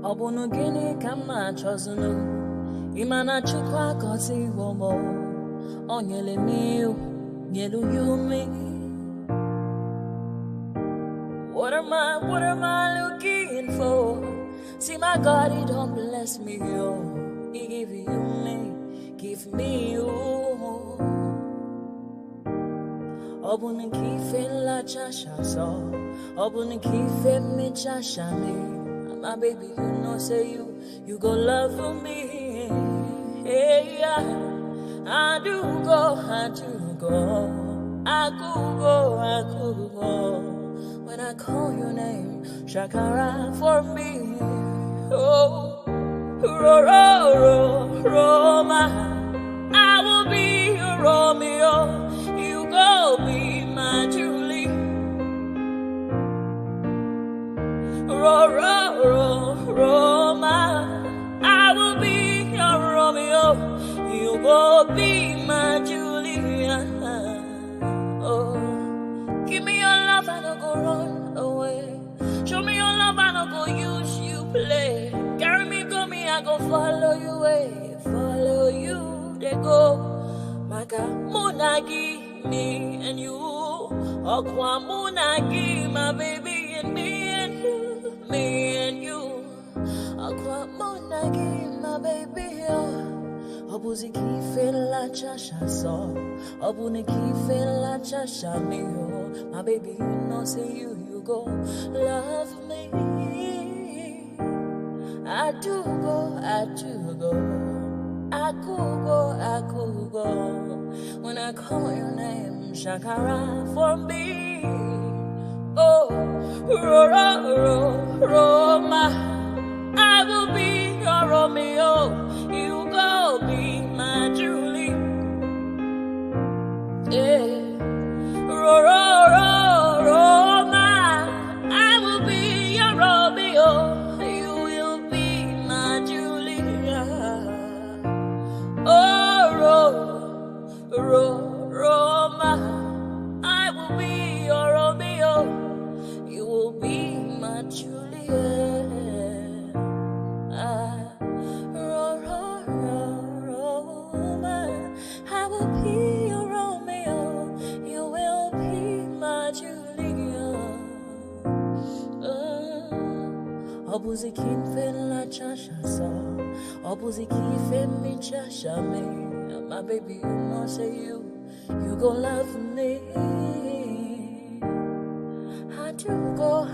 Obunu gini kama chozunu Imana chukwa kosi womo Onyele miu Nyelu yumi What am I looking for? See my God, he don't bless me, yo. He give you me, give me you. Obunu kife la chasha so Obunu kife me chasha me. My baby, you know, say you go love for me. Hey, yeah. I do go. I could go. When I call your name, Shakara for me. Oh, Roma. I will be your Romeo. You go be my Julie. Roma, I will be your Romeo. You will be my Julia. Oh, give me your love and I'll go run away. Show me your love and I'll go use you play. Carry me, go me, I go follow you away. Follow you, they go. Maka Munagi, me and you. Okwa Munagi, my baby and me and you. Me and you, Aqua Monagi, my baby. Obuzi kife la chasha so, Obuni kife la chasha me. My baby, you know, say you go love me. I do go. I could go. When I call your name, Shakara for me. Oh, Roma, I will be your Romeo. You go be my Julie. Yeah, Roma, I will be your Romeo. You will be my Julia. Oh, Roma, I will be your Romeo. You will be my Juliet. Roma, I will be your Romeo. You will be my Juliet. Obuzi kife la chasha so, Obuzi kife mi chasha me. My baby, you know, say you go love me. I do go.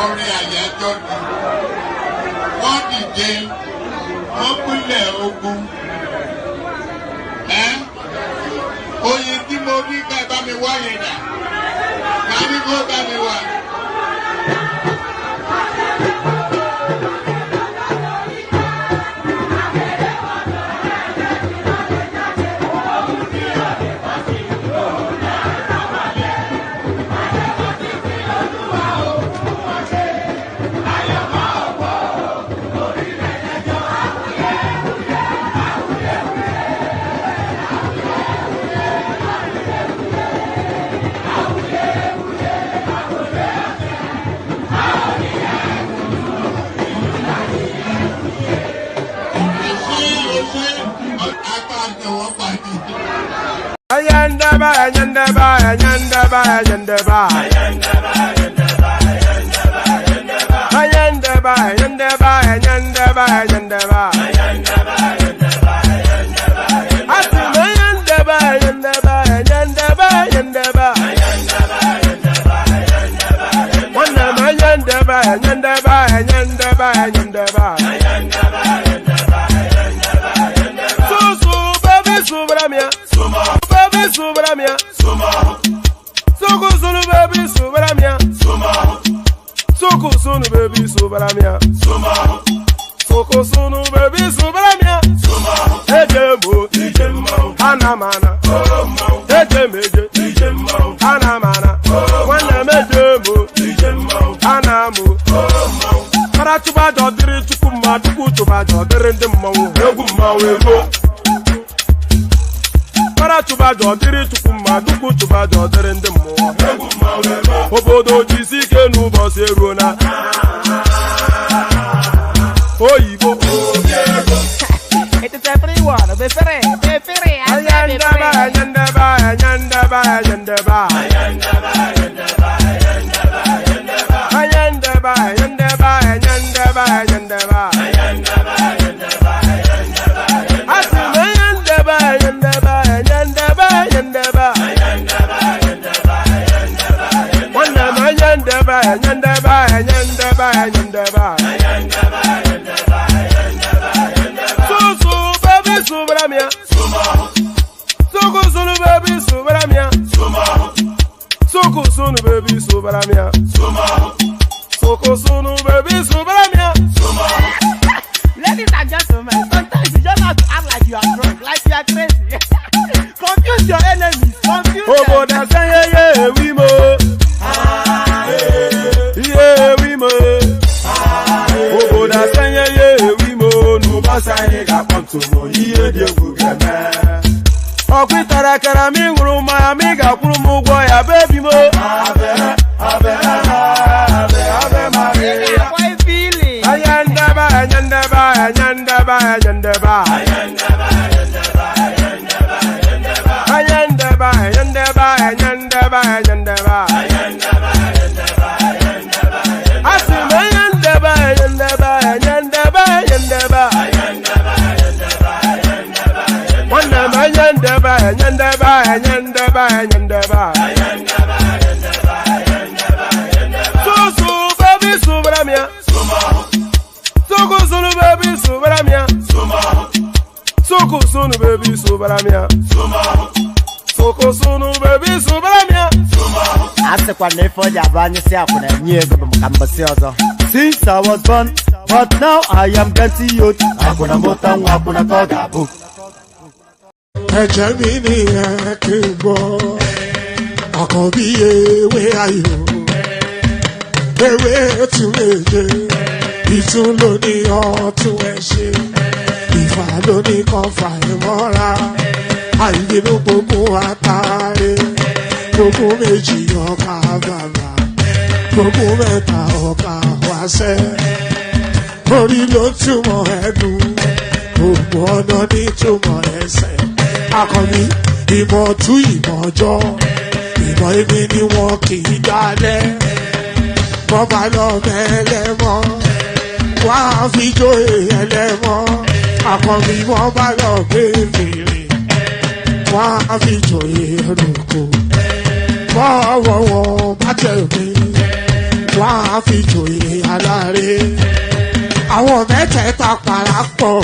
Orin àyájọ́ ni. wọ́n dìde wọ́n kúnlẹ̀ ogun oyin tí mo rí ká bá mi wá yẹn dà ká ní kó bá mi wá. Ayandaba, ayandaba, ayandaba, ayandaba. Ayandaba, ayandaba, ayandaba, ayandaba. Atima ayandaba, ayandaba, ayandaba, ayandaba. Wanama ayandaba, ayandaba, ayandaba, ayandaba. Susu, baby, subramia. Subramia, Soko sunu baby subramia, Soko sunu baby subramia, Soko sunu baby subramia, Ejemo, Anamana, Ejemeje, Anamana, Wanamejemo, Anamu, Paratuba Jodri Chukuma, Tukutuba Jodri Demo, Eguma Wego. Para tuba jodiri chukuma duku tuba jodiri ndemo obodo jisike nubo seruna oyibo it is everyone befere ayandaba ayandaba ayandaba ayandaba ayandaba ayandaba ayandaba ayandaba ayandaba Susu baby subramia, Soko sunu baby subramia, Soko sunu baby subramia, Soko sunu baby subramia. Ladies and gentlemen, sometimes you just have to act like you are drunk, like you are crazy. Confuse your enemies, confuse them. Oh, that's yeah, we mo. Yeah, we mo. Oh, that's yeah, we mo. No basani ga ponto mo. Yeah, dia gugeme. Okwitara kara mi nguru ma mi ga kuru mu gwo ya baby mo. Abe Maria. Boy feeling. Ayandaba, ayandaba, ayandaba, ayandaba. Ayandaba, ayandaba, ayandaba, ayandaba. Asima ayandaba, ayandaba, ayandaba, ayandaba. Wanama ayandaba, ayandaba, ayandaba, ayandaba. Susu baby subramia, Soko sunu baby subramia, Soko sunu baby subramia, Soko sunu baby subramia. Asekwa nefo jabanye si akuna nyego bamkambasi ozo. Since I was born, but now I am getting youth. Akuna mota nwa akuna kogabu. Ẹ̀jẹ̀ mi ni ẹ kí n gbọ́, àkọ́bí ewé ayò, ewé tún méje, ìtún ló ní ọ̀tún ẹ̀ ṣe, ìfà ló ní kan fà ẹ̀ mọ́ra, àìbínú gbogbo àtàrẹ, gbogbo méjì ọkà bàbà, gbogbo mẹ́ta ọkà wáṣẹ́, orí ló túmọ̀ ẹ̀dùn, gbogbo ọ̀nà ní túmọ̀ ẹsẹ̀. Akọni ìmọ̀ tú ìmọ̀ ọjọ́, ìmọ̀ èmi ni wọn kì í dálẹ̀. Bọ́bá lọ mẹ́lẹ́mọ́, wá fi jóye ẹlẹ́mọ́. Akọni wọ́n bá lọ gbé fèrè, wá fi jóye olùkọ́. Bọ́wọ́ wọn bá tẹ̀ mí, wá fi jóye aláré. àwọn mẹ́tẹ̀ẹ̀ta parapọ̀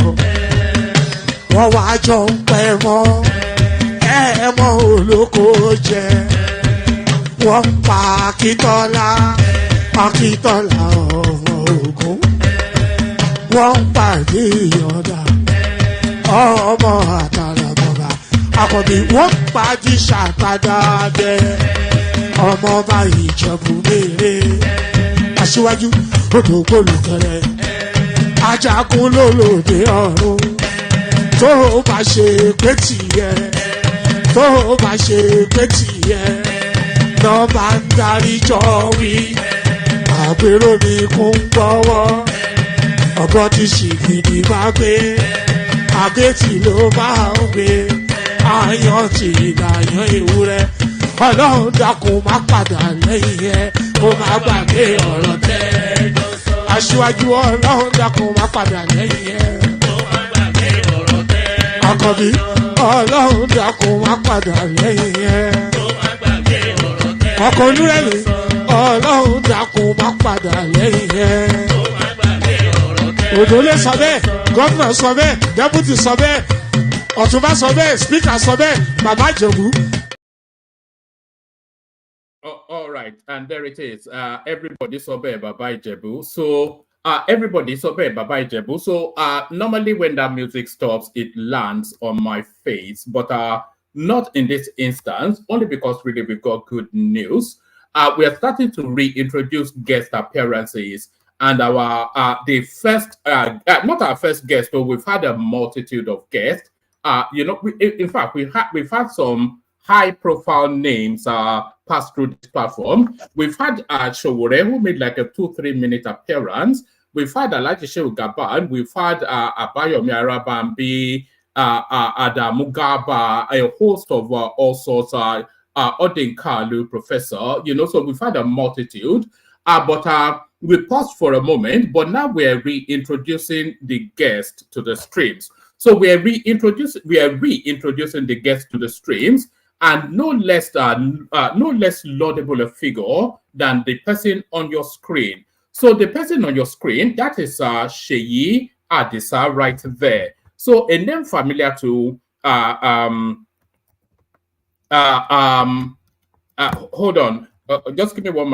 wọ́n wá jọ ń pẹ́ mọ́ ẹ̀ẹ́mọ́ olóko jẹ wọ́n pa Akíntọ́lá ọmọ Ògún wọ́n pàdé ìyọ̀dà ọmọ àtàràbọ̀bà Àkànbí wọ́n pàdé Ṣàtàdá dẹ ọmọ ọba Ìjẹ̀bú Mèrè Aṣíwájú odò gbólùkẹrẹ ajagun lólòdì ọ̀run tó bá ṣe pé tìyẹ tó bá ṣe pé tìyẹ náà bá ń darí jọ wí àpérò mi kún gbọ́wọ́ ọ̀gọ́ ti ṣìgìdì máa gbé àgẹ́tì ló máa ń gbé àyàn ti ìlàyàn ewúrẹ́ Ọlọ́run dákun má padà lẹ́yìn ẹ kó má gbàgbé ọ̀rọ̀ tẹ́ Aṣíwájú Ọlọ́run dákun má padà lẹ́yìn ẹ kó má gbàgbé ọ̀rọ̀ tẹ́ Àkànbí Ọlọ́run dákun má padà lẹ́yìn ẹ kó má gbàgbé ọ̀rọ̀ tẹ́ ọkọ̀ onírẹ̀lẹ̀ Ọlọ́run dákun má padà lẹ́yìn ẹ kó má gbàgbé ọ̀rọ̀ tẹ́ Òdòlé sọ bẹ́ẹ̀ gọ́vnà sọ bẹ́ẹ̀ dẹ́pútì sọ bẹ́ẹ̀ Ọ̀túnba sọ bẹ́ẹ̀ spíkà sọ bẹ́ẹ̀ bàbá Ìjẹ̀bú. All right, and there it is. Everybody sobe Baba Ijebu. So everybody sobe Baba Ijebu. So normally when that music stops, it lands on my face, but not in this instance, only because really we've got good news. We are starting to reintroduce guest appearances, and our the first not our first guest, but we've had a multitude of guests. You know, in fact, we've had some high-profile names pass through this platform. We've had Showore, who made like a 2-3 minute appearance. We've had Alhaji Shehu Gaban. We've had Abayomi Arabambi, Adamu Gaba, a host of all sorts, Odin Kalu, Professor, you know, so we've had a multitude. But we paused for a moment, but now we're reintroducing the guest to the streams. So we are reintroducing the guest to the streams, and no less laudable a figure than the person on your screen. So the person on your screen, that is Sheyi Adisa right there. So a name familiar to hold on, just give me one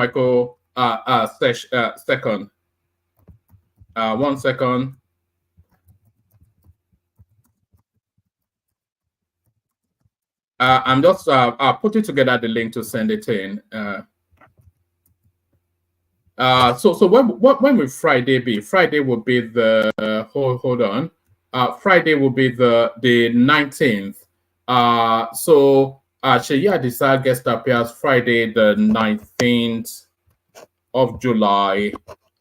second. 1 second. I'm just putting together the link to send it in. So when will Friday be? Friday will be the hold on. Friday will be the 19th. So Sheyi Adisa guest appears Friday the 19th of July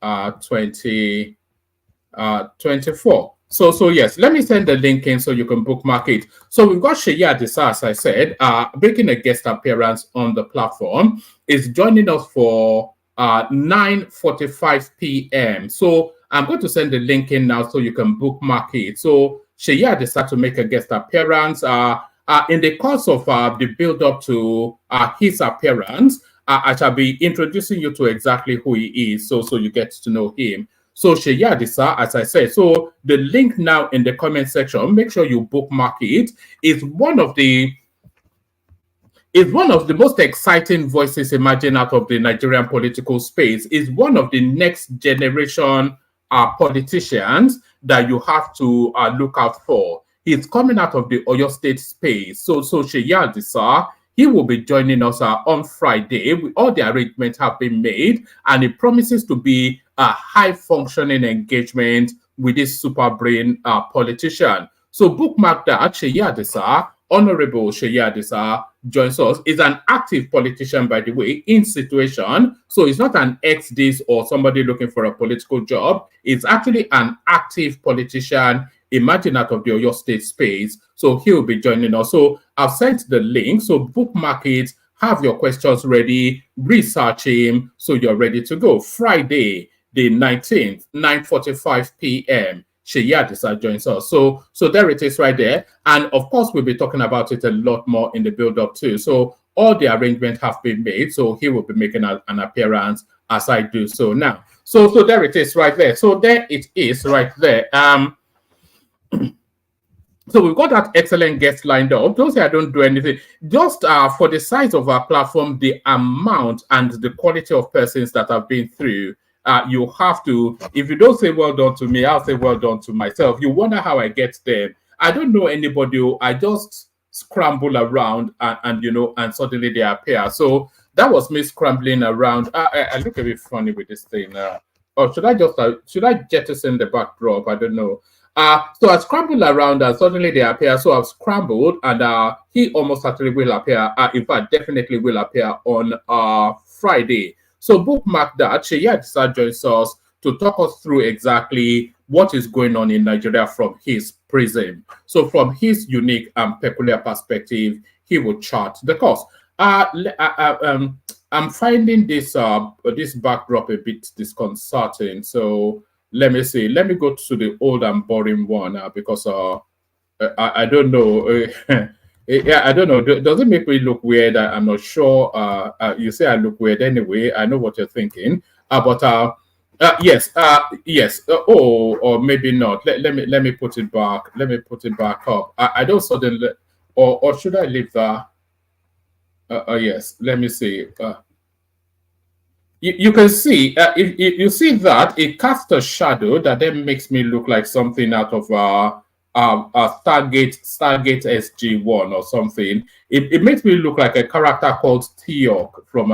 2024. So yes, let me send the link in so you can bookmark it. So we've got Sheyi Adisa, as I said, making a guest appearance on the platform, is joining us for 9:45 p.m. So I'm going to send the link in now so you can bookmark it. So Sheyi Adisa to make a guest appearance. In the course of the build-up to his appearance, I shall be introducing you to exactly who he is, so you get to know him. So Sheyi Adisa, as I said, so the link now in the comment section, make sure you bookmark it. Is one of the most exciting voices emerging out of the Nigerian political space. Is one of the next generation politicians that you have to look out for. He's coming out of the Oyo State space. So Sheyi Adisa, he will be joining us on Friday. All the arrangements have been made, and it promises to be a high-functioning engagement with this super brain politician. So bookmark that. Sheyi Adisa, Honorable Sheyi Adisa, joins us. Is an active politician, by the way, in situation. So he's not an ex-dis or somebody looking for a political job. It's actually an active politician emerging out of the Oyo State space. So he'll be joining us. So I've sent the link. So bookmark it, have your questions ready, research him, so you're ready to go. Friday, the 19th, 9:45 p.m. Sheyi Adisa joins us. So there it is right there. And of course, we'll be talking about it a lot more in the build-up too. So all the arrangements have been made. So he will be making an appearance as I do so now. So there it is right there. So there it is right there. So we've got that excellent guest lined up. Those here don't do anything. Just for the size of our platform, the amount and the quality of persons that have been through, you have to, if you don't say well done to me, I'll say well done to myself. You wonder how I get there. I don't know anybody. I just scramble around and you know, and suddenly they appear. So that was me scrambling around. I look a bit funny with this thing. Or should I jettison the backdrop? I don't know. So I scrambled around and suddenly they appear. So I've scrambled and he almost certainly will appear. In fact, definitely will appear on Friday. So bookmark that. Sheya Adisa joins us to talk us through exactly what is going on in Nigeria from his prism. So from his unique and peculiar perspective, he will chart the course. I'm finding this this backdrop a bit disconcerting. So let me see. Let me go to the old and boring one because I don't know. Yeah, I don't know. Does it make me look weird? I'm not sure. You say I look weird anyway. I know what you're thinking. But yes, yes. Or maybe not. Let me put it back. Let me put it back up. I don't suddenly. Or should I leave that? Yes. Let me see. You can see, if you see that, it casts a shadow that then makes me look like something out of a Stargate SG-1 or something. It makes me look like a character called Teok from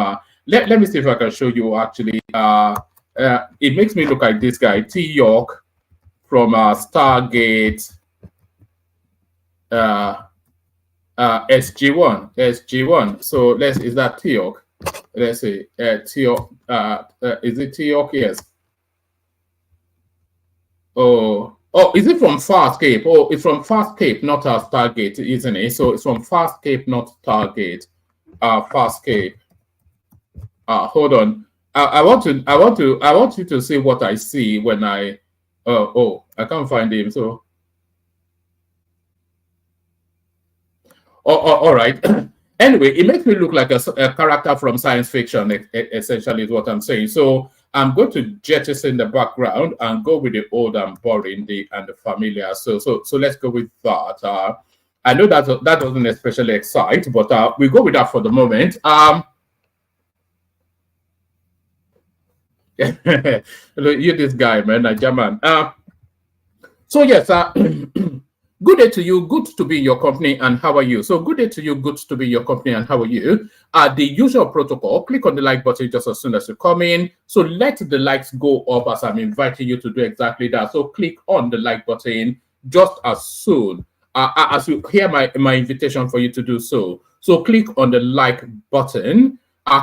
let me see if I can show you actually. It makes me look like this guy, Teok from Stargate SG-1. So is that Teok? Let's see, Teok, is it Teok? Yes. Oh, is it from Farscape? Oh, it's from Farscape, not Stargate, isn't it? So it's from Farscape, not Stargate. Farscape. Hold on. I want you to see what I see when I. I can't find him. So. All right. Anyway, it makes me look like a character from science fiction, essentially is what I'm saying. So I'm going to jettison the background and go with the old and boring, and the familiar. So let's go with that. I know that doesn't especially excite, but we go with that for the moment. You this guy, man, a German. So yes, good day to you. Good to be in your company. And how are you? So good day to you. Good to be in your company. And how are you? The usual protocol, click on the like button just as soon as you come in. So let the likes go up as I'm inviting you to do exactly that. So click on the like button just as soon as you hear my invitation for you to do so. So click on the like button.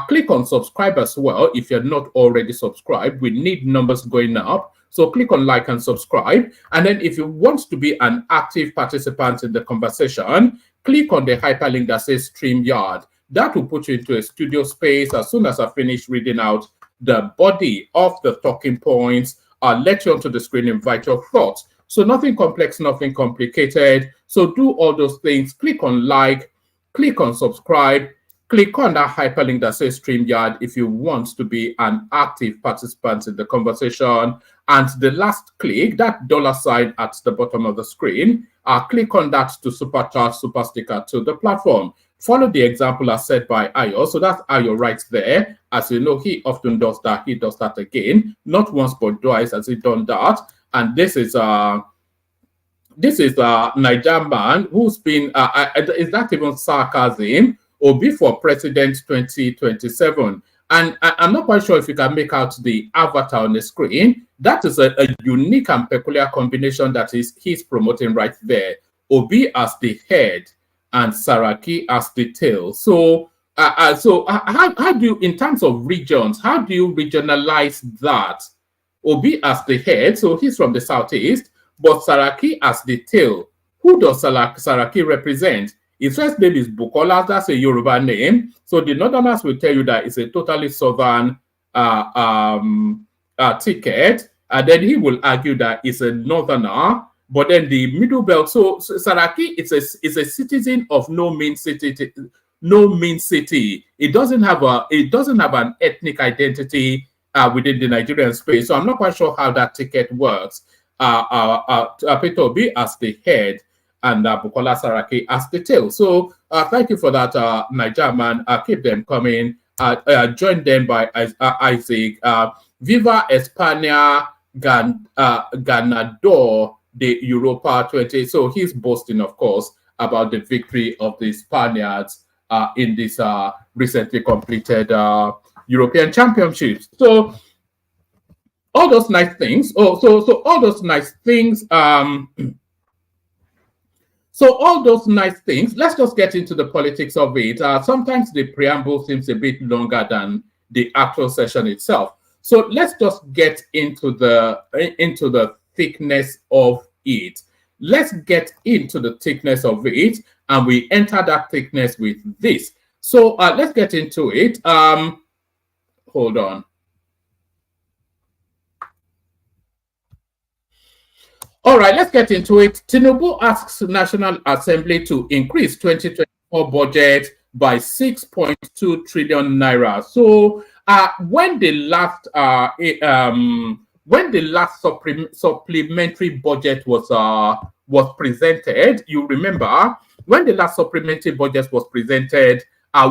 Click on subscribe as well if you're not already subscribed. We need numbers going up. So click on like and subscribe. And then if you want to be an active participant in the conversation, click on the hyperlink that says StreamYard. That will put you into a studio space. As soon as I finish reading out the body of the talking points, I'll let you onto the screen, invite your thoughts. So nothing complex, nothing complicated. So do all those things. Click on like, click on subscribe. Click on that hyperlink that says StreamYard if you want to be an active participant in the conversation. And the last click, that $sign at the bottom of the screen, click on that to super chat, super sticker to the platform. Follow the example as said by Ayo. So that's Ayo right there. As you know, he often does that. He does that again. Not once, but twice has he done that. And this is a Nigerian man who's been, is that even sarcasm? Or be for President 2027. And I'm not quite sure if you can make out the avatar on the screen. That is a unique and peculiar combination that he's promoting right there. Obi as the head and Saraki as the tail. So, how do you, in terms of regions, how do you regionalize that? Obi as the head, so he's from the southeast, but Saraki as the tail. Who does Saraki represent? His first name is Bukola, that's a Yoruba name. So the Northerners will tell you that it's a totally southern ticket. And then he will argue that it's a Northerner. But then the Middle Belt, so Saraki is a citizen of no mean city. It doesn't have an ethnic identity within the Nigerian space. So I'm not quite sure how that ticket works. Peter Obi as the head and Bukola Saraki as the tail. So thank you for that, Niger man. Keep them coming. Joined them by Isaac. Viva España Ganador de Europa 20. So he's boasting, of course, about the victory of the Spaniards in this recently completed European Championships. So all those nice things. So all those nice things. So all those nice things. Let's just get into the politics of it. Sometimes the preamble seems a bit longer than the actual session itself. So let's just get into the thickness of it. Let's get into the thickness of it, and we enter that thickness with this. So let's get into it. Hold on. All right, let's get into it. Tinubu asks National Assembly to increase 2024 budget by 6.2 trillion naira. So when the last supplementary budget was presented, you remember when the last supplementary budget was presented,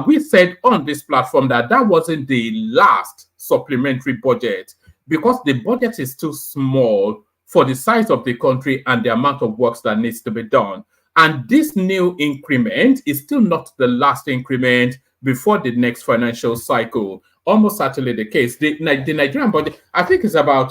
we said on this platform that wasn't the last supplementary budget because the budget is too small for the size of the country and the amount of works that needs to be done. And this new increment is still not the last increment before the next financial cycle. Almost certainly the case. The Nigerian budget, I think it's about,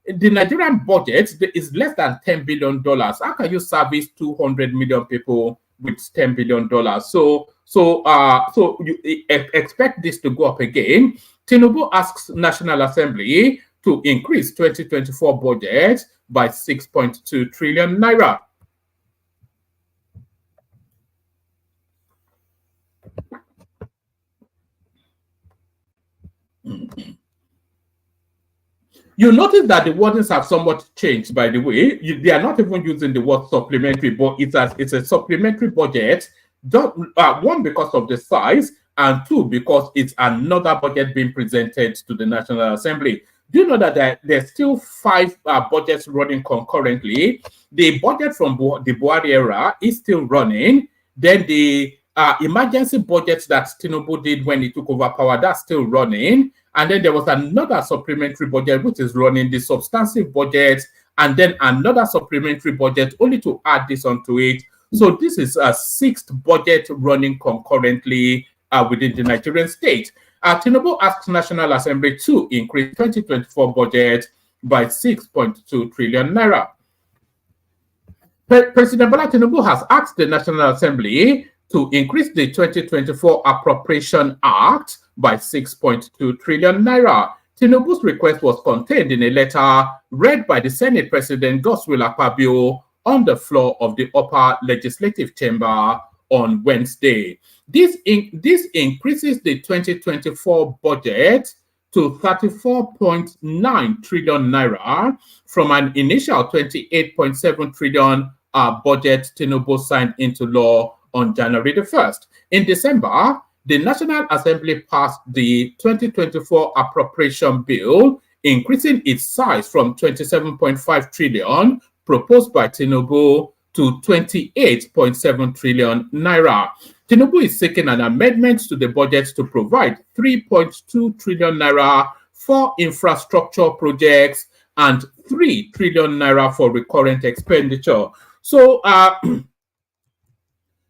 the Nigerian budget is less than $10 billion. How can you service 200 million people with $10 billion? So you expect this to go up again. Tinubu asks National Assembly to increase 2024 budget by 6.2 trillion naira. You notice that the wordings have somewhat changed, by the way. They are not even using the word supplementary, but it's a supplementary budget. One, because of the size, and two, because it's another budget being presented to the National Assembly. Do you know that there's still 5 budgets running concurrently? The budget from the Buhari era is still running. Then the emergency budget that Tinubu did when he took over power, that's still running. And then there was another supplementary budget which is running, the substantive budget, and then another supplementary budget only to add this onto it. So this is a 6th budget running concurrently within the Nigerian state. Tinubu asked National Assembly to increase 2024 budget by 6.2 trillion naira. President Bola Tinubu has asked the National Assembly to increase the 2024 Appropriation Act by 6.2 trillion naira. Tinubu's request was contained in a letter read by the Senate President Godswill Akpabio on the floor of the upper legislative chamber on Wednesday. This increases the 2024 budget to 34.9 trillion naira from an initial 28.7 trillion budget Tinubu signed into law on January the 1st. In December, the National Assembly passed the 2024 appropriation bill, increasing its size from 27.5 trillion proposed by Tinubu to 28.7 trillion naira. Tinubu is seeking an amendment to the budget to provide 3.2 trillion naira for infrastructure projects and 3 trillion naira for recurrent expenditure. So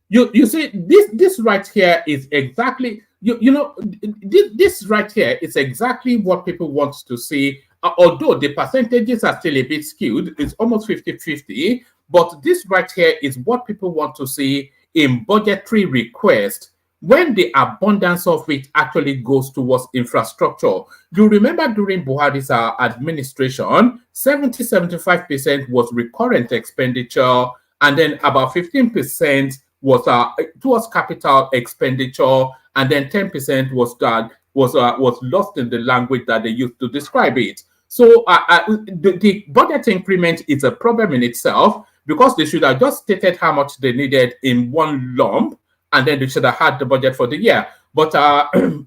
you see, this right here is exactly this right here is exactly what people want to see. Although the percentages are still a bit skewed, it's almost 50-50, but this right here is what people want to see in budgetary request when the abundance of it actually goes towards infrastructure. You remember during Buhari's administration, 70-75% was recurrent expenditure, and then about 15% was towards capital expenditure, and then 10% was lost in the language that they used to describe it. So the budget increment is a problem in itself, because they should have just stated how much they needed in one lump, and then they should have had the budget for the year. But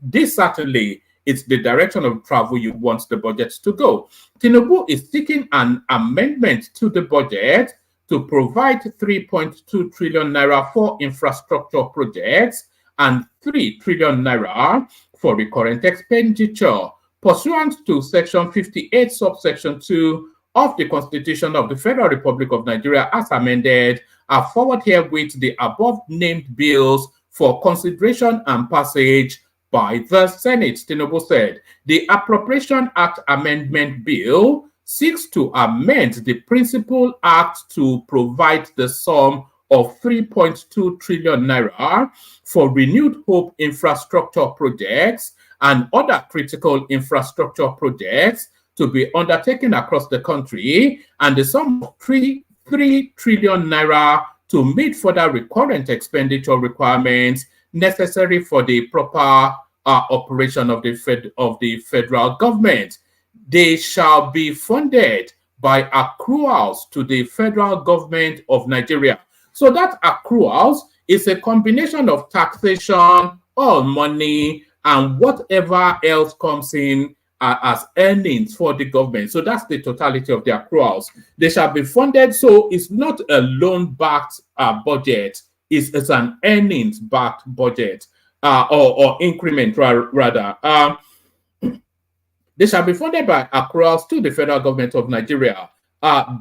this certainly it's the direction of travel you want the budget to go. Tinubu is seeking an amendment to the budget to provide 3.2 trillion naira for infrastructure projects and 3 trillion naira for recurrent expenditure, pursuant to Section 58, subsection 2 of the Constitution of the Federal Republic of Nigeria as amended. I forward herewith the above named bills for consideration and passage by the Senate. Tinubu said the Appropriation Act Amendment Bill seeks to amend the Principal Act to provide the sum of 3.2 trillion naira for renewed hope infrastructure projects and other critical infrastructure projects to be undertaken across the country, and the sum of 3 trillion naira to meet further recurrent expenditure requirements necessary for the proper operation of the federal government. They shall be funded by accruals to the federal government of Nigeria. So that accruals is a combination of taxation, all money, and whatever else comes in as earnings for the government. So that's the totality of the accruals. They shall be funded. So it's not a loan-backed budget. It's an earnings-backed budget or increment rather. They shall be funded by accruals to the federal government of Nigeria.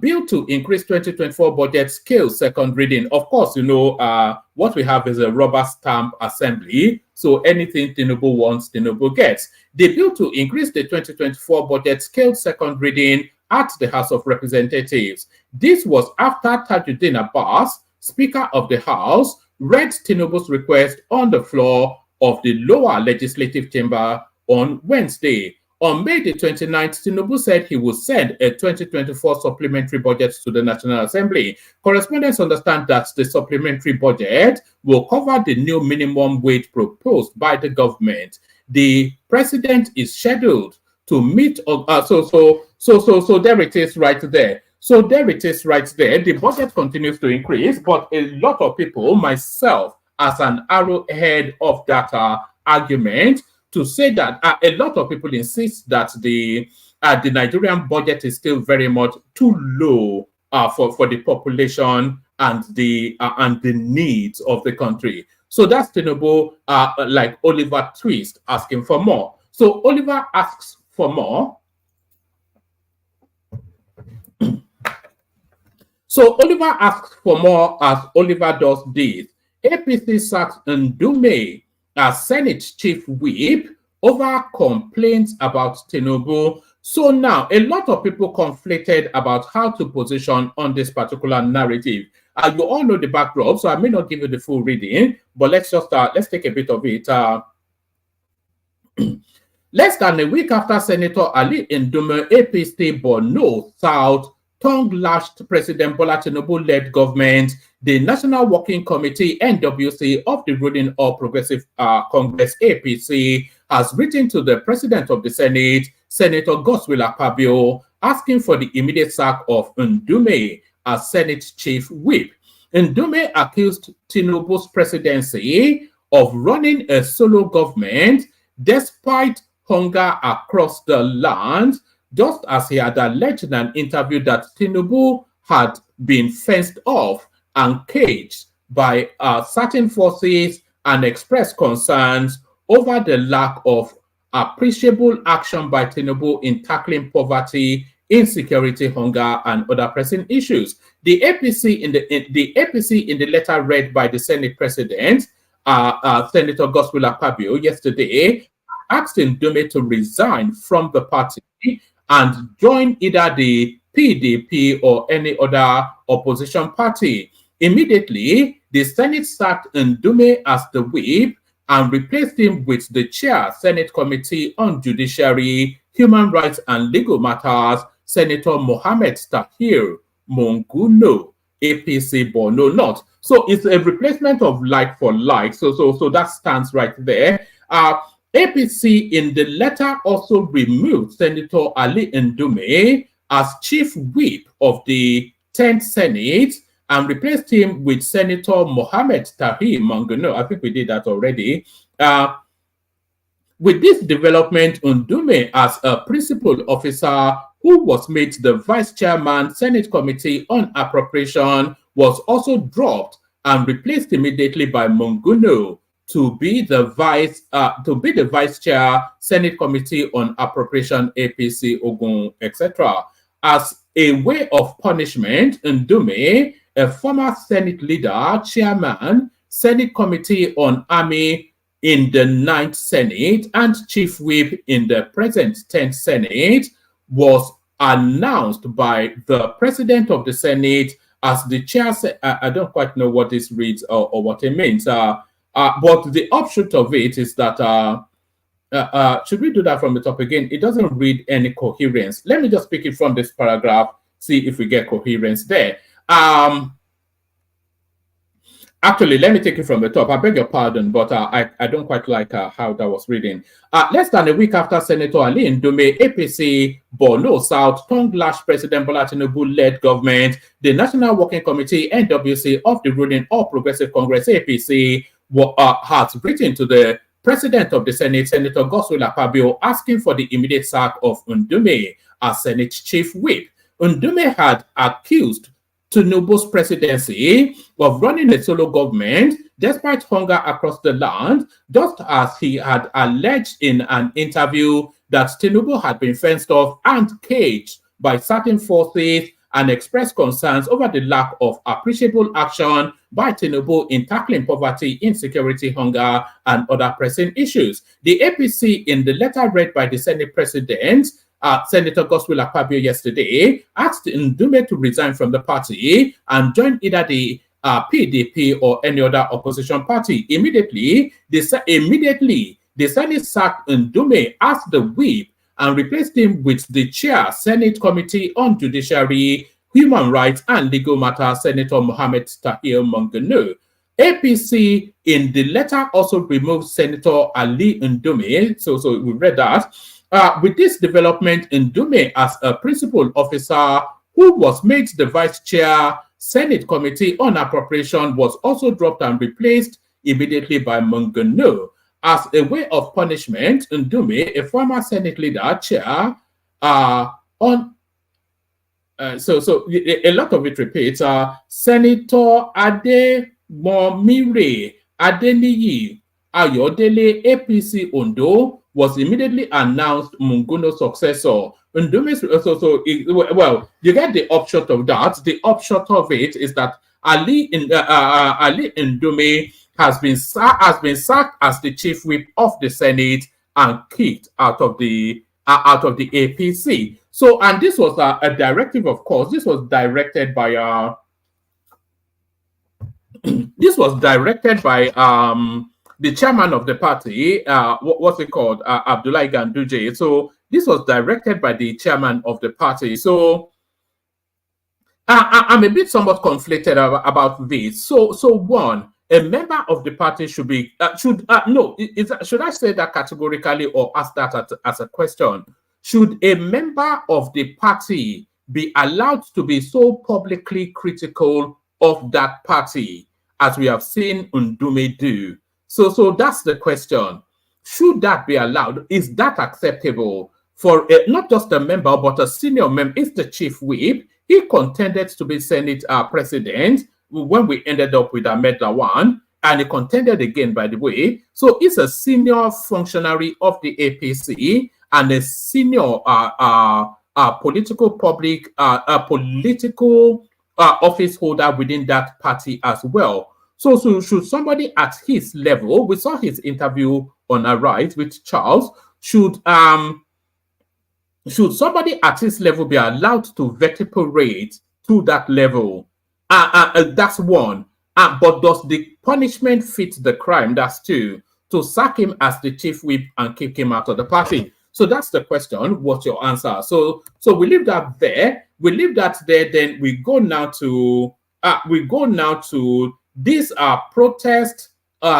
Bill to increase 2024 budget scale, second reading. Of course, you know, what we have is a rubber stamp assembly. So anything Tinubu wants, Tinubu gets. The bill to increase the 2024 budget scale, second reading at the House of Representatives. This was after Tajuddin Abbas, Speaker of the House, read Tinubu's request on the floor of the lower legislative chamber on Wednesday. On May the 29th, Tinubu said he would send a 2024 supplementary budget to the National Assembly. Correspondents understand that the supplementary budget will cover the new minimum wage proposed by the government. The president is scheduled to meet. So there it is right there. So there it is right there. The budget continues to increase, but a lot of people, myself as an arrowhead of that argument, to say that a lot of people insist that the Nigerian budget is still very much too low for the population and the needs of the country. So that's Tinubu, like Oliver Twist, asking for more. So Oliver asks for more. So Oliver asks for more as Oliver does this. APC sacks Ndume as Senate Chief Whip over complaints about Tinubu. So now a lot of people conflicted about how to position on this particular narrative. You all know the backdrop, so I may not give you the full reading, but let's just let's take a bit of it. Less than a week after Senator Ali Ndume APC Borno South tongue-lashed President Bola Tinubu-led government, the National Working Committee, NWC, of the ruling All Progressive Congress, APC, has written to the President of the Senate, Senator Godswill Akpabio, asking for the immediate sack of Ndume as Senate Chief Whip. Ndume accused Tinubu's presidency of running a solo government despite hunger across the land, just as he had alleged in an interview that Tinubu had been fenced off and caged by certain forces and expressed concerns over the lack of appreciable action by Tinubu in tackling poverty, insecurity, hunger, and other pressing issues. The APC in the letter read by the Senate President, Senator Godswill Akpabio, yesterday, asked Ndume to resign from the party and join either the PDP or any other opposition party. Immediately, the Senate sacked Ndume as the whip and replaced him with the chair, Senate Committee on Judiciary, Human Rights and Legal Matters, Senator Mohammed Tahir Monguno, APC Borno North. So it's a replacement of like for like. So that stands right there. APC in the letter also removed Senator Ali Ndume as Chief Whip of the 10th Senate and replaced him with Senator Mohammed Tahir Monguno. I think we did that already. With this development, Ndume, as a principal officer who was made the vice chairman, Senate Committee on Appropriation, was also dropped and replaced immediately by Monguno to be the vice chair, Senate Committee on Appropriation, APC, Ogun, etc. As a way of punishment, Ndume, a former Senate leader, chairman, Senate Committee on Army in the 9th Senate and chief whip in the present 10th Senate, was announced by the president of the Senate as the chair. I don't quite know what this reads or what it means. But the offshoot of it is that, should we do that from the top again? It doesn't read any coherence. Let me just speak it from this paragraph, see if we get coherence there. Actually, let me take it from the top. I beg your pardon, but I don't quite like how that was reading. Less than a week after Senator Ali Ndume, APC, Borno South, tongue-lashed President Bola Tinubu-led government, the National Working Committee, NWC, of the ruling All Progressive Congress, APC, has written to the President of the Senate, Senator Godswill Akpabio, asking for the immediate sack of Ndume as Senate Chief Whip. Ndume had accused Tinubu's presidency of running a solo government despite hunger across the land, just as he had alleged in an interview that Tinubu had been fenced off and caged by certain forces, and expressed concerns over the lack of appreciable action by Tinubu in tackling poverty, insecurity, hunger, and other pressing issues. The APC, in the letter read by the Senate President, Senator Godswill Akpabio, yesterday, asked Ndume to resign from the party and join either the PDP or any other opposition party. Immediately, the Senate sacked Ndume as the whip and replaced him with the chair, Senate Committee on Judiciary, Human Rights and Legal Matters, Senator Mohammed Tahir Monguno. APC, in the letter, also removed Senator Ali Ndume. So we read that. With this development, Ndume, as a principal officer who was made the vice chair, Senate Committee on Appropriation, was also dropped and replaced immediately by Monguno. As a way of punishment, Ndume, a former Senate leader, chair, a lot of it repeats, Senator Ademomire Adeniyi Ayodele, APC Ondo, was immediately announced Monguno's successor. Ndume's, well, you get the upshot of that. The upshot of it is that Ali Ndume has been sacked as the chief whip of the Senate and kicked out of the APC. So, and this was a directive, of course. This was directed by the chairman of the party. What's it called? Abdullahi Ganduje. So this was directed by the chairman of the party. So I'm a bit somewhat conflicted about this. So one, a member of the party should be should I say that categorically or ask that as a question? Should a member of the party be allowed to be so publicly critical of that party as we have seen Ndume do? So that's the question. Should that be allowed? Is that acceptable for not just a member but a senior member? It's the chief whip. He contended to be Senate president when we ended up with Ahmed Lawan, and he contended again, by the way. So he's a senior functionary of the APC and a senior political office holder within that party as well. So should somebody at his level, we saw his interview on a right with Charles, should somebody at his level be allowed to vituperate to that level? That's one. But does the punishment fit the crime? That's two. To sack him as the chief whip and kick him out of the party. So that's the question. What's your answer? So we leave that there. Then we go now to this protest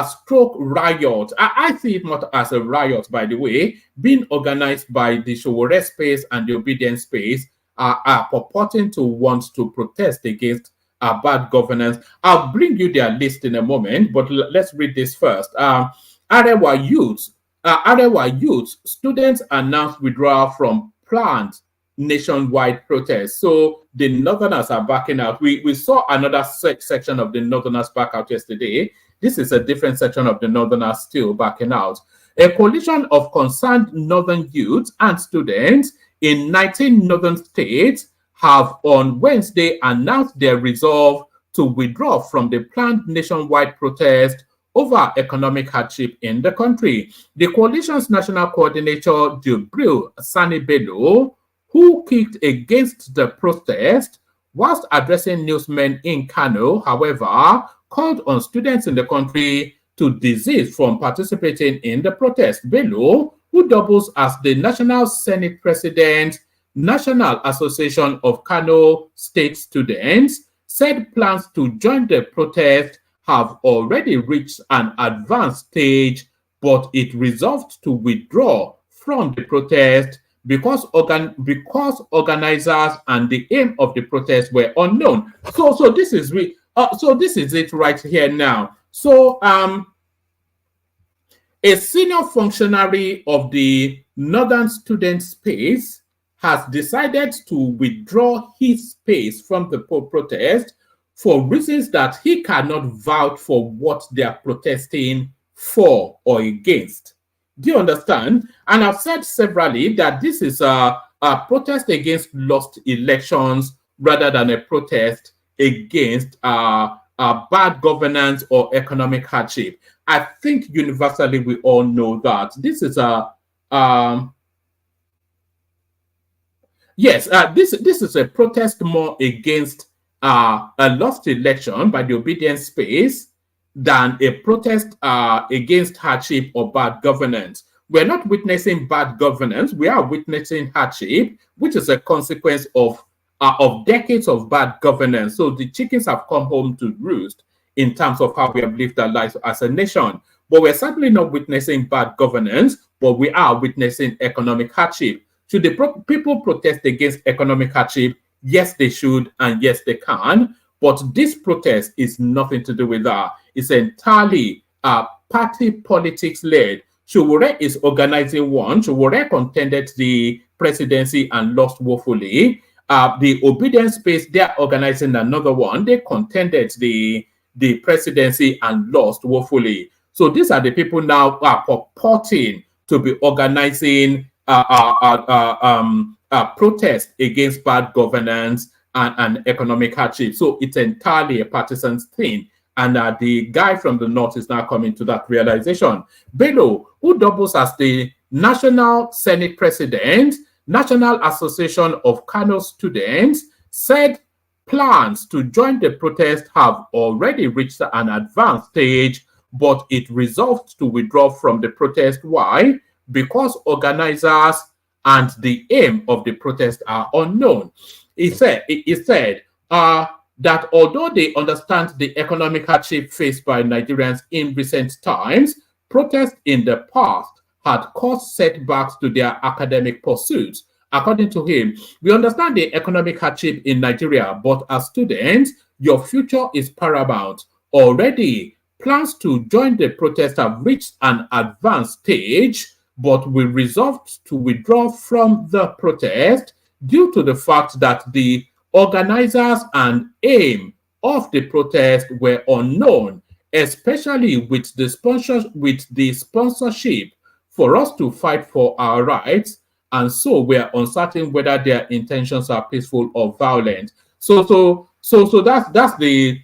stroke riot. I see it not as a riot, by the way, being organized by the Showore space and the Obedience space, are purporting to want to protest against bad governance. I'll bring you their list in a moment, but let's read this first. Arewa youths Arewa youth, students announced withdrawal from planned nationwide protests. So the Northerners are backing out. We saw another section of the Northerners back out yesterday. This is a different section of the Northerners still backing out. A coalition of concerned Northern youths and students in 19 Northern states have on Wednesday announced their resolve to withdraw from the planned nationwide protest over economic hardship in the country. The coalition's national coordinator, Jubril Sani Bello, who kicked against the protest, whilst addressing newsmen in KANU, however, called on students in the country to desist from participating in the protest. Bello, who doubles as the National Senate President, National Association of KANU State Students, said plans to join the protest have already reached an advanced stage, but it resolved to withdraw from the protest because organizers and the aim of the protest were unknown. So this is it right here now. So a senior functionary of the Northern Student Space has decided to withdraw his space from the protest for reasons that he cannot vouch for what they are protesting for or against. Do you understand? And I've said severally that this is a protest against lost elections rather than a protest against bad governance or economic hardship. I think universally we all know that this is a this is a protest more against a lost election by the obedience space than a protest against hardship or bad governance. We're not witnessing bad governance. We are witnessing hardship, which is a consequence of decades of bad governance. So the chickens have come home to roost in terms of how we have lived our lives as a nation. But we're certainly not witnessing bad governance, but we are witnessing economic hardship. Should the people protest against economic hardship? Yes, they should, and yes, they can. But this protest is nothing to do with that. It's entirely party politics led. Sowore is organizing one. Sowore contended the presidency and lost woefully. The obedience space, they're organizing another one. They contended the presidency and lost woefully. So these are the people now purporting to be organizing protest against bad governance and economic hardship. So it's entirely a partisan thing. And the guy from the north is now coming to that realization. Bello, who doubles as the National Senate President, National Association of KANU Students, said plans to join the protest have already reached an advanced stage, but it resolved to withdraw from the protest. Why? Because organizers and the aim of the protest are unknown. He said that although they understand the economic hardship faced by Nigerians in recent times, protests in the past had caused setbacks to their academic pursuits. According to him, we understand the economic hardship in Nigeria, but as students, your future is paramount. Already, plans to join the protest have reached an advanced stage, but we resolved to withdraw from the protest due to the fact that the organizers and aim of the protest were unknown, especially with the sponsorship for us to fight for our rights, and so we are uncertain whether their intentions are peaceful or violent. So those are the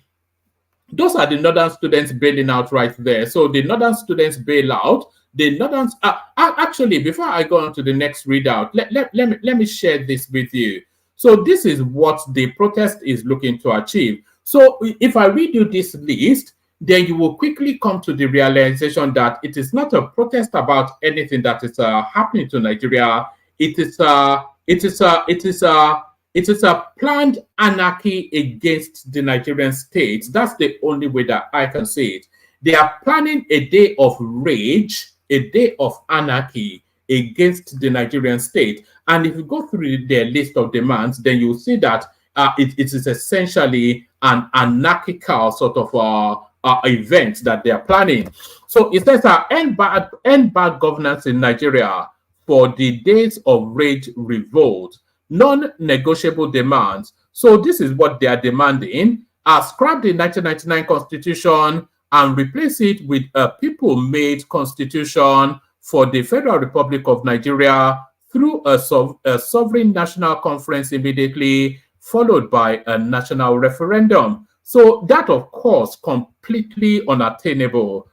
Northern students bailing out right there. So the Northern students bail out. The Northern actually, before I go on to the next readout, let me share this with you. So this is what the protest is looking to achieve. So if I read you this list, then you will quickly come to the realization that it is not a protest about anything that is happening to Nigeria. It is a planned anarchy against the Nigerian state. That's the only way that I can say it. They are planning a day of rage, a day of anarchy against the Nigerian state. And if you go through their list of demands, then you'll see that it is essentially an anarchical sort of events that they are planning. So it says end bad governance in Nigeria for the days of rage revolt, non-negotiable demands. So this is what they are demanding: scrap the 1999 constitution and replace it with a people-made constitution for the Federal Republic of Nigeria through a sovereign national conference immediately, followed by a national referendum. So that, of course, completely unattainable.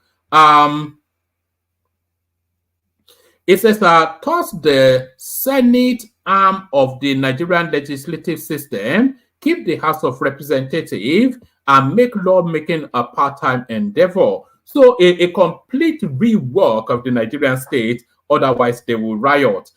It says that thus the Senate arm of the Nigerian legislative system keep the House of Representatives and make lawmaking a part-time endeavor. So a complete rework of the Nigerian state, otherwise they will riot.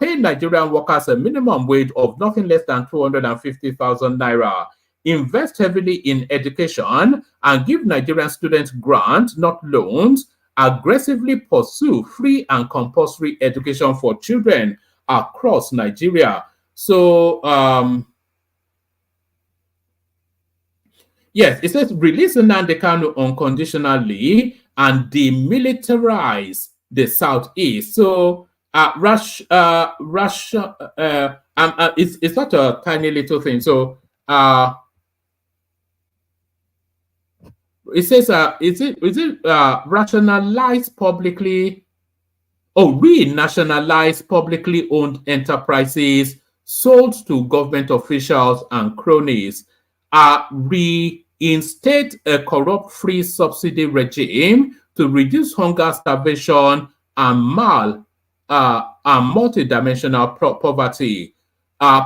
Pay Nigerian workers a minimum wage of nothing less than 250,000 naira. Invest heavily in education and give Nigerian students grants, not loans. Aggressively pursue free and compulsory education for children across Nigeria. So, yes, it says release NNAMDI KANU unconditionally and demilitarize the southeast. So, Russia, it's not a tiny little thing. So, it says, is it rationalize publicly, re-nationalize publicly owned enterprises sold to government officials and cronies, reinstate a corrupt-free subsidy regime to reduce hunger, starvation, and multidimensional poverty,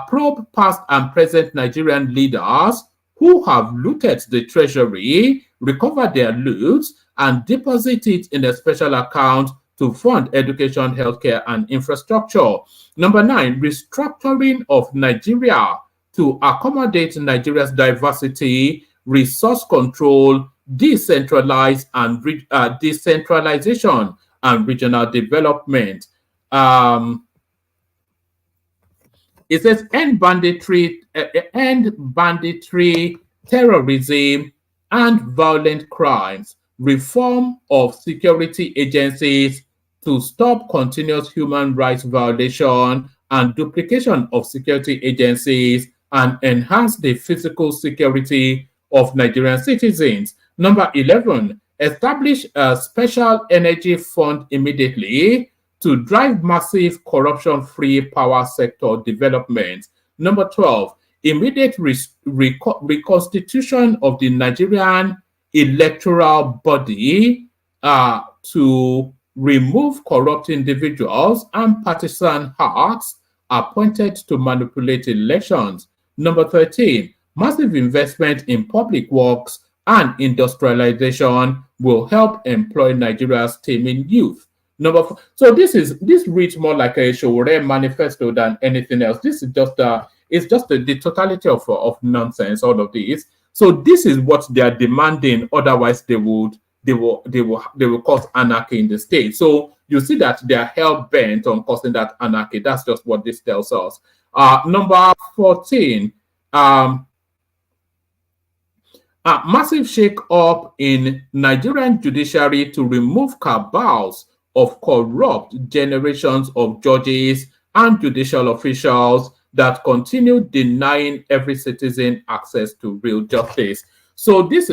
probe past and present Nigerian leaders who have looted the treasury, recover their loot, and deposit it in a special account to fund education, healthcare, and infrastructure. Number 9, restructuring of Nigeria to accommodate Nigeria's diversity, resource control, decentralization, and regional development. It says end banditry, terrorism, and violent crimes, reform of security agencies to stop continuous human rights violation and duplication of security agencies, and enhance the physical security of Nigerian citizens. Number 11, establish a special energy fund immediately to drive massive corruption-free power sector development. Number 12, immediate reconstitution of the Nigerian electoral body to remove corrupt individuals and partisan hacks appointed to manipulate elections. Number 13, massive investment in public works and industrialization will help employ Nigeria's teeming youth. So this reads more like a Showore manifesto than anything else. This is just the totality of nonsense, all of this. So this is what they are demanding. Otherwise, they will cause anarchy in the state. So you see that they are hell bent on causing that anarchy. That's just what this tells us. Number 14. Massive shake-up in Nigerian judiciary to remove cabals of corrupt generations of judges and judicial officials that continue denying every citizen access to real justice. So these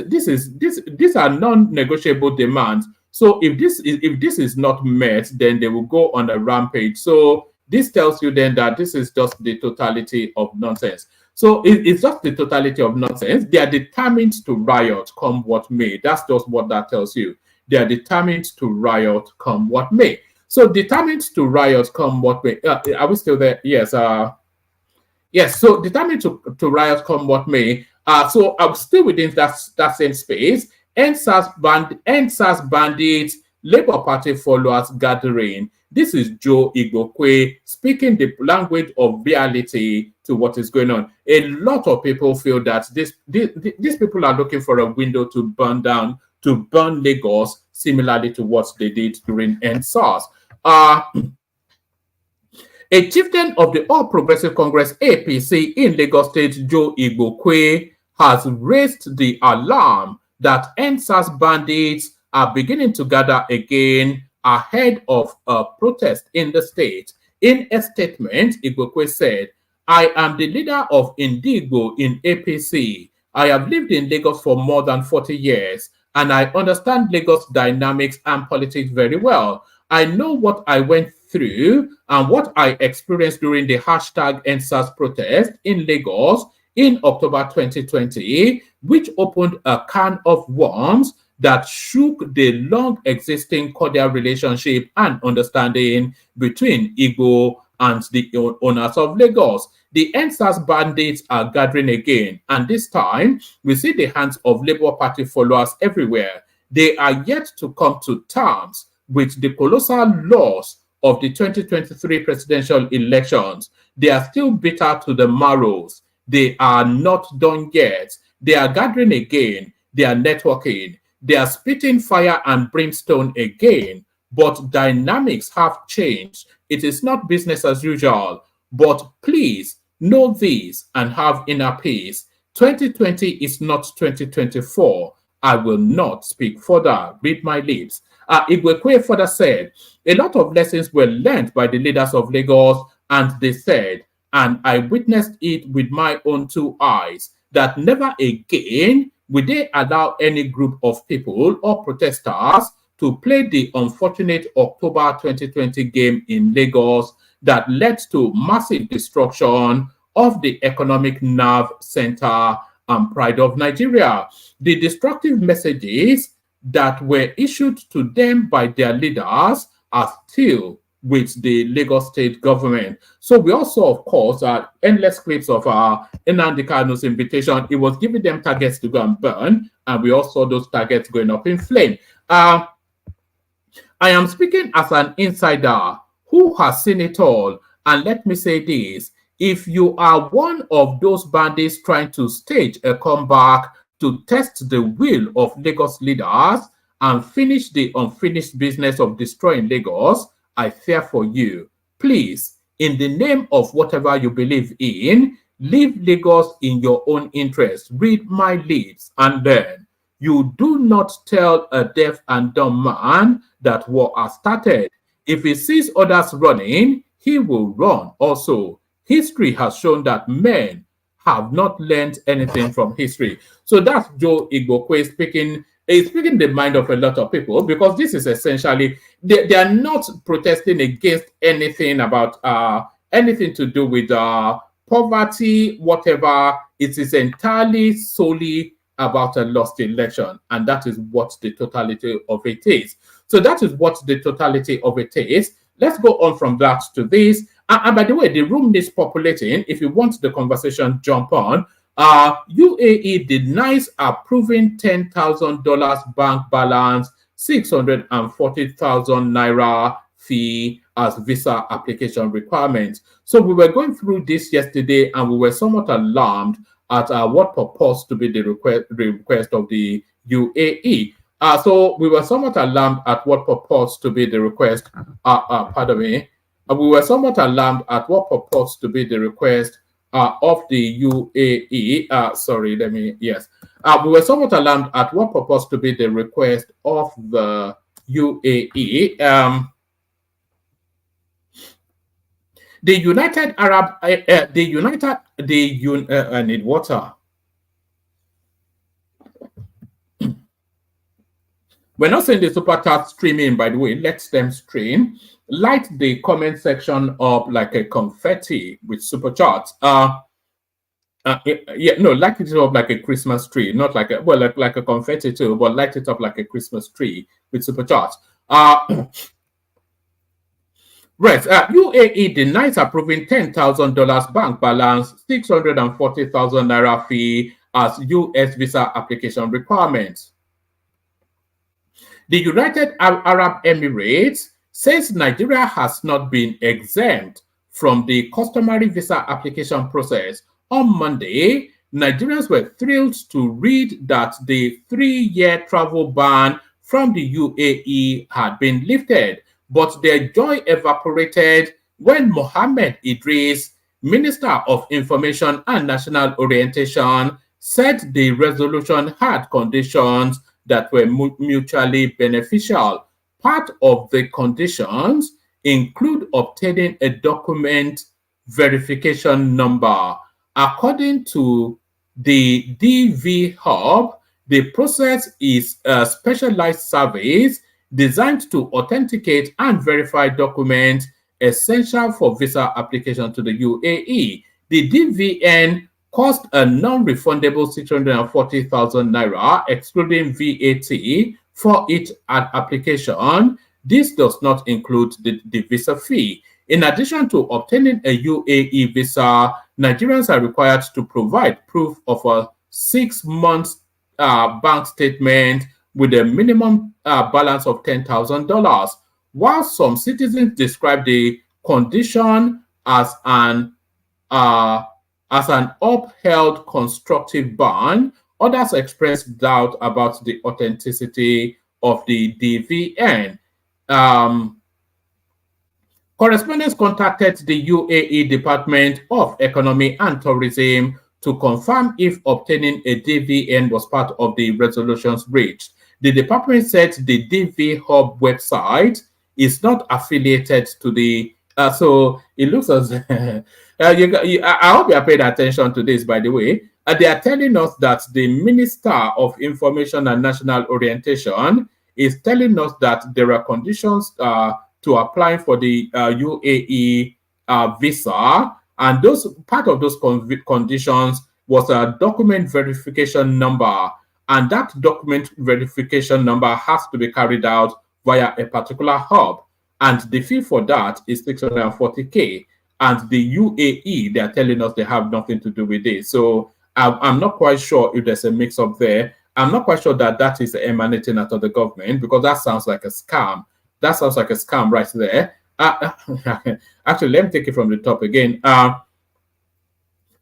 are non-negotiable demands. So if this is not met, then they will go on a rampage. So this tells you then that this is just the totality of nonsense. So it's just the totality of nonsense. They are determined to riot come what may. That's just what that tells you. They are determined to riot come what may. So determined to riot come what may. Are we still there? Yes. Yes. So determined to riot come what may. So I'm still within that same space. NSAS bandits, Labour Party followers gathering. This is Joe Igbokwe speaking the language of reality to what is going on. A lot of people feel that these people are looking for a window to burn down, to burn Lagos, similarly to what they did during NSAS. A chieftain of the All Progressive Congress APC in Lagos State, Joe Igbokwe, has raised the alarm that NSAS bandits are beginning to gather again ahead of a protest in the state. In a statement, Igwekwe said, "I am the leader of Indigo in APC. I have lived in Lagos for more than 40 years, and I understand Lagos dynamics and politics very well. I know what I went through and what I experienced during the hashtag NSAS protest in Lagos in October 2020, which opened a can of worms that shook the long-existing cordial relationship and understanding between Igbo and the owners of Lagos. The NSAS bandits are gathering again, and this time we see the hands of Labour Party followers everywhere. They are yet to come to terms with the colossal loss of the 2023 presidential elections. They are still bitter to the marrows. They are not done yet. They are gathering again. They are networking. They are spitting fire and brimstone again. But dynamics have changed. It is not business as usual. But please know this and have inner peace. 2020 is not 2024. I will not speak further. Read my lips." Igwekwe further said, "A lot of lessons were learned by the leaders of Lagos, and they said, and I witnessed it with my own two eyes, that never again will they allow any group of people or protesters to play the unfortunate October 2020 game in Lagos that led to massive destruction of the economic nerve center and pride of Nigeria. The destructive messages that were issued to them by their leaders are still with the Lagos state government." So we also, of course, endless clips of NNAMDI KANU's invitation. It was giving them targets to go and burn, and we also saw those targets going up in flame. I am speaking as an insider who has seen it all, and let me say this: if you are one of those bandits trying to stage a comeback to test the will of Lagos leaders and finish the unfinished business of destroying Lagos, I fear for you. Please, in the name of whatever you believe in, leave Lagos in your own interest. Read my lips, and then you do not tell a deaf and dumb man that war has started. If he sees others running, he will run also. History has shown that men have not learned anything from history. So that's Joe Igokwe speaking. He's speaking the mind of a lot of people, because this is essentially, they are not protesting against anything about anything to do with poverty, whatever. It is entirely solely about a lost election, and that is what the totality of it is. So that is what the totality of it is. Let's go on from that to this. And by the way, the room is populating. If you want the conversation, jump on. UAE denies approving $10,000 bank balance, 640,000 naira fee as visa application requirements. So we were going through this yesterday, and we were somewhat alarmed at what purports to be the request of the UAE. So we were somewhat alarmed at what purports to be the request. Pardon me. We were somewhat alarmed at what purports to be the request of the UAE. We were somewhat alarmed at what purports to be the request of the UAE. The United Arab, I need water. We're not saying the super chat streaming, by the way. Let them stream. Light the comment section up like a confetti with super chats. Light it up like a Christmas tree, not like like a confetti too, but light it up like a Christmas tree with super chats. UAE denies approving $10,000 bank balance, 640,000 naira fee as US visa application requirements. The United Arab Emirates says Nigeria has not been exempt from the customary visa application process. On Monday, Nigerians were thrilled to read that the 3-year travel ban from the UAE had been lifted, but their joy evaporated when Mohammed Idris, Minister of Information and National Orientation, said the resolution had conditions that were mutually beneficial. Part of the conditions include obtaining a document verification number. According to the DV Hub, the process is a specialized service designed to authenticate and verify documents essential for visa application to the UAE. The DVN cost a non-refundable 640,000 naira, excluding VAT, for each application. This does not include the visa fee. In addition to obtaining a UAE visa, Nigerians are required to provide proof of a 6-month bank statement with a minimum balance of $10,000. While some citizens describe the condition as an upheld constructive ban, others express doubt about the authenticity of the DVN. Correspondents contacted the UAE Department of Economy and Tourism to confirm if obtaining a DVN was part of the resolutions reached. The department said the DV Hub website is not affiliated to the so it looks as I hope you are paying attention to this, by the way. They are telling us that the Minister of Information and National Orientation is telling us that there are conditions to apply for the UAE visa, and those part of those conditions was a document verification number, and that document verification number has to be carried out via a particular hub, and the fee for that is 640k. And the UAE, they are telling us they have nothing to do with this. So I'm not quite sure if there's a mix-up there. I'm not quite sure that that is emanating out of the government, because that sounds like a scam. That sounds like a scam right there. Actually, let me take it from the top again. The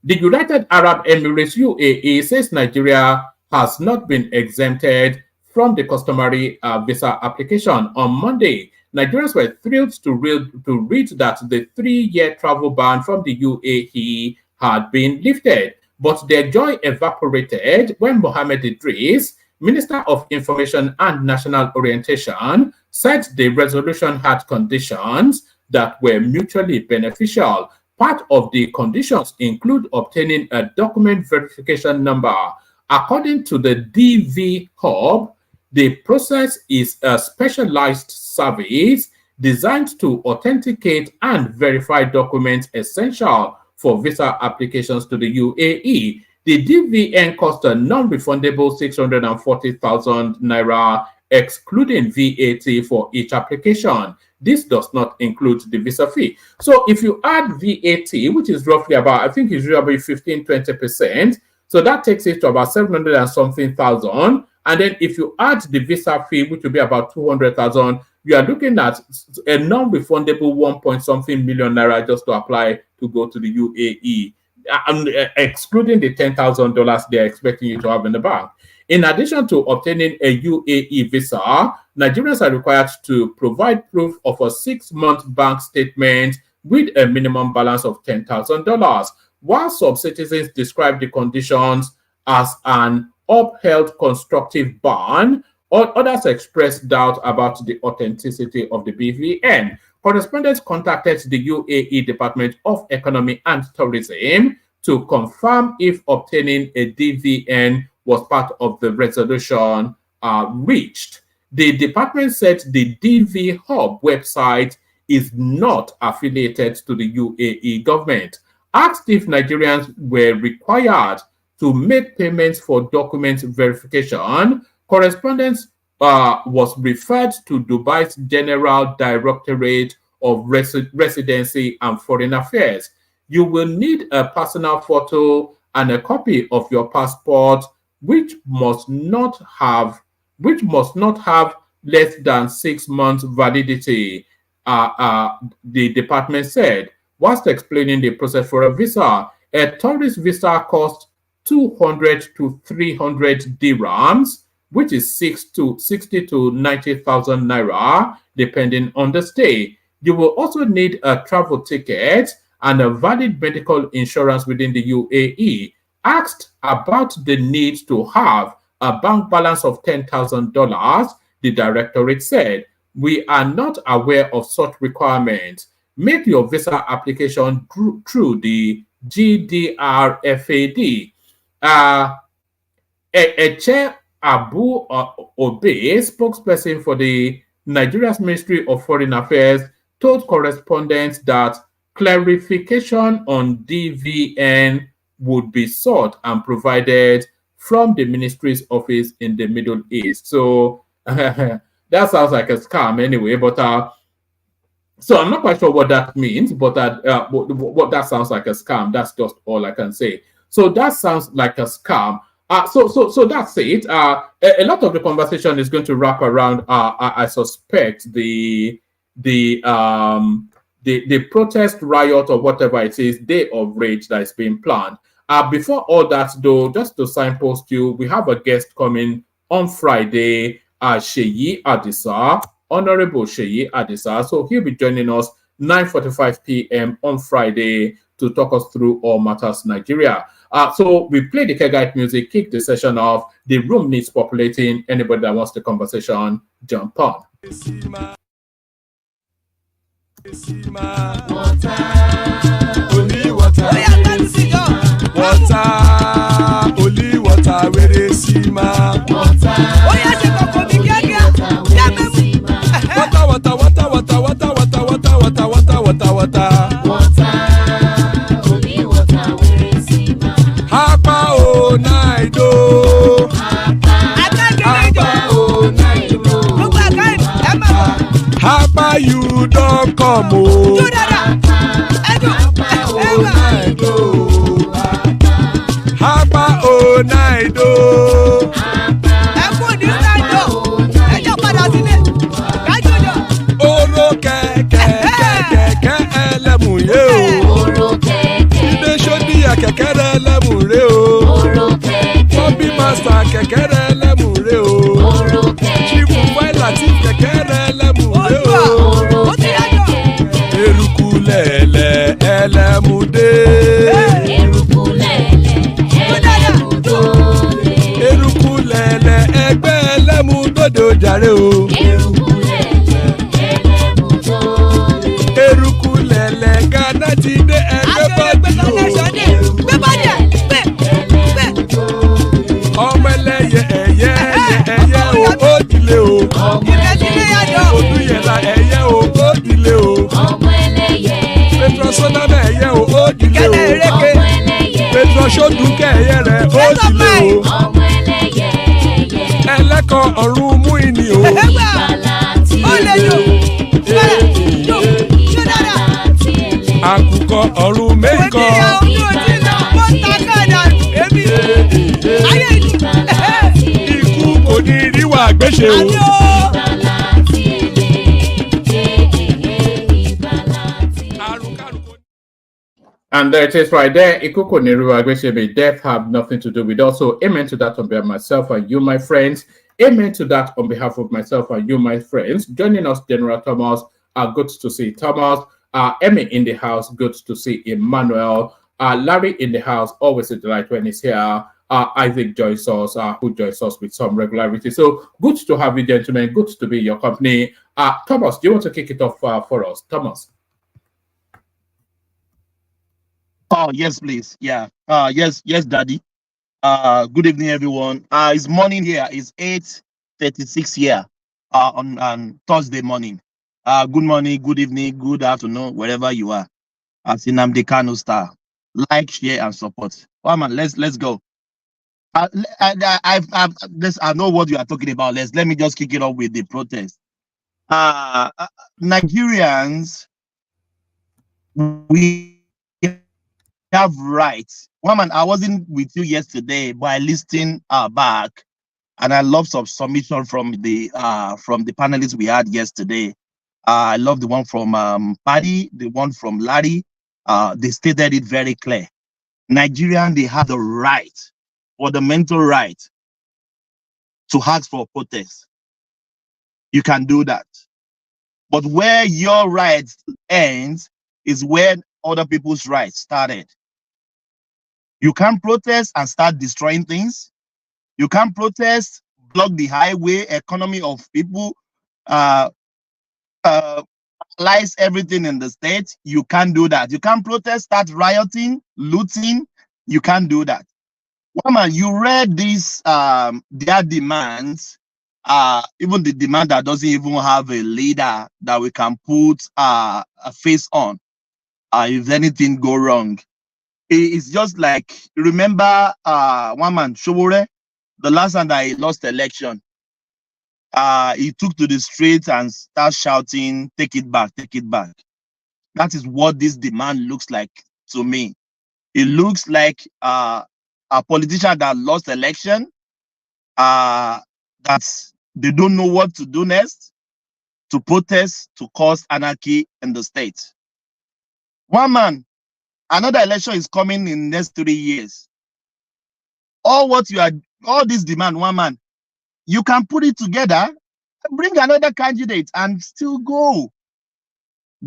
United Arab Emirates, UAE, says Nigeria has not been exempted from the customary visa application. On Monday, Nigerians were thrilled to read that the 3-year travel ban from the UAE had been lifted, but their joy evaporated when Mohammed Idris, Minister of Information and National Orientation, said the resolution had conditions that were mutually beneficial. Part of the conditions include obtaining a document verification number. According to the DV Hub, the process is a specialized service designed to authenticate and verify documents essential for visa applications to the UAE. The DVN cost a non-refundable 640,000 naira, excluding VAT, for each application. This does not include the visa fee. So if you add VAT, which is roughly about, I think it's roughly 15-20%, so that takes it to about 700 and something thousand. And then if you add the visa fee, which will be about 200,000, you are looking at a non-refundable 1-point-something million naira just to apply to go to the UAE, excluding the $10,000 they're expecting you to have in the bank. In addition to obtaining a UAE visa, Nigerians are required to provide proof of a 6-month bank statement with a minimum balance of $10,000. While some citizens describe the conditions as an upheld constructive ban, or others expressed doubt about the authenticity of the BVN. Correspondents contacted the UAE Department of Economy and Tourism to confirm if obtaining a DVN was part of the resolution reached. The department said the DV Hub website is not affiliated to the UAE government. Asked if Nigerians were required to make payments for document verification, correspondence was referred to Dubai's General Directorate of Residency and Foreign Affairs. You will need a personal photo and a copy of your passport, which must not have less than 6 months validity, the department said. Whilst explaining the process for a visa, a tourist visa costs 200 to 300 dirhams, which is 60 to 90,000 naira, depending on the stay. You will also need a travel ticket and a valid medical insurance within the UAE. Asked about the need to have a bank balance of $10,000, the directorate said, "We are not aware of such requirements. Make your visa application through the GDRFAD." Eche Abu Obe, spokesperson for the Nigeria's Ministry of Foreign Affairs, told correspondents that clarification on DVN would be sought and provided from the ministry's office in the Middle East. So that sounds like a scam anyway, but so I'm not quite sure what that means, but what that sounds like a scam. That's just all I can say. So that sounds like a scam. So that's it. A lot of the conversation is going to wrap around, I suspect, the protest, riot, or whatever it is, day of rage that is being planned. Before all that, though, just to signpost you, we have a guest coming on Friday, Sheyi Adisa, Honorable Sheyi Adisa. So he'll be joining us 9:45 p.m. on Friday to talk us through all matters Nigeria. So we play the Kegite music, kick the session off. The room needs populating. Anybody that wants the conversation, jump on. Only water, where they see my water. Hapa you don't come oh. Hapa oh night oh. Oro keke elemu ye o. Ide shodi ya keke elemu re o. Bobby master keke elemu re o. Chifu Wailati keke elemu re o. Erukulele elemude. Erukulele egbe elemudodo jare o. Erukulele Ghana ti de ọmọ ẹlẹ́yẹ ẹyẹ o ó dilé o. Odúyẹ̀lá ẹyẹ o ó dilé o. Petrosoname ẹyẹ o ó dilé o. Petrosodunke ẹyẹ rẹ ó dilé o. Ẹlẹ́kọ̀ ọ̀run mú ìní o. Àkùkọ ọ̀run méjìkọ. Ikú kò ní ríwà gbéṣe o. And there it is right there. Ikuko Niru Agweshebe, death have nothing to do with us. So amen to that on behalf of myself and you, my friends. Amen to that on behalf of myself and you, my friends. Joining us, General Thomas. Good to see Thomas. Emmy in the house. Good to see Emmanuel. Larry in the house. Always a delight when he's here. Isaac joins us, who joins us with some regularity. So good to have you, gentlemen. Good to be in your company. Thomas, do you want to kick it off for us? Thomas. Oh, yes, please. Yeah. Yes, Daddy. Good evening, everyone. It's morning here. It's 8:36 here on Thursday morning. Good morning, good evening, good afternoon, wherever you are. As in NNAMDI KANU star. Like, share, and support. Well, man, let's go. I know what you are talking about. Let me just kick it off with the protest. Nigerians, we have rights. Woman, I wasn't with you yesterday, but I listened back, and I love some submission from the panelists we had yesterday. I love the one from Paddy, the one from Larry. They stated it very clear. Nigerians, they have the right, fundamental right, to ask for protest. You can do that. But where your rights ends is where other people's rights started. You can't protest and start destroying things. You can't protest, block the highway, economy of people, lies everything in the state. You can't do that. You can't protest, start rioting, looting. You can't do that. Woman, you read these their demands, even the demand that doesn't even have a leader that we can put a face on if anything go wrong. It's just like, remember woman Showore, the last time that he lost election, he took to the streets and started shouting, take it back, take it back. That is what this demand looks like to me. It looks like a politician that lost election, that they don't know what to do next, to protest, to cause anarchy in the state. One man, another election is coming in the next 3 years. All this demand, one man, you can put it together, bring another candidate and still go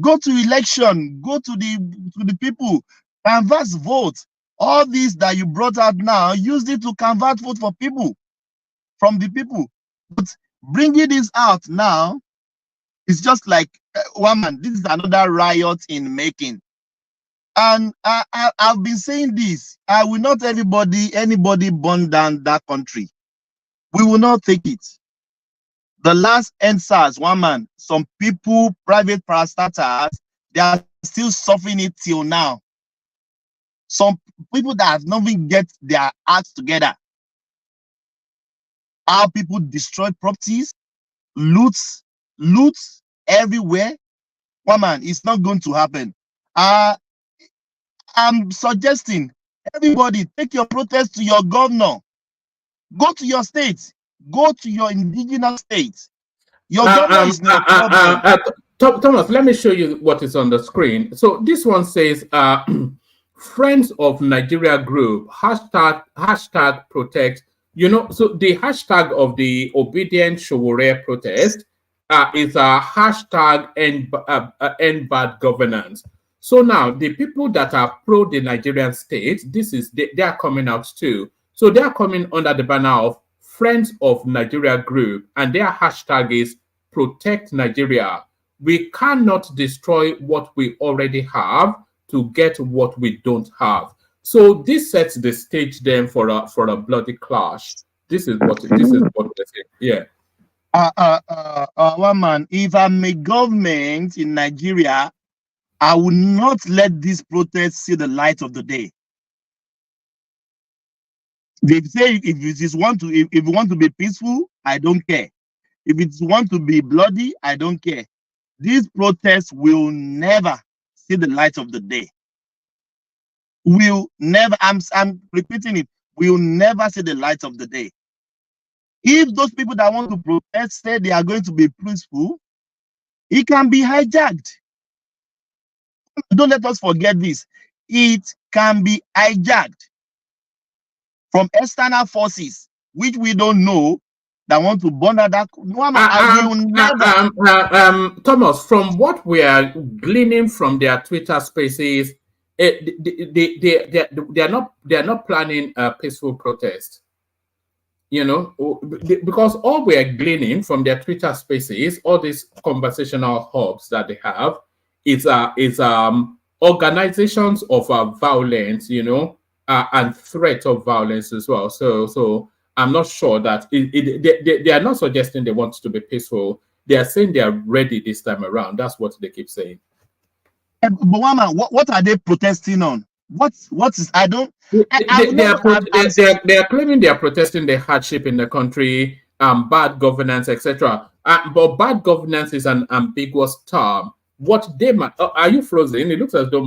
to election, go to the people, canvass vote. All these that you brought out now, use it to convert vote for people, from the people. But bringing this out now, it's just like, woman, this is another riot in making. And I've been saying this, I will not anybody burn down that country. We will not take it. The last NSAS, one man, some people, private parastatals, they are still suffering it till now. Some people that have not even get their acts together. How people destroy properties, loot everywhere. One man, it's not going to happen. I'm suggesting everybody take your protest to your governor. Go to your state. Go to your indigenous state. Your governor is not a problem. Thomas, let me show you what is on the screen. So this one says, Friends of Nigeria Group, hashtag protect. You know, so the hashtag of the Obedient Showore protest is a hashtag end bad governance. So now the people that are pro the Nigerian state, they are coming out too. So they are coming under the banner of Friends of Nigeria Group, and their hashtag is Protect Nigeria. We cannot destroy what we already have to get what we don't have. So this sets the stage then for a bloody clash. This is what we're saying. Yeah. One man, if I'm a government in Nigeria, I will not let this protest see the light of the day. They say if you want to be peaceful, I don't care. If it want to be bloody, I don't care. These protests will never see the light of the day. Will never, I'm repeating it, will never see the light of the day. If those people that want to protest say they are going to be peaceful, it can be hijacked. Don't let us forget this. It can be hijacked from external forces, which we don't know, that want to burn that. Thomas, from what we are gleaning from their Twitter spaces, they are not planning a peaceful protest. You know, because all we are gleaning from their Twitter spaces, all these conversational hubs that they have, is organizations of violence, you know, and threat of violence as well. So I'm not sure that they are not suggesting they want to be peaceful. They are saying they are ready this time around. That's what they keep saying. But what are they protesting on? What is, I don't. They are claiming they are protesting the hardship in the country, bad governance, etc. But bad governance is an ambiguous term. What they might, are you frozen? It looks as though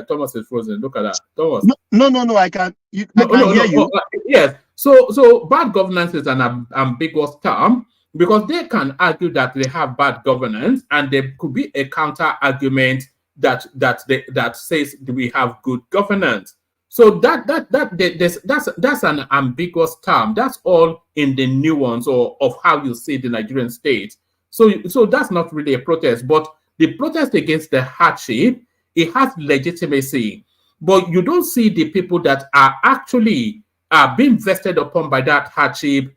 Thomas is frozen. Look at that, Thomas. No, I can't. I can hear you. Yes. So bad governance is an ambiguous term because they can argue that they have bad governance, and there could be a counter argument that says we have good governance. So that's an ambiguous term. That's all in the nuance of how you see the Nigerian state. So that's not really a protest, but the protest against the hardship, it has legitimacy. but you don't see the people that are actually being vested upon by that hardship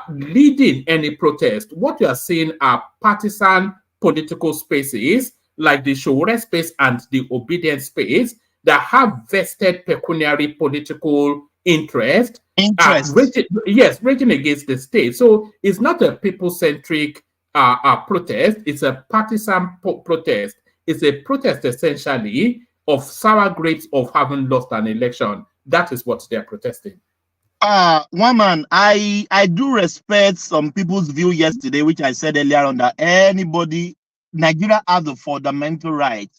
leading any protest. What you are seeing are partisan political spaces like the Showore space and the obedience space that have vested pecuniary political interest. Raging against the state. So it's not a people-centric protest. It's a partisan protest. It's a protest essentially of sour grapes of having lost an election. That is what they're protesting. One man, I do respect some people's view yesterday, which I said earlier on, that Nigeria has the fundamental right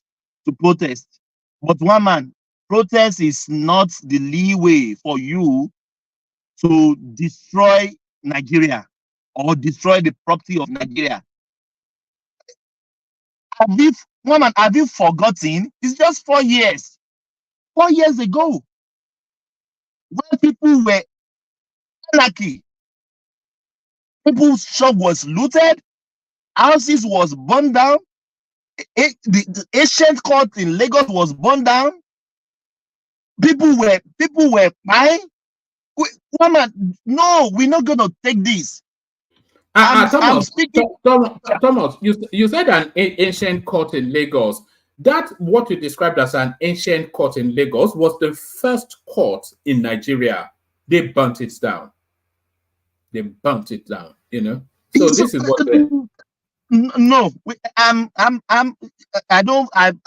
to protest. But one man, protest is not the leeway for you to destroy Nigeria or destroy the property of Nigeria. Have you forgotten? It's just 4 years. 4 years ago, when people were anarchy, people's shop was looted, houses was burned down, the ancient court in Lagos was burned down. People were crying. No, we're not gonna take this. I'm speaking. Thomas, you said an ancient court in Lagos. That what you described as an ancient court in Lagos was the first court in Nigeria. They burnt it down. They burnt it down. You know. So this is what. No, I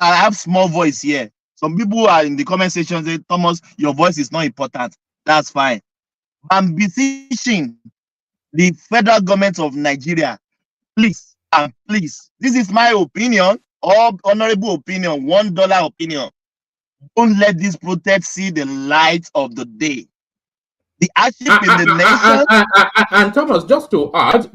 have small voice here. Some people are in the comment section say, Thomas, your voice is not important. That's fine. I'm beseeching the federal government of Nigeria, please, please, this is my opinion, or honorable opinion, $1 opinion. Don't let this protest see the light of the day. The hardship in the nation. And Thomas, just to add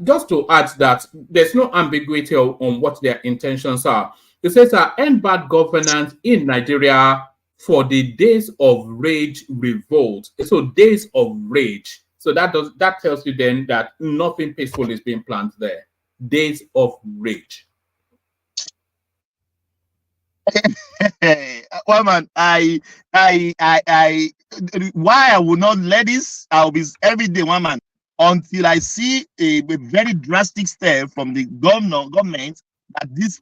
that there's no ambiguity on what their intentions are. It says end bad governance in Nigeria for the days of rage revolt. So days of rage. So that tells you then that nothing peaceful is being planned there. Days of rage. Well, man, why I will not let this? I'll be every day, one man, until I see a very drastic step from the government that this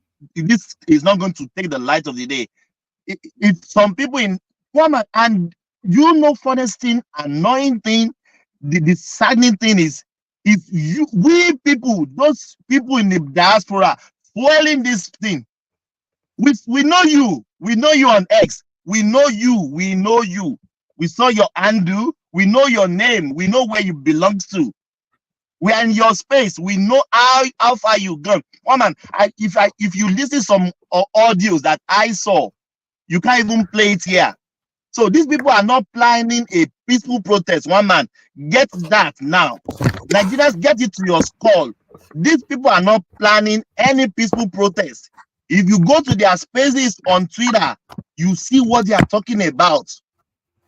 is not going to take the light of the day. If some people in one man, and funniest thing, annoying thing, the saddening thing is, if we people, those people in the diaspora, spoiling this thing. We know you. We know you on X. We know you. We know you. We saw your handle. We know your name. We know where you belong to. We are in your space. We know how far you gone. Oh man, if you listen to some audios that I saw, you can't even play it here. So these people are not planning a peaceful protest. One man, get that now. Nigerians, get it to your skull. These people are not planning any peaceful protest. If you go to their spaces on Twitter, you see what they are talking about.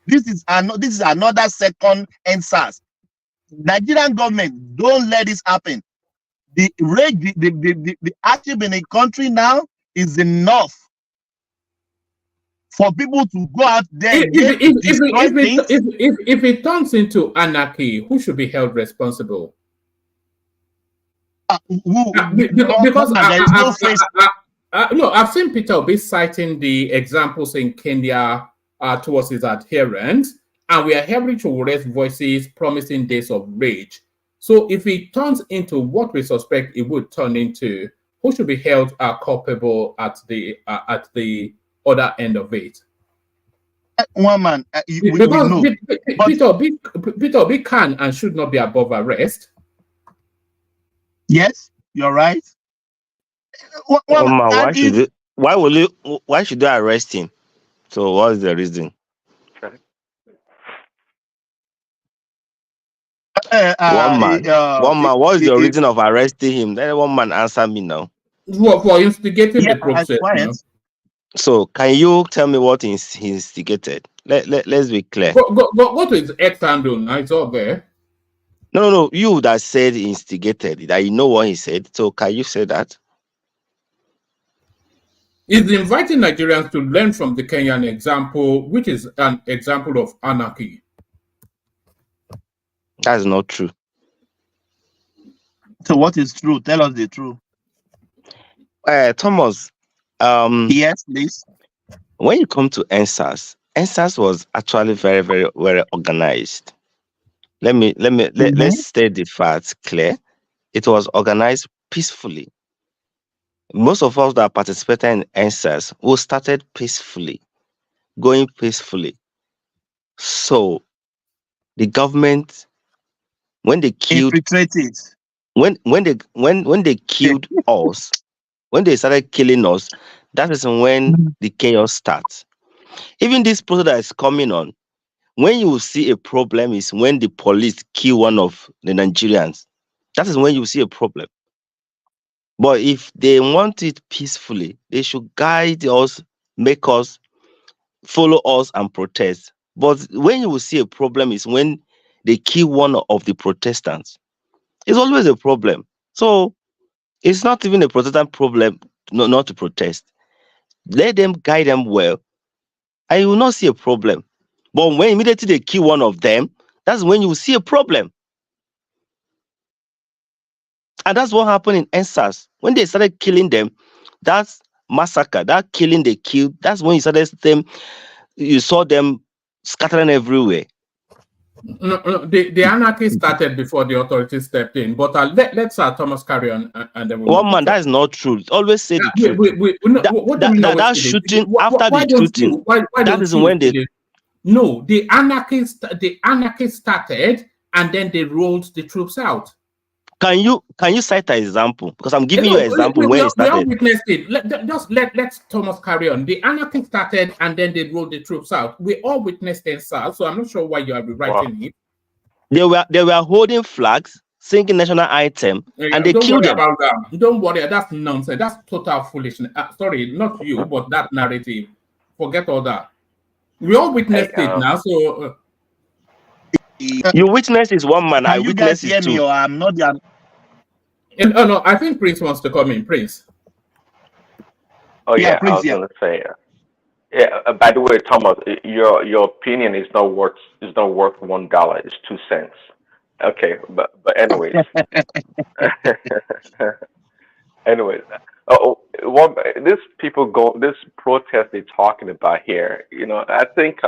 This is another second answers. Nigerian government, don't let this happen. The hardship in the country now is enough for people to go out there. If it turns into anarchy, who should be held responsible? Because I've seen Peter Obi citing the examples in Kenya towards his adherents, and we are hearing Showore's voices promising days of rage. So if it turns into what we suspect it would turn into, who should be held culpable at the other end of it? One man, Peter Obi can and should not be above arrest. Yes, you're right. Why should they arrest him? So what's the reason? One man, what's the reason of arresting him? Then one man answer me now. For instigating the process. So can you tell me what he instigated? Let's be clear. What is X handle? Now it's all there. No, you that said he instigated, that you know what he said. So can you say that? Is inviting Nigerians to learn from the Kenyan example, which is an example of anarchy. That's not true. So what is true? Tell us the truth. Thomas. Yes, please. When you come to NSAS was actually very, very, very organized. Let's state the facts clear. It was organized peacefully. Most of us that participated in NSAS who started peacefully, going peacefully. So the government, when they killed, when they killed us, when they started killing us, that is when the chaos starts. Even this process that is coming on, when you see a problem is when the police kill one of the Nigerians. That is when you see a problem. But if they want it peacefully, they should guide us, make us follow us and protest. But when you will see a problem is when they kill one of the protestants. It's always a problem. So it's not even a protestant problem not to protest. Let them guide them well, and you will not see a problem. But when immediately they kill one of them, that's when you will see a problem. And that's what happened in NSAS. When they started killing them, that's massacre, that killing they killed, that's when you saw them scattering everywhere. No, the anarchy started before the authorities stepped in. But let's Thomas carry on, and then one man, that is not true. Always say the truth. That shooting after the shooting. That is when they. No, the anarchy started, and then they rolled the troops out. Can you cite an example? Because I'm giving you an example where it started. We all witnessed it. Let Thomas carry on. The anarchy started, and then they rolled the troops out. We all witnessed it, so I'm not sure why you are rewriting it. They were holding flags, singing national anthem, and they killed them. About that. Don't worry, that's nonsense. That's total foolishness. Sorry, not you, but that narrative. Forget all that. We all witnessed it now, so. You witnessed is one man. I witnessed it too. Or I'm not the. No, I think Prince wants to come in. Prince. Oh yeah, Prince, I was gonna say. By the way, Thomas, your opinion is not worth $1. It's 2 cents. Okay, but anyways. Anyways, this protest they're talking about here. I think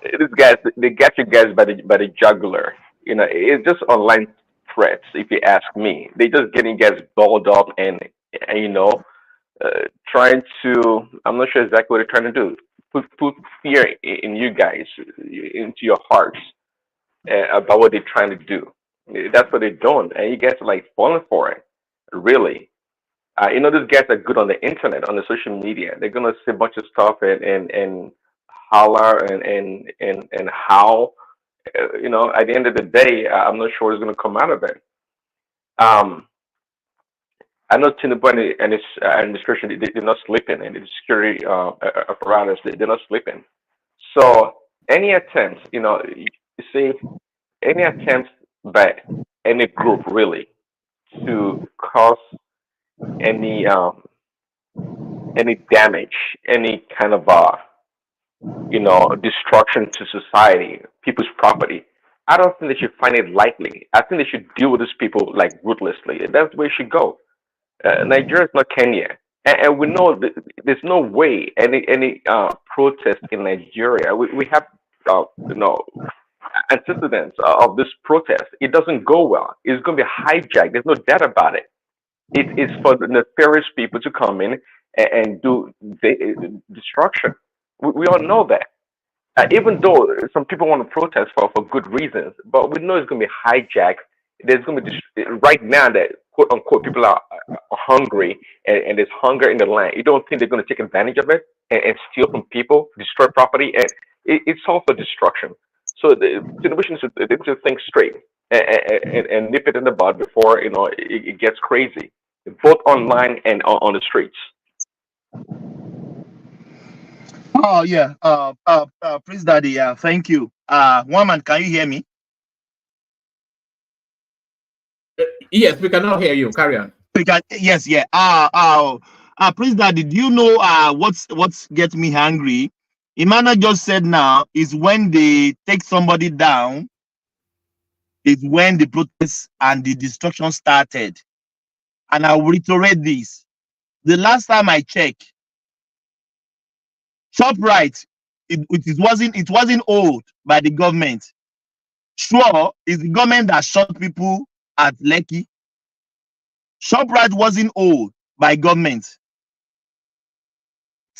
these guys, they get you guys by the jugular. It's just online threats. If you ask me, they just getting guys balled up and trying to. I'm not sure exactly what they're trying to do. Put fear in you guys, into your hearts about what they're trying to do. That's what they're doing, and you guys are like falling for it. Really, these guys are good on the internet, on the social media. They're gonna say a bunch of stuff and holler and how. At the end of the day, I'm not sure what's gonna come out of it. I know Tinubu and his administration, they're not sleeping, and the security apparatus, they're not sleeping. So any attempts, you see, any attempts by any group really to cause any damage, any kind of destruction to society, people's property, I don't think they should find it likely. I think they should deal with these people like ruthlessly. That's the way it should go. Nigeria is not Kenya, and we know there's no way any protest in Nigeria. We have antecedents of this protest. It doesn't go well. It's going to be hijacked. There's no doubt about it. It is for the nefarious people to come in and do destruction. We all know that. Even though some people want to protest for good reasons, but we know it's going to be hijacked. There's going to be right now that quote unquote people are hungry and there's hunger in the land. You don't think they're going to take advantage of it and steal from people, destroy property, and it's all for destruction. So the Tinubu needs to think straight and nip it in the bud before it gets crazy, both online and on the streets. Oh yeah, Prince Daddy, thank you. Woman, can you hear me? Yes, we can all hear you. Carry on. We can. Yes, yeah. Prince Daddy, do you know what's get me angry? Emmanuel just said now is when they take somebody down, is when the protests and the destruction started. And I'll reiterate this. The last time I checked, ShopRite, it wasn't owned by the government. Sure, it's the government that shot people at Lekki. ShopRite wasn't owned by government.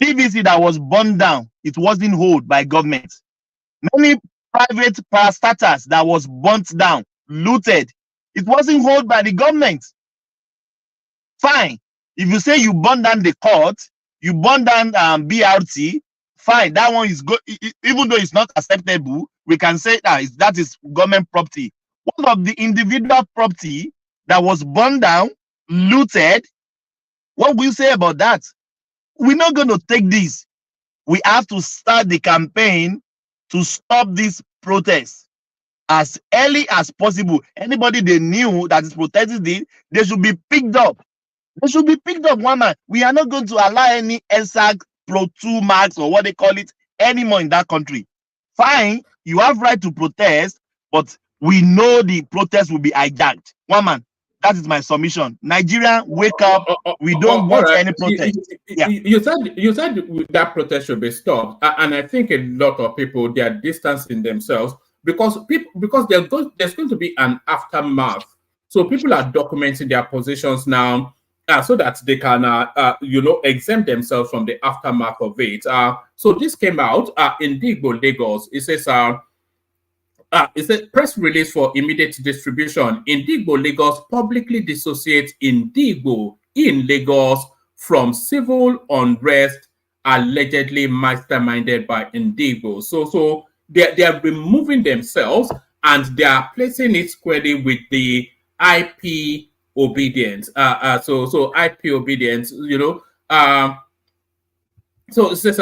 TVC that was burned down, it wasn't owned by government. Many private parastatals that was burnt down, looted, it wasn't owned by the government. Fine. If you say you burn down the court, you burn down BRT, fine. That one is good. Even though it's not acceptable, we can say that is government property. What of the individual property that was burned down, looted? What will you say about that? We're not going to take this. We have to start the campaign to stop this protest as early as possible. Anybody they knew that is protesting this, they should be picked up. They should be picked up, one man. We are not going to allow any ESAC Pro 2 marks or what they call it anymore in that country. Fine, you have right to protest, but we know the protest will be hijacked. One man, that is my submission. Nigeria, wake up. We don't want any protest. You said that protest should be stopped, and I think a lot of people, they are distancing themselves because there's going to be an aftermath. So people are documenting their positions now, so that they can exempt themselves from the aftermath of it. So this came out in Digbo, Lagos. It says it's a press release for immediate distribution. Ndigbo, Lagos publicly dissociates Ndigbo in Lagos from civil unrest allegedly masterminded by Ndigbo. So they are removing themselves and they are placing it squarely with the IP obedience. So IP obedience, so it says,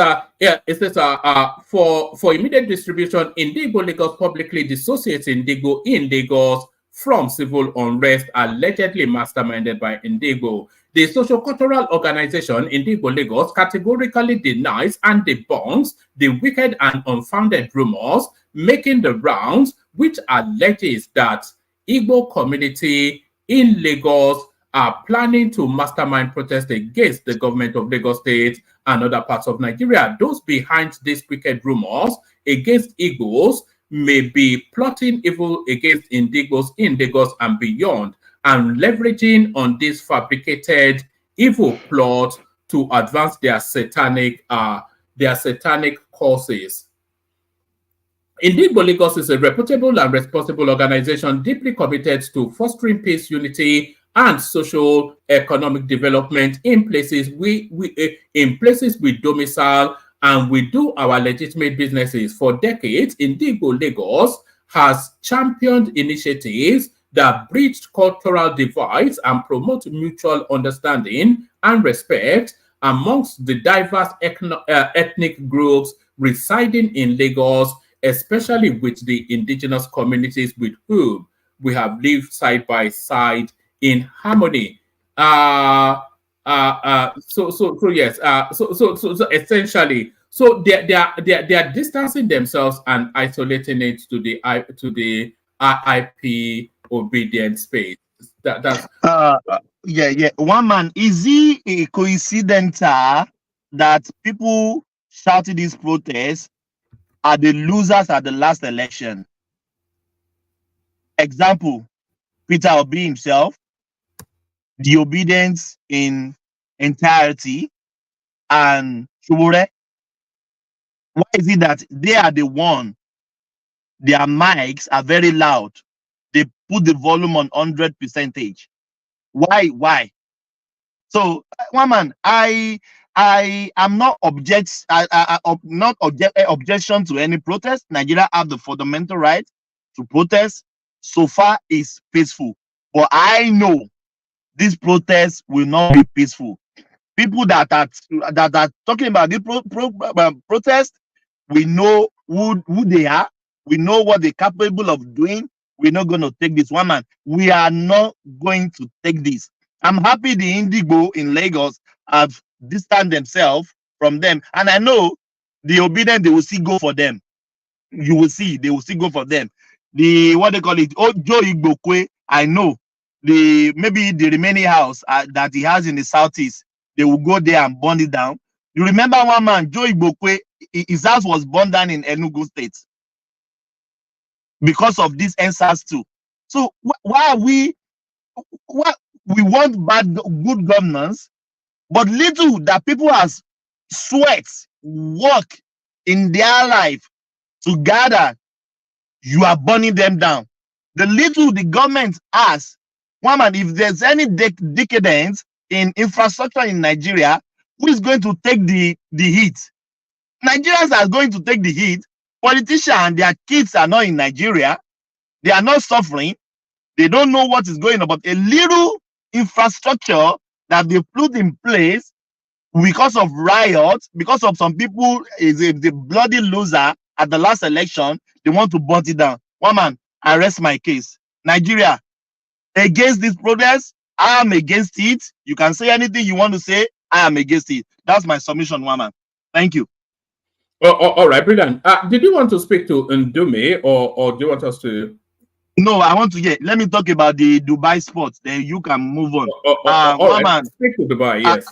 for immediate distribution, Ndigbo Lagos publicly dissociates Ndigbo in Lagos from civil unrest allegedly masterminded by Ndigbo. The socio-cultural organization Ndigbo Lagos categorically denies and debunks the wicked and unfounded rumors making the rounds, which alleges that Igbo community in Lagos are planning to mastermind protests against the government of Lagos State and other parts of Nigeria. Those behind these wicked rumors against Igbos may be plotting evil against Indigbos in Lagos and beyond, and leveraging on this fabricated evil plot to advance their satanic causes. Ndigbo Lagos is a reputable and responsible organization deeply committed to fostering peace, unity, and social economic development in places we domicile and we do our legitimate businesses. For decades, Ndigbo Lagos has championed initiatives that bridge cultural divides and promote mutual understanding and respect amongst the diverse ethnic groups residing in Lagos, especially with the indigenous communities with whom we have lived side by side in harmony. So essentially, so they are distancing themselves and isolating it to the IP obedient space. That's One man, is it a coincidence that people shouting these protests are the losers at the last election? Example, Peter Obi himself, the obedience in entirety, and Shubure. Why is it that they are the one, their mics are very loud, they put the volume on 100%? Why? So, one man, I am not objection to any protest. Nigeria have the fundamental right to protest. So far is peaceful, but I know this protest will not be peaceful. People that are talking about this protest, we know who they are. We know what they're capable of doing. We're not going to take this. One man, we are not going to take this. I'm happy the Ndigbo in Lagos have distance themselves from them. And I know the obedient, they will still go for them. You will see, they will still go for them. The, what they call it, Joe Igbokwe, I know, maybe the remaining house that he has in the southeast, they will go there and burn it down. You remember one man, Joe Igbokwe, his house was burned down in Enugu State because of this NSAS too. So why are we want good governance, but little that people has sweat, work in their life to gather, you are burning them down. The little the government has, woman, if there's any decadence in infrastructure in Nigeria, who is going to take the heat? Nigerians are going to take the heat. Politicians and their kids are not in Nigeria. They are not suffering. They don't know what is going on. But a little infrastructure that they put in place because of riots, because of some people is the bloody loser at the last election, they want to burn it down. Woman, I rest my case. Nigeria, against this protest, I am against it. You can say anything you want to say, I am against it. That's my submission, woman. Thank you. All right, brilliant. Did you want to speak to Ndume, or do you want us to? No, I want to get. Let me talk about the Dubai sports. Then you can move on. All right. Speak to Dubai. Yes.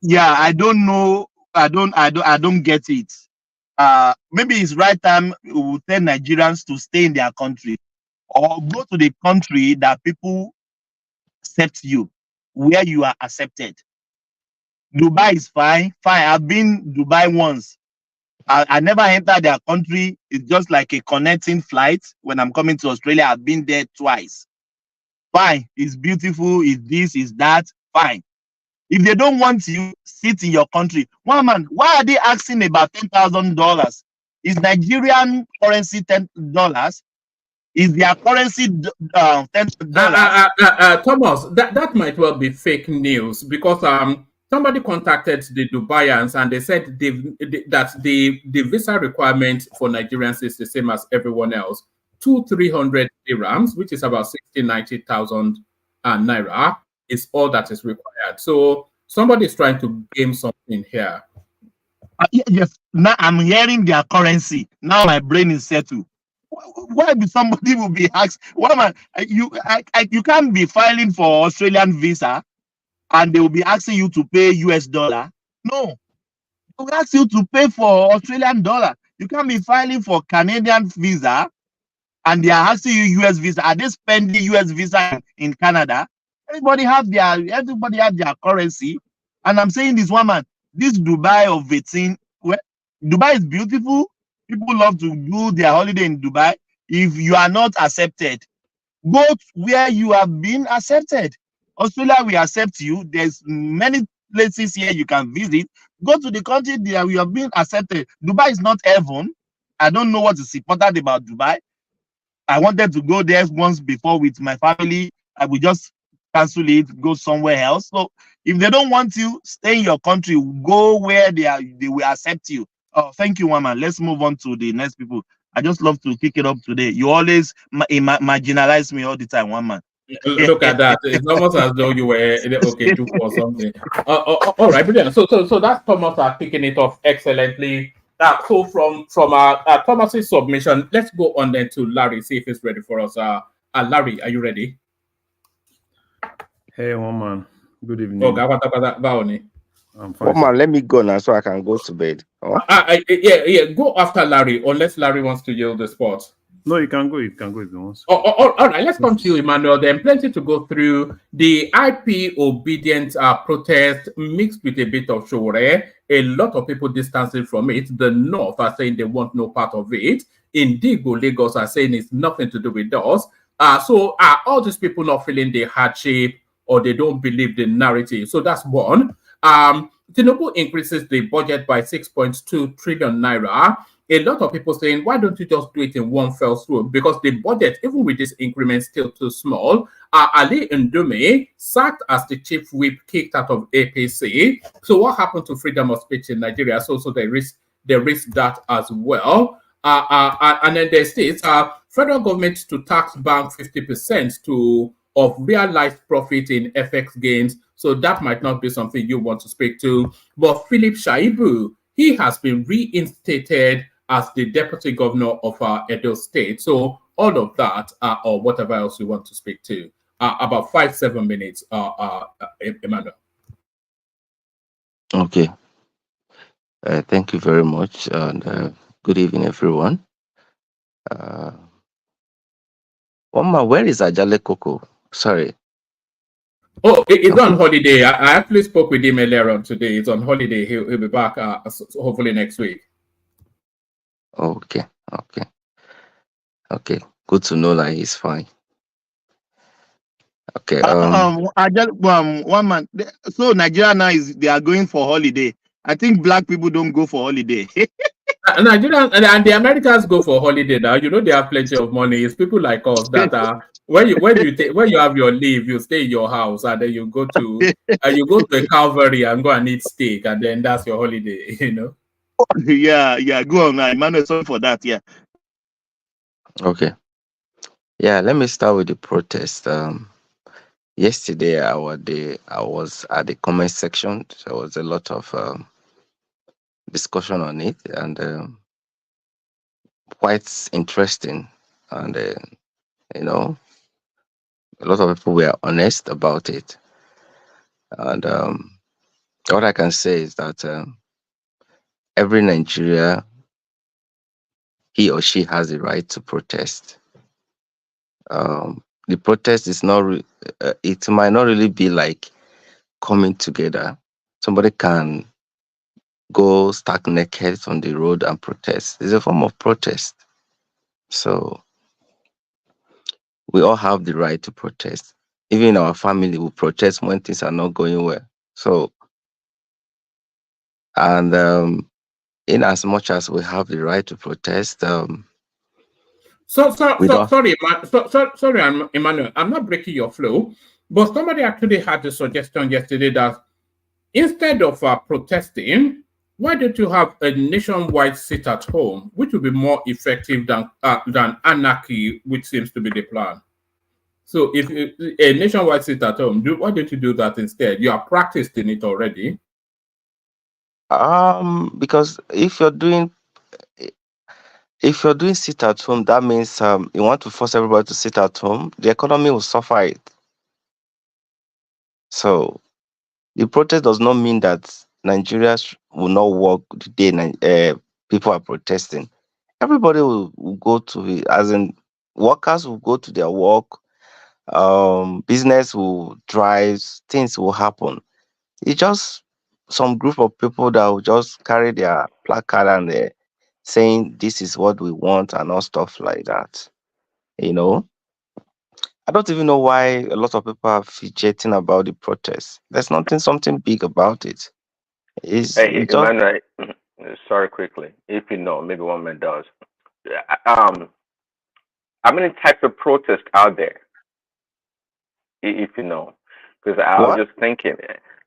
Yeah, I don't know. I don't get it. Maybe it's right time we will tell Nigerians to stay in their country or go to the country that people accept you, where you are accepted. Dubai is fine. I've been Dubai once. I never entered their country. It's just like a connecting flight. When I'm coming to Australia, I've been there twice. Fine. It's beautiful. It's this, it's that. Fine. If they don't want you, sit in your country. One man, why are they asking about $10,000? Is Nigerian currency $10? Is their currency $10? Thomas, that might well be fake news, because somebody contacted the Dubaians and they said that the visa requirement for Nigerians is the same as everyone else. 200-300 dirhams, which is about 60,000-90,000 naira, is all that is required. So somebody is trying to game something here. Yes, now I'm hearing their currency. Now my brain is settled. Why would somebody will be asked? What man, you can't be filing for Australian visa and they will be asking you to pay US dollar. No, they will ask you to pay for Australian dollar. You can't be filing for Canadian visa and they are asking you US visa. Are they spending US visa in Canada? Everybody have their currency. And I'm saying this, woman, this Dubai of 18, well, Dubai is beautiful. People love to do their holiday in Dubai. If you are not accepted, go where you have been accepted. Australia will accept you. There's many places here you can visit. Go to the country there you have been accepted. Dubai is not heaven. I don't know what is important about Dubai. I wanted to go there once before with my family. I will just cancel it, go somewhere else. So if they don't want you, stay in your country. Go where they will accept you. Oh, thank you, woman. Let's move on to the next people. I just love to kick it up today. You always marginalize me all the time, one man. Look at that. It's almost as though you were okay do or something. All right, brilliant. So that's Thomas picking it off excellently. So from Thomas's submission, let's go on then to Larry, see if he's ready for us. Larry, are you ready? Hey, one man. Good evening. I'm fine. One man, let me go now so I can go to bed. Oh? Yeah. Go after Larry, unless Larry wants to yield the spot. No, you can go. You can go if you want. All right. Let's come to you, Emmanuel. Then plenty to go through. The IP obedient protest mixed with a bit of shore. A lot of people distancing from it. The North are saying they want no part of it. Indigo, Lagos are saying it's nothing to do with us. So are all these people not feeling the hardship, or they don't believe the narrative? So that's one. Tinubu increases the budget by 6.2 trillion naira. A lot of people saying, why don't you just do it in one fell swoop? Because the budget, even with this increment, still too small. Ali Ndume, sacked as the chief whip, kicked out of APC. So what happened to freedom of speech in Nigeria? So they risk that as well. And then there's this federal government to tax bank 50% of realized profit in FX gains So that might not be something you want to speak to. But Philip Shaibu, he has been reinstated as the deputy governor of Edo State. So all of that, or whatever else you want to speak to, about 5-7 minutes, Emmanuel. Okay. Thank you very much, and good evening, everyone. Oma, where is Ajale Koko? Sorry. Oh, he's on holiday. I actually spoke with him earlier on today. He's on holiday. He'll be back hopefully next week. Okay. Good to know that he's fine. Okay. One man. So Nigeria now they are going for holiday. I think black people don't go for holiday. Nigerians and the Americans go for holiday now. You know they have plenty of money. It's people like us that when you have your leave, you stay in your house and then you go to a Calvary and go and eat steak, and then that's your holiday. You know. Yeah. Go on, Emmanuel. Sorry for that. Yeah. Okay. Yeah. Let me start with the protest. Yesterday, I was at the comment section. There was a lot of discussion on it, and quite interesting. And a lot of people were honest about it. And what I can say is that every Nigeria, he or she has the right to protest. The protest is not. It might not really be like coming together. Somebody can go stark naked on the road and protest. It's a form of protest. So we all have the right to protest. Even in our family, we protest when things are not going well. So, and in as much as we have the right to protest, sorry, Emmanuel. I'm not breaking your flow, but somebody actually had a suggestion yesterday that instead of protesting, why don't you have a nationwide sit at home, which would be more effective than anarchy, which seems to be the plan. So if a nationwide sit at home, why don't you do that instead? You are practiced in it already. because if you're doing sit at home, that means you want to force everybody to sit at home. The economy will suffer it. So the protest does not mean that Nigerians will not work the day people are protesting. Everybody will go to it, as in workers will go to their work, business will drive, things will happen. It's just some group of people that will just carry their placard and they're saying this is what we want and all stuff like that. I don't even know why a lot of people are fidgeting about the protest. There's something big about it. Hey, Emmanuel, sorry, quickly. If you know, maybe one man does. How many types of protests out there? If you know, because I was just thinking,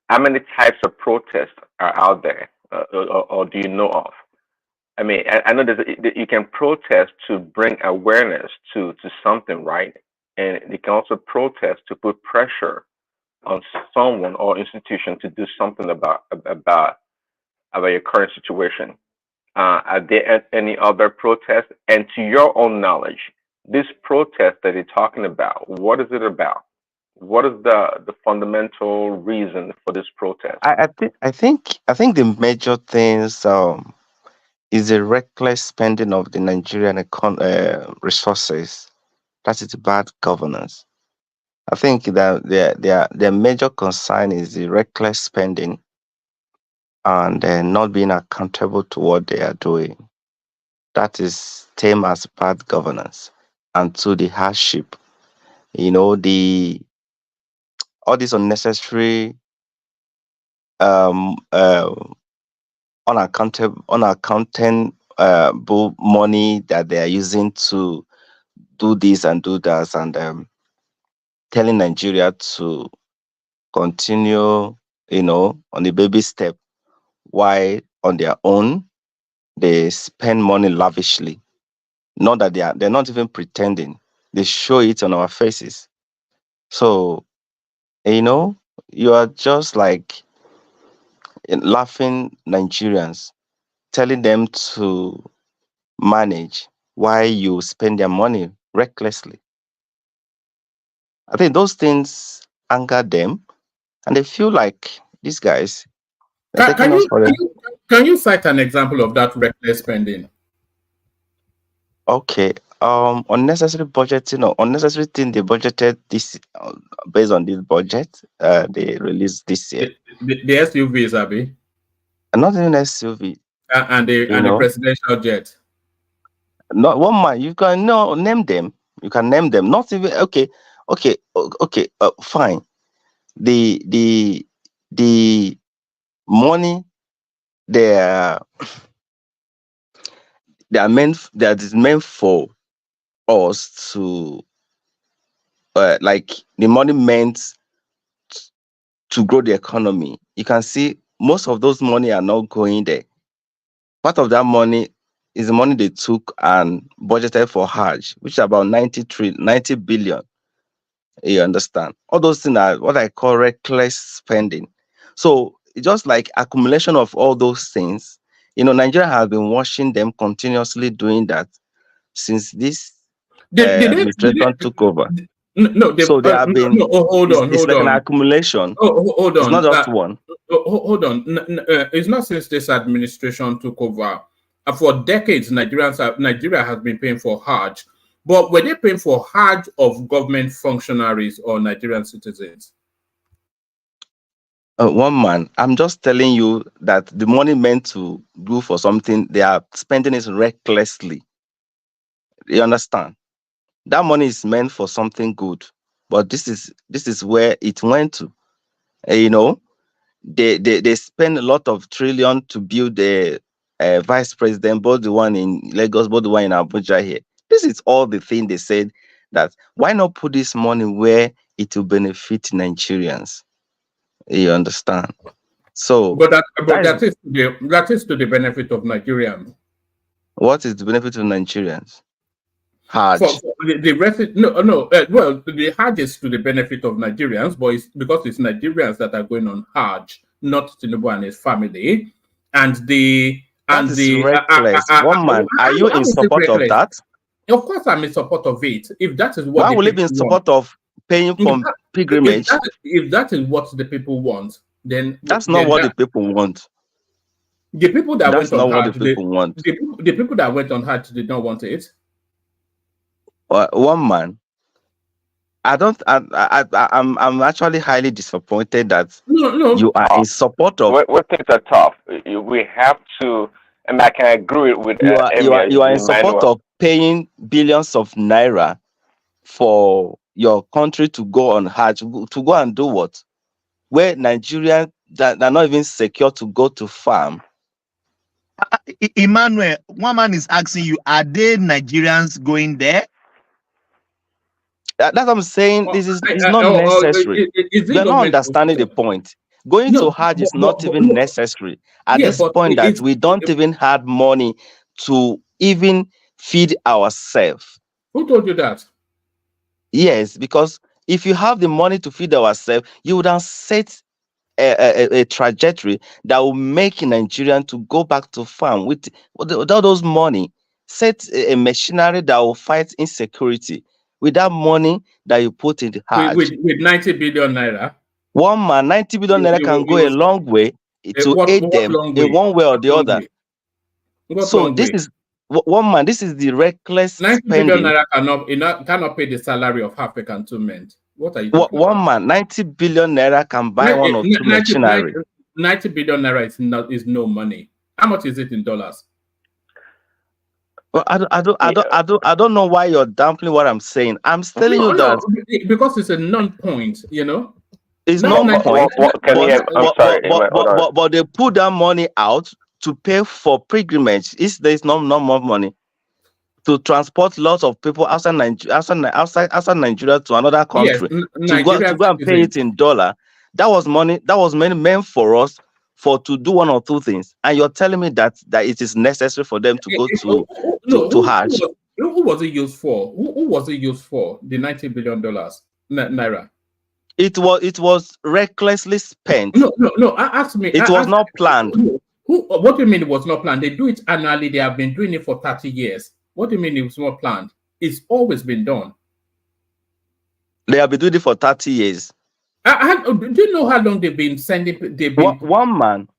how many types of protests are out there, or do you know of? I mean, I know you can protest to bring awareness to something, right? And you can also protest to put pressure on someone or institution to do something about your current situation. Are there any other protests? And to your own knowledge, this protest that you're talking about, what is it about? What is the fundamental reason for this protest? I think the major things is the reckless spending of the Nigerian resources. That is bad governance. I think that their major concern is the reckless spending and not being accountable to what they are doing. That is termed as bad governance, and to the hardship. All these unnecessary unaccountable money that they are using to do this and do that, and telling Nigeria to continue, on the baby step, while on their own they spend money lavishly. Not that they're not even pretending; they show it on our faces. So, You are just like laughing Nigerians, telling them to manage while you spend their money recklessly. I think those things anger them, and they feel like these guys are Can, taking can us you for can a you can you cite an example of that reckless spending? okay. Unnecessary budgeting or unnecessary thing they budgeted this based on this budget. They released this year. The SUVs, Abi, And not even SUV. and the You presidential jet. not one man. You can no name them. You can name them. Not even okay. Okay. Fine. The money they are that is meant for us to like the money meant to grow the economy. You can see most of those money are not going there. Part of that money is the money they took and budgeted for Hajj, which is about 90 billion. You understand? All those things are what I call reckless spending. So it's just like accumulation of all those things. Nigeria has been watching them continuously doing that since this administration took over. So there have been. Hold on, It's hold like an on. accumulation. Hold It's on. not just one. Hold on. It's not since this administration took over. For decades, Nigeria has been paying for Hajj. But were they paying for Hajj of government functionaries or Nigerian citizens? One man, I'm just telling you that the money meant to do for something, they are spending it recklessly. You understand? That money is meant for something good, but this is where it went to. They spend a lot of trillion to build the vice president, both the one in Lagos, both the one in Abuja here. This is all the thing they said that why not put this money where it will benefit Nigerians? You understand? So, But that is to the benefit of Nigerians. what is the benefit of Nigerians? Hajj. For the rest, well, the Hajj is to the benefit of Nigerians, but it's because it's Nigerians that are going on Hajj, not Tinubu and his family. And That is reckless. One man, are you in support of that? Of course, I'm in support of it. If that is what why will you be in support of paying for pilgrimage? If that is what the people want, then that's not what the people want. The people that that's went on not what Hajj, the people want. The people that went on Hajj did not want it. One man, I'm actually highly disappointed that you are in support of. What things are tough? We have to, and I can agree with you are in support of paying billions of naira for your country to go on Hajj, to go and do what? Where Nigerians that are not even secure to go to farm. Emmanuel, one man is asking you, are they Nigerians going there? That's what I'm saying. This is not necessary. You're not understanding the point. Going to Hajj is not even necessary. At this point that we don't even have money to even feed ourselves. Who told you that? Yes, because if you have the money to feed ourselves, you would have set a trajectory that will make Nigerian to go back to farm with all those money. Set a machinery that will fight insecurity. With that money that you put in the Hajj. With 90 billion naira. One man, 90 billion naira can go a long way to aid them in one way or the other. So this is one man. This is the reckless 90 spending. billion naira cannot pay the salary of half a cantonment. What are you talking about? One man, 90 billion naira can buy one or two machinery. 90 billion naira is no money. How much is it in dollars? Well, I don't know why you're downplaying what I'm saying. I'm telling you that because it's a non-point, It's non-point. But they put that money out to pay for pilgrimage. There's no more money to transport lots of people outside Nigeria to another country to go and pay it in dollar. That was money that was meant for us to do one or two things, and you're telling me that it is necessary for them to go to Hajj. Who was it used for? Who was it used for? The $90 billion naira. It was recklessly spent. No. Ask me. It was not planned. What do you mean it was not planned? They do it annually. They have been doing it for 30 years. What do you mean it was not planned? It's always been done. They have been doing it for 30 years. Do you know how long they've been sending? They've been one man.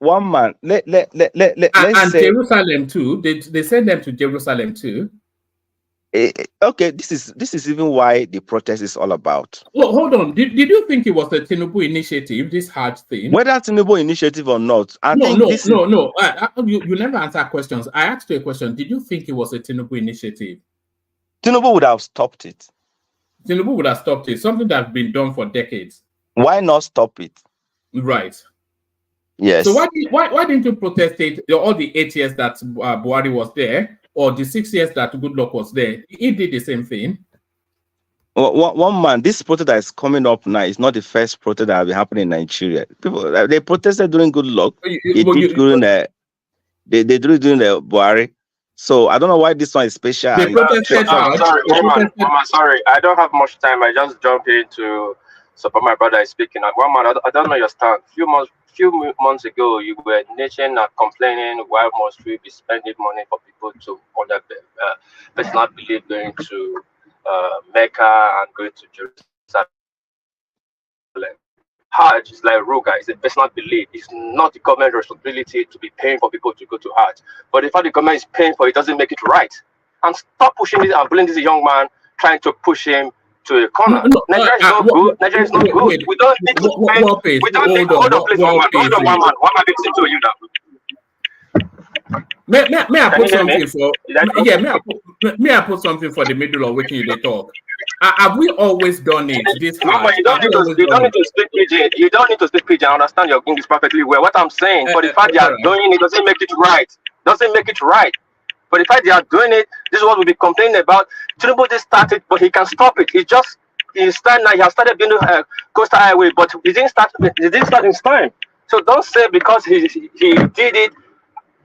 Let's and say Jerusalem too. They send them to Jerusalem too. Okay, this is even why the protest is all about. Well, hold on. Did you think it was the Tinubu initiative? This hard thing. Whether Tinubu initiative or not, No. You never answer questions. I asked you a question. Did you think it was a Tinubu initiative? Tinubu would have stopped it. Tinubu would have stopped it. Something that's been done for decades. Why not stop it? Right. Yes. So why didn't you protest it all the 8 years that Buhari was there, or the 6 years that Goodluck was there? He did the same thing. One man, this protest that is coming up now is not the first protest that will be happening in Nigeria. People they protested during Goodluck. They did during the Buhari. So I don't know why this one is special. They protested. Sorry, I don't have much time. I just jump in to support my brother is speaking. And one man, I don't know your stand. Few months ago, you were nation complaining why must we be spending money for people to order personal belief going to Mecca and going to Jerusalem. Hajj is like Ruga, it's a personal belief. It's not the government's responsibility to be paying for people to go to Hajj. But the fact the government is paying for it doesn't make it right. And stop pushing it and bullying this young man, trying to push him to a corner. Nigeria is not good. Nigeria is not good. We don't need to spend. We don't need to hold on, please, one man. One man, listen to you now. May I put something for? Yeah, may I put something for the middle of which they talk? Have we always done it this hard? No, you don't need to speak PG. You don't need to speak PG. I understand your English perfectly well. What I'm saying, for the fact they are doing it doesn't make it right. Doesn't make it right. But the fact they are doing it, this is what we'll be complaining about. Tinubu just started, but he can stop it. He has started building coastal highway, but he didn't start in time. So don't say because he did it,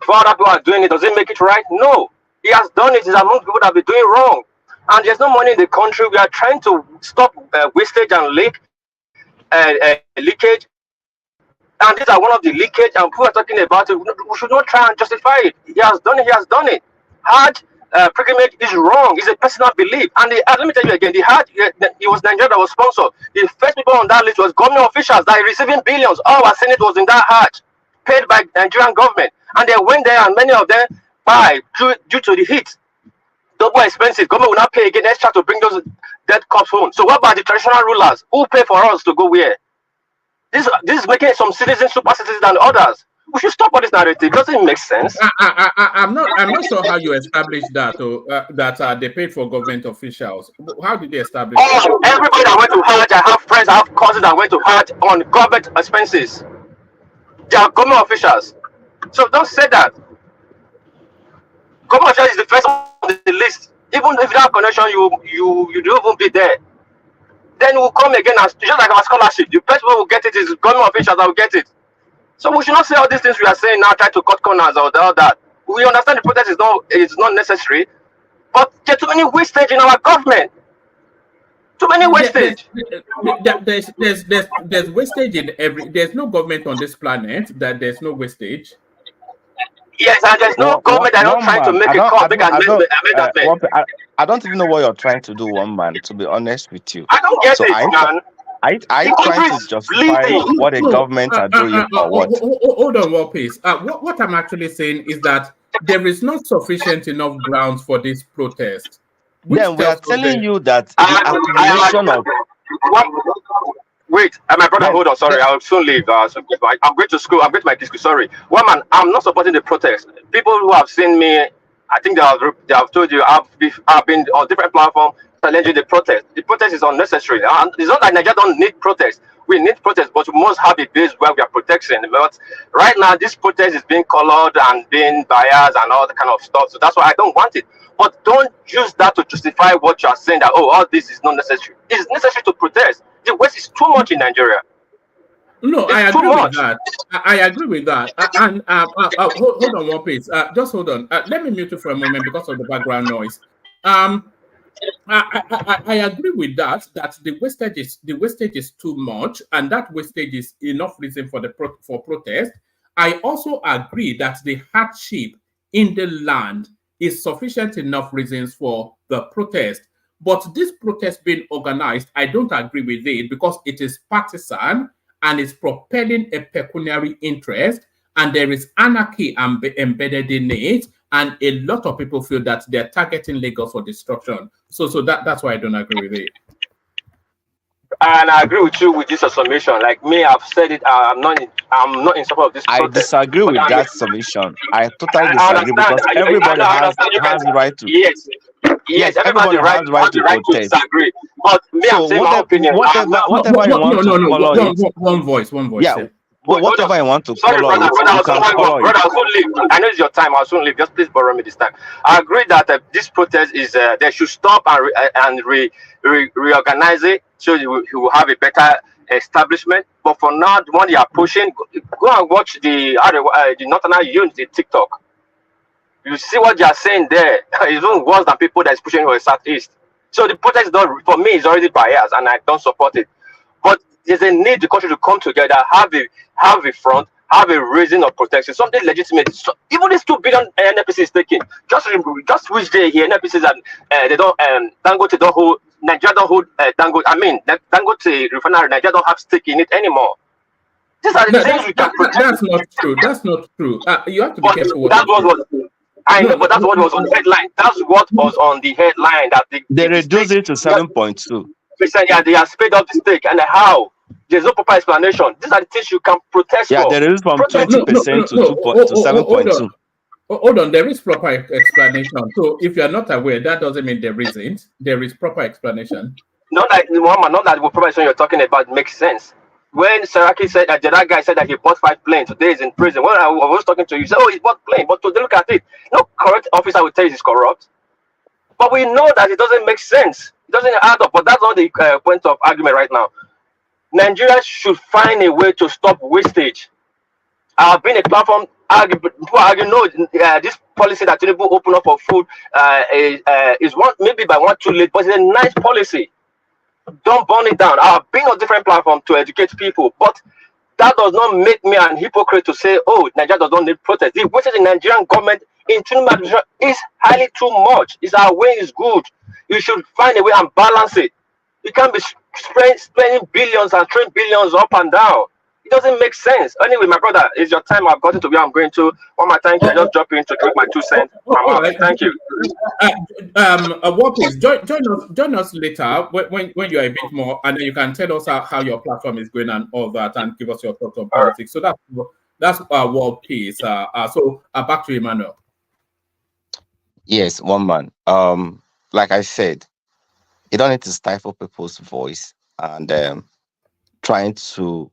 for other people are doing it, does it make it right? No. He has done it. He's among people that have been doing wrong. And there's no money in the country. We are trying to stop wastage and leakage. And these are one of the leakage, and people are talking about it. We should not try and justify it. He has done it. He has done it. Hajj pilgrimage is wrong. It's a personal belief. And let me tell you again, the Hajj, it was Nigeria that was sponsored. The first people on that list was government officials that are receiving billions. All our Senate was in that Hajj, paid by Nigerian government. And they went there, and many of them due to the heat. Double expensive. Government will not pay again extra to bring those dead cops home. So what about the traditional rulers who pay for us to go where? This is making some citizens super citizens than others. We should stop all this narrative. It doesn't make sense. I'm not sure how you established that that they paid for government officials. How did they establish that? Everybody that went to Hajj, I have friends, I have cousins that went to Hajj on government expenses. They are government officials. So don't say that. Government officials is the first on the list. Even if you have connection, you don't even be there. Then we'll come again as just like our scholarship. The first people who get it is government officials that will get it. So we should not say all these things we are saying now, try to cut corners or all that. We understand the protest is not necessary, but there's too many wastage in our government. Too many wastage. There's wastage in every. There's no government on this planet that there's no wastage. Yes, and there's no government that don't trying to make a call, make an investment. I don't even know what you're trying to do, one man. To be honest with you, I don't get it, man. I trying to justify what the government are doing or what? Hold on, one piece. What I'm actually saying is that there is not sufficient enough grounds for this protest. Then we are telling you that the accumulation of. Wait, my brother, hold on. Sorry, I'll soon leave. I'm going to school. I'm going to my school. Sorry, one man. I'm not supporting the protest. People who have seen me, I think they have told you I've been on different platforms challenging the protest. The protest is unnecessary. And it's not like Nigeria don't need protest. We need protest, but we must have a base where we are protecting. But right now, this protest is being colored and being biased and all that kind of stuff. So that's why I don't want it. But don't use that to justify what you are saying that, oh, all this is not necessary. It's necessary to protest. The West is too much in Nigeria. No, I agree with that. I agree with that. And hold on one piece. Just hold on. Let me mute you for a moment because of the background noise. I agree with that. That the wastage is too much, and that wastage is enough reason for for protest. I also agree that the hardship in the land is sufficient enough reasons for the protest. But this protest being organized, I don't agree with it because it is partisan and is propelling a pecuniary interest, and there is anarchy embedded in it, and a lot of people feel that they're targeting Lagos for destruction. So that's why I don't agree with it. And I agree with you with this submission. Like me, I've said it. I'm not in support of this I protest. disagree with that submission. I totally disagree because everybody has the right to. Yes, everybody has the right to protest. disagree. But me, So I'm saying my opinion. whatever you want to color it. One voice. Yeah. Whatever you want to color it, you can color it. Brother, I'll soon leave. I know it's your time. I'll soon leave. Just please borrow me this time. I agree that this protest is they should stop and reorganize it so you will have a better establishment. But for now, the one they are pushing, go and watch the Northern Unity TikTok. You see what they are saying there. It's even worse than people that is pushing for the Southeast. So the protest, for me, is already biased, and I don't support it. But there's a need the country to come together, have a front, have a reason of protection, something legitimate. So even this 2 billion NNPC is taking, just which day here NNPCs and they don't Dangote don't hold, Nigeria don't hold Dangote. I mean Dangote refinery, Nigeria don't have stake in it anymore. These are the things we can protect. That's not true. That's not true. You have to be careful. That's what was. I know, but that's what was on the headline. That's what was on the headline. That they reduced it to 7.2%. Yeah, they have sped up the stake, and how? There's no proper explanation. These are the things you can protest for. Yeah, there is from 20% to 7.2%. Hold on, there is proper explanation. So if you are not aware, that doesn't mean there isn't. There is proper explanation. Not that the proper explanation you're talking about makes sense. When Saraki said that guy said that he bought 5 planes, today he's in prison. When I was talking to you, he said, oh, he bought plane. But to look at it, no correct officer will tell you he's corrupt. But we know that it doesn't make sense. It doesn't add up. But that's not the point of argument right now. Nigeria should find a way to stop wastage. I've been a platform people argue no, this policy that Tinubu open up for food is one maybe by one too late, but it's a nice policy. Don't burn it down. I've been on different platforms to educate people, but that does not make me an hypocrite to say, oh, Nigeria does not need protest. The wastage in Nigerian government in Tinubu administration is highly too much. It's our way is good. You should find a way and balance it. You can't be spending billions and throwing billions up and down. It doesn't make sense. Anyway, my brother, it's your time. I've gotten to where I'm going to. One more time, I just drop in to take my 2 cents. Right. Thank you. What is join us later when you are a bit more, and then you can tell us how your platform is going and all that, and give us your thoughts on politics. So that's world peace. So back to Emmanuel. Yes, one man. Like I said, you don't need to stifle people's voice and trying to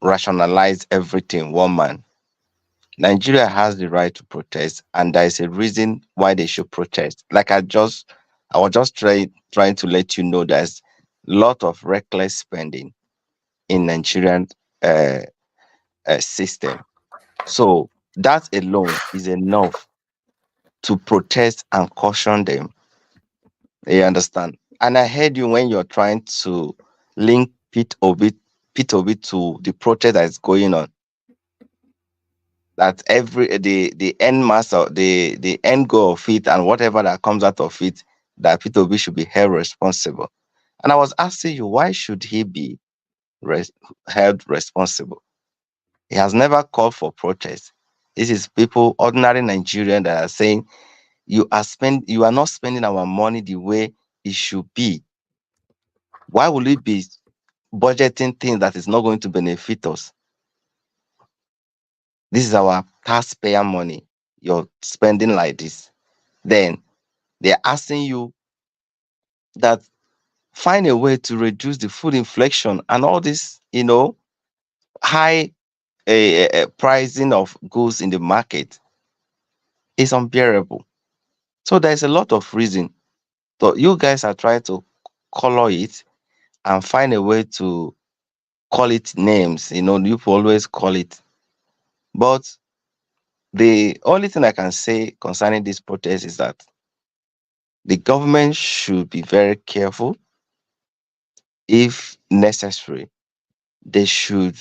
rationalize everything. One man. Nigeria has the right to protest, and there is a reason why they should protest. Like I was just trying to let you know there's a lot of reckless spending in Nigerian system. So that alone is enough to protest and caution them. You understand? And I heard you when you're trying to link Pete Obi to the protest that is going on. That the end master, the end goal of it, and whatever that comes out of it, that Pete Obi should be held responsible. And I was asking you, why should he be held responsible? He has never called for protest. This is people, ordinary Nigerians, that are saying you are not spending our money the way it should be. Why will it be budgeting things that is not going to benefit us? This is our taxpayer money. You're spending like this. Then they're asking you that find a way to reduce the food inflation and all this, high pricing of goods in the market is unbearable. So there's a lot of reason. So you guys are trying to color it and find a way to call it names. You always call it. But the only thing I can say concerning this protest is that the government should be very careful. If necessary, they should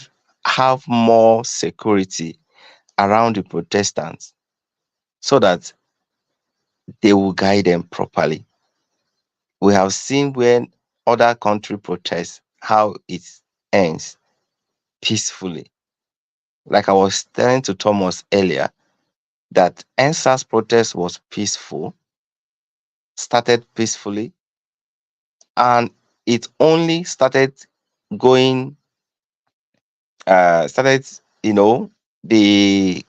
have more security around the protestants so that they will guide them properly. We have seen when other country protests, how it ends peacefully. Like I was telling to Thomas earlier, that NSAS protest was peaceful, started peacefully, and it only started going, the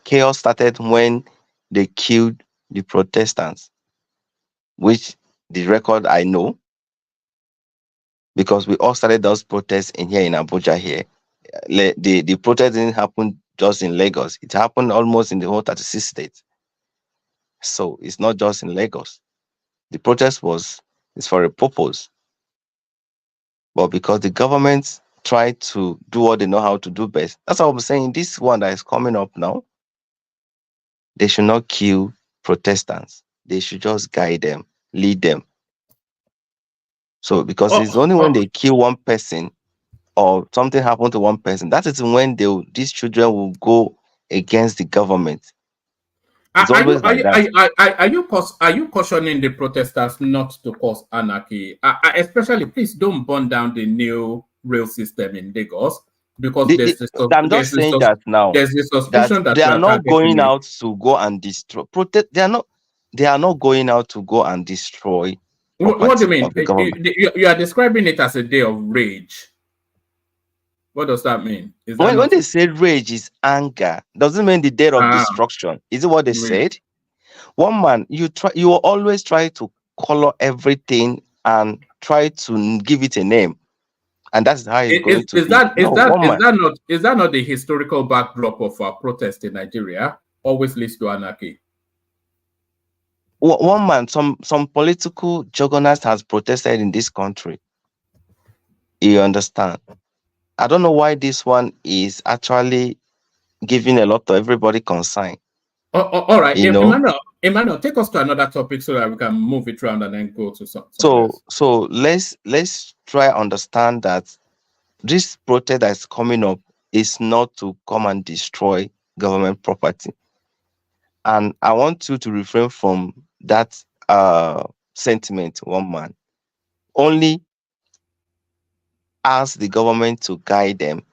chaos started when they killed the protestants, which the record I know, because we all started those protests in Abuja here. The protest didn't happen just in Lagos. It happened almost in the whole 36 states. So it's not just in Lagos. The protest is for a purpose. But because the government tried to do what they know how to do best, that's what I'm saying. This one that is coming up now, they should not kill protestants. They should just guide them, lead them. So because it's only when they kill one person or something happened to one person, that is when these children will go against the government. It's always like that. Are you cautioning the protesters not to cause anarchy? Especially, please don't burn down the new rail system in Lagos, because I'm just saying that now. There's the suspicion that they are not going it. out to go and destroy. They are not going out to go and destroy. What do you mean? You are describing it as a day of rage. What does that mean? When they say rage is anger, doesn't mean the day of destruction. Is it what they said? One man, you always try to color everything and try to give it a name, and that's how it's going to be. Is that not the historical backdrop of our protest in Nigeria? Always leads to anarchy. One man, some political juggernaut has protested in this country. You understand? I don't know why this one is actually giving a lot to everybody concerned. All right, Emmanuel, take us to another topic so that we can move it around and then go to something else. So let's try understand that this protest that's coming up is not to come and destroy government property. And I want you to refrain from that sentiment, one man. Only ask the government to guide them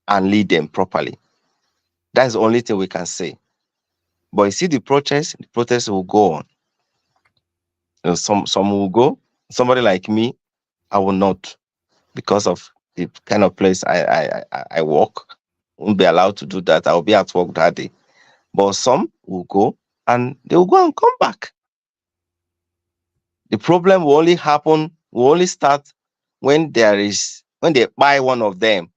and lead them properly. That's the only thing we can say. But you see the protest will go on. Some will go. Somebody like me, I will not, because of the kind of place I work. Won't be allowed to do that. I'll be at work that day. But some will go and they will go and come back. The problem will only start when they buy one of them.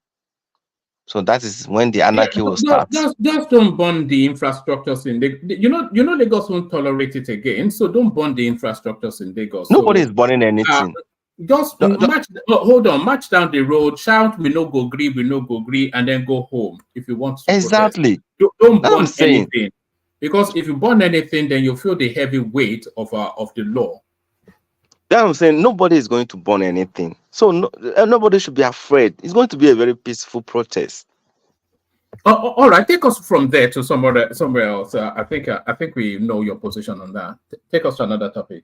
So that is when the anarchy will start. Just don't burn the infrastructures in Lagos. You know Lagos won't tolerate it again. So don't burn the infrastructures in Lagos. Nobody is burning anything. March down the road, shout, we no go agree, and then go home if you want to. Exactly. Don't burn anything. Because if you burn anything, then you feel the heavy weight of the law. That's what I'm saying. Nobody is going to burn anything. So nobody should be afraid. It's going to be a very peaceful protest. All right, take us from there to somewhere else. I think we know your position on that. Take us to another topic.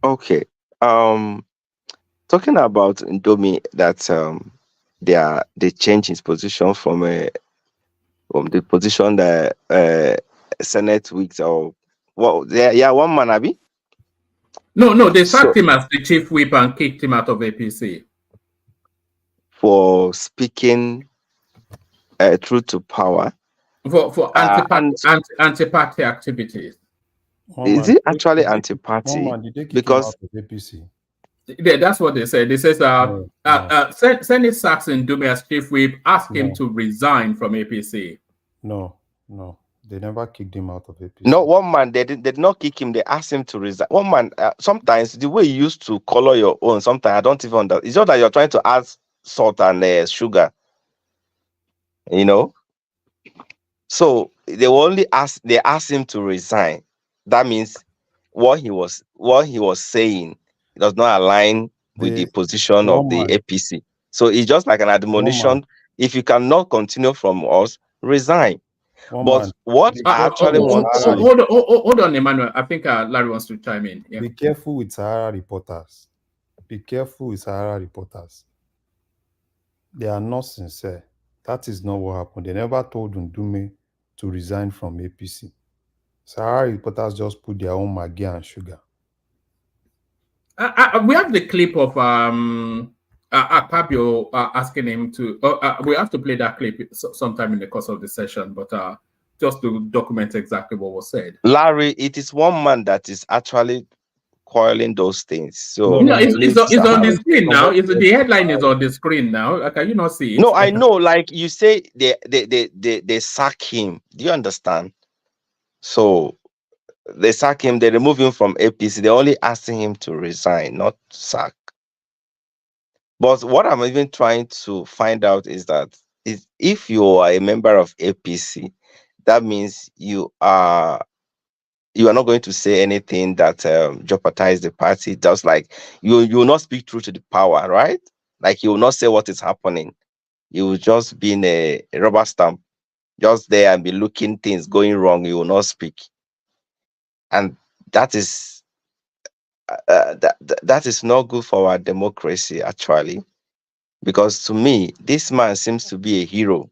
Okay. Talking about Ndume, that they changed his position from the position that Senate weeks or one man, Abi. No, they sacked him as the chief whip and kicked him out of APC for speaking truth to power. For anti-party activities. Is it actually anti-party? Because APC. Yeah, that's what they said. They says Senate sacks Ndume as chief whip, ask him to resign from APC. No. They never kicked him out of APC. No, one man, they did not kick him. They asked him to resign. One man, sometimes the way you used to color your own, sometimes I don't even understand. It's just that you're trying to add salt and sugar. So they asked him to resign. That means what he was saying does not align with the position of the APC. So it's just like an admonition. If you cannot continue from us, resign. But what I actually want to hold on, Emmanuel. I think Larry wants to chime in. Yeah. Be careful with Sahara reporters. Be careful with Sahara reporters. They are not sincere. That is not what happened. They never told Ndume to resign from APC. Sahara reporters just put their own Maggi and sugar. We have the clip of Akpabio asking him to. We have to play that clip sometime in the course of the session, but just to document exactly what was said. Larry, it is one man that is actually quarreling those things. So it's on the screen now. The headline is on the screen now. Can you not see it? No, I know. Like you say, they sack him. Do you understand? So they sack him. They remove him from APC. They're only asking him to resign, not sack. But what I'm even trying to find out is that if you are a member of APC, that means you are not going to say anything that jeopardize the party. Just like you will not speak truth to the power, right? Like you will not say what is happening. You will just be in a rubber stamp, just there and be looking things going wrong. You will not speak, and that is that is not good for our democracy, actually, because to me, this man seems to be a hero,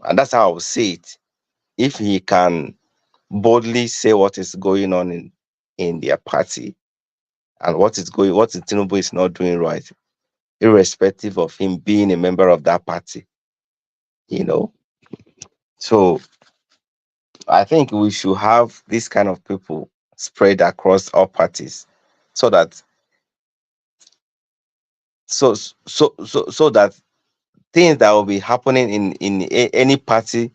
and that's how I would say it. If he can boldly say what is going on in their party and what Tinubu is not doing right, irrespective of him being a member of that party, So I think we should have this kind of people spread across all parties, so that that things that will be happening in any party,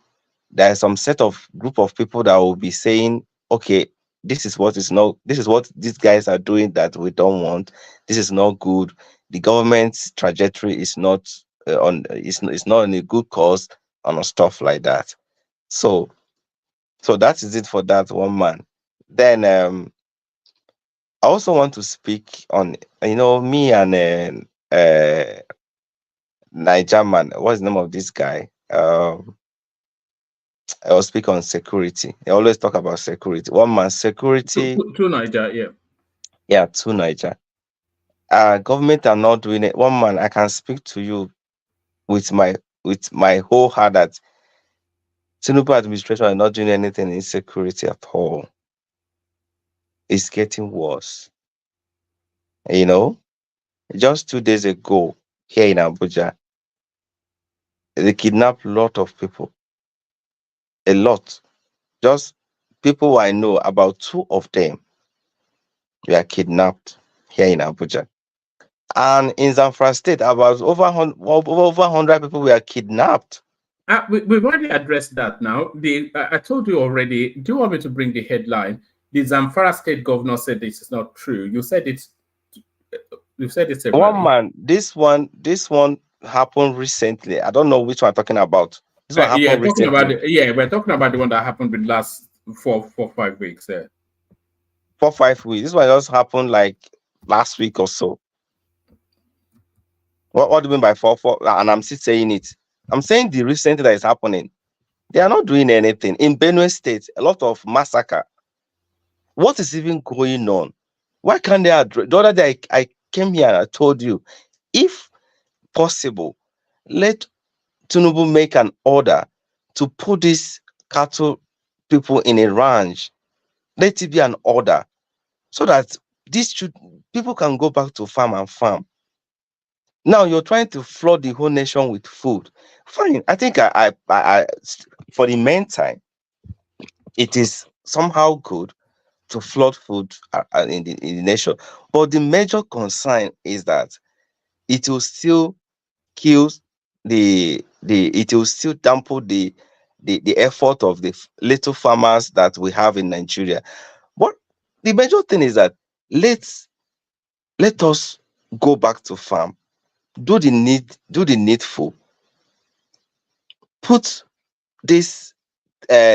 there is some set of group of people that will be saying, okay, this is what these guys are doing that we don't want. This is not good. The government's trajectory is not it's not on a good course, and stuff like that. So that is it for that one man. Then I also want to speak on, me and Niger man. What's the name of this guy? I will speak on security. I always talk about security. One man security. Two Niger, yeah. Yeah, two Niger. Government are not doing it. One man, I can speak to you with my whole heart that Tinubu administration are not doing anything in security at all. It's getting worse. Just 2 days ago here in Abuja, they kidnapped a lot of people. A lot. Just people I know, about 2 of them were kidnapped here in Abuja. And in Zamfara State, about over 100 people were kidnapped. We've already addressed that now. I told you already. Do you want me to bring the headline? The Zamfara State governor said this is not true. You said it's. You said it's a one man. This one happened recently. I don't know which one I'm talking about. This one happened recently. We're talking about the one that happened in the last 4-5 weeks. 4-5 weeks. This one just happened like last week or so. What do you mean by 4? And I'm still saying it. I'm saying the recent that is happening. They are not doing anything. In Benue State, a lot of massacre. What is even going on? Why can't they address? The other day I came here and I told you, if possible, let Tinubu make an order to put these cattle people in a ranch. Let it be an order so that people can go back to farm and farm. Now you're trying to flood the whole nation with food. Fine. I think I for the meantime, it is somehow good to flood food in the nation. But the major concern is that it will still kill it will still dampen the effort of the little farmers that we have in Nigeria. But the major thing is that let us go back to farm. Do the needful. Put this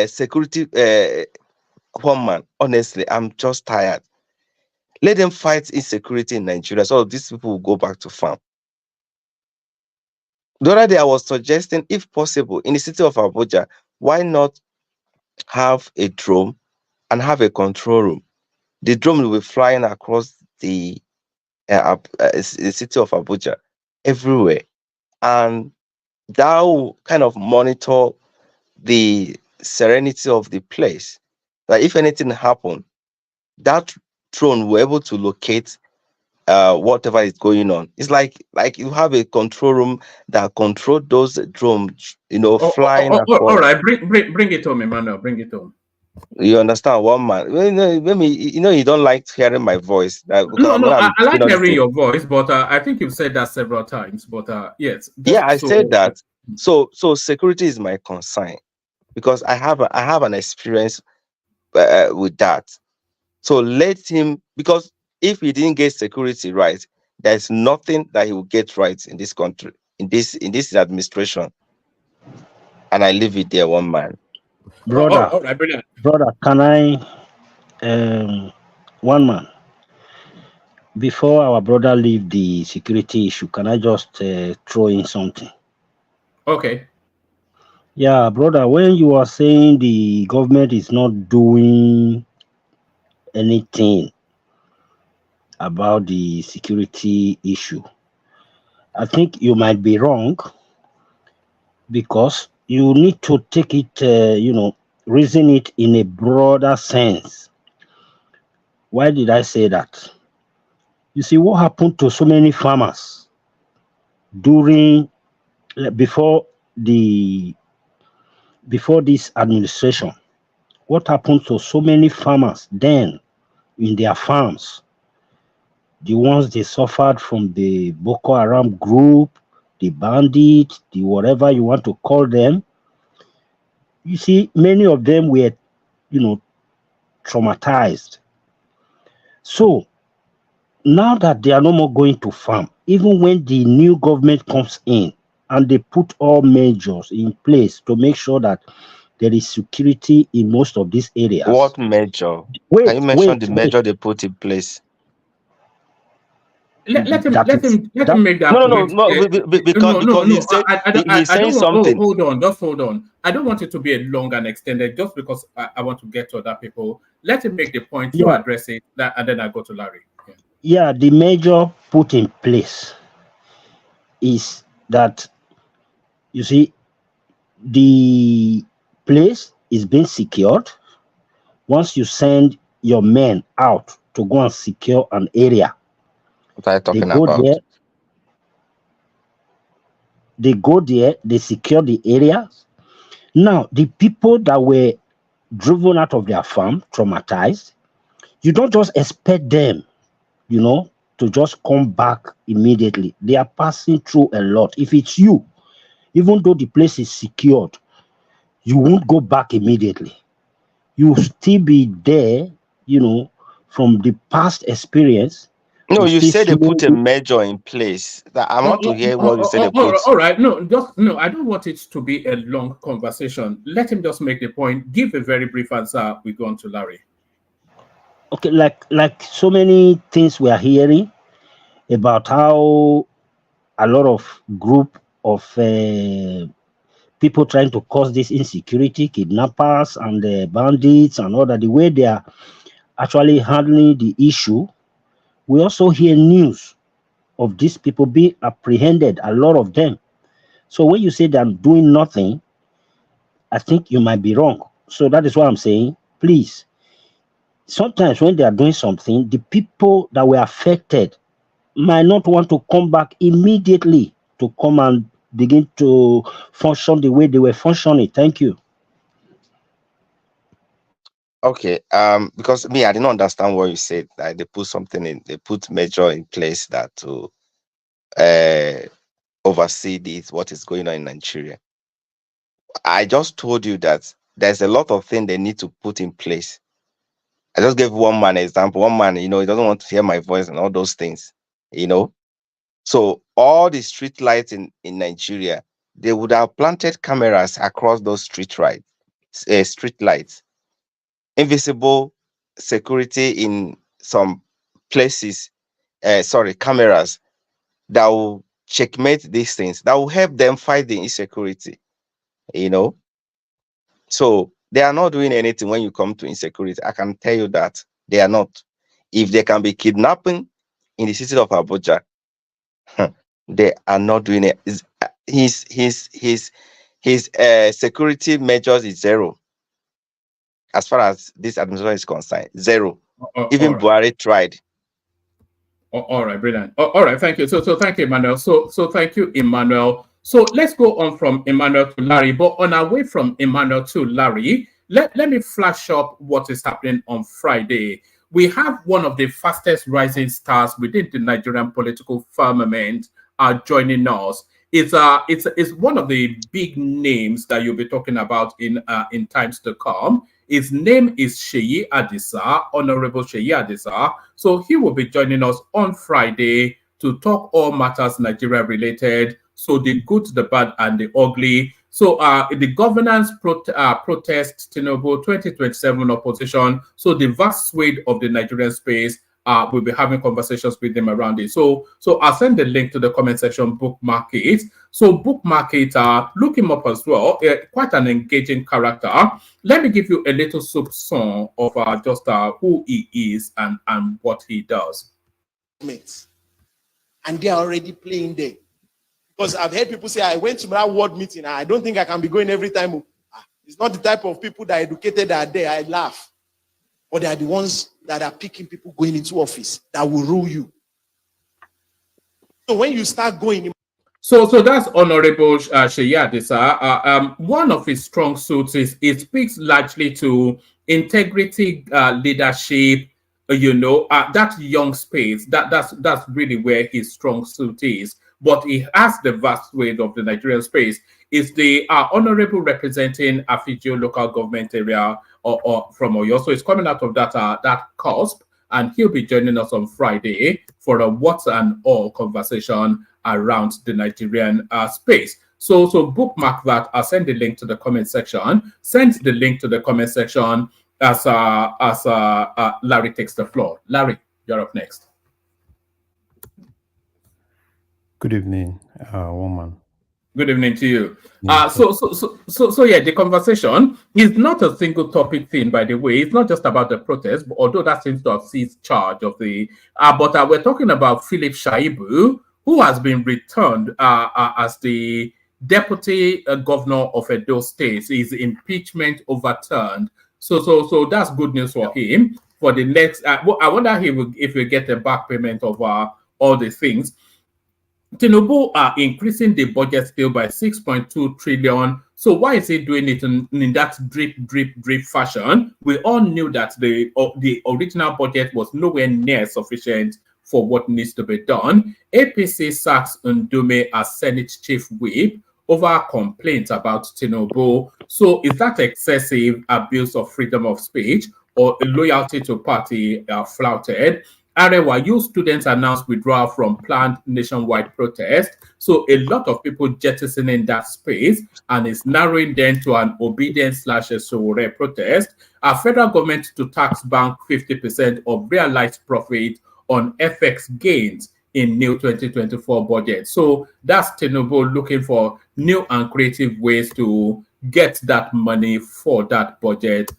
security one man, honestly, I'm just tired. Let them fight insecurity in Nigeria so these people will go back to farm. The other day I was suggesting, if possible, in the city of Abuja, why not have a drone and have a control room? The drone will be flying across the city of Abuja, everywhere, and that will kind of monitor the serenity of the place. That if anything happened, that drone will be able to locate whatever is going on. It's like you have a control room that control those drones, flying All across. right, bring it home, Emmanuel. Bring it home. You understand, one man. Maybe you don't like hearing my voice because No, when I I'm like speaking on the hearing stage. your voice, but I think you've said that several times. But yes, Yeah, just I so. said that. So security is my concern because I have an experience with that. So let him, because if he didn't get security right, there's nothing that he will get right in this country, in this administration. And I leave it there, one man. Brother, All right, brilliant. brother, can I, one man, before our brother leave the security issue, can I just throw in something? Okay. Yeah, brother, when you are saying the government is not doing anything about the security issue, I think you might be wrong because you need to take it, reason it in a broader sense. Why did I say that? You see, what happened to so many farmers during before the before this administration? What happened to so many farmers then in their farms? The ones they suffered from the Boko Haram group, the bandits, the whatever you want to call them. You see, many of them were, traumatized. So now that they are no more going to farm, even when the new government comes in and they put all measures in place to make sure that there is security in most of these areas. What measure? Can you mention the measure they put in place? Let him make that No, point. because he's I saying don't want. something. Hold on, just hold on. I don't want it to be a long and extended, just because I want to get to other people. Let him make the point. You Yeah. address it, and then I go to Larry. Yeah, the measure put in place is that, you see, the place is being secured. Once you send your men out to go and secure an area, What are you talking they go about? there, they secure the areas. Now, the people that were driven out of their farm, traumatized, you don't just expect them, to just come back immediately. They are passing through a lot. If it's you, even though the place is secured, you won't go back immediately. You'll still be there, from the past experience. No, you still said they put a slowly. measure in place. I want to hear what you said they put. All right. No, I don't want it to be a long conversation. Let him just make the point. Give a very brief answer. We go on to Larry. Okay, like so many things we are hearing about how a lot of group of people trying to cause this insecurity, kidnappers and bandits and all that, the way they are actually handling the issue. We also hear news of these people being apprehended, a lot of them. So when you say they're doing nothing, I think you might be wrong. So that is why I'm saying, please, sometimes when they are doing something, the people that were affected might not want to come back immediately to come and begin to function the way they were functioning. Thank you. Okay. Because me, I didn't understand what you said. Like they put measure in place that to oversee what is going on in Nigeria. I just told you that there's a lot of things they need to put in place. I just gave one man an example. One man, he doesn't want to hear my voice and all those things, So all the street lights in Nigeria, they would have planted cameras across those street lights. invisible security in some places, cameras that will checkmate these things, that will help them fight the insecurity, you know. So they are not doing anything when you come to insecurity. I can tell you that they are not. If they can be kidnapping in the city of Abuja, they are not doing it. His security measures is zero as far as this administration is concerned. Zero. Even Buhari tried. All right, brilliant. All right, thank you. So thank you, Emmanuel. So thank you, Emmanuel. So let's go on from Emmanuel to Larry. But on our way from Emmanuel to Larry, let me flash up what is happening on Friday. We have one of the fastest rising stars within the Nigerian political firmament joining us. It's one of the big names that you'll be talking about in times to come. His name is Seyi Adisa, Honorable Seyi Adisa. So he will be joining us on Friday to talk all matters Nigeria related. So the good, the bad, and the ugly. So the governance protest, Tinubu 2027 opposition. So the vast swathe of the Nigerian space. We'll be having conversations with them around it. So I'll send the link to the comment section, bookmark it. So bookmark it, look him up as well. Quite an engaging character. Let me give you a little soupçon of just who he is and what he does. And they are already playing there. Because I've heard people say, I went to that ward meeting, I don't think I can be going every time. It's not the type of people that are educated that are there. I laugh. But they are the ones that are picking people going into office that will rule you. So when you start going... So that's Honorable Seyi Adisa. One of his strong suits is it speaks largely to integrity, leadership, that young space. That's really where his strong suit is. But he has the vast weight of the Nigerian space. Is the honorable representing Afigio local government area or from Oyo. So it's coming out of that cusp, and he'll be joining us on Friday for a what's and all conversation around the Nigerian space. So bookmark that. I'll send the link to the comment section. Send the link to the comment section as Larry takes the floor. Larry, you're up next. Good evening, woman. Good evening to you. So yeah, the conversation is not a single topic thing, by the way. It's not just about the protest, although that seems to have seized charge of the. But we're talking about Philip Shaibu, who has been returned as the deputy governor of Edo State. His impeachment overturned. So that's good news for him. For the next, I wonder if we get a back payment of all the things. Tinubu are increasing the budget still by 6.2 trillion. So why is he doing it in that drip fashion? We all knew that the original budget was nowhere near sufficient for what needs to be done. APC sacks Ndume as Senate Chief Whip over complaints about Tinubu. So is that excessive abuse of freedom of speech or loyalty to party flouted? Arewa, you students announced withdrawal from planned nationwide protest. So a lot of people jettisoning that space, and it's narrowing down to an obedience/Sowore protest. Our federal government to tax bank 50% of realized profit on FX gains in new 2024 budget. So that's Tinubu looking for new and creative ways to get that money for that budget.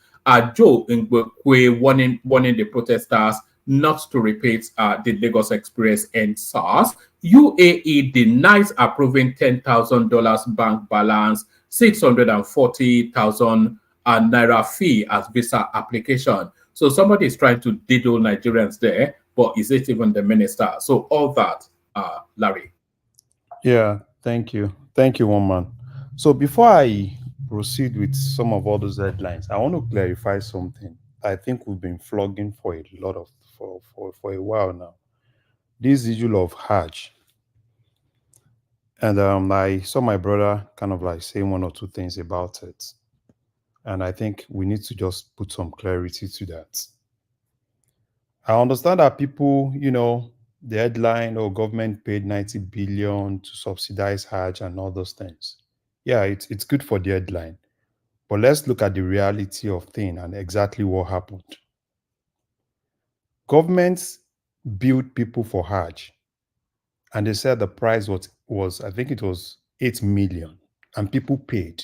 Joe Ngwekwe warning the protesters not to repeat the Lagos Express and SARS. UAE denies approving $10,000 bank balance, 640,000 naira fee as visa application. So somebody is trying to diddle Nigerians there, but is it even the minister? So all that, Larry. Yeah, thank you. Thank you, woman. So before I proceed with some of all those headlines, I want to clarify something. I think we've been flogging for a lot of for a while now. This issue of Hajj. And I saw my brother kind of like saying one or two things about it. And I think we need to just put some clarity to that. I understand that people, the headline, government paid 90 billion to subsidize Hajj and all those things. Yeah, it's good for the headline. But let's look at the reality of things and exactly what happened. Governments built people for Hajj, and they said the price was I think it was 8 million, and people paid.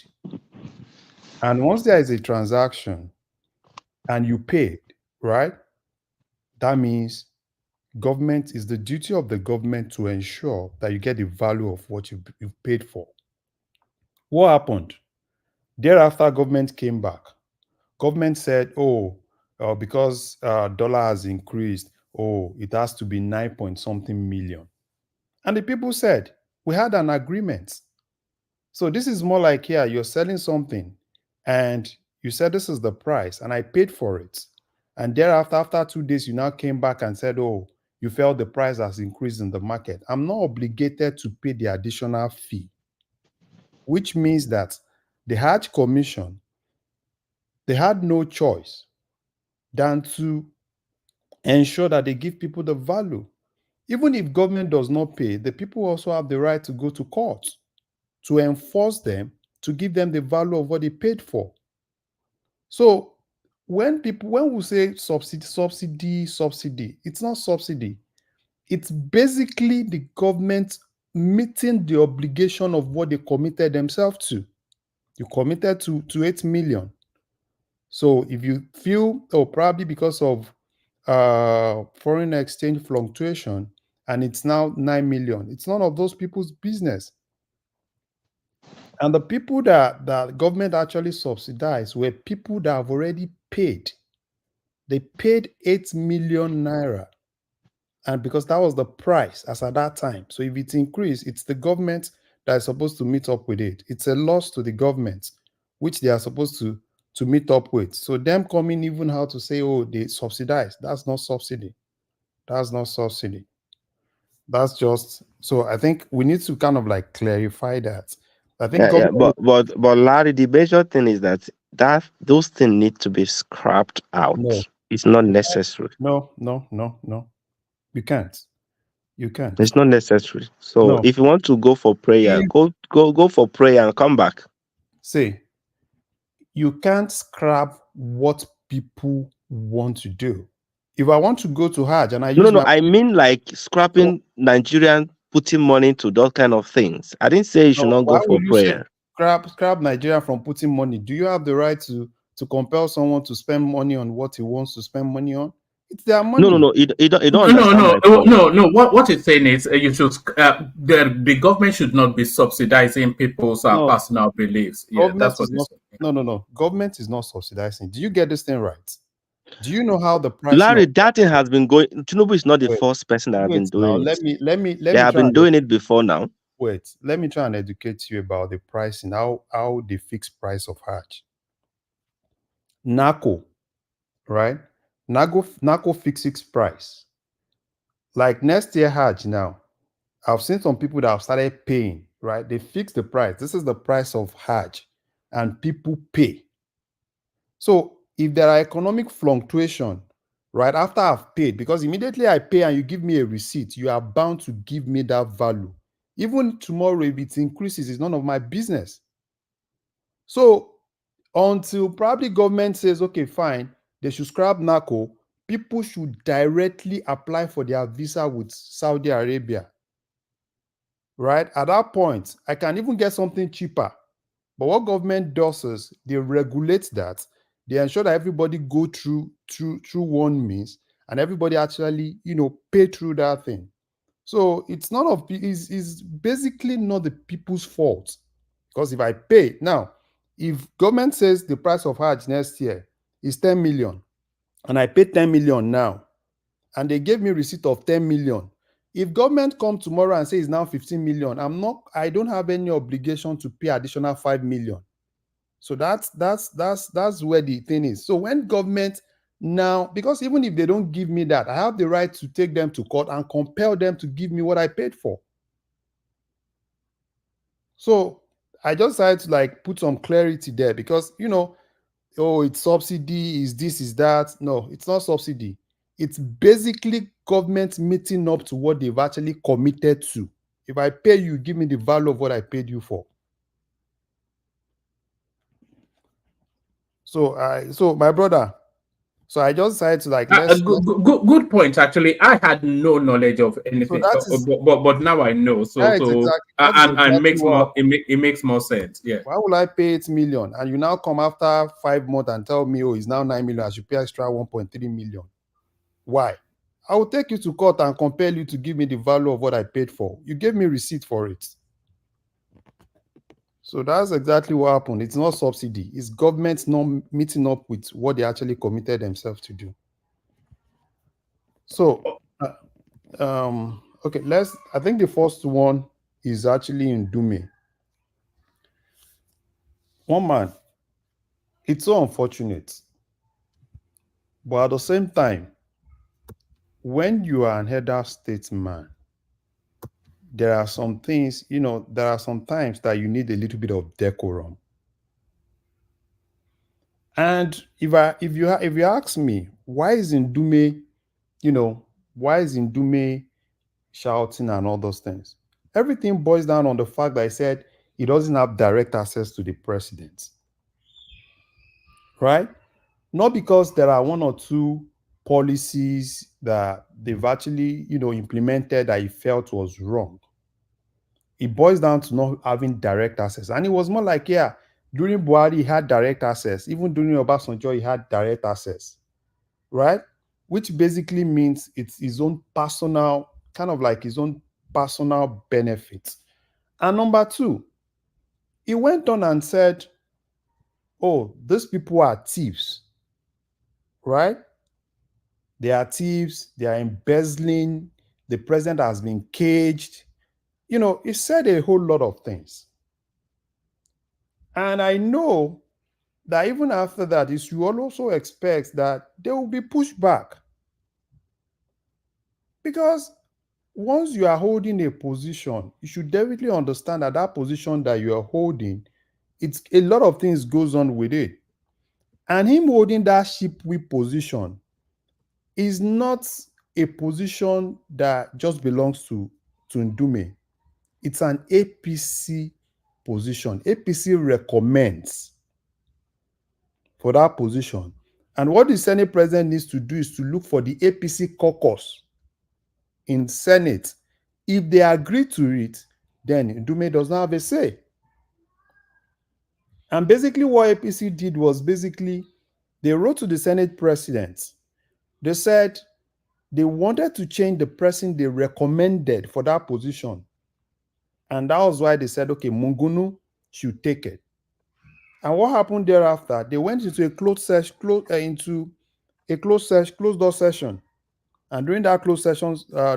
And once there is a transaction and you paid, right? That means government is the duty of the government to ensure that you get the value of what you've paid for. What happened? Thereafter, government came back. Government said, oh, because dollar has increased, oh, it has to be 9 point something million. And the people said, we had an agreement. So this is more like, yeah, you're selling something and you said this is the price and I paid for it. And thereafter, after 2 days, you now came back and said, oh, you felt the price has increased in the market. I'm not obligated to pay the additional fee, which means that the Hajj Commission, they had no choice than to ensure that they give people the value. Even if government does not pay, the people also have the right to go to court to enforce them, to give them the value of what they paid for. So when we say subsidy, it's not subsidy. It's basically the government meeting the obligation of what they committed themselves to. You committed to 8 million. So if you feel, oh, probably because of foreign exchange fluctuation, and it's now 9 million, it's none of those people's business. And the people that government actually subsidized were people that have already paid. They paid 8 million naira. And because that was the price as at that time. So if it increased, it's the government that is supposed to meet up with it. It's a loss to the government, which they are supposed to meet up with. So them coming even how to say, oh, they subsidize. That's not subsidy. That's not subsidy. That's just, so I think we need to kind of like clarify that. I think but Larry, the major thing is that those things need to be scrapped out. No. It's not necessary. No. You can't. It's not necessary. So if you want to go for prayer, go for prayer and come back. See, you can't scrap what people want to do. If I want to go to Hajj and I use I mean like scrapping Nigerian, putting money into those kind of things. I didn't say you should not go for prayer. Scrap Nigeria from putting money. Do you have the right to compel someone to spend money on what he wants to spend money on? It's their money. No. You don't understand no. What it's saying is you should the government should not be subsidizing people's personal beliefs. Yeah, that's what it's saying. No. Government is not subsidizing. Do you get this thing right? Do you know how the price? Larry, that thing has been going. Tinubu is not the first person that has been doing it. Let me. They have been doing it before now. Wait, let me try and educate you about the pricing, how the fixed price of Hajj. NACO, right? NACO fixed price. Like next year Hajj now, I've seen some people that have started paying, right? They fix the price. This is the price of Hajj, and people pay. So if there are economic fluctuation, right after I've paid, because immediately I pay and you give me a receipt, you are bound to give me that value. Even tomorrow, if it increases, it's none of my business. So until probably government says, okay, fine, they should scrap NACO, people should directly apply for their visa with Saudi Arabia. Right? At that point, I can even get something cheaper. But what government does is they regulate that. They ensure that everybody go through one means, and everybody actually, pay through that thing. So it's basically not the people's fault. Because if I pay now, if government says the price of Hajj next year is 10 million, and I pay 10 million now, and they gave me a receipt of 10 million, if government come tomorrow and say it's now 15 million, I don't have any obligation to pay additional 5 million. So that's where the thing is. So when government now, because even if they don't give me that, I have the right to take them to court and compel them to give me what I paid for. So I just had to put some clarity there, because it's subsidy, is this, is that. No, it's not subsidy. It's basically government meeting up to what they've actually committed to. If I pay you, give me the value of what I paid you for. So my brother, so I just decided to like let's good point. Actually, I had no knowledge of anything, that is but now I know. So that is and exactly makes what more it makes more sense. Yeah. why will I pay 8 million and you now come after 5 months and tell me, oh, it's now 9 million, I should pay extra 1.3 million? Why? I will take you to court and compel you to give me the value of what I paid for. You gave me receipt for it. So that's exactly what happened. It's not subsidy. It's government not meeting up with what they actually committed themselves to do. So, okay, I think the first one is actually in Ndume. One man, it's so unfortunate. But at the same time, when you are an elder statesman, there are some things, there are some times that you need a little bit of decorum. And if you ask me, why is Ndume shouting and all those things? Everything boils down on the fact that I said he doesn't have direct access to the president. Right? Not because there are one or two policies that they've actually, implemented that he felt was wrong. It boils down to not having direct access. And it was more like, during Buhari, he had direct access. Even during Obasanjo, he had direct access. Right? Which basically means it's his own personal, kind of like his own personal benefit. And number two, he went on and said, oh, these people are thieves. Right? They are thieves. They are embezzling. The president has been caged. He said a whole lot of things. And I know that even after that, you should also expect that there will be pushback. Because once you are holding a position, you should definitely understand that that position that you are holding, it's a lot of things goes on with it. And him holding that ship whip position is not a position that just belongs to Ndume. It's an APC position. APC recommends for that position. And what the Senate president needs to do is to look for the APC caucus in Senate. If they agree to it, then Ndume does not have a say. And basically what APC did was they wrote to the Senate president. They said they wanted to change the person they recommended for that position. And that was why they said, okay, Mungunu should take it. And what happened thereafter? They went into a closed door session. And during that closed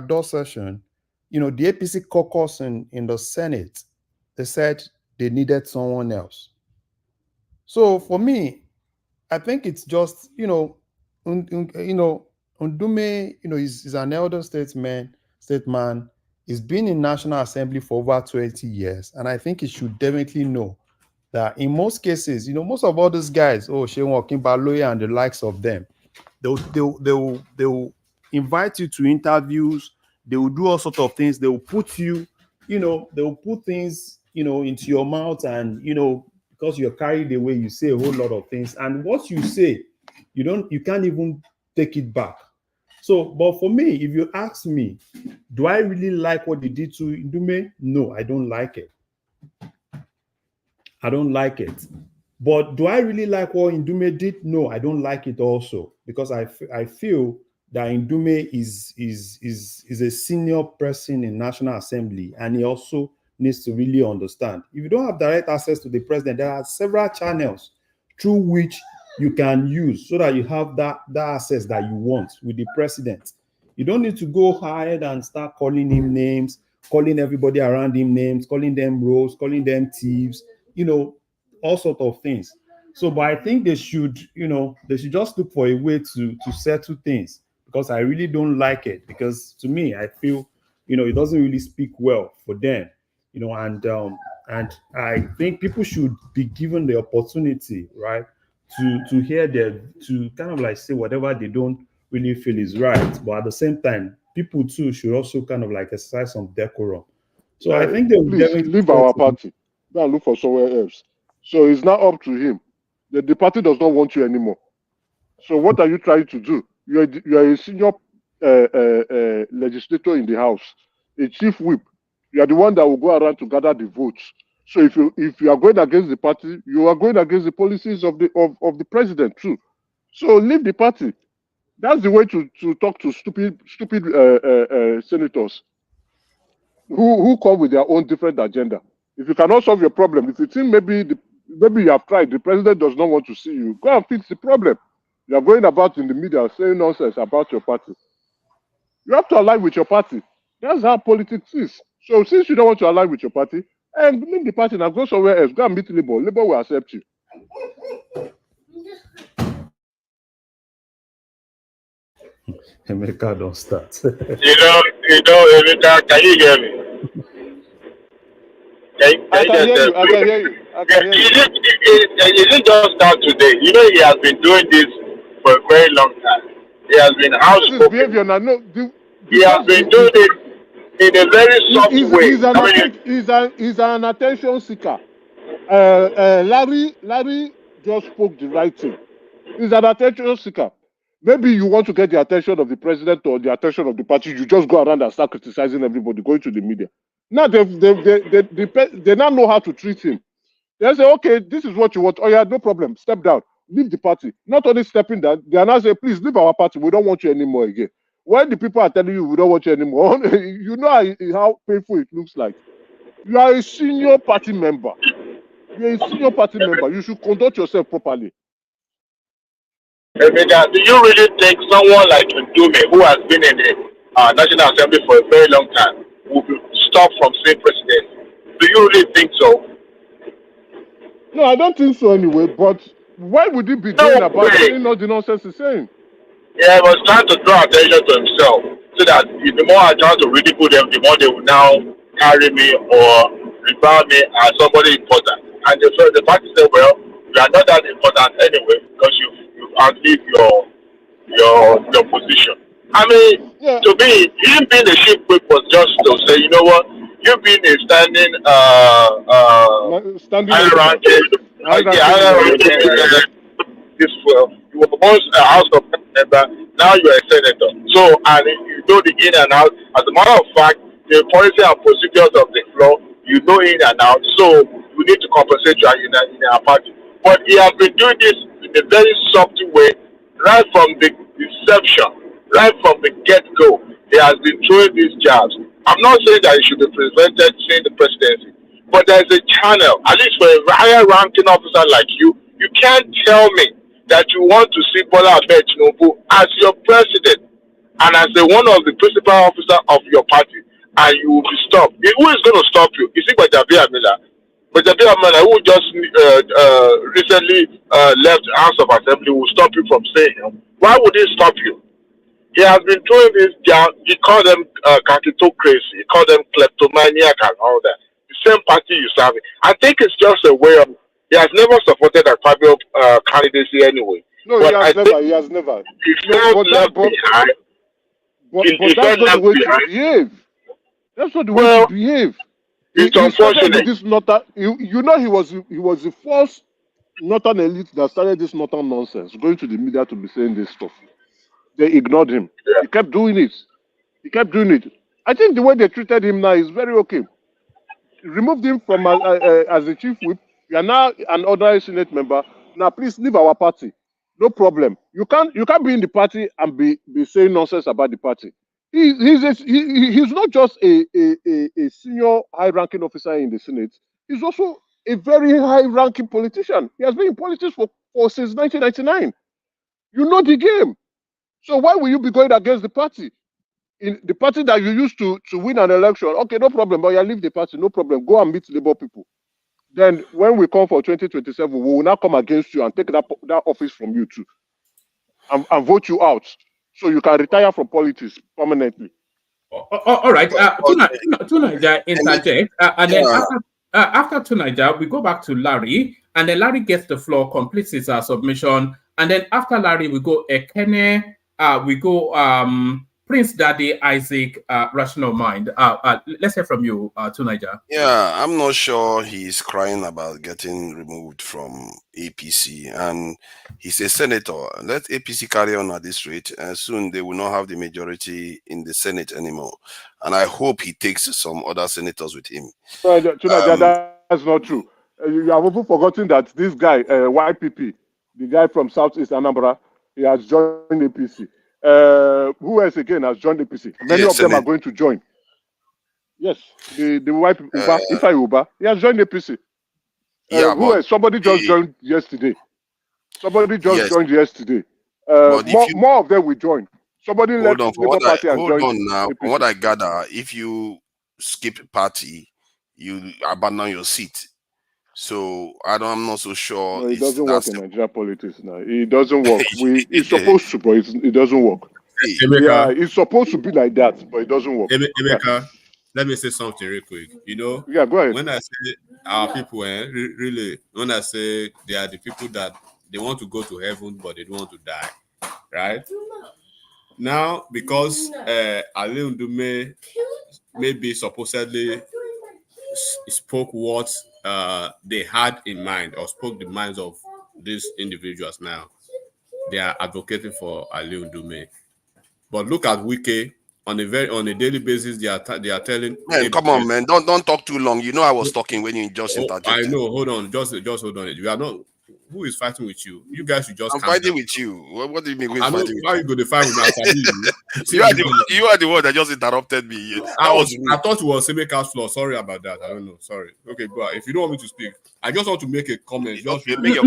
door session, the APC caucus in the Senate, they said they needed someone else. So for me, I think it's just, Ndume, is an elder statesman. He's been in National Assembly for over 20 years. And I think he should definitely know that in most cases, most of all these guys, Shewan Kimbaloye and the likes of them, they'll invite you to interviews. They will do all sorts of things. They will put you, they will put things, into your mouth, and because you're carried away, you say a whole lot of things. And what you say, you can't even take it back. So, but for me, if you ask me, do I really like what they did to Ndume? No, I don't like it. I don't like it. But do I really like what Ndume did? No, I don't like it also, because I feel that Ndume is a senior person in National Assembly, and he also needs to really understand. If you don't have direct access to the president, there are several channels through which you can use so that you have that access that you want with the president. You don't need to go ahead and start calling him names, calling everybody around him names, calling them rogues, calling them thieves, all sorts of things. So, but I think they should just look for a way to settle things, because I really don't like it. Because to me, I feel, it doesn't really speak well for them, and I think people should be given the opportunity, right, to hear to kind of like say whatever they don't really feel is right. But at the same time, people too should also kind of like exercise some decorum. So I think they will please leave our party. Go and look for somewhere else. So it's not up to him. the party does not want you anymore. So what are you trying to do? You are a senior legislator in the House, a chief whip. You are the one that will go around to gather the votes. So if you are going against the party, you are going against the policies of the president too. So leave the party. That's the way to talk to stupid senators who come with their own different agenda. If you cannot solve your problem, if you think maybe you have tried, the president does not want to see you, go and fix the problem. You are going about in the media saying nonsense about your party. You have to align with your party. That's how politics is. So since you don't want to align with your party, and leave the party and go somewhere else, go and meet Labour. Labour will accept you. Emeka, don't start. Emeka, can you hear me? I can hear you. I can hear you. It didn't just start today. You know, he has been doing this for a very long time. He has been outspoken. Behavior now. No, he has been doing it in a very soft way. He's an attention seeker. Larry just spoke the right thing. He's an attention seeker. Maybe you want to get the attention of the president or the attention of the party. You just go around and start criticizing everybody, going to the media. Now they now know how to treat him. They say, okay, this is what you want. Oh yeah, no problem. Step down. Leave the party. Not only stepping down, they are now saying, please leave our party. We don't want you anymore again. When the people are telling you we don't want you anymore, you know how painful it looks like. You are a senior party member. You are a senior party member. You should conduct yourself properly. Do you really think someone like Ndume, who has been in the National Assembly for a very long time, will be stopped from saying presidency? Do you really think so? No, I don't think so anyway, but why would he be going about saying all the nonsense he's saying? Yeah, he was trying to draw attention to himself, so that the more I try to ridicule them, the more they will now carry me or regard me as somebody important. And the party said, well, you are not that important anyway, because you outlived your position. I mean, to me, him being a chief whip was just to say, you know what, you being a standing you were once a House of member, now you are a senator. So, and you know the in and out. As a matter of fact, the policy and procedures of the floor, you know in and out. So, you need to compensate you in our party. But he has been doing this in a very subtle way, right from the inception, right from the get-go. He has been throwing these jabs. I'm not saying that he should be prevented seeing the presidency, but there's a channel, at least for a higher ranking officer like you. You can't tell me that you want to see Bola Ahmed Tinubu as your president and as one of the principal officers of your party, and you will be stopped. Who is going to stop you? Is it Bajabi Amila? Bajabi Amila, who just recently left the House of Assembly, will stop you from saying him. Why would he stop you? He has been doing this down. He called them crazy. He called them kleptomaniac and all that. The same party you serve. I think it's just a way of. He has never supported a Fabio candidacy anyway. No, but he has never. But that's not the way to behave. That's not the way to behave. It's unfortunate. This northern, you know, he was the first northern elite that started this northern nonsense, going to the media to be saying this stuff. They ignored him. Yeah. He kept doing it. I think the way they treated him now is very okay. Removed him from as the chief whip. You are now an ordinary Senate member. Now, please leave our party. No problem. You can't be in the party and be saying nonsense about the party. He's not just a senior high-ranking officer in the Senate. He's also a very high-ranking politician. He has been in politics for since 1999. You know the game. So why will you be going against the party? In the party that you used to win an election? Okay, no problem, but you leave the party. No problem. Go and meet Labour people. Then when we come for 2027, we will now come against you and take that office from you too. And vote you out. So you can retire from politics permanently. All right. Tunaja interject. And then after Tunaja, we go back to Larry. And then Larry gets the floor, completes his submission. And then after Larry, we go Ekene. We go Prince Daddy Isaac, Rational Mind. Let's hear from you, Tunaja. Yeah, I'm not sure he's crying about getting removed from APC, and he's a senator. Let APC carry on at this rate, and soon they will not have the majority in the Senate anymore. And I hope he takes some other senators with him. That's not true. You have also forgotten that this guy, YPP, the guy from Southeast Anambra, he has joined APC. Who else again has joined APC? Many of them are going to join. Yes, the wife Uba, Ifai Uba, he has joined APC. Who else? Somebody just joined yesterday. Somebody just joined yesterday. More of them will join. Somebody left Labour Party and joined. Hold on now. From what I gather, if you skip party, you abandon your seat. So I'm not so sure. No, it doesn't work in Nigerian politics now. It doesn't work. It's supposed to, but it doesn't work. Yeah, it's supposed to be like that, but it doesn't work. Emeka, let me say something real quick. You know, go ahead. When I say our people, really, when I say they are the people that they want to go to heaven, but they don't want to die, right? Now, because Ali Ndume maybe supposedly spoke what they had in mind, or spoke the minds of these individuals. Now they are advocating for Ali Ndume. But look at Wike on a daily basis. They are telling. Man, come on, man! Don't talk too long. You know I was talking when you just interjected. I know. Hold on, just hold on. You are not. Who is fighting with you? You guys should just. I'm fighting with you. What do you mean? I know. Why you go to fight with me? You are the one that just interrupted me. I thought it was Emeka's flaw. Sorry about that. I don't know. Sorry. Okay, go ahead. If you don't want me to speak, I just want to make a comment. Just Larry.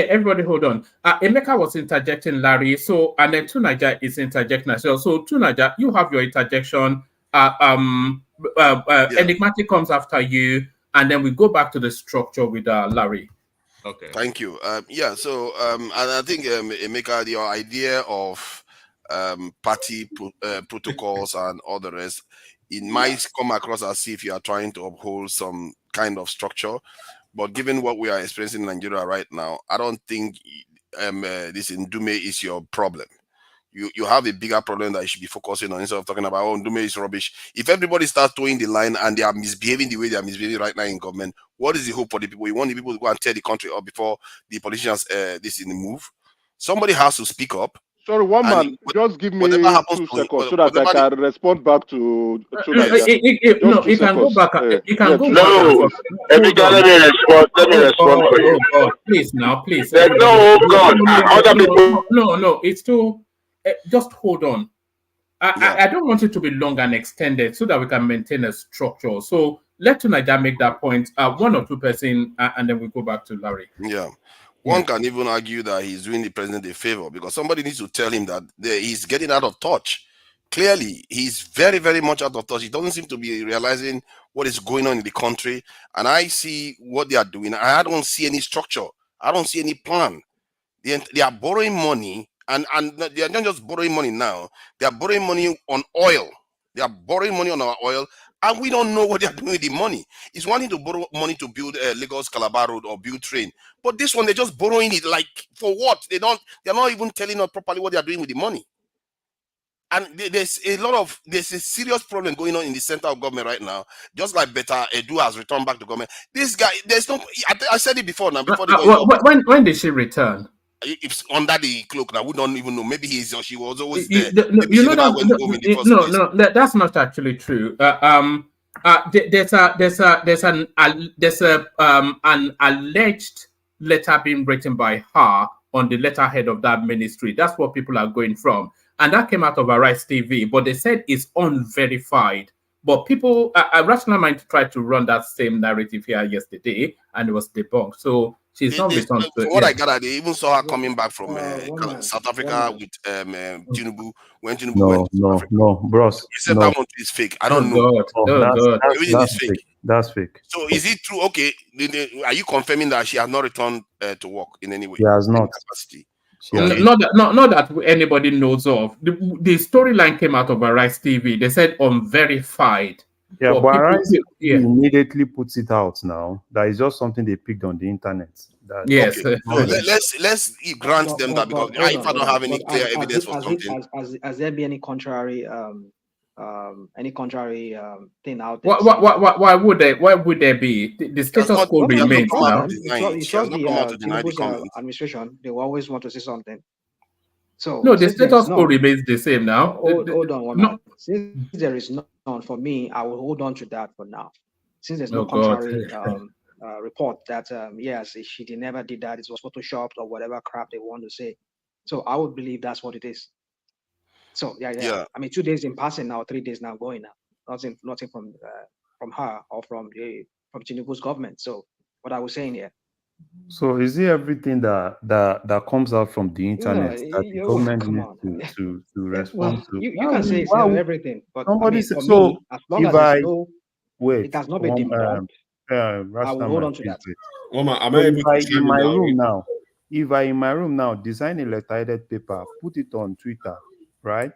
Everybody, hold on. Emeka was interjecting Larry, so and then Tunaja is interjecting as well. So Tunaja, you have your interjection. Enigmatic comes after you. And then we go back to the structure with Larry. Okay. Thank you. So and I think Emeka, your idea of party protocols and all the rest, it might come across as if you are trying to uphold some kind of structure. But given what we are experiencing in Nigeria right now, I don't think this Ndume is your problem. You have a bigger problem that you should be focusing on instead of talking about, Ndume is rubbish. If everybody starts towing the line and they are misbehaving the way they are misbehaving right now in government, what is the hope for the people? You want the people to go and tear the country up before the politicians this in the move? Somebody has to speak up. Sorry, one man, just give me 2 seconds so that I can respond back to he can go back. He can go back. Let me respond for you. Please, now, please. There's no God. Other people. No, it's too. Just hold on. I don't want it to be long and extended so that we can maintain a structure. So let Tunaja make that point. 1 or 2 person, and then we go back to Larry. Yeah. One can even argue that he's doing the president a favor because somebody needs to tell him that he's getting out of touch. Clearly, he's very, very much out of touch. He doesn't seem to be realizing what is going on in the country. And I see what they are doing. I don't see any structure. I don't see any plan. They are borrowing money. And they are not just borrowing money now. They are borrowing money on oil. They are borrowing money on our oil. And we don't know what they are doing with the money. It's one thing to borrow money to build a Lagos Calabar road or build train. But this one, they're just borrowing it like for what? They're not even telling us properly what they are doing with the money. And there's a serious problem going on in the center of government right now. Just like Beta Edu has returned back to government. This guy, there's no. I said it before now. Before when did she return? It's under the cloak now. We don't even know. Maybe he or she was always there. That's not actually true. There's an alleged letter being written by her on the letterhead of that ministry. That's what people are going from, and that came out of Arise TV. But they said it's unverified. But people, Rational Mind tried to run that same narrative here yesterday, and it was debunked. So she's not returned. From what I got, they even saw her coming back from South Africa with Tinubu. When Tinubu went to Africa. No, bros. He said that one is fake. I don't know. That's fake. That's fake. So is it true? Okay, are you confirming that she has not returned to work in any way? She has not. Not that anybody knows of. The storyline came out of Arise TV. They said unverified. Yeah, but Arise immediately puts it out now. That is just something they picked on the internet. Yes. Okay. So let's grant them that, because hold if I on, don't have any But clear evidence for something. has there been any contrary thing out there? Why would there be? The status quo remains now. You trust the Tinubu's administration, they will always want to say something. So No, the since there is status quo none, remains the same now. hold on one minute. Since there is none, for me, I will hold on to that for now. Since there's no contrary report that yes, she never did that, it was photoshopped or whatever crap they want to say. So I would believe that's what it is. So yeah. I mean, 2 days in passing now, 3 days now going now. Nothing from her or from Tinubu's government. So what I was saying here. So is it everything that comes out from the internet that the government needs to respond to? You can say it's everything, but somebody for so me, as long if as I it has not been debunked, I will hold on to that. If I in my room now design a letterheaded paper, put it on Twitter, right?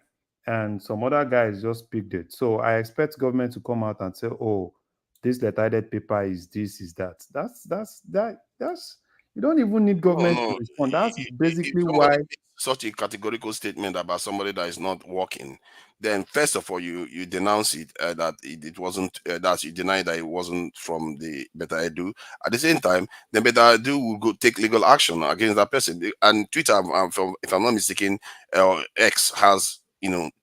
And some other guys just picked it. So I expect government to come out and say, oh, this letterheaded paper is this, is that. That's you don't even need government to respond. That's basically why Such a categorical statement about somebody that is not working, then first of all you denounce it, that it wasn't, that you deny that it wasn't from the Better Edu. At the same time, the Better Edu will go take legal action against that person. And Twitter, if I'm not mistaken, X has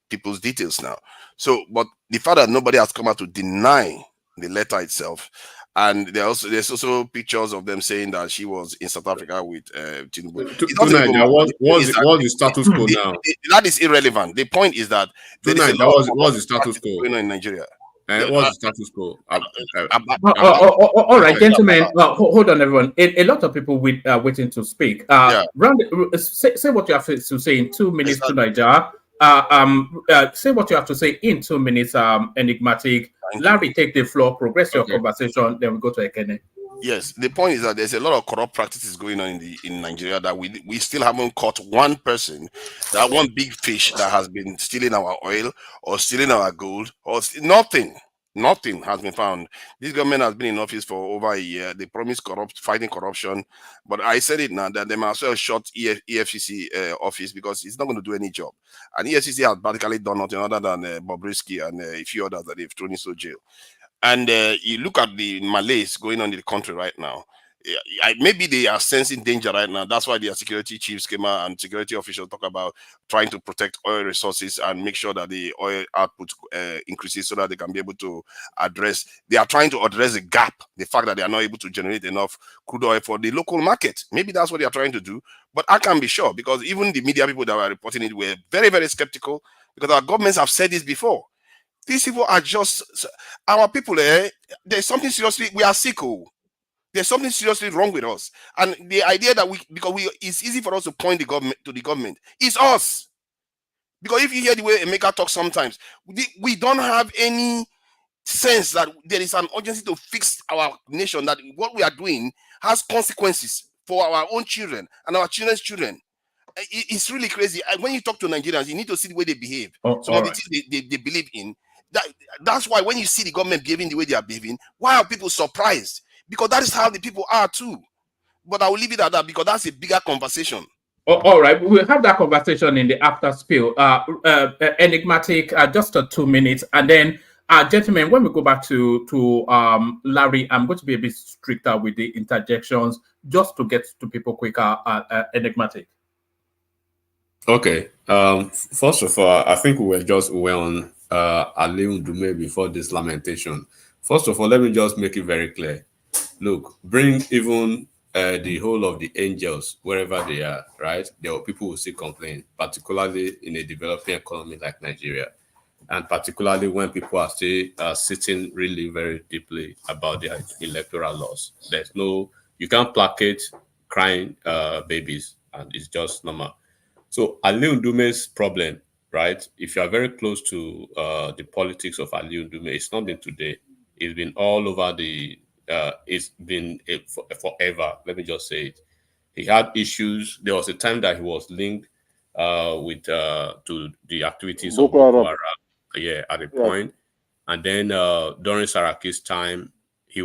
people's details now. So, but the fact that nobody has come out to deny the letter itself. And there's also pictures of them saying that she was in South Africa with Tinubu. Tonight, what's the status quo now? That is irrelevant. The point is that there is a lot what's the status quo going on in Nigeria. What's the status quo? All right, gentlemen. Hold on, everyone. A lot of people waiting to speak. Say what you have to say in 2 minutes to Nigeria. Say what you have to say in 2 minutes. Enigmatic. Larry, take the floor. Progress your conversation. Then we go to Ekene. Yes, the point is that there's a lot of corrupt practices going on in Nigeria that we still haven't caught one person, that one big fish that has been stealing our oil or stealing our gold or nothing has been found. This government has been in office for over a year. They promised fighting corruption, but I said it now that they might as well shut EFCC office because it's not going to do any job. And EFCC has basically done nothing other than Bobrisky and a few others that they've thrown into jail. And you look at the malaise going on in the country right now. Maybe they are sensing danger right now. That's why their security chiefs came out and security officials talk about trying to protect oil resources and make sure that the oil output increases so that they can be able to address. They are trying to address the gap, the fact that they are not able to generate enough crude oil for the local market. Maybe that's what they are trying to do. But I can't be sure because even the media people that were reporting it were very, very skeptical because our governments have said this before. These people are just our people. There's something seriously. We are sick. There's something seriously wrong with us. And the idea that it's easy for us to point the government. It's us. Because if you hear the way Emeka talks sometimes, we don't have any sense that there is an urgency to fix our nation. That what we are doing has consequences for our own children and our children's children. It's really crazy. When you talk to Nigerians, you need to see the way they behave. Some of the things they believe in. That's why when you see the government behaving the way they are behaving, why are people surprised? Because that is how the people are too. But I will leave it at that because that's a bigger conversation. All right, we'll have that conversation in the after spill. Enigmatic, just 2 minutes, and then, gentlemen, when we go back to Larry, I'm going to be a bit stricter with the interjections just to get to people quicker. Enigmatic. Okay. First of all, I think we were on Ali Ndume before this lamentation. First of all, let me just make it very clear. Look, bring even the whole of the angels wherever they are, right? There are people who still complain, particularly in a developing economy like Nigeria, and particularly when people are still sitting really very deeply about their electoral laws. You can't placate crying babies, and it's just normal. So Ali Ndume's problem, right? If you are very close to the politics of Ali Ndume, it's not been today. It's been all over it's been forever. Let me just say it. He had issues. There was a time that he was linked to the activities of Boko Haram. Yeah, at a point. And then during Saraki's time, he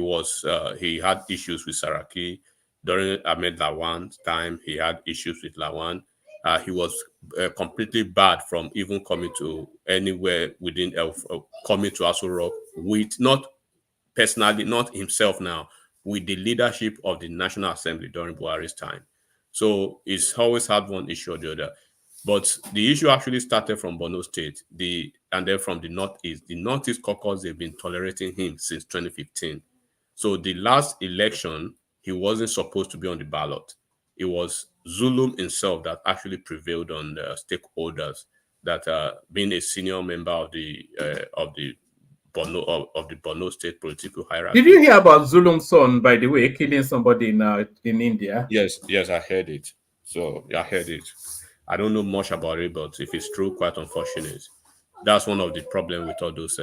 had issues with Saraki. during Ahmed Lawan's time, he had issues with Lawan. He was completely barred from even coming to anywhere within coming to Aso Rock with not personally, not himself now, with the leadership of the National Assembly during Buhari's time. So it's always had one issue or the other. But the issue actually started from Borno State, and then from the Northeast. The Northeast caucus, they've been tolerating him since 2015. So the last election, he wasn't supposed to be on the ballot. It was Zulum himself that actually prevailed on the stakeholders, that being a senior member of the Borno State political hierarchy. Did you hear about Zulum's son, by the way, killing somebody in India? Yes, I heard it. So I heard it. I don't know much about it, but if it's true, quite unfortunate. That's one of the problems with all those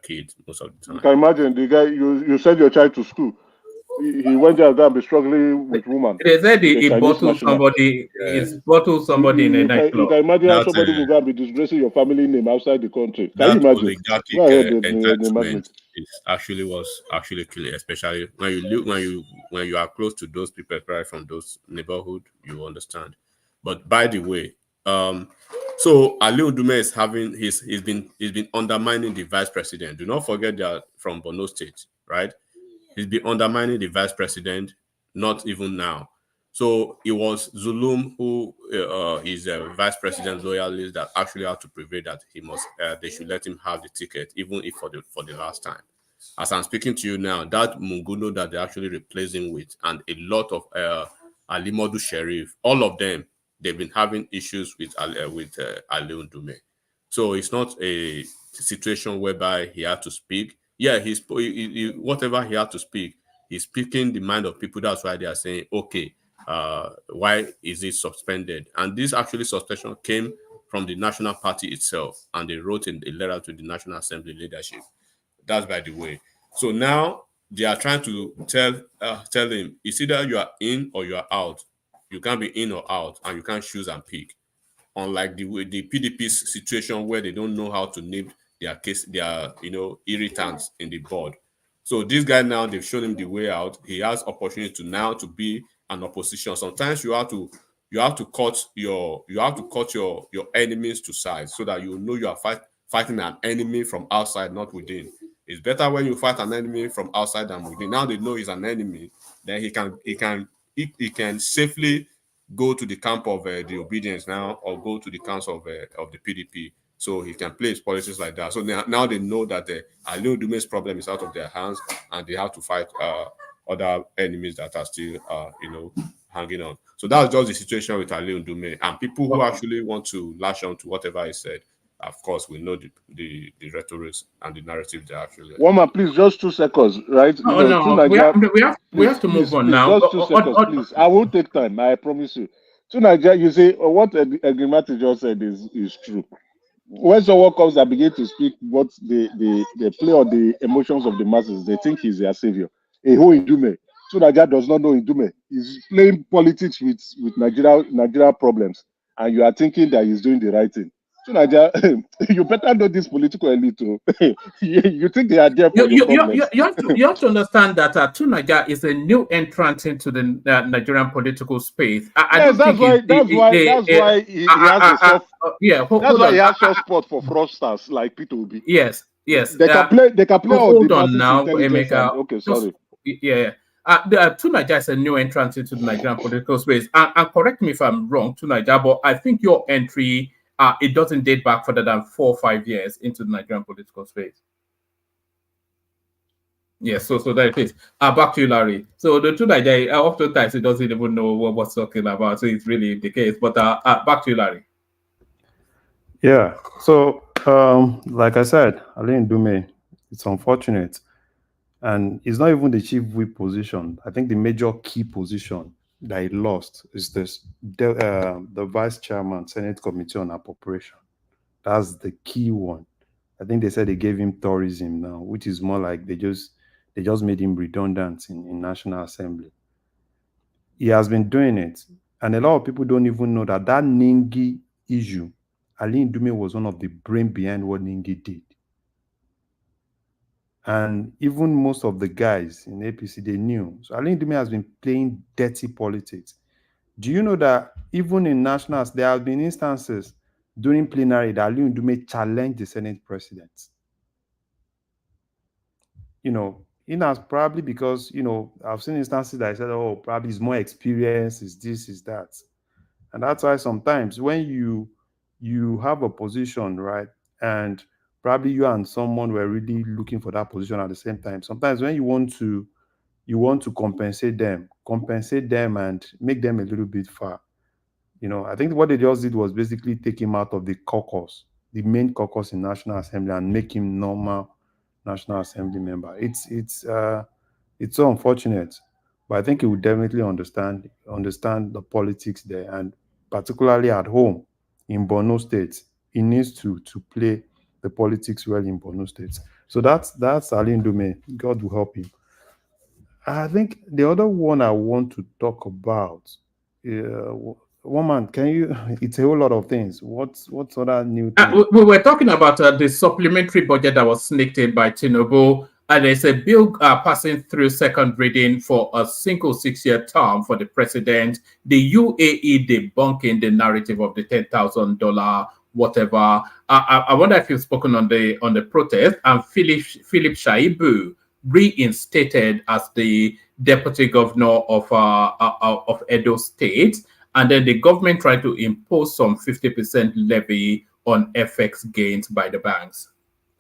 kids most of the time. You can imagine the guy, you send your child to school. He went there and be struggling with women. They said he bottled somebody. He's bottled somebody in a nightclub. You can imagine how somebody will go and be disgracing your family name outside the country. Can you imagine? It actually was clear, especially when you are close to those people right from those neighborhood, you understand. But by the way, so Ali Ndume is having he's been undermining the vice president. Do not forget that from Borno State, right? He's been undermining the vice president, not even now. So it was Zulum who is a vice president loyalist that actually had to prevail that they should let him have the ticket, even if for the last time. As I'm speaking to you now, that Munguno that they actually replaced him with, and a lot of Ali Modu Sharif, all of them, they've been having issues with Ali Ndume. So it's not a situation whereby he had to speak. Yeah, whatever he had to speak, he's speaking the mind of people. That's why they are saying, okay, why is it suspended? And this actually suspension came from the National Party itself, and they wrote in a letter to the National Assembly leadership. That's by the way. So now they are trying to tell him, it's either you are in or you are out. You can't be in or out, and you can't choose and pick. Unlike the PDP's situation where they don't know how to name their irritants in the board. So this guy now, they've shown him the way out. He has opportunity to be an opposition. Sometimes you have to cut your enemies to size so that you know you are fighting an enemy from outside, not within. It's better when you fight an enemy from outside than within. Now they know he's an enemy, then he can safely go to the camp of the obedience now, or go to the camp of the PDP, so he can play his policies like that. So now they know that Ali Ndume's problem is out of their hands, and they have to fight other enemies that are still hanging on. So that's just the situation with Ali Ndume, and people who actually want to lash on to whatever he said. Of course, we know the rhetoric and the narrative they actually. Woman, please, just 2 seconds, right? No, we have to move on now. Just 2 seconds, please. I will take time. I promise you. To Nigeria, you say what Agrimati just said is true. When someone comes and begin to speak what they play on the emotions of the masses, they think he's their savior. Who Ndume? So Nigeria does not know Ndume. He's playing politics with Nigeria problems, and you are thinking that he's doing the right thing. So Nigeria, you better know this political elite. You think they are there for your problems. You have to understand that Tunaja is a new entrant into the Nigerian political space. That's why he has a soft spot for fraudsters like P2B. Yes. They can play all hold on now, Emeka. Okay, sorry. Tunaja is a new entrant into the Nigerian political space. And correct me if I'm wrong, Tunaja, but I think your entry, it doesn't date back further than 4 or 5 years into the Nigerian political space. Yes, so that it is. Back to you, Larry. So the Tunaja, oftentimes he doesn't even know what's talking about, so it's really the case. But back to you, Larry. Yeah. So, like I said, Ali Ndume, it's unfortunate. And it's not even the chief whip position. I think the major key position that he lost is the vice chairman, Senate Committee on Appropriation. That's the key one. I think they said they gave him tourism now, which is more like they just made him redundant in National Assembly. He has been doing it. And a lot of people don't even know that Ningi issue, Ali Ndume was one of the brain behind what Ningi did. And even most of the guys in APC, they knew. So Ali Ndume has been playing dirty politics. Do you know that even in nationals, there have been instances during plenary that Ali Ndume challenged the Senate president? You know, probably because, I've seen instances that I said, oh, probably he's more experienced, is this, is that. And that's why sometimes when you have a position, right, and probably you and someone were really looking for that position at the same time, sometimes when you want to compensate them and make them a little bit far. I think what they just did was basically take him out of the caucus, the main caucus in National Assembly, and make him normal National Assembly member. It's so unfortunate, but I think he would definitely understand the politics there, and particularly at home in Borno State, he needs to play the politics well in Borno State. So that's Ali Ndume. God will help him. I think the other one I want to talk about, woman, can you? It's a whole lot of things. What's other new things? We were talking about the supplementary budget that was sneaked in by Tinubu, and there's a bill passing through second reading for a single 6-year term for the president. The UAE debunking the narrative of the $10,000 whatever. I wonder if you've spoken on the protest. And Philip Shaibu reinstated as the deputy governor of Edo State. And then the government tried to impose some 50% levy on FX gains by the banks.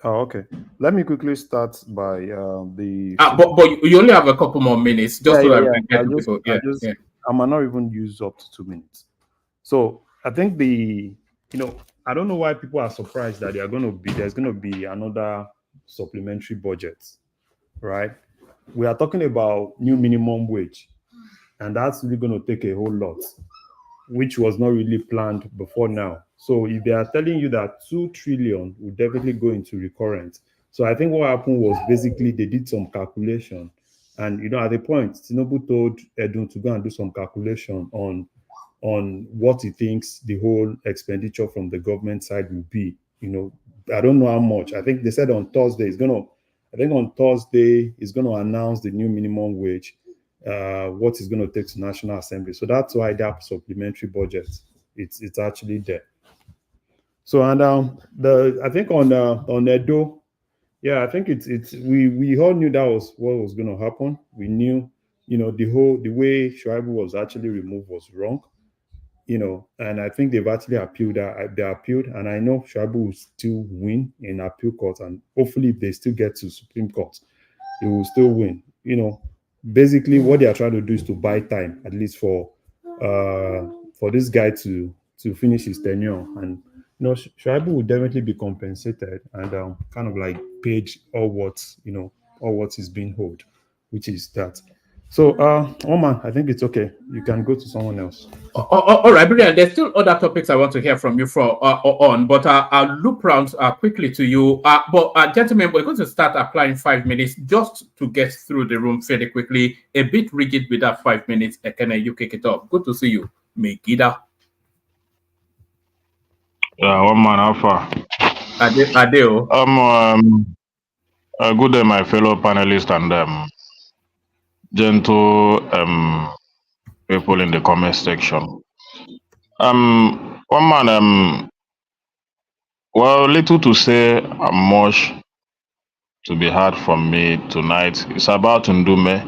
Oh, okay. Let me quickly start by the. But you only have a couple more minutes, just so that we get to people. I might not even use up to 2 minutes. So I think I don't know why people are surprised that there's going to be another supplementary budget, right? We are talking about new minimum wage, and that's really going to take a whole lot, which was not really planned before now. So if they are telling you that 2 trillion will definitely go into recurrent, so I think what happened was basically they did some calculation, and at the point Tinubu told Edun to go and do some calculation on what he thinks the whole expenditure from the government side will be. I don't know how much. I think they said on Thursday he's going to announce the new minimum wage, what is going to take to National Assembly. So that's why that supplementary budget, it's actually there. So and I think on Edo, yeah, I think we all knew that was what was going to happen. We knew, the way Shuaibu was actually removed was wrong, and I think they've actually appealed that. They appealed, and I know Shuaibu will still win in appeal court, and hopefully if they still get to Supreme Court, he will still win. Basically what they are trying to do is to buy time, at least for this guy to finish his tenure, and Shuaibu will definitely be compensated and kind of like paid all what is being owed, which is that. So, Oman, I think it's okay. You can go to someone else. All right, brilliant. There's still other topics I want to hear from you but I'll loop round quickly to you. But gentlemen, we're going to start applying 5 minutes just to get through the room fairly quickly. A bit rigid with that 5 minutes. Ekene, you kick it off. Good to see you, Megida. Yeah, one man alpha. Adeo. Good day, my fellow panelists and gentle people in the comment section. One man, well, little to say, much to be heard from me tonight. It's about Ndume.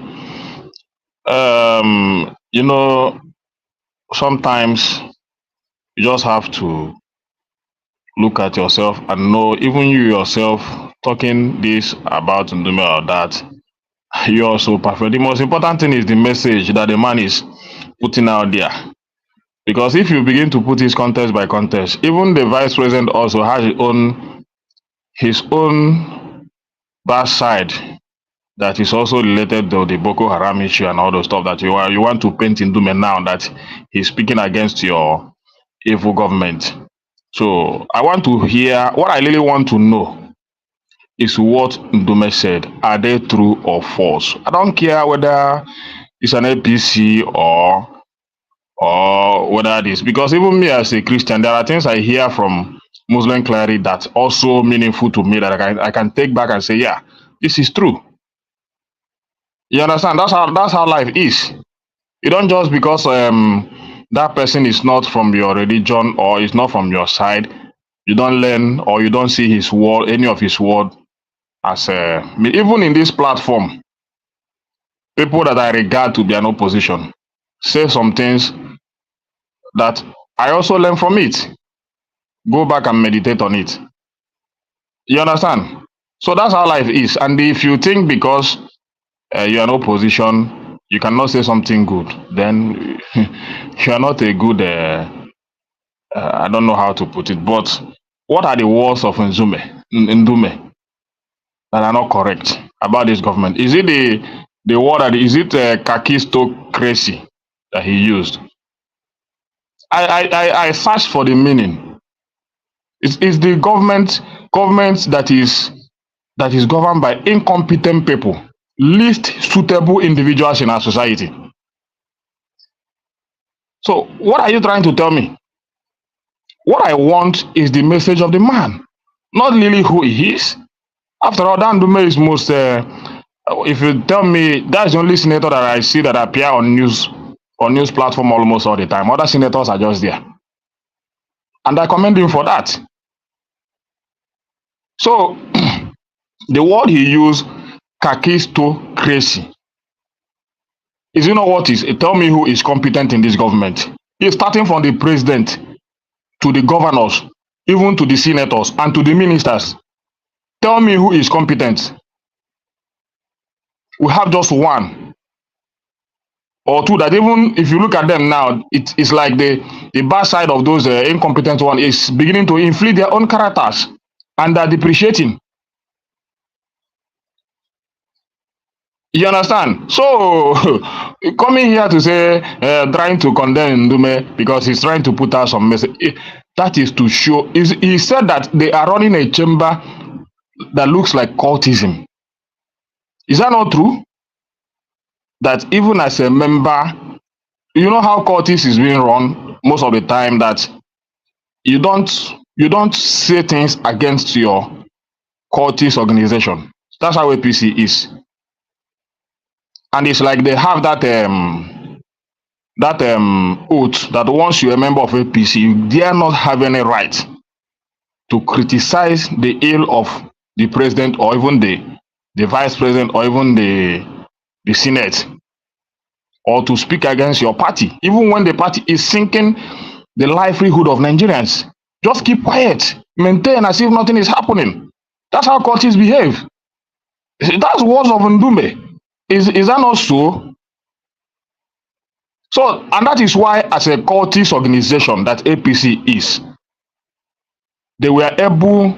Sometimes you just have to look at yourself and know, even you yourself talking this about Ndume or that, you're also perfect. The most important thing is the message that the man is putting out there. Because if you begin to put his context by context, even the vice president also has his own bad side that is also related to the Boko Haram issue and all those stuff that you want to paint Ndume now that he's speaking against your evil government. So I want to hear, what I really want to know is what Ndume said. Are they true or false? I don't care whether it's an APC or whether it is, because even me as a Christian, there are things I hear from Muslim cleric that's also meaningful to me that I can take back and say, yeah, This is true. You understand? That's how life is. You don't just because that person is not from your religion or is not from your side, you don't learn or you don't see his word, any of his word as even in this platform, people that I regard to be an opposition say some things that I also learn from it. Go back and meditate on it. You understand? So that's how life is. And if you think because you're in opposition, you cannot say something good, then you are not a good, I don't know how to put it, but what are the words of Ndume that are not correct about this government? Is it the word that, is it kakistocracy that he used? I searched for the meaning. It's the government that is governed by incompetent people, least suitable individuals in our society. So what are you trying to tell me? What I want is the message of the man, not really who he is. After all, Dan Ndume is most, if you tell me, that's the only senator that I see that appear on news platform almost all the time. Other senators are just there. And I commend him for that. So the word he used, kakistocracy, is you know what is? Tell me who is competent in this government. He's starting from the president to the governors, even to the senators and to the ministers. Tell me who is competent. We have just one or two that, even if you look at them now, it's like the bad side of those incompetent one is beginning to inflict their own characters and are depreciating. You understand? So coming here to say, trying to condemn Ndume because he's trying to put out some message, that is to show. He said that they are running a chamber that looks like cultism. Is that not true? That even as a member, you know how cultism is being run most of the time, that you don't say things against your cultist organization. That's how APC is. And it's like they have that oath that once you're a member of APC, you dare not have any right to criticize the ill of the president or even the vice president or even the Senate, or to speak against your party, even when the party is sinking the livelihood of Nigerians. Just keep quiet, maintain as if nothing is happening. That's how cultists behave. That's words of Ndume. Is that not so? So, and that is why, as a cultist organization that APC is, they were able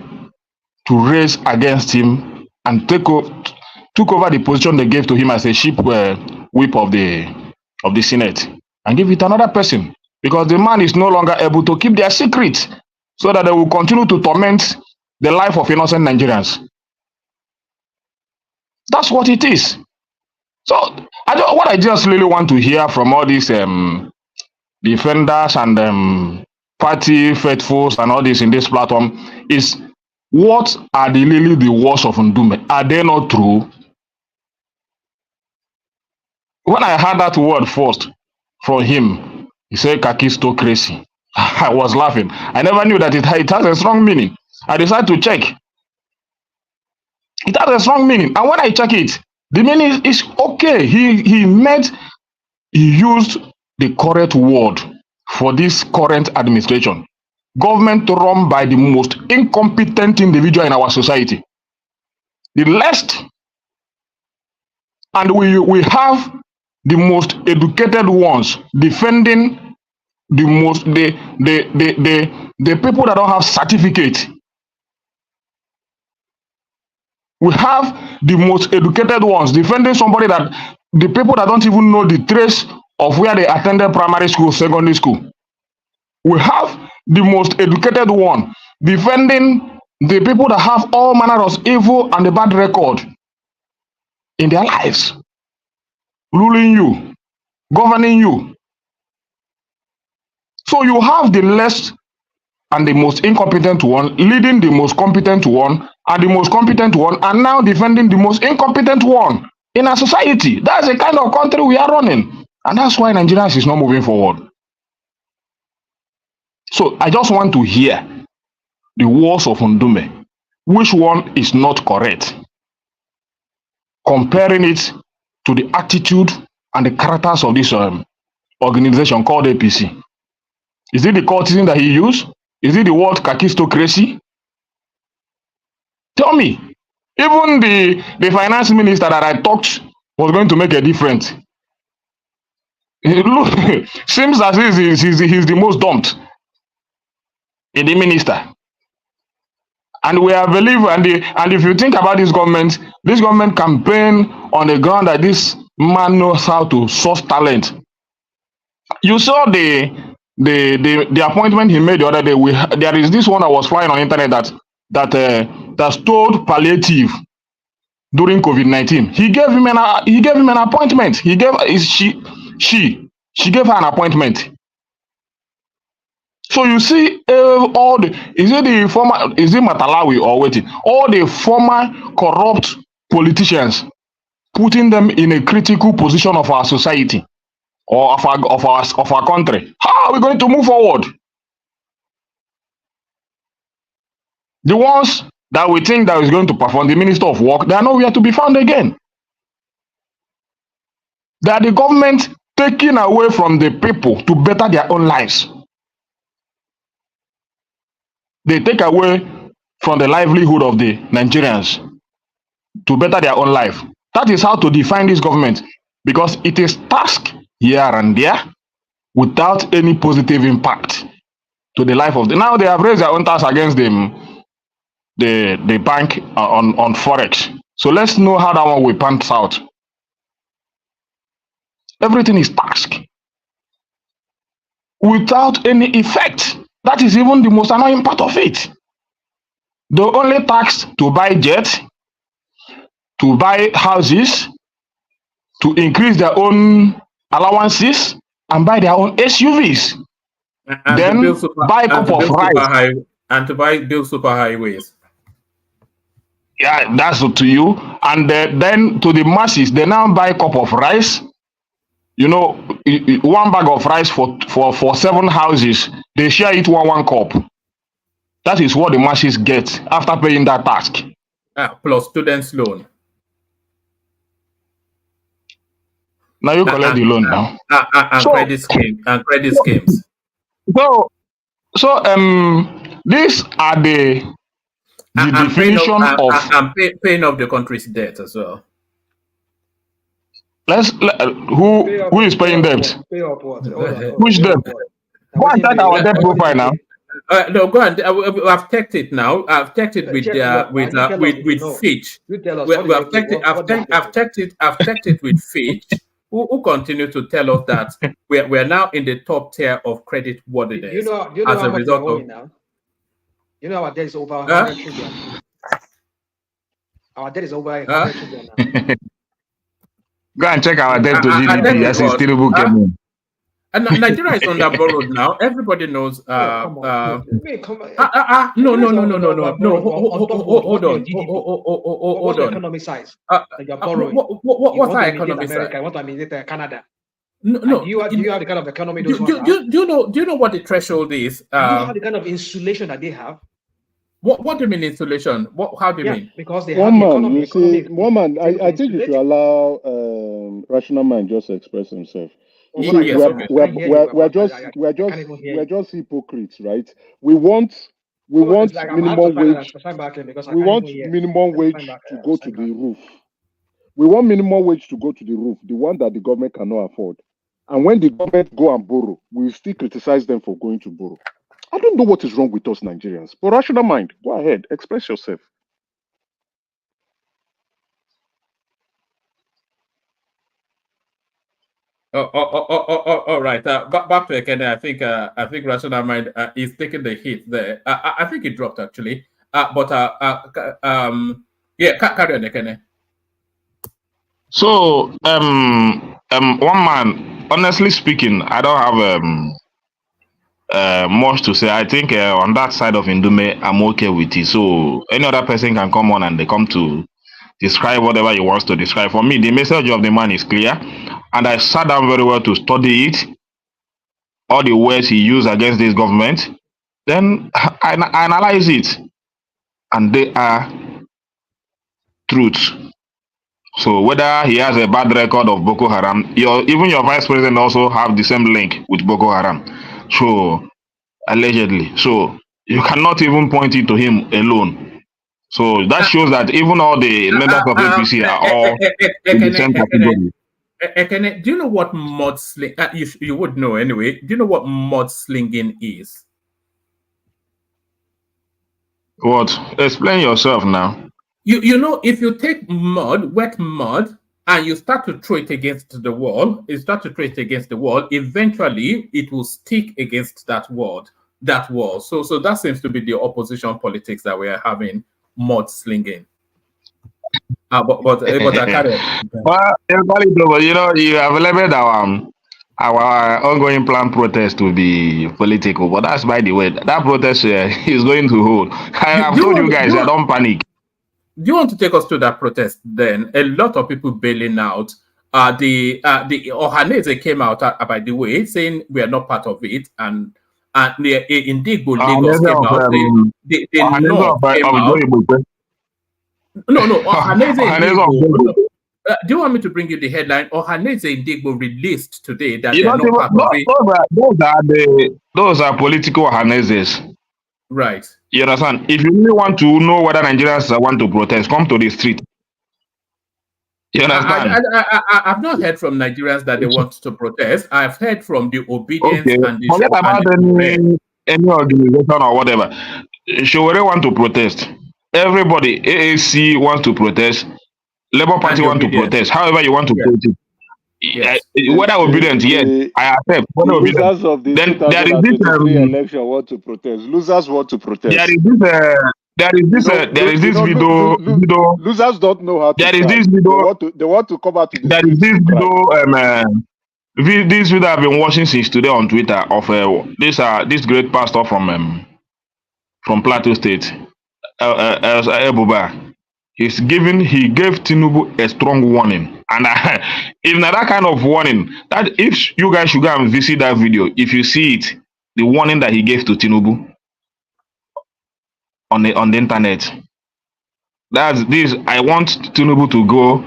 to raise against him and took over the position they gave to him as a chief whip of the Senate and give it to another person, because the man is no longer able to keep their secret, so that they will continue to torment the life of innocent Nigerians. That's what it is. So what I just really want to hear from all these defenders and party faithfuls and all this in this platform is, what are really the words of Ndume? Are they not true? When I heard that word first from him, he said kakistocracy. I was laughing. I never knew that it has a strong meaning. I decided to check. It has a strong meaning. And when I check it, the meaning is okay. He used the correct word for this current administration. Government run by the most incompetent individual in our society. The last, and we have the most educated ones defending the people that don't have certificate. We have the most educated ones defending somebody that the people that don't even know the trace of where they attended primary school, secondary school. We have the most educated one defending the people that have all manner of evil and a bad record in their lives, ruling you, governing you. So you have the less and the most incompetent one, leading the most competent one, and the most competent one, and now defending the most incompetent one in our society. That's the kind of country we are running. And that's why Nigeria is not moving forward. So I just want to hear the words of Ndume. Which one is not correct? Comparing it to the attitude and the characters of this organization called APC. Is it the cultism that he used? Is it the word kakistocracy? Tell me. Even the finance minister that I talked was going to make a difference. Look, seems as if he's the most dumped in the minister. And we are believe and if you think about this government campaign on the ground that this man knows how to source talent. You saw the appointment he made the other day. There is this one that was flying on internet that stole palliative during COVID-19. He gave him an appointment. She gave her an appointment. So you see, is it Matalawi or waiting? All the former corrupt politicians, putting them in a critical position of our society or of our country. How are we going to move forward? The ones that we think that is going to perform, the Minister of Work, they are nowhere to be found again. They are the government taking away from the people to better their own lives. They take away from the livelihood of the Nigerians to better their own life. That is how to define this government, because it is tasked here and there without any positive impact to the life of the. Now they have raised their own tax against them, the bank on forex. So let's know how that one will pan out. Everything is taxed without any effect. That is even the most annoying part of it. They only tax to buy jets, to buy houses, to increase their own allowances, and buy their own SUVs. And then buy a cup of rice. And to build super highways. Yeah, that's up to you. And then to the masses, they now buy a cup of rice. You know, one bag of rice for 7 houses, they share it one cup. That is what the masses get after paying that tax. Plus students' loan. Now you collect the loan now. And credit schemes. So these are the definition of paying off the country's debt as well. Who is paying debt? Pay up what? Which debt? Go and check our debt profile now. No, go on. I've checked it now. I've checked it with Fitch. I've checked it with Fitch, who continue to tell us that we're now in the top tier of credit worthiness. You know as how a much result we're of now? You know our debt is over 100 trillion. Our debt is over 100 trillion now. Go and check our debt to GDP as it's Tinubu came in. And Nigeria is underborrowed now. Everybody knows. No. Hold on. What's the economic size? You're borrowing. What's our economic size? What I mean, Canada. No. Do you have the kind of economy? Do you know what the threshold is? Do you have the kind of insulation that they have? What do you mean insulation? How do you mean? Because they have the economy. I think you should allow rational mind just to express himself. Yes, we're just hypocrites, right? We want minimum wage. We want minimum wage to go to the roof. We want minimum wage to go to the roof, the one that the government cannot afford. And when the government go and borrow, we still criticize them for going to borrow. I don't know what is wrong with us Nigerians. But rational mind, go ahead, express yourself. All right. Back to Ekene. I think rational mind is taking the hit there. I think it dropped actually. Carry on, Ekene. So one man, honestly speaking, I don't have much to say. I think on that side of Ndume, I'm okay with it. So any other person can come on and they come to describe whatever he wants to describe. For me, the message of the man is clear, and I sat down very well to study it, all the words he used against this government. Then I analyze it, and they are truths. So whether he has a bad record of Boko Haram, even your vice president also have the same link with Boko Haram. So allegedly, so you cannot even point it to him alone. So that shows that even all the members of APC are all in the same category. Ekene, do you know what mudslinging? You would know anyway. Do you know what mudslinging is? What? Explain yourself now. You know, if you take mud, wet mud, and you start to throw it against the wall, eventually it will stick against that wall. So that seems to be the opposition politics that we are having, mudslinging. But I carry on. Well, everybody, you know, you have labeled our ongoing planned protest to be political, but that's by the way. That protest is going to hold. I've told you guys, don't panic. Do you want to take us to that protest then? A lot of people bailing out. The Ohaneze came out, by the way, saying we are not part of it, and the Indigbo Lagos came out. The North came out. No, Ohaneze do you want me to bring you the headline? Ohaneze Indigbo released today that they're not part of it. Those are political Ohanezes. Right. You understand? If you really want to know whether Nigerians want to protest, come to the street. You understand? I've not heard from Nigerians that they want to protest. I've heard from the obedience and the... Forget about any organization or whatever. Showore want to protest. Everybody, AAC wants to protest. Labour Party want to protest. However you want to protest. Yes. Whether obedient, yes, I accept. The losers of the 2023 election want to protest. Losers want to protest. There is this video. Losers don't know how to. There is this video. They want to come out to the. There is this video. This video I've been watching since today on Twitter of this great pastor from Plateau State, Ebuba. He gave Tinubu a strong warning, and if not that kind of warning, that if you guys should go and visit that video, if you see it, the warning that he gave to Tinubu on the internet, that's this. I want Tinubu to go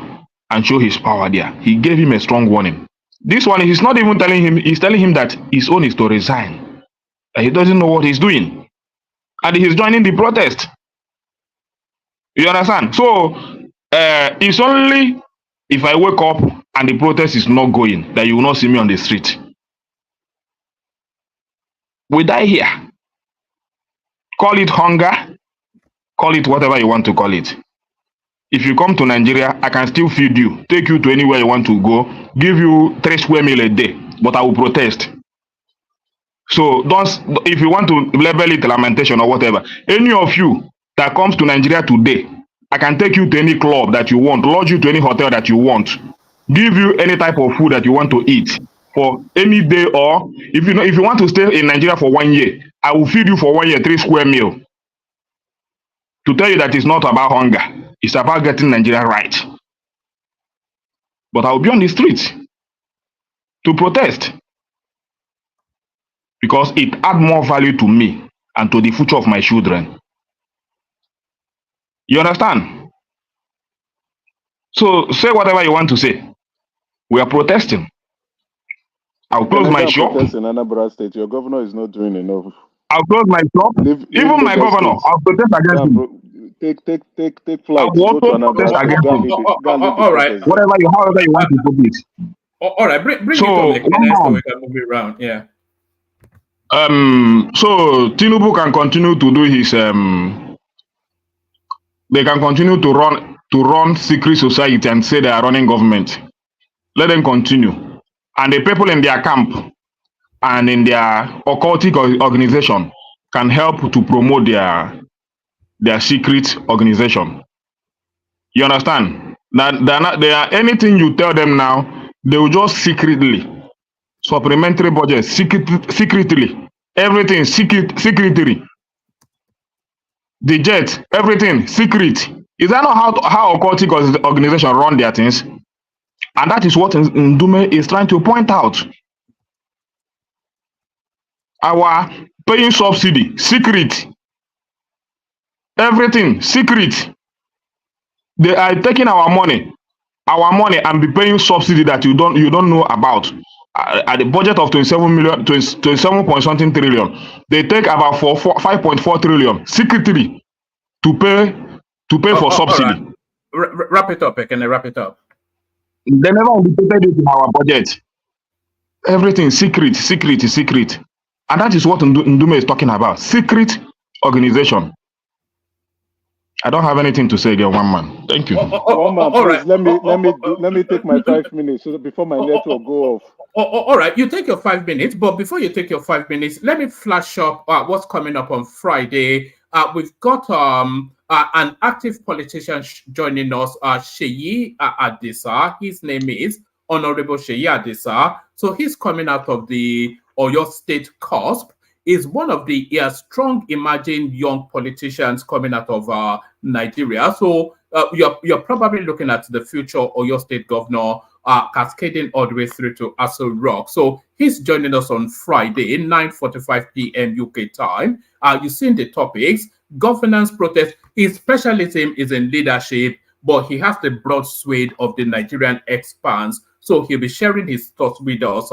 and show his power there. He gave him a strong warning. This one, he's not even telling him. He's telling him that his own is to resign. He doesn't know what he's doing, and he's joining the protest. You understand? So it's only if I wake up and the protest is not going that you will not see me on the street. We die here. Call it hunger, call it whatever you want to call it. If you come to Nigeria, I can still feed you, take you to anywhere you want to go, give you 3 square meals a day, but I will protest. So if you want to label it lamentation or whatever, any of you that comes to Nigeria today, I can take you to any club that you want, lodge you to any hotel that you want, give you any type of food that you want to eat for any day, or if you want to stay in Nigeria for 1 year, I will feed you for 1 year 3 square meals. To tell you that it's not about hunger, it's about getting Nigeria right. But I will be on the street to protest because it adds more value to me and to the future of my children. You understand? So say whatever you want to say. We are protesting. I'll close my shop. In Anambra State, your governor is not doing enough. I'll close my shop. Even my governor, I'll protest against him. Take flight. I'll protest against him. All right. However you want to put it. All right. Bring it on, so we can move it around. Yeah. So Tinubu can continue to do his they can continue to run secret society and say they are running government. Let them continue. And the people in their camp and in their occultic organization can help to promote their secret organization. You understand? They are anything you tell them now, they will just secretly, supplementary budget, secretly, Everything secretary. The jet, everything secret. Is that not how occultic organization run their things? And that is what Ndume is trying to point out. Our paying subsidy, secret. Everything, secret. They are taking our money and be paying subsidy that you don't know about. At the budget of 27 point something trillion, they take about 5.4 trillion secretly to pay for subsidy. All right. Wrap it up, can I wrap it up? They never indicated it in our budget. Everything secret. And that is what Ndume is talking about. Secret organization. I don't have anything to say again, one man. Thank you. One man, please, let me take my 5 minutes so before my network go off. All right, you take your 5 minutes, but before you take your 5 minutes, let me flash up what's coming up on Friday. We've got an active politician joining us, Seyi Adisa. His name is Honorable Seyi Adisa. So he's coming out of the Oyo State cusp. Is one of the strong emerging young politicians coming out of Nigeria. So you're probably looking at the future Oyo State governor cascading all the way through to Aso Rock. So he's joining us on Friday, 9:45 p.m. UK time. You've seen the topics: governance, protest. His specialism is in leadership, but he has the broad swathe of the Nigerian expanse. So he'll be sharing his thoughts with us.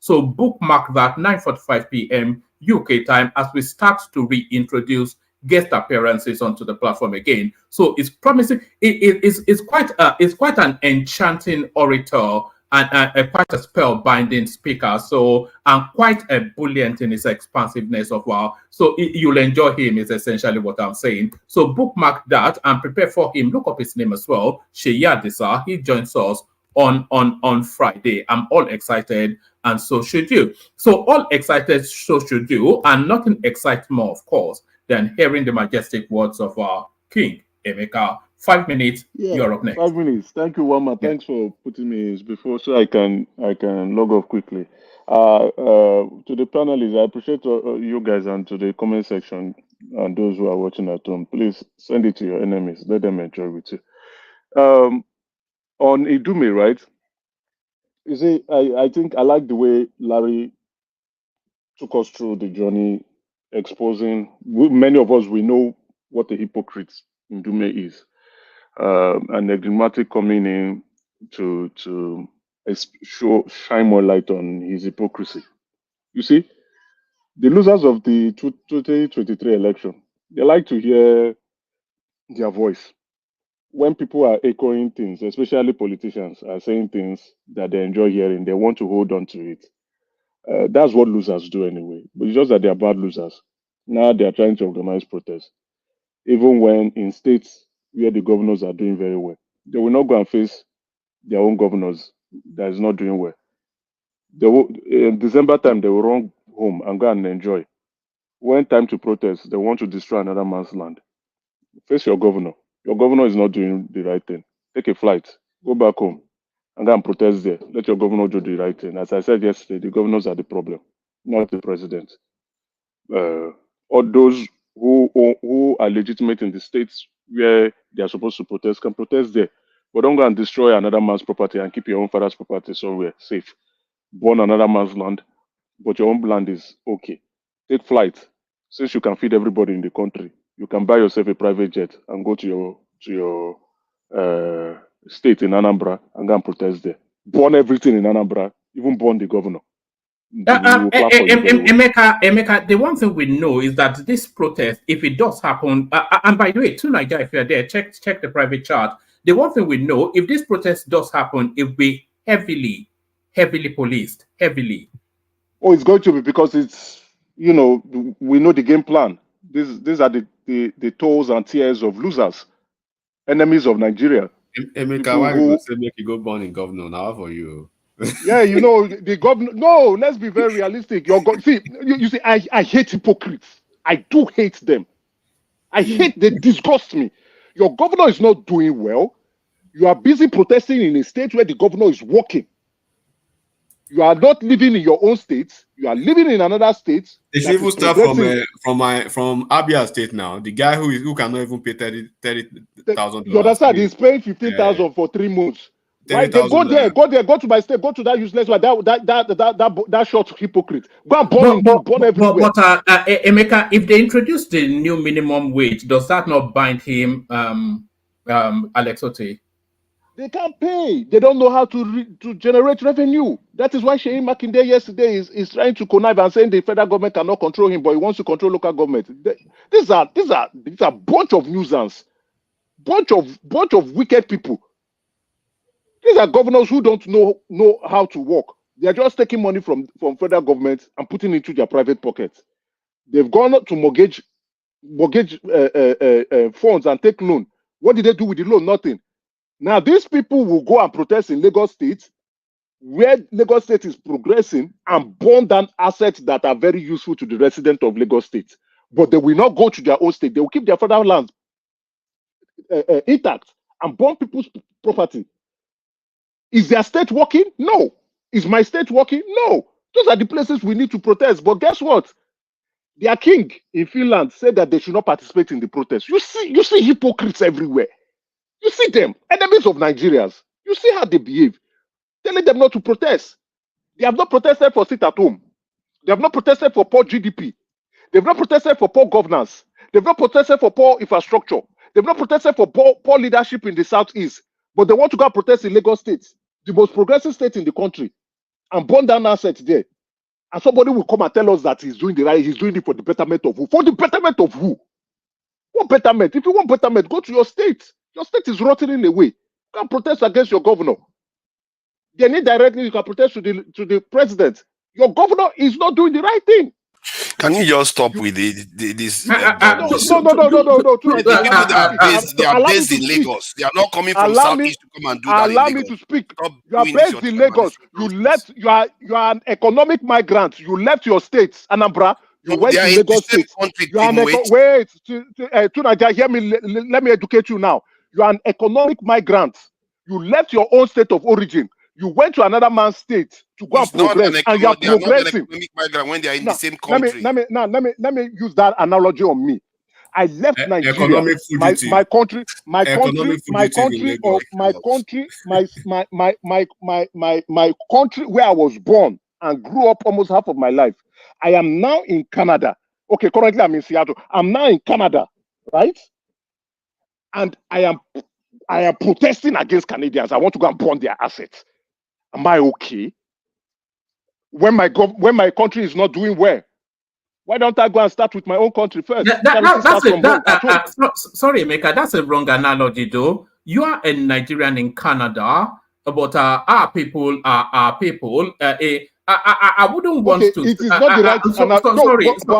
So bookmark that 9:45 p.m. UK time as we start to reintroduce guest appearances onto the platform again. So it's promising. It's quite an enchanting orator and quite a spellbinding speaker. So and quite ebullient in his expansiveness of so you'll enjoy him is essentially what I'm saying. So bookmark that and prepare for him. Look up his name as well. Seyi Adisa. He joins us on Friday. I'm all excited, and so should you. So all excited, so should you, and nothing excites more, of course, than hearing the majestic words of our King Emeka. 5 minutes, you're up next. 5 minutes. Thank you, Wama. Yeah. Thanks for putting me in before so I can log off quickly. To the panelists, I appreciate you guys, and to the comment section and those who are watching at home. Please send it to your enemies. Let them enjoy with you. On Ndume, right? You see, I think I like the way Larry took us through the journey, exposing. Many of us, we know what a hypocrite Ndume is. And enigmatic coming in to shine more light on his hypocrisy. You see, the losers of the 2023 election, they like to hear their voice. When people are echoing things, especially politicians are saying things that they enjoy hearing, they want to hold on to it. That's what losers do anyway. But it's just that they are bad losers. Now they are trying to organize protests. Even when in states where the governors are doing very well, they will not go and face their own governors that is not doing well. They will, in December time, they will run home and go and enjoy. When time to protest, they want to destroy another man's land. Face your governor. Your governor is not doing the right thing. Take a flight, go back home, and go and protest there. Let your governor do the right thing. As I said yesterday, the governors are the problem, not the president. Or those who are legitimate in the states where they are supposed to protest can protest there. But don't go and destroy another man's property and keep your own father's property somewhere safe. Burn another man's land, but your own land is okay. Take flight. Since you can feed everybody in the country, you can buy yourself a private jet and go to your state in Anambra and go and protest there. Burn everything in Anambra, even burn the governor. Emeka, the one thing we know is that this protest, if it does happen, and by the way, to Nigeria, if you're there, check the private chat. The one thing we know, if this protest does happen, it will be heavily policed, heavily. Oh, it's going to be, because it's, we know the game plan. These are the toes and tears of losers, enemies of Nigeria. Emeka, why you say make you go born in governor now for you? Yeah, the governor. No, let's be very realistic. You see, I hate hypocrites. I do hate them. They disgust me. Your governor is not doing well. You are busy protesting in a state where the governor is working. You are not living in your own state. You are living in another state. They should even start from Abia State now. The guy who cannot even pay $30,000. You understand? He's paying 15,000 for 3 months. Why they go there? Go to my state. Go to that useless one. That short hypocrite. Go and burn everywhere. But Emeka, if they introduce the new minimum wage, does that not bind him, Alex Ote? They can't pay. They don't know how to generate revenue. That is why Sheyi Makinde yesterday is trying to connive and saying the federal government cannot control him, but he wants to control local government. These are bunch of nuisance, bunch of wicked people. These are governors who don't know how to work. They are just taking money from federal government and putting it into their private pockets. They've gone to mortgage funds and take loan. What did they do with the loan? Nothing. Now, these people will go and protest in Lagos State, where Lagos State is progressing, and burn down assets that are very useful to the residents of Lagos State. But they will not go to their own state. They will keep their federal lands intact and burn people's property. Is their state working? No. Is my state working? No. Those are the places we need to protest. But guess what? Their king in Finland said that they should not participate in the protest. You see hypocrites everywhere. You see them, enemies of Nigerians. You see how they behave. Telling them not to protest. They have not protested for sit at home. They have not protested for poor GDP. They have not protested for poor governance. They have not protested for poor infrastructure. They have not protested for poor leadership in the Southeast. But they want to go and protest in Lagos State, the most progressive state in the country, and burn down assets there. And somebody will come and tell us that he's doing the right, he's doing it for the betterment of who? For the betterment of who? What betterment? If you want betterment, go to your state. Your state is rotting away. You can protest against your governor. Then indirectly, you can protest to the president. Your governor is not doing the right thing. Can you just stop with this? No. The people that are based in Lagos. They are not coming from Southeast to come and do that. Allow me to speak. You are based in Lagos. You are an economic migrant. You left your state, Anambra. You went to Lagos State. You are wait, Tunaja, hear me. Let me educate you now. You are an economic migrant. You left your own state of origin. You went to another man's state to go and progress, and you are progressing. Not an economic migrant when they are in the same country. Let me use that analogy on me. I left Nigeria, my country where I was born and grew up almost half of my life. I am now in Canada. Okay, currently I'm in Seattle. I'm now in Canada, right? And I am protesting against Canadians. I want to go and burn their assets. Am I okay? When my country is not doing well, why don't I go and start with my own country first? Sorry, Emeka, that's a wrong analogy, though. You are a Nigerian in Canada, but our people are our people. I wouldn't want to. It is not the right.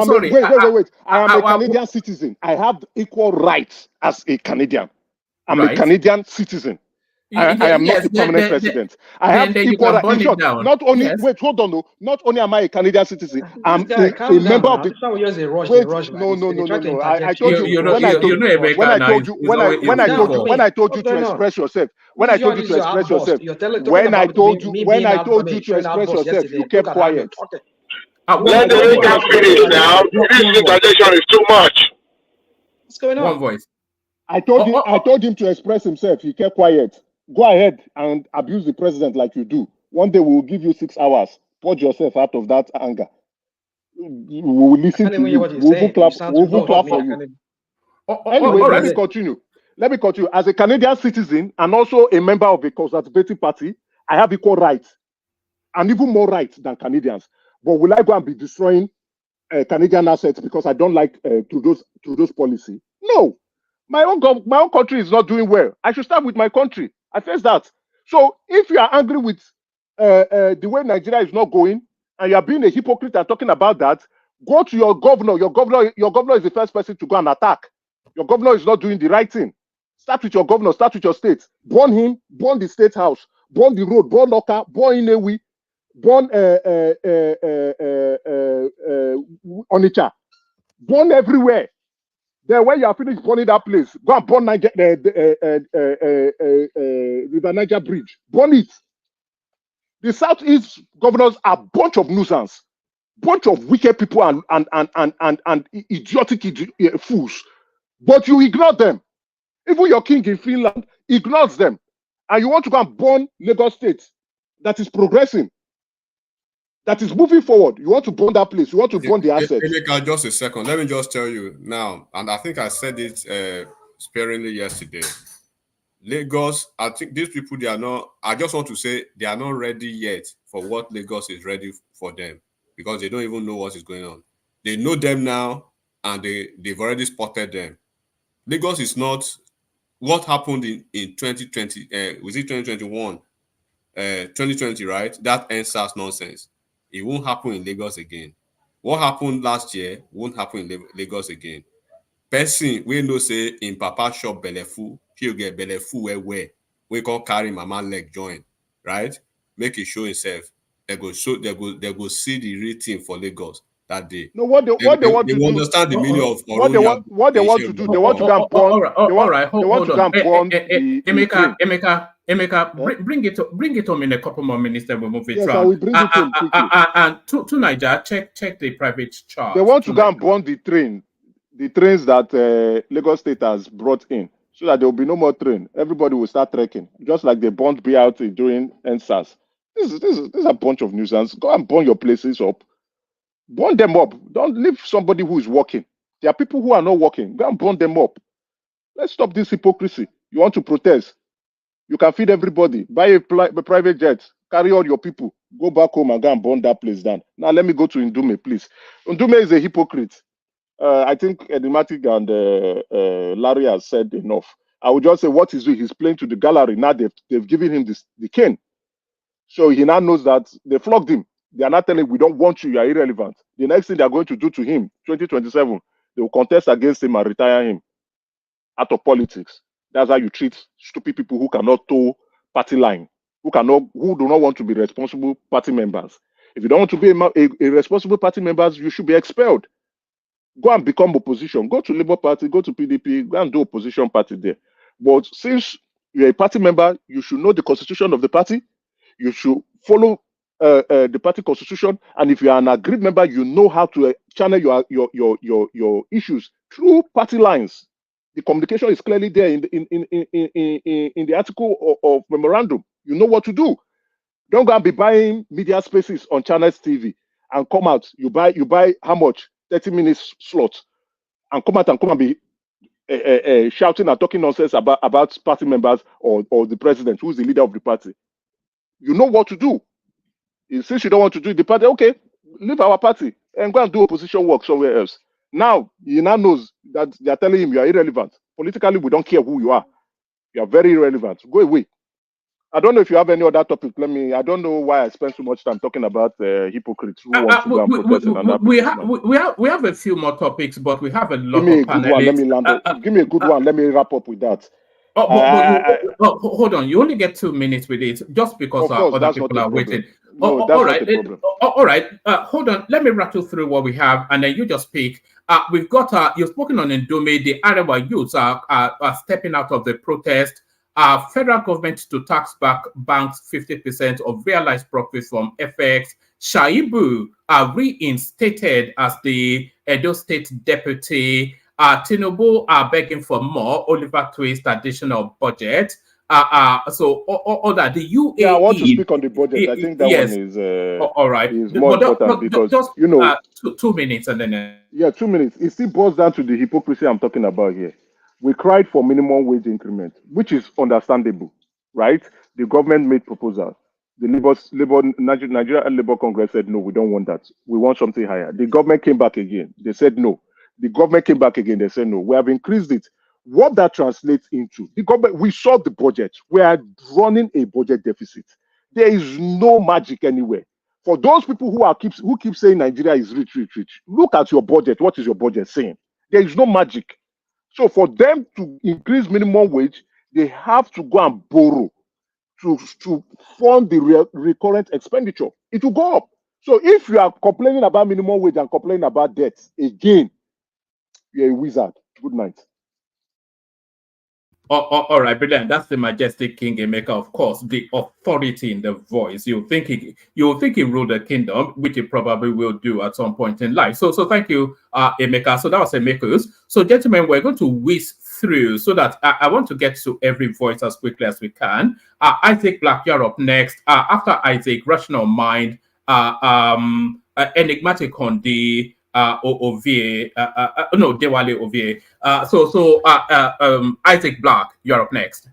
Sorry. Wait. I am a Canadian citizen. I have equal rights as a Canadian. I'm a Canadian citizen. I am not a permanent resident. I have equal rights. Not only wait, hold on, no. Not only am I a Canadian citizen, I'm a member of the. No. I told you when I told you to express yourself. When I told you to express yourself. When I told you to express yourself, you kept quiet. Let the nigga finish now. This interjection is too much. What's going on? One voice. I told him to express himself. He kept quiet. Go ahead and abuse the president like you do. One day we will give you 6 hours. Purge yourself out of that anger. We will listen to you. We will clap for you. Anyway, let me continue. As a Canadian citizen and also a member of a conservative party, I have equal rights and even more rights than Canadians. But will I go and be destroying Canadian assets because I don't like Trudeau's policy? No. My own country is not doing well. I should start with my country. I face that. So if you are angry with the way Nigeria is not going, and you are being a hypocrite and talking about that, go to your governor. Your governor is the first person to go and attack. Your governor is not doing the right thing. Start with your governor. Start with your state. Burn him. Burn the state house. Burn the road. Burn Loka. Burn Inewi. Burn Onitsha. Burn everywhere. Then when you are finished burning that place, go and burn River Niger Bridge. Burn it. The Southeast governors are a bunch of nuisance, bunch of wicked people and idiotic fools. But you ignore them. Even your king in Finland ignores them. And you want to go and burn Lagos State that is progressing, that is moving forward. You want to burn that place. You want to burn the assets. Emeka, just a second. Let me just tell you now, and I think I said it sparingly yesterday. Lagos, I think these people, they are not, I just want to say they are not ready yet for what Lagos is ready for them, because they don't even know what is going on. They know them now, and they've already spotted them. Lagos is not what happened in 2020, was it 2021? 2020, right? That NSAS nonsense. It won't happen in Lagos again. What happened last year won't happen in Lagos again. Person we know say in Papa shop belefu, he'll get belefu where we can carry mama leg join, right? Make it show himself. They go see the real thing for Lagos that day. No, what they want to do. Understand the meaning of what they want to do. They want to go and burn. They want to go and burn the Emeka, bring it home in a couple more minutes, then we'll move it. Yes, I will bring it home quickly. And to Niger, check the private chart. They want to go and burn the trains that Lagos State has brought in, so that there will be no more train. Everybody will start trekking, just like they burned BRT during NSAS. This is a bunch of nuisance. Go and burn your places up. Burn them up. Don't leave somebody who is working. There are people who are not working. Go and burn them up. Let's stop this hypocrisy. You want to protest? You can feed everybody. Buy a private jet. Carry all your people. Go back home and go and burn that place down. Now let me go to Ndume, please. Ndume is a hypocrite. I think Edimatic and Larry has said enough. I would just say, what is it? He's playing to the gallery. Now they've given him the cane. So he now knows that they flogged him. They are not telling him, we don't want you, you are irrelevant. The next thing they are going to do to him, 2027, they will contest against him and retire him out of politics. That's how you treat stupid people who cannot toe party line, who do not want to be responsible party members. If you don't want to be a responsible party members, you should be expelled. Go and become opposition. Go to Labour Party, go to PDP, go and do opposition party there. But since you're a party member, you should know the constitution of the party. You should follow the party constitution, and if you are an agreed member, you know how to channel your issues through party lines. The communication is clearly there in the article of memorandum. You know what to do. Don't go and be buying media spaces on Channels TV and come out. You buy how much? 30 minutes slot, and come out and be shouting and talking nonsense about party members or the president, who's the leader of the party. You know what to do. Since you don't want to do the party, okay, leave our party and go and do opposition work somewhere else. Now, he now knows that they are telling him you are irrelevant. Politically, we don't care who you are. You are very irrelevant. Go away. I don't know if you have any other topic. I don't know why I spend so much time talking about hypocrites who want to go and protest. We have a few more topics, but we have a lot of panelists. Give me a good one. Let me wrap up with that. Hold on. You only get 2 minutes with it, just because other people are waiting. No, all right. All right. Hold on. Let me rattle through what we have, and then you just speak. We've got you've spoken on Ndume. The Arewa youths are stepping out of the protest. Federal government to tax back banks 50% of realized profits from FX. Shaibu reinstated as the Edo State deputy. Tinubu are begging for more Oliver Twist additional budget. So all that the UAE. Yeah, I want to speak on the budget. I think that one is all right. Is more important because just, you know 2 minutes and then. Yeah, 2 minutes. It still boils down to the hypocrisy I'm talking about here. We cried for minimum wage increment, which is understandable, right? The government made proposals. The Nigeria Labour Congress said, no, we don't want that. We want something higher. The government came back again. They said no. The government came back again. They said no. We have increased it. What that translates into, the government, we saw the budget. We are running a budget deficit. There is no magic anywhere. For those people who keep saying Nigeria is rich, look at your budget. What is your budget saying? There is no magic. So for them to increase minimum wage, they have to go and borrow to fund the recurrent expenditure. It will go up. So if you are complaining about minimum wage and complaining about debt, again, you're a wizard. Good night. All right, brilliant. That's the majestic King Emeka, of course, the authority in the voice. You think he ruled the kingdom, which he probably will do at some point in life. So thank you, Emeka. So that was Emeka's. So, gentlemen, we're going to whiz through so that I want to get to every voice as quickly as we can. Isaac Black, you're up next. After Isaac, Rational Mind, Enigmatic Hondi, Ovie, no, Dewale Ovie. Isaac Black, you're up next.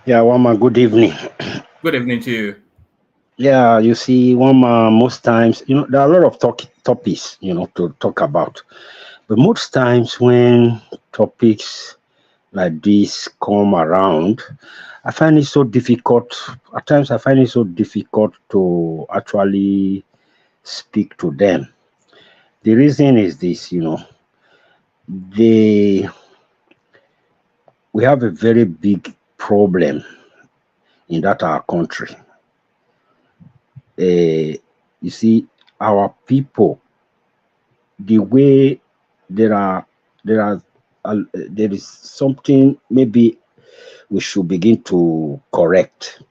Yeah, Wama, good evening. Good evening to you. Yeah, you see, Wama, most times, there are a lot of topics, to talk about. But most times when topics like this come around, I find it so difficult. At times, I find it so difficult to actually speak to them. The reason is this, we have a very big problem in that our country. You see, our people, the way there is something maybe we should begin to correct.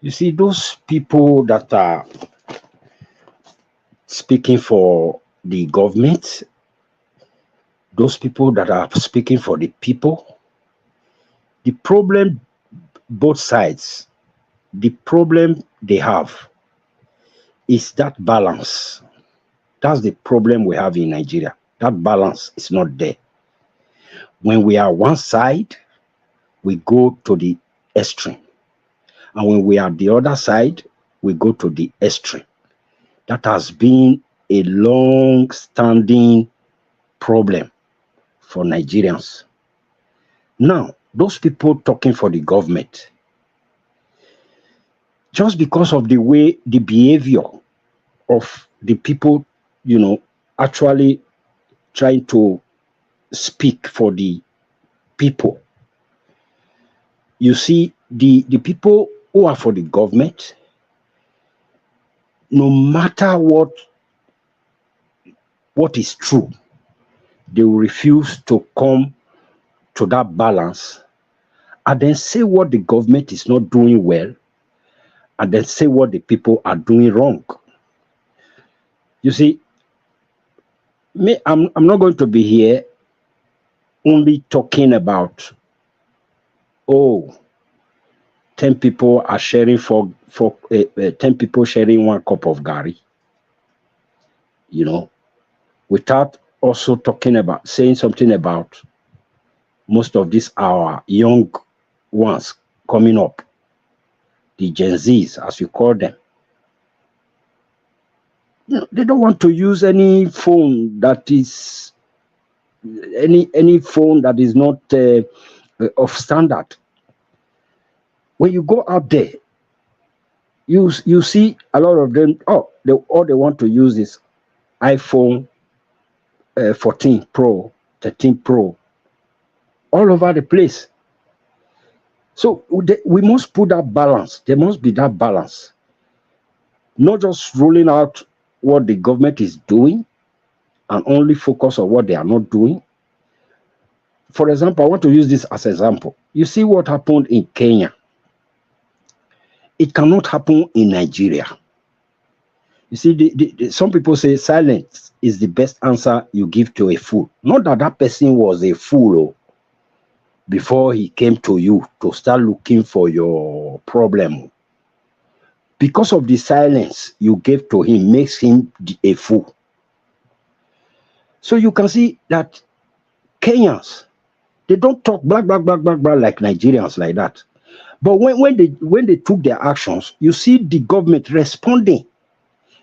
You see, those people that are speaking for the government, those people that are speaking for the people, the problem, both sides, the problem they have is that balance. That's the problem we have in Nigeria. That balance is not there. When we are one side, we go to the extreme. And when we are the other side, we go to the extreme. That has been a long-standing problem for Nigerians. Now, those people talking for the government, just because of the way, the behavior of the people, actually trying to speak for the people. You see, the people who are for the government, no matter what is true, they will refuse to come to that balance and then say what the government is not doing well and then say what the people are doing wrong. You see, I'm not going to be here only talking about, 10 people are sharing 10 people sharing 1 cup of gari, without also saying something about most of these our young ones coming up, the Gen Zs, as you call them. They don't want to use any phone that is any phone that is not of standard. When you go out there, you see a lot of them. All they want to use is iPhone 14 Pro, 13 Pro, all over the place. So we must put that balance. There must be that balance. Not just rolling out what the government is doing and only focus on what they are not doing. For example, I want to use this as an example. You see what happened in Kenya. It cannot happen in Nigeria. You see, some people say silence is the best answer you give to a fool. Not that that person was a fool before he came to you to start looking for your problem. Because of the silence you gave to him makes him a fool. So you can see that Kenyans, they don't talk black like Nigerians like that. But when they took their actions, you see the government responding.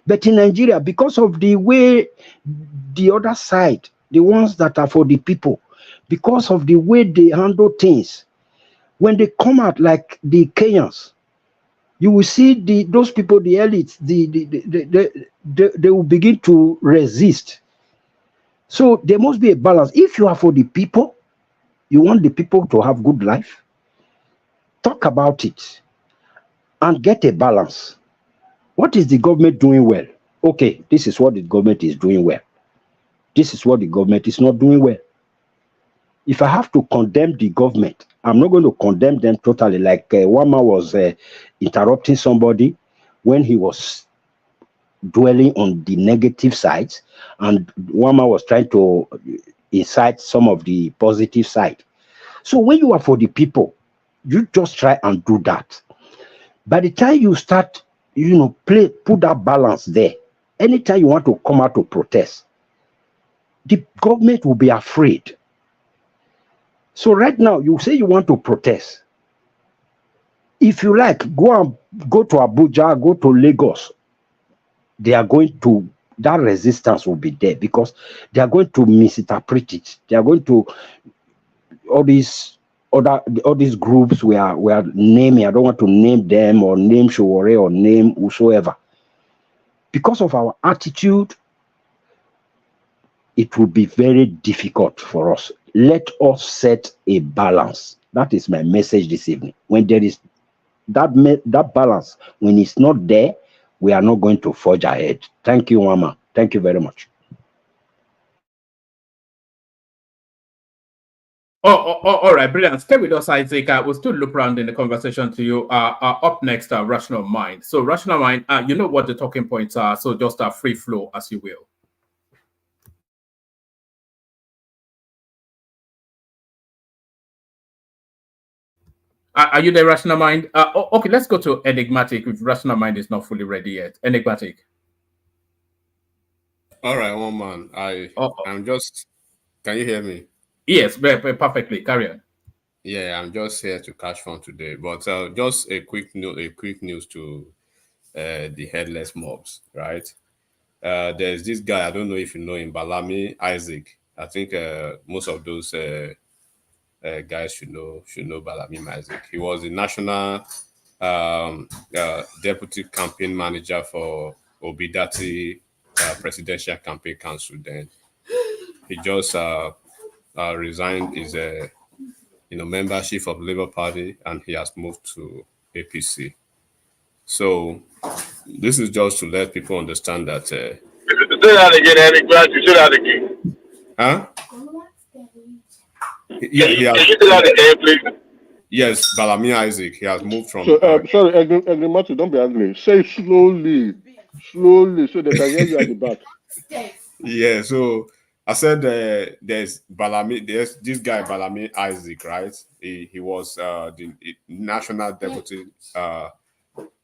But in Nigeria, because of the way the other side, the ones that are for the people, because of the way they handle things, when they come out like the Kenyans, you will see those people, the elites, they will begin to resist. So there must be a balance. If you are for the people, you want the people to have good life, talk about it and get a balance. What is the government doing well? Okay, this is what the government is doing well. This is what the government is not doing well. if I have to condemn the government, I'm not going to condemn them totally. Like one man was interrupting somebody when he was dwelling on the negative sides, and one man was trying to incite some of the positive side. So when you are for the people, you just try and do that. By the time you start, put that balance there. Anytime you want to come out to protest, the government will be afraid. So right now, you say you want to protest. If you like, go to Abuja, go to Lagos. They are going to, that resistance will be there because they are going to misinterpret it. They are going to, all these groups we are naming, I don't want to name them or name Showore or name whosoever. Because of our attitude, it will be very difficult for us. Let us set a balance. That is my message this evening. When there is that balance, when it's not there, we are not going to forge ahead. Thank you, Mama. Thank you very much. All right, brilliant. Stay with us, Isaac. We'll still loop around in the conversation to you. Up next, Rational Mind. So, Rational Mind, you know what the talking points are, so just free flow as you will. Are you there, Rational Mind? Okay, let's go to Enigmatic if Rational Mind is not fully ready yet. Enigmatic. All right, one man. I'm just. Can you hear me? Yes, perfectly. Carry on. Yeah, I'm just here to catch fun today. But just a quick news to the headless mobs, right? There's this guy, I don't know if you know him, Balami Isaac. I think most of those guys should know Balami Isaac. He was the national deputy campaign manager for Obidati Presidential Campaign Council. Then he just resigned his membership of Labour Party, and he has moved to APC. So this is just to let people understand that. Say that again, Eric. Say that again. Huh? Yeah, can you say that again, please? Yes, Balami Isaac. He has moved from. So, sorry, Egrimatu, don't be angry. Say slowly, so they can hear you at the back. Yeah, so I said there's Balami. There's this guy Balami Isaac, right? He was the national deputy.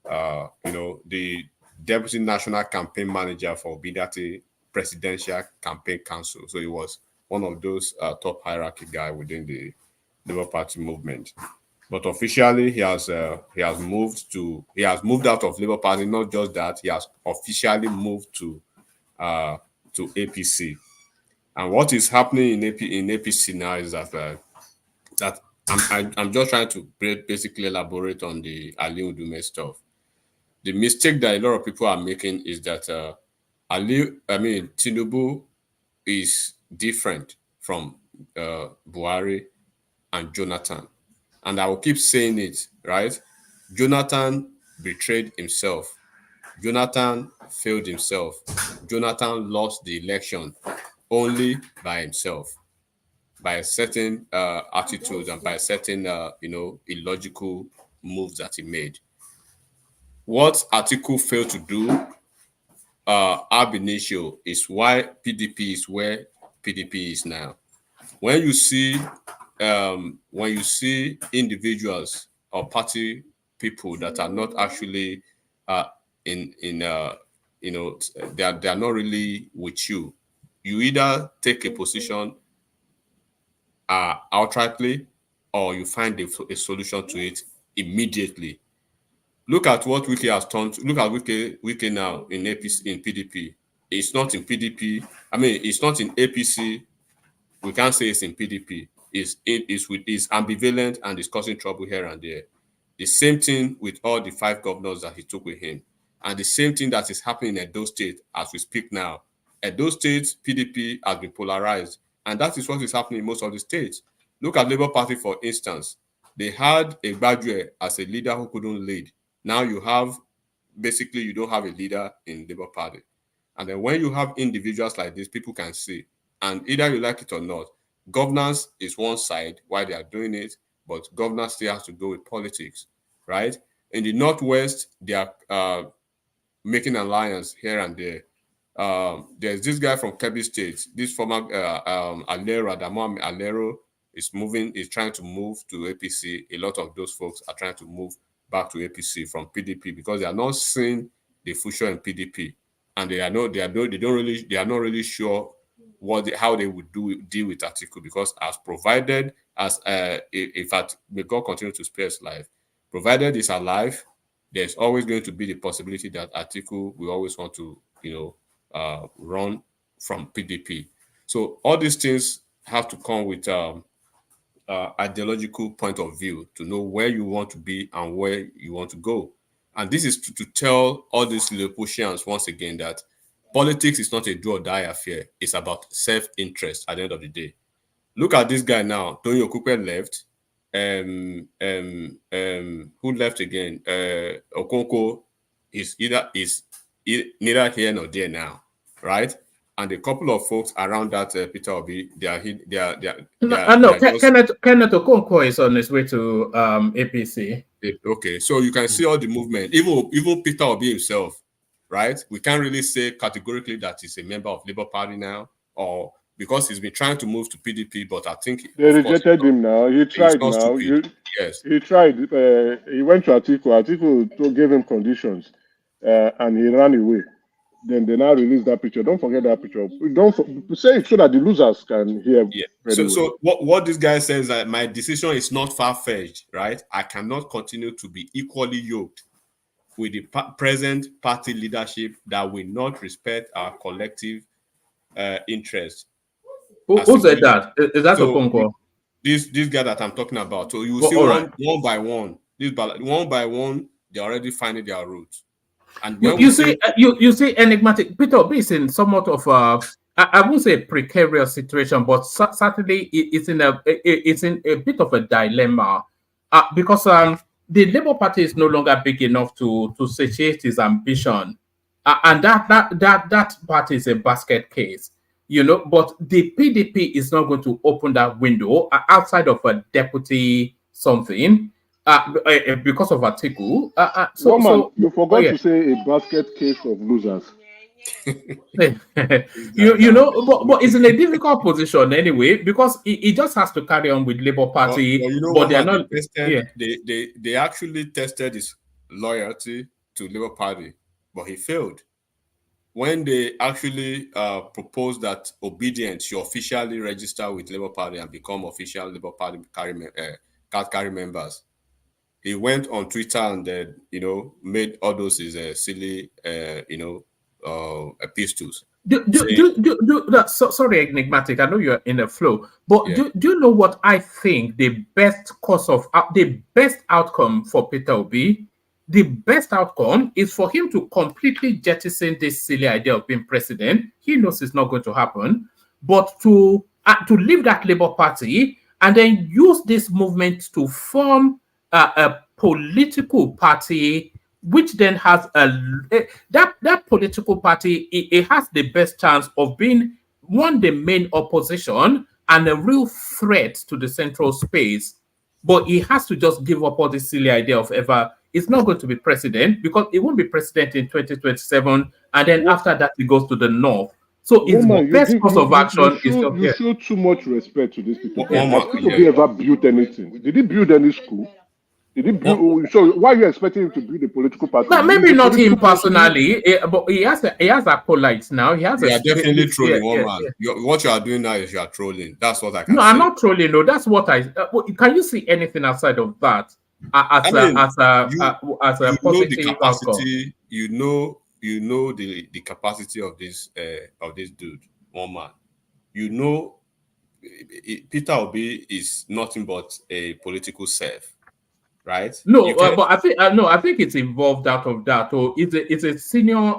The deputy national campaign manager for Obidati Presidential Campaign Council. So he was one of those top hierarchy guy within the Labour Party movement. But officially, he has moved out of Labour Party. Not just that, he has officially moved to APC. And what is happening in APC now is that I'm just trying to basically elaborate on the Ali Ndume stuff. The mistake that a lot of people are making is that Tinubu is different from Buhari and Jonathan. And I will keep saying it, right? Jonathan betrayed himself. Jonathan failed himself. Jonathan lost the election only by himself, by certain attitudes and by certain, illogical moves that he made. What Atiku failed to do, ab initio, is why PDP is where PDP is now. When you see individuals or party people that are not actually they are not really with you, you either take a position outrightly or you find a solution to it immediately. Look at what Wike has done. Look at Wike now in APC, in PDP. It's not in PDP. It's not in APC. We can't say it's in PDP. It's ambivalent and it's causing trouble here and there. The same thing with all the 5 governors that he took with him. And the same thing that is happening in Edo State as we speak now. Edo State, PDP has been polarized. And that is what is happening in most of the states. Look at Labour Party, for instance. They had a Gbadue as a leader who couldn't lead. Now you don't have a leader in Labour Party. And then when you have individuals like this, people can see. And either you like it or not, governance is one side why they are doing it, but governance still has to go with politics, right? In the Northwest, they are making alliance here and there. There's this guy from Kebbi State, this former Alero, Adamo Alero is trying to move to APC. A lot of those folks are trying to move back to APC from PDP because they are not seeing the future in PDP, and they are not really sure how they would deal with Atiku, because as provided as in fact, may God continue to spare his life, provided he's alive, there's always going to be the possibility that Atiku will always want to, run from PDP. So all these things have to come with ideological point of view to know where you want to be and where you want to go. And this is to tell all these Lilliputians once again that politics is not a do or die affair. It's about self-interest at the end of the day. Look at this guy now. Tony Okupe left. Who left again? Okonkwo is neither here nor there now, right? And a couple of folks around that Peter Obi, Kenneth Okonkwo is on his way to APC. Okay, so you can see all the movement. Even Peter Obi himself, right? We can't really say categorically that he's a member of Labour Party now, or because he's been trying to move to PDP, but I think they rejected him now. He tried now. Yes, he tried. He went to Atiku. Atiku gave him conditions, and he ran away. Then they now release that picture. Don't forget that picture. Don't say it so that the losers can hear. Yeah. Very So what this guy says that my decision is not far-fetched, right? I cannot continue to be equally yoked with the present party leadership that will not respect our collective interest. Who said that? Is that Okonkwo? This guy that I'm talking about. So you see one by one, they're already finding their route. And you see enigmatic. Peter Obi is in somewhat of I won't say a precarious situation, but certainly it's in a bit of a dilemma because the Labour Party is no longer big enough to satiate his ambition, and that party is a basket case, But the PDP is not going to open that window outside of a deputy something. Because of Atiku. You forgot to say a basket case of losers. But it's in a difficult position anyway, because he just has to carry on with Labour Party. But they are not. They actually tested his loyalty to Labour Party, but he failed. When they actually proposed that Obedience should officially register with Labour Party and become official Labour Party card carry members, he went on Twitter and made all those silly epistles. Sorry, enigmatic. I know you're in a flow, but do you know what I think the best the best outcome for Peter Obi? The best outcome is for him to completely jettison this silly idea of being president. He knows it's not going to happen, but to leave that Labour Party and then use this movement to form a political party, which then has that political party. It has the best chance of being the main opposition and a real threat to the central space. But he has to just give up all this silly idea of it's not going to be president, because it won't be president in 2027, and then after that he goes to the north. So his best course of action is you show too much respect to these people. Has Tinubu ever built anything? Did he build any school? Did he build? So why are you expecting him to build a political party? No, maybe not him personally, but he has acolytes now. He has. You are definitely trolling, man. What you are doing now is you are trolling. That's what I can say. No, I'm not trolling. No, that's what I. Can you see anything outside of that as a positive capacity? You know the capacity of this dude, one man. Peter Obi is nothing but a political serf. Right? No, but I think it's involved out of that. Or it's a senior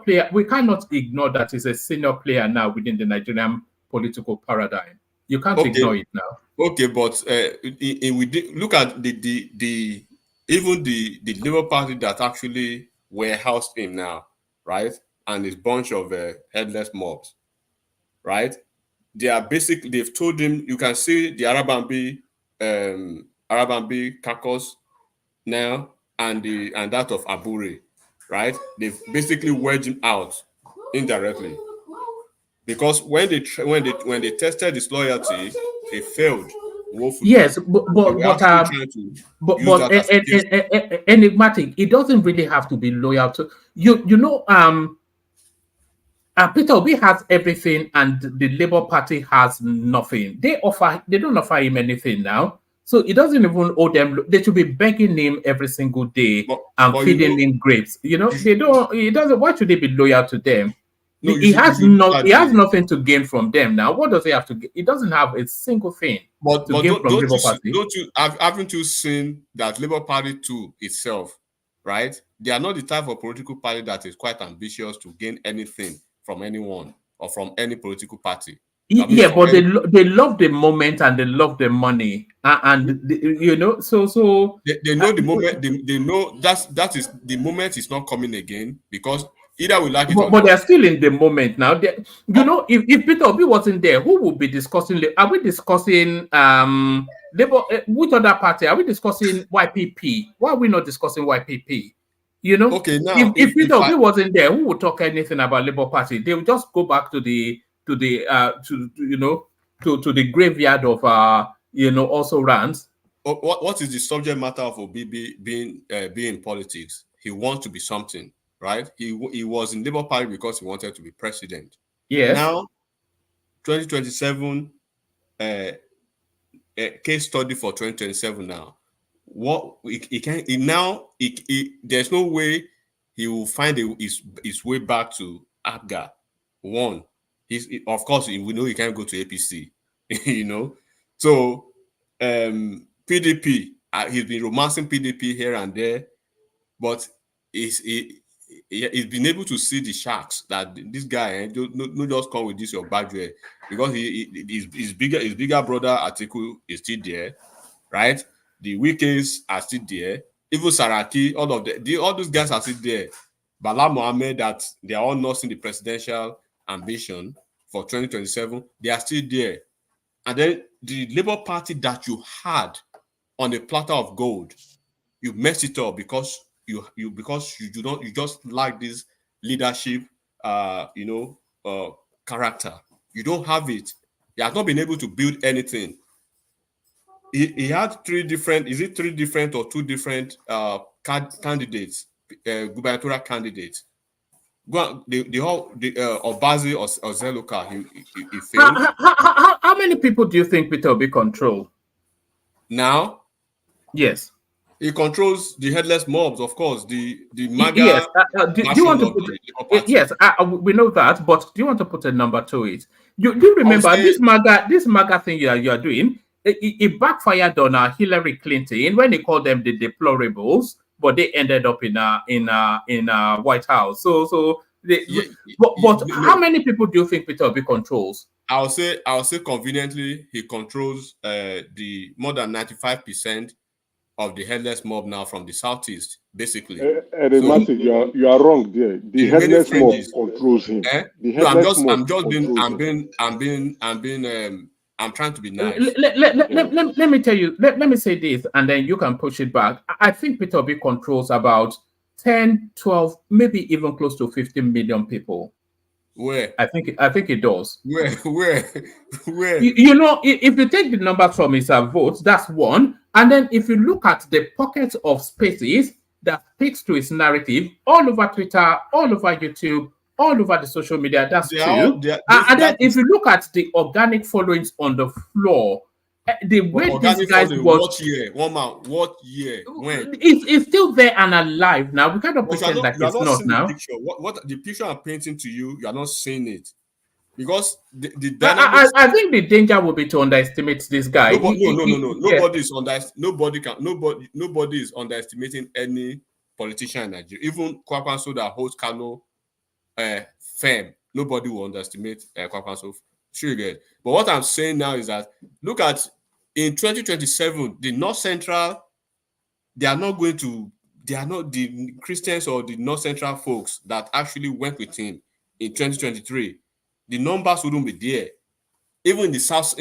player. We cannot ignore that it's a senior player now within the Nigerian political paradigm. You can't ignore it now. Okay, but we look at the Labour Party that actually warehoused him now, right? And his bunch of headless mobs, right? they are basically, they've told him, you can see the Arabambi caucus now and that of Abure, right? They've basically wedged him out indirectly. Because when they tested his loyalty, it failed woefully. Yes, but enigmatic. It doesn't really have to be loyal to you. You know, Peter Obi has everything, and the Labour Party has nothing. They don't offer him anything now, so it doesn't even owe them. They should be begging him every single day and feeding him grapes. You know, they don't. It doesn't. Why should they be loyal to them? No, he has nothing to gain from them now. What does he have to get? He doesn't have a single thing to gain from Labour Party. Haven't you seen that Labour Party too itself, right? They are not the type of political party that is quite ambitious to gain anything from anyone or from any political party. Yeah, but they love the moment and they love the money, you know. So they know the moment. They know that is the moment is not coming again, because either we like it or but they're still in the moment now. You know, if Peter Obi wasn't there, who would be discussing? Are we discussing Labour? Which other party are we discussing? YPP? Why are we not discussing YPP? You know, okay. Now, if Peter Obi wasn't there, who would talk anything about Labour Party? They would just go back to the graveyard of also rants. What is the subject matter of Obi being in politics? He wants to be something, right? He was in Labour Party because he wanted to be president. Yes. Now, 2027 case study for 2027 now. There's no way he will find his way back to APGA. One, of course we know he can't go to APC, you know. So PDP, he's been romancing PDP here and there, but he's been able to see the sharks that this guy don't just come with this your badge, because his bigger brother Atiku is still there, right? The Wikis are still there. Even Saraki, all those guys are still there. Bala Mohammed, that they are all nursing the presidential ambition for 2027, they are still there. And then the Labour Party that you had on a platter of gold, you messed it up because you just like this leadership character. You don't have it. You have not been able to build anything. He had three different or two different candidates, gubernatorial candidates. Obazi or Zeluka, he failed. How many people do you think Peter Obi control now? Yes, he controls the headless mobs, of course. The MAGA. Yes. Do you want to put? Yes, we know that. But do you want to put a number to it? Do you remember this MAGA thing you are doing? It backfired on Hillary Clinton when they called them the deplorables, but they ended up in White House. But how many people do you think Peter Obi controls? I'll say conveniently he controls the more than 95% of the headless mob now from the southeast, basically. Enigmatic, you are wrong there. The headless mob controls him. I'm trying to be nice. Let me tell you. Let me say this, and then you can push it back. I think Peter Obi controls about 10, 12, maybe even close to 15 million people. Where? I think it does. Where? You know, if you take the numbers from his votes, that's one. And then if you look at the pockets of spaces that speaks to his narrative all over Twitter, all over YouTube, all over the social media, that's two. And then if you look at the organic followings on the floor, the way these guys what year? What year? When? It's still there and alive now. We cannot pretend that it's not now. What the picture I'm painting to you, you are not seeing it. Because the dynamics... I think the danger will be to underestimate this guy. Nobody is underestimating any politician in Nigeria. Even Kwakwanso that holds KANU firm, nobody will underestimate Kwakwanso. Sure, but what I'm saying now is that look at in 2027, the North Central, they are not the Christians or the North Central folks that actually went with him in 2023. The numbers wouldn't be there. Even in the south,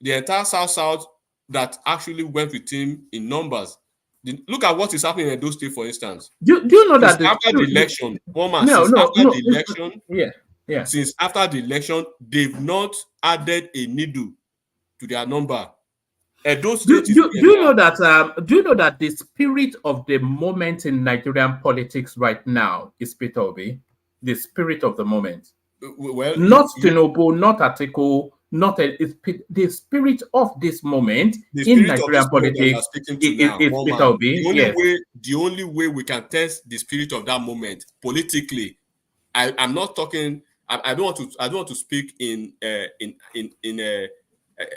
the entire south that actually went with him in numbers. Look at what is happening in those states, for instance. Do you know that after the election, since after the election, they've not added a needle to their number. Those Do states you know that? Do you know that the spirit of the moment in Nigerian politics right now is Peter Obi? The spirit of the moment. Well, not Tinubu, not Atiku, not the spirit of this moment in Nigerian politics is Peter Obi. The only way we can test the spirit of that moment politically, I'm not talking. I don't want to speak in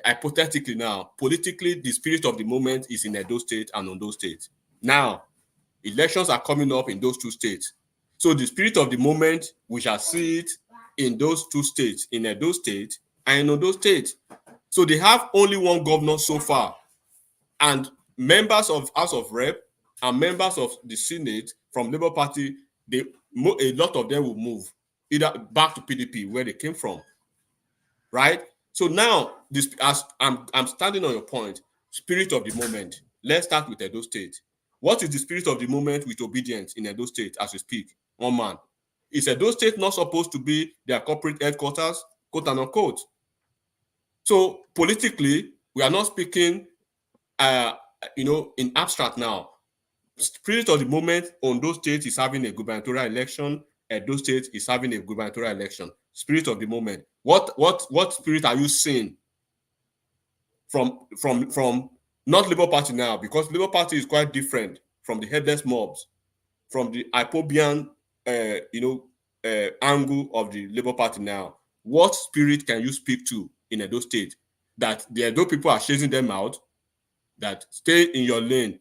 hypothetically now. Politically, the spirit of the moment is in Edo State and Ondo State. Now, elections are coming up in those two states. So the spirit of the moment, we shall see it in those two states, in Edo State and in Ondo State. So they have only one governor so far. And members of House of Rep and members of the Senate from Labour Party, a lot of them will move either back to PDP where they came from. Right? So now, as I'm standing on your point, spirit of the moment. Let's start with Edo State. What is the spirit of the moment with obedience in Edo State as we speak? One man. Is Edo State not supposed to be their corporate headquarters, quote and unquote? So politically, we are not speaking, in abstract now. Spirit of the moment, Ondo State is having a gubernatorial election. Edo State is having a gubernatorial election. Spirit of the moment. What spirit are you seeing from not Labour Party now? Because Labour Party is quite different from the headless mobs, from the Ipobian, angle of the Labour Party now. What spirit can you speak to in Edo State that the Edo people are chasing them out? That stay in your lane.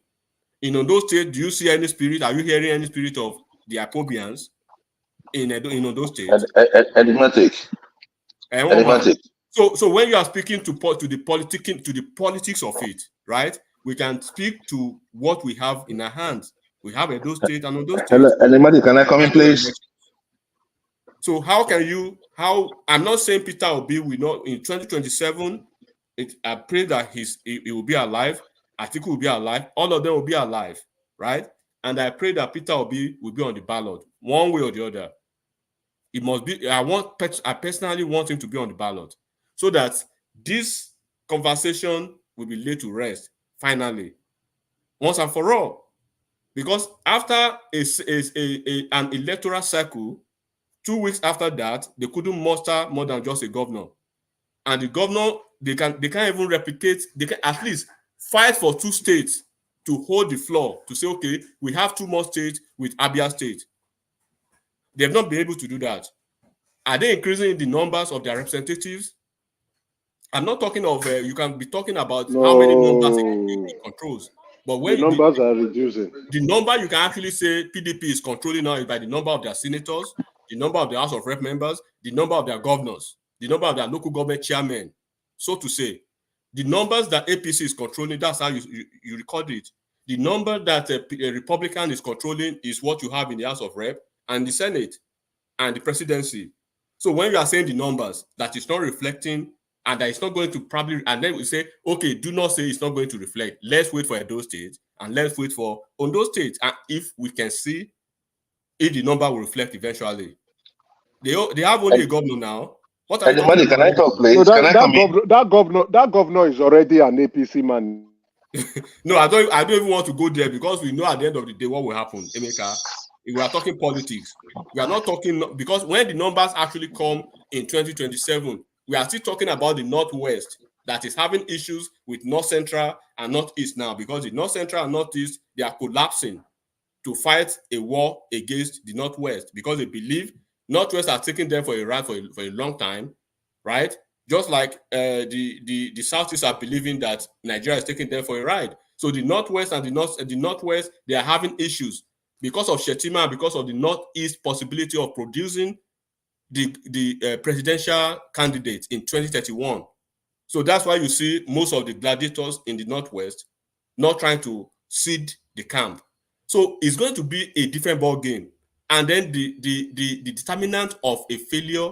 In Ondo State, do you see any spirit? Are you hearing any spirit of the Ipobians in Ondo State? Enigmatic. So when you are speaking to the politics of it, right? We can speak to what we have in our hands. We have Edo State and Ondo State. Hello, Enigmatic, can I come in, please? So I'm not saying Peter Obi will not in 2027. I pray that he will be alive. Atiku will be alive. All of them will be alive, right? And I pray that Peter Obi will be on the ballot, one way or the other. It must be. I personally want him to be on the ballot, so that this conversation will be laid to rest finally, once and for all. Because after an electoral cycle, 2 weeks after that, they couldn't muster more than just a governor, and the governor they can't even replicate. They can at least fight for 2 states to hold the floor to say, okay, we have 2 more states with Abia State. They've not been able to do that. Are they increasing the numbers of their representatives? I'm not talking of, you can be talking about how many numbers it controls. But when the numbers are reducing. The number you can actually say PDP is controlling now is by the number of their senators, the number of the House of Rep members, the number of their governors, the number of their local government chairmen, so to say. The numbers that APC is controlling, that's how you record it. The number that a Republican is controlling is what you have in the House of Rep and the Senate and the presidency. So when you are saying the numbers, that is not reflecting and that it's not going to probably, and then we say, okay, do not say it's not going to reflect. Let's wait for Edo State and let's wait for Ondo State. And if we can see if the number will reflect eventually. They have only a governor now. What are you talking about? Can I talk, please? So that governor is already an APC man. No, I don't even want to go there because we know at the end of the day what will happen, Emeka. We are talking politics. We are not talking, because when the numbers actually come in 2027, we are still talking about the Northwest that is having issues with North Central and Northeast now, because the North Central and Northeast, they are collapsing to fight a war against the Northwest because they believe Northwest are taking them for a ride for a long time, right? Just like the Southeast are believing that Nigeria is taking them for a ride. So the Northwest and the Northwest, they are having issues because of Shetima, because of the Northeast possibility of producing the presidential candidate in 2031. So that's why you see most of the gladiators in the Northwest not trying to cede the camp. So it's going to be a different ball game. And then the determinant of a failure,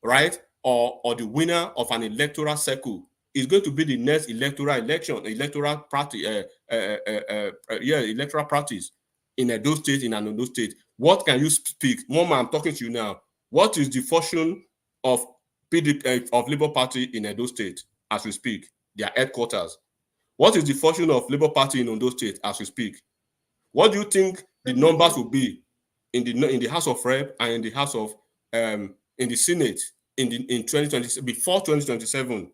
right, or the winner of an electoral circle is going to be the next electoral practice, electoral practice in Edo State, in Ondo State. What can you speak? One man, I'm talking to you now. What is the fortune of PDP, of Labour Party in Edo State as we speak? Their headquarters. What is the fortune of Labour Party in Ondo State as we speak? What do you think the numbers will be in the House of Rep and in the House of in the Senate in 2020 before 2027?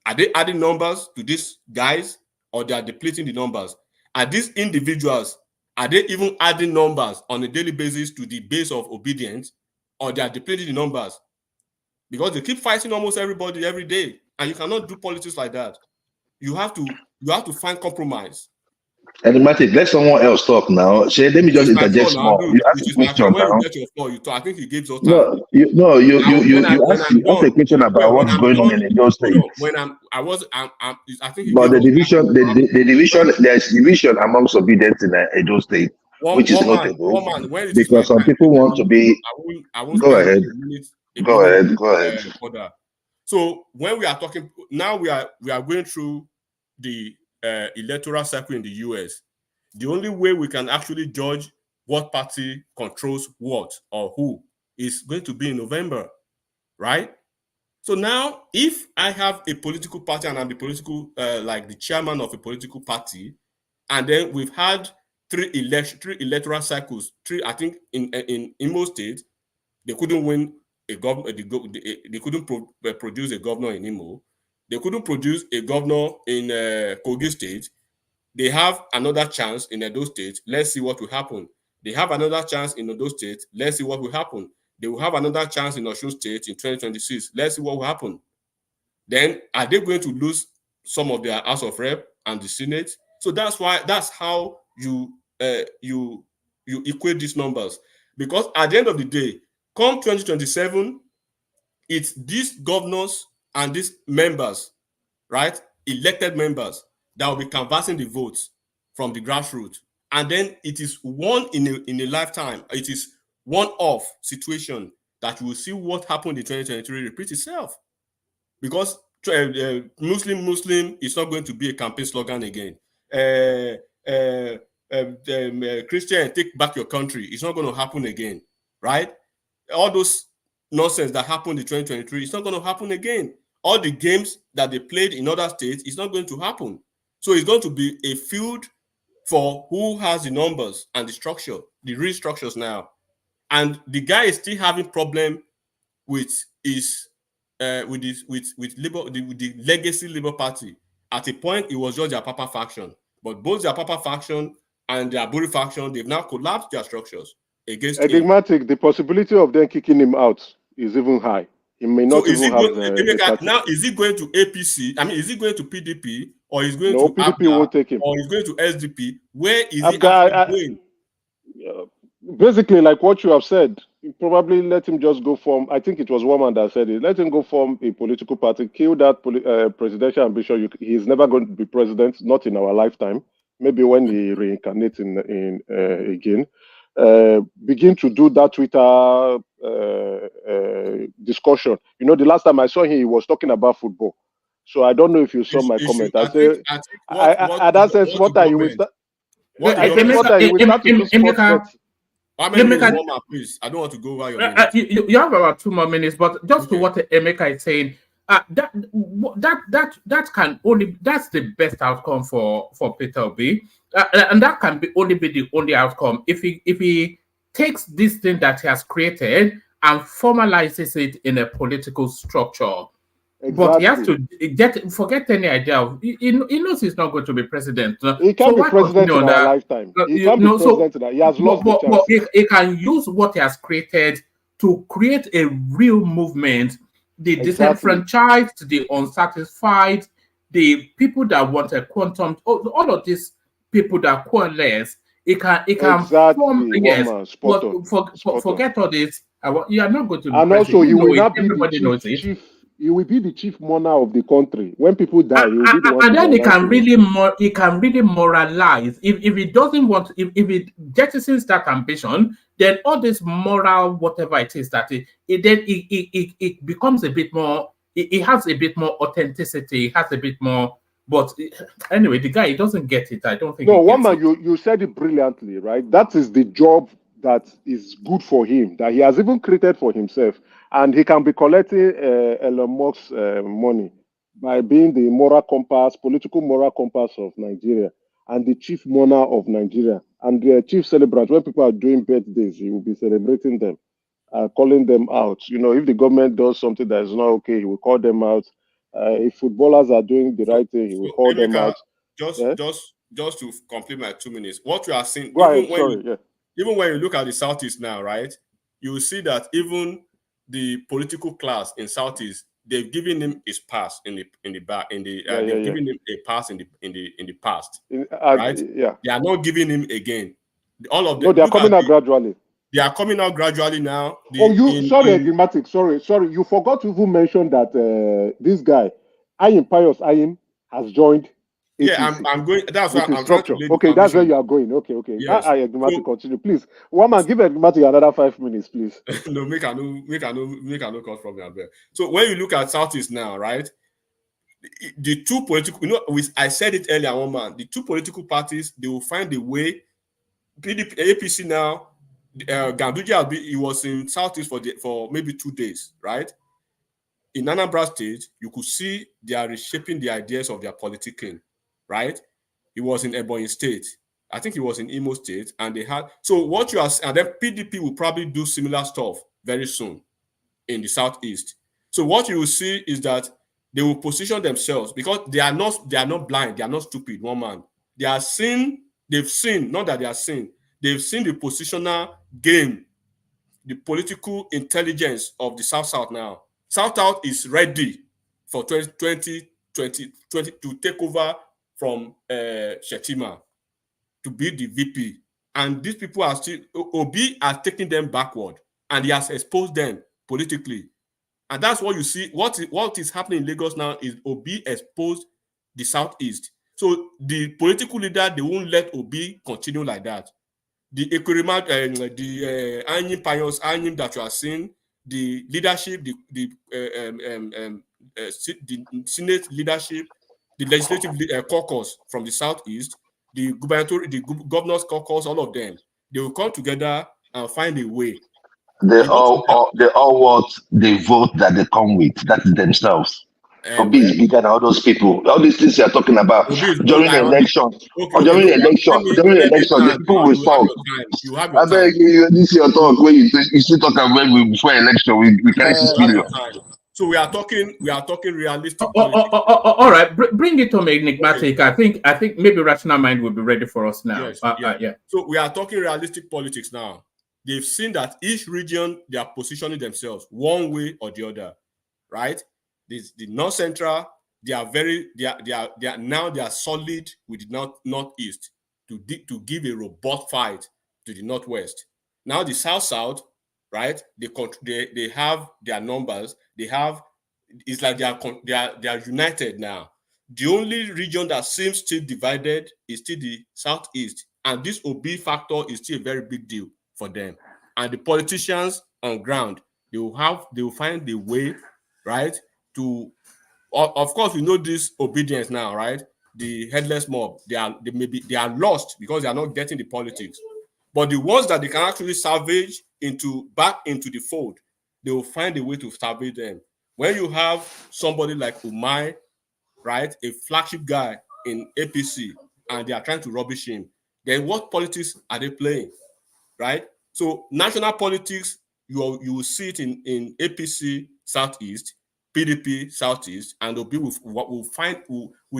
Are they adding numbers to these guys, or they are depleting the numbers? Are these individuals, are they even adding numbers on a daily basis to the base of obedience, or they are depleting the numbers? Because they keep fighting almost everybody every day, and you cannot do politics like that. You have to find compromise. Enigmatic, let someone else talk now. Shay, let me just interject small. You asked a question now. When you get your floor, you talk. I think he gives us time. No, you asked a question about what's going on in those states. I think he but the division, there's division amongst obedience in Edo State, which is notable because some people want to be. Go ahead. Go ahead. So when we are talking now, we are going through the electoral cycle in the US. The only way we can actually judge what party controls what or who is going to be in November, right? So now, if I have a political party and I'm the political, like the chairman of a political party, and then we've had three electoral cycles. I think in Imo State, they couldn't win a governor. They couldn't produce a governor in Imo. They couldn't produce a governor in Kogi State. They have another chance in Edo State. Let's see what will happen. They have another chance in Edo State. Let's see what will happen. They will have another chance in Osun State in 2026. Let's see what will happen. Then are they going to lose some of their House of Rep and the Senate? So that's how you equate these numbers. Because at the end of the day, come 2027, it's these governors and these members, right, elected members, that will be canvassing the votes from the grassroots. And then it is one in a lifetime. It is one-off situation that you will see what happened in 2023 repeat itself. Because Muslim is not going to be a campaign slogan again. Christian, take back your country. It's not going to happen again, right? All those nonsense that happened in 2023, it's not going to happen again. All the games that they played in other states, it's not going to happen. So it's going to be a field for who has the numbers and the structure, the real structures now. And the guy is still having problem with his with the legacy Labour Party. At a point, it was just their Papa faction. But both their Papa faction and their Aburi faction, they've now collapsed their structures against Enigmatic, the possibility of them kicking him out is even high. He may not even have now, is he going to APC? I mean, is he going to PDP, or is going to PDP ABGA, won't take him, or he's going to SDP? Where is he going? Basically, like what you have said, probably let him just go form. I think it was one man that said it. Let him go form a political party, kill that presidential ambition. He's never going to be president, not in our lifetime. Maybe when he reincarnates again. Begin to do that Twitter discussion. You know, the last time I saw him, he was talking about football. So I don't know if you saw my comment. I said, that says, what are you with? What are you with? Please, I don't want to go over your you have about 2 more minutes, but just to what Emeka is saying, that can only, that's the best outcome for Peter Obi, and that can only be the only outcome if he takes this thing that he has created and formalizes it in a political structure. Exactly. But he has to forget any idea of. He knows he's not going to be president. He can't be president in our lifetime. He can't be president in that. He has lost the chance. But he can use what he has created to create a real movement. The disenfranchised, the unsatisfied, the people that want a quantum, all of these people that coalesce. It can form. Yes, but forget all this. You are not going to be and president. Also, he will not be everybody knows it. He will be the chief mourner of the country. When people die, he will be the one. And then he can really moralize. If he doesn't want, if it jettisons that ambition, then all this moral whatever it is that it becomes a bit more. It has a bit more authenticity. It has a bit more. But anyway, the guy, he doesn't get it. I don't think. No, one man, you said it brilliantly, right? That is the job that is good for him, that he has even created for himself, and he can be collecting Elon Musk's money by being the moral compass, political moral compass of Nigeria, and the chief mourner of Nigeria, and the chief celebrant. When people are doing birthdays, he will be celebrating them, calling them out. You know, if the government does something that is not okay, he will call them out. If footballers are doing the right thing, he will call them out. Just to complete my 2 minutes, what you are saying, even when you look at the Southeast now, right, you will see that even the political class in Southeast, they've given him his pass they've given him a pass in the past, right? They are not giving him again. All of them. No, they are coming out gradually. They are coming out gradually now. Enigmatic. Sorry. You forgot to even mention that this guy, Pius Ayim, has joined. Yeah, I'm going. That's what I'm trying to lay. Okay, that's where you are going. Okay. Yes. Enigmatic, continue, please. One man, give Enigmatic another 5 minutes, please. No, make a no cut from me. So when you look at Southeast now, right? The two political, I said it earlier, one man. The two political parties, they will find a way. PDP, APC now. Ganduje, he was in Southeast for maybe 2 days, right? In Anambra State, you could see they are reshaping the ideas of their politicking, right? He was in Ebonyi State. I think he was in Imo State, and they had. So what you are, and then PDP will probably do similar stuff very soon in the Southeast. So what you will see is that they will position themselves because they are not blind, they are not stupid. One man, they've seen, not that they are seeing. They've seen the positional game, the political intelligence of the South now. South is ready for 2020 to take over from Shetima to be the VP. And these people are still, Obi has taken them backward and he has exposed them politically. And that's what you see. What is happening in Lagos now is Obi exposed the Southeast. So the political leader, they won't let Obi continue like that. The Ekurima, the Anyim that you are seeing, the leadership, the Senate leadership, the legislative caucus from the Southeast, the governor's caucus, all of them, they will come together and find a way. They all want the vote that they come with. That is themselves. Obi is bigger than all those people. All these things you are talking about during the election. During the election, the people will talk. I beg you, this is your talk. When you still talk about before election, we carry 6 million. So we are talking realistic. All right, bring it home, enigmatic. Okay. I think maybe Rational Mind will be ready for us now. Yes, So we are talking realistic politics now. They've seen that each region, they are positioning themselves one way or the other, right? The North Central, they are solid with the Northeast to give a robust fight to the Northwest. Now the South, right? They have their numbers. It's like they are united now. The only region that seems still divided is still the Southeast, and this Obi factor is still a very big deal for them. And the politicians on ground, they will find the way, right? To, of course, we know this obedience now, right? The headless mob, they are lost because they are not getting the politics. But the ones that they can actually salvage back into the fold, they will find a way to salvage them. When you have somebody like Umai, right, a flagship guy in APC, and they are trying to rubbish him, then what politics are they playing, right? So national politics, you will see it in APC Southeast, PDP Southeast, and Obi will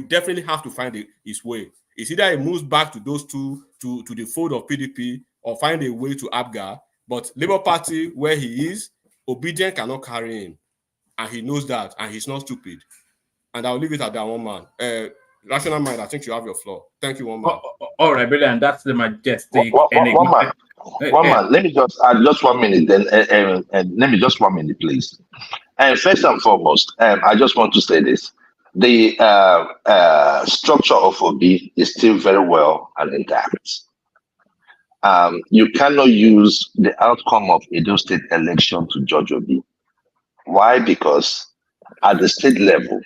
definitely have to find his way. It's either he moves back to those two to the fold of PDP or find a way to Abga. But Labour Party, where he is, Obedient cannot carry him, and he knows that, and he's not stupid. And I'll leave it at that, one man. Rational Mind, I think you have your floor. Thank you, one man. All right, brilliant. That's the majestic. One man. Let me just add just 1 minute, then, and let me just 1 minute, please. And first and foremost, I just want to say this. The structure of OB is still very well and intact. You cannot use the outcome of Edo State election to judge OB. Why? Because at the state level,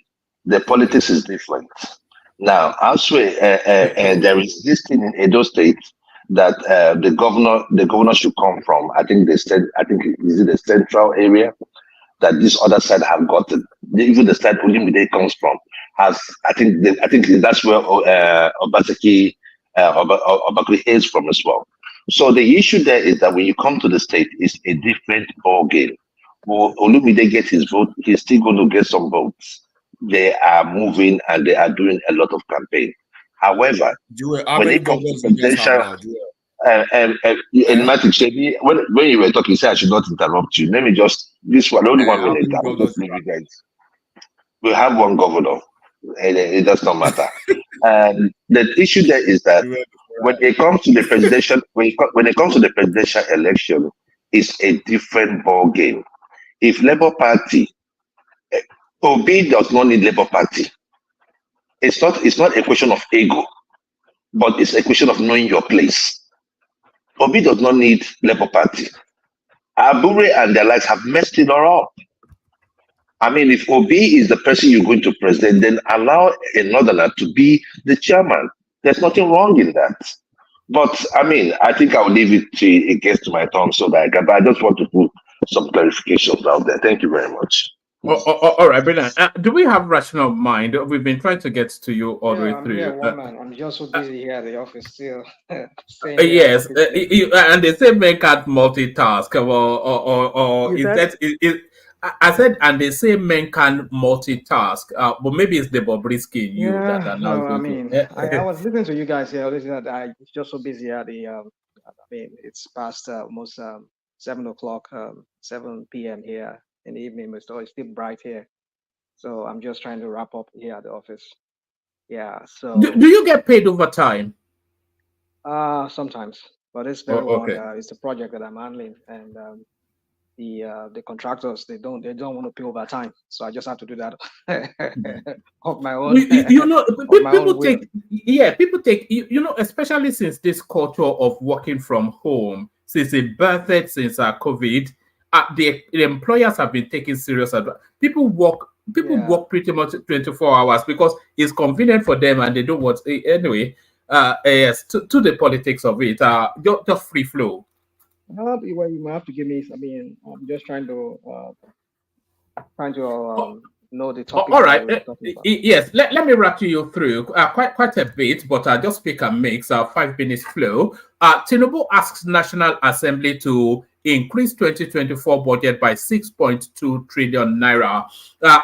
the politics is different. Now, elsewhere, there is this thing in Edo State that the governor should come from. I think they said, I think is it the central area that this other side have gotten. Even the side Olumide comes from has. I think that's where Obaseki hails from as well. So the issue there is that when you come to the state, it's a different ball game. Will Olumide get his vote? He's still going to get some votes. They are moving and they are doing a lot of campaign. However, when it comes to presidential, when you were talking, say I should not interrupt you. Let me just this one only 1 minute. I will just leave you guys. We have one governor. It does not matter. And the issue there is that when it comes to the presidential, when it comes to the presidential election, it's a different ball game. If Labour Party, Obi does not need Labour Party. It's not a question of ego, but it's a question of knowing your place. Obi does not need Labour Party. Abure and their likes have messed it all up. I mean, if Obi is the person you're going to present, then allow a northerner to be the chairman. There's nothing wrong in that. But I mean, I think I'll leave it gets to my tongue so that but I just want to put some clarifications out there. Thank you very much. All right, brilliant. Do we have rational mind? We've been trying to get to you all the way through. I'm here, man. I'm just so busy here at the office still. Yes, and they say men can't multitask. Or is that? I said, and they say men can multitask, but maybe it's the Bobrisky in you that are now. I mean, I was listening to you guys here. I'm just so busy at the. I mean, it's past almost 7 o'clock, 7 p.m. here in the evening, but it's still bright here. So I'm just trying to wrap up here at the office. Yeah. So. Do you get paid overtime? Sometimes, but it's very okay. It's a project that I'm handling, and the contractors they don't want to pay overtime, so I just have to do that of my own. People take especially since this culture of working from home, since it birthed since COVID, the employers have been taking serious advantage. People work pretty much 24 hours because it's convenient for them and they don't want anyway. Yes, to the politics of it, just free flow. Well, you might have to give me. I mean, I'm just trying to know the topic. All right. Yes. Let me wrap you through quite a bit, but I'll just pick and mix 5 minutes flow. Tinubu asks National Assembly to increase 2024 budget by 6.2 trillion naira.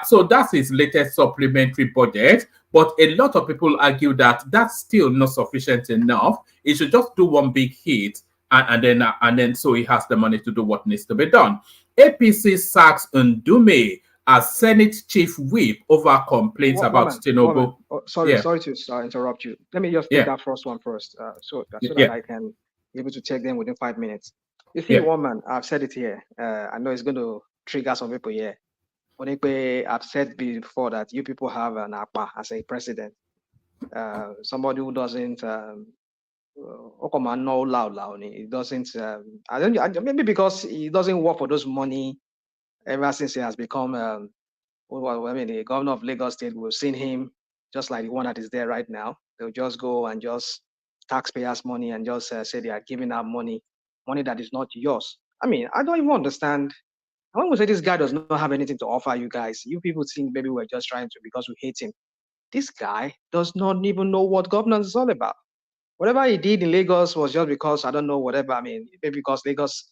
So that's his latest supplementary budget. But a lot of people argue that that's still not sufficient enough. It should just do one big hit. And then so he has the money to do what needs to be done. APC sacks Ndume as Senate Chief Whip over complaints about Tinubu. Sorry to interrupt you. Let me just take that first one first, so that I can be able to take them within 5 minutes. You see, woman, I've said it here. I know it's going to trigger some people here. I've said before that you people have an APA as a president. Somebody who doesn't. He doesn't. I don't. Maybe because he doesn't work for those money. Ever since he has become, the governor of Lagos State, we've seen him just like the one that is there right now. They'll just go and just taxpayers' money and just say they are giving out money that is not yours. I mean, I don't even understand. I want to say this guy does not have anything to offer you guys. You people think maybe we're just trying to because we hate him. This guy does not even know what governance is all about. Whatever he did in Lagos was just because, I don't know, whatever. I mean, maybe because Lagos,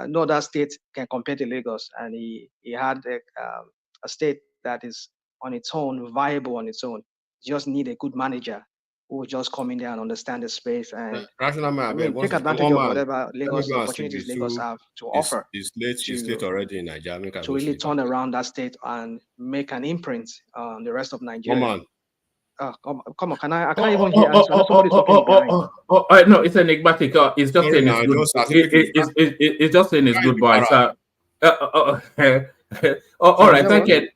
no other state can compare to Lagos. And he had a state that is on its own, viable on its own. You just need a good manager who will just come in there and understand the space and take advantage of whatever Lagos opportunities Lagos have to offer. It's late already in Nigeria. To really turn around that state and make an imprint on the rest of Nigeria. Come on, can I can't even hear. Somebody's talking. No, it's enigmatic. It's just saying it's good. It's just saying it's goodbye. All right, thank you.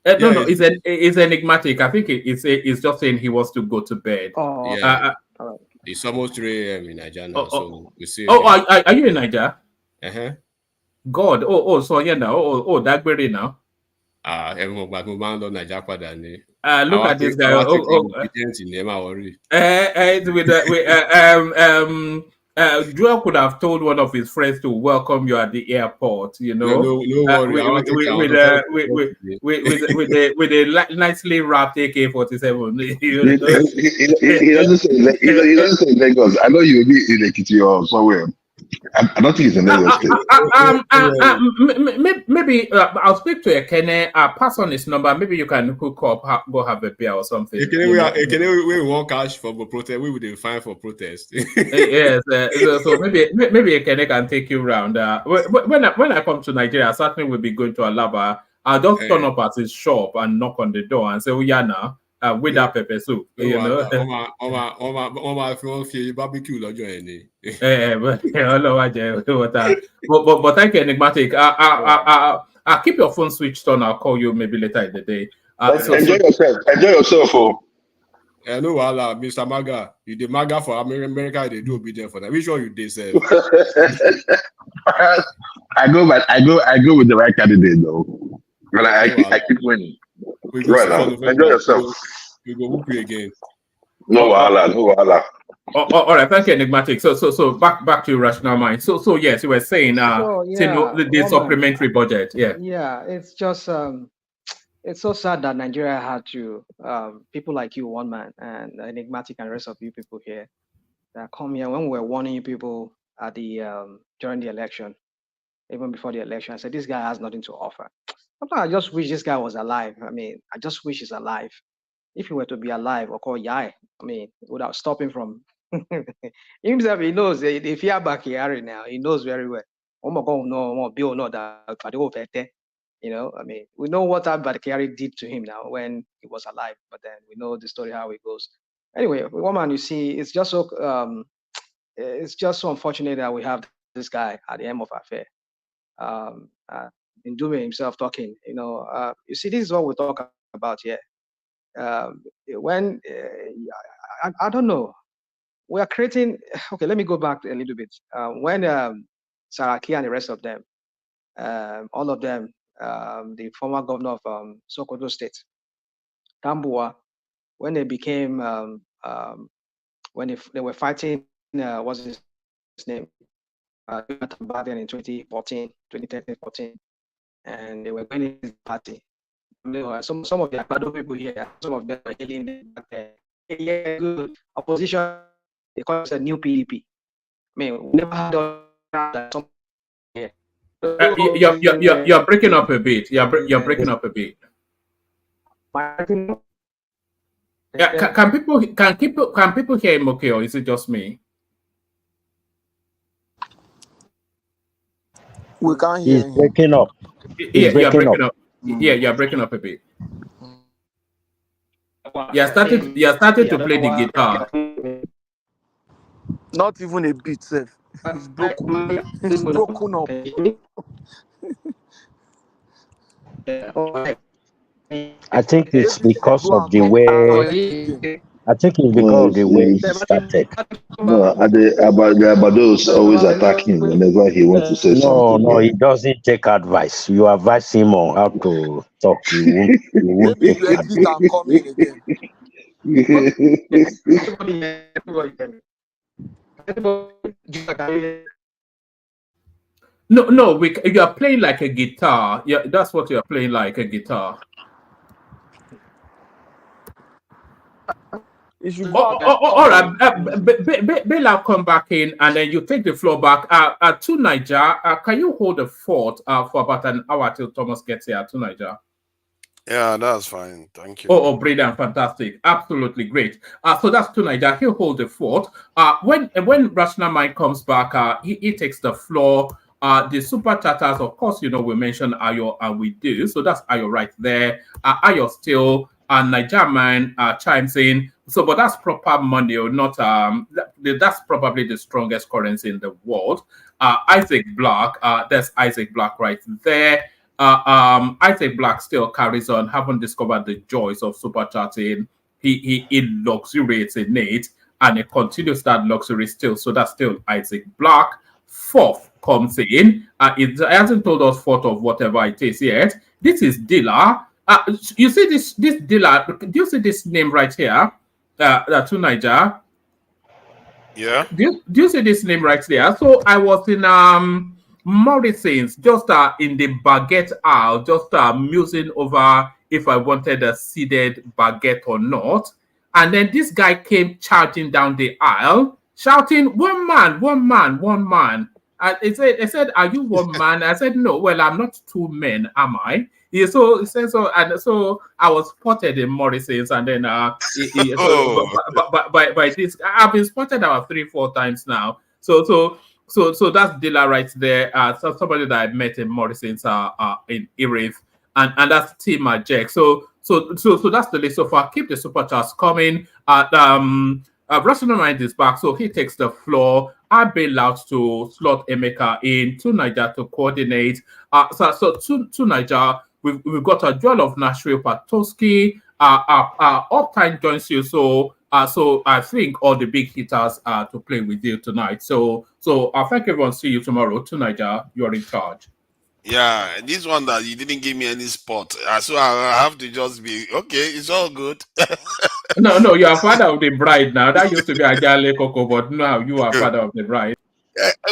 No, Yeah, it's enigmatic. I think it's just saying he wants to go to bed. Oh, yeah. all right. It's almost 3 a.m. in Nigeria now, so we see. Are you in Nigeria? Uh-huh. God, so yeah now. That very now. Everyone back on Nigeria padà ni. Look at this guy. Joel could have told one of his friends to welcome you at the airport. You know, no worry. With a nicely wrapped AK-47. He doesn't say he doesn't say Lagos. I know you'll be in Ekiti or somewhere. I don't think it's in Lagos State. Maybe I'll speak to Ekene. Pass on his number. Maybe you can hook up, go have a beer or something. Ekene, we want cash for protest. We would fine for protest. Yes. So maybe Ekene can take you around. When I come to Nigeria, I certainly will be going to Alaba. I'll just turn up at his shop and knock on the door and say, "Oh yeah, now with that pepper soup." You know. Barbecue but thank you, Enigmatic. Keep your phone switched on. I'll call you maybe later in the day. Enjoy yourself. Oh. No, Mr. Maga, you the Maga for America. They do obedient for that. Which one you did say? I go with the right candidate though. And I keep winning. Right now. Enjoy yourself. We go whoop you again. No wahala. All right, thank you, Enigmatic. So back to your rational mind. So yes, you were saying the supplementary budget. Yeah, it's just it's so sad that Nigeria had to people like you, one man, and Enigmatic, and the rest of you people here that come here when we were warning you people at the during the election, even before the election. I said this guy has nothing to offer. Sometimes I just wish this guy was alive. I mean, I just wish he's alive. If he were to be alive or call Yai, I mean, without stopping from himself, he knows the fear back here now. He knows very well. Oh my God, no, Bill, no, that you know, I mean, we know what Abakari did to him now when he was alive, but then we know the story how it goes. Anyway, woman, you see, it's just so unfortunate that we have this guy at the end of our affair. Ndume himself talking, you know, you see, this is what we talk about here. When I don't know, we are creating. Okay, let me go back a little bit. When Saraki and the rest of them, all of them, the former governor of Sokoto State, Tambua, when they became, when they were fighting, what's his name? In 2014, and they were going in the party. Some of the Agbado people here, some of them are hailing back there. Yeah, good. Opposition, they call it a new PDP. I mean, we never had that. You're breaking up a bit. You're breaking up a bit. Yeah, can people hear him okay, or is it just me? We can't hear him. He's breaking up. You're breaking up. Yeah, you're breaking up a bit. You're starting to play the guitar. Not even a bit, sir. It's broken. It's broken up. I think it's because of the way. I think it's because of the way he started. No, the Abados always attack him whenever he wants to say something. No, he doesn't take advice. You advise him on how to talk. He won't Maybe take you exit and come in again. No, you are playing like a guitar. Yeah, that's what you are playing, like a guitar. All right, Bella, come back in, and then you take the floor back to Niger. Can you hold the fort for about an hour till Thomas gets here to Niger? Yeah, that's fine. Thank you. Oh, brilliant, fantastic, absolutely great. So that's to Niger. He'll hold the fort. When Rational Mind comes back, he takes the floor. The super tatas, of course, you know, we mentioned Ayo and we do. So that's Ayo right there. Ayo still, Niger Man chimes in. So, but that's proper money, or not? That's probably the strongest currency in the world. Isaac Black, there's Isaac Black right there. Isaac Black still carries on, haven't discovered the joys of super chatting. He luxuriates in it, and he continues that luxury still. So that's still Isaac Black. Fourth comes in. It hasn't told us fourth of whatever it is yet. This is Dilla. You see this Dilla? Do you see this name right here? To Niger. Yeah. Do you see this name right there? So I was in Morrison's, just in the baguette aisle, just musing over if I wanted a seeded baguette or not. And then this guy came charging down the aisle, shouting, "One man, one man, one man." And he said, "Are you one man?" I said, "No, well, I'm not two men, am I?" He said so, and so I was spotted in Morrison's, and then by this, I've been spotted about 3-4 times now. So that's Dilla right there. So somebody that I met in Morrison's in Irif, and that's Tim Jack. So that's the list so far. Keep the super chats coming. Rational Mind is back, so he takes the floor. I bail out to slot Emeka in to Niger to coordinate. So to Niger, we've got a Joel of Nashville Patoski. Uptime joins you, so I think all the big hitters are to play with you tonight. So I thank everyone. See you tomorrow. To Niger, you're in charge. Yeah, this one that you didn't give me any spot, so I have to just be okay. It's all good. No, you are father of the bride now. That used to be Ajale Koko, but now you are father of the bride.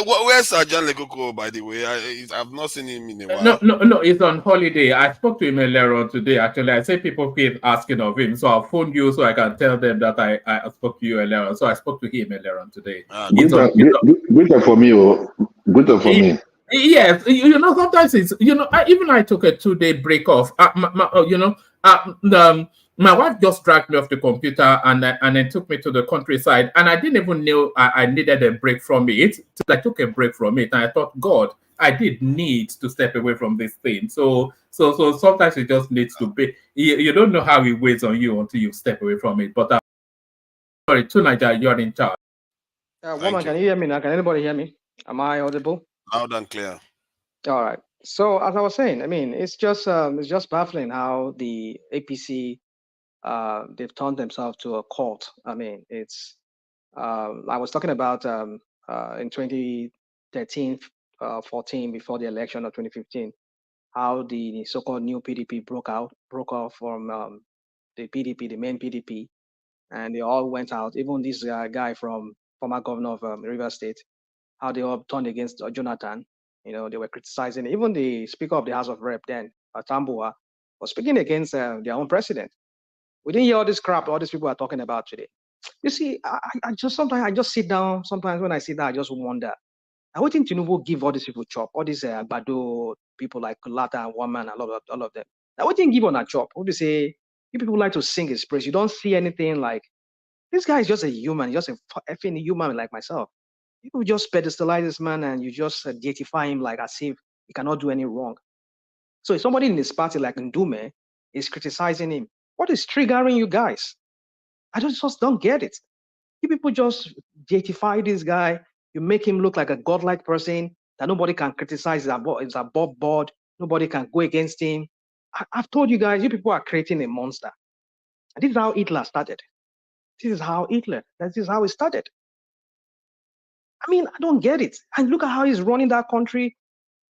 Where's Ajale Koko, by the way? I've not seen him in a while. No, he's on holiday. I spoke to him earlier on today. Actually, I say people keep asking of him, so I'll phone you so I can tell them that I spoke to you earlier on. So I spoke to him earlier on today. Good for me, good for me. Yes, sometimes it's even I took a 2-day break off. My wife just dragged me off the computer and then took me to the countryside, and I didn't even know I needed a break from it. So I took a break from it, and I thought, God, I did need to step away from this thing. So sometimes it just needs to be. You don't know how it weighs on you until you step away from it. But sorry, tonight you're in charge. Woman, can you hear me now? Can anybody hear me? Am I audible? Loud and clear. All right. So as I was saying, I mean, it's just baffling how the APC they've turned themselves to a cult. I mean, it's I was talking about in 2013, 14, before the election of 2015, how the so-called new PDP broke off from the PDP, the main PDP, and they all went out. Even this guy from former governor of Rivers State, how they all turned against Jonathan. They were criticizing. Even the Speaker of the House of Rep then, Tambua, was speaking against their own president. We didn't hear all this crap all these people are talking about today. You see, I just sit down. Sometimes when I sit down, I just wonder. I would think Tinubu give all these people chop, all these Bado people like Kulata and One Man, all of them. I would think give on a chop. What do you say? You people like to sing his praise. You don't see anything like this guy is just a human, just a effing human like myself. You just pedestalize this man and you just deify him like as if he cannot do any wrong. So if somebody in his party like Ndume is criticizing him, what is triggering you guys? I just don't get it. You people just deify this guy. You make him look like a godlike person that nobody can criticize. It's above board. Nobody can go against him. I've told you guys, you people are creating a monster. And this is how Hitler started. This is how it started. I mean, I don't get it. And look at how he's running that country.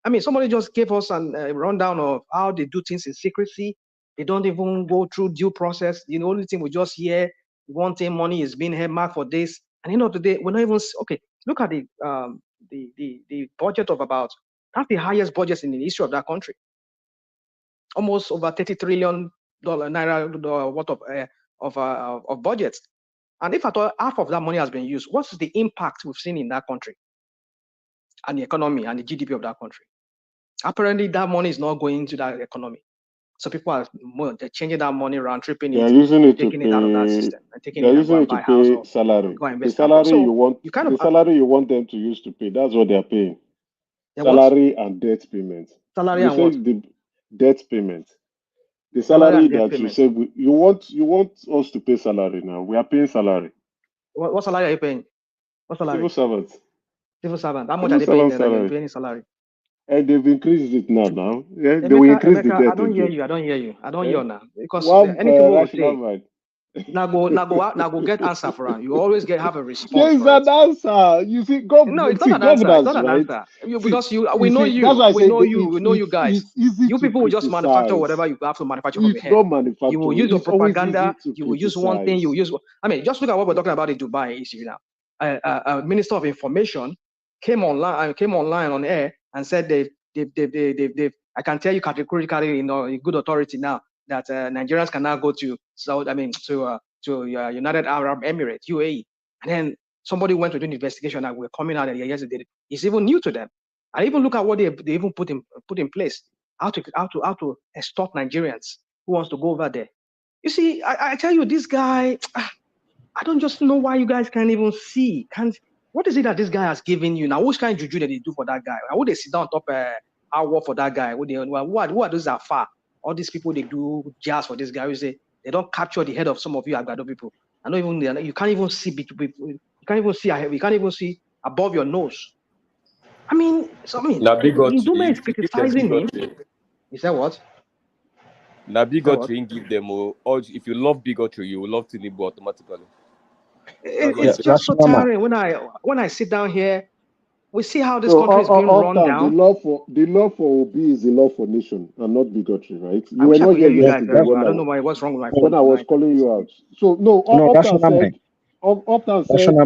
I mean, somebody just gave us a rundown of how they do things in secrecy. They don't even go through due process. The only thing we just hear, one thing, money is being earmarked for this. And end of the day, we're not even okay. Look at the budget of that's the highest budget in the history of that country. Almost over $30 trillion naira worth of budgets. And if at all half of that money has been used, what's the impact we've seen in that country and the economy and the GDP of that country? Apparently, that money is not going to that economy. So people are they're changing that money around, tripping it, taking it out of that system, and taking it and go and buy house or salary. go and invest. The salary so you want, the salary you want them to use to pay. That's what they're paying. Salary and debt payment. Salary you and say what? The debt payment. The salary that you say you want us to pay salary now. We are paying salary. What salary are you paying? What salary? Civil servant. Civil servant. How much are they paying then? Are you paying salary? And they've increased it now. Yeah, they will increase the debt I don't hear again. you. I don't hear you. I don't Eh? hear now because One any people will rational say mind. now go get answer for her. You always have a response There is for it. an answer. You see, No, it's not an answer. It's governance, not an right? answer. See, Because we you know see, that's you. why I We say know you. We know you guys. it's easy You to people will just manufacture criticize. whatever you have to manufacture from your It's head. not You will manufacturing. use your It's always easy propaganda. to You will use one thing. You will criticize. use. I mean, just look at what we're talking about in Dubai issue now. A minister of information came online on air and said they I can tell you categorically in good authority now that Nigerians can now go to United Arab Emirates, UAE, and then somebody went to do an investigation and we're coming out and yesterday. It's even new to them. And even look at what they even put in place. How to extort Nigerians who wants to go over there. You see, I tell you, this guy, I don't just know why you guys can't even see. What is it that this guy has given you now? Which kind of juju that they do for that guy? How would they sit down on top our war for that guy? Who are those that far? All these people they do jazz for this guy. You say they don't capture the head of some of you Agado people. I know even you can't even see you can't even see ahead. You can't even see above your nose. I mean, Now bigotry. Ndume is If you give them criticizing him. bigotry, He said what? now bigotry ain't give them or if you love bigotry, you will love Tinubu automatically. It's just so tiring when I sit down here. We see how this So country is being run often down. the love for Obi is the love for nation and not bigotry, right? I You were wish I not could here hear you guys yesterday very well. I don't know what's wrong with my phone when I was tonight. calling you out. So no, often said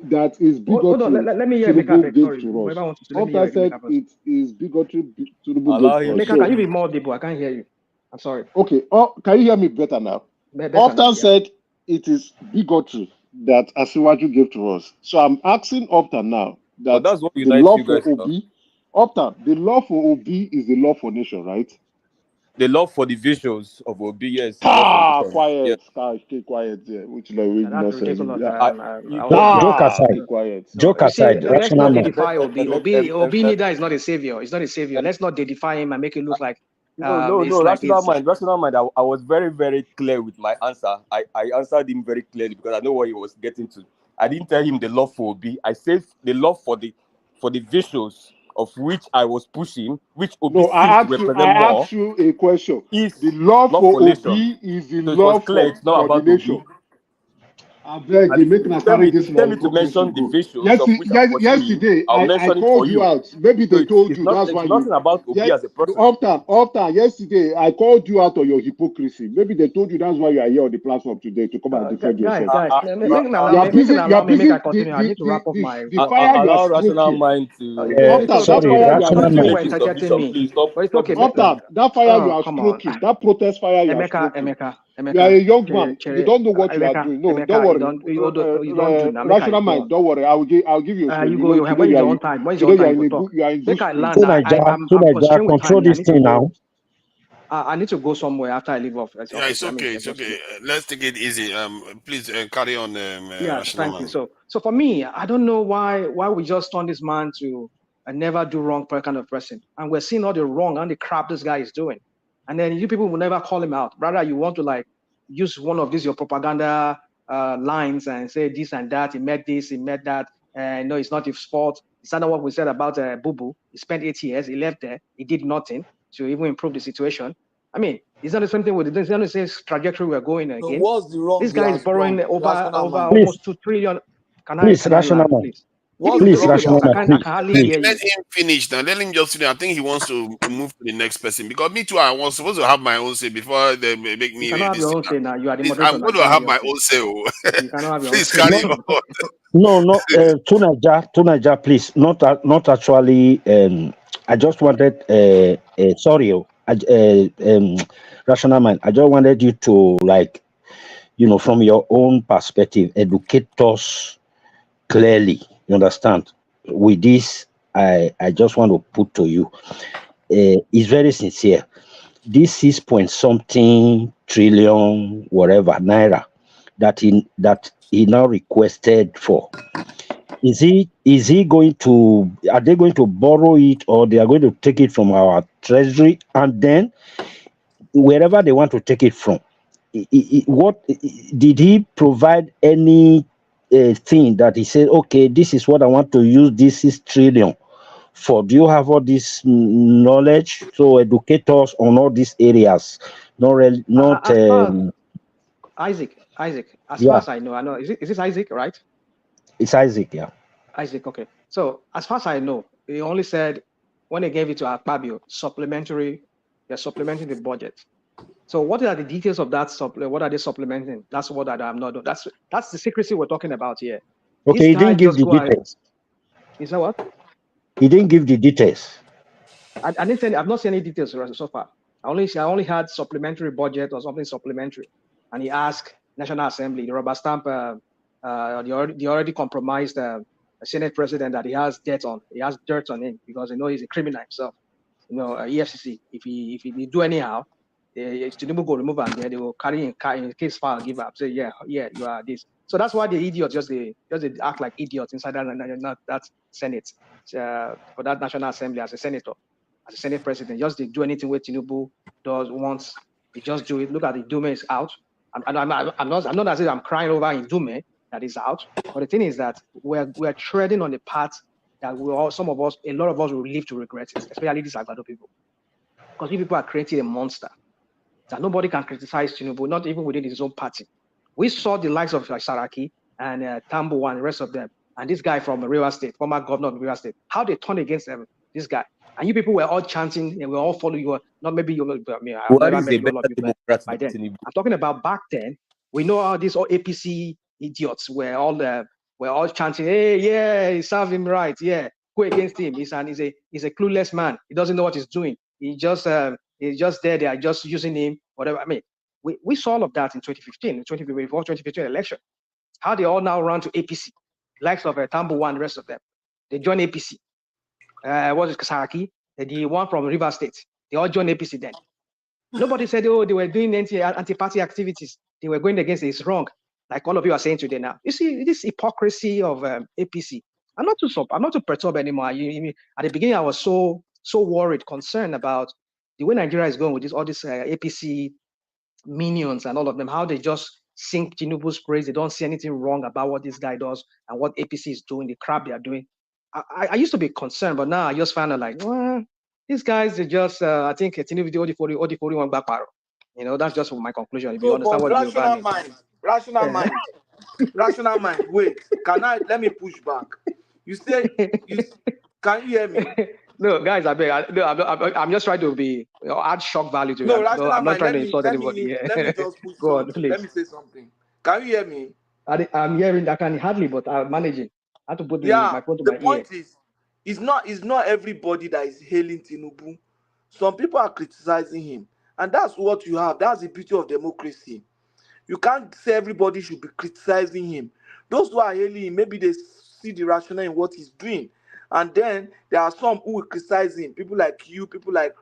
that is Hold on, bigotry let me hear Emeka Tinubu beg. gave Sorry, to us. whoever wants to let me hear Often said Emeka first. it is bigotry Tinubu Allow gave to him. us. Emeka, can you be more audible? I can't hear you. I'm sorry. Okay, can you hear me better now? Better Often now, yeah. said it is bigotry that Asiwaju gave to us. So I'm asking Often now But that that's what the unites love you for guys now. Obi, Often, the love for Obi is the love for nation, right? The love for the visuals of Obi, yes, is love for nation. Yeah. Stay quiet there. Which That's nonsense. ridiculous. Stay quiet. No, you see, let's not deify Obi. Let- Obi neither is not a savior. He's not a savior. Let's not deify him and make it look like No. it's like Rational it's. mind. Rational mind. I was very, very clear with my answer. I answered him very clearly because I know what he was getting to. I didn't tell him the love for Obi. I said the love for the visuals of which I was pushing, which Obi No, seems to represent I more. asked you a question. Is The love love for for nation. Obi is the So it was love clear it's not for the about Obi. nation. I beg And you, if make you na tell carry me, this my hypocrisy mention the go. visuals of which I'm pursuing, Yesterday, I'll I mention it for called you you. out. Maybe So they told it's you. not That's why it's nothing about Obi as a person. Often, yesterday, I called you out on your hypocrisy. Maybe they told you that's why you are here on the platform today to come and defend yourself. Guys, You are busy. Make I continue. I need to wrap up my. The fire you are Allow rational stroking. mind to Often, that fire you are articulate stroking. his submission. Please stop. But it's okay. Often, that fire you are Come on. stroking, that protest fire you are stroking. Emeka. You are a young man. You don't know what you are doing. No, don't worry. You don't do now. Rational mind. Don't worry. I'll give you a phone. You go. When is your own time? When is your own time? You are in good Land. I'm constrained with time. Control this thing now. I need to go somewhere after I leave off. Yeah, it's okay. It's okay. Let's take it easy. Please carry on. Yeah, thank you. So for me, I don't know why we just turn this man to a never do wrong kind of person, and we're seeing all the wrong and the crap this guy is doing, and then you people will never call him out. Rather, you want to like use one of these your propaganda lines and say this and that. He met this, he met that. No, it's not his fault. It's not what we said about Boo Boo. He spent 8 years. He left there. He did nothing to even improve the situation. I mean, it's not the same thing with the same trajectory we're going again. So what's the wrong? This guy is borrowing over almost 2 trillion. Please, rational man. Let him finish now. Let him just finish. I think he wants to move to the next person because me too. I was supposed to have my own say before they make me. You cannot have your own say now. You are the moderator. I'm going to have my own say. You cannot have your Please own carry say. on. No, Tunaja, please. Not actually. I just wanted. Sorry, rational mind. I just wanted you to from your own perspective, educate us clearly. You understand? With this, I just want to put to you. It's very sincere. This 6-point-something trillion, whatever naira, that he now requested for. Is he going to? Are they going to borrow it, or they are going to take it from our treasury, and then wherever they want to take it from? What did he provide any thing that he said? Okay, this is what I want to use. This is trillion for? Do you have all this knowledge to educate us on all these areas? Not As far as Isaac, as far yeah, as I know, is this Isaac, right? it's Isaac, yeah. Isaac, okay. So as far as I know, he only said when they gave it to Akpabio, supplementary, they're supplementing the budget. So what are the details of that? What are they supplementing? That's what I'm not. That's the secrecy we're talking about here. Okay, he didn't give the details. Is that what? He didn't give the details. I didn't say. I've not seen any details so far. I only had supplementary budget or something supplementary, and he asked National Assembly, the rubber stamp, the already compromised Senate president that he has dirt on him because they know he's a criminal himself. EFCC. If he do anyhow, Tinubu go remove him there. They will carry in case file, give up. Say yeah, you are this. So that's why the idiots just they act like idiots inside that Senate for that National Assembly as a senator, as a Senate president. Just they do anything what Tinubu does once. They just do it. Look at the Ndume is out. I'm not as if I'm crying over Ndume that is out. But the thing is that we're treading on the path that a lot of us will live to regret it, especially these Agbado people. Because these people are creating a monster that nobody can criticize Tinubu, not even within his own party. We saw the likes of Saraki and Tambo and the rest of them, and this guy from Rivers State, former governor of Rivers State, how they turned against them, this guy. And you people were all chanting, and we all follow you. Not maybe you, I mean, I've never met all of you by then. I'm talking about back then. We know how these all APC idiots were all chanting, hey, yeah, serve him right, yeah, go against him. He's a clueless man. He doesn't know what he's doing. He's just there. They are just using him, whatever. I mean, we saw all of that in 2015, 2015 election. How they all now run to APC, likes of Tambo and the rest of them. They join APC. What is Kasaraki? The one from River State. They all joined APC then. Nobody said, oh, they were doing anti-party activities. They were going against it. It's wrong. Like all of you are saying today now. You see, this hypocrisy of APC. I'm not too perturbed anymore. At the beginning, I was so worried, concerned about the way Nigeria is going with all these APC minions and all of them, how they just sing Tinubu's praise. They don't see anything wrong about what this guy does and what APC is doing, the crap they are doing. I used to be concerned, but now I just found out like, well, these guys are just, I think Tinubu the 41 back paro. That's just my conclusion. If you understand what rational mind, rational mind. Wait, let me push back. You say, can you hear me? No, guys, I'm just trying to add shock value to it. No, rational I'm not mind. trying to insult anybody. Let me just push Go on, please. Let me say something. Can you hear me? I'm hearing. I can hardly, but I'm managing. I have to put my phone to my ear. The point is, it's not everybody that is hailing Tinubu. Some people are criticizing him, and that's what you have. That's the beauty of democracy. You can't say everybody should be criticizing him. Those who are hailing him, maybe they see the rationale in what he's doing. And then there are some who will criticize him. People like you, people like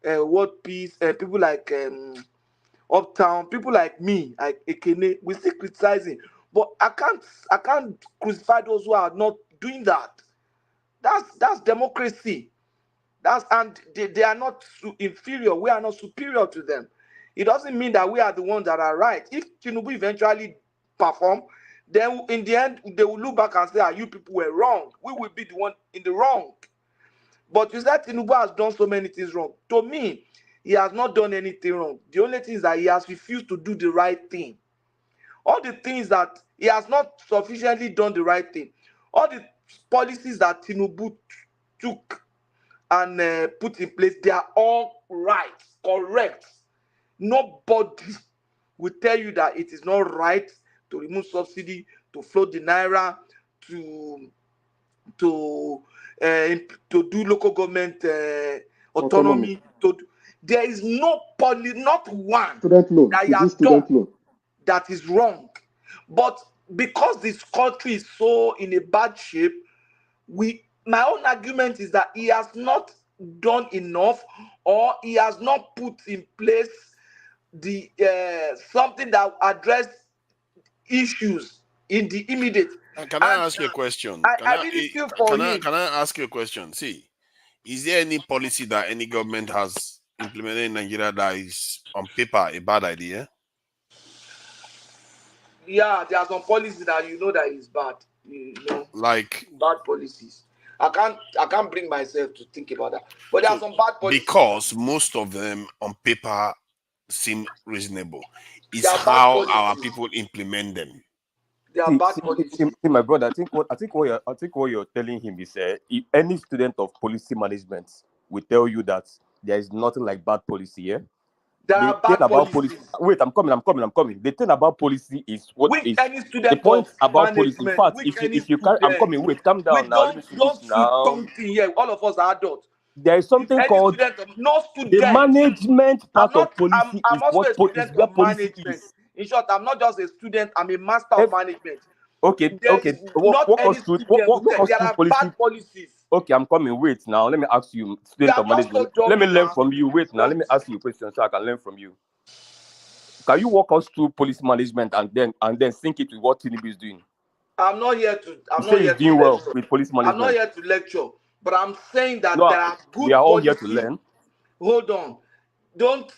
World Peace, people like Uptown, people like me, like Ekene. We still criticizing. But I can't crucify those who are not doing that. That's democracy. And they are not inferior. We are not superior to them. It doesn't mean that we are the ones that are right. If Tinubu eventually perform, then in the end, they will look back and say, you people were wrong. We will be the one in the wrong. But you said Tinubu has done so many things wrong. To me, he has not done anything wrong. The only thing is that he has refused to do the right thing. All the things that he has not sufficiently done the right thing. All the policies that Tinubu took and put in place, they are all right, correct. Nobody will tell you that it is not right to remove subsidy, to float the naira, to do local government autonomy. There is not one that he has done that is wrong. But because this country is so in a bad shape, my own argument is that he has not done enough, or he has not put in place the something that address issues in the immediate. Can I ask you a question? Can I ask you a question? See, is there any policy that any government has implemented in Nigeria that is on paper a bad idea? Yeah, there are some policies that that is bad. Like bad policies. I can't bring myself to think about that. But there are some bad policies. Because most of them on paper seem reasonable. It's They are bad how policies. our people implement them. They are bad policies. See, my brother, I think what you're telling him is if any student of policy management will tell you that there is nothing like bad policy here. There are bad about policies. policy. Wait, I'm coming. The thing about policy is what Which is any student the point of about policy. In management, fact, which if you can't, I'm coming. Wait, calm down now. Let me finish don't now. something here. All of us are adults. There is something called no student. The management part of policy I'm is also a what student where of policy management. is. In short, I'm not just a student. I'm a master of management. Okay. Not any student. There are bad policies. Okay, I'm coming. Wait now. Let me ask you, student of management. Let me learn from you. Wait now. Let me ask you a question so I can learn from you. Can you walk us through policy management and then sync it with what Tinubu is doing? I'm not here to. I'm you not say here he's doing to well lecture. with police management. I'm not here to lecture, but I'm saying that No, there are good we are all policies. here to learn. Hold on. Don't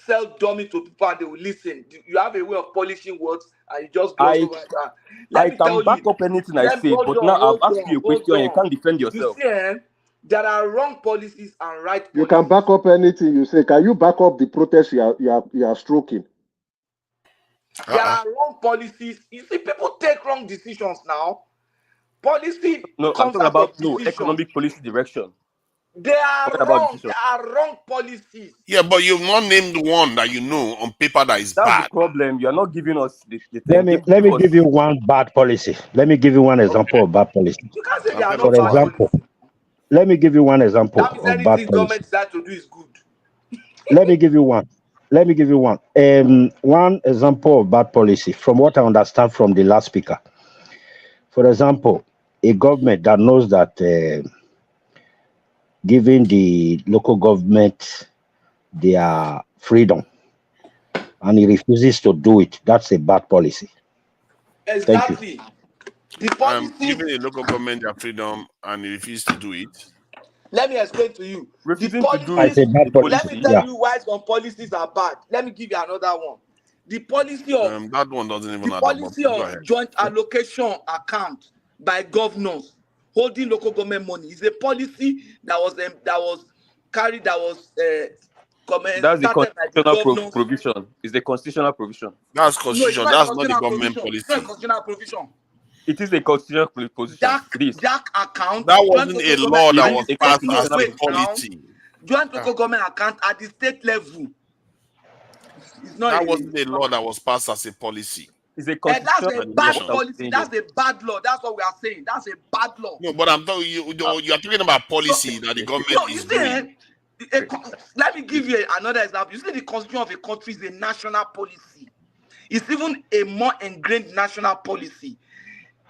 sell dummy to people and they will listen. You have a way of polishing words and you just gloss over that. I can back up anything I say, but now I've asked you a question and you can't defend yourself. You see, there are wrong policies and right policies. You can back up anything you say. Can you back up the protest you are stroking? There are wrong policies. You see, people take wrong decisions now. Policy No, I'm talking about economic policy direction. They are wrong. There are wrong policies. Yeah, but you've not named one that you know on paper that is bad. That's the problem. You are not giving us the Let thing. me give you one bad policy. Let me give you one example of bad policy. You can't say they are For not bad example, policies. let me give you one example That means of bad anything policy. government decide to do is good. Let me give you one. One example of bad policy from what I understand from the last speaker. For example, a government that knows that giving the local government their freedom and he refuses to do it, that's a bad policy. Exactly. The policy giving the local government their freedom and he refuses to do it. Let me explain to you. Refusing to do it. Let me tell you why some policies are bad. Let me give you another one. The policy of that one doesn't even the add policy up. of joint allocation account by governors holding local government money is a policy that was carried that's the constitutional provision. It's the constitutional provision. That's constitution. No, That's not the government policy. It's not a constitutional provision. It is a constitutional position. Jack account. That wasn't a law that was passed as a policy. Joint local government account at the state level. That wasn't a law that was passed as a policy. It's a that's a bad policy. That's a bad law. That's what we are saying. That's a bad law. No, but I'm telling you, you are talking about policy that the government is doing. Let me give you another example. You see, the constitution of a country is a national policy. It's even a more ingrained national policy.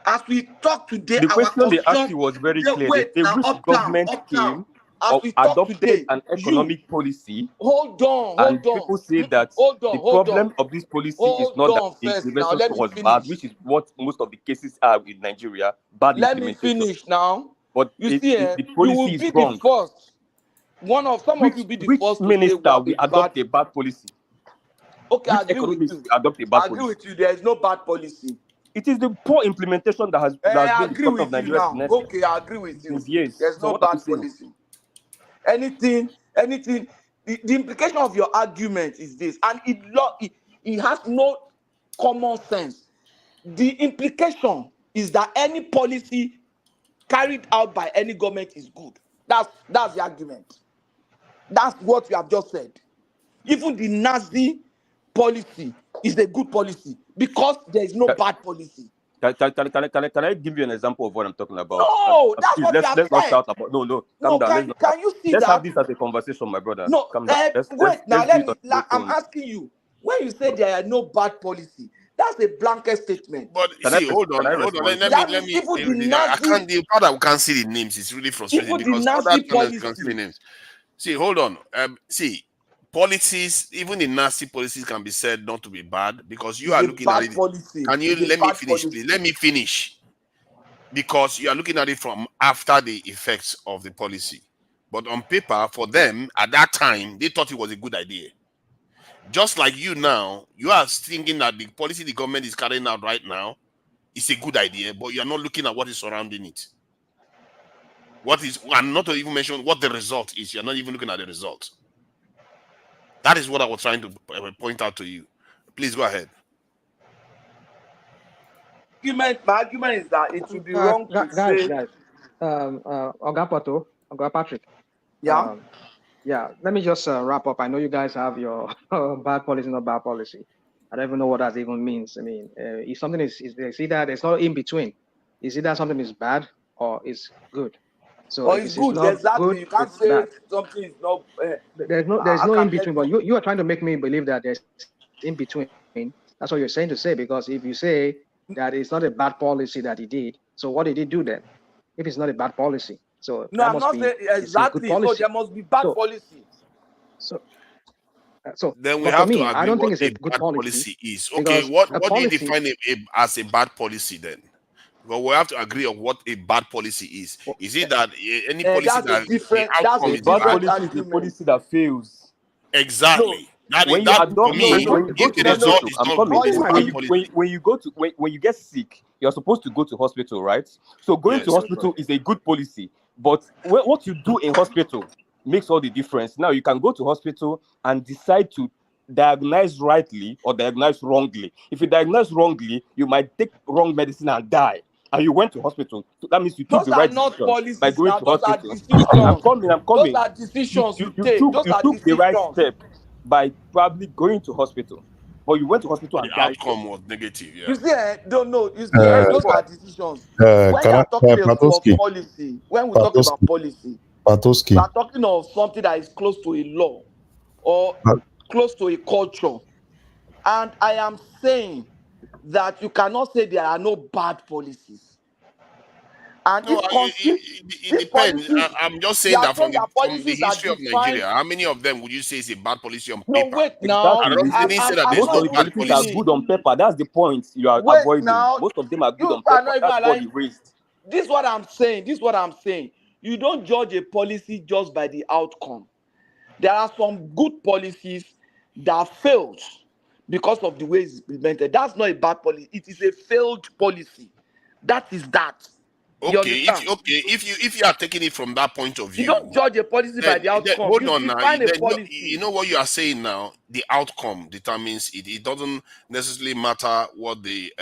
As we talk today, the question they asked you was very clear. Which government came or adopted an economic policy? Hold on. People say that the problem of this policy is not that the implementation was bad, which is what most of the cases are in Nigeria. Bad implementation. Let me finish now. But you see, the policy is wrong. The first. Some of you be the first minister will adopt a bad policy. Okay, I agree with you. Adopt a bad I agree with you. There is no bad policy. It is the poor implementation that has been the problem of Nigeria. Okay, I agree with you. Yes. There's no bad policy. Anything. The implication of your argument is this, and it has no common sense. The implication is that any policy carried out by any government is good. That's the argument. That's what you have just said. Even the Nazi policy is a good policy because there is no bad policy. Can I give you an example of what I'm talking about? No, that's what let's you have not said. shout about. No, calm down. Can you see let's that? have this as a conversation, my brother. No, calm down. I'm asking you. When you say there are no bad policy, that's a blanket statement. But hold on. Let me. I can't. The part that we can't see the names is really frustrating because other channels can see the names. See, hold on. Policies, even the nasty policies can be said not to be bad because you are looking at it. Policy. Can you let me finish, please? Let me finish. Because you are looking at it from after the effects of the policy. But on paper, for them, at that time, they thought it was a good idea. Just like you now, you are thinking that the policy the government is carrying out right now is a good idea, but you are not looking at what is surrounding it. What is, and not to even mention what the result is. You're not even looking at the result. That is what I was trying to point out to you. Please go ahead. My argument is that it would be wrong to guys, say. Oga Patrick. Yeah. Yeah, let me just wrap up. I know you guys have your bad policy, not bad policy. I don't even know what that even means. I mean, if something is either there's no in between. Is either something is bad or is good. So Or if it's it's good, not exactly. good, You can't it's say bad. something is not. There's How no in can between. But you are trying to make me believe that there's in between. That's what you're saying to say, because if you say that it's not a bad policy that he did, so what did he do then? If it's not a bad policy, so No, that I'm must not be saying it's a good exactly. So policy. there must be bad So policy. Then we but for have to me, I agree don't think what it's a a good bad policy policy is. Okay, because what a do you policy. define as a bad policy then? Well, we have to agree on what a bad policy is. Is it that any policy That's a that the different. That's outcome a A is bad bad? different policy is a argument. policy that fails. No, Exactly. That is When you that for adopt, No, me. when you go If to the result hospital, is I'm not coming. good, it's a bad When policy. when you get sick, you're supposed to go to hospital, right? So going to Yes. hospital is a good policy, but what you do in hospital makes all the difference. Now you can go to hospital and decide to diagnose rightly or diagnose wrongly. If you diagnose wrongly, you might take wrong medicine and die. And you went to hospital, so that means you took those the are right not decision by policies going now. to Those are hospital. I'm decisions. coming. I'm Those coming. are decisions you You take. took Those are the right decisions. step by probably going to hospital, but you went to hospital But the and died there. outcome was negative. Yeah. You see, don't know. You see, Very those poor. are decisions. When you are talking about policy, when we talk about policy, we Patoski. are talking of something that is close to a law or close to a culture. And I am saying that you cannot say there are no bad policies. And No, it these depends. policies, I'm just you saying are that saying that from the policies are history of defined. Nigeria, how many of them would you say is a bad policy on No, paper? wait now. I Exactly. didn't say that I'm there's Most not no of the even bad politics are policy. good finished. on paper. That's the point you are Wait avoiding. now. Most of them are good You on are paper. not even That's what allowing. you raised. This is what I'm saying. This is what I'm saying. You don't judge a policy just by the outcome. There are some good policies that failed because of the way it's implemented. That's not a bad policy. It is a failed policy. That is that. You Okay, understand? if you are taking it from that point of You don't view, judge a policy by the then outcome. hold You on now. define a Then policy. you know what you are saying now. The outcome determines it. It doesn't necessarily matter what the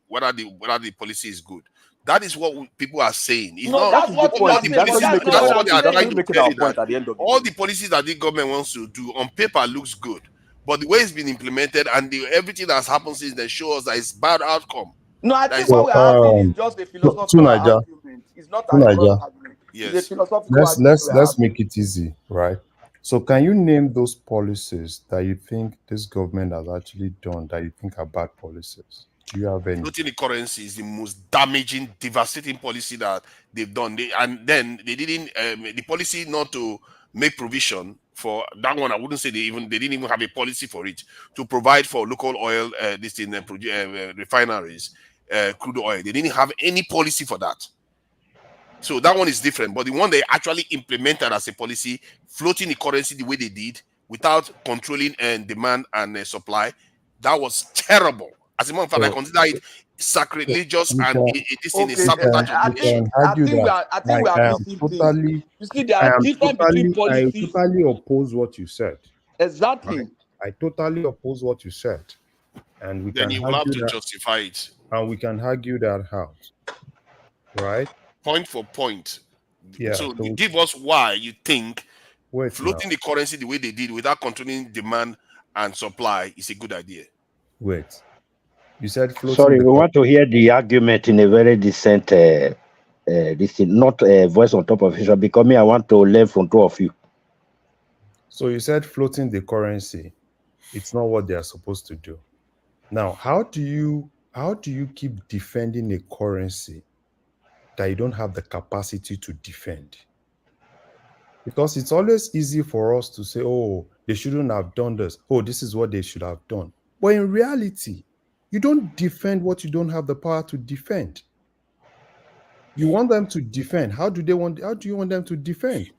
whether the policy is good. That is what people are saying. It's No, not That that's is the what you all are point. the He's saying, but actually policies. that's making not That's what our what I'm they are he's trying actually to saying. making tell our you, that point at the end of the all day. the policies that the government wants to do on paper looks good, but the way it's been implemented and everything that's happened since then shows that it's bad outcome. No, I That think is what So, we're having is just a to philosophical Niger, argument. It's not to a cross Niger. argument. It's a yes. philosophical Let's argument let's we're let's having. make it easy, right? So, can you name those policies that you think this government has actually done that you think are bad policies? Do you have any? Floating the currency is the most damaging, devastating policy that they've done. And then they didn't the policy not to make provision for that one. I wouldn't say they didn't even have a policy for it to provide for local oil refineries, crude oil. They didn't have any policy for that. So that one is different. But the one they actually implemented as a policy, floating the currency the way they did without controlling demand and supply, that was terrible. As a matter of fact, I So, consider it sacrilegious you and can it is in a Okay, sabotage of the you nation. can argue that I think we are missing things. You see, there are difference between I policies. totally oppose what you said. Right? Exactly. I totally oppose what you said, and we Then can you will have argue to that, justify it out, right? point for point. Yeah. So you So give us why you think wait now, floating the currency the way they did without controlling demand and supply is a good idea. wait. You said floating Sorry, the we currency. want to hear the argument in a very decent, this thing, not a voice on top of it, because me, I want to learn from two of you. So you said floating the currency. It's not what they are supposed to do. Now, how do you keep defending a currency that you don't have the capacity to defend? Because it's always easy for us to say, oh, they shouldn't have done this. Oh, this is what they should have done. But in reality, you don't defend what you don't have the power to defend. You want them to defend. How do you want them to defend?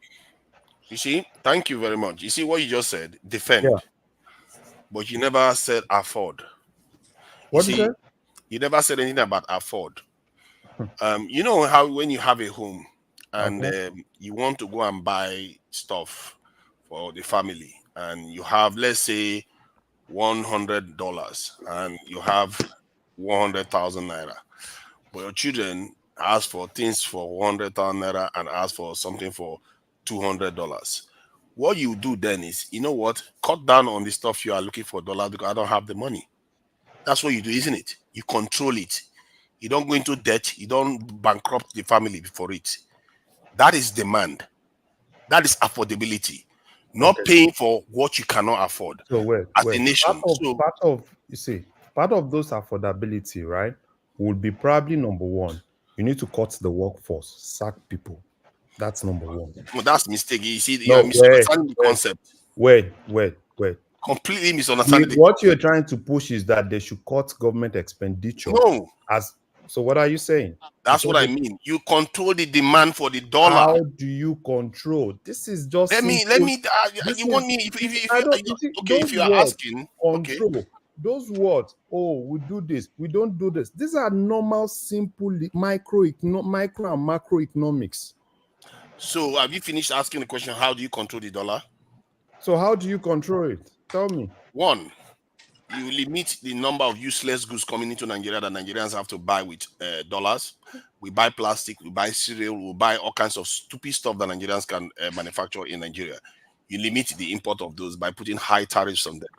You see, thank you very much. You see what you just said, Yeah. defend, but you never said afford. You What is see, that? you never said anything about afford. You know how when you have a home and you want to go and buy stuff for the family, and you have, let's say, $100, and you have 100,000 naira, but your children ask for things for 100,000 naira and ask for something for $200. What you do then is, you know what, cut down on the stuff you are looking for dollars because I don't have the money. That's what you do, isn't it? You control it. You don't go into debt. You don't bankrupt the family for it. That is demand. That is affordability. Not paying for what you cannot afford. So wait. As a nation. Part of those affordability, right, would be probably number one. You need to cut the workforce, sack people. That's number one. Well, that's a mistake. You see, you're misunderstanding the concept. Wait. Completely misunderstanding. What you're trying to push is that they should cut government expenditure. No. So what are you saying? That's what I mean. You control the demand for the dollar. How do you control? This is just let me. You want me? If you are asking, control. Okay. Those words. Oh, we do this. We don't do this. These are normal, simple micro and macroeconomics. So, have you finished asking the question? How do you control the dollar? So, how do you control it? Tell me. One, you limit the number of useless goods coming into Nigeria that Nigerians have to buy with dollars. We buy plastic, we buy cereal, we buy all kinds of stupid stuff that Nigerians can manufacture in Nigeria. You limit the import of those by putting high tariffs on them.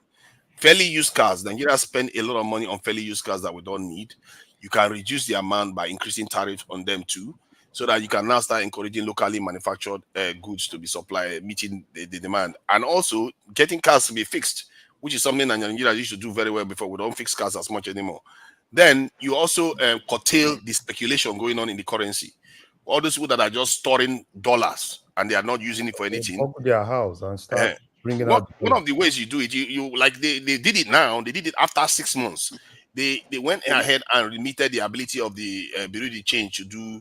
Fairly used cars, Nigeria spend a lot of money on fairly used cars that we don't need. You can reduce the amount by increasing tariffs on them too, so that you can now start encouraging locally manufactured goods to be supplied, meeting the demand. And also getting cars to be fixed, which is something that Nigeria used to do very well before. We don't fix cars as much anymore. Then you also curtail the speculation going on in the currency. All those people that are just storing dollars and they are not using it for anything. Open their house and start bringing out. One of the ways you do it, you like they did it now. They did it after 6 months. They went ahead and limited the ability of the Bureau de Change to do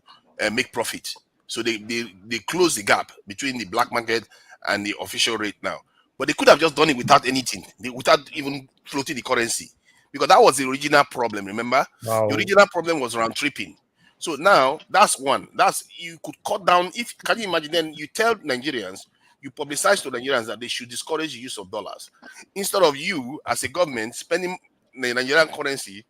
make profit. So they close the gap between the black market and the official rate now. But they could have just done it without anything, without even floating the currency, because that was the original problem. Remember, the original problem was round tripping. So now that's one. That's you could cut down. Can you imagine? Then you tell Nigerians, you publicize to Nigerians that they should discourage the use of dollars instead of you as a government spending the Nigerian currency,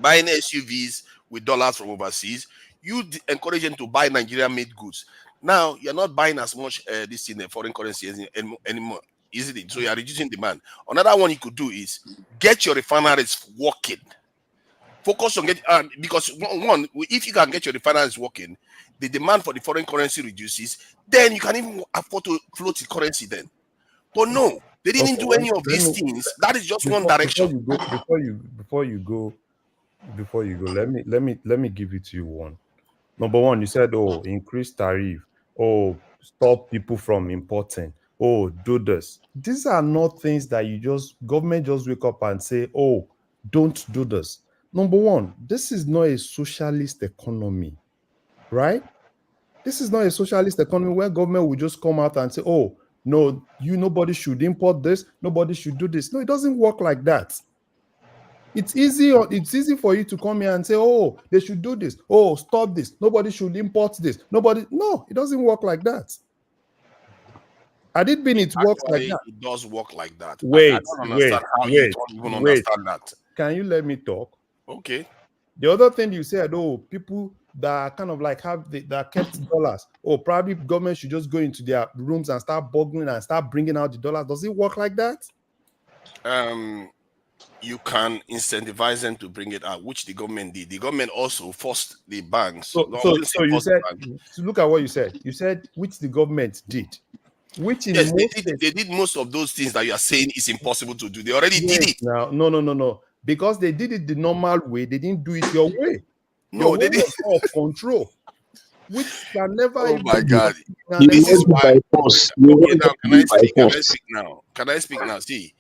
buying SUVs with dollars from overseas. You encourage them to buy Nigerian-made goods. Now you're not buying as much this in the foreign currency anymore, isn't it? So you are reducing demand. Another one you could do is get your refineries working. Focus on getting because one, if you can get your refineries working, the demand for the foreign currency reduces. Then you can even afford to float the currency. Then, but no, they didn't do any of these things. That is just one direction. Before you go, let me give it to you one. Number one, you said, oh, increase tariff. Oh, stop people from importing. Oh, do this. These are not things that government just wake up and say, oh, don't do this. Number one, this is not a socialist economy, right? This is not a socialist economy where government will just come out and say, oh, no, nobody should import this. Nobody should do this. No, it doesn't work like that. It's easy for you to come here and say, oh, they should do this. Oh, stop this. Nobody should import this. No, it doesn't work like that. I did mean it works like that. It does work like that. Wait, I don't understand how you don't even understand that. Can you let me talk? Okay. The other thing you said, oh, people that kind of like that kept dollars. Oh, probably government should just go into their rooms and start boggling and start bringing out the dollars. Does it work like that? You can incentivize them to bring it out, which the government did. The government also forced the banks. So you said, look at what you said. You said which the government did. Which in they did most of those things that you are saying is impossible to do. They already did it. Now, no. Because they did it the normal way, they didn't do it your way. No, they did of control, which can never. Oh my God! This is why. Can I speak now? See,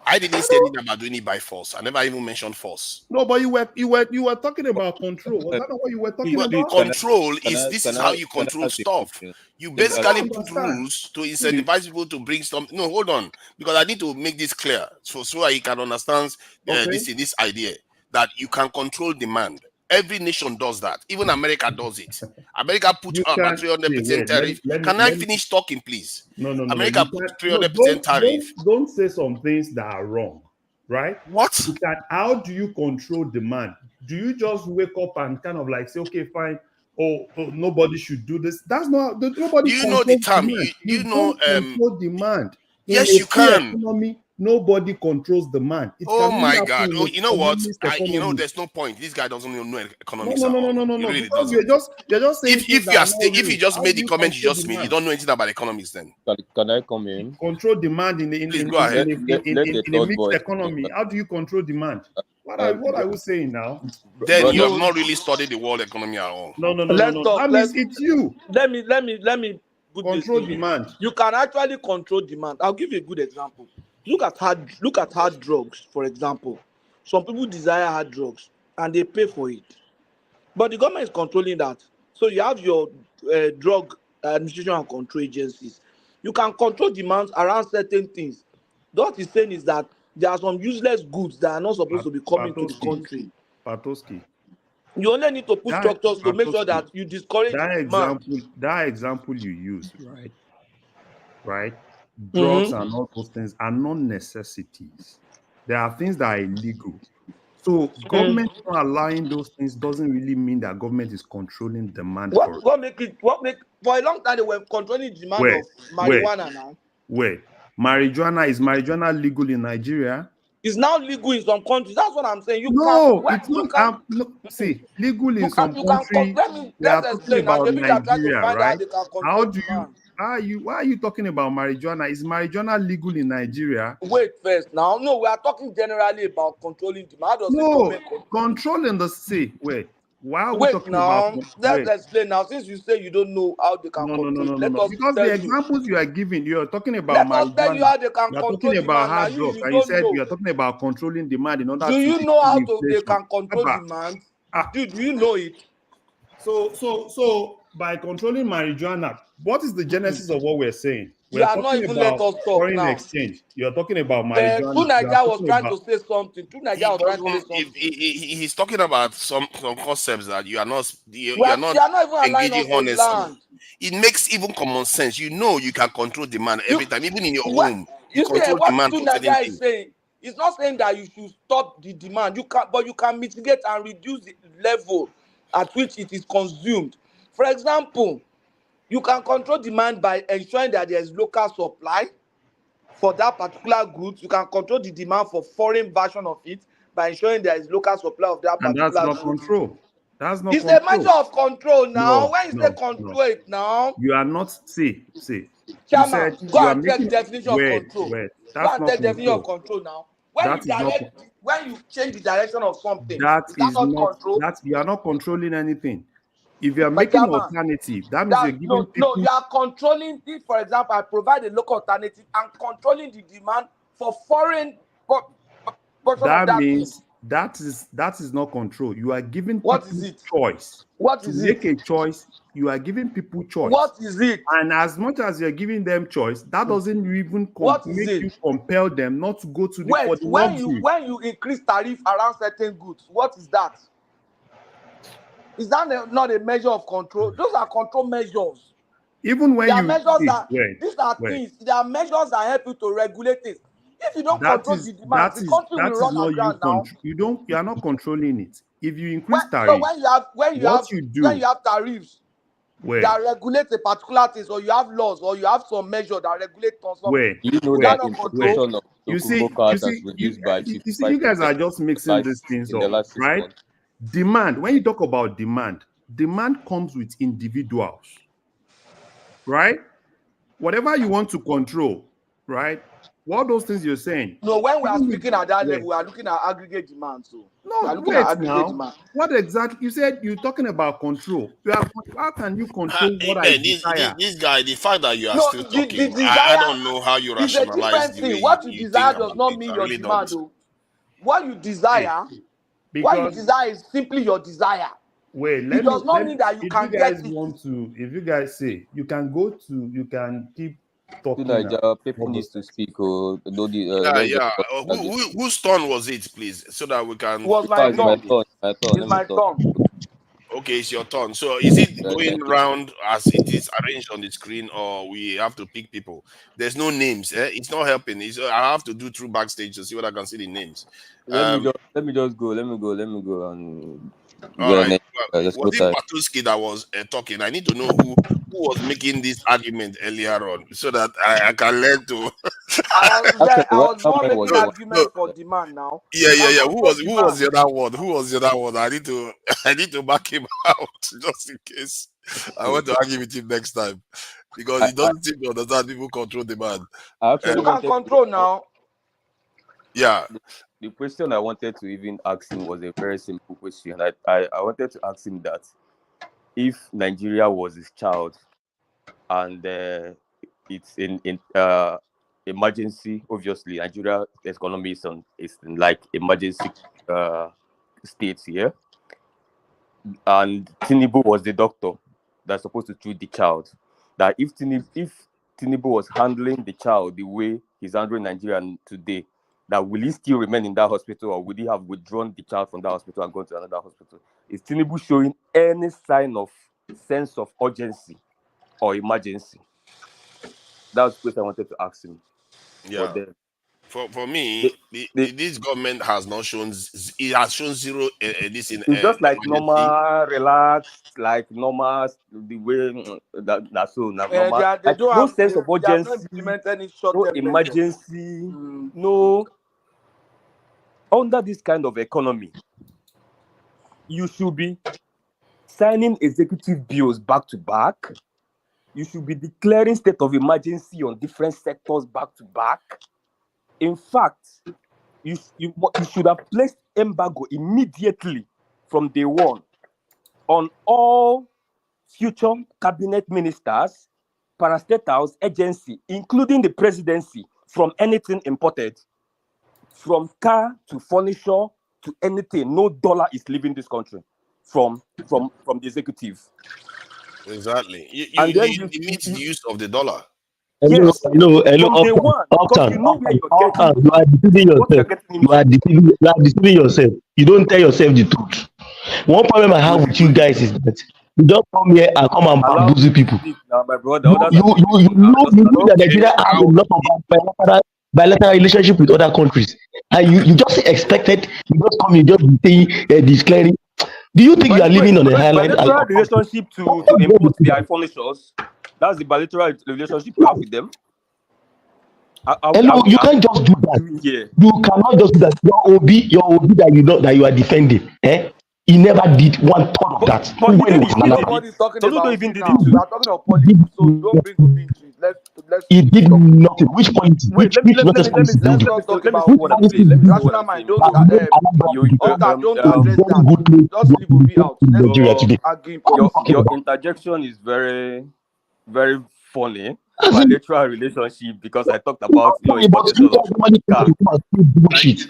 I didn't say anything about doing it by force. I never even mentioned force. No, but you were talking about control. Was that not what you were talking about? Control is how you control stuff. You basically put rules to incentivize people to bring something. No, hold on, because I need to make this clear so you can understand this idea that you can control demand. Every nation does that. Even America does it. America put You up a can 300% tariff. Can I finish talking, please? No. America You put can't, no, 300% tariff. don't say some things that are wrong, right? What? You can, how do you control demand? Do you just wake up and kind of like say, okay, fine, oh nobody should do this? That's not, nobody Do you know the controls term? demand. You Don't know control demand. In yes, a you free can. economy, nobody controls demand. It Oh can only my happen God! in Oh, a you know what? communist economy. There's no point. This guy doesn't even know No, economics at all. He really because doesn't. you're just saying things that are not If you real. just How made do the you comment you control just made, you demand? don't know anything about economics. Then Can I come in? Control demand in please go ahead. Let a mixed economy. How do you control demand? What are we saying now? Then you have not really studied the world economy at all. No. Let's talk. That means it's you. Let me put Control this thing. demand. You can actually control demand. I'll give you a good example. Look at hard drugs, for example. Some people desire hard drugs and they pay for it, but the government is controlling that. So you have your drug administration and control agencies. You can control demands around certain things. What he's saying is that there are some useless goods that are not supposed to be coming to the country. Patoski. You only need to put structures to make sure that you discourage demand. That example you used, right? Drugs and all those things are not necessities. There are things that are illegal. So government not allowing those things doesn't really mean that government is controlling demand for it. What make for a long time they were controlling demand of marijuana now. Is marijuana legal in Nigeria? It's now legal in some countries. That's what I'm saying. It's not. See, legal in some countries. We are talking about Nigeria, right? Why are you talking about marijuana? Is marijuana legal in Nigeria? Wait first now. No, we are talking generally about controlling demand. Controlling the sea. Wait. Why are we wait talking now. about? Let's explain now. Since you say you don't know how they can control, let us because tell the examples you are giving, you are talking about let us tell you how they can you are control talking about demand. hard Now drugs, you and you don't said know. you are talking about controlling demand in order Do to you know how they inflation. can control demand? Do you know it? So by controlling marijuana, what is the genesis of what we're saying? You are not even let us talk foreign now. exchange. You're talking about marijuana. Tunaja was trying to say something. Tunaja was trying to say something. He's talking about some concepts that you are not You are not even engaging allowing us honestly. It makes even common sense. You know you can control demand every time, even in your home. You control what demand for certain Tunaja is things. saying. It's not saying that you should stop the demand. But you can mitigate and reduce the level at which it is consumed. For example, you can control demand by ensuring that there is local supply for that particular goods. You can control the demand for foreign version of it by ensuring there is local supply of that particular goods. And that's not goods. control. That's not it's control. A measure of control now. No, When you say control it now, you are not. See. Chairman, you go are and check making definition of control. That's go and not check definition of control. control now. When you change the direction of something, Is not control? You are not controlling anything. If you are making alternative, that means you're giving people. No, you are controlling it. For example, I provide a local alternative and controlling the demand for foreign portion of that means thing. That is not control. You are giving people choice. What is it? To make a choice, you are giving people choice. What is it? And as much as you're giving them choice, that doesn't even make you compel them not to go to the luxury. When you increase tariff around certain goods, what is that? Is that not a measure of control? Those are control measures. Even when these are things. There are measures that help you to regulate things. If you don't control the demand, the country will run aground now. You are not controlling it. If you increase tariff, so when you have tariffs that regulate a particular thing, or you have laws, or you have some measure that regulate on something, you know that importation of you guys are just mixing these things up, right? Demand. When you talk about demand comes with individuals, right? Whatever you want to control, right? What those things you're saying? No, when we are speaking at that level, we are looking at aggregate demand. So we are looking at aggregate demand. What exactly? You said you're talking about control. How can you control what I desire? This guy, the fact that you are still talking, I don't know how you rationalize the way what you desire does not mean your demand. What you desire, is simply your desire. It does not mean that you can get it. If you guys say you can keep talking. People needs to speak. Whose turn was it, please, so that we can? It was my turn. It's my turn. Okay, it's your turn. So is it Yeah, going thank you. round as it is arranged on the screen, or we have to pick people? There's no names. It's not helping. I have to do through backstage to see what I can see the names. Let me just go. Let me go and All right. let's Was go it time. Patuski that was talking? I need to know who was making this argument earlier on, so that I can learn to. I was there. I was not making was argument for the man now. Yeah. I'm Who also was the who was man. the other one? Who was the other one? I need to I need to back him out just in case. I want to argue with him next time because he doesn't seem to understand people control the man. I actually You can wanted control now. Yeah. The question I wanted to even ask him was a very simple question. I wanted to ask him that if Nigeria was his child and it's in emergency, obviously Nigeria economy is in like emergency states here, and Tinubu was the doctor that's supposed to treat the child. That if Tinubu was handling the child the way he's handling Nigeria today, that will he still remain in that hospital, or would he have withdrawn the child from that hospital and gone to another hospital? Is Tinubu showing any sign of sense of urgency or emergency? That was the question I wanted to ask him. Yeah. But then, For me, this government has not shown. It has shown zero. This in it's just like emergency. normal, relaxed, like normal, the way that's so normal. They Like don't no have. sense of They have not urgency, implemented any no short-term measures. emergency, no. Under this kind of economy, you should be signing executive bills back to back. You should be declaring state of emergency on different sectors back to back. In fact, you should have placed embargo immediately from day one on all future cabinet ministers, parastatals, agency, including the presidency, from anything imported, from car to furniture to anything. No dollar is leaving this country from the executive. Exactly. And then You limit the use of the dollar. Yes, hello, from day one, because you know where you're getting. You are deceiving What you're yourself. getting You are deceiving yourself. You don't tell yourself the truth. One problem I have with you guys is that you just come here and come and Allow bamboozle people. now, my brother. You know that Nigeria has a lot of bilateral relationship with other countries, and you just expected, you just come, you just be saying, declaring. Do you think you are living on a high line? Bilateral relationship to import their furnitures. That's the bilateral relationship you have with them. Hello, you can't just do that. Yeah. You cannot just do that. Your OB that you are defending, he never did 1/3 of that. But he did it. Nobody's talking about even it did now. it too. We are talking about politics, so don't bring Obi into it. Let's. He did nothing. Which policy? Wait, let me see what I'm saying. Rational mind. Don't address that. Good place Just leave Obi out. Nigeria today. Your interjection is very, very funny. Bilateral relationship, because I talked about importation of car. Bullshit.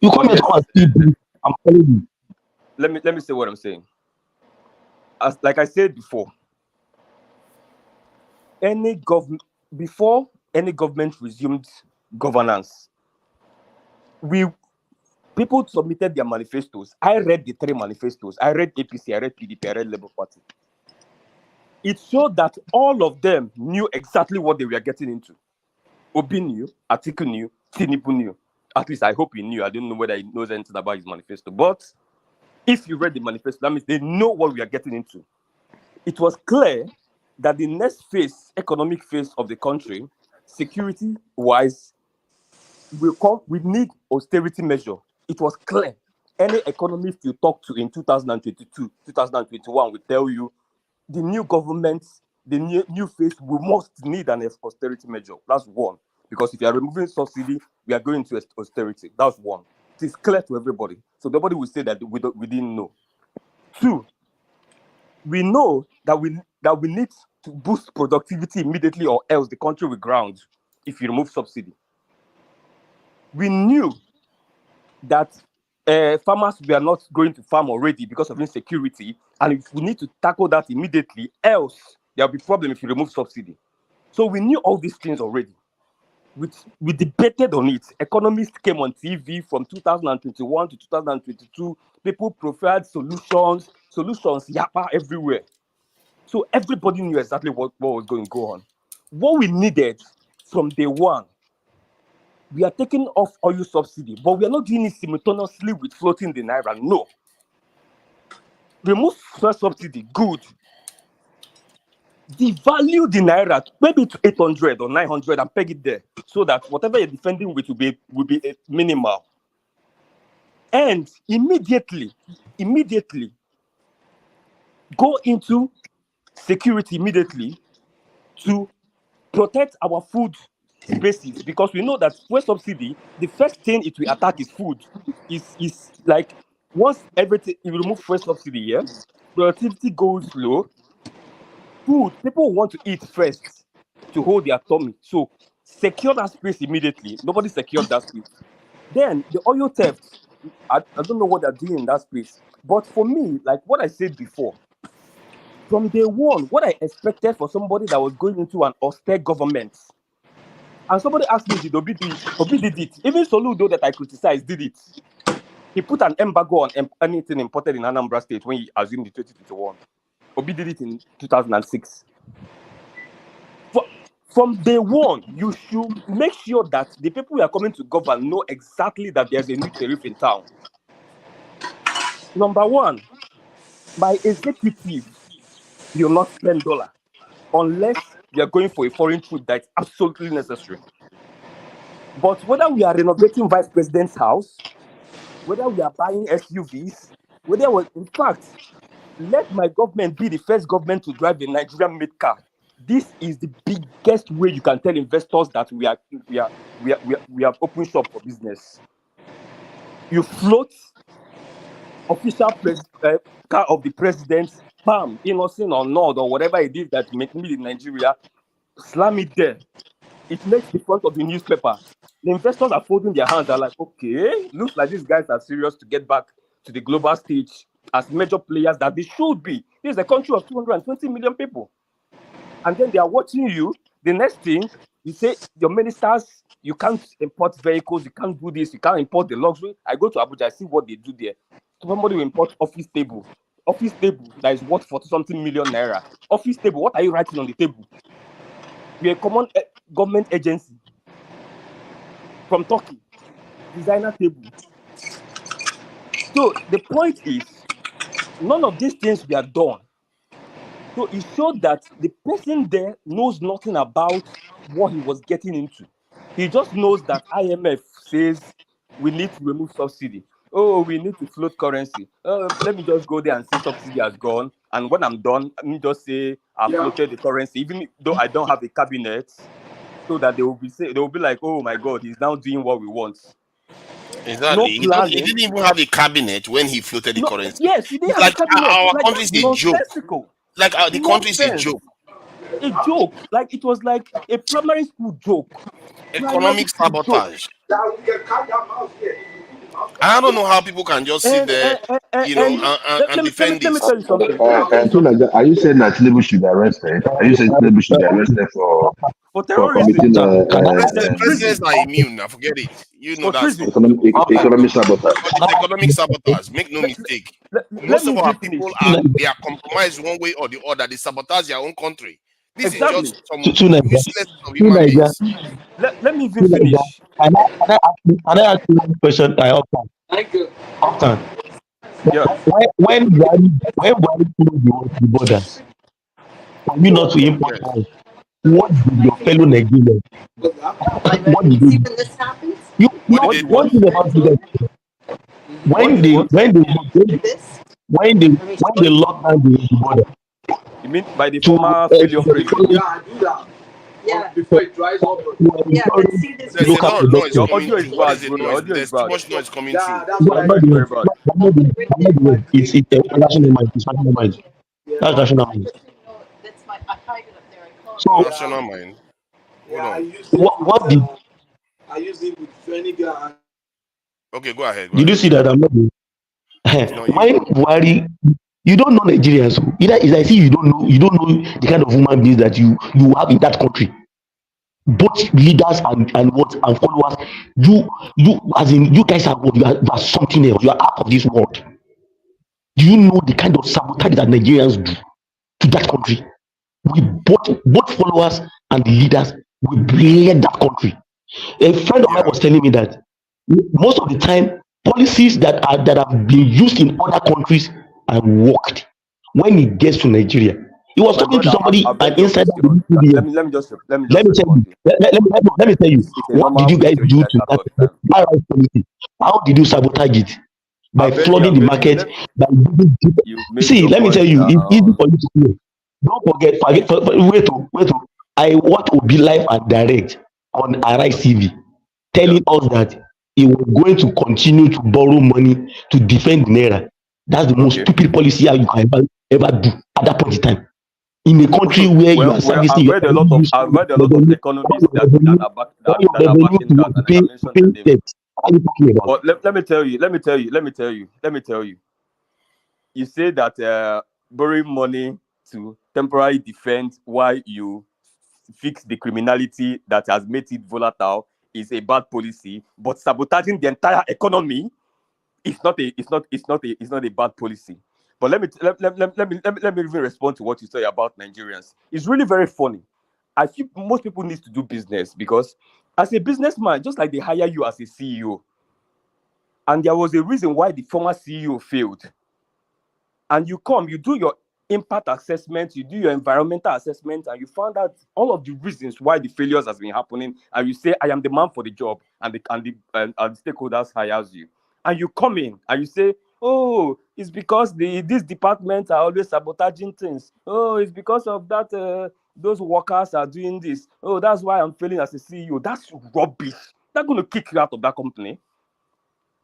You come here and steal bullshit. I'm telling you. Let me say what I'm saying. As like I said before, before any government resumed governance, people submitted their manifestos. I read the 3 manifestos. I read APC, I read PDP, I read Labour Party. It showed that all of them knew exactly what they were getting into. Obi knew, Atiku knew, Tinubu knew. At least I hope he knew. I don't know whether he knows anything about his manifesto. But if you read the manifesto, that means they know what we are getting into. It was clear that the next phase, economic phase of the country, security-wise, we need austerity measure. It was clear. Any economist you talk to in 2022, 2021 will tell you the new government, the new phase, we must need an austerity measure. That's one. Because if you are removing subsidy, we are going to austerity. That's one. It is clear to everybody. So nobody will say that we didn't know. 2, we know that we need to boost productivity immediately, or else the country will ground if you remove subsidy. We knew that farmers were not going to farm already because of insecurity, and if we need to tackle that immediately, else there will be problem if you remove subsidy. So we knew all these things already. We debated on it. Economists came on TV from 2021 to 2022. People preferred solutions. solutions yapa everywhere. So everybody knew exactly what was going to go on. What we needed from day one, we are taking off oil subsidy, but we are not doing it simultaneously with floating the naira. No. Remove first subsidy, good. Devalue the naira, maybe to 800 or 900 and peg it there, so that whatever you're defending with will be minimal. And immediately go into security immediately to protect our food spaces, because we know that fuel subsidy, the first thing it will attack is food. Is like once everything you remove fuel subsidy, yeah, productivity goes low. Food, people want to eat first to hold their tummy. So secure that space immediately. Nobody secured that space. Then the oil theft, I don't know what they're doing in that space. But for me, like what I said before, from day one, what I expected for somebody that was going into an austere government, and somebody asked me, did Obi do it? Obi did it. Even Soludo that I criticized did it. He put an embargo on anything imported in Anambra State when he assumed in 2021. Obi did it in 2006. From day one, you should make sure that the people who are coming to govern know exactly that there's a new tariff in town. Number one, my executive will not spend dollar unless we are going for a foreign trip that's absolutely necessary. But whether we are renovating vice president's house, whether we are buying SUVs, in fact, let my government be the first government to drive a Nigerian made car. This is the biggest way you can tell investors that we have opened shop for business. You float official car of the president, palm, innocent or not, or whatever it is that make me in Nigeria, slam it there. It makes the front of the newspaper. The investors are folding their hands. They're like, okay, looks like these guys are serious to get back to the global stage as major players that they should be. This is a country of 220 million people. And then they are watching you. The next thing, you say, your ministers, you can't import vehicles, you can't do this, you can't import the luxury. I go to Abuja, I see what they do there. Somebody will import office table that is worth 40-something million naira. Office table, what are you writing on the table? You're a common government agency from Turkey, designer table. So the point is, none of these things were done. So it showed that the person there knows nothing about what he was getting into. He just knows that IMF says we need to remove subsidy. Oh, we need to float currency. Let me just go there and say subsidy has gone. And when I'm done, let me just say I floated the currency, even though I don't have a cabinet, so that they will be like, oh my God, he's now doing what we want. Exactly. No he didn't even have a cabinet when he floated the currency. Yes, he didn't have like a cabinet. our Like, country is a joke. Like the country is a joke. A joke. Like it was like a primary school joke. Economic sabotage. I don't know how people can just sit there, and defend this. Let me tell you something. Are you saying that Tinubu should be arrested? Are you saying Tinubu should be arrested for terrorism? Presidents are immune. Now forget it. You know that's economic sabotage. It's economic sabotage. Make no mistake. Most of our people they are compromised one way or the other. They sabotage their own country. This is just some useless of human beings. Let me even finish. Can I ask you one question? Often. Yeah. When Buhari closed the border, for you not to import oil, what did your fellow Nigerians? What did you do? One thing about you guys, when they locked down the border. You mean by the former failure president? Yeah, before it dries up. Yeah, but see this. There's a lot of noise coming through. What is the noise? There's too much noise coming through. It's national mind. It's national mind. That's national mind. That's my. I hide it up there. So national mind. What did? I use it with vinegar. Okay, go ahead. Did you see that? I'm not. Why Buhari? You don't know Nigerians. It's like you don't know the kind of human beings that you have in that country. Both leaders and followers. You as in you guys are something else. You are out of this world. Do you know the kind of sabotage that Nigerians do to that country? We both followers and the leaders, we bled that country. A friend of mine was telling me that most of the time policies that have been used in other countries have worked. When it gets to Nigeria, he was My talking to brother, somebody, I've an read your insider. question. Let me just Let me tell respond you. to you. Let me tell you. It's a What normal did you guys question do you guys to have all the that time. rights policy? How did you sabotage it? By flooding the market, by using You made see, your let me tell point you, it's easy now. for you to know. Don't forget, wait. I want to be live and direct on Arise TV, telling us that he was going to continue to borrow money to defend Naira. That's the most stupid policy you can ever do at that point in time. In a country where you are servicing, I've read a lot of economists that are backing that, and I can mention their names. What are you talking about? But let me tell you. You say that borrowing money to temporarily defend while you fix the criminality that has made it volatile is a bad policy, but sabotaging the entire economy is not a bad policy. But let me even respond to what you say about Nigerians. It's really very funny. I feel most people need to do business because as a businessman, just like they hire you as a CEO, and there was a reason why the former CEO failed. And you do your impact assessment, you do your environmental assessment, and you found out all of the reasons why the failures has been happening, and you say, I am the man for the job, and the stakeholders hires you. And you come in and you say, oh, it's because these departments are always sabotaging things. Oh, it's because of that those workers are doing this. Oh, that's why I'm failing as a CEO. That's rubbish. They're going to kick you out of that company.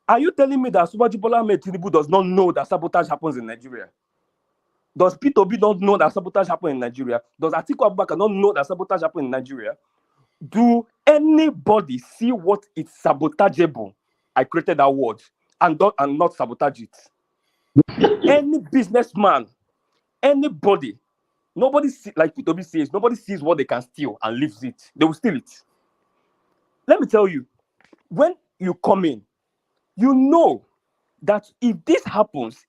Are you telling me that Bola Ahmed Tinubu does not know that sabotage happens in Nigeria? Does P2B not know that sabotage happens in Nigeria? Does Atiku Abubakar not know that sabotage happens in Nigeria? Do anybody see what is sabotageable? I created that word and not sabotage it. Any businessman, anybody, nobody like P2B says, nobody sees what they can steal and leaves it. They will steal it. Let me tell you, when you come in, you know that if this happens,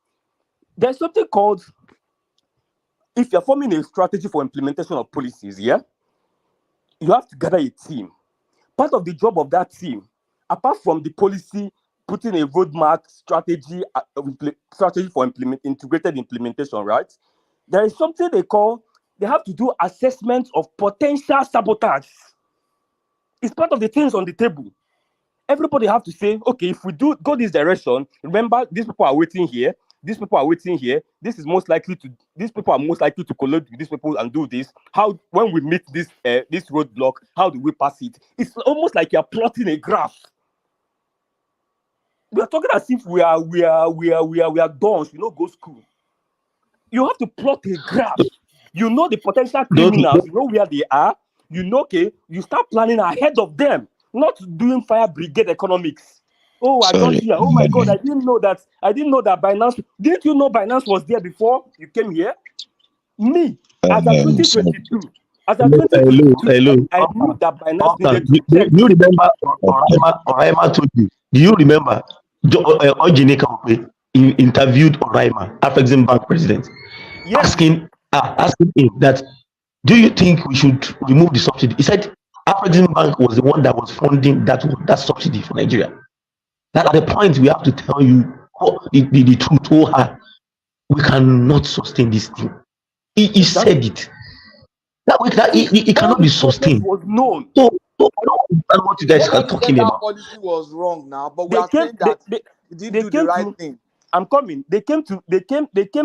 there's something called, if you're forming a strategy for implementation of policies, you have to gather a team. Part of the job of that team, apart from the policy, putting a roadmap strategy for integrated implementation, right? There is something they have to do assessment of potential sabotage. It's part of the things on the table. Everybody have to say, okay, if we go this direction, remember these people are waiting here, these people are waiting here, these people are most likely to collide with these people and do this. How, when we meet this roadblock, how do we pass it? It's almost like you're plotting a graph. We are talking as if we are dons, go school. You have to plot a graph. You know the potential criminals, you know where they are, okay, you start planning ahead of them. Not doing fire brigade economics. Oh, I got here. Oh my God, I didn't know that Binance. Didn't you know Binance was there before you came here? Me, as of 2022, I knew that Binance needed to check. Do you remember Oraima told you? Do you remember Ojine Kampe interviewed Oraima, Afrexim Bank president, asking him that, do you think we should remove the subsidy? He said Afrexim Bank was the one that was funding that subsidy for Nigeria. That at the point we have to tell you the truth. We cannot sustain this thing. He said it. It cannot be sustained. Was known. So I don't understand what you guys are talking about. That policy was wrong now, but we are saying that they didn't do the right thing. I'm coming. They came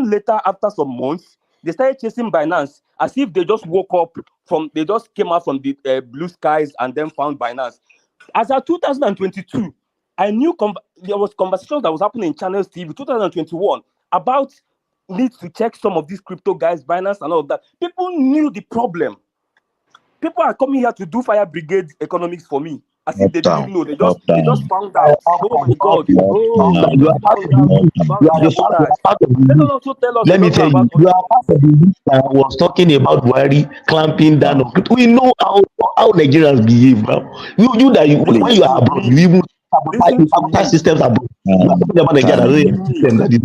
later after some months. They started chasing Binance as if they just woke up they just came out from the blue skies and then found Binance. As of 2022, I knew there was conversations that was happening in Channels TV 2021 about need to check some of these crypto guys, Binance and all of that. People knew the problem. People are coming here to do fire brigade economics for me. As if they didn't know. They just found out. Oh my God. Let me tell you, you are part of the list that was talking about Buhari clamping down on crypto. We know how Nigerians behave now. When you are abroad, you even sabotage systems abroad. You are talking about Nigeria system that is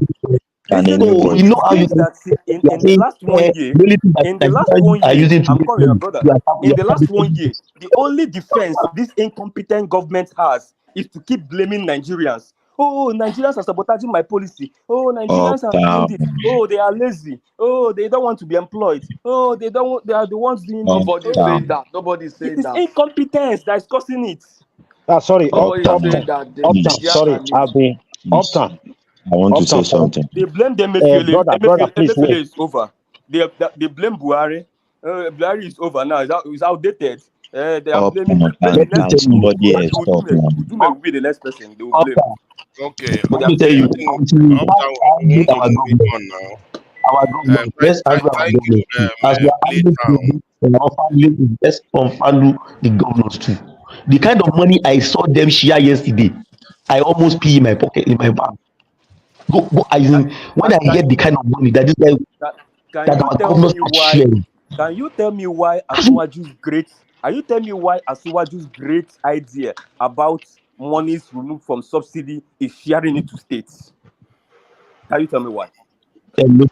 Can Listen, anybody? You know how you things that in are the saying last 1 year, the only thing that in the last Nigerians 1 are year, using to I'm make coming, my money. brother. You are In the last 1 targeting. year, the only defense this incompetent government has is to keep blaming Nigerians. Oh, Nigerians are sabotaging my policy. Oh, Nigerians are doing this. Oh, they are lazy. Oh, they don't want to be employed. Oh, they don't. They are the ones doing this. Nobody's Oh, saying that. Nobody's it saying is that. incompetence that is causing it. Sorry, Nobody's saying Uptown. that. Please, Sorry, I'll be please. Uptown. I want to say Uptown. something. They blame the Emefiele. Brother, please Emefiele wait. is over. They blame Buhari. Buhari is over now. It's outdated. They are blaming the next Can somebody else talk now? Ndume will be the next person they will blame. Okay, But they Let are me tell okay. you, I think until we Uptown, we argue want to our move it government, on now. let's argue our Thank you, government too. As we are Play arguing Town. and our family, let's unfollow the governors too. The kind of money I saw them share yesterday, I almost pee in my pocket, in my bag. When I get the kind of money that this guy, Can that you our tell governors me are why? sharing. Can you tell me why Asiwaju's great? Are you telling me why Asiwaju's great idea about monies removed from subsidy is sharing it to states? Can you tell me why? Hello,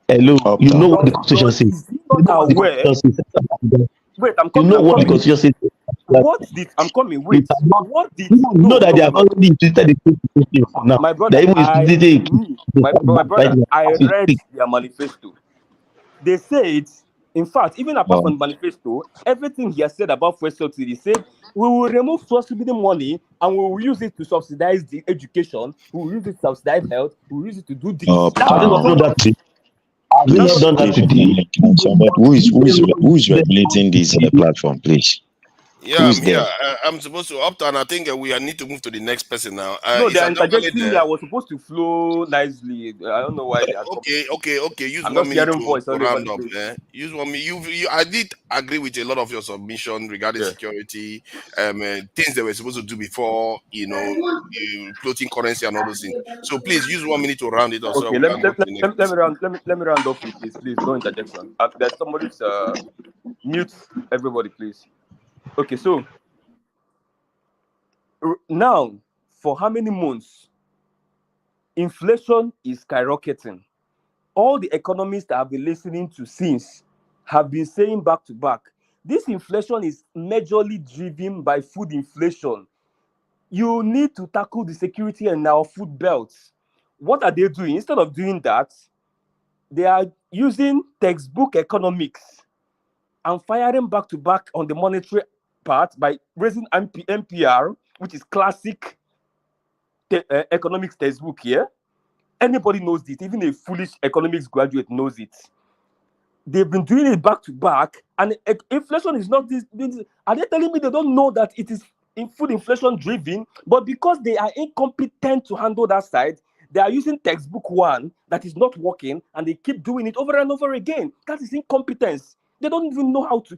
hello. You know what the constitution Does says. is he You not know what the aware? constitution says. Wait, I'm You coming. know I'm what the coming. constitution says. What did I'm coming? You Wait. cannot. What did You know that they have no. already instituted the constitution for now. My brother, That even instituted my brother, I as we read speak. their manifesto. They said, in fact, even apart Oh, from the manifesto, everything he has said about fuel subsidy said we will remove subsidy money and we will use it to subsidize the education, we will use it to subsidize health, we will use it to do this. Have That you was not one done of that today? Have you that's not what done that please, today? can somebody who is regulating this platform, please? Yeah, Who I'm is here. there? I'm supposed to Uptown. I think we need to move to the next person now. no, they Is are Adewale interjecting me. there? I was supposed to flow nicely. I don't know why they are stopping. Okay. Use I'm 1 just minute hearing to voice all over round the up. place. Use 1 minute. I did agree with a lot of your submission regarding Yeah. security, things they were supposed to do before, floating currency and all those things. So please use 1 minute to round it up so Okay, we can go to the next person. let me round off with this, please. No interjection. There's somebody's mute everybody, please. Okay, so now for how many months inflation is skyrocketing? All the economists that I've been listening to since have been saying back to back, this inflation is majorly driven by food inflation. You need to tackle the security and our food belts. What are they doing? Instead of doing that, they are using textbook economics and firing back to back on the monetary part by raising MPR, which is classic economics textbook here. Anybody knows this, even a foolish economics graduate knows it. They've been doing it back to back, and inflation is not this. Are they telling me they don't know that it is food inflation driven? But because they are incompetent to handle that side, they are using textbook one that is not working, and they keep doing it over and over again. That is incompetence. They don't even know how to.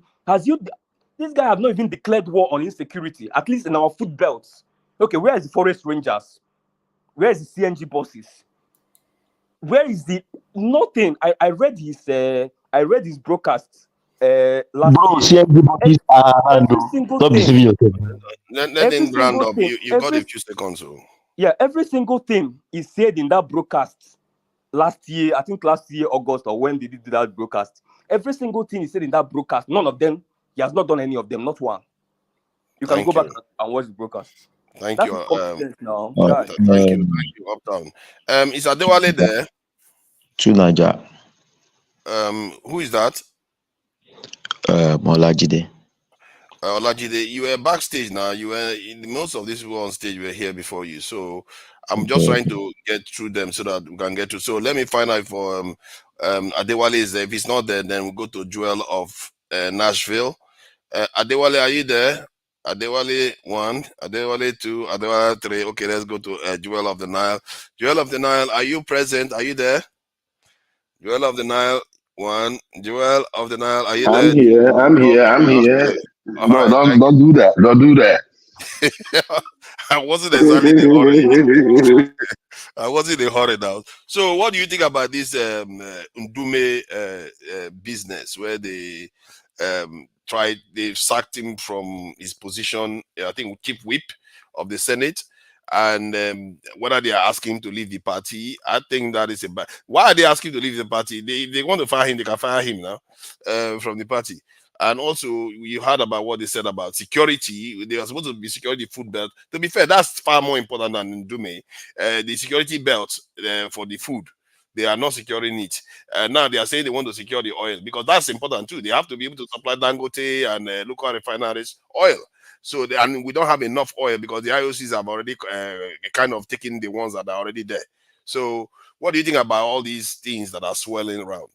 This guy have not even declared war on insecurity, at least in our food belts. Okay, where is the forest rangers? Where is the CNG bosses? Where is the nothing? I read his broadcast last Bro, year. see everybody around. Every single Stop thing. deceiving yourself. Let Every him round single up. thing. You got a few seconds. So. Yeah, every single thing is said in that broadcast last year. I think last year August or when they did that broadcast. Every single thing is said in that broadcast. None of them. He has not done any of them. Not one. You can go Thank back you. and watch the broadcast. Thank That you. is confidence now, Uh, guy. Thank you, Uptown. Is Adewale there? to Naija, Who is that? Olajide. Olajide, you were backstage now. Most of these people on stage were here before you. So I'm just Okay. trying to get through them so that we can get to. So let me find out if Adewale is there. If he's not there, then we'll go to Joel of Nashville. Adewale, are you there? Adewale 1, Adewale 2, Adewale 3. Okay, let's go to Joel of the Nile. Joel of the Nile, are you present? Are you there? Joel of the Nile 1. Joel of the Nile, are you I'm there? here. I'm Okay, here. I'm here. okay. All No, right, don't thank don't do that. Don't do that. I wasn't exactly in a hurry. I wasn't in a hurry now. So, what do you think about this Ndume business where they they sacked him from his position, I think, chief whip of the Senate, And whether they are asking him to leave the party, I think that is a bad. Why are they asking him to leave the party? They want to fire him, they can fire him now from the party. And also, you heard about what they said about security. They were supposed to be security food belt. To be fair, that's far more important than Ndume. The security belt for the food, they are not securing it. Now they are saying they want to secure the oil because that's important too. They have to be able to supply Dangote and local refineries oil. So, and we don't have enough oil because the IOCs have already kind of taken the ones that are already there. So, what do you think about all these things that are swirling around?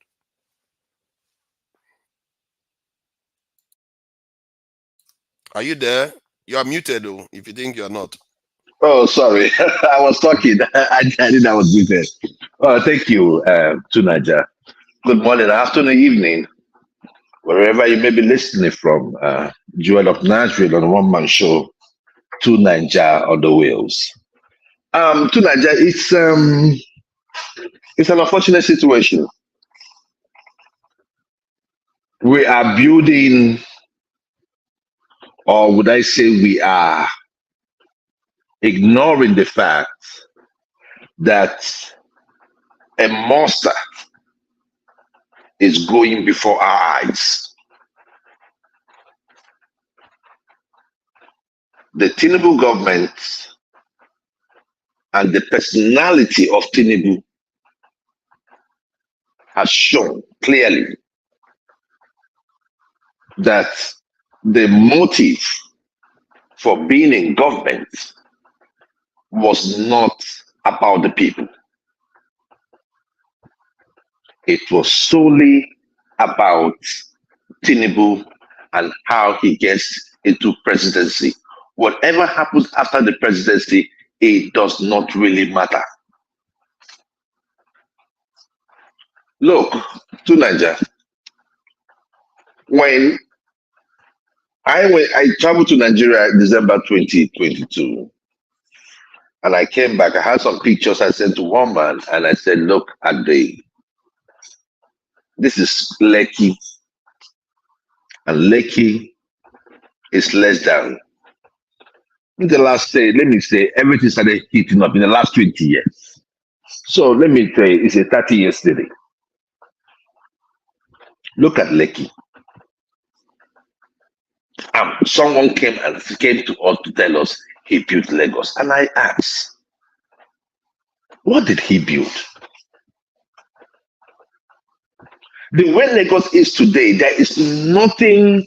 Are you there? You are muted, though, if you think you're not. Oh, sorry. I was talking. I didn't know I was muted. Thank you, Tunaja. Good morning, afternoon, evening, wherever you may be listening from. Joel of Nashville on One Man Show, Tunaja on the wheels. Tunaja, it's an unfortunate situation. We are building, or would I say we are ignoring the fact that a monster is going before our eyes. The Tinubu government and the personality of Tinubu has shown clearly that the motive for being in government was not about the people. It was solely about Tinubu and how he gets into presidency. Whatever happens after the presidency, it does not really matter. Look, to Nigeria, when I traveled to Nigeria in December 2022, and I came back, I had some pictures I sent to one man, and I said, look at this is Lekki, and Lekki is less than, in the last, let me say, everything started heating up in the last 20 years. So let me tell you, it's a 30 years study. Look at Lekki. Someone came to us to tell us he built Lagos. And I asked, what did he build? The way Lagos is today, there is nothing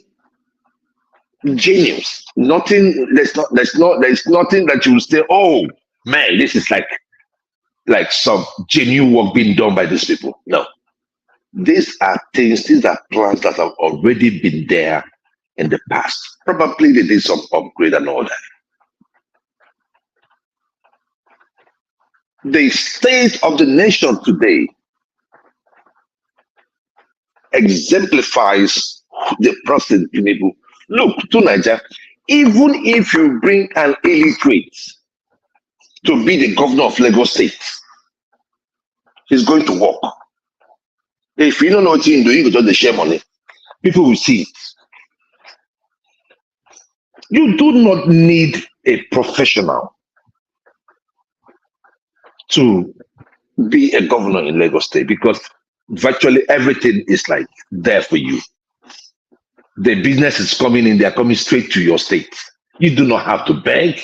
genius. Nothing, there's nothing that you will say, oh man, this is like some genuine work being done by these people. No. These are plans that have already been there in the past. Probably they did some upgrade and all that. The state of the nation today exemplifies the President Tinubu. Look, to Nigeria, even if you bring an illiterate to be the governor of Lagos State, he's going to work. If you don't know what you're doing, you just share money. People will see it. You do not need a professional to be a governor in Lagos State because virtually everything is like there for you. The business is coming in, they're coming straight to your state. You do not have to beg.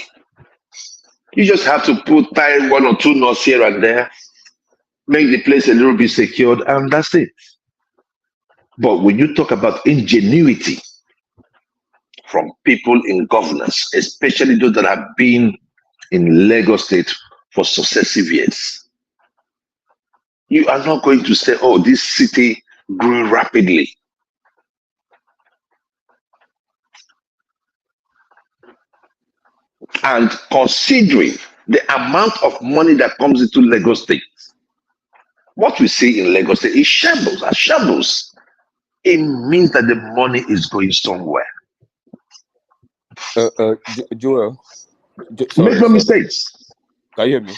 You just have to tie one or two knots here and there, make the place a little bit secured, and that's it. But when you talk about ingenuity from people in governance, especially those that have been in Lagos State for successive years, you are not going to say, oh, this city grew rapidly. And considering the amount of money that comes into Lagos State, what we see in Lagos State is shambles and shambles. It means that the money is going somewhere. Joel, make no mistakes. Can you hear me?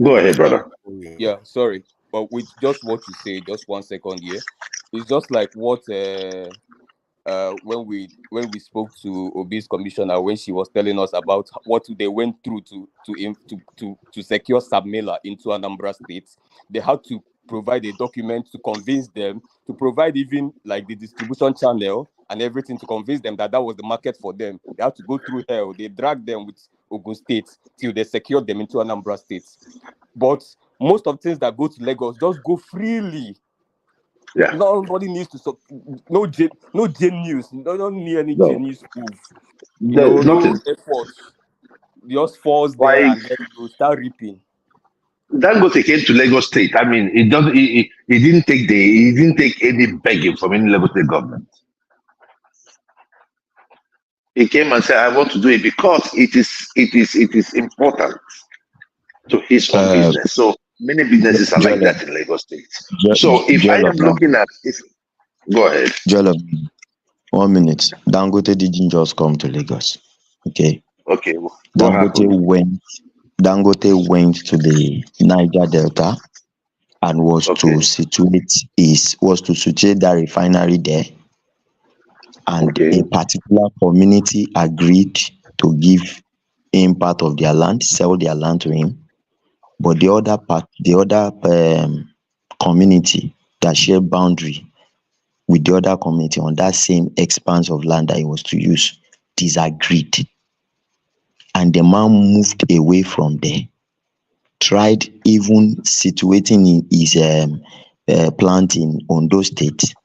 Go ahead, brother. Yeah, sorry. But with just what you say, just 1 second here, it's just like what when we spoke to Obi's commissioner, when she was telling us about what they went through to secure Submela into Anambra State. They had to provide a document to convince them, to provide even like the distribution channel and everything to convince them that was the market for them. They had to go through hell. They dragged them with Ogun State till they secured them into Anambra State. But most of things that go to Lagos just go freely. Yeah. Nobody needs to no genius. Don't need any genius move. There's No nothing. effort. Just falls Like, there and then you start reaping. Dangote came to Lagos State. I mean, he didn't take any begging from any Lagos State government. He came and said, "I want to do it because it is important to his own business." So many businesses are like that in Lagos State. So if I am looking at it, go ahead. Jolo, 1 minute. Dangote didn't just come to Lagos. Okay. Okay. Dangote went to the Niger Delta and was to situate that refinery there. And a particular community agreed to give him part of their land, sell their land to him. But the other community that shared boundary with the other community on that same expanse of land that he was to use disagreed. And the man moved away from there, tried even situating his plant in Ondo State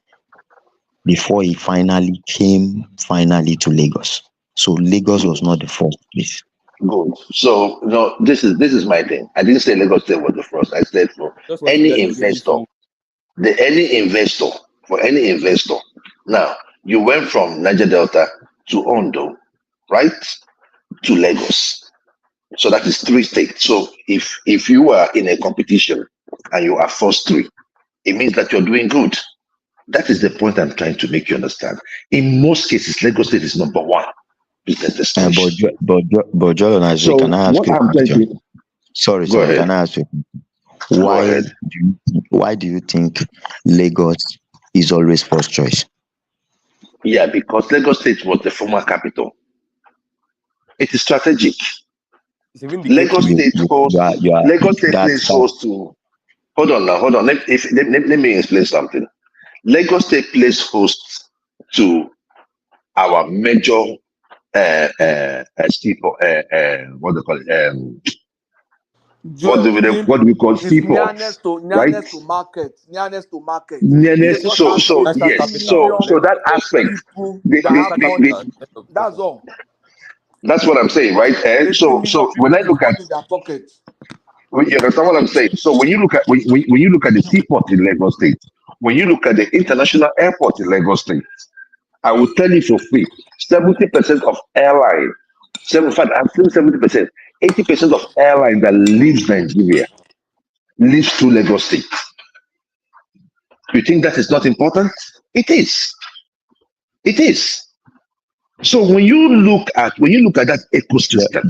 before he finally came to Lagos. So Lagos was not the first place. Good. So no, this is my thing. I didn't say Lagos State was the first. I said for any investor, for any investor. Now you went from Niger Delta to Ondo, right? To Lagos. So that is 3 states. So if you are in a competition and you are first 3, it means that you're doing good. That is the point I'm trying to make you understand. In most cases, Lagos State is number 1 business destination. But Jordan, can I ask you a question? Sorry, can I ask you? Why do you think Lagos is always first choice? Yeah, because Lagos State was the former capital. It is strategic. Lagos State plays host to. Hold on. Let me explain something. Lagos State plays host to our major what do we call it? What do we call seaports? Nearness to market. So that aspect. That's all. That's what I'm saying, right? So when I look at, you understand what I'm saying? So when you look at when you look at the seaport in Lagos State, when you look at the international airport in Lagos State, I will tell you for free, 70% of airline, 70%, 80% of airline that leaves Nigeria leaves through Lagos State. You think that is not important? It is. It is. So when you look at that ecosystem,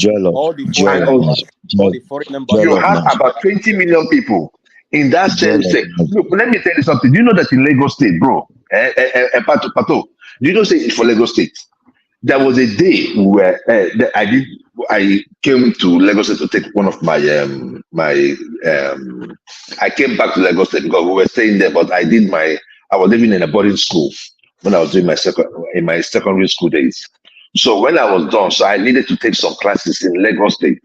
you have about 20 million people in that same state. Look, let me tell you something. Do you know that in Lagos State, bro? Pato, do you know say for Lagos State? There was a day where I came to Lagos State to take one of my I came back to Lagos State because we were staying there, but I was living in a boarding school when I was doing my secondary school days. So when I was done, so I needed to take some classes in Lagos State.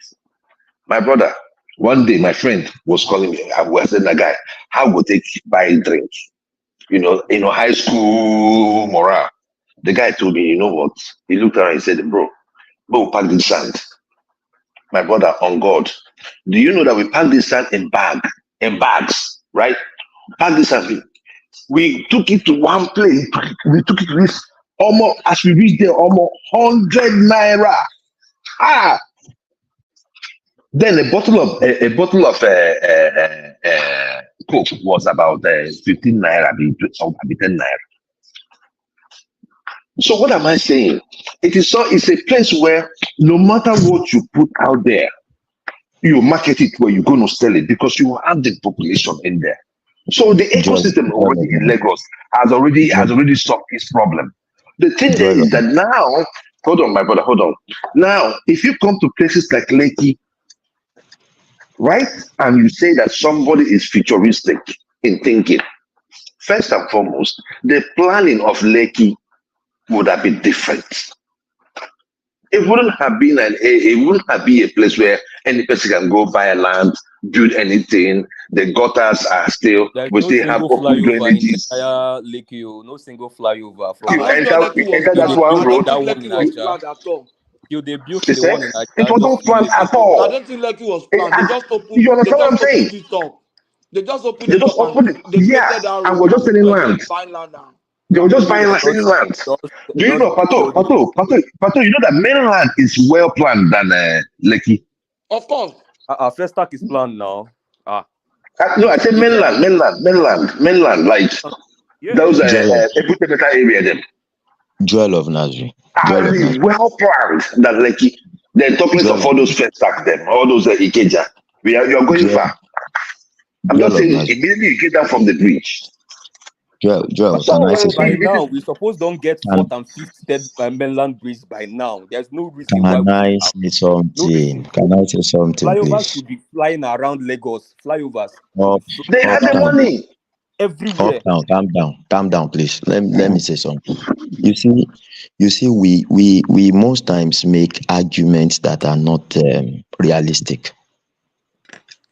My brother, one day my friend was calling me. I was saying, "Guy, how would they buy a drink? High school morale." The guy told me, "You know what?" He looked around and he said, "Bro, pack this sand." My brother, on God, do you know that we pack this sand in bags, right? Pack this sand. We took it to one place. We took it to this almost, as we reached there, almost 100 naira. Then a bottle of Coke was about 15 naira, 10 naira. So what am I saying? It's a place where no matter what you put out there, you market it where you're going to sell it because you have the population in there. So the ecosystem already in Lagos has already solved this problem. The thing there is that now, hold on, my brother, hold on. Now, if you come to places like Lekki, right, and you say that somebody is futuristic in thinking, first and foremost, the planning of Lekki would have been different. It wouldn't have been it wouldn't have been a place where any person can go buy a land, build anything. The gutters are still, There's we no still have single open flyover in the drainages. entire Lake. No single flyover from I'm You not sure enter, Lekki you was enter that planned. one I road. don't that think one in Lekki was Niger. planned at all. Till they built They the say one in it Niger just wasn't few planned years at ago. I all. don't think Lekki was planned. You They understand what I'm just saying? opened it up. They just opened They it just up and opened it, they yeah, created that and road we're just and selling people were land. just buying land now. They were just Maybe buying they land, selling land. Do you just know, Pato? build it. You know that mainland is well planned than Lekki. Of course. First stack is planned now. No, I said If you are, mainland, like yeah. those Joel, Ebutemeta area them Joel of Nazareth. are Joel of really Nazareth. well planned than Lekki. Then talk less Joel, of all those first stack them, all those Ikeja. You're going Joel, far. I'm just Joel of saying Nazareth. immediately you get down from the bridge. Joel, So can I say By something? now, we suppose don't get Can, fourth and fifth third mainland bridge by now. There's no reason why can we I still have. say No something? reason. Can I say something, Flyovers please? should be flying around Lagos. Flyovers should Up, be They flying have the around uptown, money. everywhere. calm down, please. Let me say something. You see, we most times make arguments that are not realistic.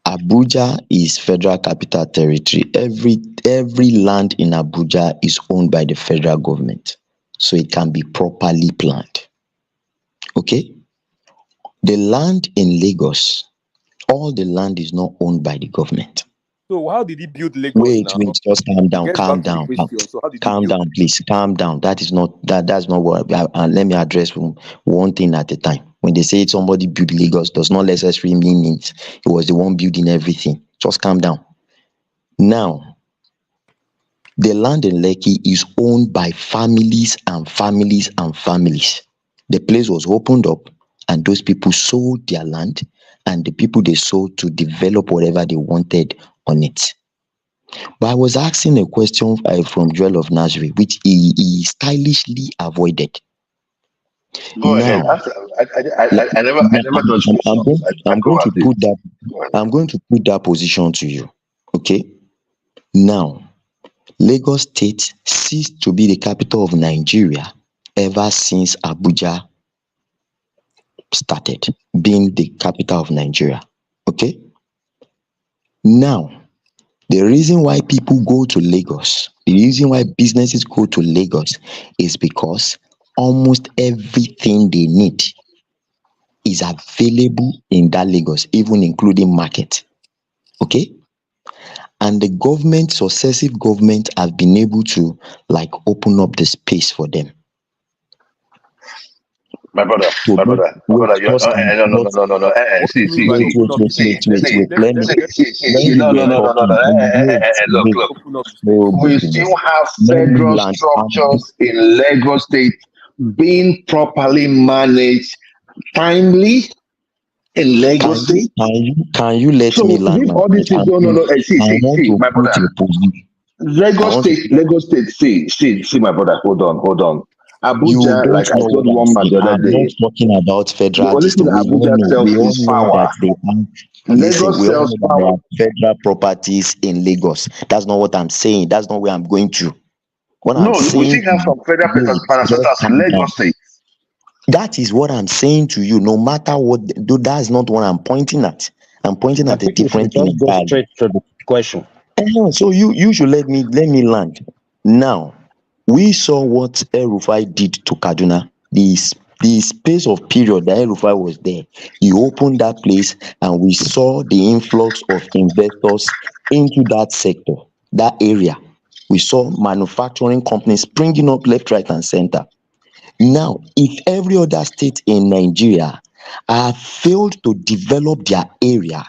Abuja is Federal Capital Territory. Every land in Abuja is owned by the federal government, so it can be properly planned. Okay, the land in Lagos, all the land is not owned by the government. So how did he build Lagos Wait, now? just calm down, Get back to the question. So how did he calm build? down, please, calm down. That's not what. And let me address one thing at a time. When they say somebody built Lagos, does not necessarily mean it was the one building everything. Just calm down. Now, the land in Lekki is owned by families and families and families. The place was opened up, and those people sold their land, and the people they sold to develop whatever they wanted on it. But I was asking a question from Joel of Nazareth, which he stylishly avoided. Go ahead. Now, I never dodge questions. I I'm go going at to it. put that. I'm going to put that position to you. Okay. Now, Lagos State ceased to be the capital of Nigeria ever since Abuja started being the capital of Nigeria. Okay. Now, the reason why people go to Lagos, the reason why businesses go to Lagos is because almost everything they need is available in that Lagos, even including market. Okay? And the government, successive government, have been able to open up the space for them. My brother, So you're no. See. wait. Let me Look. so We still have let me federal land. structures in Lagos State being properly managed, timely in Lagos State. Can you let So me land? all these things, no. See, my brother. Lagos State. See, my brother. Hold on. Abuja, like I told one man the other day. I'm not talking about federal. The only thing Abuja sells is power. We all know that there are federal properties in Lagos. That's not what I'm saying. That's not where I'm going to. We still have some federal parastatals in Lagos State. That is what I'm saying to you. No matter what, that's not what I'm pointing at. I'm pointing at a different thing. Just go straight to the question. So you should let me land. Now, we saw what El-Rufai did to Kaduna. The space of period that El-Rufai was there, he opened that place, and we saw the influx of investors into that sector, that area. We saw manufacturing companies springing up left, right, and center. Now, if every other state in Nigeria have failed to develop their area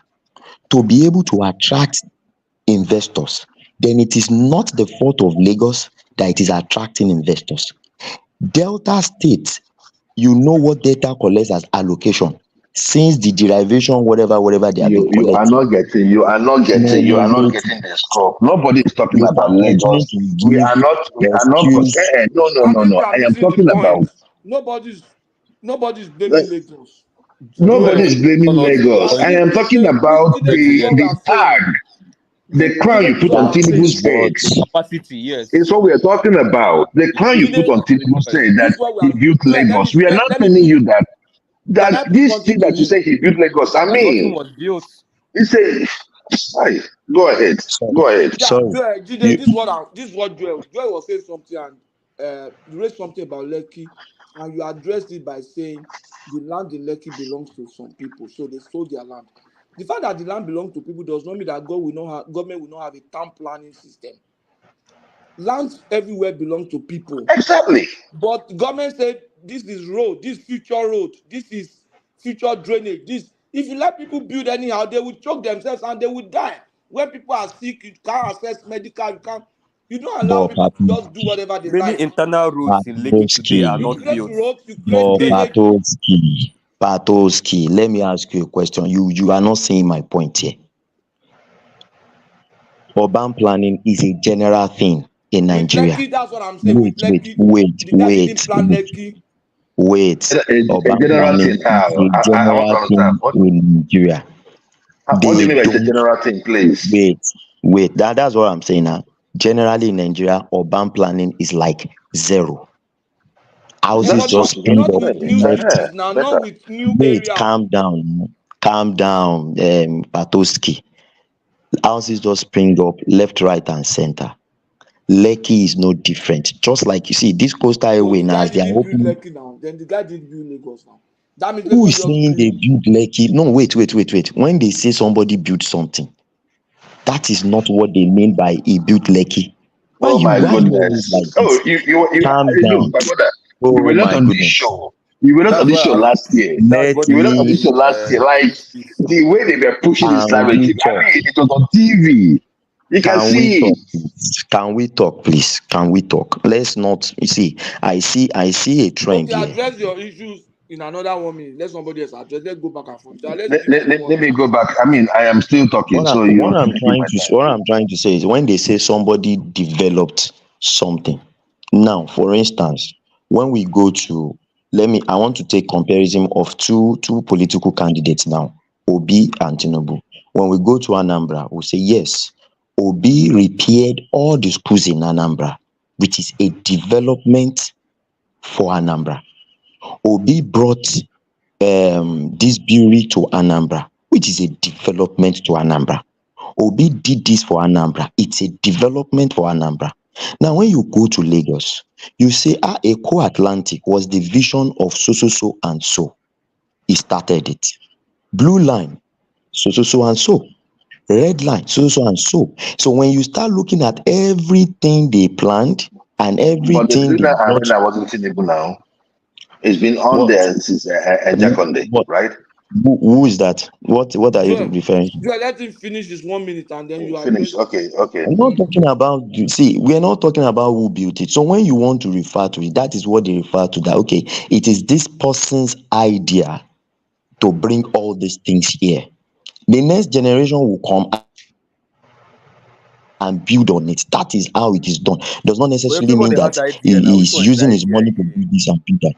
to be able to attract investors, then it is not the fault of Lagos that it is attracting investors. Delta State, you know what data collects as allocation. since the derivation, whatever they have been You are collecting. not getting. You are not getting. You are not getting the scope. Nobody is talking You about can continue Lagos. to We give are not. We are not. excuse. No. You are I am missing the talking point. about. Nobody's blaming Lagos. Nobody Joel, is blaming you are Lagos. I still am talking about Jide, this is what we the are saying. tag, the crown Jide, you this is put what we on are That saying. Tinubu's is head. what Capacity, yes. It's what we are talking about. The crown you put Jide, on Tinubu's head this that is what we he are. built Joel, Lagos. We are not let me telling put. you that Can I put this something thing to that you you? say he built Lagos. I Nothing mean, was built. it's a. Aye, go ahead. Go ahead. Yeah, sorry. Joel, Jide, this is what Joel was saying something, and you raised something about Lekki, and you addressed it by saying the land in Lekki belongs to some people, so they sold their land. The fact that the land belongs to people does not mean that government will not have a town planning system. Lands everywhere belong to people, Exactly. but the government said this is road, this future road, this is future drainage. This, if you let people build anyhow, they will choke themselves and they will die. When people are sick, you can't access medical. You don't allow But people to just do whatever they Many like. internal roads in Lekki today are Patoski, You not create built. roads, you create but Today. drainages. Patoski, let me ask you a question. You are not saying my point here. Urban planning is a general thing in With Nigeria. Lekki, that's what I'm saying. With Lekki, the guy didn't plan Lekki. A Urban general planning thing. How? is a I want to general understand. thing in Nigeria. What do you They mean by it's a don't general thing, please? wait. That's what I'm saying now. Generally in Nigeria, urban planning is like zero. Houses just spring Not up with new left. cities now, not with new Wait, area. calm down, Patoski. Houses just spring up left, right, and center. Lekki is no different. Just like you see, this coastal So highway the now, guy as they are didn't build opening. Lekki now. Then the guy didn't build Lagos now. That means Who Lagos is just saying they grew. built Lekki? No, wait. When they say somebody built something, that is not what they mean by he built Lekki. Oh my Why you always like goodness. Oh, this? Calm look, down. my brother, you were Oh not my on this goodness. show. You were not on That's this show what last year. that's Let what You they were not on call this me show last year. Like, the way they were pushing this can climate we change, I talk? mean, it was on TV. You can Can we see talk, it. please? Can we talk, please? Can we talk? Let's not, you see, I see a trend Okay, here. address your issues in another 1 minute. Let somebody else address. Let's go back and forth. So let's Let, give let, people let, 1 let me minute. go back. I mean, I am still talking, so you What I'm give my time. trying to say is when they say somebody developed something. Now, for instance, when we go to I want to take comparison of two political candidates now, Obi and Tinubu. When we go to Anambra, we say yes, Obi repaired all the schools in Anambra, which is a development for Anambra. Obi brought this brewery to Anambra, which is a development to Anambra. Obi did this for Anambra. It's a development for Anambra. Now, when you go to Lagos, you say, Eko Atlantic was the vision of so and so. He started it. Blue line, so and so. Red line, so and so. So when you start looking at everything they planned and But the everything Blue they Line brought, Arena wasn't Tinubu now. It's been on what, there since Jaconde, what, right? who is that? What are you Joel, referring to? let him finish this 1 minute and then you address. Finish. Okay. I'm not talking about, see, we're not talking about who built it. So when you want to refer to it, that is what they refer to, that, okay, it is this person's idea to bring all these things here. The next generation will come and build on it. That is how it is done. Does not But necessarily mean everybody has that the idea now. he Which is one is the using his idea money to again? do this and do that.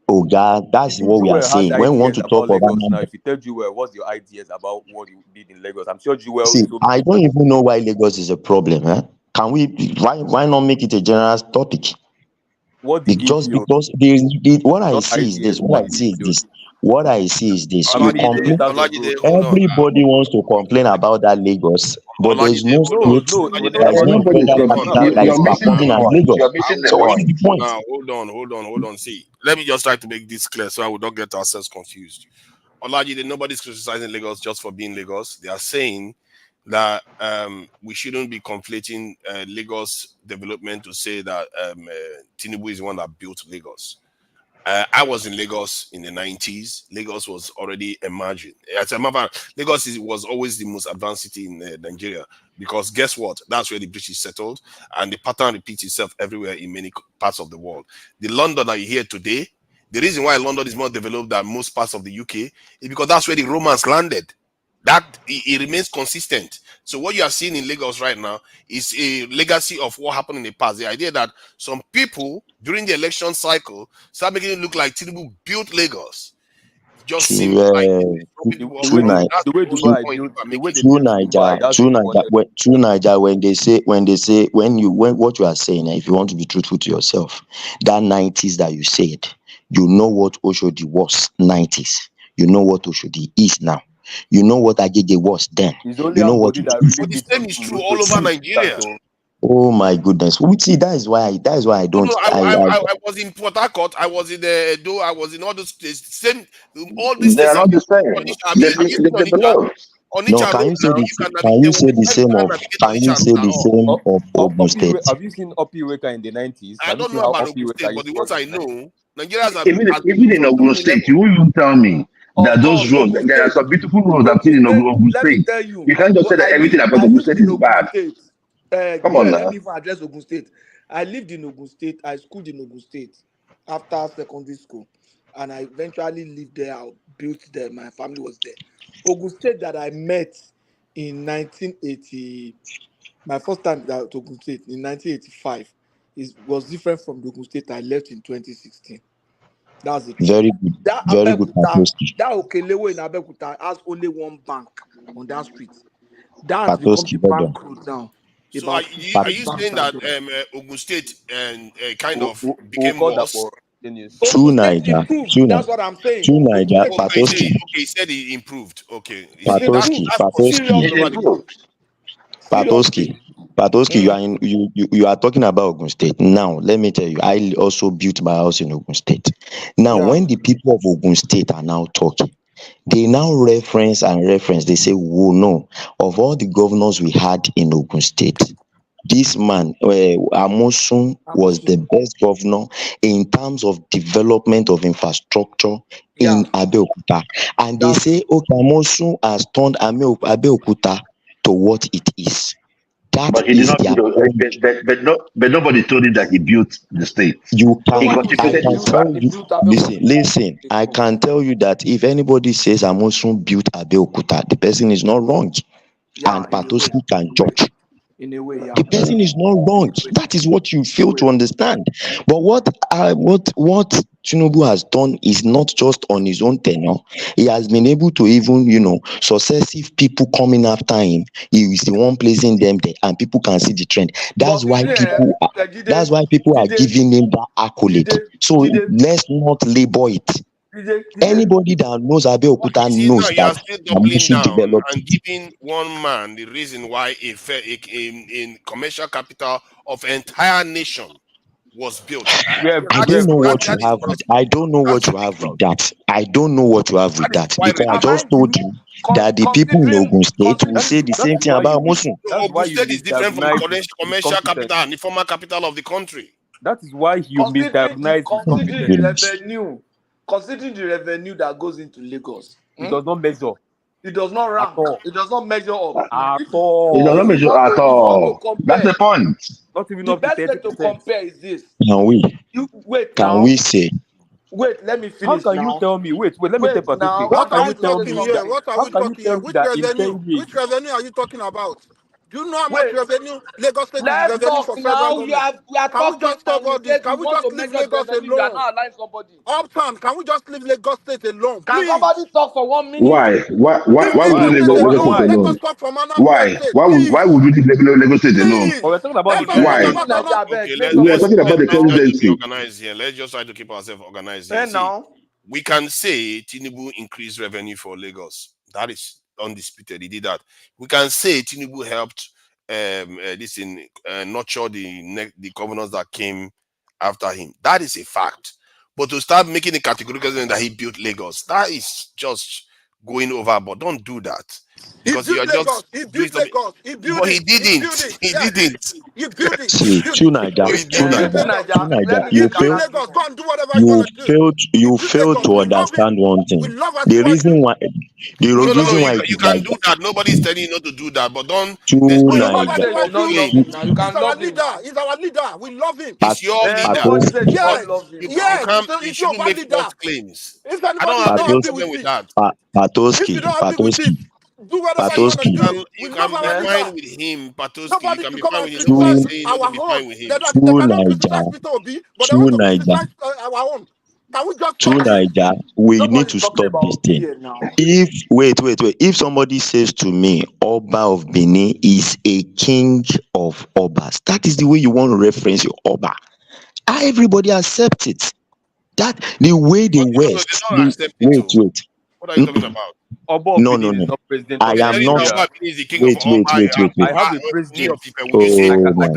Oh God, You that's see, what we are Jewel has saying. When we want ideas to talk about about Lagos now. numbers, If you tell Jewel what's your ideas about what you did in Lagos, I'm sure Jewel see, is so I busy. don't even know why Lagos is a problem. Can we, why not make it a general topic? What did he Just build? because what I Not see is this. ideas. What did he build? What I see is this. You Family complain. kilometers of road. Olajide, hold on now. Everybody wants to complain about that Lagos, but there is Olajide, no hold on. state, No, we're Olajide, there not is about no Nobody's federal hold talking. on. capital that is You're missing the performing as point. Lagos. You're missing the So what is point. the point? Now, hold on. See, let me just try to make this clear so I will not get ourselves confused. Olajide, nobody's criticizing Lagos just for being Lagos. They are saying that we shouldn't be conflating Lagos development to say that Tinubu is the one that built Lagos. I was in Lagos in the 90s. Lagos was already emerging. As a matter of fact, Lagos was always the most advanced city in Nigeria because guess what? That's where the British settled, and the pattern repeats itself everywhere in many parts of the world. The London that you hear today, The reason why London is more developed than most parts of the UK is because that's where the Romans landed. That it remains consistent. So what you are seeing in Lagos right now is a legacy of what happened in the past. The idea that some people during the election cycle start making it look like Tinubu built Lagos just seems like the way Dubai built, the way they built Dubai, that's True Niger. When what you are saying, if you want to be truthful to yourself, that 90s that you said, you know what Oshodi was 90s. You know what Oshodi is now. You know what Agege was then. It's only You know what. Ambodi that really but the beat same is true all over Nigeria. Oh my goodness! See, that is why I don't. No, I was in Port Harcourt. I was in Edo. I was in all those states. Same, all these They states. are not the same. They belong. No, can you say the same of? Can you say the same of Ogun State? Have you seen Opiweka in the 90s? I don't know about Ogun State, but the ones I know, Nigerians are even in Ogun State. You will even tell me that those roads. There are some beautiful roads I've seen in Ogun Let me State. tell you, You can't just say that everything about Ogun State is bad. Come on now. Let me even address Ogun State. I lived in Ogun State. I schooled in Ogun State after secondary school, and I eventually lived there. I built there. My family was there. Ogun State that I met in 1980. My first time at Ogun State in 1985 was different from the Ogun State I left in 2016. That's the truth. Very good. That Very good. that Okelewo in Abeokuta has only one bank on that street. That becomes the bank road now. So are you saying that Ogun State kind of became worse? True Niger. That's what I'm saying. True Niger. Okay, he said he improved. Okay. Patoski, you are talking about Ogun State. Now, let me tell you, I also built my house in Ogun State. Now, when the people of Ogun State are now talking, they now reference, they say, oh no, of all the governors we had in Ogun State, this man, Amosun, was the best governor in terms of development of infrastructure in Abeokuta. And they say, okay, Amosun has turned Abeokuta to what it is. But he did not. But nobody told him that he built the state. Listen. I can tell you that if anybody says Amosun built Abeokuta, the person is not wrong, and Patoski can judge. In a way, the person is not wrong. That is what you fail to understand. But what Tinubu has done is not just on his own tenure. He has been able to even, successive people coming after him. He is the one placing them there, and people can see the trend. That's why people are giving him that accolade. So let's not label it. Anybody that knows Abeokuta knows that doubling down and giving one man the reason why in commercial capital of entire nation was built. I don't know what you have with that. I don't know what you have with that, because I just told you that the people in Ogun State will say the same thing about Mosun. Ogun State is different from the commercial capital and the former capital of the country. That is why you misdiagnose considering the revenue that goes into Lagos. It does not measure. It does not rank. It does not measure up. At all. It does not measure at all. That's the point. Not even the up best to way to compare is this. Can we say? Wait, let me finish. How can you tell me? Wait, let me tell you. What are we talking here? What are we talking here? Which revenue? Which revenue are you talking about? Do you know how much revenue Lagos State is revenue for federal government? Can we just stop all this? Can we just leave Lagos alone? Uptown, can we just leave Lagos State alone? Can somebody talk for 1 minute? Why would you leave Lagos State alone? Why would you leave Lagos State alone? We're talking about why? We are talking about the presidency. Organized here. Let's just try to keep ourselves organized here. See, we can say Tinubu increased revenue for Lagos. That is undisputed. He did that. We can say Tinubu helped nurture the governors that came after him. That is a fact. But to start making a categorical that he built Lagos, that is just going overboard. Don't do that. because you are just doing something. But he didn't. He didn't. You build it. See, true Naija, You build Lagos. Go and do whatever you want to do. you fail to understand one thing. The reason why you can do that. Nobody's telling you not to do that, but don't. True Naija. He's our leader. He's our leader. We love him. He's your leader. You shouldn't make false claims. I don't have any problem with that. Patoski. Do whatever you want to do. You can be fine with him, Patoski. Nobody You can be come fine and with him. Nobody's criticize saying you our can be fine own. with him. They cannot criticize Peter Obi, but they want to criticize our own. Can we just True Naija, we need to stop this thing. If somebody says to me, Oba of Benin is a king of Obas, that is the way you want to reference your Oba. Everybody accepts it. That the way the West. Wait. What are you talking about? No. I am not. Wait. I have a president. Oh my.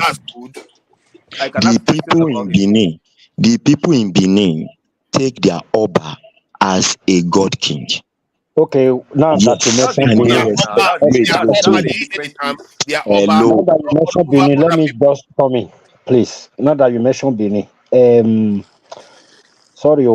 The people in Benin take their Oba as a god king. Okay, now that you mentioned Benin, let me just come in, please. Now that you mentioned Benin, sorry,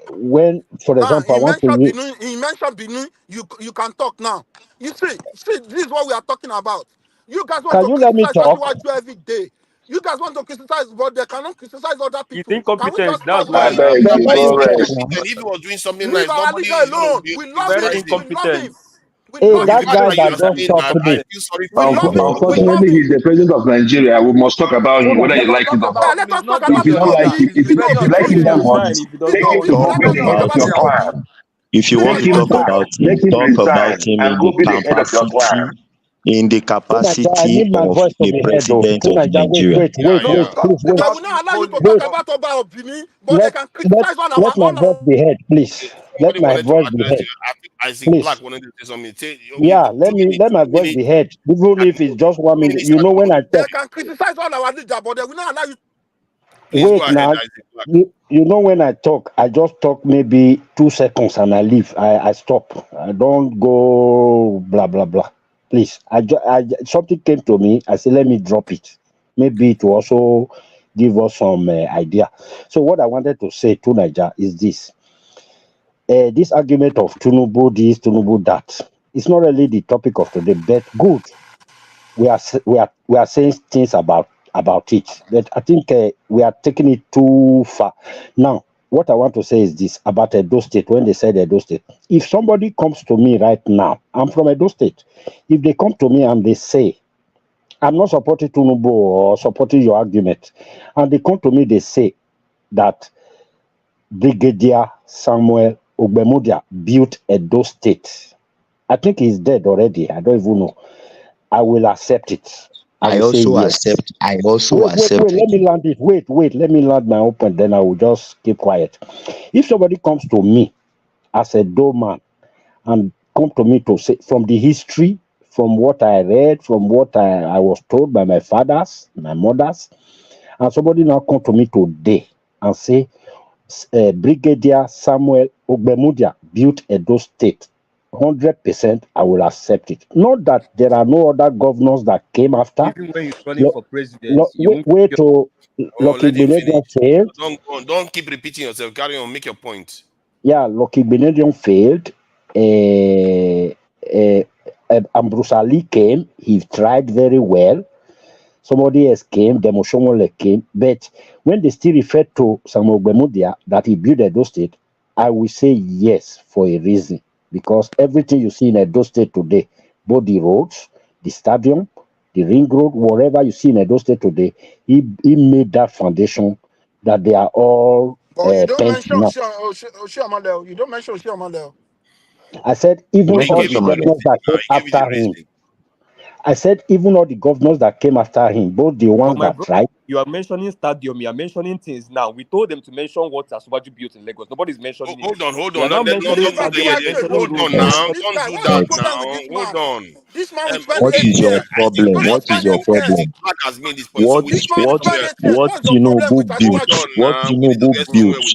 when, for example, I want to Benin, he mentioned Benin, you can talk now. You see, this is what we are talking about. You guys want to criticize Asiwaju every day. You guys want to criticize, but they cannot criticize other people. You think competence? That's why. If he was doing something nice, nobody is alone. We love him. We love him. Hey, that guy that just talked to me. Unfortunately, he's the president of Nigeria. We must talk about him, whether you like it or not. If you don't like him, if you like him that much, take him to go be the head of your clan. If you want to talk about him, talk about him in the capacity of the president of Nigeria. Wait. I will not allow you to talk about Oba of Benin, but they can criticize on our Let my voice be heard, please. Let my voice be heard. Yeah, let my voice be heard. Even if it's just 1 minute. You know when I talk. They can criticize on our leader, but they will not allow you. Wait now. You know when I talk, I just talk maybe 2 seconds and I leave. I stop. I don't go blah blah blah. Please, something came to me. I said, let me drop it. Maybe to also give us some idea. So what I wanted to say to Naija is this. This argument of Tinubu this, Tinubu that, it's not really the topic of today, but good. We are saying things about it. But I think we are taking it too far. Now, what I want to say is this about Edo State, when they said Edo State. If somebody comes to me right now, I'm from Edo State. If they come to me and they say, I'm not supporting Tinubu or supporting your argument, and they come to me, they say that Brigadier Samuel Ogbemudia built Edo State. I think he's dead already. I don't even know. I will accept it. I also accept. Wait, let me land it. Wait, let me land my own point, then I will just keep quiet. If somebody comes to me as a doorman and come to me to say from the history, from what I read, from what I was told by my fathers, my mothers, and somebody now come to me today and say Brigadier Samuel Ogbemudia built Edo State, 100%, I will accept it. Not that there are no other governors that came after. Even when you're running for president, wait to Lucky Benedict failed. Don't keep repeating yourself. Carry on, make your point. Yeah, Lucky Benedict failed. Ambrose Ali came. He tried very well. Somebody else came. Demoshomole came. But when they still refer to Samuel Ogbemudia that he built Edo State, I will say yes for a reason. Because everything you see in Edo State today, both the roads, the stadium, the ring road, whatever you see in Edo State today, he made that foundation that they are all. But you don't mention Oshiamandel. You don't mention Oshiamandel. I said even all the governors that came after him. I said even all the governors that came after him, both the ones that tried. You are mentioning stadium. You are mentioning things now. We told them to mention what Asiwaju built in Lagos. Nobody's mentioning. Hold on. Hold on now. Don't do that now. Hold on. This man will spend What is your problem? What is your problem? What Tinubu built? What Tinubu built?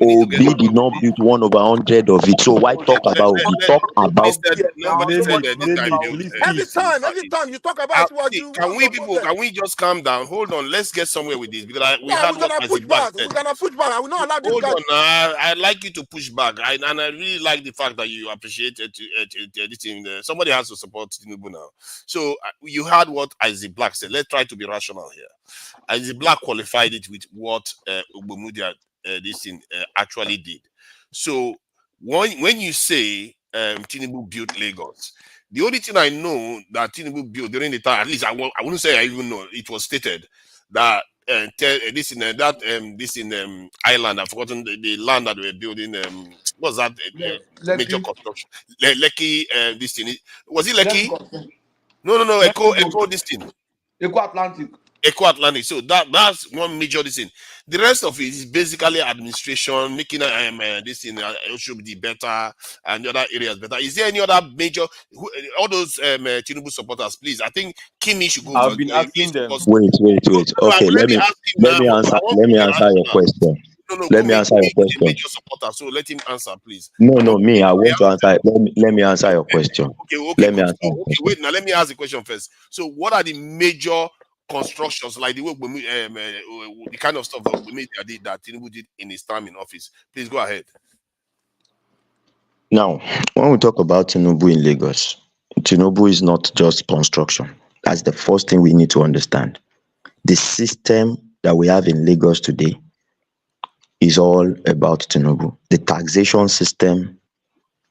Obi did not build 1/100 of it. So why talk about Obi? Talk about Nobody said that this guy built. Every time you talk about what you Can we people? Can we just calm down? Hold on. Let's get somewhere with this because we yeah, had we're what gonna push Isaac Black back. said. We're gonna push back. I will not allow this Hold guy. on. I like you to push back. And I really like the fact that you appreciate this thing. Somebody has to support Tinubu now. So you heard what Isaac Black said. Let's try to be rational here. Isaac Black qualified it with what Ogbomudia this thing actually did. So when you say Tinubu built Lagos, the only thing I know that Tinubu built during the time, at least I wouldn't say I even know, it was stated that this in island, I've forgotten the land that they were building. What's that major construction? Lekki, this thing. Was it Lekki? No. Echo this thing. Echo Atlantic. So that's one major thing. The rest of it is basically administration, making this thing should be better and the other areas better. Is there any other major? All those Tinubu supporters, please. I think Kimi should go. I've been asking them. Wait. Okay, let me answer your question. Let me answer your question. Major supporter, so let him answer, please. No, me. I want to answer. Let me answer your question. Wait. Now let me ask the question first. So, what are the major constructions, like the way the kind of stuff that Tinubu did in his time in office? Please go ahead. Now, when we talk about Tinubu in Lagos, Tinubu is not just construction. That's the first thing we need to understand. The system that we have in Lagos today is all about Tinubu. The taxation system,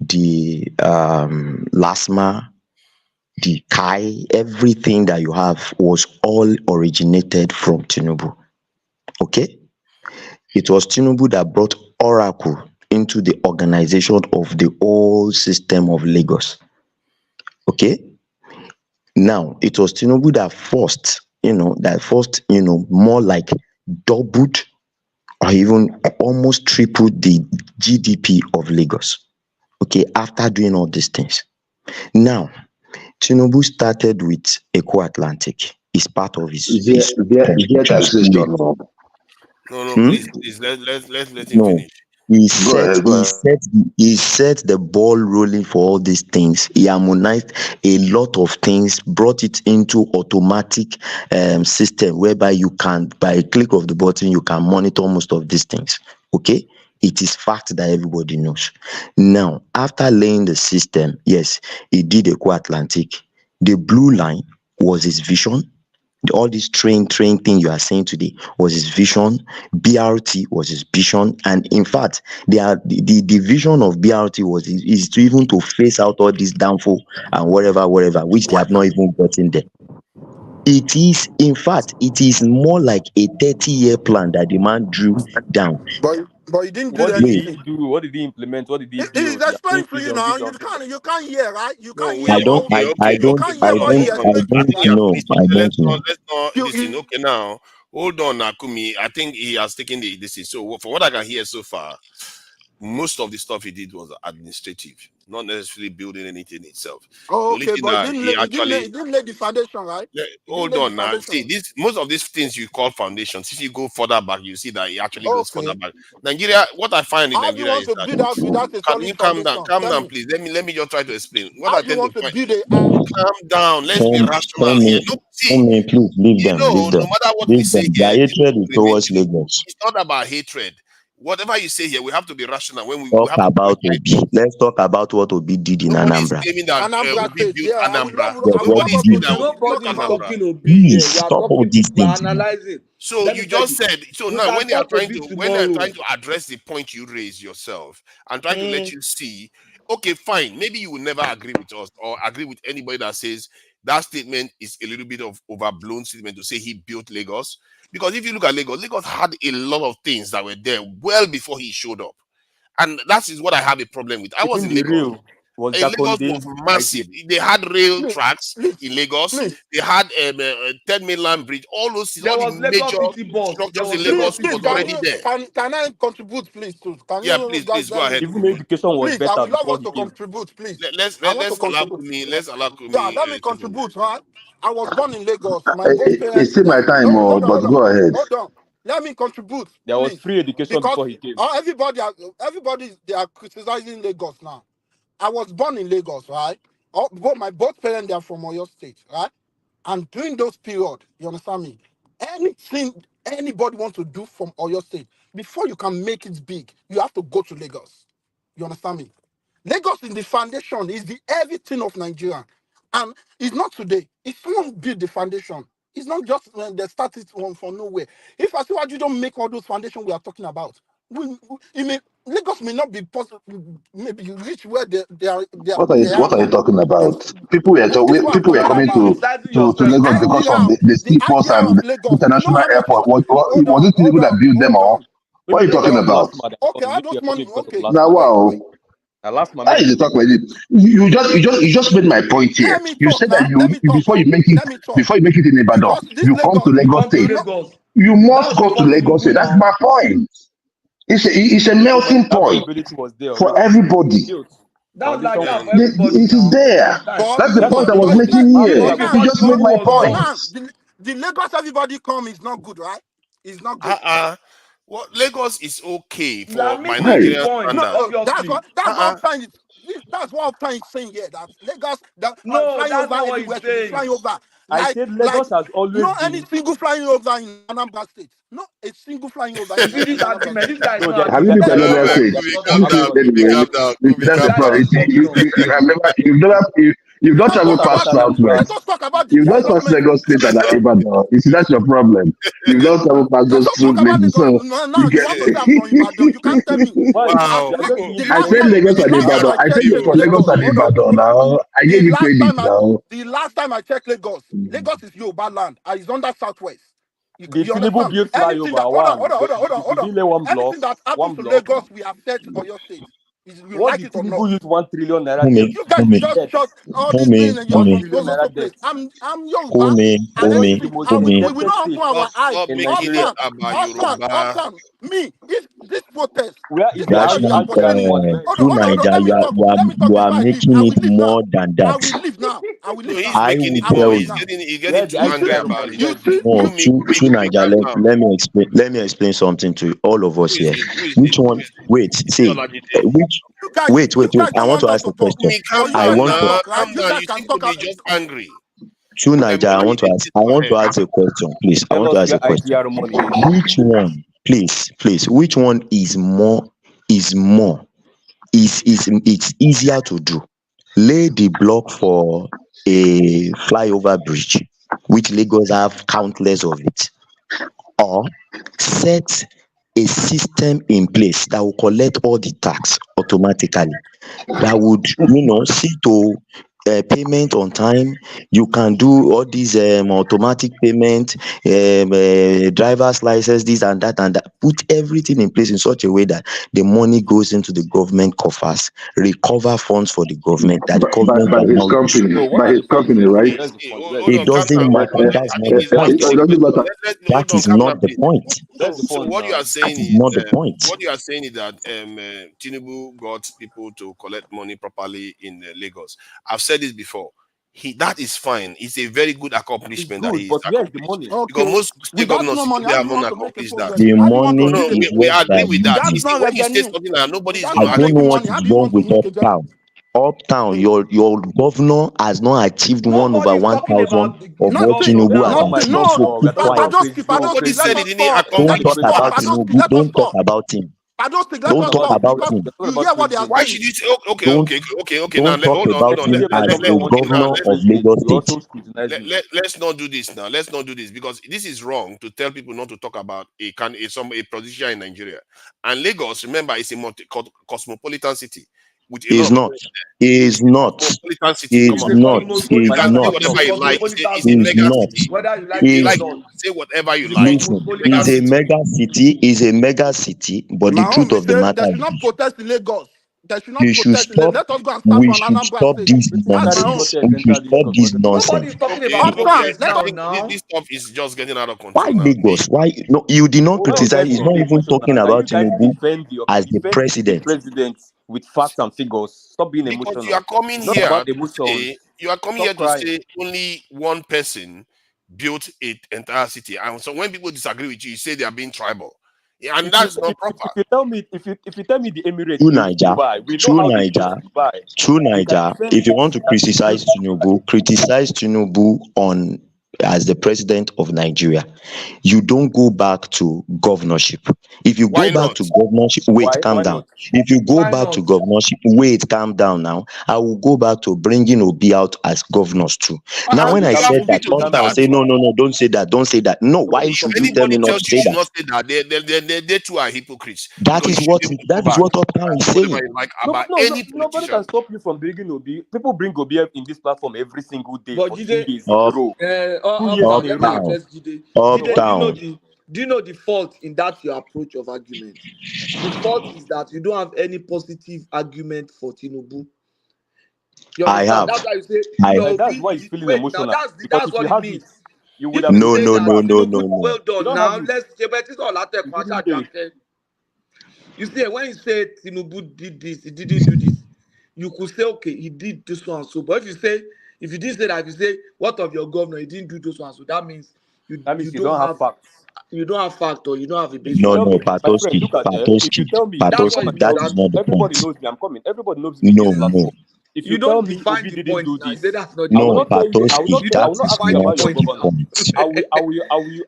the LASMA, the KAI, everything that you have was all originated from Tinubu. Okay? It was Tinubu that brought Oracle into the organization of the whole system of Lagos. Okay? Now, it was Tinubu that first, more like doubled or even almost tripled the GDP of Lagos. Okay, after doing all these things. Now, Tinubu started with Eco Atlantic. It's part of his. Taxation. No, please, let him finish. He set the ball rolling for all these things. He harmonized a lot of things, brought it into automatic system whereby you can, by a click of the button, you can monitor most of these things. Okay, it is fact that everybody knows. Now, after laying the system, yes, he did Eco Atlantic. The blue line was his vision. All this train thing you are saying today was his vision. BRT was his vision, and in fact, the vision of BRT is to even to face out all this downfall and whatever, which they have not even gotten there. It is, in fact, it is more like a 30-year plan that the man drew down. But he didn't do What anything. did he do? What did he implement? What did he build? He's explaining to you now. You can't hear, right? You can't hear. I don't know. Listen, okay, now hold on, Nakumi. I think he has taken this. So from what I can hear so far, most of the stuff he did was administrative, not necessarily building anything itself. Oh, okay, but he didn't lay the foundation, right? Hold on now. See, most of these things you call foundations, if you go further back, you see that it actually goes further back. Nigeria, what I find in Nigeria is that can you calm down, please. Let me just try to explain. What I tend to find. Calm down. Let's be rational here. Please leave them. No matter what we say here, hatred is towards Lagos. It's not about hatred. Whatever you say here, we have to be rational when we talk about Obi. Let's talk about what Obi did in Anambra. Anambra Obi built Anambra. Nobody's talking Obi. Stop all these things. So you just said. So now, when they are trying to address the point you raised yourself and trying to let you see, okay, fine, maybe you will never agree with us or agree with anybody that says that statement is a little bit of overblown statement to say he built Lagos. Because if you look at Lagos had a lot of things that were there well before he showed up. And that is what I have a problem with. I was in Lagos. Lagos was massive. They had rail tracks in Lagos. They had 10 mainland bridge. All those major structures in Lagos was already there. Can I contribute, please? Please go ahead. Even education was better. I would love us to contribute, please. Let's allow me. Let me contribute, right? I was born in Lagos. It's still my time, but go ahead. Hold on. Let me contribute. There was free education because before he came. everybody they are criticizing Lagos now. I was born in Lagos, right? My both parents they are from Oyo State, right? And during those period, you understand me? Anything anybody wants to do from Oyo State, before you can make it big, you have to go to Lagos. You understand me? Lagos is the foundation, is the everything of Nigeria. And it's not today. It's someone built the foundation. It's not just they started one from nowhere. If I see what you don't make all those foundations we are talking about, Lagos may not be possible, maybe reach where they are What are you now. talking about? People were This is what I'm people were talking coming about. to Lagos because of the seaports IGR and of Lagos. You know international how much airport. hold Was on, it Tinubu that built them all? What are you Maybe talking because of about? last month. Okay, how those money? Okay, Now, wow. Last month. How is it talk like it? You just made my point here. Let me You talk said now. that Let me talk. before you make it in Ibadan, Because this you come to Lagos State. You must go to Lagos State. That's my point. It's a melting point Availability was there for already. everybody. That's like that for It is there. That's the point I was making here. You just made my point. Now, the Lagos everybody come is not good, right? It's not good. Well, Lagos is okay for Now, by missing the Nigerian point. standards. No, that's what I'm trying. That's what I'm trying to say here. That Lagos, that No, flying that's over not what everywhere he's should be saying. flying over. I said Lagos has always no any been. single flying over in Anambra State. No, a single flying over in See this Anambra argument. State. This guy is No, not Have you been to arguing. Lagos State? Calm down, Anyway, calm that's the down. problem. You've not traveled past Southwest. Let us talk about the You've not touched development. Lagos State and Ibadan. You see, that's your problem. You've not traveled past Let those us two talk about places. Lagos. So Now you want to say I'm from Ibadan. You can't tell me. Wow. I said Lagos and Ibadan. I said you're for Lagos and Ibadan now. I gave you credit now. The last time I checked Lagos is Yoruba land. And it's under Southwest. The You Tinubu understand? built Anything that flyover hold on. Anything that happens to Lagos, we affect Oyo State. You What like did it or not? Tinubu use 1 trillion naira You guys just shut all this thing and you're 1 from trillion so naira place. debt. I'm Yoruba and everything. And we not open our eyes. Stop making it about Yoruba. Me, if this protest, Where this is the protest you are portraying. Hold on. Let me talk. Let me talk you are before I leave. making I it will leave now. more than I that. will leave now. I will No, leave now. he's I making will it I will more. tell leave He's you. now. getting too angry about it. Let me explain something to all of us here. Which one? Wait, see, wait. I want to ask a question. I want to. Calm down. You seem to be just angry. True Niger, I want to ask a question, please. I want to ask a question. Which one, please, which one is it's easier to do? Lay the block for a flyover bridge, which Lagos have countless of it, or set a system in place that will collect all the tax automatically, that would see to payment on time. You can do all these automatic payment, driver's license, this and that, put everything in place in such a way that the money goes into the government coffers, recover funds for the government, that the government By can his now use. company, by his company, right? It doesn't matter. That's not the point. That is not the point. So what you are saying That is not the point. what you are saying is that Tinubu got people to collect money properly in Lagos. I've said this before. That is fine. It's a very good accomplishment that he's accomplished. Because most state governors have not accomplished that. The money is We worked by agree with that. you. You see, when you say something and nobody's I don't know what is wrong with Uptown. Your governor has not achieved 1/1000 of what Tinubu has achieved. So keep quiet. Nobody said he didn't Don't accomplish talk about Tinubu. Don't talk about him. Don't talk about him. Why should you say okay? Now Don't talk hold about on. him as the governor of Lagos State. Let's not do this now. Let's not do this because this is wrong to tell people not to talk about a position in Nigeria. And Lagos, remember, is a cosmopolitan city. Is not. Is not. Is not. Is You can say not. whatever you like. It's a Is mega not. city. Whether you like You it or like not. say whatever you like. Listen, is a mega city, but the truth of the matter they should not is, protest in Lagos. They should not we should protest in Lagos. stop. Let us go and start We from should Anambra stop State. this That's my own. nonsense. We should stop this Nobody nonsense. is talking Okay, about protest I now. think this stuff is just getting out of Why control now. Lagos? Why no? You did not criticize. He's not even talking about You guys Tinubu as the defend the president. president with facts and figures. Stop being Because emotional. you are coming It's not here about to emotions. say, you are coming Stop here to crying. say only one person built an entire city. And so when people disagree with you, you say they are being tribal. And that's not proper. If you tell me the Emirates True in Niger, Dubai, we know true how they built Niger, Dubai. true They can Niger. defend If you want to that criticize Tinubu on as the president of Nigeria, you don't go back to governorship. If you Why go back not? to governorship, wait, calm Why down. not? If you go Why back to not? governorship, wait, calm down now. I will go back to bringing Obi out as governors too. Now, And when I you have said Obi that, to do Constant will that. say, no, don't say that, don't say that. No, why Nobody should talks you to tell me Anybody not tells to you say should that? not say that, they too are hypocrites. That Because is you should what be able to that go is back what Uptown is and say whatever saying. you like about No, any nobody politician. can stop you from bringing Obi. People bring Obi up in this platform every single day But for 2 Jide, years in a Up, row, 2 years in Uptown, a let me row. uptown, address Jide. So Jide, what? uptown. do you know the fault in that your approach of argument? The fault is that you don't have any positive argument for Tinubu. You I understand? have. That's why you say I there Like will that's be why he's feeling wait now. emotional. Because That's if you what it had it, means. you would If have you been no, say bringing no, him that no, back. no, Tinubu, no, no. well You done don't have now. it. You didn't do it. You see, when you say Tinubu did this, he didn't do this, you could say, okay, he did this one and so. But if you didn't say that, if you say, what of your governor, he didn't do this one, so that means That you means you don't don't have have facts. fact or you don't have a If you basis No, for tell no, me, it. my friend, Patoski, look at if you Patoski, tell me, That's what everybody Patoski, it is. that knows is That me. not the Everybody point. knows me. I'm coming. Everybody knows me in No, this no, platform. If you you tell don't me define Obi the didn't point do now. You say this, that's not the I will no, point. not tell you. I will Patoski, not You tell. I that will don't not is ask you define the about not your the point governor. now. point. I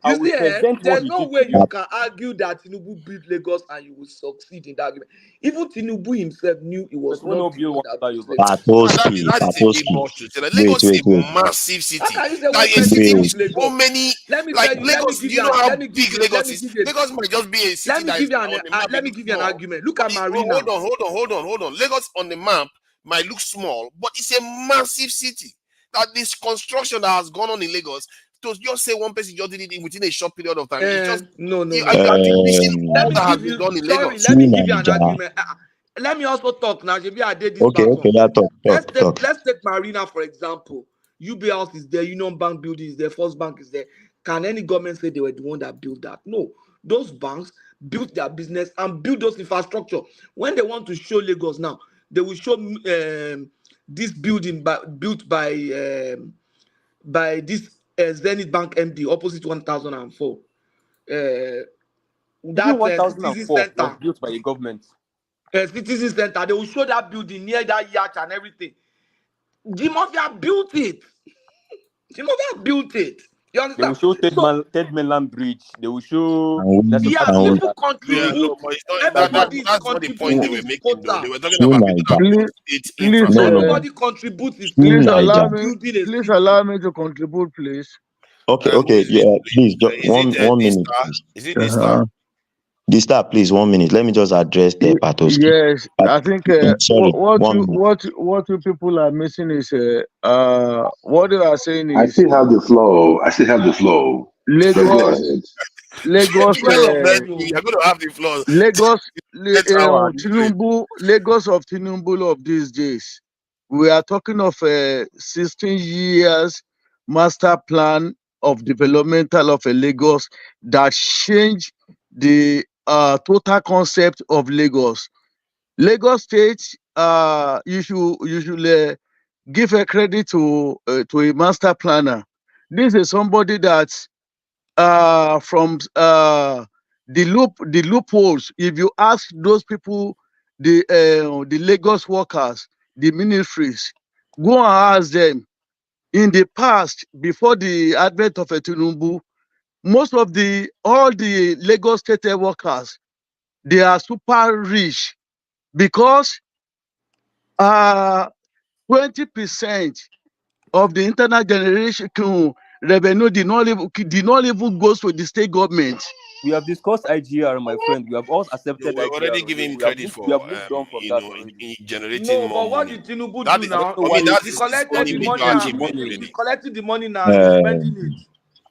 You will see, present what there's he no did to way you you. can argue that Tinubu built Lagos and you will succeed in that argument. Even Tinubu himself knew it was Person will not not build Tinubu one that built flyover. Lagos. And Patoski, that is a bit Patoski. much to say. Like, Wait, Lagos is wait, a wait, massive How city. can you say Like one a person city with wait. built so Lagos? many. Let me Like tell you. Lagos, do you know how big Let Lagos me is? give you. Lagos might just be a Let city me that is give you on the map. let It me looks give you an small. argument. Look But at hold Marina. on. Lagos on the map might look small, but it's a massive city. That this construction that has gone on in Lagos, to just say one person just did it within a short period of time, it's just No. you are diminishing Let all me that has give been you. done in Sorry, Lagos. let True me give you an Naija. argument. Let me also talk now. Maybe I did this Okay, platform. yeah, talk. Let's take Marina for example. UB House is there, Union Bank building is there, First Bank is there. Can any government say they were the one that built that? No. Those banks built their business and built those infrastructure. When they want to show Lagos now, they will show this building built by this Zenith Bank MD opposite 1004. Even That Citizen 1004 was Center. built by a government. Citizen Center. They will show that building near that yacht and everything. Jimofia built it. Jimofia built it. You They will understand? show So Third Mainland Bridge. They will show National yeah, Theatre. people Yeah, Show no, contribute. but it's not Everybody is that's not the point they contributing were his making though. quota. They were talking True about people that Naija. built its Please, No, infrastructure. Everybody contributes his True please quota Naija. allow into me. building a Please city. allow me to contribute, please. Okay, Who is this, yeah, please, please? Is it one this minute, star? please. Is it this star? Uh-huh. The star, please, 1 minute. Let me just address the Patoski. Yes, I think Sorry, what 1 you minute. what you people are missing is what they are saying I is still have the flow. But go Lagos ahead. Lagos Well of you. You're going to have the flaws. Lagos That's how I do it. Tinubu Lagos of Tinubu of these days. We are talking of 16 years master plan of developmental of a Lagos that changed the total concept of Lagos. Lagos State, you should give a credit to a master planner. This is somebody that from the loopholes. If you ask those people, the Lagos workers, the ministries, go and ask them. In the past, before the advent of a Tinubu, most of all the Lagos State workers, they are super rich because 20% of the internal generation revenue did not even go to the state government. We have discussed IGR, my friend. We have all accepted We're IGR already already. giving him We have credit moved, we for have moved on from that already. in generating No, more but what money. did Tinubu That do is, I don't now? know I why mean, you that's He his collected only the people major money stealing the and achievement money. he's already. collecting the money now and he's spending it.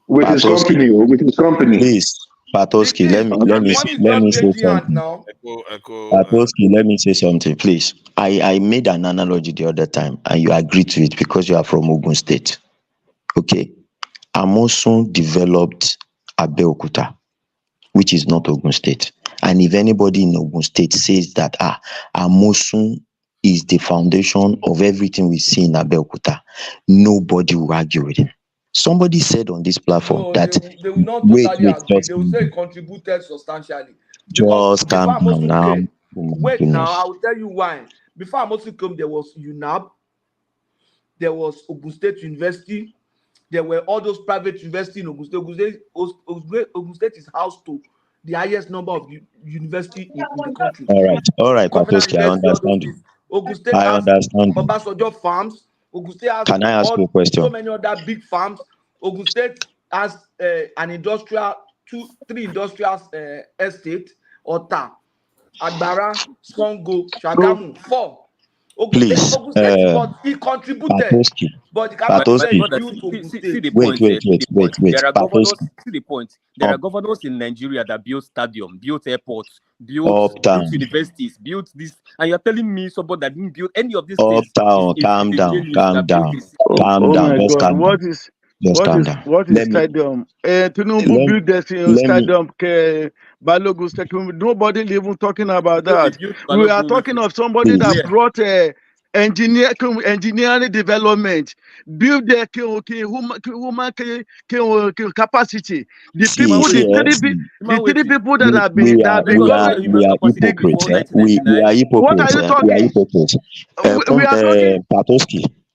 With his company, Patoski, with his company. please, The Patoski, thing, let the me money is let not me say changing hands something. now. Patoski, let me say something, please. I made an analogy the other time, and you agreed to it because you are from Ogun State. Okay, Amosun developed Abeokuta, which is not Ogun State. And if anybody in Ogun State says that Amosun is the foundation of everything we see in Abeokuta, nobody will argue with him. Somebody said on this platform No, that they will not wait, totally agree. just They will say it contributed substantially. Because just before calm down Amosu now. came, Oh my wait now, I goodness. will tell you why. Before Amosu came, there was UNAB, there was Ogun State University, there were all those private universities in Ogun State. Ogun State is house to the highest number of university in the country. All right, Governor Patoski, I University, all those understand you. things. Ogun State I has understand you. Obasanjo farms. Ogun State has Can I ask you a question? so many other big farms. Ogun State has an industrial, three industrial estate, Ota, Agbara, Songo, Shagamu, 4. Please, Ogun State, but he contributed. Patoski, But you cannot My say he brother, built Ogun see State. the wait, point. See the point. wait. There are governors. Patoski, See the point. There are governors in Nigeria that built stadium, built airports, built uptown, universities, built this, and you're telling me somebody that didn't build any of these things uptown, is calm the down, genius that built this. calm Oh down, my just God! calm down, just calm down. What is Let me, stadium? Tinubu let, built the let me, stadium. Balogun Stadium. Nobody even talking about So they that. built We are Balogun talking of somebody please. that where? brought engineering development, build the human capacity. The See, people, Human the three waiting. people that have we Lagos because get human capacity hypocrites. before We 1999. are what are hypocrites. you We are talking? hypocrites. We are talking.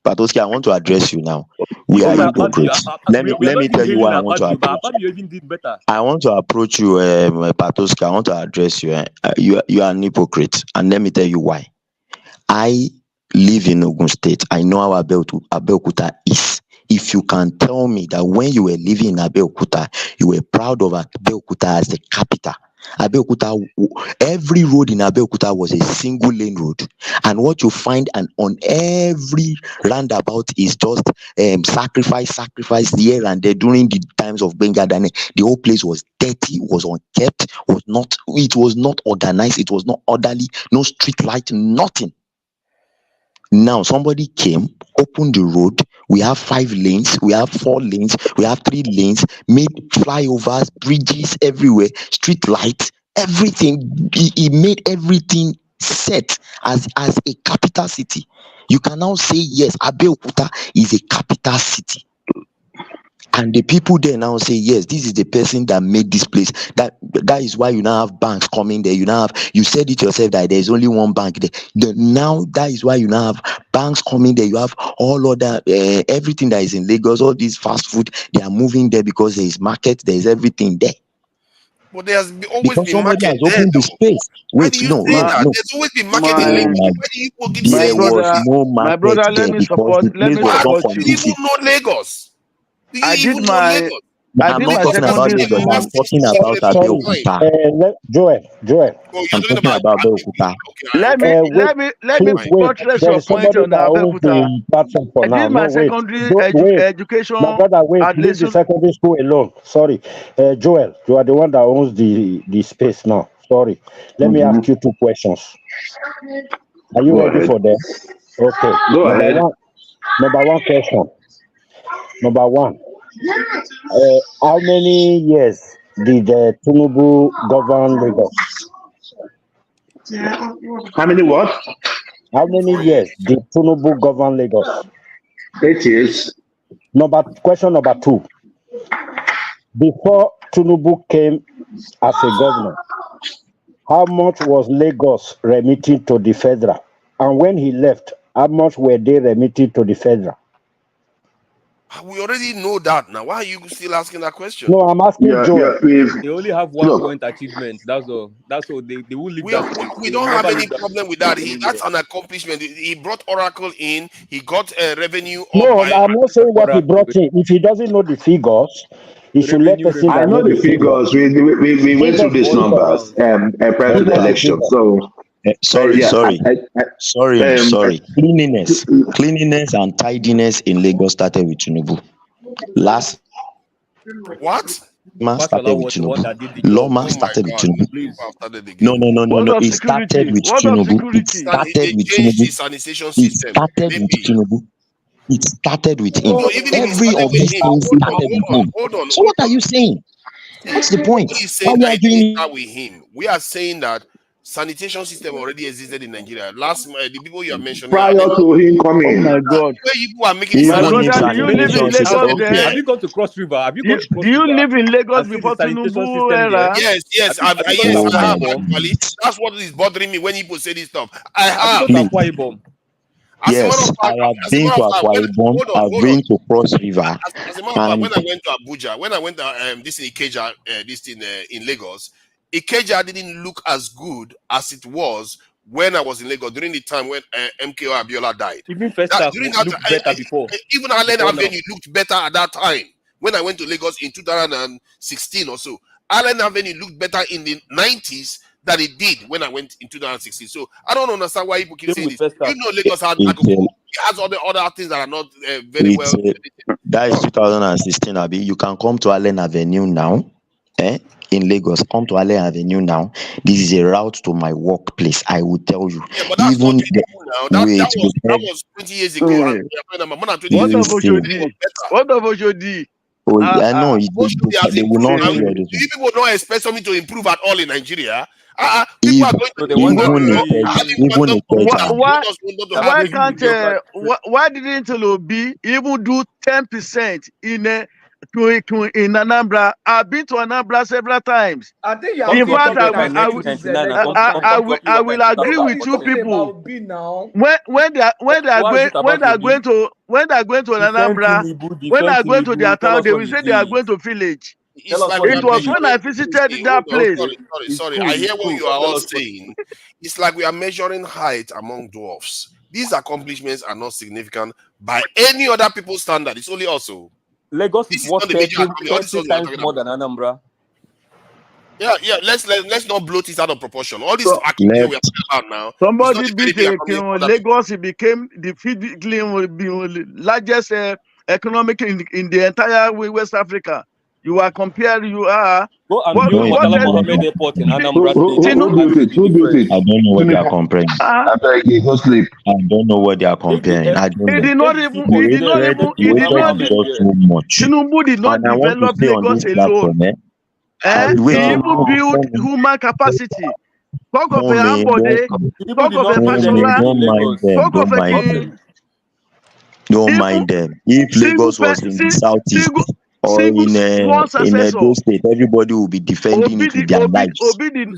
Patoski, I want to address you now. We So are we are not hypocrites. Let me we are not even tell you hailing why I want to about you, but approach. about you even did better. I want to approach you, Patoski. I want to address you. You are an hypocrite, and let me tell you why. I live in Ogun State. I know how Abeokuta is. If you can tell me that when you were living in Abeokuta, you were proud of Abeokuta as the capital. Abeokuta, every road in Abeokuta was a single lane road, and what you find on every roundabout is just sacrifice here and there. During the times of Bengadane, the whole place was dirty, was unkept, it was not organized, it was not orderly, no street light, nothing. Now somebody came, opened the road. We have 5 lanes, we have 4 lanes, we have 3 lanes, made flyovers, bridges everywhere, street lights, everything. He made everything set as a capital city. You can now say yes, Abeokuta is a capital city. And the people there now say, yes, this is the person that made this place. That is why you now have banks coming there. You said it yourself that there's only one bank there. Now that is why you now have banks coming there. You have all other everything that is in Lagos, all these fast food, they are moving there because there is market, there is everything there. But there's always Because been somebody market has there, opened the though. space. Why Wait, do you no. say that? There's always been market in Lagos. Why do you people keep There saying was this? no market there because the place was not What? Do you even conducive. know Lagos? Do you I did even know my Lagos? I'm not talking Lagos about is Lagos. over I'm talking 60 about settlements Sorry, defined. Abeokuta. Joel. Oh, you're I'm talking talking about about Abeokuta. okay, okay. Wait, let me please Fine. wait. buttress There your is point somebody on that owns Abeokuta. the platform for I now. did my No, wait. secondary Wait. My education brother, wait. at Leave the Lesun. secondary school alone. Sorry. Joel, you are the one that owns the space now. Sorry. Let me ask you 2 questions. Are you Go ready ahead. for them? Okay. Go ahead. Number one question. Number one. How many years did Tinubu govern Lagos? How many what? How many 4 years. years did Tinubu govern Lagos? 8 years. Question number 2. Before Tinubu came as a governor, how much was Lagos remitting to the federal? And when he left, how much were they remitting to the federal? We already know that now. Why are you still asking that question? No, I'm asking Joel. They only have 1 point achievement. That's all. That's all. They will leave that space. We They will don't have never any leave that problem with space that. anywhere. That's an accomplishment. He brought Oracle in. He got revenue up No, by. I'm not saying what he brought in. If he doesn't know the figures, he should let person I that know know the the figures. figures. We Give went through us the these All figures. numbers around. prior to Give the us the election. figures. So Sorry. um, Cleanliness and tidiness in Lagos started with Tinubu. Last What? man started Fashola with was the one Tinubu. that did the job. Loma Oh my started with God! Tinubu. Please. People have started No. again. What of It started security? with What of Tinubu. It security? started They with changed the Tinubu. sanitation It system. started with Maybe. Tinubu. It started with him. No, even if it Every started of with these him, things started with him. So what are you saying? See, What's the point? nobody is Why saying are you that it didn't arguing? start with him. We are saying that sanitation system already existed in Nigeria. The people you are mentioning prior to him coming. Oh my God. where people are making My it brother, do you live in Lagos then? Have you gone to Cross River? Have you gone to Cross Do you River live in Lagos and see the before sanitation Tinubu system there? era? Yes, Have you gone yes, to I have Akwa Ibom? actually. That's what is bothering me when people say this stuff. I Have you have. gone to Akwa Ibom? As a matter Yes, of I fact, have been to Akwa Ibom. I've hold on. been to Cross River, As a matter of fact, and when I went to Abuja, when I went to this in Ikeja, this in Lagos, Ikeja didn't look as good as it was when I was in Lagos during the time when MKO Abiola died. Even Festac During that looked better before. even Allen Before now. Avenue looked better at that time when I went to Lagos in 2016 or so. Allen Avenue looked better in the 90s than it did when I went in 2016. So I don't understand why people keep saying this. You know, Lagos has other things that are not very well. That is 2016, Abi. You can come to Allen Avenue now, in Lagos. Come to Allen Avenue now. This is a route to my workplace. I will tell you. Yeah, but that's not now. That was 20 years ago. What of Oshodi? What of Oshodi? I know they will not see all this. You people don't expect something to improve at all in Nigeria. People are going to why didn't Obi even do 10% in Anambra? I've been to Anambra several times. I think you in fact, I will agree with you people. When they are going to Anambra, when they are going to their town, they will say they are going to village. It was when I visited that place. Sorry. I hear what you are all saying. It's like we are measuring height among dwarfs. These accomplishments are not significant by any other people's standard. It's only also Lagos is worth 30 times more than Anambra. Yeah. Let's not blow this out of proportion. All this accomplishment we are talking about now. Somebody beat Lagos. It became the largest economic in the entire West Africa. You are comparing. You are. Go and build Murtala Mohammed Airport in Anambra State. I don't know what they are comparing. I don't know what they are comparing. I don't know. He did not even. Tinubu did not develop Lagos alone. He even built human capacity. Talk of a Ambode, talk of a Fashola, talk of a King. Don't mind them. If Lagos was in the southeast or in Edo State, everybody will be defending it with their lives. Obi did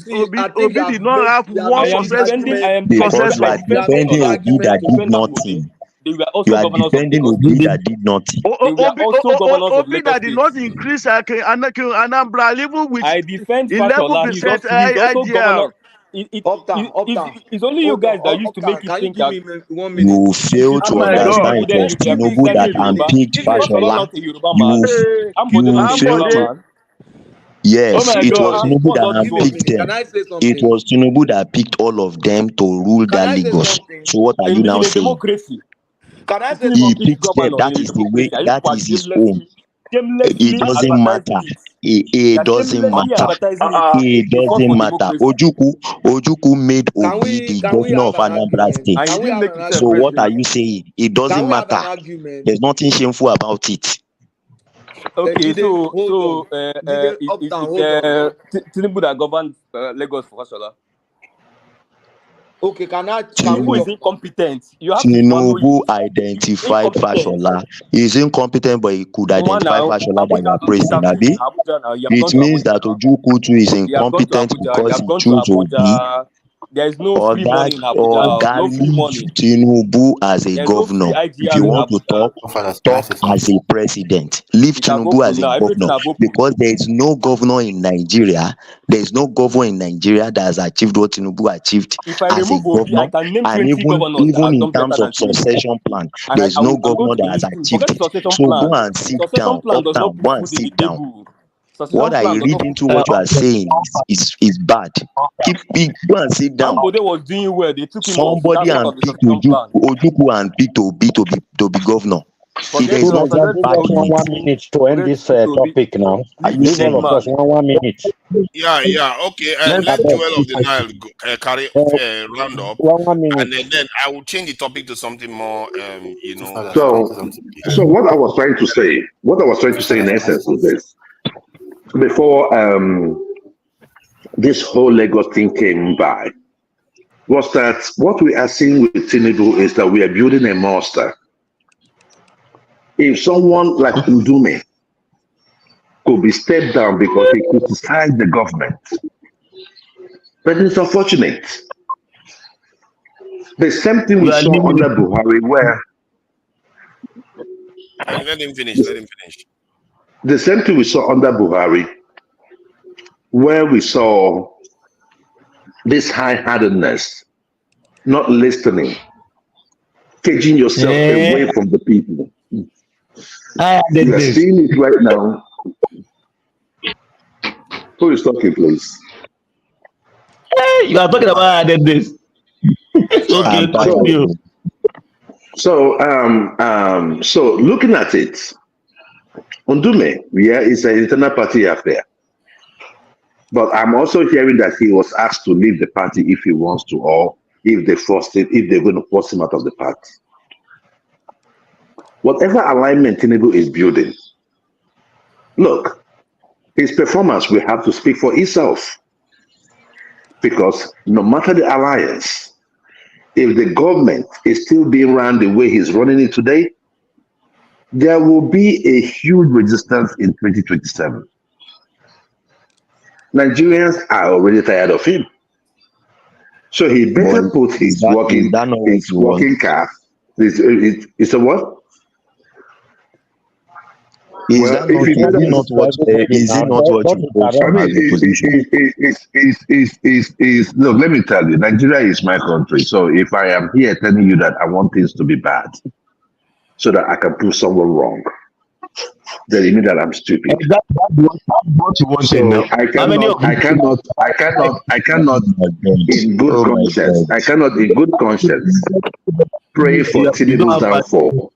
not have one successful. Because you are defending Obi that did nothing. You are defending Obi that did nothing. Obi that did not increase Anambra even with 11% IGR. It's only you guys that used to make it think that you fail to understand it was Tinubu that unpicked Fashola. You failed to. Yes, it was Tinubu that unpicked them. It was Tinubu that picked all of them to rule that Lagos. So what are you now saying? He picked them. That is the way. That is his own. It doesn't matter. It doesn't matter. It doesn't matter. Ojuku made Obi the governor of Anambra State. So what are you saying? It doesn't matter. There's nothing shameful about it. Okay, so Tinubu that governed Lagos for Fashola. Okay, Tinubu is incompetent. Tinubu identified Fashola. He's incompetent, but he could identify Fashola that you are praising. It means that Ojukwu too is incompetent because he chose Obi. There is no free money in Abuja. No free money. Tinubu as a governor. If you want to talk as a president. Leave Tinubu as a governor because there is no governor in Nigeria. There is no governor in Nigeria that has achieved what Tinubu achieved as a governor. And even in terms of succession plan, there is no governor that has achieved it. So go and sit down, go and sit down. What I read into what you are saying is bad. Go and sit down. Ambode was doing well. They took him somebody and picked Ojukwu and picked Obi to be governor. It is not that bad. 1 minute to end this topic now. Leave all of us 1 minute. Yeah. Okay. Let Joel of the Nile carry round up, 1 minute, and then I will change the topic to something more. So what I was trying to say in essence is this: before this whole Lagos thing came by was that what we are seeing with Tinubu is that we are building a monster. If someone like Ndume could be stepped down because he criticized the government, but it's unfortunate. The same thing we saw under Buhari, where let him finish. Let him finish. The same thing we saw under Buhari, where we saw this high-handedness, not listening, taking yourself away from the people. You are seeing it right now. Who is talking, please? You are talking about this. Okay, continue. So looking at it, Ndume, yeah, it's an internal party affair. But I'm also hearing that he was asked to leave the party if he wants to, or if they forced it, if they're going to force him out of the party. Whatever alignment Tinubu is building, look, his performance will have to speak for itself. Because no matter the alliance, if the government is still being run the way he's running it today, there will be a huge resistance in 2027. Nigerians are already tired of him. So he better put his working car. It's a what? Is it not what you hope for as a position? Look, let me tell you, Nigeria is my country. So if I am here telling you that I want things to be bad so that I can prove someone wrong, then you mean that I'm stupid. That's what you want so now. I cannot in good conscience. I cannot in good conscience pray for Tinubu's downfall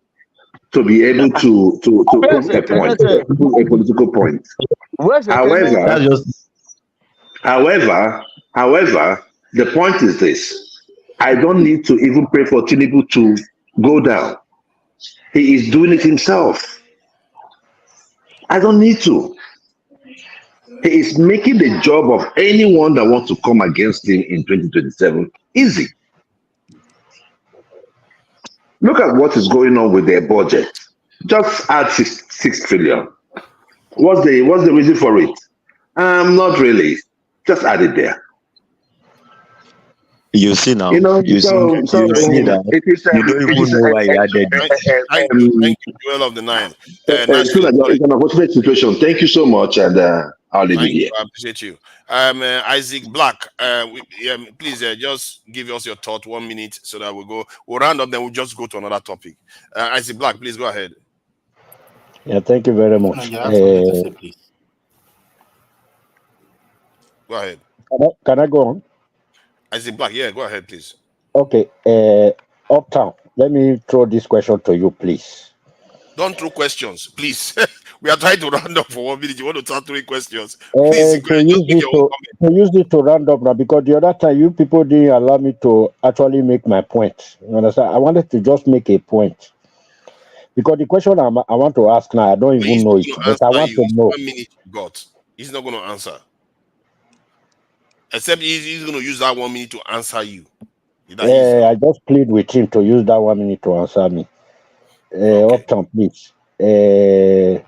to be able to prove a point, prove a political point. However, the point is this: I don't need to even pray for Tinubu to go down. He is doing it himself. I don't need to. He is making the job of anyone that wants to come against him in 2027 easy. Look at what is going on with their budget. Just add 6 trillion. What's the reason for it? Not really. Just add it there. You see now. You see that. You don't even know why he added it. Thank you, Joel of the Nine. It's an unfortunate situation. Thank you so much, and I'll leave it here. I appreciate you. Isaac Black, please just give us your thought 1 minute so that we'll round up, then we'll just go to another topic. Isaac Black, please go ahead. Yeah, thank you very much. Go ahead. Can I go on? Isaac Black, yeah, go ahead, please. Okay, Uptown, let me throw this question to you, please. Don't throw questions, please. We are trying to round up for 1 minute. You want to start throwing questions? Please, use this to round up now, because the other time you people didn't allow me to actually make my point. You understand? I wanted to just make a point. Because the question I want to ask now, I don't even know it, but I want to know. 1 minute you got. He's not going to answer. Except he's going to use that 1 minute to answer you. I just plead with him to use that 1 minute to answer me. Uptown, please. The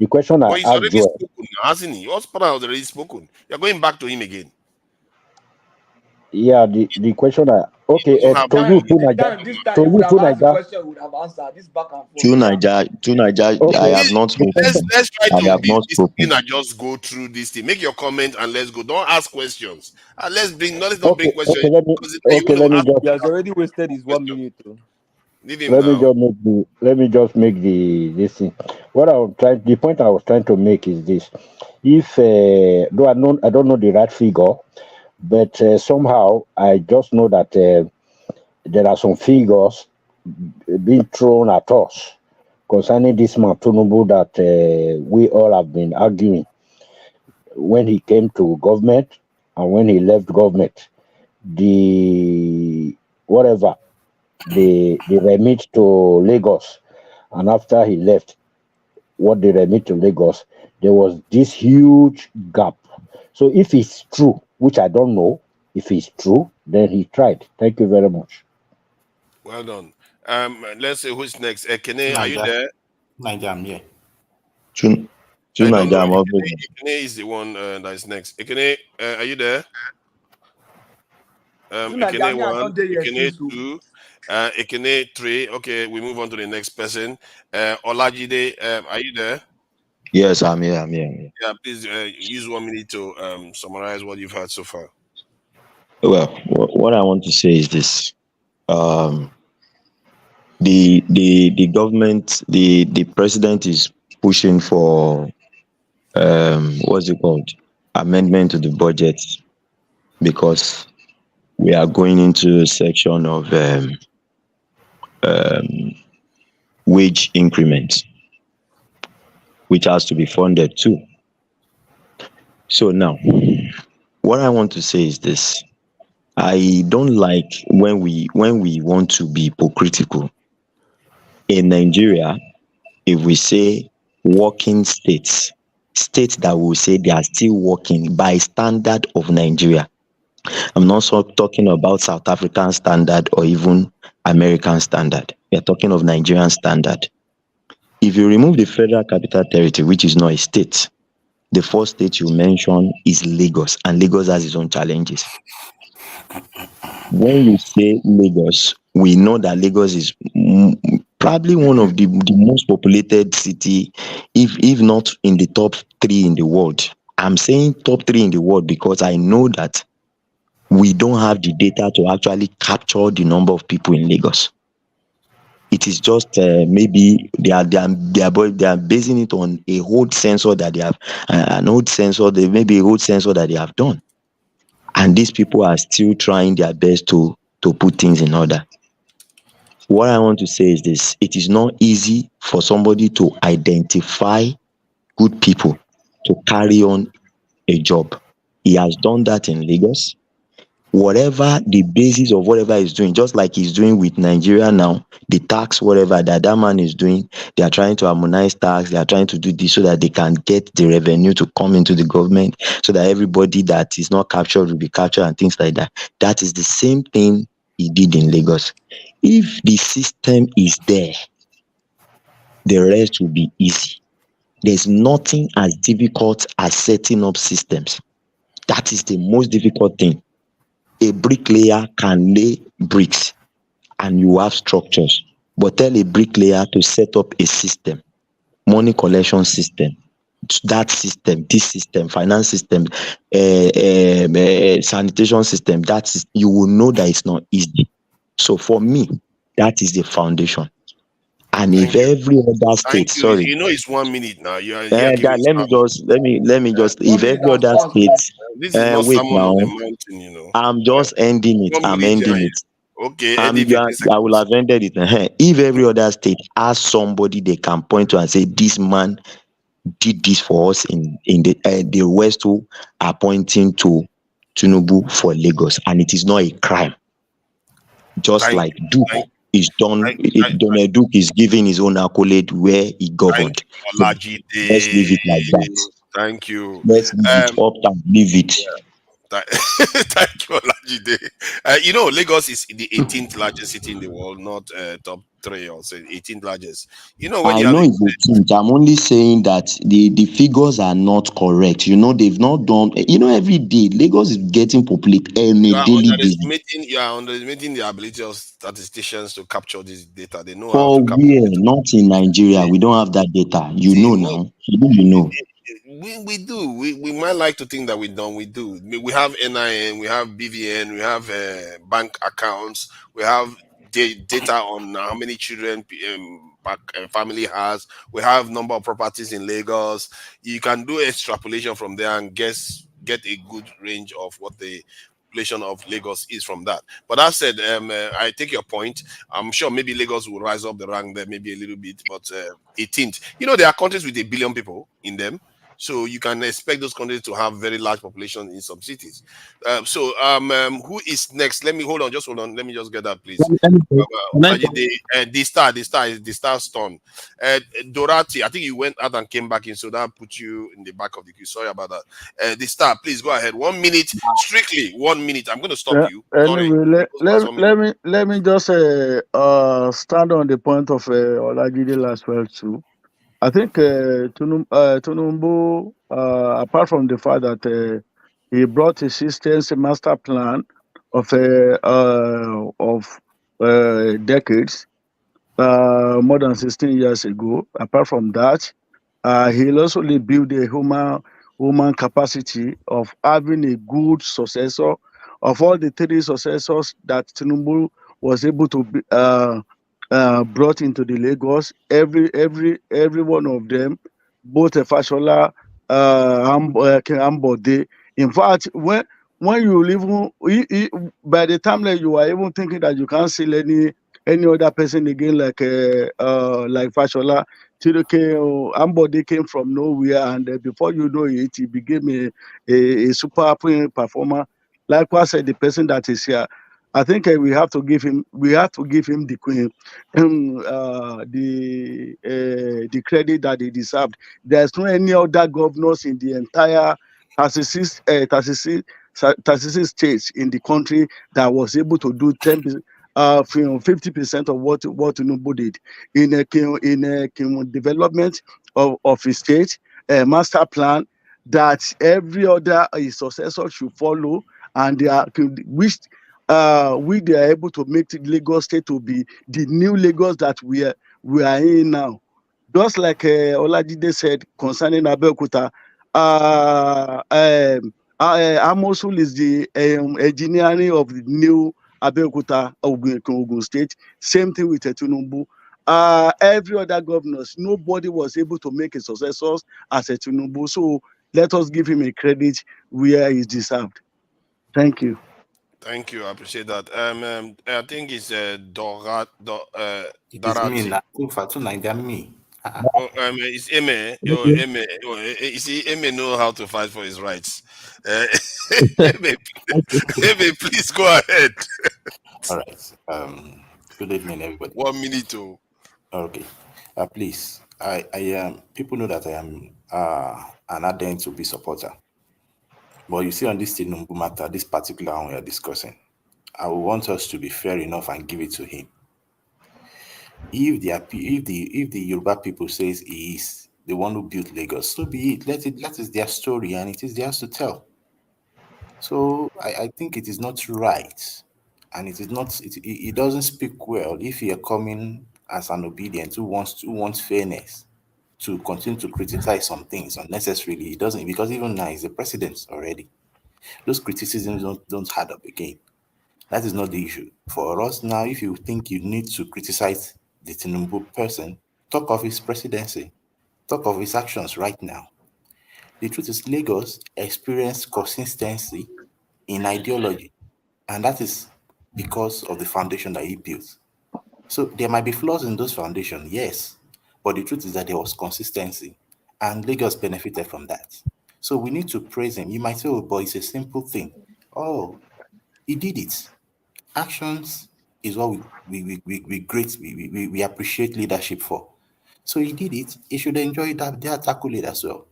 question I he's asked already spoken, hasn't he? Osprey has already spoken. You're going back to him again. Yeah, the question I to you, Tunaja. I have not spoken. Let's try to be disciplined and just go through this thing. Make your comment and let's go. Don't ask questions. Let's not bring questions. He has already wasted his 1 minute. Let me just make this thing. The point I was trying to make is this: if though I don't know the right figure, but somehow I just know that there are some figures being thrown at us concerning this man Tinubu that we all have been arguing when he came to government and when he left government. The remit to Lagos, and after he left, what they remit to Lagos, there was this huge gap. So if it's true which I don't know if it's true. Then he tried. Thank you very much. Well done. Let's see who's next. Ekene, are you there? Niger, I'm here. I don't know. Ekene is the one that is next. Ekene, are you there? Ekene 1, Ekene 2, Ekene 3. Okay, we move on to the next person. Olajide, are you there? Yes, I'm here. I'm here. Yeah, please use 1 minute to summarize what you've heard so far. Well, what I want to say is this: the government, the president is pushing for what's it called, amendment to the budget, because we are going into a section of wage increments, which has to be funded too. So now, what I want to say is this: I don't like when we want to be hypocritical. In Nigeria, if we say working states that will say they are still working by standard of Nigeria. I'm not talking about South African standard or even American standard. We are talking of Nigerian standard. If you remove the Federal Capital Territory, which is not a state, the first state you mention is Lagos, and Lagos has its own challenges. When you say Lagos, we know that Lagos is probably one of the most populated city, if not in the top 3 in the world. I'm saying top 3 in the world because I know that we don't have the data to actually capture the number of people in Lagos. It is just maybe they are basing it on a old sensor that they have, maybe a old sensor that they have done. And these people are still trying their best to put things in order. What I want to say is this: it is not easy for somebody to identify good people to carry on a job. He has done that in Lagos. Whatever the basis of whatever he's doing, just like he's doing with Nigeria now, the tax, whatever that man is doing, they are trying to harmonize tax, they are trying to do this so that they can get the revenue to come into the government, so that everybody that is not captured will be captured and things like that. That is the same thing he did in Lagos. If the system is there, the rest will be easy. There's nothing as difficult as setting up systems. That is the most difficult thing. A bricklayer can lay bricks and you have structures, but tell a bricklayer to set up a system, money collection system, that system, this system, finance system, sanitation system, you will know that it's not easy. So for me, that is the foundation. And if every other state, sorry, you know, it's 1 minute now. let me just if every other state, this is not wait someone now, on the mountain, you know. I'm just ending it. I'm ending it. Okay, I will have ended it. If every other state has somebody they can point to and say, this man did this for us in the West, who are pointing to Tinubu for Lagos, and it is not a crime. Just like Duke is done, Donald Duke is giving his own accolade where he governed. So let's leave it like that. Thank you. Let's leave it up and leave it. Thank you, Olajide. You know, Lagos is the 18th largest city in the world, not top 3 or say 18th largest. You know, when I know it's 18th. I'm only saying that the figures are not correct. You know, they've not done. You know, every day Lagos is getting populated on a daily basis. You are underestimating the ability of statisticians to capture this data. They know how to capture. Not in Nigeria. We don't have that data. You know now. You know. We do. We might like to think that we don't. We do. We have NIN, we have BVN, we have bank accounts, we have data on how many children family has. We have number of properties in Lagos. You can do extrapolation from there and get a good range of what the population of Lagos is from that. But that said, I take your point. I'm sure maybe Lagos will rise up the rank there maybe a little bit, but 18th. You know, there are countries with 1 billion people in them. So you can expect those countries to have very large populations in some cities. Who is next? Let me hold on. Just hold on. Let me just get that, please. The star's turn. Dorati, I think you went out and came back in, so that put you in the back of the queue. Sorry about that. The star, please go ahead. 1 minute, strictly 1 minute. I'm going to stop you. Sorry. Anyway, let me just stand on the point of Olajide last well too. I think Tinubu, apart from the fact that he brought a systems master plan of decades, more than 16 years ago. Apart from that, he'll also build a human capacity of having a good successor. Of all the three successors that Tinubu was able to be, brought into the Lagos, every one of them, both Fashola, Ambode. In fact, when you live, by the time that you are even thinking that you can't see any other person again like Fashola, Ambode came from nowhere, and before you know it, he became a super performer. Likewise, the person that is here, I think we have to give him the the credit that he deserved. There's no any other governors in the entire 36 states in the country that was able to do 50% of what Tinubu did in a development of his state, a master plan that every other successor should follow, and they are which they are able to make the Lagos state to be the new Lagos that we are in now. Just like Olajide said concerning Abeokuta, Amosul is the engineering of the new Abeokuta, Ogun State. Same thing with Tinubu. Every other governors, nobody was able to make a successor as a Tinubu. So let us give him a credit where he's deserved. Thank you. Thank you. I appreciate that. I think it's Dorati. It's Eme. You see, Eme know how to fight for his rights. Eme, please go ahead. All right. Good evening, everybody. 1 minute. Oh. Okay. Please, I am. People know that I am an ardent to be supporter. But you see, on this Tinubu matter, this particular one we are discussing, I will want us to be fair enough and give it to him. If the Yoruba people says he is the one who built Lagos, so be it. That is their story, and it is theirs to tell. So I think it is not right, and it is not. It doesn't speak well if you are coming as an obedient who wants fairness to continue to criticize some things unnecessarily. It doesn't, because even now he's the president already. Those criticisms don't add up again. That is not the issue. For us now, if you think you need to criticize the Tinubu person, talk of his presidency, talk of his actions right now. The truth is, Lagos experienced consistency in ideology, and that is because of the foundation that he built. So there might be flaws in those foundations, yes, but the truth is that there was consistency, and Lagos benefited from that. So we need to praise him. You might say, oh, but it's a simple thing. Oh, he did it. Actions is what we appreciate leadership for. So he did it. He should enjoy that accolade as well.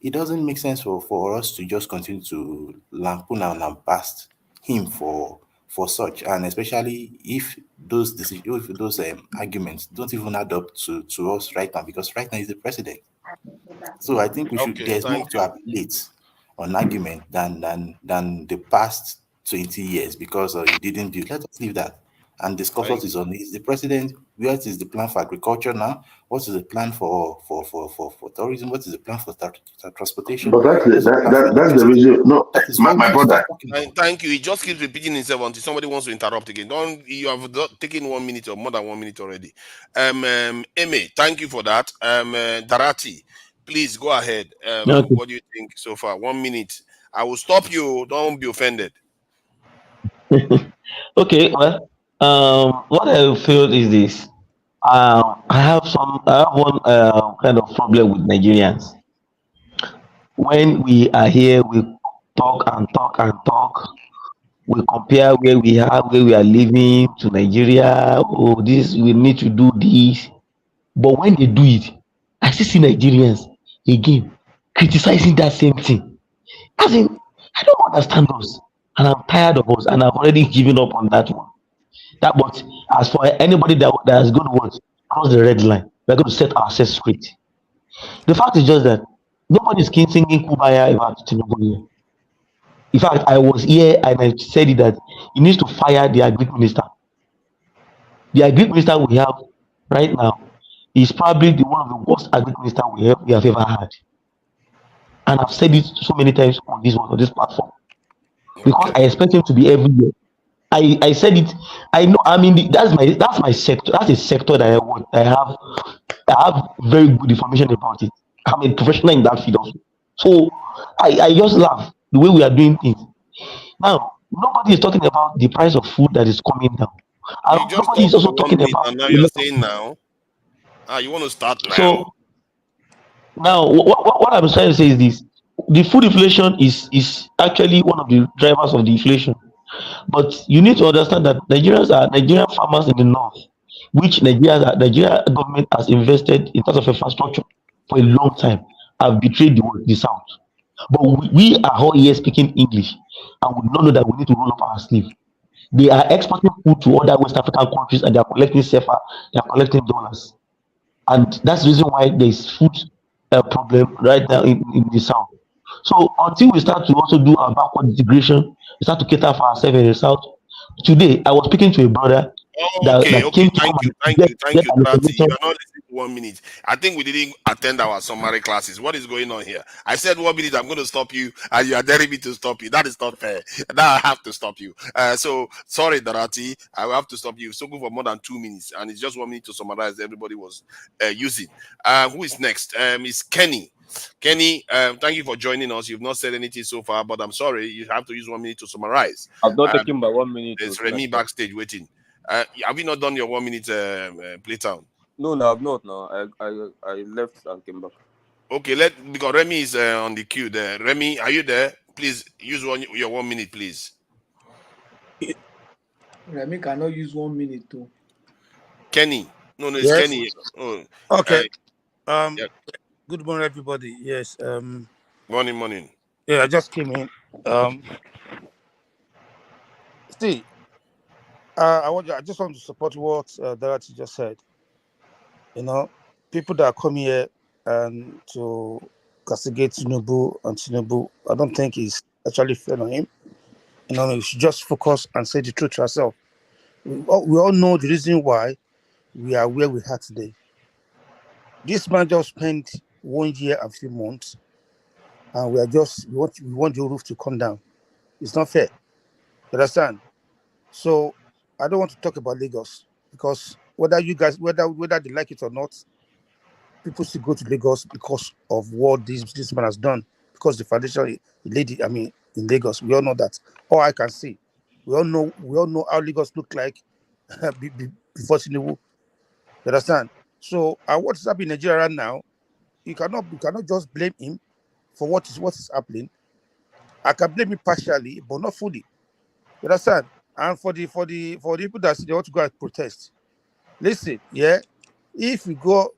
It doesn't make sense for us to just continue to lampoon and lambast him for such, and especially if those arguments don't even add up to us right now, because right now he's the president. So I think there's more to appellate on argument than the past 20 years, because he didn't build. Let us leave that and discuss what is on. Is the president, what is the plan for agriculture now? What is the plan for tourism? What is the plan for transportation? But that's the reason. No, my brother. Thank you. He just keeps repeating himself until somebody wants to interrupt again. You have taken 1 minute or more than 1 minute already. Eme, thank you for that. Darati, please go ahead. Okay. What do you think so far? 1 minute. I will stop you. Don't be offended. Okay, well, what I feel is this. I have one kind of problem with Nigerians. when we are here, we talk and talk and talk. We compare where we are living to Nigeria. Oh, this we need to do this. But when they do it, I still see Nigerians again criticizing that same thing. As in, I don't understand us, and I'm tired of us, and I've already given up on that one. But as for anybody that is going to what cross the red line, we're going to set ourselves straight. The fact is just that nobody is singing Kubaya about Tinubu here. In fact, I was here and I said it that he needs to fire the agri minister. The agri minister we have right now is probably one of the worst agri minister we have ever had. And I've said it so many times on this platform. Because I expect him to be every year. I said it. I know. I mean, that's my sector. That's a sector that I want. I have very good information about it. I'm a professional in that field also. So I just laugh the way we are doing things. Now nobody is talking about the price of food that is coming down. And You just nobody is talked also for 1 talking minute about and now you're saying now. You want to start now? so now what I'm trying to say is this: the food inflation is actually one of the drivers of the inflation. But you need to understand that Nigerian farmers in the north, which Nigeria government has invested in terms of infrastructure for a long time, have betrayed the south. But we are all here speaking English, and we don't know that we need to roll up our sleeve. They are exporting food to other West African countries, and they are collecting SEFA, they are collecting dollars, and that's the reason why there is food problem right now in the south. So until we start to also do our backward integration, we start to cater for ourselves in the south. Today, I was speaking to a brother that came to come and get an Brati. You information. are not listening to 1 minute. I think we didn't attend our summary classes. What is going on here? I said 1 minute, I'm going to stop you, and you are daring me to stop you. That is not fair. Now I have to stop you. So sorry, Darati. I will have to stop you. So go for more than 2 minutes, and it's just 1 minute to summarize. Everybody was using. Who is next? It's Kenny. Kenny, thank you for joining us. You've not said anything so far, but I'm sorry. You have to use 1 minute to summarize. I've not taken my 1 minute. There's Remy backstage waiting. Have you not done your 1 minute playtown? No, I've not. No, I left and came back. Okay, because Remy is on the queue there. Remy, are you there? Please use your 1 minute, please. Remy cannot use 1 minute too. Kenny, no, it's yes. Kenny. Oh, okay. Yeah. Good morning, everybody. Yes. Morning. Yeah, I just came in. See, I just want to support what Darati just said. You know, people that come here and to castigate Tinubu, I don't think is actually fair on him. You know, we should just focus and say the truth to ourselves. We all know the reason why we are where we are today. This man just spent 1 year and 3 months, and we want the roof to come down. It's not fair. You understand? So I don't want to talk about Lagos because whether they like it or not, people still go to Lagos because of what this man has done. Because the foundation lady, in Lagos, we all know that. All I can see, we all know how Lagos looked like before Tinubu. You understand? So what is happening in Nigeria right now? You cannot just blame him for what is happening. I can blame him partially, but not fully. You understand? And for the people that say they want to go and protest, listen, yeah, if we go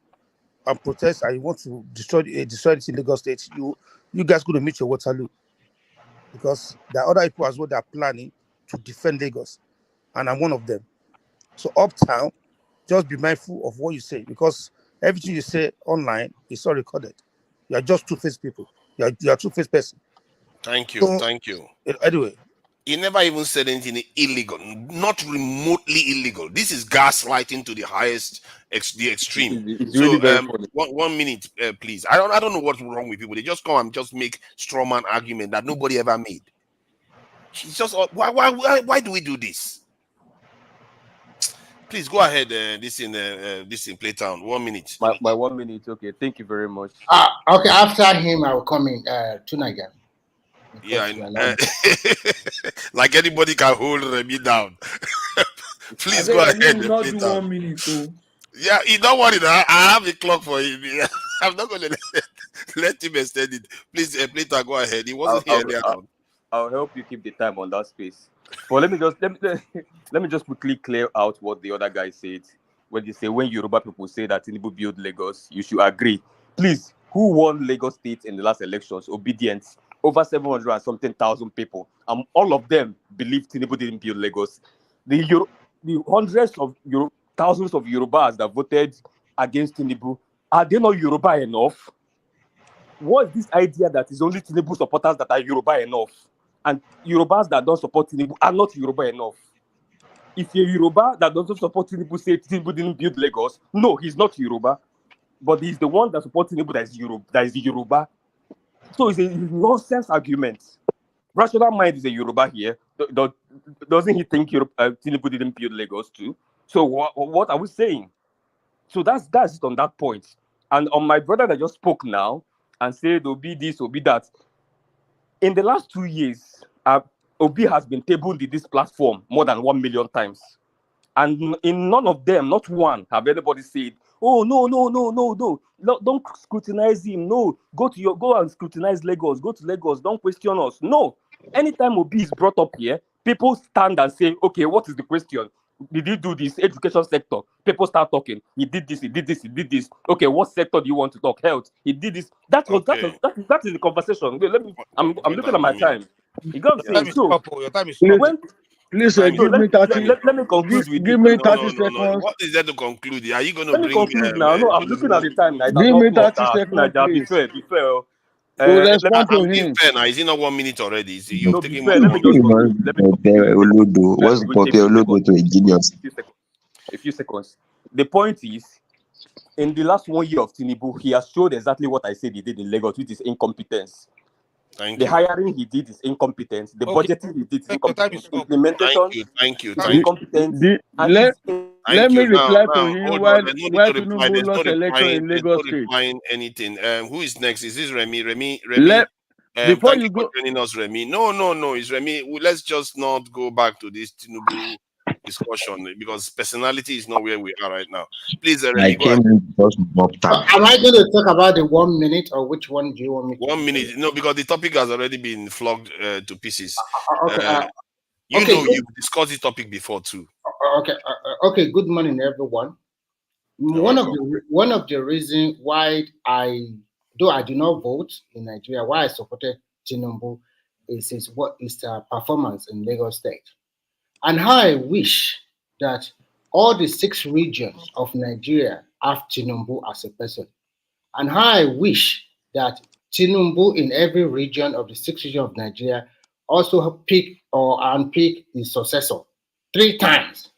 and protest and you want to destroy this in Lagos State, you guys going to meet your Waterloo, because there are other people as well that are planning to defend Lagos, and I'm one of them. So uptown, just be mindful of what you say, because everything you say online is all recorded. You are just two-faced people. You are two-faced person. Thank you. Anyway, he never even said anything illegal, not remotely illegal. This is gaslighting to the highest, the extreme. It's really very funny. 1 minute, please. I don't know what's wrong with people. They just come and just make strawman argument that nobody ever made. It's just why do we do this? Please go ahead. This in Playtown. 1 minute. My 1 minute. Okay, thank you very much. Okay. After him, I will come in. Tunagan. Yeah, like anybody can hold Remy down. Please go ahead. Not do 1 minute too. Yeah, you don't worry. I have a clock for him. Yeah. I'm not going to let him extend it. Please, Plato, go ahead. He wasn't here earlier on. I'll help you keep the time on that space. But let me just quickly clear out what the other guy said. When they say when Yoruba people say that Tinubu built Lagos, you should agree. Please, who won Lagos State in the last elections? Obedience. Over 700 and something thousand people. All of them believe Tinubu didn't build Lagos. The hundreds of thousands of Yorubas that voted against Tinubu, are they not Yoruba enough? What is this idea that it's only Tinubu supporters that are Yoruba enough? And Yorubas that don't support Tinubu are not Yoruba enough. If you're Yoruba that doesn't support Tinubu, say Tinubu didn't build Lagos, no, he's not Yoruba. But he's the one that supports Tinubu that is Yoruba. So it's a nonsense argument. Rational mind is a Yoruba here. Doesn't he think Tinubu didn't build Lagos too? So what are we saying? So that's it on that point. And on my brother that just spoke now and said, Obi this, Obi that. In the last 2 years, Obi has been tabled in this platform more than 1 million times. And in none of them, not one, have anybody said, oh, no, don't scrutinize him. No, go and scrutinize Lagos. Go to Lagos. Don't question us. No. Anytime Obi is brought up here, people stand and say, okay, what is the question? Did he do this? Education sector. People start talking. He did this, he did this, he did this. Okay, what sector do you want to talk? Health. He did this. That is the conversation. I'm looking at my time. You got to say so. Your time is up. Please give me 30. Let me conclude with give me 30 seconds. What is there to conclude? Are you going to Let me conclude now. No, I'm looking at the time. Give me 30 seconds, please. Be fair. To respond to him. Fair now. Is it not 1 minute already? No, be fair. Let me just conclude. What's comparing Olodo to a genius? A few seconds. The point is, in the last 1 year of Tinubu, he has showed exactly what I said he did in Lagos, which is incompetence. The hiring he did is incompetence. The budgeting he did is incompetence. Implementation. Thank you. Incompetence. Let me reply to him while Tinubu lost election in Lagos State. Anything. Who is next? Is this Remy? Before you go, joining us, Remy. No, it's Remy. Let's just not go back to this Tinubu discussion because personality is not where we are right now. Please, Remy, go ahead. Am I going to talk about the 1 minute or which one do you want me to 1 minute? No, because the topic has already been flogged to pieces. You've discussed this topic before too. Okay. Good morning, everyone. One of the reasons why I do not vote in Nigeria, why I supported Tinubu is his performance in Lagos State. And how I wish that all the 6 regions of Nigeria have Tinubu as a person. And how I wish that Tinubu in every region of the 6 regions of Nigeria also pick or unpick his successor 3 times.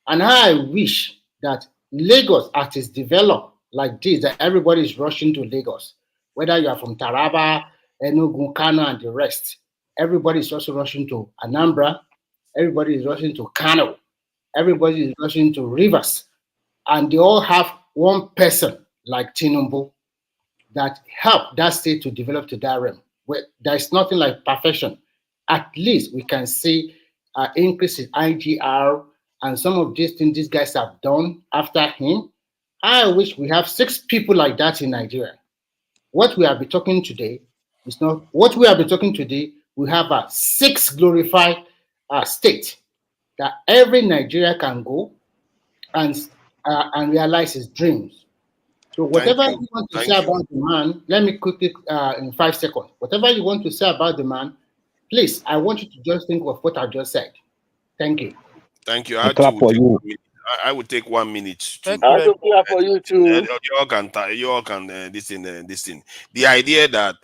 And how I wish that Lagos, as is developed like this, that everybody is rushing to Lagos, whether you are from Taraba, Enugu, KANU, and the rest. Everybody is also rushing to Anambra. Everybody is rushing to KANU. Everybody is rushing to Rivers. And they all have one person like Tinubu that helped that state to develop to that realm. Where there is nothing like perfection. At least we can see an increase in IGR and some of these things these guys have done after him. I wish we have 6 people like that in Nigeria. What we have been talking today is not what we have been talking today. We have a 6 glorified state that every Nigeria can go and realize his dreams. So whatever you want to say about the man, let me quickly in 5 seconds. Whatever you want to say about the man, please, I want you to just think of what I just said. Thank you. Thank you. I would take 1 minute. I do clap for you too. You all can this thing. The idea that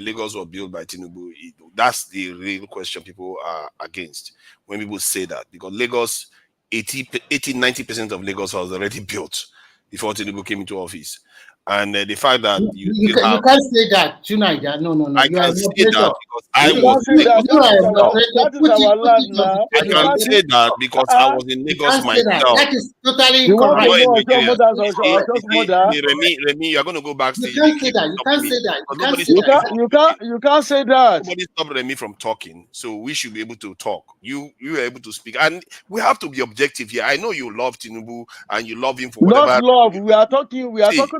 Lagos was built by Tinubu, that's the real question people are against when people say that, because Lagos, 80-90% of Lagos was already built before Tinubu came into office. And the fact that you can't say that tonight. No. I can say that because I was. That is our land now. I can say that because I was in Lagos myself. That is totally incorrect. Remy, you're going to go backstage. You can't say that. You can't say that. Nobody stopped Remy from talking, so we should be able to talk. You are able to speak, and we have to be objective here. I know you love Tinubu and you love him for whatever. Not love. We are talking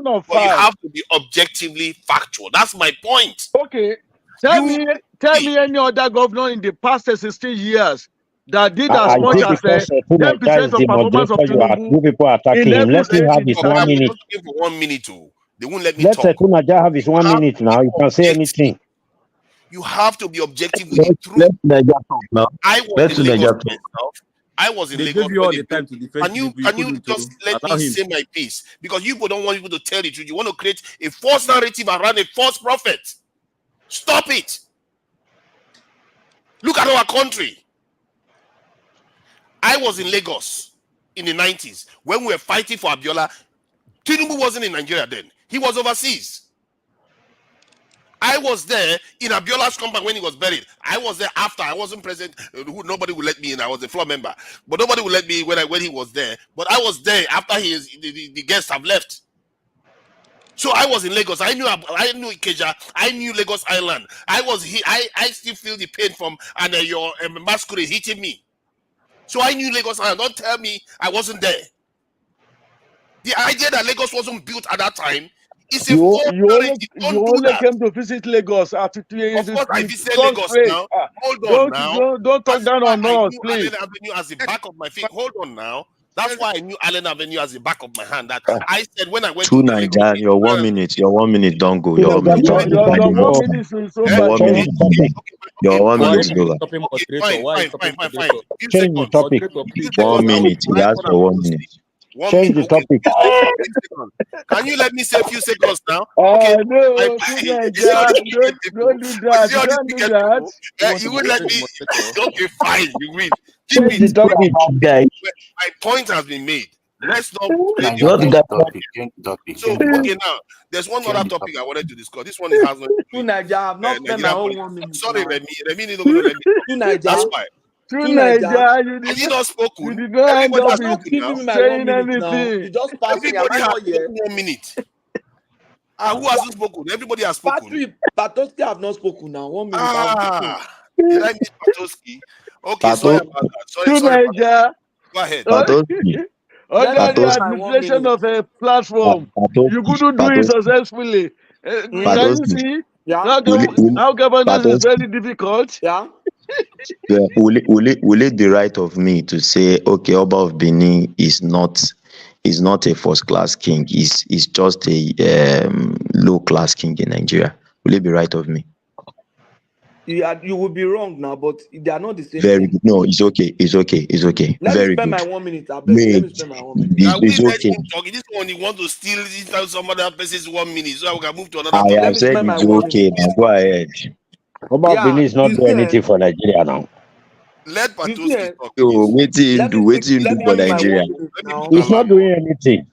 of But you have to be objectively factual. That's my point. Okay. Tell me any other governor in the past 16 years that did as much as 10% of performance of Tinubu. You people attacking him. Let him have his 1 minute. For 1 minute too. They won't let me Let talk. Sekunaja have his 1 minute now. You can say anything. You have to be objective with the truth. I was in Lagos myself. I was in They Lagos. gave you all the time to defend. Can you just let me say my piece? Because you people don't want people to tell the truth. You want to create a false narrative around a false prophet. Stop it. Look at our country. I was in Lagos in the 90s when we were fighting for Abiola. Tinubu wasn't in Nigeria then. He was overseas. I was there in Abiola's compound when he was buried. I was there after. I wasn't present. Nobody would let me in. I was a floor member. But nobody would let me in when he was there. But I was there after the guests have left. So I was in Lagos. I knew Ikeja. I knew Lagos Island. I still feel the pain from your masquerade hitting me. So I knew Lagos Island. Don't tell me I wasn't there. The idea that Lagos wasn't built at that time is a false narrative. You only came to visit Lagos after 2 years. Of course, I visited Lagos now. Hold on now. Don't talk down on us, please. Allen Avenue as the back of my feet. Hold on now. That's why I knew Allen Avenue as the back of my hand. That I said when I went to Nigeria, your 1 minute, don't go. Your 1 minute. Your 1 minute is over. Your 1 minute is over. Fine. Change the topic. 1 minute. He asked for 1 minute. Change the topic. Can you let me say a few seconds now? Okay. No, don't do that. Don't do that. You would let me. Okay, fine. You win. Change the topic, guys. My point has been made. Let's not. So okay, now there's one other topic I wanted to discuss. This one has not. Sorry, Remy is not going to let me. That's why. True Nigeria, you did not spoken. You did not end up saying anything. You just passed me. Everybody has 1 minute. Who hasn't spoken? Everybody has spoken. Patoski have not spoken now. 1 minute. Did I miss Patoski? Okay, sorry about that. Sorry. Nigeria. Go ahead. Patoski. Under the administration of a platform, you couldn't do it successfully. Can you see? Now governance is very difficult. Yeah. Will it be right of me to say, okay, Oba of Benin is not a first class king, is just a low class king in Nigeria? Will it be right of me? You will be wrong now, but they are not the same. Very good. No, it's okay. Let me spend my 1 minute. Let me spend my 1 minute. It's okay. This one you want to steal some other person's 1 minute, so we can move to another topic. I have said it's okay. Now go ahead. Oba Benin is not doing anything for Nigeria now. Let Patoski talk. Wait till do for Nigeria. He's not doing anything.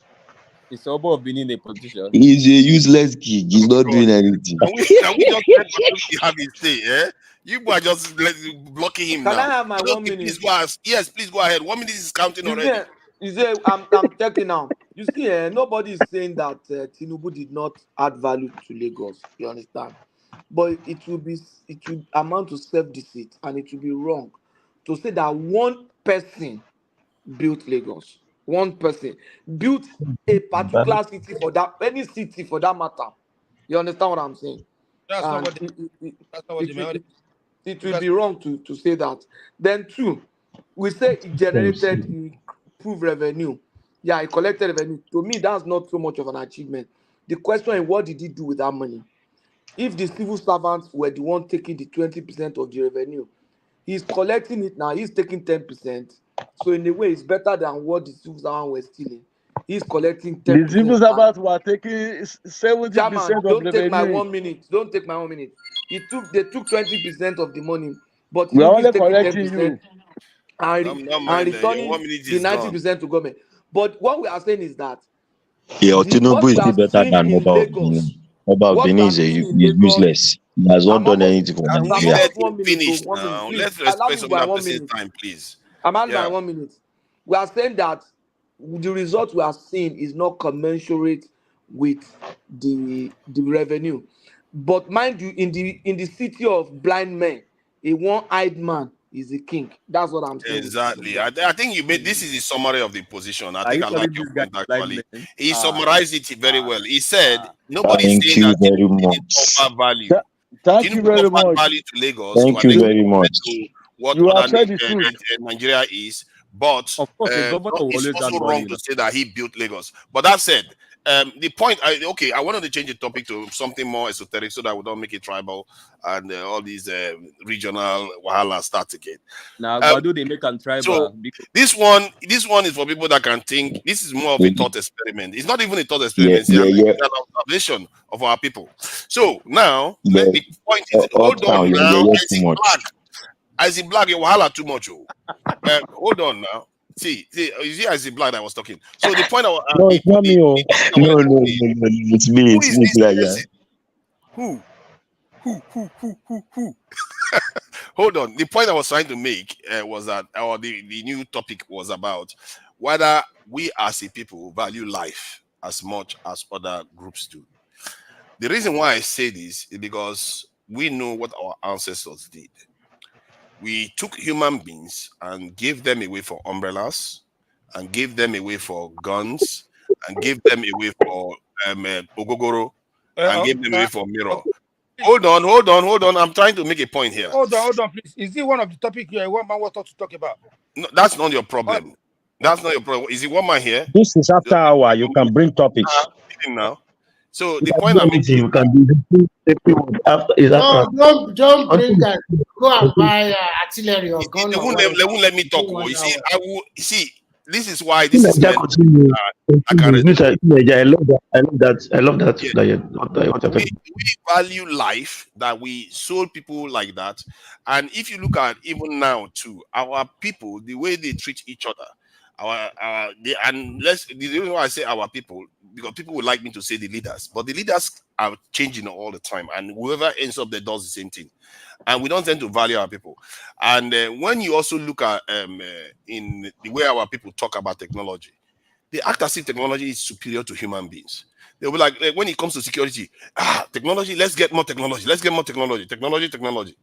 Is Oba of Benin a politician? He's a useless king. He's not doing anything. Can we just let Patoski have his say? You are just blocking him now. Can I have my 1 minute? Please go ahead. Yes, please go ahead. 1 minute is counting already. I'm checking now. You see, nobody is saying that Tinubu did not add value to Lagos. You understand? But it will amount to self-deceit, and it will be wrong to say that one person built Lagos. One person built a particular city for that, any city for that matter. You understand what I'm saying? It will be wrong to say that. Then two, we say it generated improved revenue. Yeah, it collected revenue. To me, that's not so much of an achievement. The question is, what did he do with that money? If the civil servants were the one taking the 20% of the revenue, he's collecting it now. He's taking 10%. So in a way, it's better than what the civil servants were stealing. He's collecting 10%. The civil servants were taking 70% of the revenue. Don't take my 1 minute. Don't take my 1 minute. They took 20% of the money, but we are only taking collecting 10% you. and returning the 90% to government. But what we are saying is that Tinubu is better than Oba of Benin. Oba of Benin is useless. He has not done anything for Nigeria. Let's respect some other person's time, please. I'm asking my 1 minute. We are saying that the result we are seeing is not commensurate with the revenue. But mind you, in the city of blind men, a one-eyed man is the king. That's what I'm saying. Exactly. I think you made this is the summary of the position. I think I like your point actually. Man. He summarized it very well. He said nobody's Thank saying you that very Tinubu didn't much. offer value. Thank you Tinubu very offered much. value to Lagos Thank to you an very extent much. to what You have other said the truth. Nigeria is, but Of course, the governor will it's always also add wrong value. to say that he built Lagos. But that said, the point, I wanted to change the topic to something more esoteric so that we don't make it tribal and all these regional wahala start again. Now, Badu, they make a tribal. So this one is for people that can think. This is more of a thought experiment. It's not even a thought experiment. It's an observation of our people. So now, the point is, hold on now. Isaac Black, your wahala too much. Hold on now. See, you see Isaac Black that was talking. So the point No, it's not me. No, it's me. Who It's is me. this person? Who? Hold on. The point I was trying to make was that, or the new topic was about whether we as a people value life as much as other groups do. The reason why I say this is because we know what our ancestors did. We took human beings and gave them away for umbrellas, and gave them away for guns, and gave them away for ogogoro, and gave them away for mirror. Hold on. I'm trying to make a point here. Hold on, please. Is it one of the topics you want man want to talk about? No, that's not your problem. That's not your problem. Is it one man here? This is after hour. You can bring topics. Now. So the point I'm making you can do don't bring that. Go and buy artillery or gun. They won't let me talk. You see, this is why this is meant. I love that. We value life, that we sold people like that. And if you look at even now too, our people, the way they treat each other, the reason why I say our people, because people would like me to say the leaders, but the leaders are changing all the time, and whoever ends up there does the same thing, and we don't tend to value our people. And when you also look at in the way our people talk about technology, they act as if technology is superior to human beings. They'll be like when it comes to security, technology, let's get more technology, technology.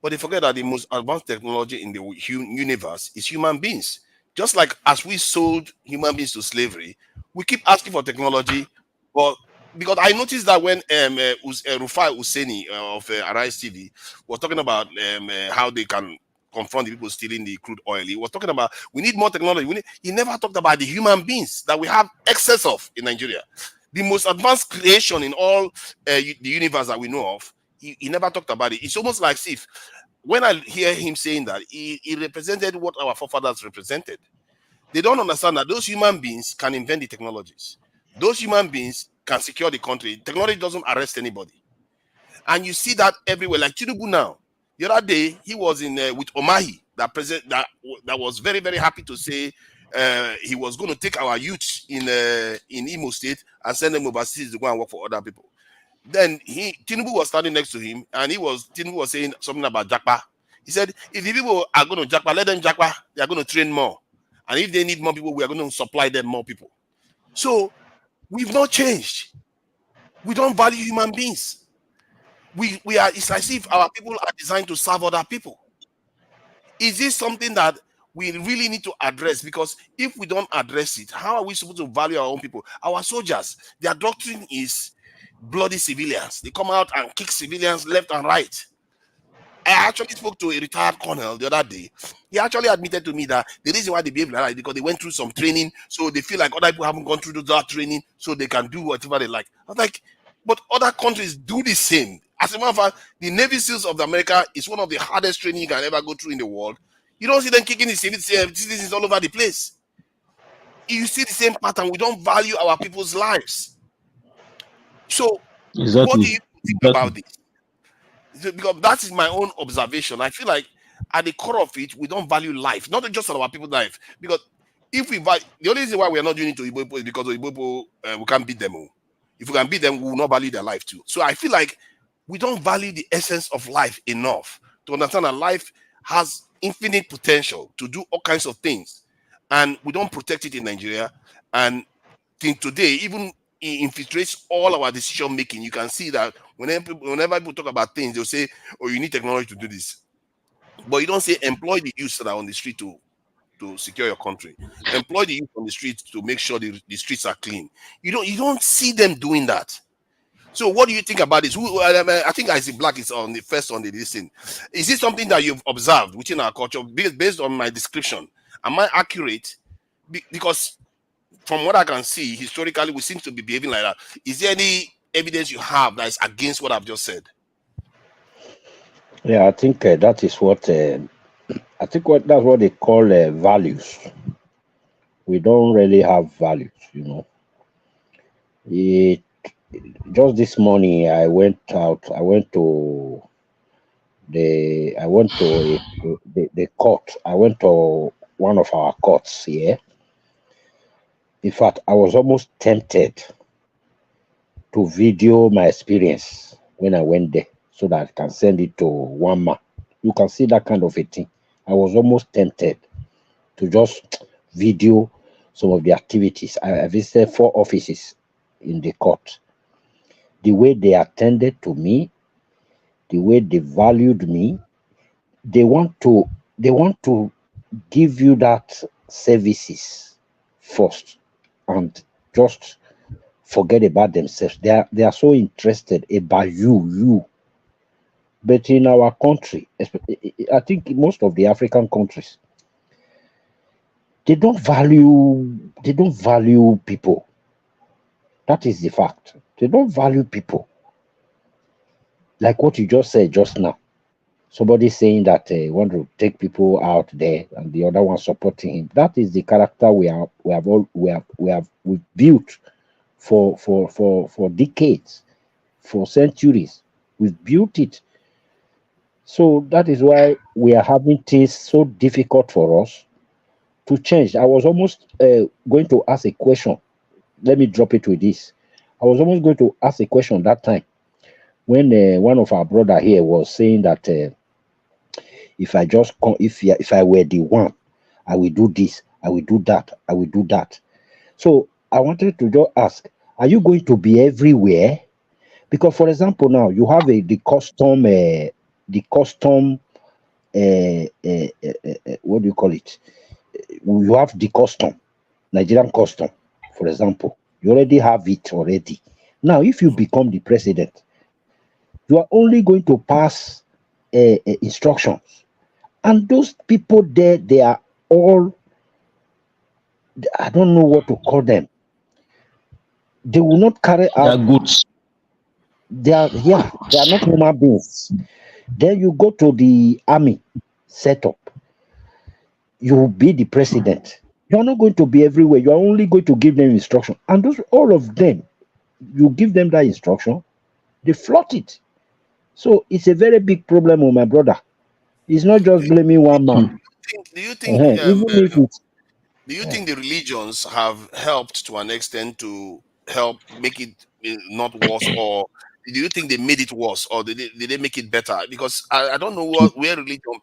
But they forget that the most advanced technology in the universe is human beings. Just like as we sold human beings to slavery, we keep asking for technology. But because I noticed that when Rufai Husseini of Arise TV was talking about how they can confront the people stealing the crude oil, he was talking about we need more technology. He never talked about the human beings that we have excess of in Nigeria. The most advanced creation in all the universe that we know of, he never talked about it. It's almost like if when I hear him saying that, he represented what our forefathers represented. They don't understand that those human beings can invent the technologies. Those human beings can secure the country. Technology doesn't arrest anybody. And you see that everywhere. Like Tinubu now. The other day, he was in with Omahi, that was very, very happy to say he was going to take our youth in Imo State and send them overseas to go and work for other people. Then Tinubu was standing next to him, and Tinubu was saying something about Jakpa. He said, if the people are going to Jakpa, let them Jakpa. They are going to train more. And if they need more people, we are going to supply them more people. So we've not changed. We don't value human beings. We are, it's as if our people are designed to serve other people. Is this something that we really need to address? Because if we don't address it, how are we supposed to value our own people? Our soldiers, their doctrine is bloody civilians. They come out and kick civilians left and right. I actually spoke to a retired colonel the other day. He actually admitted to me that the reason why they behave like that is because they went through some training, so they feel like other people haven't gone through that training, so they can do whatever they like. I was like, but other countries do the same. As a matter of fact, the Navy SEALs of America is one of the hardest training you can ever go through in the world. You don't see them kicking the citizens all over the place. You see the same pattern. We don't value our people's lives. So, what do you think about this? Because that is my own observation. I feel like at the core of it, we don't value life, not just our people's life. Because if we value, the only reason why we are not doing it to Igbo is because of Igbo, we can't beat them. If we can beat them, we will not value their life too. So I feel like we don't value the essence of life enough to understand that life has infinite potential to do all kinds of things, and we don't protect it in Nigeria. And today, even it infiltrates all our decision making. You can see that whenever people talk about things, they'll say, "Oh, you need technology to do this." But you don't say employ the youths that are on the street to secure your country. Employ the youth on the streets to make sure the streets are clean. You don't see them doing that. So what do you think about this? I think Isaac Black is on the first on the listing. Is this something that you've observed within our culture based on my description? Am I accurate? Because from what I can see, historically, we seem to be behaving like that. Is there any evidence you have that is against what I've just said? Yeah, I think that is what that's what they call values. We don't really have values, you know. Just this morning, I went out. I went to the court. I went to one of our courts here. In fact, I was almost tempted to video my experience when I went there so that I can send it to one man. You can see that kind of a thing. I was almost tempted to just video some of the activities. I visited 4 offices in the court. The way they attended to me, the way they valued me, they want to give you that services first and just forget about themselves. They are so interested about you. But in our country, I think most of the African countries, they don't value people. That is the fact. They don't value people. Like what you just said just now. Somebody saying that want to take people out there and the other one supporting him. That is the character we've built for decades, for centuries. We've built it. So that is why we are having things so difficult for us to change. I was almost going to ask a question. Let me drop it with this. I was almost going to ask a question that time when one of our brother here was saying that if I were the one, I will do this, I will do that, I will do that. So I wanted to just ask, are you going to be everywhere? Because, for example, now you have the custom, what do you call it? You have the custom, Nigerian custom, for example. You already have it already. Now, if you become the president, you are only going to pass instructions. And those people there, they are all, I don't know what to call them. They will not carry out. They are goods. They are not human beings. Then you go to the army setup. You will be the president. You are not going to be everywhere. You are only going to give them instruction. And all of them, you give them that instruction, they flout it. So it's a very big problem with my brother. It's not just blaming one man. Do you think the religions have helped to an extent to help make it not worse, or do you think they made it worse, or did they make it better? Because I don't know where religion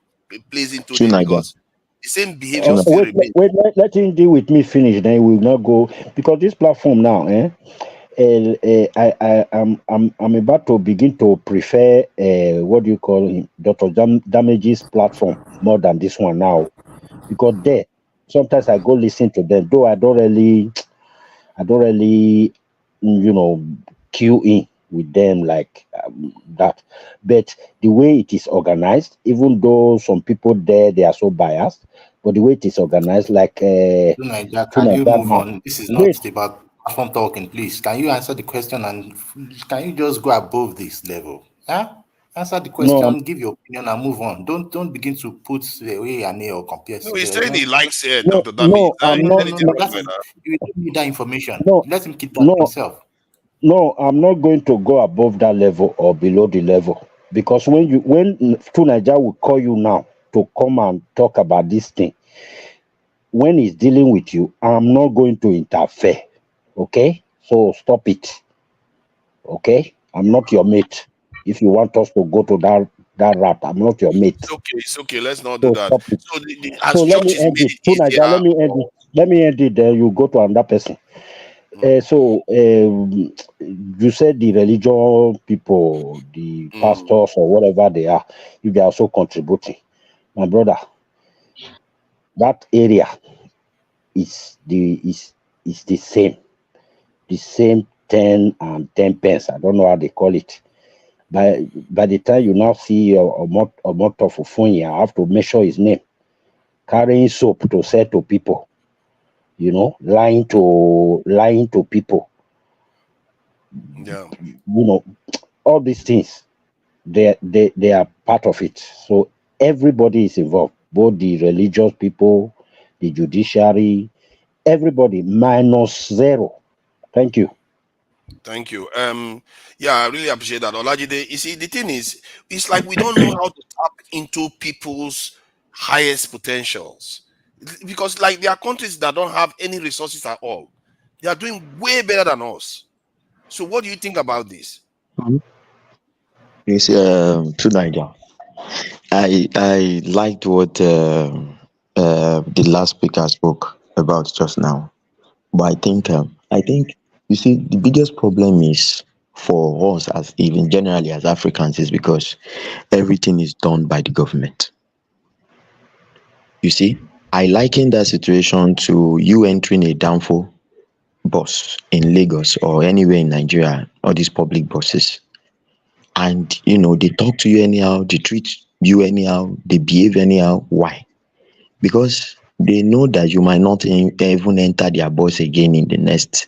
plays into this, because the same behavior still remains. Wait, let him deal with me finish, then we will not go, because this platform now, I'm about to begin to prefer what do you call him, Dr. Damage's platform more than this one now, because there sometimes I go listen to them, though I don't really queue in with them like that. But the way it is organized, even though some people there they are so biased, but the way it is organized, like can you move on? This is not about platform talking, please. Can you answer the question and can you just go above this level? Huh? Answer the question, give your opinion, and move on. Don't begin to put the A and A or compare. No, he said he likes Dr. Dami. You don't need that information. Let him keep that himself. No, I'm not going to go above that level or below the level, because when Tunaja will call you now to come and talk about this thing, when he's dealing with you, I'm not going to interfere. Okay, so stop it. Okay, I'm not your mate. If you want us to go to that route, I'm not your mate. It's okay. Let's not do that. So let me end it. Tunaja, let me end it. There, you go to another person. So you said the religious people, the pastors or whatever they are, if they are also contributing. my brother, that area is the same 10 and 10 pence. I don't know how they call it. By the time you now see a motor for phone, I have to measure his name, carrying soap to sell to people, lying to people. Yeah. All these things, they are part of it. So everybody is involved, both the religious people, the judiciary, everybody, minus zero. Thank you. Thank you. Yeah, I really appreciate that. Olajide, you see, the thing is, it's like we don't know how to tap into people's highest potentials. Because like there are countries that don't have any resources at all. They are doing way better than us. So what do you think about this? You see, to Niger, I liked what the last speaker spoke about just now. But I think you see the biggest problem is for us as even generally as Africans is because everything is done by the government. You see, I liken that situation to you entering a downfall bus in Lagos or anywhere in Nigeria, all these public buses, and they talk to you anyhow, they treat you anyhow, they behave anyhow. Why? Because they know that you might not even enter their bus again in the next.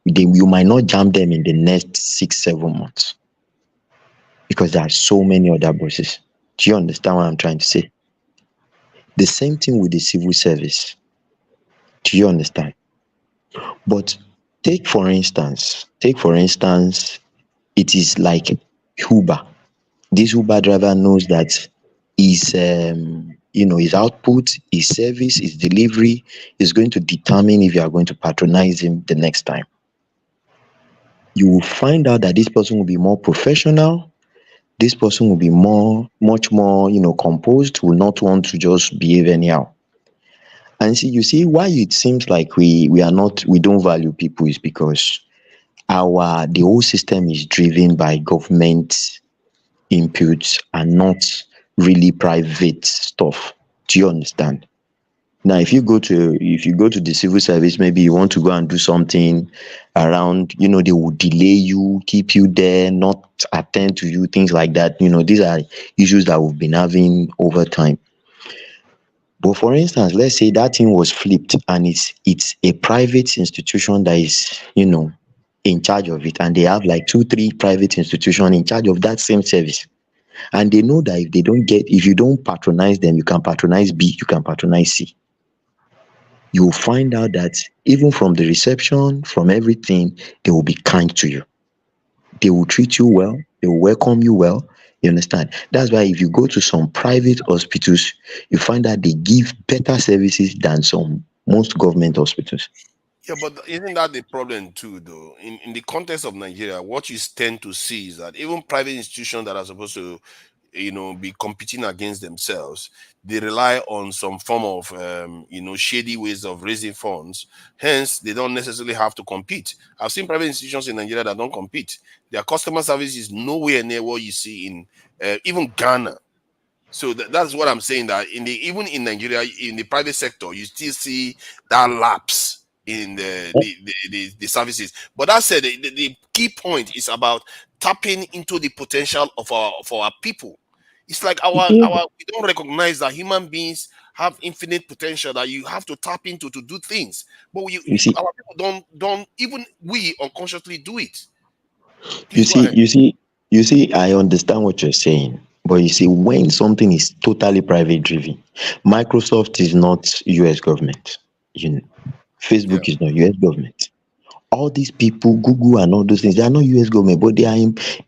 You might not jam them in the next 6-7 months because there are so many other buses. Do you understand what I'm trying to say? The same thing with the civil service. Do you understand? But take for instance, it is like Uber. This Uber driver knows that his his output, his service, his delivery is going to determine if you are going to patronize him the next time. You will find out that this person will be more professional. This person will be much more, composed, will not want to just behave anyhow. And you see why it seems like we don't value people is because the whole system is driven by government inputs and not really private stuff. Do you understand? Now, if you go to the civil service, maybe you want to go and do something around, they will delay you, keep you there, not attend to you, things like that. These are issues that we've been having over time. But for instance, let's say that thing was flipped and it's a private institution that is, in charge of it, and they have like 2-3 private institutions in charge of that same service. And they know that if you don't patronize them, you can patronize B, you can patronize C. You will find out that even from the reception, from everything, they will be kind to you. They will treat you well. They will welcome you well. You understand? That's why if you go to some private hospitals, you find that they give better services than most government hospitals. Yeah, but isn't that the problem too, though? In the context of Nigeria, what you tend to see is that even private institutions that are supposed to be competing against themselves, they rely on some form of shady ways of raising funds. Hence, they don't necessarily have to compete. I've seen private institutions in Nigeria that don't compete. Their customer service is nowhere near what you see in even Ghana. So that's what I'm saying, that even in Nigeria, in the private sector, you still see that lapse in the services. But that said, the key point is about tapping into the potential of our people. It's like we don't recognize that human beings have infinite potential that you have to tap into to do things. But our people don't even we unconsciously do it. Please You see, I understand what you're saying. But you see, when something is totally private driven, Microsoft is not US government. Facebook is not US government. All these people, Google and all those things, they are not US government, but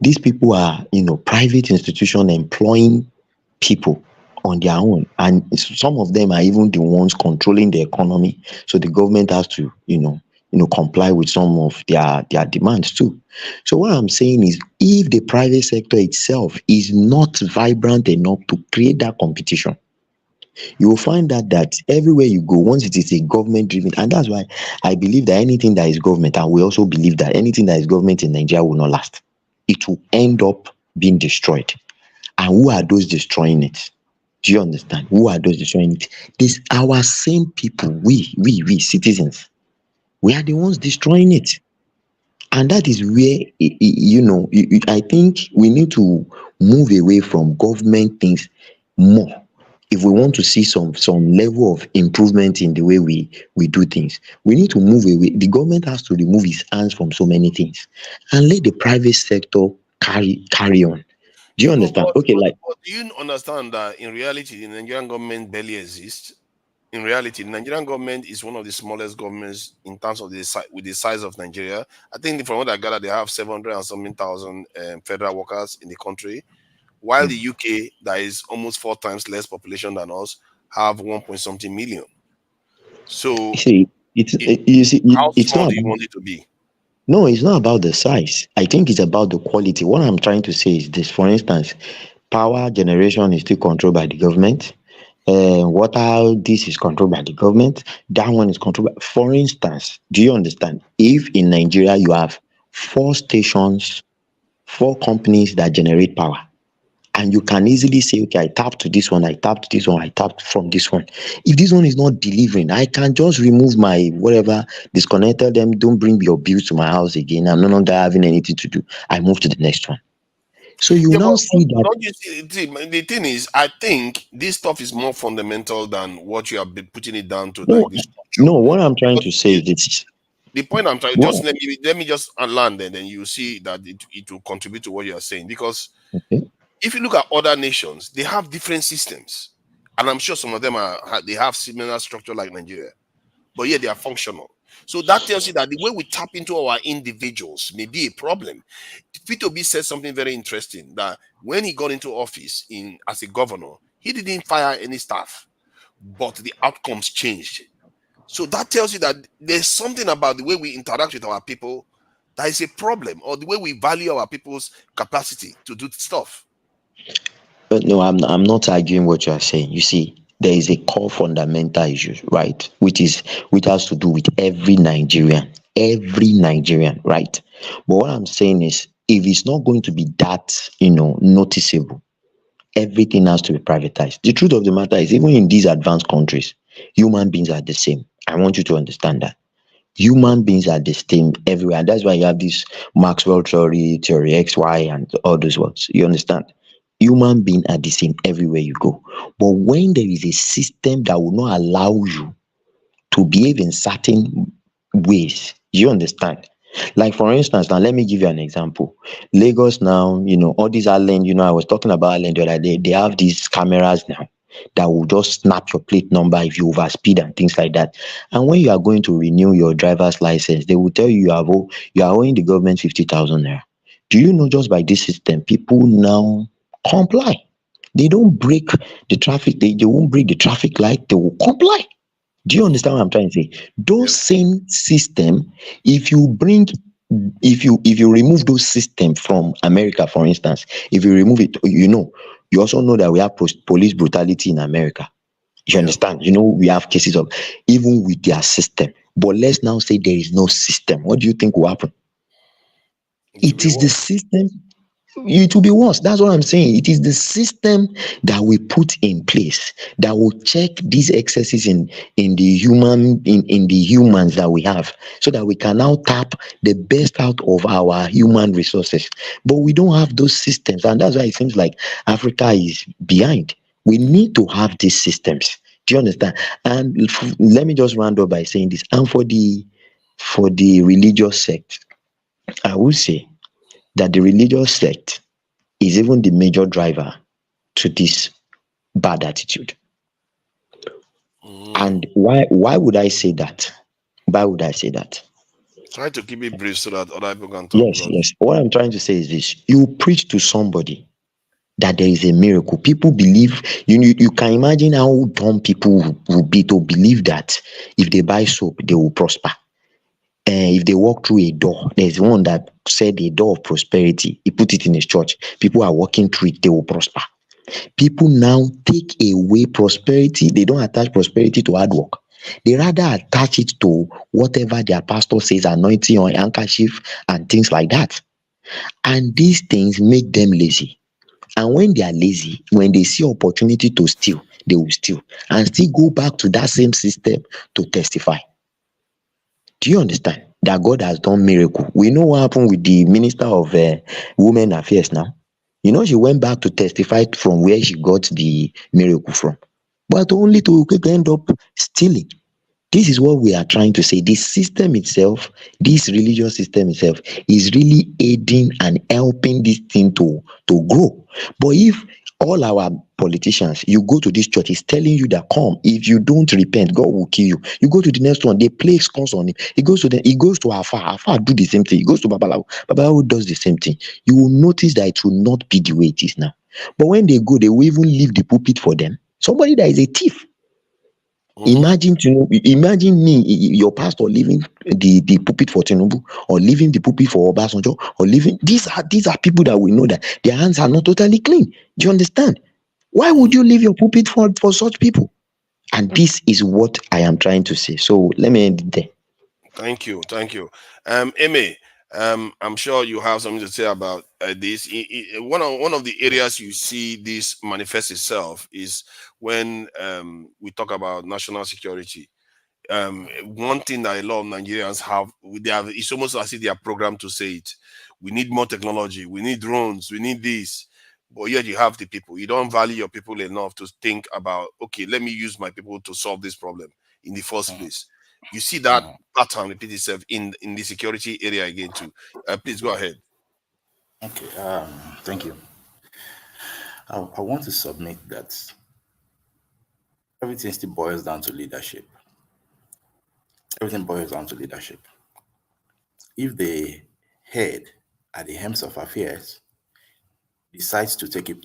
these people are, private institutions employing people on their own. And some of them are even the ones controlling the economy. So the government has to, comply with some of their demands too. So what I'm saying is, if the private sector itself is not vibrant enough to create that competition, you will find that everywhere you go, once it is a government driven, and that's why I believe that anything that is government, and we also believe that anything that is government in Nigeria will not last. It will end up being destroyed. And who are those destroying it? Do you understand? Who are those destroying it? This our same people, we citizens, we are the ones destroying it. And that is where I think we need to move away from government things more if we want to see some level of improvement in the way we do things. We need to move away. The government has to remove its hands from so many things and let the private sector carry on. Do you understand? But Okay, like do you understand that in reality, the Nigerian government barely exists? In reality, the Nigerian government is one of the smallest governments in terms of with the size of Nigeria. I think from what I gather, they have 700 and something thousand federal workers in the country, while the UK, that is almost 4 times less population than us, have 1 point something million. So, see, how it's small not do you about, want it to be? no, it's not about the size. I think it's about the quality. What I'm trying to say is this: for instance, power generation is still controlled by the government. Water, this is controlled by the government. That one is controlled by, for instance, do you understand? If in Nigeria you have 4 stations, 4 companies that generate power, and you can easily say, okay, I tap to this one, I tap to this one, I tap from this one. If this one is not delivering, I can just remove my whatever, disconnected them, don't bring your bills to my house again. I'm no longer having anything to do. I move to the next one. So you now see that. Don't you see, the thing is, I think this stuff is more fundamental than what you have been putting it down to, like this structure. No, what I'm trying to say is this. The point I'm trying, just let me just land, and then you see that it will contribute to what you are saying. Because if you look at other nations, they have different systems, and I'm sure some of them they have similar structure like Nigeria, but yet they are functional. So that tells you that the way we tap into our individuals may be a problem. P2B said something very interesting, that when he got into office as a governor, he didn't fire any staff, but the outcomes changed. So that tells you that there's something about the way we interact with our people that is a problem, or the way we value our people's capacity to do stuff. But no, I'm not arguing what you are saying. You see, there is a core fundamental issue, right? Which has to do with every Nigerian, right? But what I'm saying is, if it's not going to be that, noticeable, everything has to be privatized. The truth of the matter is, even in these advanced countries, human beings are the same. I want you to understand that. Human beings are the same everywhere. And that's why you have this Maxwell theory XY, and all those words. You understand? Human beings are the same everywhere you go. But when there is a system that will not allow you to behave in certain ways, you understand? Like, for instance, now let me give you an example. Lagos now, all these islands, I was talking about island the other day, they have these cameras now that will just snap your plate number if you overspeed and things like that. And when you are going to renew your driver's license, they will tell you you are owing the government 50,000 naira. Do you know, just by this system, people now comply? They don't break the traffic, they won't break the traffic light, they will comply. Do you understand what I'm trying to say? Those same system, if you remove those systems from America, for instance, if you remove it, you also know that we have police brutality in America. You understand? We have cases of, even with their system. But let's now say there is no system. What do you think will happen? It is the system. It will be worse. That's what I'm saying. It is the system that we put in place that will check these excesses in the humans that we have, so that we can now tap the best out of our human resources. But we don't have those systems, and that's why it seems like Africa is behind. We need to have these systems. Do you understand? And let me just round up by saying this. And for the religious sect, I would say that the religious sect is even the major driver to this bad attitude. And why would I say that? Why would I say that? Try to keep it brief so that other people can talk. Yes. What I'm trying to say is this: you preach to somebody that there is a miracle. People believe. You can imagine how dumb people will be to believe that if they buy soap, they will prosper. If they walk through a door, there's one that said a door of prosperity. He put it in his church. People are walking through it, they will prosper. People now take away prosperity. They don't attach prosperity to hard work. They rather attach it to whatever their pastor says, anointing or handkerchief and things like that. And these things make them lazy. And when they are lazy, when they see opportunity to steal, they will steal and still go back to that same system to testify. Do you understand that God has done miracle? We know what happened with the Minister of Women Affairs now. You know, she went back to testify from where she got the miracle from, but only to end up stealing. This is what we are trying to say. This system itself, this religious system itself, is really aiding and helping this thing to grow. But if all our politicians, you go to this church, is telling you that come, if you don't repent, God will kill you. You go to the next one, they play scores on him. He goes to Afar do the same thing. He goes to Babalawo does the same thing. You will notice that it will not be the way it is now. But when they go, they will even leave the pulpit for them. Somebody that is a thief. Imagine me, your pastor leaving the pulpit for Tinubu, or leaving the pulpit for Obasanjo, or leaving. These are people that we know that their hands are not totally clean. Do you understand? Why would you leave your pulpit for such people? And this is what I am trying to say. So let me end it there. Thank you. Eme, I'm sure you have something to say about this. One of the areas you see this manifest itself is when we talk about national security. One thing that a lot of Nigerians have, it's almost as if they are programmed to say it. We need more technology. We need drones. We need this. But yet you have the people. You don't value your people enough to think about, okay, let me use my people to solve this problem in the first place. You see that pattern repeat itself in the security area again too. Please go ahead. Okay, thank you. I want to submit that everything still boils down to leadership. Everything boils down to leadership. If the head at the helms of affairs decides to take it,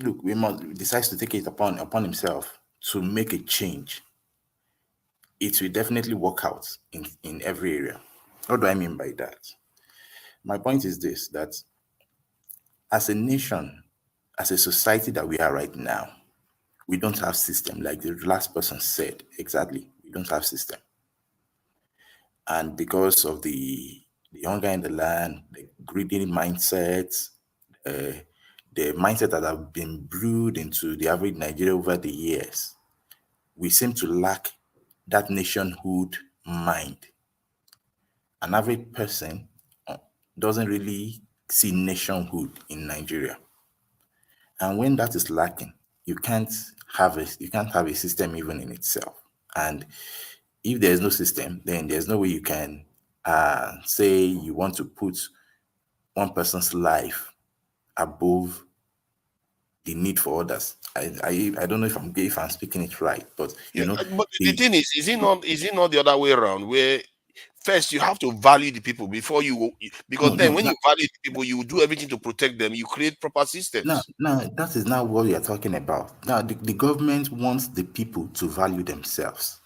decides to take it upon himself to make a change, it will definitely work out in every area. What do I mean by that? My point is this, that as a nation, as a society that we are right now, we don't have system, like the last person said. Exactly, we don't have system. And because of the hunger in the land, the greedy mindsets, the mindset that have been brewed into the average Nigeria over the years, we seem to lack that nationhood mind. An average person doesn't really see nationhood in Nigeria. And when that is lacking, you can't have a system even in itself. And if there's no system, then there's no way you can say you want to put one person's life above the need for others. I don't know if I'm speaking it right, but you know. But the thing is it not the other way around, where first you have to value the people before you, because when you value the people, you do everything to protect them. You create proper systems. No, that is not what we are talking about. Now, the government wants the people to value themselves.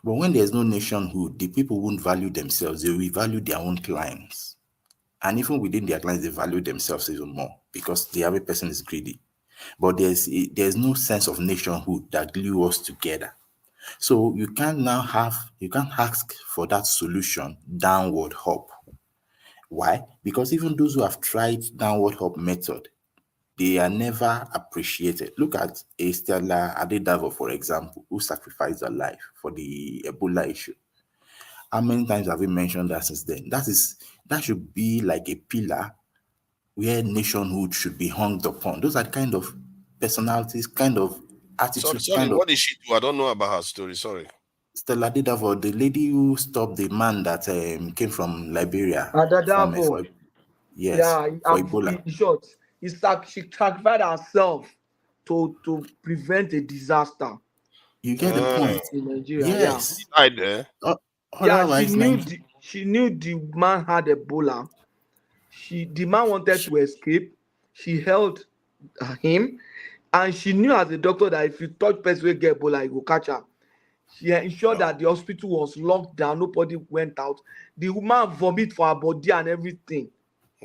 But when there's no nationhood, the people won't value themselves. They will value their own clients. And even within their clients, they value themselves even more because the other person is greedy. But there's no sense of nationhood that glue us together. So you can't ask for that solution downward up. Why? Because even those who have tried downward up method, they are never appreciated. Look at Stella Adedavo, for example, who sacrificed her life for the Ebola issue. How many times have we mentioned that since then? That should be like a pillar where nationhood should be hung upon. Those are the kind of personalities, kind of attitudes. Sorry, what did she do? I don't know about her story. Sorry. Stella Adedavo, the lady who stopped the man that came from Liberia. Adedavo. Yes, yeah, for Ebola. In short, she sacrificed herself to prevent a disaster. You get the point. In Nigeria, yes. She knew the man had Ebola. The man wanted to escape. She held him, and she knew as a doctor that if you touch person with get Ebola, you will catch her. She ensured that the hospital was locked down, nobody went out. The woman vomit for her body and everything.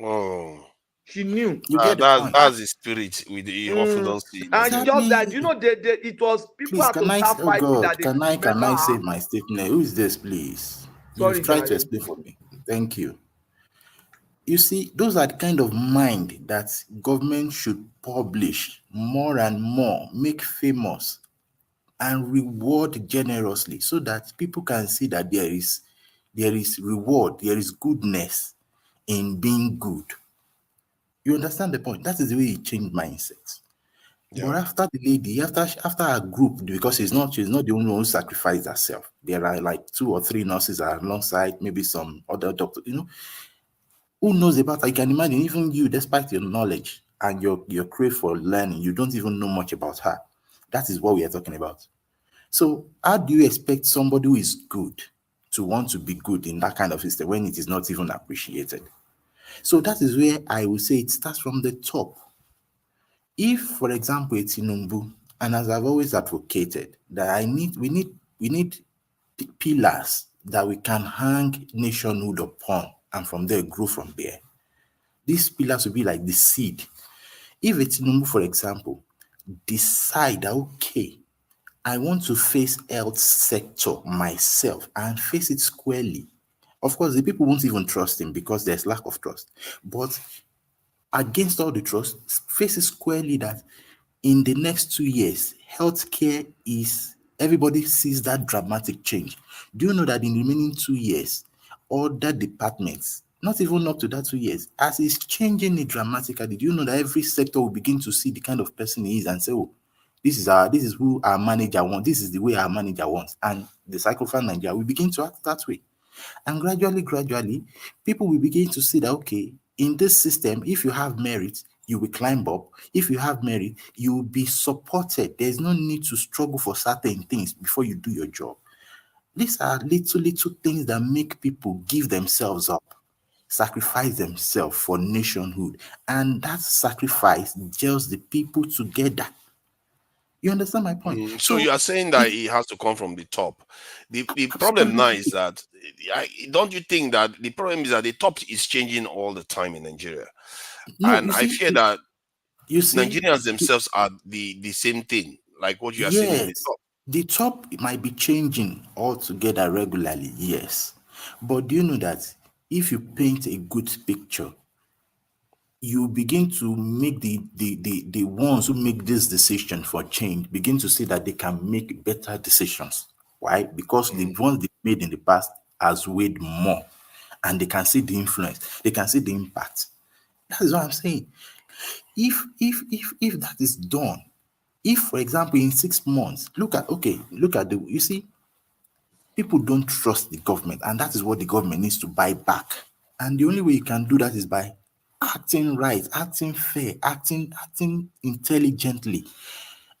Oh, she knew. That's the spirit with the orthodoxy. And she just that, you know, it was people had to start fighting that. Can I say my statement? Who is this, please? Sorry, You've tried to explain for me. Thank you. you see, those are the kind of mind that government should publish more and more, make famous, and reward generously, so that people can see that there is reward, there is goodness in being good. You understand the point? That is the way he changed mindset. Yeah. But after the lady, after a group, because she's not the only one who sacrificed herself. There are like 2 or 3 nurses alongside, maybe some other doctors, who knows about her? You can imagine, even you, despite your knowledge and your crave for learning, you don't even know much about her. That is what we are talking about. So how do you expect somebody who is good to want to be good in that kind of system when it is not even appreciated? So that is where I will say it starts from the top. If, for example, it's Tinubu, and as I've always advocated, that we need pillars that we can hang nationhood upon, and from there grow from there. These pillars will be like the seed. If it's Tinubu, for example, decide that, okay, I want to face health sector myself and face it squarely. Of course, the people won't even trust him because there's lack of trust. But against all the trust, face it squarely that in the next 2 years, healthcare is, everybody sees that dramatic change. Do you know that in the remaining 2 years, other departments, not even up to that 2 years, as it's changing it dramatically, do you know that every sector will begin to see the kind of person he is and say, oh, this is who our manager wants, this is the way our manager wants. And the cycle for Nigeria will begin to act that way. And gradually, people will begin to see that, okay, in this system, if you have merit, you will climb up. If you have merit, you will be supported. There's no need to struggle for certain things before you do your job. These are little things that make people give themselves up, sacrifice themselves for nationhood. And that sacrifice gels the people together. You understand my point? So you are saying that it has to come from the top. The problem now is that, don't you think that the problem is that the top is changing all the time in Nigeria? No, and I fear that Nigerians themselves are the same thing, like what you are saying in the top. The top might be changing altogether regularly, yes. But do you know that if you paint a good picture, you begin to make the ones who make this decision for change begin to see that they can make better decisions. Why? Because the ones they made in the past has weighed more, and they can see the influence, they can see the impact. That is what I'm saying. If that is done, if, for example, in 6 months, look at you see, people don't trust the government, and that is what the government needs to buy back. And the only way you can do that is by acting right, acting fair, acting intelligently.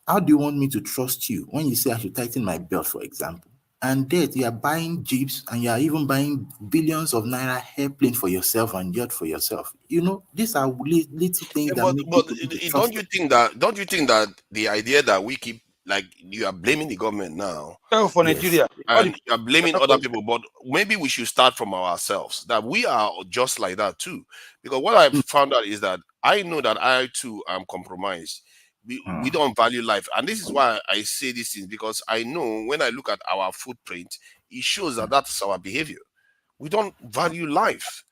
How do you want me to trust you when you say I should tighten my belt, for example? And yet you are buying jeeps, and you are even buying billions of naira airplane for yourself and yacht for yourself. These are little things that make But people don't you think that the idea that we keep, like, you are blaming the government now, for Nigeria, and you are blaming other people, but maybe we should start from ourselves, that we are just like that too. Because what I've found out is that I know that I too am compromised. We don't value life, and this is why I say these things, because I know when I look at our footprint, it shows that that's our behavior. We don't value life.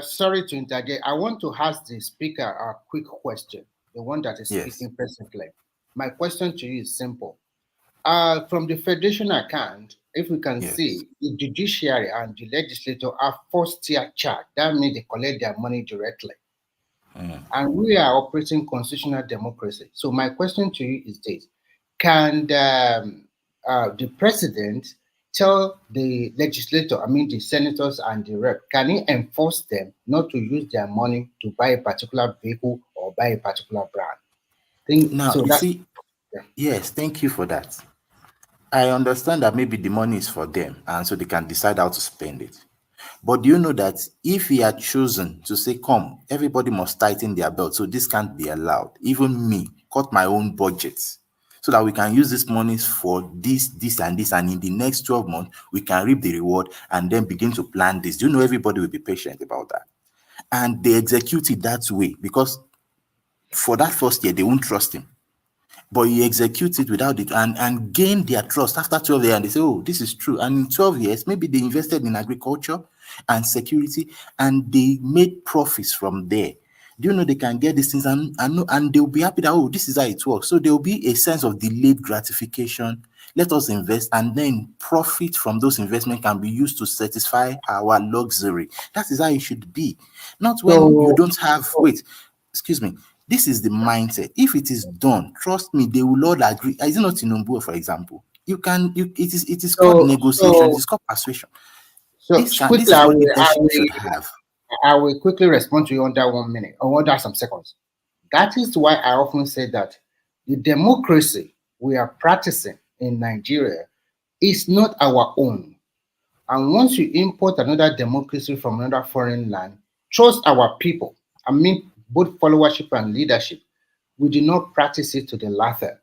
Sorry to interject. I want to ask the speaker a quick question, the one that is speaking presently. My question to you is simple. From the federation account, if we can see, the judiciary and the legislature are first-tier charge. That means they collect their money directly. And we are operating constitutional democracy. So my question to you is this. Can the president tell the legislator, the senators and the rep, can he enforce them not to use their money to buy a particular vehicle or buy a particular brand? Yes, thank you for that. I understand that maybe the money is for them, and so they can decide how to spend it. But do you know that if he had chosen to say, come, everybody must tighten their belt, so this can't be allowed, even me, cut my own budget, so that we can use this money for this, and this, and in the next 12 months, we can reap the reward and then begin to plan this. Do you know everybody will be patient about that? And they execute it that way, because for that first year, they won't trust him. But he executes it without it and gain their trust after 12 years. And they say, oh, this is true. And in 12 years, maybe they invested in agriculture. and security, and they made profits from there. Do you know they can get these things and they'll be happy that, oh, this is how it works. So there'll be a sense of delayed gratification. Let us invest, and then profit from those investments can be used to satisfy our luxury. That is how it should be. Not when you don't have, wait, excuse me. This is the mindset. If it is done, trust me, they will all agree. Is it not Tinubu, for example? It is called negotiation, it is called persuasion. This is what leadership should have. I will quickly respond to you under 1 minute or under some seconds. That is why I often say that the democracy we are practicing in Nigeria is not our own. And once you import another democracy from another foreign land, trust our people. I mean, both followership and leadership. We do not practice it to the latter.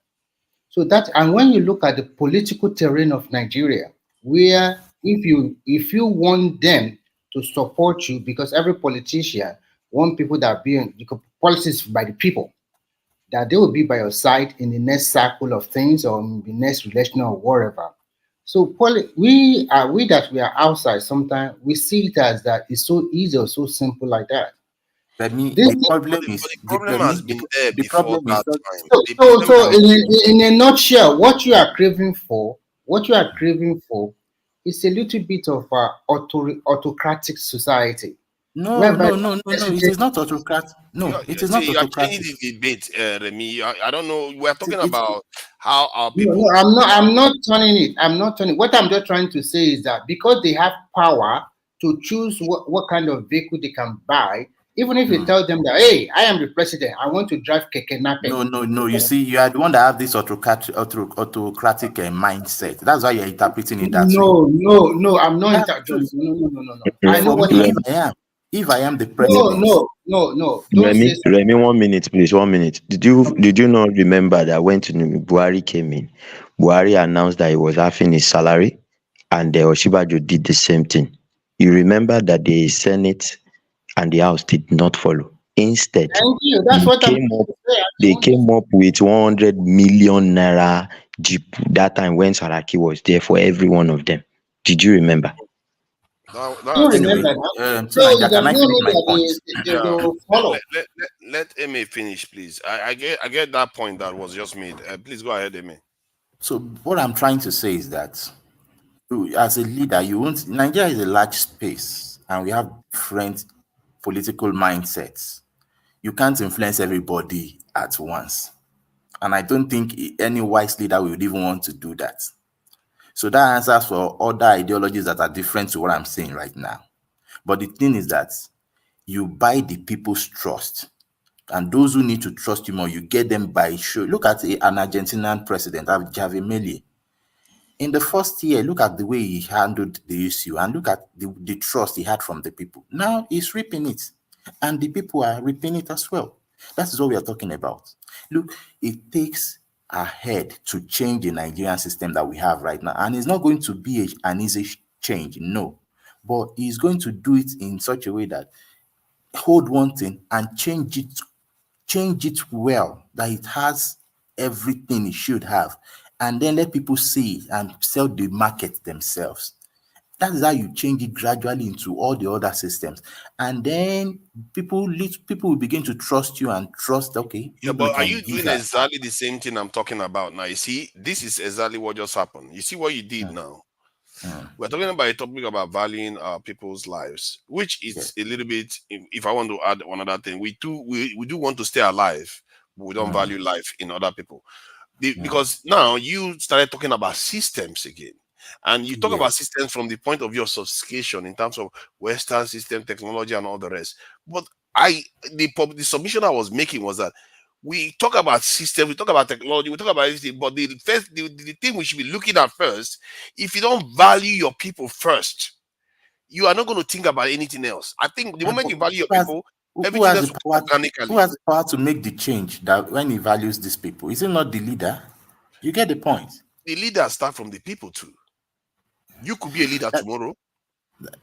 So that, and when you look at the political terrain of Nigeria, where if you want them to support you, because every politician want people that are being policies by the people, that they will be by your side in the next cycle of things or in the next relation or whatever. So we that we are outside, sometimes we see it as that it's so easy or so simple like that. The problem has been there before that time. So in a nutshell, what you are craving for is a little bit of autocratic society. No, it is not autocratic. No, it is not you autocratic. Are changing the debate, Remy. I don't know. We're talking about how our people. No, I'm not turning it. I'm not turning. What I'm just trying to say is that because they have power to choose what kind of vehicle they can buy, even if you tell them that, hey, I am the president, I want to drive keke nape. No. You see, you are the one that have this autocratic mindset. That's why you're interpreting it that way. No, I'm not. No. I know what if I am the president. No. Remy, 1 minute, please. 1 minute. Did you not remember that when Buhari came in, Buhari announced that he was having his salary, and Oshibajo did the same thing. You remember that the Senate and the House did not follow. Instead, they came up with 100 million naira jeep that time when Saraki was there for every one of them. Did you remember? Anyway, let Eme finish, please. I get that point that was just made. Please go ahead, Eme. So what I'm trying to say is that as a leader, Nigeria is a large space, and we have different political mindsets. You can't influence everybody at once, and I don't think any wise leader would even want to do that. So that answers for other ideologies that are different to what I'm saying right now. But the thing is that you buy the people's trust, and those who need to trust you more, you get them by show. Look at an Argentinian president, Javier Milei. In the first year, look at the way he handled the issue, and look at the trust he had from the people. Now he's reaping it, and the people are reaping it as well. That is what we are talking about. Look, it takes a head to change the Nigerian system that we have right now, and it's not going to be an easy change, no. But he's going to do it in such a way that hold one thing and change it well, that it has everything it should have, and then let people see it and sell the market themselves. That is how you change it gradually into all the other systems, and then people will begin to trust you and trust. Okay, yeah, but are you doing exactly the same thing I'm talking about now? You see, this is exactly what just happened. You see what you did now. We're talking about a topic about valuing people's lives, which is a little bit. If I want to add one other thing, we do want to stay alive, but we don't value life in other people. Because now you started talking about systems again, and you talk about systems from the point of view of sophistication in terms of Western system technology and all the rest. But the submission I was making was that we talk about systems, we talk about technology, we talk about everything, but the thing we should be looking at first, if you don't value your people first, you are not going to think about anything else. I think the moment you value your people, everything else will organically. Who has the power to make the change that when he values these people? Is it not the leader? You get the point. The leaders start from the people too. You could be a leader tomorrow.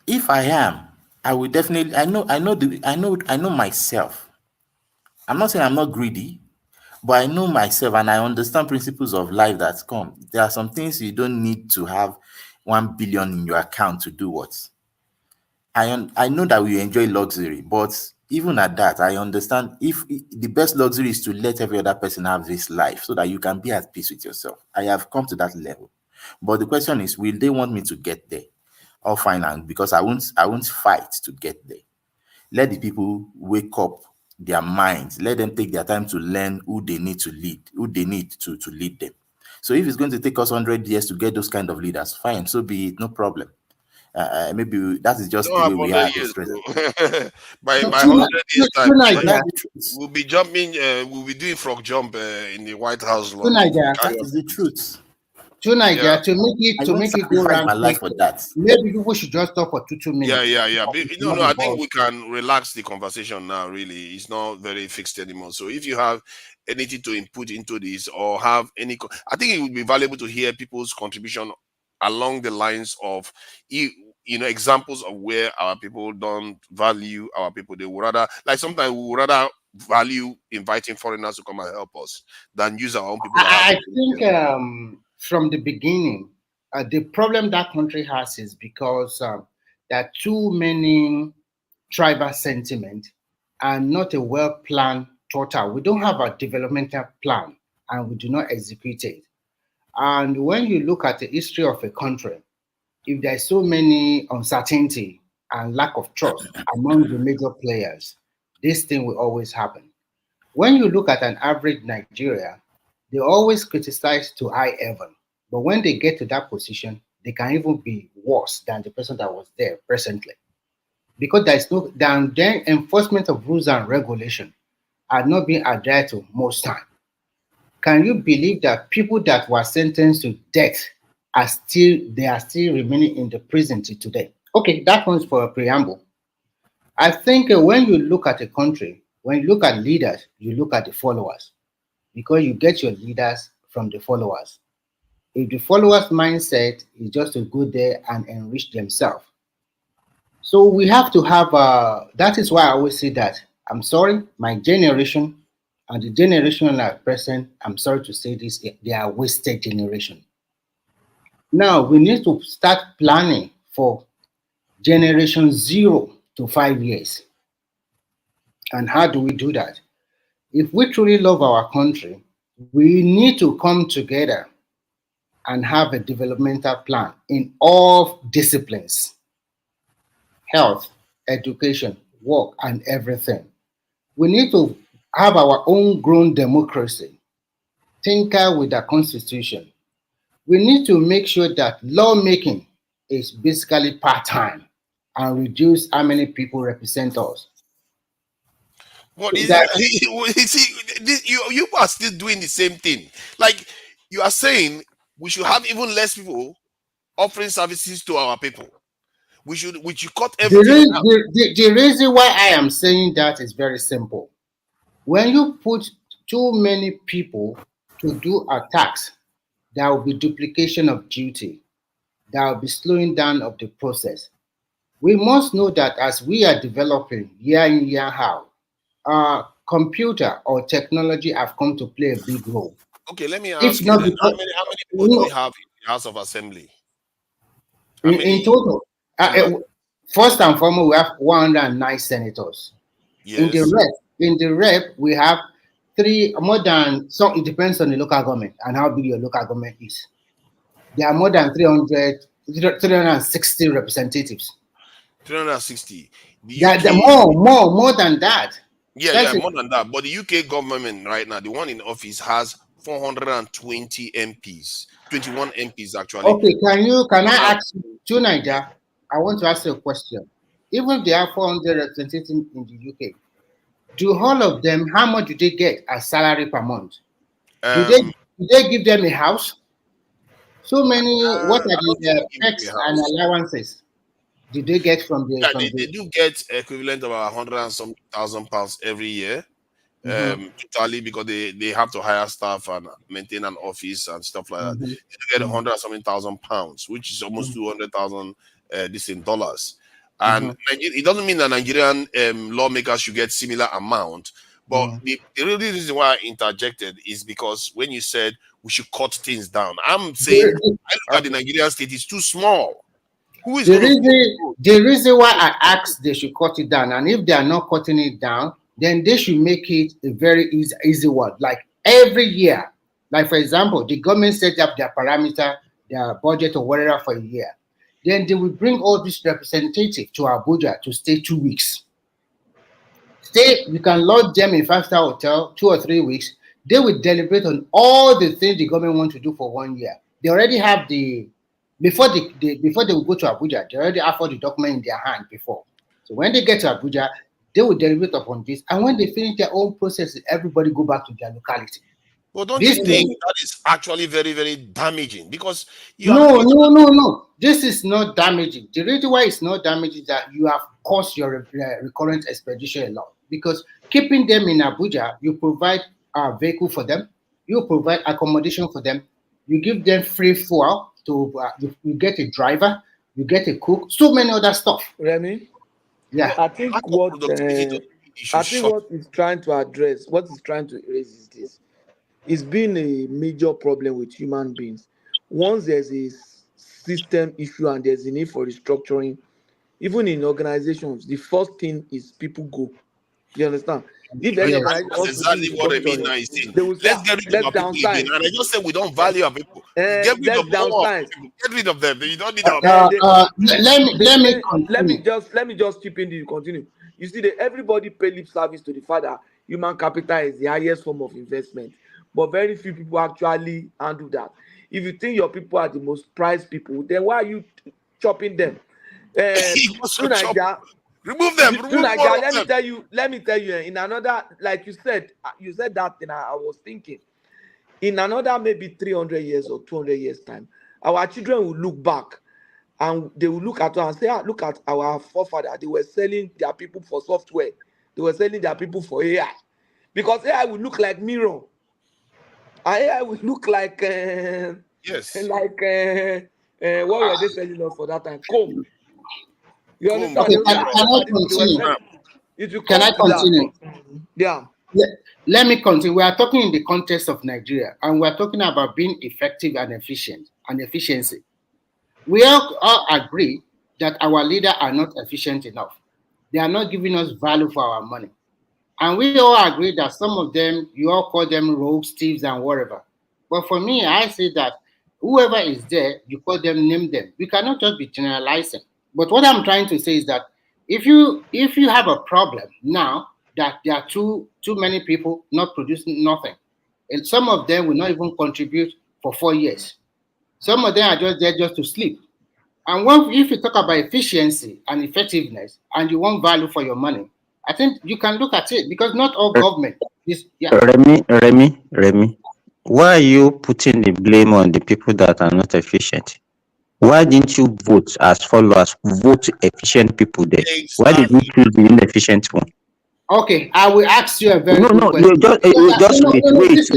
If I am, I will definitely. I know myself. I'm not saying I'm not greedy, but I know myself and I understand principles of life that come. There are some things you don't need to have 1 billion in your account to do what. I know that we enjoy luxury, but even at that, I understand if the best luxury is to let every other person have this life so that you can be at peace with yourself. I have come to that level. But the question is, will they want me to get there? All fine, and because I won't fight to get there. Let the people wake up their minds. Let them take their time to learn who they need to lead, who they need to lead them. So if it's going to take us 100 years to get those kind of leaders, fine, so be it, no problem. Maybe that is just Don't the have way we 100 are at this years, present. bro. by So, 100 years time, But that's the truth. we'll be jumping. We'll be doing frog jump in the White House to lawn. Nigeria, That is the truth. Yeah, I to won't make it go sacrifice round my life for quickly, that. maybe people should just talk for 2 minutes. yeah. No, Not I think involved. we can relax the conversation now. Really, it's not very fixed anymore. So if you have anything to input into this or have any, I think it would be valuable to hear people's contribution along the lines of, examples of where our people don't value our people. They would rather, like sometimes we would rather value inviting foreigners to come and help us than use our own people that have. I think from the beginning, the problem that country has is because there are too many tribal sentiment and not a well-planned total. We don't have a developmental plan and we do not execute it. And when you look at the history of a country, if there's so many uncertainty and lack of trust among the major players, this thing will always happen. When you look at an average Nigeria, they always criticize to high heaven. But when they get to that position, they can even be worse than the person that was there presently. Because there is no then enforcement of rules and regulation are not being adhered to most time. Can you believe that people that were sentenced to death are still remaining in the prison till today? Okay, that one's for a preamble. I think when you look at a country, when you look at leaders, you look at the followers because you get your leaders from the followers. If the followers' mindset is just to go there and enrich themselves, so we have to have. That is why I always say that I'm sorry, my generation and the generation at present. I'm sorry to say this, they are wasted generation. Now we need to start planning for generation 0 to 5 years. And how do we do that? If we truly love our country, we need to come together and have a developmental plan in all disciplines: health, education, work, and everything. We need to have our own grown democracy, tinker with the constitution. We need to make sure that lawmaking is basically part-time and reduce how many people represent us. What is That you are still doing the same thing. Like you are saying, we should have even less people offering services to our people. We should cut everything out. the reason why I am saying that is very simple. When you put too many people to do a task, there will be duplication of duty. There will be slowing down of the process. We must know that as we are developing year in, year out, computer or technology have come to play a big role. Okay, let me If ask you not then. How because, many people do we no, have in the House of Assembly? How in many total, members? first and foremost, we have 109 senators. Yes. In the rep, we have more than, so it depends on the local government and how big your local government is. There are more than 360 representatives. 360. The That UK. more than that. Yeah, That's it. more than that. But the UK government right now, the one in office, has 420 MPs, 21 MPs actually. Okay, can More I than, ask you, Tunaida? I want to ask you a question. Even if they have 400 representatives in the UK, do all of them, how much do they get as salary per month? um, Do they give them a house? So many, what are I don't think the they give them perks a and house. allowances do they get Yeah, from they the do get equivalent of 100 and some £1,000 every year. Mhm, Totally, because they have to hire staff and maintain an office and stuff like that. mhm, They get mhm, 100 and something £1,000, which is almost mhm, 200,000 this in dollars. And mhm, it doesn't mean that Nigerian lawmakers should get similar amount. But mhm. the really reason why I interjected is because when you said we should cut things down, I'm saying The- I look at the okay. Nigerian state is too small. Who is The going to reason, the reason why I asked they should cut it down, and if they are not cutting it down, then they should make it a very easy one. Like every year, like for example, the government set up their parameter, their budget or whatever for a year. Then they will bring all these representatives to Abuja to stay 2 weeks. Stay, you can lodge them in 5-star hotel 2 or 3 weeks. They will deliberate on all the things the government wants to do for 1 year. They already have the before they will go to Abuja, they already have all the document in their hand before. So when they get to Abuja, they will deliberate upon this. And when they finish their own process, everybody go back to their locality. Well, don't you think that is actually very, very damaging? Because no. This is not damaging. The reason why it's not damaging is that you have cost your recurrent expedition a lot. Because keeping them in Abuja, you provide a vehicle for them, you provide accommodation for them, you give them free fuel to you get a driver, you get a cook, so many other stuff. Remy, yeah, I think what it's trying to address, what it's trying to erase is this. It's been a major problem with human beings. Once there's a system issue and there's a need for restructuring, even in organizations, the first thing is people go. You understand? If any organization that's exactly what I mean now is saying. Let's get rid of our people again. And I just said we don't value our people. Get rid of all our people. Get rid of them. You don't need our people. Let me just chip in. You continue. You see that everybody pay lip service to the fact that human capital is the highest form of investment, but very few people actually handle that. If you think your people are the most prized people, then why are you chopping them? Remove them. Let me tell you. In another, like you said that thing. I was thinking, in another maybe 300 years or 200 years time, our children will look back and they will look at us and say, look at our forefathers. They were selling their people for software. They were selling their people for AI, because AI will look like mirror. AI will look like what were they selling us for that time? Comb. You understand? Can I continue? Yeah. Let me continue. We are talking in the context of Nigeria, and we are talking about being effective and efficient and efficiency. We all agree that our leaders are not efficient enough. They are not giving us value for our money. And we all agree that some of them, you all call them rogues, thieves, and whatever. But for me, I say that whoever is there, you call them, name them. We cannot just be generalizing. But what I'm trying to say is that if you have a problem now that there are too many people not producing nothing, and some of them will not even contribute for 4 years. Some of them are just there just to sleep. And if you talk about efficiency and effectiveness and you want value for your money, I think you can look at it, because not all government is. Yeah. Remy, why are you putting the blame on the people that are not efficient? Why didn't you vote as followers? Vote efficient people there. Exactly. Why did you choose the inefficient one? Okay, I will ask you a very good question.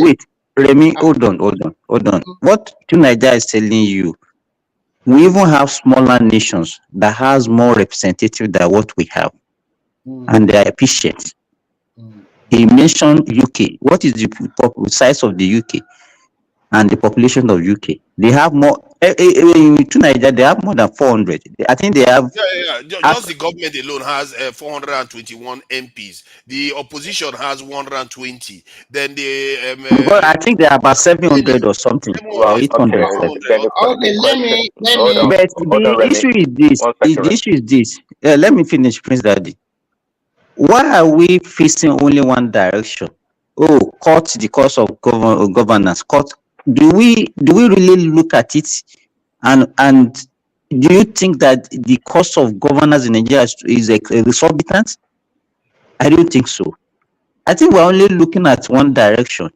Wait. Remy, hold on. What Nigeria is telling you, we even have smaller nations that has more representative than what we have. And they are efficient. He mentioned UK. What is the size of the UK and the population of UK? They have more. To Nigeria, they have more than 400. I think they have. Just the government alone has 421 MPs. The opposition has 120. Then but I think they are about 700 or something. Or 800. Okay, let me. But the issue is this. The issue is this. Let me finish, Prince Daddy. Why are we facing only one direction? Cut the cost of governance. Do we really look at it, and do you think that the cost of governance in Nigeria is exorbitant? I don't think so. I think we're only looking at one direction.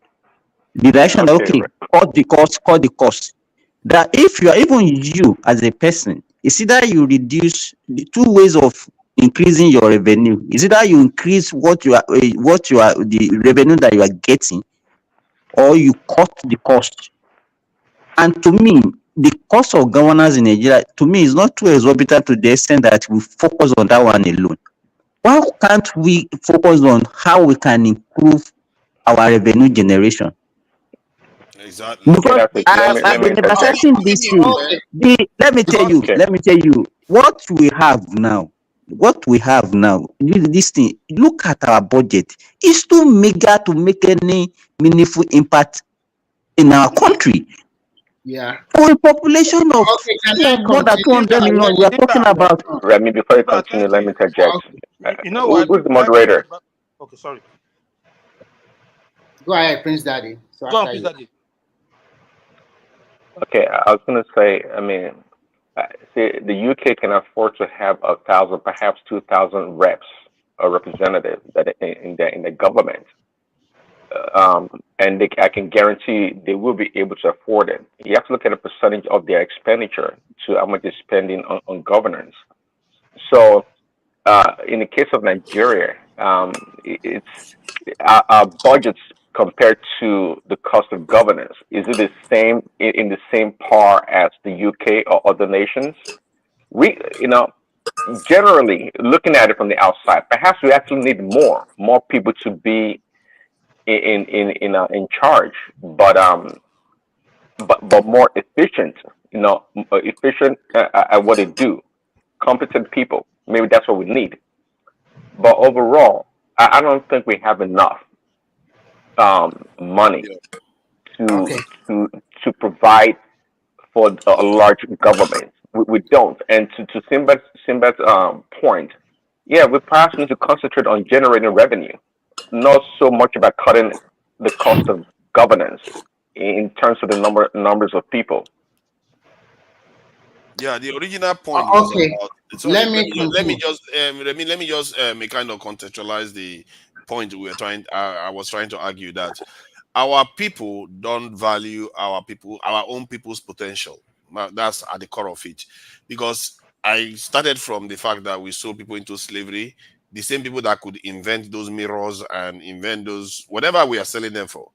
The direction that cut the cost. That if you are, even you as a person, it's either you reduce the two ways of increasing your revenue. Is either you increase the revenue that you are getting, or you cut the cost. And to me, the cost of governance in Nigeria, to me, is not too exorbitant to the extent that we focus on that one alone. Why can't we focus on how we can improve our revenue generation? Exactly. Because I've been emphasizing this thing. Let me tell you, what we have now, this thing, look at our budget. It's too meager to make any meaningful impact in our country. Yeah. For a population of more than 200 million, we are talking about. Remy, before you continue, let me interject. You know what? Who's the moderator? Okay, sorry. Go ahead, Prince Daddy. So go on, Prince Daddy. Okay, I was going to say, I mean, see, the UK can afford to have 1,000, perhaps 2,000 reps or representatives that in the government, and I can guarantee they will be able to afford it. You have to look at a percentage of their expenditure to how much they're spending on governance. So, in the case of Nigeria, it's our budgets compared to the cost of governance. Is it the same in the same par as the UK or other nations? We, generally looking at it from the outside, perhaps we actually need more people to be in charge, but more efficient. Efficient at what they do. Competent people. Maybe that's what we need. But overall, I don't think we have enough money to provide for a large government. We don't. And to Simba's point, yeah, we perhaps need to concentrate on generating revenue, not so much about cutting the cost of governance in terms of the numbers of people. Yeah, the original point was about. Sorry, let me just kind of contextualize the point we were trying. I was trying to argue that our people don't value our own people's potential. That's at the core of it, because I started from the fact that we sold people into slavery. The same people that could invent those mirrors and invent those whatever we are selling them for.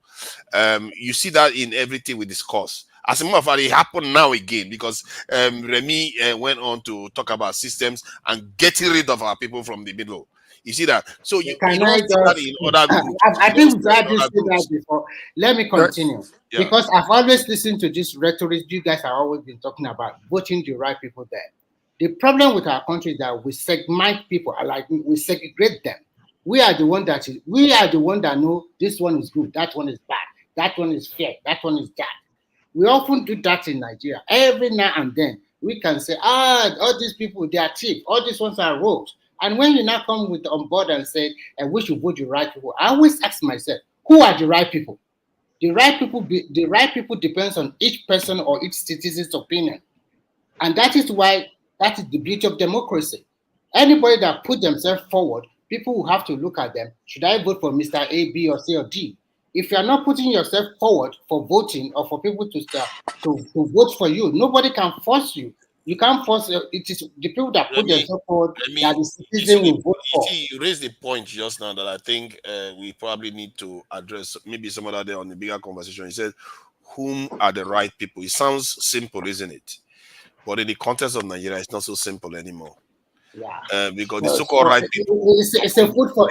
You see that in everything we discuss. As a matter of fact, it happened now again because Remy went on to talk about systems and getting rid of our people from the middle. You see that? So you don't see that in other groups. I think we've said that before. Let me continue. Yeah. Because I've always listened to this rhetoric you guys have always been talking about, voting the right people there. The problem with our country is that we segment people, we segregate them. We are the one that know this one is good, that one is bad, that one is fair, that one is that. We often do that in Nigeria. Every now and then, we can say, all these people, they are thief. All these ones are rogues. And when you now come on board and say, we should vote the right people, I always ask myself, who are the right people? The right people depends on each person or each citizen's opinion. And that is the beauty of democracy. Anybody that put themselves forward, people will have to look at them. Should I vote for Mr. A, B, or C, or D? If you are not putting yourself forward for voting or for people to vote for you, nobody can force you. You can't force it. Is the people that put themselves forward that the citizen will vote for. You raised the point just now that I think we probably need to address maybe some other day on the bigger conversation. He said, whom are the right people? It sounds simple, isn't it? But in the context of Nigeria, it's not so simple anymore. Yeah. Because the so-called right people... It's a food for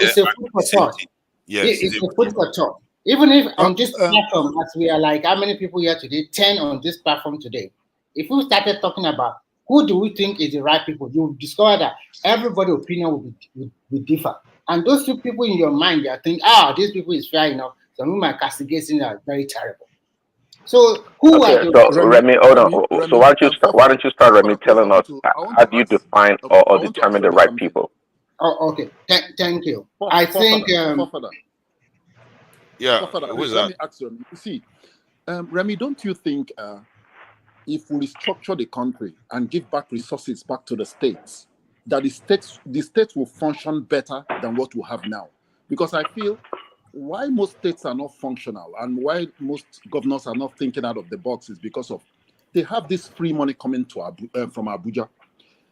thought. Yes. It's a food for thought. Even if on this platform, as we are like, how many people here today? 10 on this platform today. If we started talking about who do we think is the right people, you'll discover that everybody's opinion will differ. And those two people in your mind, you think, these people is fair enough. Some of my castigations are very terrible. So who are the... So Remy, hold on. So why don't you start, Remy, telling us how do you define or determine the right people? Oh, okay. Thank you. I think... Yeah, let me ask you. See, Remy, don't you think if we restructure the country and give back resources back to the states, that the states will function better than what we have now? Because I feel why most states are not functional and why most governors are not thinking out of the box is because of they have this free money coming to from Abuja.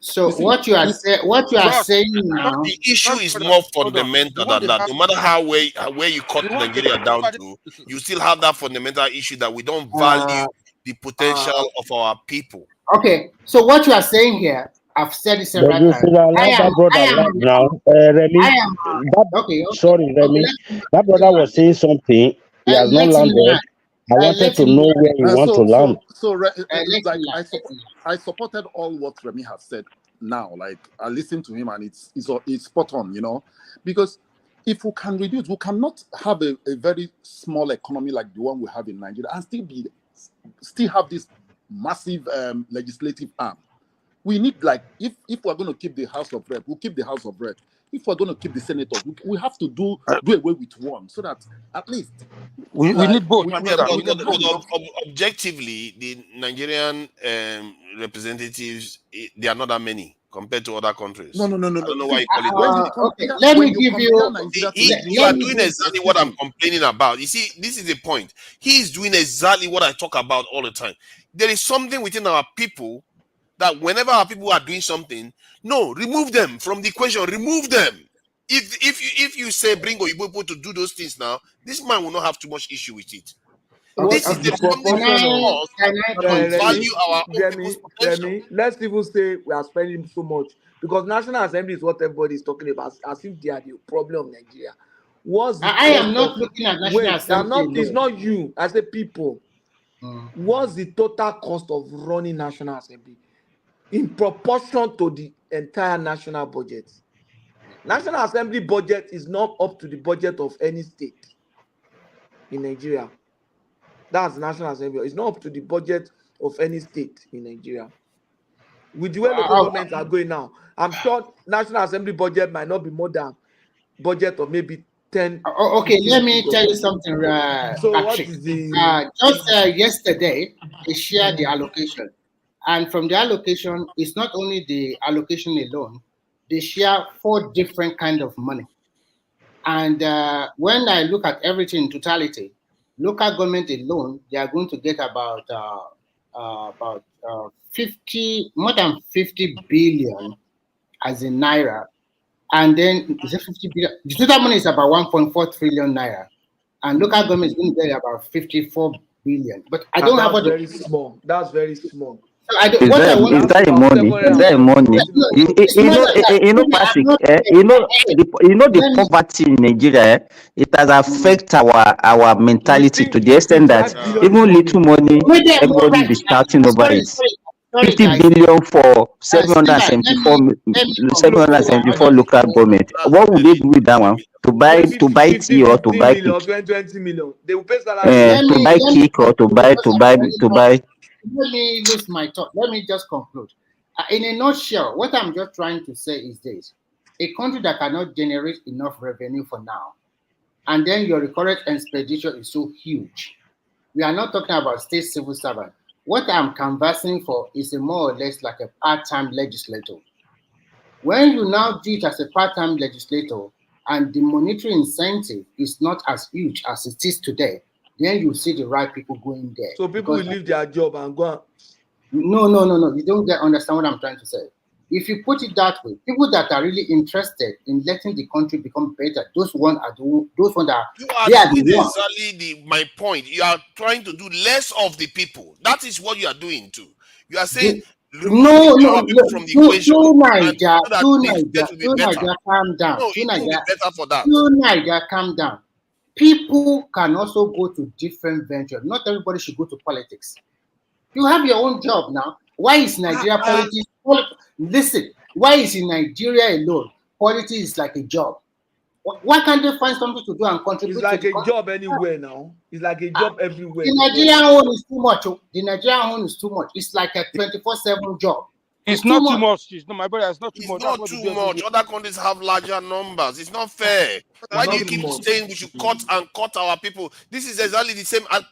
So what you are saying now, the issue is more fundamental than that. No matter how where you cut Nigeria down to, you still have that fundamental issue that we don't value the potential of our people. Okay, so what you are saying here, I've said it several times. Sorry, Remy. That brother was saying something. He has not landed. I wanted to know where you want to land. Like I supported all what Remy has said now. Like I listened to him and it's spot on, you know, because if we can reduce, we cannot have a very small economy like the one we have in Nigeria and still have this massive legislative arm. We need, like, if we're going to keep the House of Rep, we'll keep the House of Rep. If we're going to keep the senators, we have to do away with one, so that at least we need both. Objectively, the Nigerian representatives, they are not that many compared to other countries. No. I don't know why you call it. Okay, let me give you. You are doing exactly what I'm complaining about. You see, this is the point. He is doing exactly what I talk about all the time. There is something within our people that whenever our people are doing something, no, remove them from the equation. Remove them. If you say bring Oyibo people to do those things now, this man will not have too much issue with it. This is the something we value our own people's potential. Let's even say we are spending so much because National Assembly is what everybody is talking about, as if they are the problem of Nigeria. I am not looking at National Assembly. It's not you. I say people. What's the total cost of running National Assembly in proportion to the entire national budget? National Assembly budget is not up to the budget of any state in Nigeria. That's the National Assembly. It's not up to the budget of any state in Nigeria. With the way local governments are going now, I'm sure National Assembly budget might not be more than budget of maybe 10. Okay, let me tell you something, so Patrick. What is the... Just yesterday, they shared the allocation. And from the allocation, it's not only the allocation alone. They share 4 different kinds of money. And when I look at everything in totality, local government alone, they are going to get about more than 50 billion as in naira. And then is it 50 billion? The total money is about 1.4 trillion naira. And local government is going to get about 54 billion. But I don't have what very small. That's very small. So is that money? Is that money? You know, Patrick. You know the poverty in Nigeria. It has affected our mentality to the extent that even little money, everybody be starting over it. 50 billion for 774 local government. What would they do with that one? To buy tea or to buy cake? 20 million. They will pay salary. To buy cake or to buy. Let me lose my thought. Let me just conclude. In a nutshell, what I'm just trying to say is this: a country that cannot generate enough revenue for now, and then your recurrent expenditure is so huge. We are not talking about state civil servant. What I'm canvassing for is a more or less like a part-time legislator. When you now do it as a part-time legislator, and the monetary incentive is not as huge as it is today, then you see the right people going there. So people will leave their job and go. No. You don't understand what I'm trying to say. If you put it that way, people that are really interested in letting the country become better, those ones that doing exactly my point. You are trying to do less of the people. That is what you are doing too. You are saying no, from the equation. Niger, calm down. No, it will be better for that. Niger, calm down. People can also go to different ventures. Not everybody should go to politics. You have your own job now. Why is Nigeria politics? Listen, why is in Nigeria alone politics is like a job? Why can't they find something to do and contribute? It's like a job anywhere now. It's like a job everywhere. The Nigerian one is too much. The Nigerian one is too much. It's like a 24/7 job. It's not too much. It's not, my brother. It's not too much. Not too much. Other countries have larger numbers. It's not fair. Why do you keep saying we should cut our people? This is exactly the same. Cut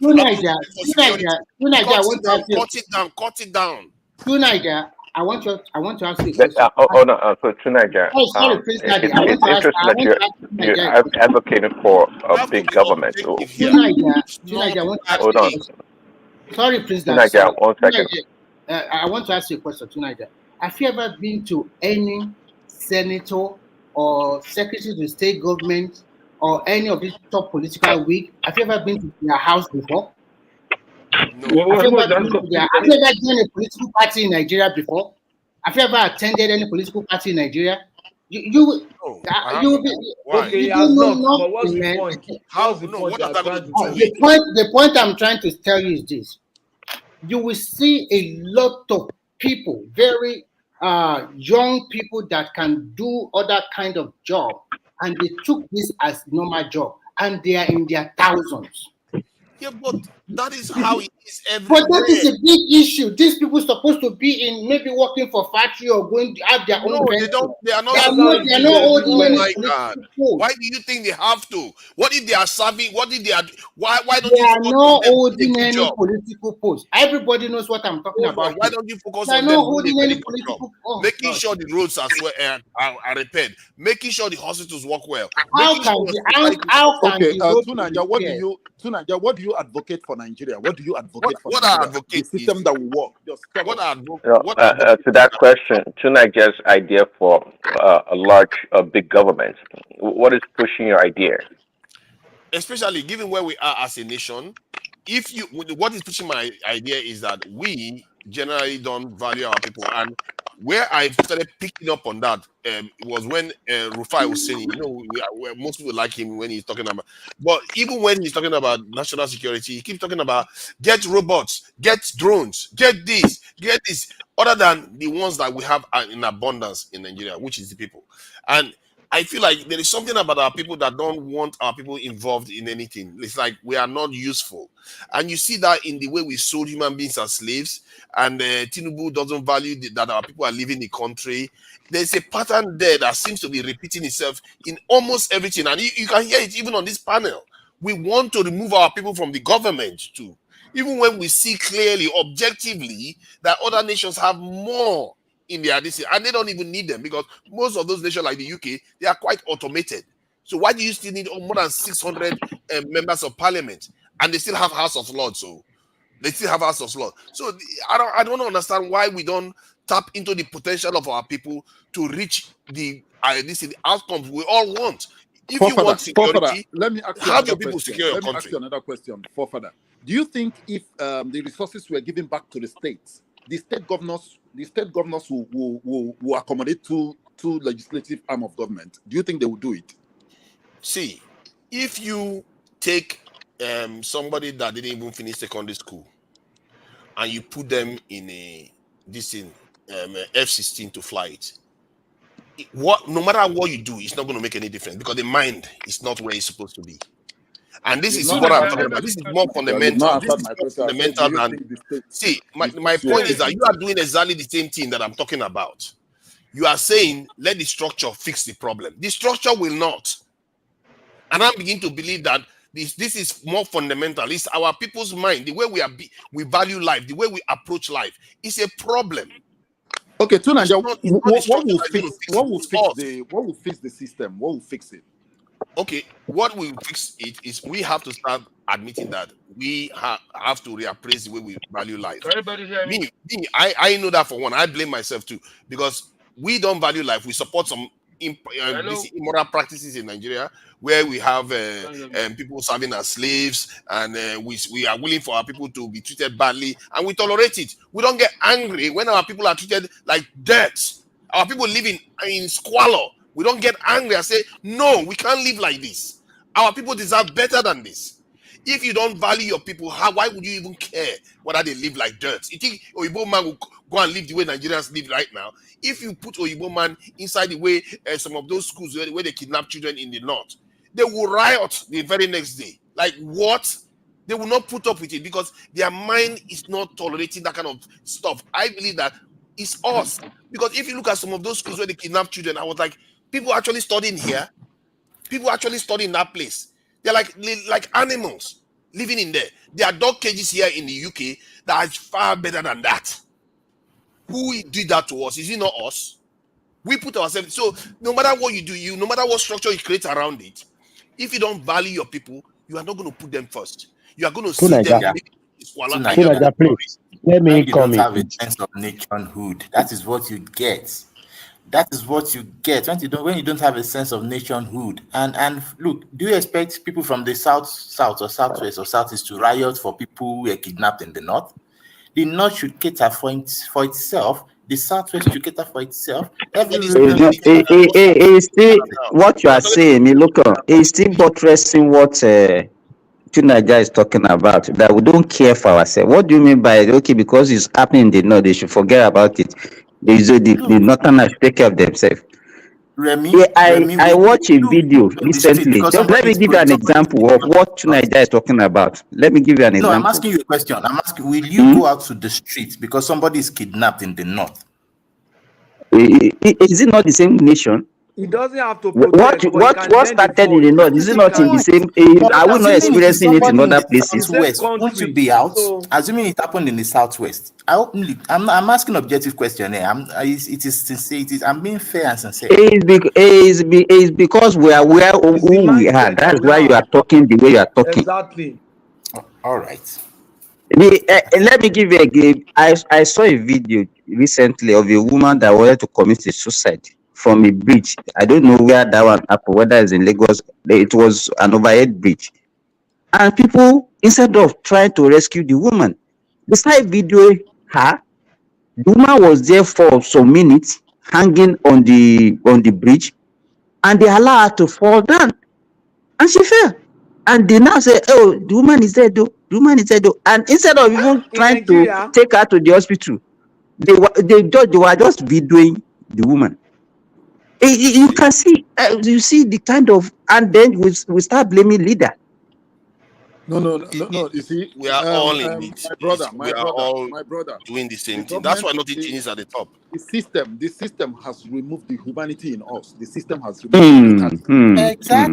it down. Niger, I want to ask you a question. So to Niger, it's interesting that you're advocating for a big government. Hold on. Sorry, President. Niger, 1 second. I want to ask you a question, Tunaja. Have you ever been to any senator or secretary to state government or any of these top political week? Have you ever been to their house before? No. Have you ever done a political party in Nigeria before? Have you ever attended any political party in Nigeria? You will be. Why? Okay, you he do has know not. But what's nothing, the man. point? What's the point? What They are are they trying going to to do tell it? The point I'm trying to tell you is this: you will see a lot of people, very young people that can do other kind of job, and they took this as normal job, and they are in their thousands. Yeah, but that is how it is everywhere. But that is a big issue. These people supposed to be in maybe working for factory or going to have their own No, venture. they don't. They are not. They are supposed to not do. holding Oh any my God! political post. Why do you think they have to? What if they are serving? What if they are? Why don't They you are focus on not them doing a holding good any job? political post. Everybody knows what I'm talking Hold about on. Why here. don't you focus They are on not them doing a holding very any good job? political. Oh Making God! sure the roads are repaired. Making sure the hospitals work well. How Making can sure the society. Okay, the road be Tunanja, repaired? What do you advocate for Nigeria? What do you advocate for What I Nigeria? The advocate is system that will work. Just tell what us. I advocate. What I advocate To that question, Tunaj's idea for a big government. What is pushing your idea? especially given where we are as a nation, what is pushing my idea is that we generally don't value our people, and where I started picking up on that was when Rufai was saying, most people like him when he's talking about, but even when he's talking about national security, he keeps talking about get robots, get drones, get this, other than the ones that we have in abundance in Nigeria, which is the people. And I feel like there is something about our people that don't want our people involved in anything. It's like we are not useful. And you see that in the way we sold human beings as slaves. And Tinubu doesn't value that our people are leaving the country. There's a pattern there that seems to be repeating itself in almost everything. And you can hear it even on this panel. We want to remove our people from the government too. Even when we see clearly, objectively, that other nations have more in their DC, and they don't even need them because most of those nations like the UK, they are quite automated. So why do you still need more than 600 members of parliament, and they still have House of Lords? So they still have House of Lords. So I don't understand why we don't tap into the potential of our people to reach the outcomes we all want. If you want security, let me ask you have another your people question. secure your Let me ask country. you another question, Forefather. Do you think if the resources were given back to the states, the state governors will accommodate two legislative arm of government? Do you think they will do it? See, if you take somebody that didn't even finish secondary school and you put them in F-16 to fly it, no matter what you do, it's not going to make any difference because the mind is not where it's supposed to be. And this is what I'm talking about. This is more fundamental. This is more fundamental than. See, my point is that you are doing exactly the same thing that I'm talking about. You are saying let the structure fix the problem. The structure will not. And I'm beginning to believe that this is more fundamental. It's our people's mind, the way we value life, the way we approach life. It's a problem. Okay, Tunanja, what will fix the system? What will fix it? Okay, what will fix it is we have to start admitting that we have to reappraise the way we value life. I know that for one. I blame myself too because we don't value life. We support some immoral practices in Nigeria where we have people serving as slaves, and we are willing for our people to be treated badly, and we tolerate it. We don't get angry when our people are treated like dirt. Our people live in squalor. We don't get angry and say, no, we can't live like this. Our people deserve better than this. If you don't value your people, why would you even care whether they live like dirt? You think Oyibo man will go and live the way Nigerians live right now? If you put Oyibo man inside the way some of those schools where they kidnap children in the north, they will riot the very next day. Like what? They will not put up with it because their mind is not tolerating that kind of stuff. I believe that it's us. Because if you look at some of those schools where they kidnap children, I was like, people actually studying here. People actually study in that place. They're like animals living in there. There are dog cages here in the UK that are far better than that. Who did that to us? Is it not us? We put ourselves. So no matter what you do, no matter what structure you create around it, if you don't value your people, you are not going to put them first. You are going to see them. Tunaja, please. Let me come in. Have a sense of nationhood. That is what you get. That is what you get when you don't have a sense of nationhood. And look, do you expect people from the south or southwest or southeast to riot for people who were kidnapped in the north? The north should cater for itself. The Southwest should cater for itself. Every still what you are saying, look, it's still buttressing what Tunaja is talking about, that we don't care for ourselves. What do you mean by okay, because it's happening in the north, they should forget about it? The northerners should take care of themselves. Remy, Yeah, Remy, I watched a video recently. Just let me give you an example of what Tunaja is talking about. Let me give you an example. No, I'm asking you a question. I'm asking, will you go out to the streets because somebody is kidnapped in the north? Is it not the same nation? He doesn't have to protest. What started in the north? Is it not in the same? Are we not experiencing it in other places? Won't you be out? Assuming it happened in the southwest. I'm asking objective question here. It is sincere. I'm being fair and sincere. It's because we are where who we are. That's why you are talking the way you are talking. Exactly. All right. Let me give you a game. I saw a video recently of a woman that wanted to commit a suicide from a bridge. I don't know where that one happened, whether it's in Lagos. It was an overhead bridge. And people, instead of trying to rescue the woman, they started videoing her. The woman was there for some minutes, hanging on the bridge, and they allowed her to fall down. And she fell. And they now say, oh, the woman is dead though. The woman is dead though. And instead of even trying to take her to the hospital, they were just videoing the woman. You can see, you see the kind of, and then we start blaming leader. No. You see, we are all in it. My brother, doing the same thing. That's why nothing changes at the top. The system has removed the humanity in us. The system has removed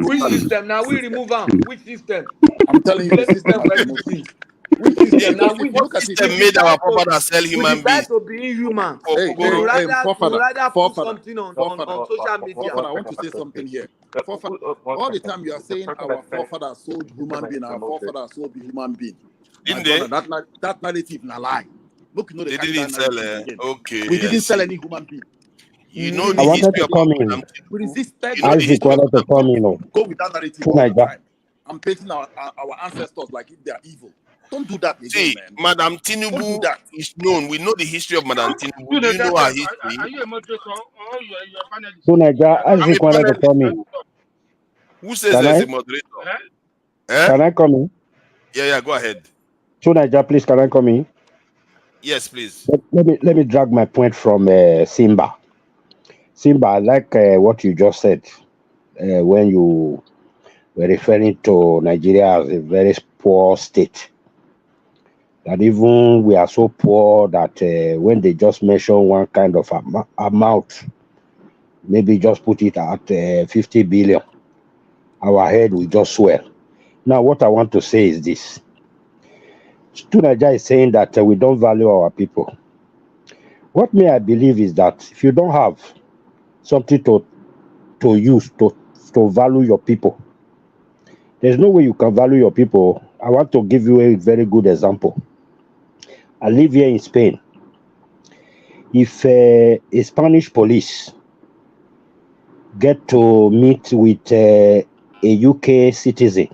Which system? Now we remove them. Which system? I'm telling you, the system has removed. Which system? Now we look at system made our forefathers sell human beings. to be inhuman. Hey, rather put something on social media. I want to say something here. All the time you are saying our forefathers sold human being, our forefathers sold the human being. Didn't they? That narrative is a lie. Look, they didn't sell okay. We didn't sell any human being. You know I wanted to come in. We resisted. Isaac wanted to come in. Go with that narrative all the time. I'm painting our ancestors like if they are evil. Don't do that again, see, man. Madam Tinubu is known. We know the history of Madam Tinubu. Do you know her history? Are you a moderator or you are a panelist? So Niger, Isaac wanted to come in. Who says there's a moderator? Can I come in? Yeah, go ahead. So Niger, please, can I come in? Yes, please. Let me drag my point from Simba. Simba, I like what you just said when you were referring to Nigeria as a very poor state. That even we are so poor that when they just mention one kind of amount, maybe just put it at 50 billion, our head will just swell. Now, what I want to say is this. Tunaja is saying that we don't value our people. What may I believe is that if you don't have something to use to value your people, there's no way you can value your people. I want to give you a very good example. I live here in Spain. If a Spanish police get to meet with a UK citizen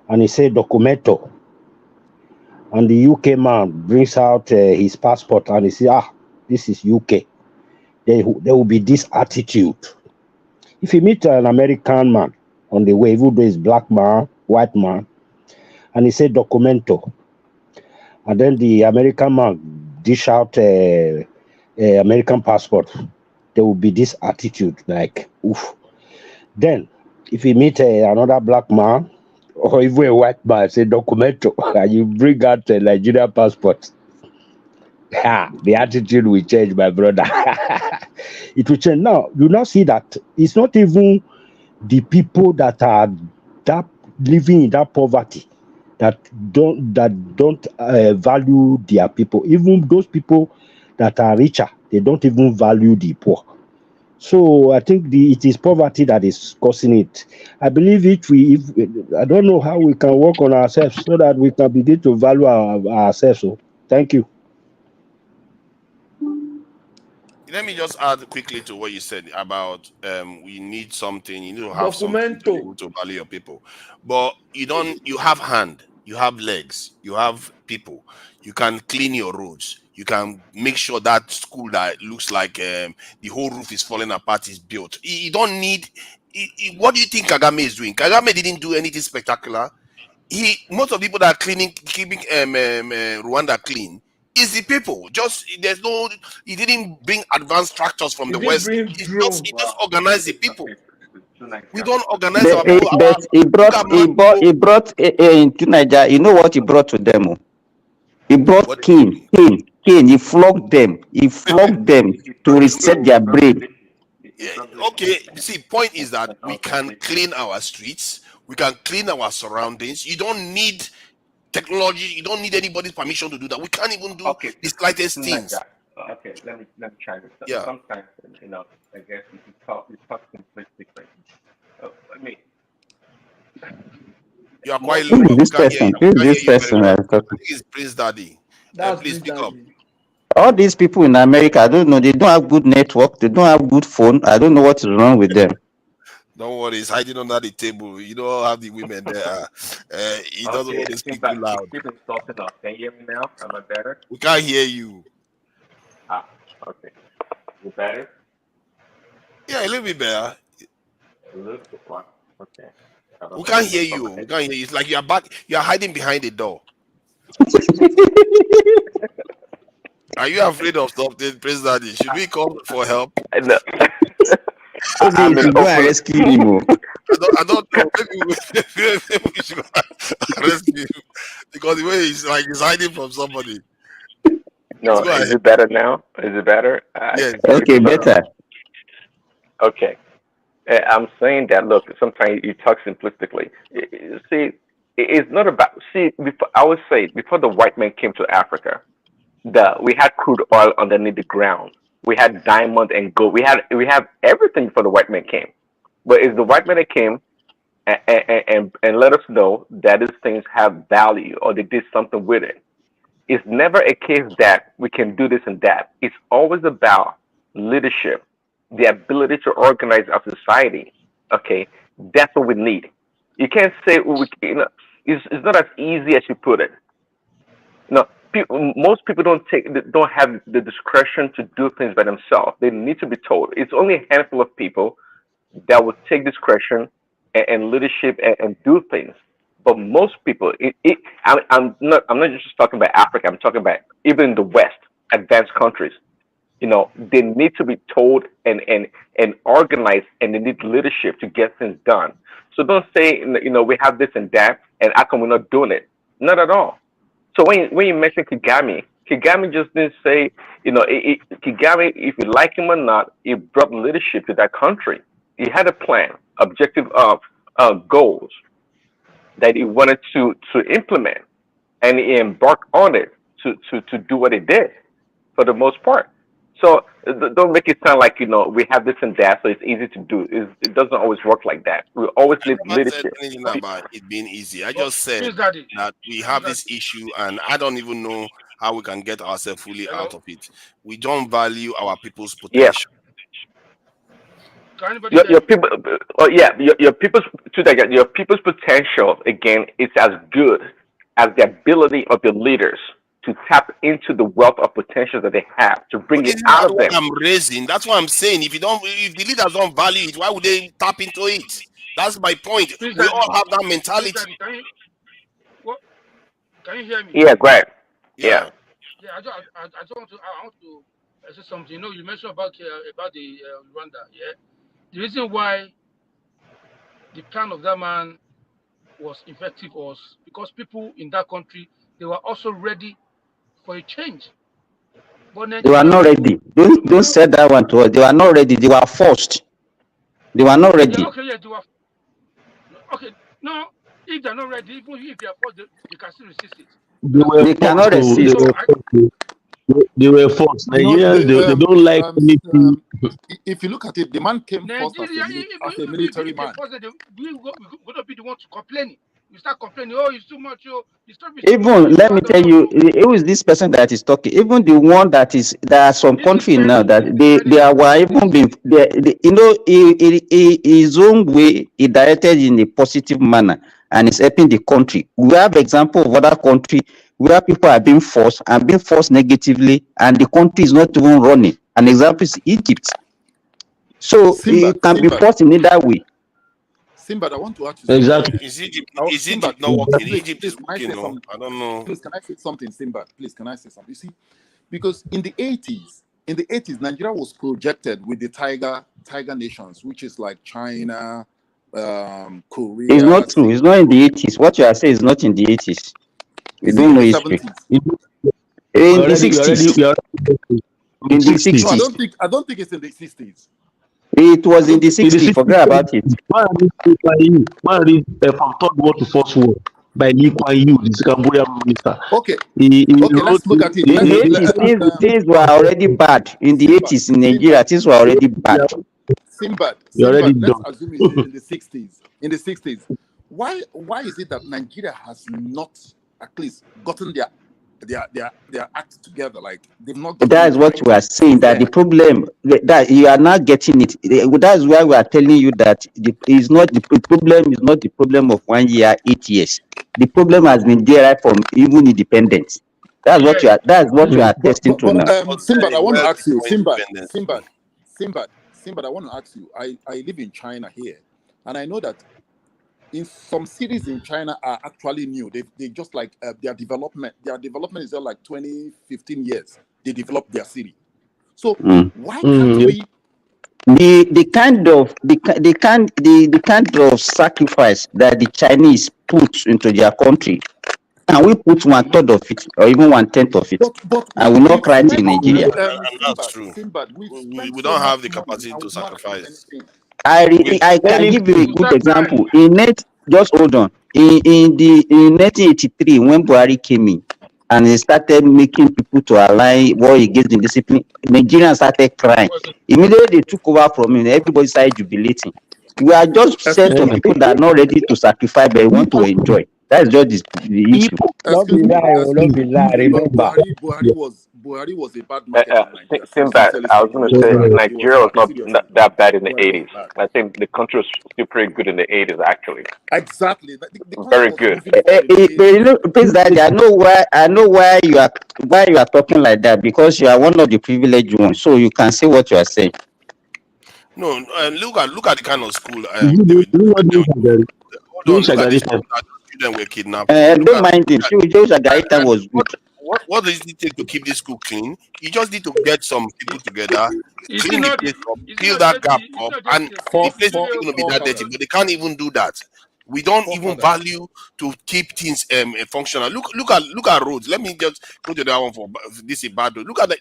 and he say documento, and the UK man brings out his passport and he say, this is UK, there will be this attitude. If you meet an American man on the way, even though he's black man, white man, and he say documento, and then the American man dish out a American passport, there will be this attitude like, oof. Then, if you meet another black man, or even a white man, say documento, and you bring out a Nigerian passport, the attitude will change, my brother. It will change. Now, you now see that it's not even the people that are living in that poverty that don't value their people. Even those people that are richer, they don't even value the poor. So I think it is poverty that is causing it. I believe if I don't know how we can work on ourselves so that we can begin to value ourselves. So thank you. Let me just add quickly to what you said about we need something, you need to have something to be able to value your people. But you have hand, you have legs, you have people, you can clean your roads, You can make sure that school that looks like the whole roof is falling apart is built. You don't need. What do you think Kagame is doing? Kagame didn't do anything spectacular. Most of the people that are keeping Rwanda clean is the people. Just there's no. He didn't bring advanced tractors from the west. He just organized the people. We don't organize our people. But he brought into Nigeria. You know what he brought to them? He brought King. He flogged them. He flogged them to reset their brain. Yeah. Okay. See, point is that we can clean our streets. We can clean our surroundings. You don't need technology. You don't need anybody's permission to do that. We can't even do the slightest things. Okay, let me try this. Yeah. Sometimes, I guess you talk simplistically. I mean, you are quite low. Who is this person? Who is this person? I think it's Prince Daddy. Please speak up. All these people in America, I don't know. They don't have good network. They don't have good phone. I don't know what is wrong with them. Don't worry, he's hiding under the table. You don't have the women there. He doesn't want to speak too loud. Can you hear me now? Am I better? We can't hear you. Okay. You better? Yeah, a little bit better. A little bit more. Okay. We can't hear you. We can't hear you. It's like you are back. You are hiding behind the door. Are you afraid of something, Prince Daddy? Should we call for help? No. Go and rescue him. I don't know. Maybe we should rescue him because the way he's hiding from somebody. No, is it better now? Is it better? Yes. Okay, better. Okay. I'm saying that, look, sometimes you talk simplistically. See, it's not about, I would say, before the white man came to Africa, we had crude oil underneath the ground. We had diamond and gold. We have everything before the white man came. But it's the white man that came and let us know that these things have value or they did something with it. It's never a case that we can do this and that. It's always about leadership, the ability to organize our society. Okay, that's what we need. You can't say it's not as easy as you put it. No, most people don't have the discretion to do things by themselves. They need to be told. It's only a handful of people that will take discretion and leadership and do things. But most people, I'm not just talking about Africa. I'm talking about even the West, advanced countries. They need to be told and organized, and they need leadership to get things done. So don't say, we have this and that, and how come we're not doing it? Not at all. So when you mention Kagame just didn't say, Kagame, if you like him or not, he brought leadership to that country. He had a plan, objective of goals that he wanted to implement, and he embarked on it to do what he did for the most part. So don't make it sound like, we have this and that, so it's easy to do. It doesn't always work like that. We always need leadership. I didn't say anything about it being easy. I just said that we have this issue, and I don't even know how we can get ourselves fully out of it. We don't value our people's potential. Yeah. Your people, your people's potential again is as good as the ability of your leaders to tap into the wealth of potential that they have to bring it out of them. I'm raising. That's what I'm saying. If the leaders don't value it, why would they tap into it? That's my point. We all have that mentality. Can you hear me? Yeah, great. Yeah. Yeah, I just want to say something. You mentioned about the Rwanda. Yeah, the reason why the plan of that man was effective was because people in that country, they were also ready for a change. But they were not ready. Don't say that one to us. They were not ready. They were forced. They were not ready. Yeah, they were. Okay, no. If they're not ready, even if they are forced, they can still resist it. They cannot resist. They were forced. Nigerians, they don't like anything. If you look at it, the man came first as a military man. We're going to be the ones complaining. You start complaining, it's too much. Even let me tell you, who is this person that is talking? Even the one that are some country now that they are even being, his own way, he directed in a positive manner and is helping the country. We have example of other country where people are being forced negatively, and the country is not even running. An example is Egypt. So it can be forced in either way. Simba, I want to ask you something. Exactly. Is Egypt not working? Please, Egypt please, is working, no? I don't know. Please, can I say something, Simba? Please, can I say something? You see, because in the 80s, Nigeria was projected with the tiger nations, which is like China, Korea. It's not true. It's not in the 80s. What you are saying is not in the 80s. You don't know history. In the 60s. In the 60s. No, I don't think it's in the 60s. It was in the 60s. Forget about it. Man read from Third World to Fourth World by Lee Kuan Yew, the Cambodian minister. Okay. Let's look at it. In the 80s, things were already bad. In the 80s in Nigeria, things were already bad. Simba, let's assume it's in the 60s. In the 60s, why is it that Nigeria has not at least gotten their act together? Like they've not. That is what we are saying. That the problem that you are not getting it. That's why we are telling you that the problem is not the problem of 1 year, 8 years. The problem has been there right from even independence. That's what you are. That's what you are testing to now. Simba, I want to ask you. Simba, I want to ask you. I live in China here, and I know that in some cities in China are actually new. They just like their development is there like 20, 15 years. They developed their city. So why can't we? The kind of sacrifice that the Chinese put into their country, and we put 1/3 of it, or even 1/10 of it, and we not cry in Nigeria. That's true. We don't have the capacity to sacrifice. I can give you a good example. Just hold on. In 1983, when Buhari came in and he started making people to align war against indiscipline, Nigerians started crying. Immediately they took over from him, everybody started jubilating. We are just set of people that are not ready to sacrifice, but want to enjoy. That's just the issue. Buhari was a bad market in Nigeria. Sinbad, I was going to say Nigeria was not that bad in the 80s. I think the country was still pretty good in the 80s, actually. Exactly, very good. I know why you are talking like that, because you are one of the privileged ones, so you can say what you are saying. No, look at the kind of school. Look at these people that children were kidnapped. Don't mind him. Shagaita was good. What does it take to keep this school clean? You just need to get some people together, clean the place up, fill that gap up, and the place is going to be that dirty. But they can't even do that. We don't even value to keep things functional. Look at roads. Let me just go to that one for this is bad road. Look at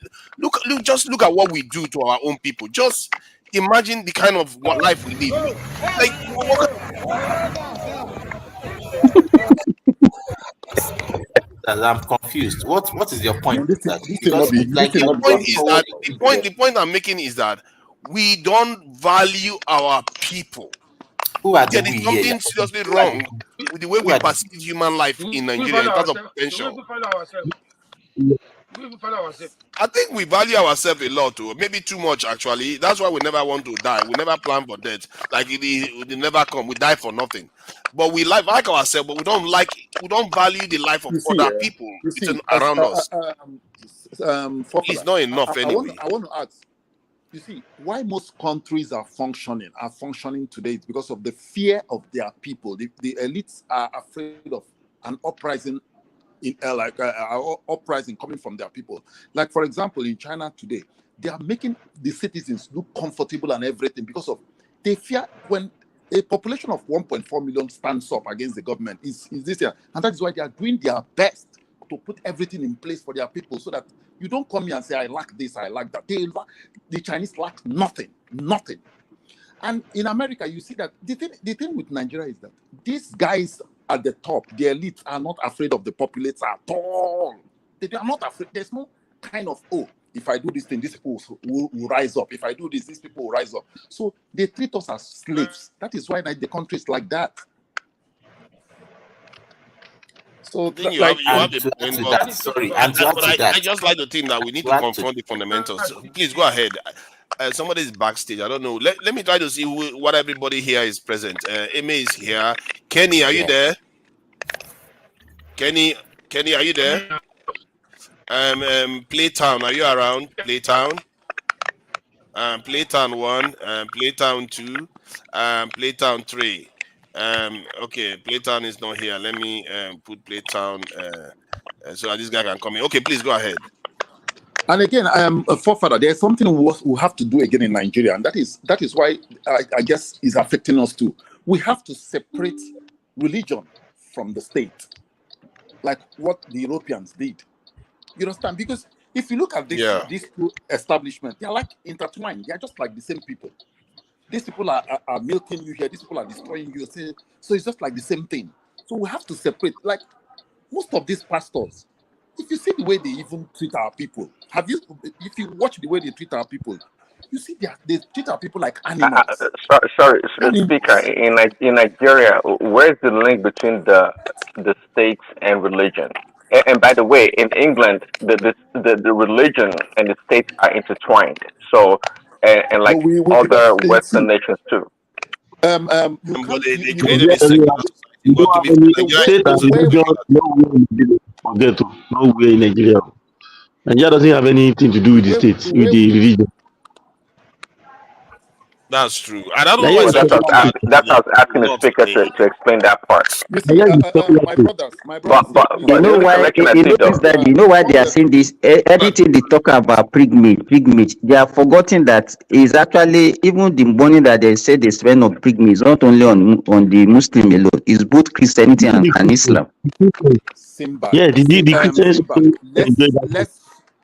what we do to our own people. Just imagine the kind of life we live. Like I'm confused. What is your point? The point I'm making is that we don't value our people. There is something seriously wrong with the way we perceive human life in Nigeria in terms of potential. I think we value ourselves a lot, too. Maybe too much, actually. That's why we never want to die. We never plan for death. Like it never come. We die for nothing. But we like ourselves, but we don't value the life of other people around us. It's not enough anyway. I want to ask. You see, why most countries are functioning today is because of the fear of their people. The elites are afraid of an uprising uprising coming from their people. Like, for example, in China today, they are making the citizens look comfortable and everything because of they fear when a population of 1.4 million stands up against the government is this year. And that's why they are doing their best to put everything in place for their people so that you don't come here and say, I lack this, I lack that. The Chinese lack nothing. And in America, you see that the thing with Nigeria is that these guys at the top, the elites, are not afraid of the populace at all. They are not afraid. There's no kind of, if I do this thing, these people will rise up. If I do this, these people will rise up. So they treat us as slaves. That is why the country is like that. So I just like to think that we need to confront the fundamentals. So please go ahead. Somebody's backstage. I don't know. Let me try to see what everybody here is present. Amy is here. Kenny, are you there? Kenny, Kenny, are you there? Playtown, are you around? Playtown? Playtown 1, Playtown 2, Playtown 3. Okay, Playtown is not here. Let me put Playtown so that this guy can come in. Okay, please go ahead. And again, forefather, there's something we have to do again in Nigeria, and that is why I guess is affecting us too. We have to separate religion from the state, like what the Europeans did. You understand? Because if you look at these two establishments, they're like intertwined. They're just like the same people. These people are milking you here. These people are destroying you. So it's just like the same thing. So we have to separate. Like most of these pastors, if you see the way they even treat our people, if you watch the way they treat our people, you see they treat our people like animals. Sorry, Speaker. In Nigeria, where's the link between the states and religion? And by the way, in England, the religion and the state are intertwined. So, and like other Western nations too. You can't. They created a secular society. You don't have any state and religion nowhere in Nigeria. Nigeria doesn't have anything to do with the states, with the religion. That's true. I don't know why that's how I was asking the speaker to explain that part. You see, my brothers. But you know why? You know why they are saying this? Everything they talk about pilgrimage. They are forgetting that is actually even the money that they say they spend on pilgrimage, not only on the Muslim alone. It's both Christianity and Islam. Simba. Yeah,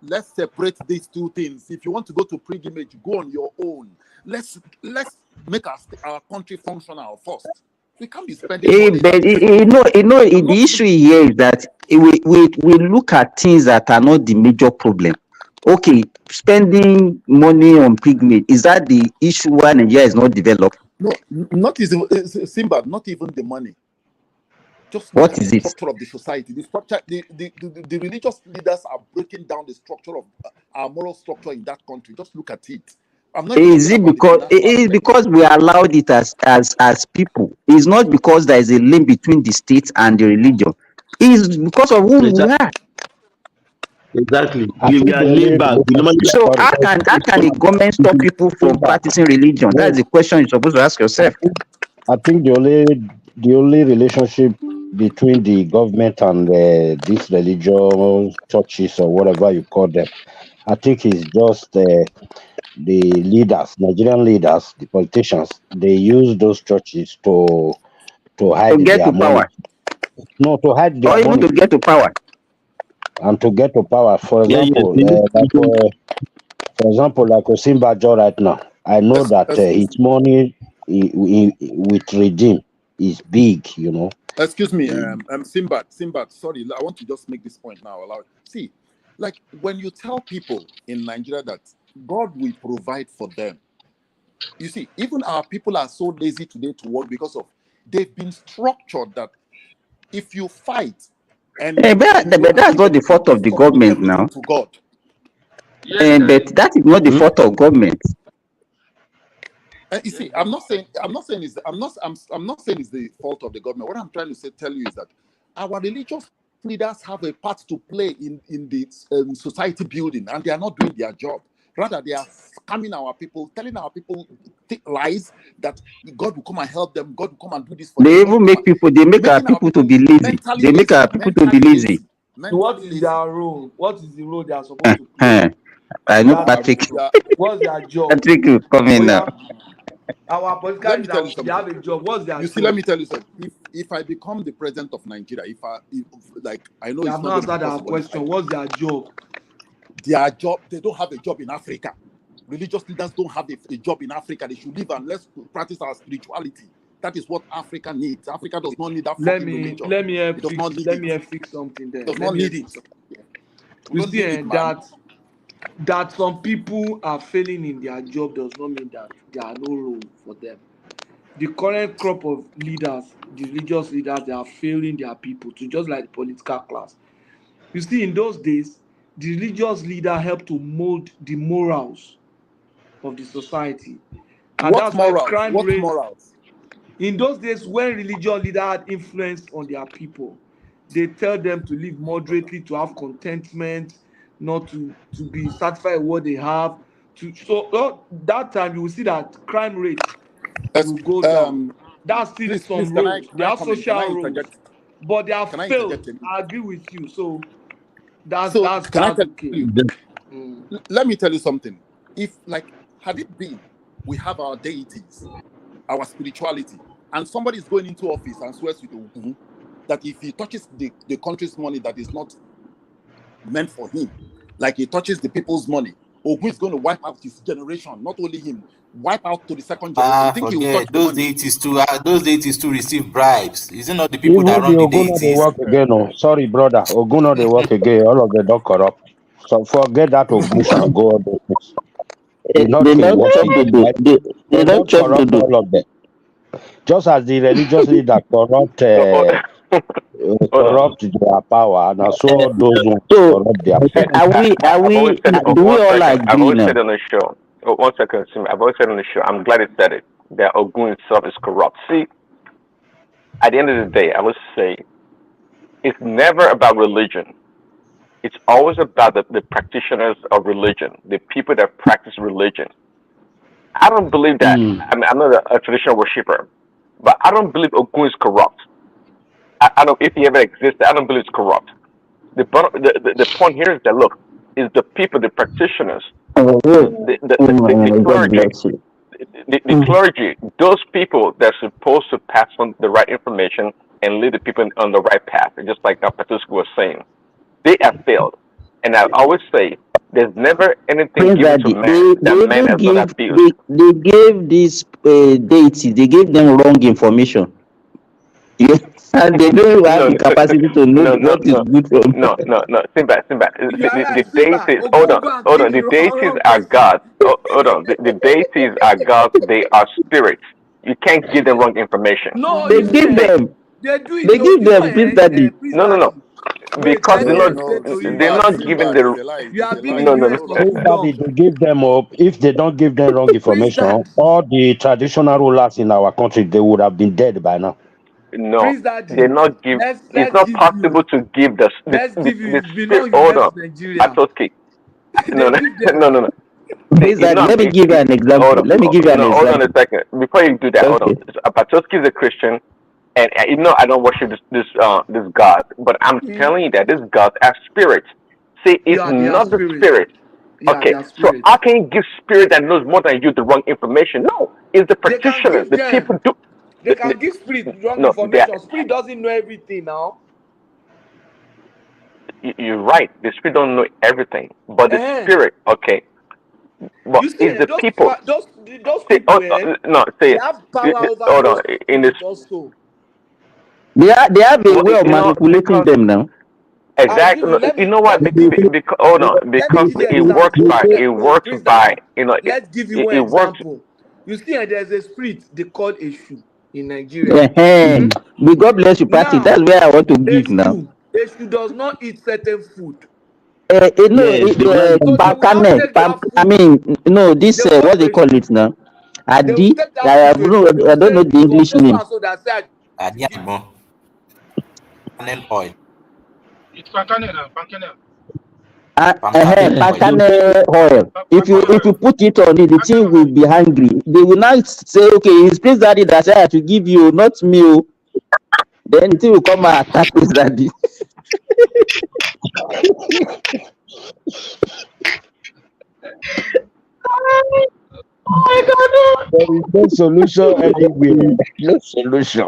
let's separate these two things. If you want to go to pilgrimage, go on your own. Let's make our country functional first. We can't be spending money. But the issue here is that we look at things that are not the major problem. Okay, spending money on pilgrimage, is that the issue why Nigeria is not developed? No, not even Simba, not even the money. Just what is the it? structure of the society. The structure, the religious leaders are breaking down the structure of our moral structure in that country. Just look at it. Is it because we allowed it as people? It's not because there is a link between the state and the religion. It's because of who we are. Exactly. We are laid back. So how can the government stop people from practicing religion? That's the question you're supposed to ask yourself. I think the only relationship between the government and these religious churches or whatever you call them, I think is just the leaders, Nigerian leaders, the politicians. They use those churches to hide their money. No, to hide their money. Or even to get to power. And to get to power. For example, like Osinbajo right now, I know that his money with Redeem is big, you know. Excuse me, Simbat, sorry, I want to just make this point now. See, like when you tell people in Nigeria that God will provide for them, you see, even our people are so lazy today to work because of they've been structured that if you fight and but that's not the fault of the government now. To God. But that is not the fault of government. You see, I'm not saying it's the fault of the government. What I'm trying to tell you is that our religious leaders have a part to play in the society building, and they are not doing their job. Rather, they are scamming our people, telling our people lies that God will come and help them. God will come and do this for them. They even make our people to be lazy. They make our people to be lazy. What is their role? What is the role they are supposed to play? I know Patrick. What's their job? Patrick will come in now. Our political leaders, they have a job. What's their job? See, let me tell you something. If I become the president of Nigeria, I know it's not answered our question. What's their job? Their job, they don't have a job in Africa. Religious leaders don't have a job in Africa. They should live and let's practice our spirituality. That is what Africa needs. Africa does not need that religion. Let me fix something there. Does not need it. You see that some people are failing in their job does not mean that there are no role for them. The current crop of leaders, the religious leaders, they are failing their people to just like the political class. You see, in those days, the religious leader helped to mold the morals of the society. And what morals? In those days, when religious leaders had influence on their people, they tell them to live moderately, to have contentment, not to be satisfied with what they have. That time you will see that crime rate will go down. That's still Please, some roles. They can I have come in? Can I social roles, interject? but they have Can I failed. interject a little? I agree with you. So that's So that's can I that's tell okay. you? Let me tell you something. If had it been we have our deities, our spirituality, and somebody is going into office and swears with Ogun that if he touches the country's money that is not meant for him, like he touches the people's money, Ogun is going to wipe out his generation, not only him, wipe out to the second generation. Think he will touch Forget the those money? deities too. Those deities too receive bribes. Is it not the people Even that the run the Oguna they deities? work again. Oh, sorry, brother. Oguna they work again. All of them don't corrupt. So forget that Ogusha go all those things. Did not They kill don't chop worship, dodo. right? They They don't don't chop corrupt dodo. all of them. Just as the religious leader corrupt Hold on. their power, and so those ones So corrupt their faith. I've always said, do we one all second, I've agree always now? said on the show, 1 second, Simi, I've always said on the show, I'm glad it said it, that Ogun itself is corrupt. See, at the end of the day, I would say it's never about religion. It's always about the practitioners of religion, the people that practice religion. I don't believe that. I mean, I'm not a traditional worshiper, but I don't believe Ogun is corrupt. I don't. If he ever existed, I don't believe it's corrupt. The point here is that look, is the people, the practitioners, the God clergy, bless you. the clergy, those people that are supposed to pass on the right information and lead the people on the right path, just like Patuski was saying, they have failed. And I always say, there's never anything Prince given to Daddy, man they that man even has not give abused. they gave this deity, they gave them wrong information. Yeah. And they don't have No, the capacity to know no, no, what is no, good from no. Simba. You are The right, Simba. deities. Ogun go and Hold give on. The the deities wrong are person. gods. Oh, hold on. The deities are gods. They are spirits. You can't give them wrong information. No, they you see, give them. they do it They though. give You see, them Prince Daddy. Prince No. Daddy. Wait, Because let me No, explain no, to you they're why. not giving Simba, it's the a lie. You It's have a been lie. in the no. US Hold for on. too Prince Daddy, long. they give them up. If they don't give them wrong Prince information, Daddy. all the traditional rulers in our country, they would have been dead by now. No, Prince Daddy. they're not give. It's Let's not give you. possible to give Let's give you. the It's been spirit. on Hold US on, Nigeria. Patoski. No, They no, give them. no. See, Prince Daddy, let me give you an hold example. on. Let me give you an No, hold on a example. second. Before you do that, hold on. Okay. Patoski is a Christian, and I don't worship this God, but I'm telling you that this God are spirits. See, it's Yeah, they are not the spirits. spirit. Yeah, they Okay, are so spirits. how can you give spirit that knows more than you the wrong information? No, it's the They can practitioners, give the them. people do. They can give spirit wrong No, information. Spirit doesn't know everything now. you're right. The spirit don't know everything, but the Eh. spirit, okay. But You see, it's the people. those Say, people, no, they say, have power over hold those on. In this, spirits also. They have a well, way of you know, manipulating because them now. I'll give exactly, you. you know what? Because hold on, Let me because give you it works example. by, No, Prince Daddy. Let's give you one it works. example. You see, there's a spirit they call Eshu in Nigeria. May God bless you, Patrick. Now, That's where I want to give now. Eshu does not eat certain food. No, Yes, they will So they will not take that I food. mean, no, this They will go what to they call Eshu. it now. They will Adi. take that food to Eshu and they I will don't say know the some English so name. and so that say Panel oil. It's Pankane, Pankane. Pankane oil. If you put it on it, the thing will be hungry. They will not say, okay, it's Prince Daddy that I have to give you, not me. Then the thing will come and attack Prince Daddy. There is no solution anywhere. No solution.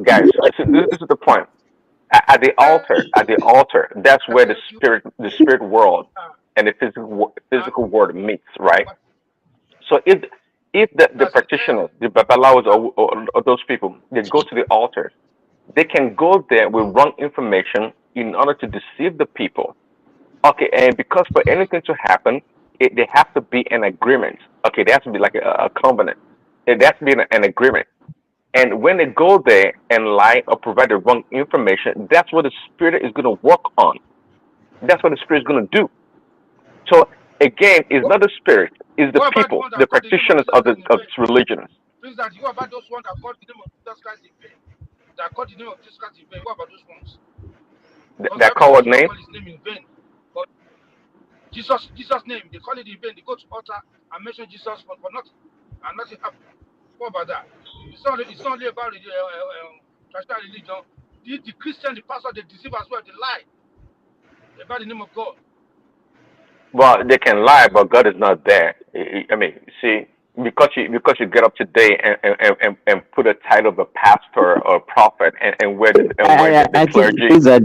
Guys, this is the point. At the altar, that's where the spirit world and the physical world meets, right? So if the practitioners, the babalawas or those people, they go to the altar, they can go there with wrong information in order to deceive the people. Okay, and because for anything to happen, there has to be an agreement. Okay, there has to be like a covenant. There has to be an agreement. And when they go there and lie or provide the wrong information, that's what the spirit is going to work on. That's what the spirit is going to do. So again, it's not the spirit, it's the What about the people, one that the called the name of practitioners Jesus of Christ the in of vain? religions. Prince Daddy, what about those ones that called the name of Jesus Christ in vain? that call the name of Jesus Christ in vain. What about those ones? That call what name? Call his name in vain. But Jesus' name, they call it in vain. They go to altar and mention Jesus for nothing, and nothing happened. What about that? It's not only about traditional religion. The Christian, the pastor, they deceive as well. They lie about the name of God. Well, they can lie, but God is not there. I mean, see, because you get up today and put a title of a pastor or prophet and where the I think clergy, Please, I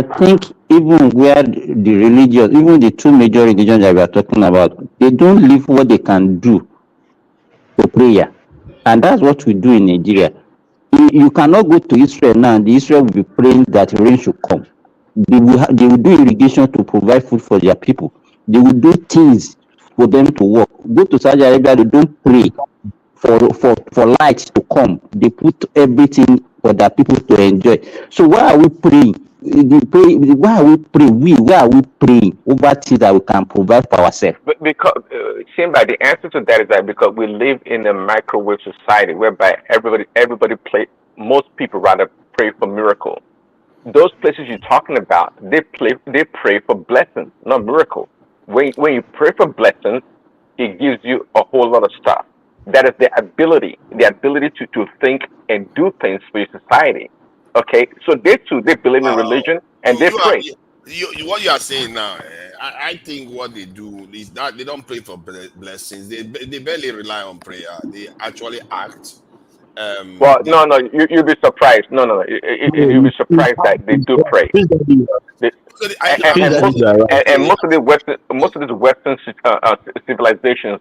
think even where the religious, even the two major religions that we are talking about, they don't live what they can do for prayer, and that's what we do in Nigeria. You cannot go to Israel now, and the Israel will be praying that rain should come. They will do irrigation to provide food for their people. They will do things for them to work. Go to Saudi Arabia, they don't pray for light to come. They put everything for their people to enjoy. So why are we praying? Why are we praying? Why are we praying over things that we can provide for ourselves? But because Simba, the answer to that is that because we live in a microwave society whereby most people rather pray for miracle. Those places you're talking about, they pray for blessings, not miracle. When you pray for blessings, it gives you a whole lot of stuff. That is the ability to think and do things for your society. Okay, so they believe in religion and they pray. What you are saying now, I think what they do is that they don't pray for blessings. They barely rely on prayer. They actually act. Well, no, you'll be surprised. No, you'll be surprised that they do pray. And most of these Western civilizations,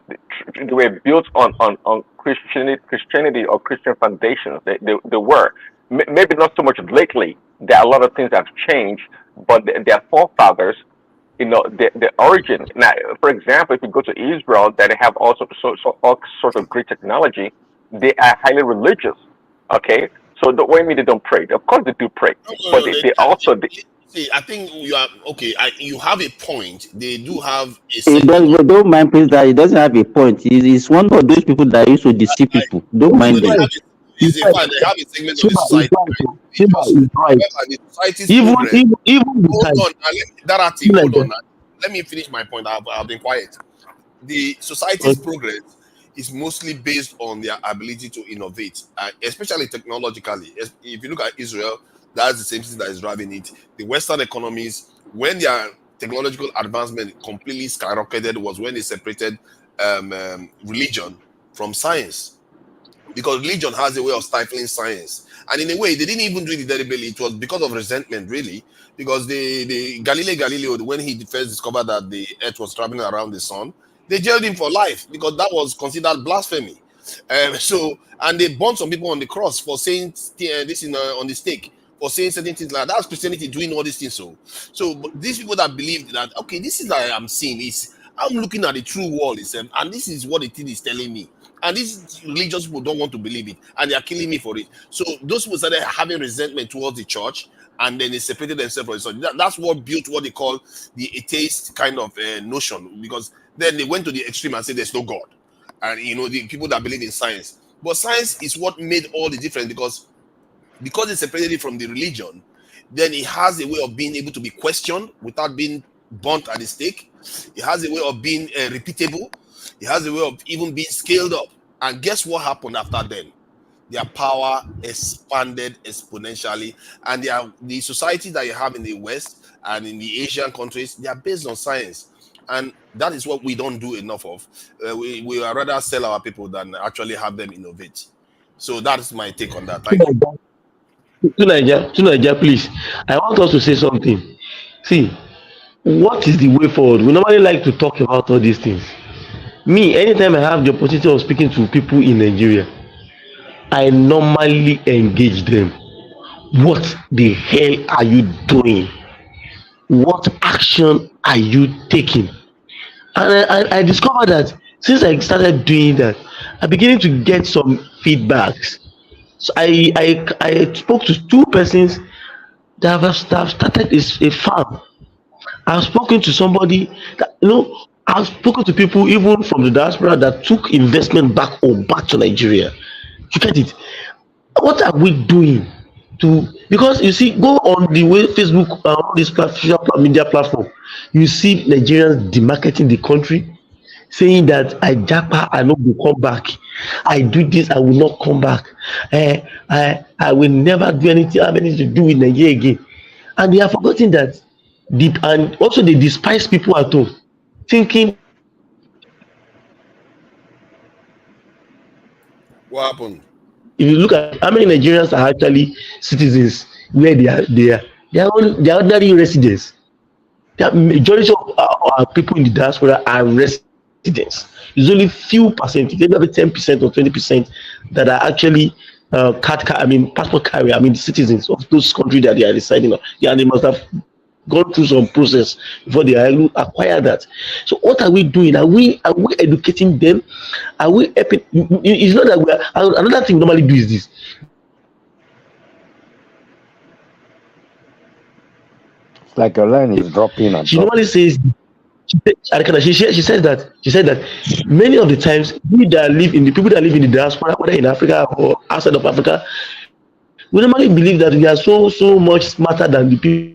they were built on Christianity or Christian foundations. They were maybe not so much lately. There are a lot of things that have changed, but their forefathers, the origin. Now, for example, if you go to Israel, that they have all sorts of great technology, they are highly religious. Okay, so what do you mean they don't pray? Of course they do pray, but they also. See, I think you are okay. You have a point. They do have a. Don't mind, please. That he doesn't have a point. He's one of those people that used to deceive people. Don't mind him. They have a segment of the society. Hold on. Let me finish my point. I've been quiet. The society's progress is mostly based on their ability to innovate, especially technologically. If you look at Israel, that's the same thing that is driving it. The Western economies, when their technological advancement completely skyrocketed, was when they separated religion from science. Because religion has a way of stifling science. And in a way, they didn't even do it deliberately. It was because of resentment, really. Because the Galileo, when he first discovered that the earth was traveling around the sun, they jailed him for life because that was considered blasphemy. And they burned some people on the cross for saying this on the stake, for saying certain things like that. That's Christianity doing all these things. So these people that believe that, okay, this is what I'm seeing, I'm looking at the true world itself, and this is what the thing is telling me. And these religious people don't want to believe it, and they are killing me for it. So those people started having resentment towards the church, and then they separated themselves from it. So that's what built what they call the atheist kind of notion, because then they went to the extreme and said there's no God. And the people that believe in science. But science is what made all the difference, because it separated it from the religion, then it has a way of being able to be questioned without being burnt at the stake. It has a way of being repeatable. It has a way of even being scaled up. And guess what happened after then? Their power expanded exponentially. And the society that you have in the West and in the Asian countries, they are based on science. And that is what we don't do enough of. We rather sell our people than actually have them innovate. So that's my take on that. Thank you. To Nigeria, please. I want us to say something. See, what is the way forward? We normally like to talk about all these things. Me, anytime I have the opportunity of speaking to people in Nigeria, I normally engage them. What the hell are you doing? What action are you taking? And I discovered that since I started doing that, I'm beginning to get some feedbacks. So I spoke to two persons that have started a farm. I've spoken to somebody that, I've spoken to people even from the diaspora that took investment back to Nigeria. You get it? What are we doing to, because you see, go on the way Facebook, all this social media platform, you see Nigerians demarketing the country, saying that I japa, I no go come back, I do this, I will not come back, I will never do anything have anything to do with Nigeria again. And they are forgetting that deep, and also they despise people at home, thinking What happened? if you look at how many Nigerians are actually citizens, where they are ordinary residents. The majority of our people in the diaspora are residents. It's only few percent, maybe 10% or 20% that are actually passport carrier. I mean, citizens of those countries that they are residing on. Yeah, they must have gone through some process before they are able to acquire that. So, what are we doing? Are we educating them? Are we helping? It's not that we are. Another thing we normally do is this. It's like your line is dropping and She normally dropping. says she said that many of the times people that live in the diaspora, whether in Africa or outside of Africa, we normally believe that we are so much smarter than the people.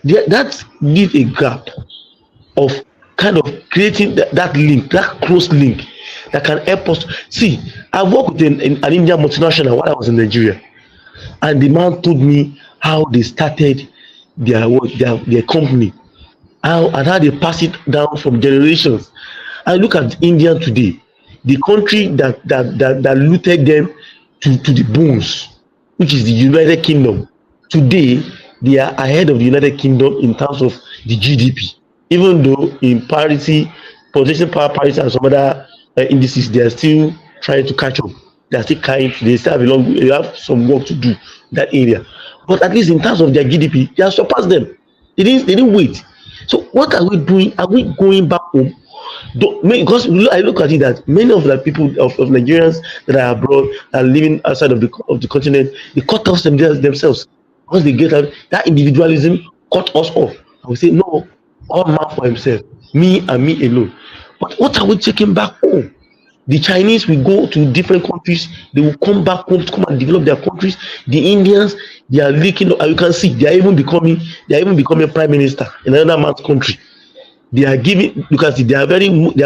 That gives a gap of kind of creating that link, that close link that can help us. See, I worked with an Indian multinational while I was in Nigeria, and the man told me how they started their company, how they pass it down from generations. I look at India today, the country that looted them to the bones, which is the United Kingdom. Today, they are ahead of the United Kingdom in terms of the GDP, even though in parity, purchasing power parity, and some other indices, they are still trying to catch up. They are still kind. They still have they have some work to do in that area. But at least in terms of their GDP, they have surpassed them. They didn't wait. So what are we doing? Are we going back home? Because I look at it that many of the people of Nigerians that are abroad are living outside of the continent, they cut off themselves. Once they get out, that individualism cut us off. I would say no, all man for himself, me and me alone. But what are we taking back home? The Chinese will go to different countries, they will come back home to come and develop their countries. The Indians, they are leaking, you can see they are even becoming prime minister in another man's country. They are giving, you can see they are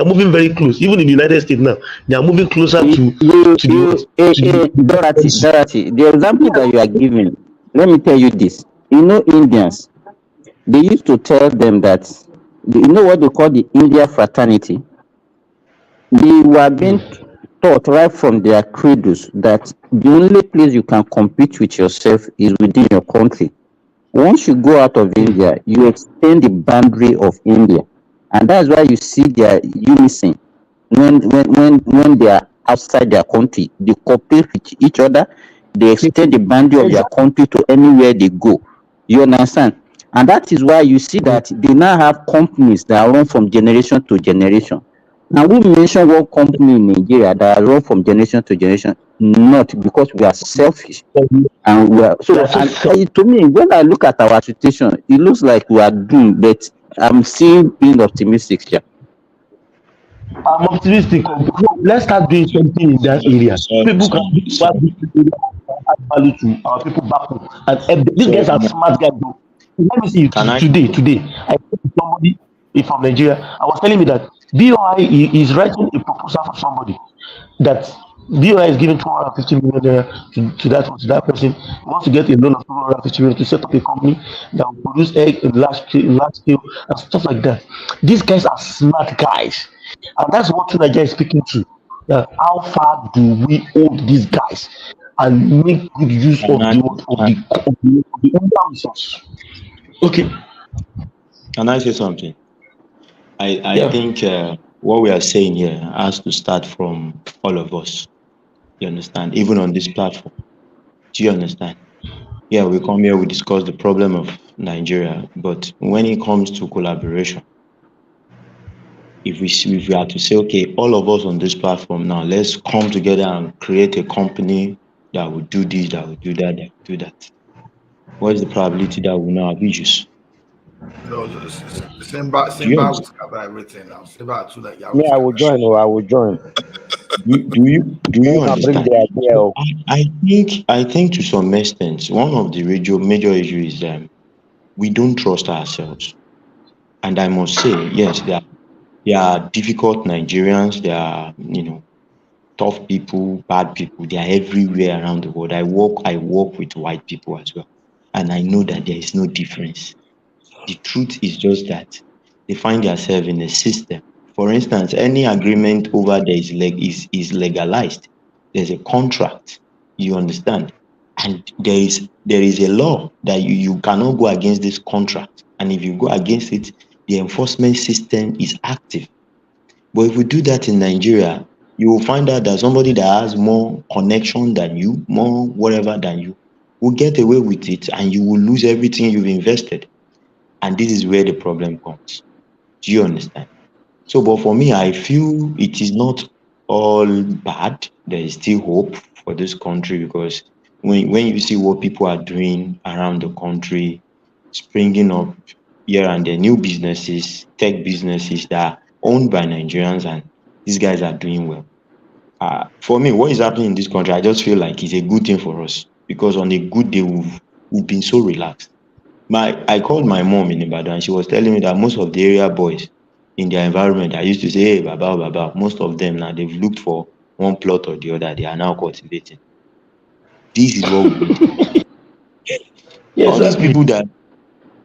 moving very close. Even in the United States now, they are moving closer Dorothy, the example that you are giving, let me tell you this. Indians, they used to tell them that, what they call the India fraternity. They were being taught right from their cradles that the only place you can compete with yourself is within your country. Once you go out of India, you extend the boundary of India, and that's why you see their unison when they are outside their country. They cooperate with each other. They extend the boundary of their country to anywhere they go. You understand? And that is why you see that they now have companies that run from generation to generation. Now, we mention one company in Nigeria that run from generation to generation, not because we are selfish. And we are to me, when I look at our situation, it looks like we are doomed, but I'm still being optimistic here. I'm optimistic. Let's start doing something in that area. People can add value to our people back home. And these guys are smart guys. Let me see. Today, I spoke to somebody from Nigeria. I was telling me that BOI is writing a proposal for somebody that BOI is giving 250 million to that person. He wants to get a loan of 250 million to set up a company that will produce egg in large scale and stuff like that. These guys are smart guys, and that's what Nigeria is speaking to. How far do we hold these guys and make good use of the resource? Okay. Can I say something? I think what we are saying here has to start from all of us. You understand? Even on this platform. Do you understand? Yeah, we come here, we discuss the problem of Nigeria, but when it comes to collaboration, if we are to say, okay, all of us on this platform now, let's come together and create a company that will do this, that will do that, that will do that. What is the probability that we now have issues? Simba will cover everything now. Simba too, like I will join. Do you understand? So I think to some extent, one of the major issues is we don't trust ourselves. And I must say, yes, there are difficult Nigerians, there are, tough people, bad people, they are everywhere around the world. I work with white people as well. And I know that there is no difference. The truth is just that they find themselves in a system. For instance, any agreement over there is legalized. There's a contract. You understand? And there is a law that you cannot go against this contract. And if you go against it, the enforcement system is active. But if we do that in Nigeria, you will find out that somebody that has more connection than you, more whatever than you, will get away with it and you will lose everything you've invested. And this is where the problem comes. Do you understand? So, but for me, I feel it is not all bad. There is still hope for this country because when you see what people are doing around the country, springing up here and there, new businesses, tech businesses that are owned by Nigerians, and these guys are doing well. For me, what is happening in this country, I just feel like it's a good thing for us because on a good day, we've been so relaxed. I called my mom in Ibadan and she was telling me that most of the area boys in their environment, I used to say, hey, Baba, most of them now they've looked for one plot or the other, they are now cultivating. This is what we need. All these people that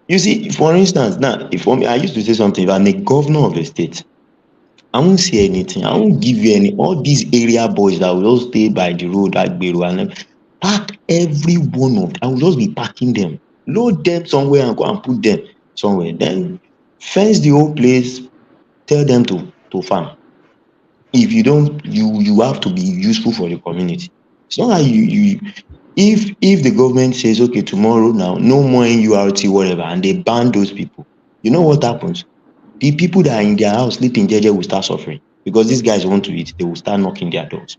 you see, for instance, now if for me, I used to say something, if I'm a governor of a state, I won't say anything, I won't give you any all these area boys that will just stay by the road, Agbero, and pack every one of them. I will just be packing them, load them somewhere and go and put them somewhere. Then fence the whole place, tell them to farm. If you don't, you have to be useful for the community. It's not like if the government says, okay, tomorrow now, no more NURT, whatever, and they ban those people, you know what happens? The people that are in their house sleeping jeje will start suffering because these guys want to eat, they will start knocking their doors.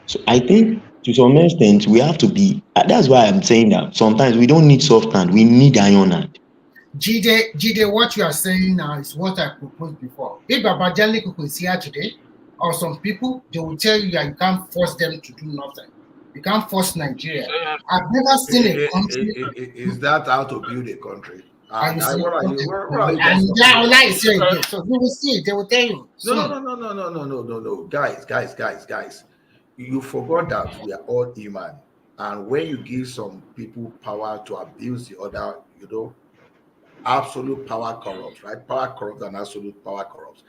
So I think to some extent we have to be, that's why I'm saying that sometimes we don't need soft hand, we need iron hand. Jide, what you are saying now is what I proposed before. If Babajali Kuku is here today, or some people, they will tell you that you can't force them to do nothing. You can't force Nigeria. I've never seen a country. Is that how to build a country? And What are you so you will see, they will tell you. No. Guys. You forgot that we are all human. And when you give some people power to abuse the other, absolute power corrupts, right? Power corrupts and absolute power corrupts.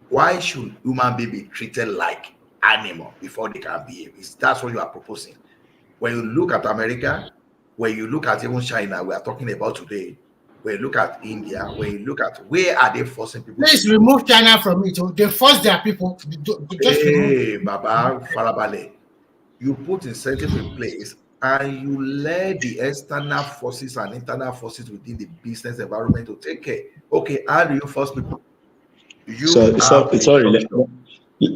Why should human beings be treated like animal before they can behave? That's what you are proposing. When you look at America, when you look at even China, we are talking about today, when you look at India, when you look at where are they forcing people? Please remove China from it. They force their people. Hey, Baba Farabale, you put incentive in place and you let the external forces and internal forces within the business environment to take care. Okay, how do you force people? Sorry,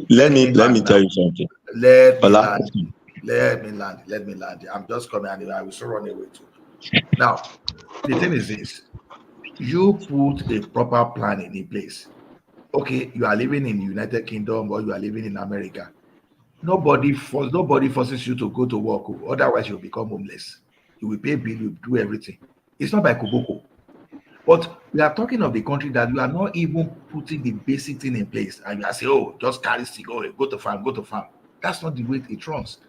let me tell you something. Let me land. I'm just coming and I will still run away too. Now, the thing is this: you put a proper plan in place. Okay, you are living in the United Kingdom or you are living in America. Nobody forces you to go to work. Otherwise, you'll become homeless. You will pay bill, you do everything. It's not by Koboko. But we are talking of the country that you are not even putting the basic thing in place, and you are saying, "Oh, just carry stick, go to farm." That's not the way it runs.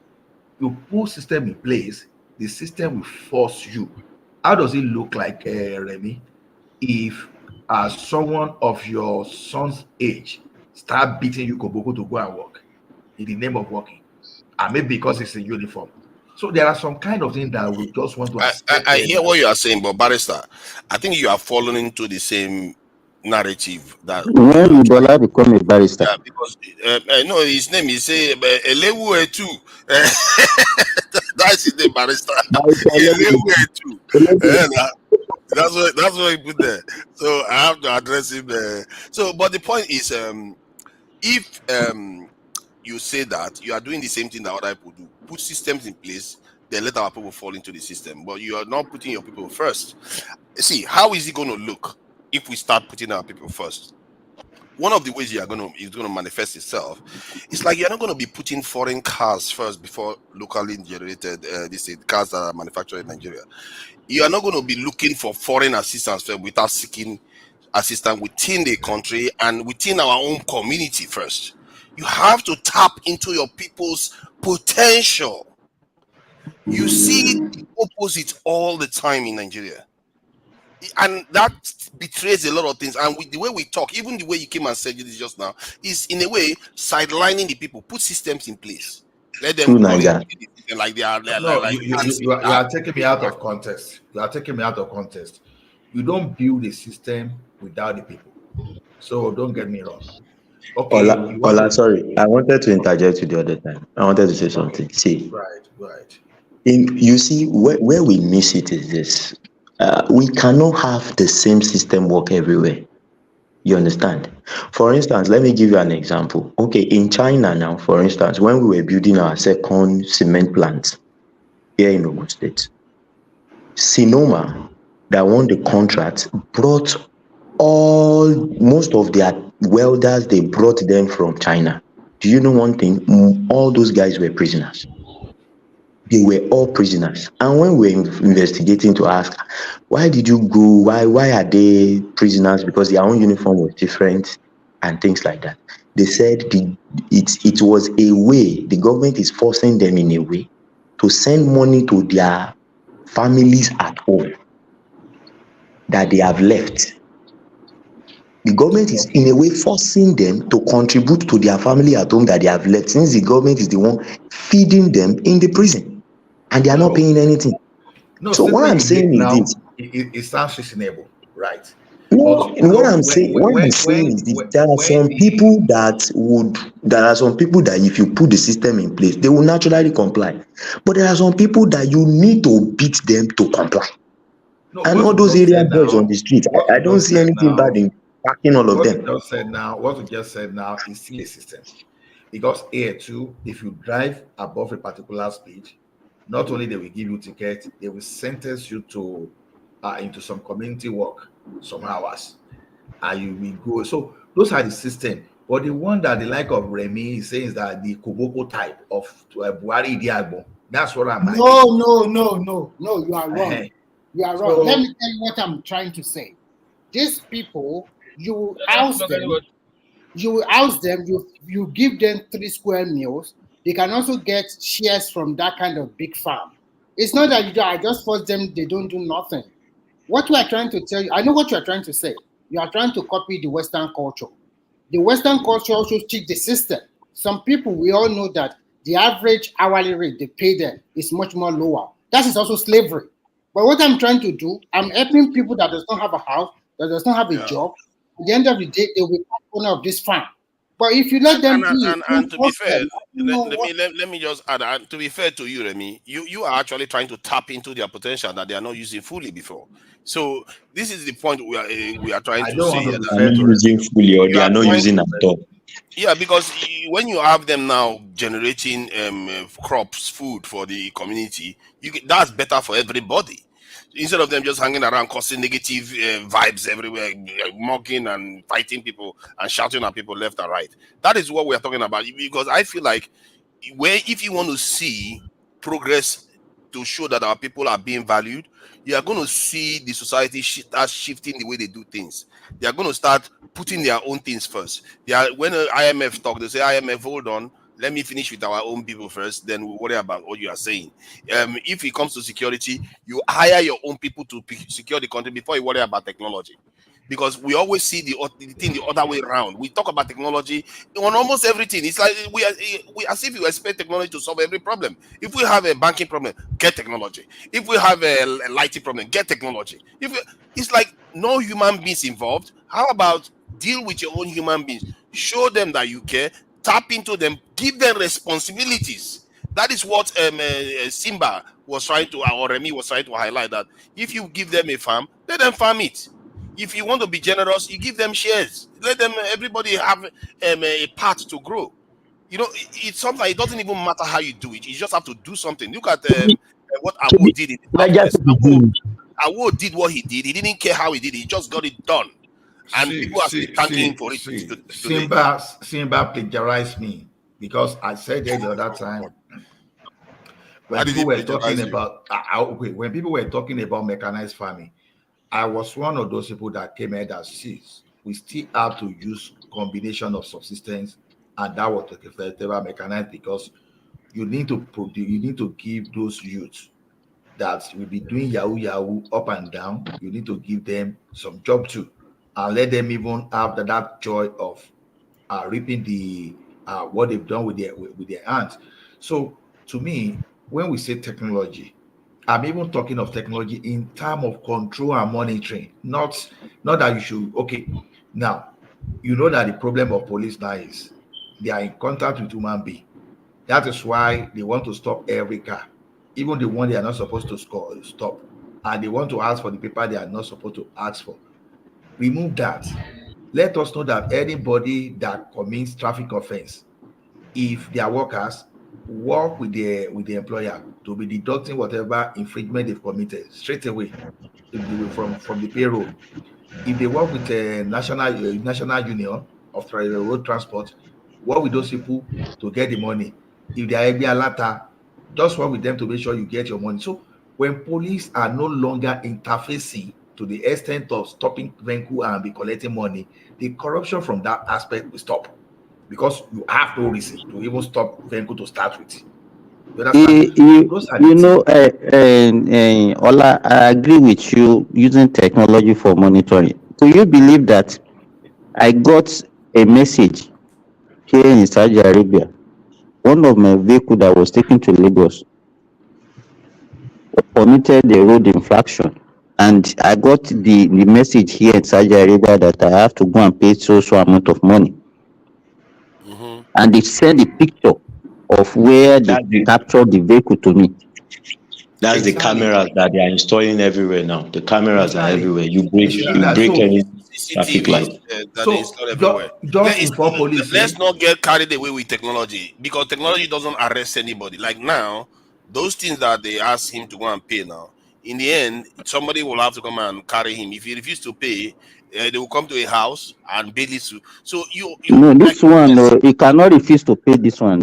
You put system in place, the system will force you. How does it look like, Remy? If someone of your son's age start beating you koboko to go and work in the name of working, and maybe because it's a uniform. So there are some kind of things that we just want to accept. I hear what you are saying, but Barrister, I think you are falling into the same narrative that when will Bola become a barrister? Yeah, because no, his name is Elewu too. That's his name, Barrister. Elewu too. That's what he put there. So I have to address him. So, but the point is, if you say that you are doing the same thing that other people do, put systems in place, then let our people fall into the system. But you are not putting your people first. See, how is it going to look if we start putting our people first? one of the ways it's gonna manifest itself, it's like you're not gonna be putting foreign cars first before locally generated cars that are manufactured in Nigeria. You are not gonna be looking for foreign assistance first without seeking assistance within the country and within our own community first. You have to tap into your people's potential. You see the opposite all the time in Nigeria. And that betrays a lot of things. And with the way we talk, even the way you came and said this just now, is in a way sidelining the people. Put systems in place. Let them run it like they are. No, you are taking me out of context. You are taking me out of context. You don't build a system without the people. So don't get me wrong. Okay. Ola, sorry. I wanted to interject you the other time. I wanted to say something. See. Right. You see, where we miss it is this. We cannot have the same system work everywhere. You understand? For instance, let me give you an example. Okay, in China now, for instance, when we were building our second cement plant here in Ogun State, Sinoma, that won the contract, brought most of their welders, they brought them from China. Do you know one thing? All those guys were prisoners. They were all prisoners. And when we were investigating to ask, why did you go? Why are they prisoners? Because their own uniform was different and things like that. They said it was a way, the government is forcing them in a way to send money to their families at home that they have left. The government is in a way forcing them to contribute to their family at home that they have left, since the government is the one feeding them in the prison and they are not paying anything. No, so what I'm saying is this. It sounds reasonable, right? No, what I'm saying is this. There are some people that if you put the system in place, they will naturally comply. But there are some people that you need to beat them to comply. No, and all those area boys on the street, I don't see anything bad in backing all of them. What we just said now is still a system. Because here too, if you drive above a particular speed, not only they will give you ticket, they will sentence you to into some community work, some hours, and you will go. So those are the system. But the one that the like of Remy is saying is that the Koboko type of Buhari Diagbo. That's what I'm. No, you are wrong. You are wrong. Let me tell you what I'm trying to say. These people, you house them, you give them 3 square meals. They can also get shares from that kind of big farm. It's not that I just force them, they don't do nothing. What we are trying to tell you, I know what you are trying to say. You are trying to copy the Western culture. The Western culture also teach the system. Some people, we all know that the average hourly rate they pay them is much more lower. That is also slavery. But what I'm trying to do, I'm helping people that does not have a house, that does not have a job. At the end of the day, they will be owner of this farm. But if you let them and to be fair, let me just add, and to be fair to you, Remy, you are actually trying to tap into their potential that they are not using fully before. So this is the point we are trying to say. They are not using fully, or they are not using at all. Yeah, because when you have them now generating crops, food for the community, that's better for everybody. Instead of them just hanging around causing negative vibes everywhere, mocking and fighting people and shouting at people left and right. That is what we're talking about. Because I feel like if you want to see progress to show that our people are being valued, you are going to see the society start shifting the way they do things. They are going to start putting their own things first. When IMF talk, they say, IMF, hold on, let me finish with our own people first, then we'll worry about what you are saying. If it comes to security, you hire your own people to secure the country before you worry about technology. Because we always see the thing the other way around. We talk about technology on almost everything. It's like we as if you expect technology to solve every problem. If we have a banking problem, get technology. If we have a lighting problem, get technology. It's like no human beings involved. How about deal with your own human beings? Show them that you care. Tap into them. Give them responsibilities. That is what Simba was trying to, or Remy was trying to highlight, that if you give them a farm, let them farm it. If you want to be generous, you give them shares. Let them, everybody have a part to grow. You know, it's something. It doesn't even matter how you do it. You just have to do something. Look at what Awo did in the Southwest. Awo did what he did. He didn't care how he did it. He just got it done. And people are still thanking him for it today. Simba plagiarized me because I said it the other time when people were talking about when people were talking about mechanized farming. I was one of those people that came here that says we still have to use combination of subsistence, and that was the mechanized because you need to produce, you need to give those youths that will be doing yahoo up and down. You need to give them some job too, and let them even have that joy of reaping the what they've done with their hands. So to me, when we say technology, I'm even talking of technology in terms of control and monitoring, not that you should. Okay, now you know that the problem of police now is they are in contact with human being. That is why they want to stop every car, even the one they are not supposed to stop, and they want to ask for the paper they are not supposed to ask for. Remove that. Let us know that anybody that commits traffic offense, if they are workers, work with the employer to be deducting whatever infringement they've committed straight away from the payroll. If they work with a national union of road transport, work with those people to get the money. If they are a latter, just work with them to make sure you get your money. So when police are no longer interfacing to the extent of stopping vehicle and be collecting money, the corruption from that aspect will stop because you have no reason to even stop vehicle to start with. You understand? Ola, I agree with you using technology for monitoring. Do you believe that I got a message here in Saudi Arabia? One of my vehicle that was taken to Lagos committed a road infraction, and I got the message here in Saudi Arabia that I have to go and pay so amount of money. And they send a picture of where they captured the vehicle to me. That's the cameras that they are installing everywhere now. The cameras are everywhere. You break any traffic light. That is not everywhere. Let's not get carried away with technology because technology doesn't arrest anybody. Like now, those things that they ask him to go and pay now, in the end, somebody will have to come and carry him. If he refuses to pay, they will come to a house and bail it. So you no, this one, he cannot refuse to pay this one.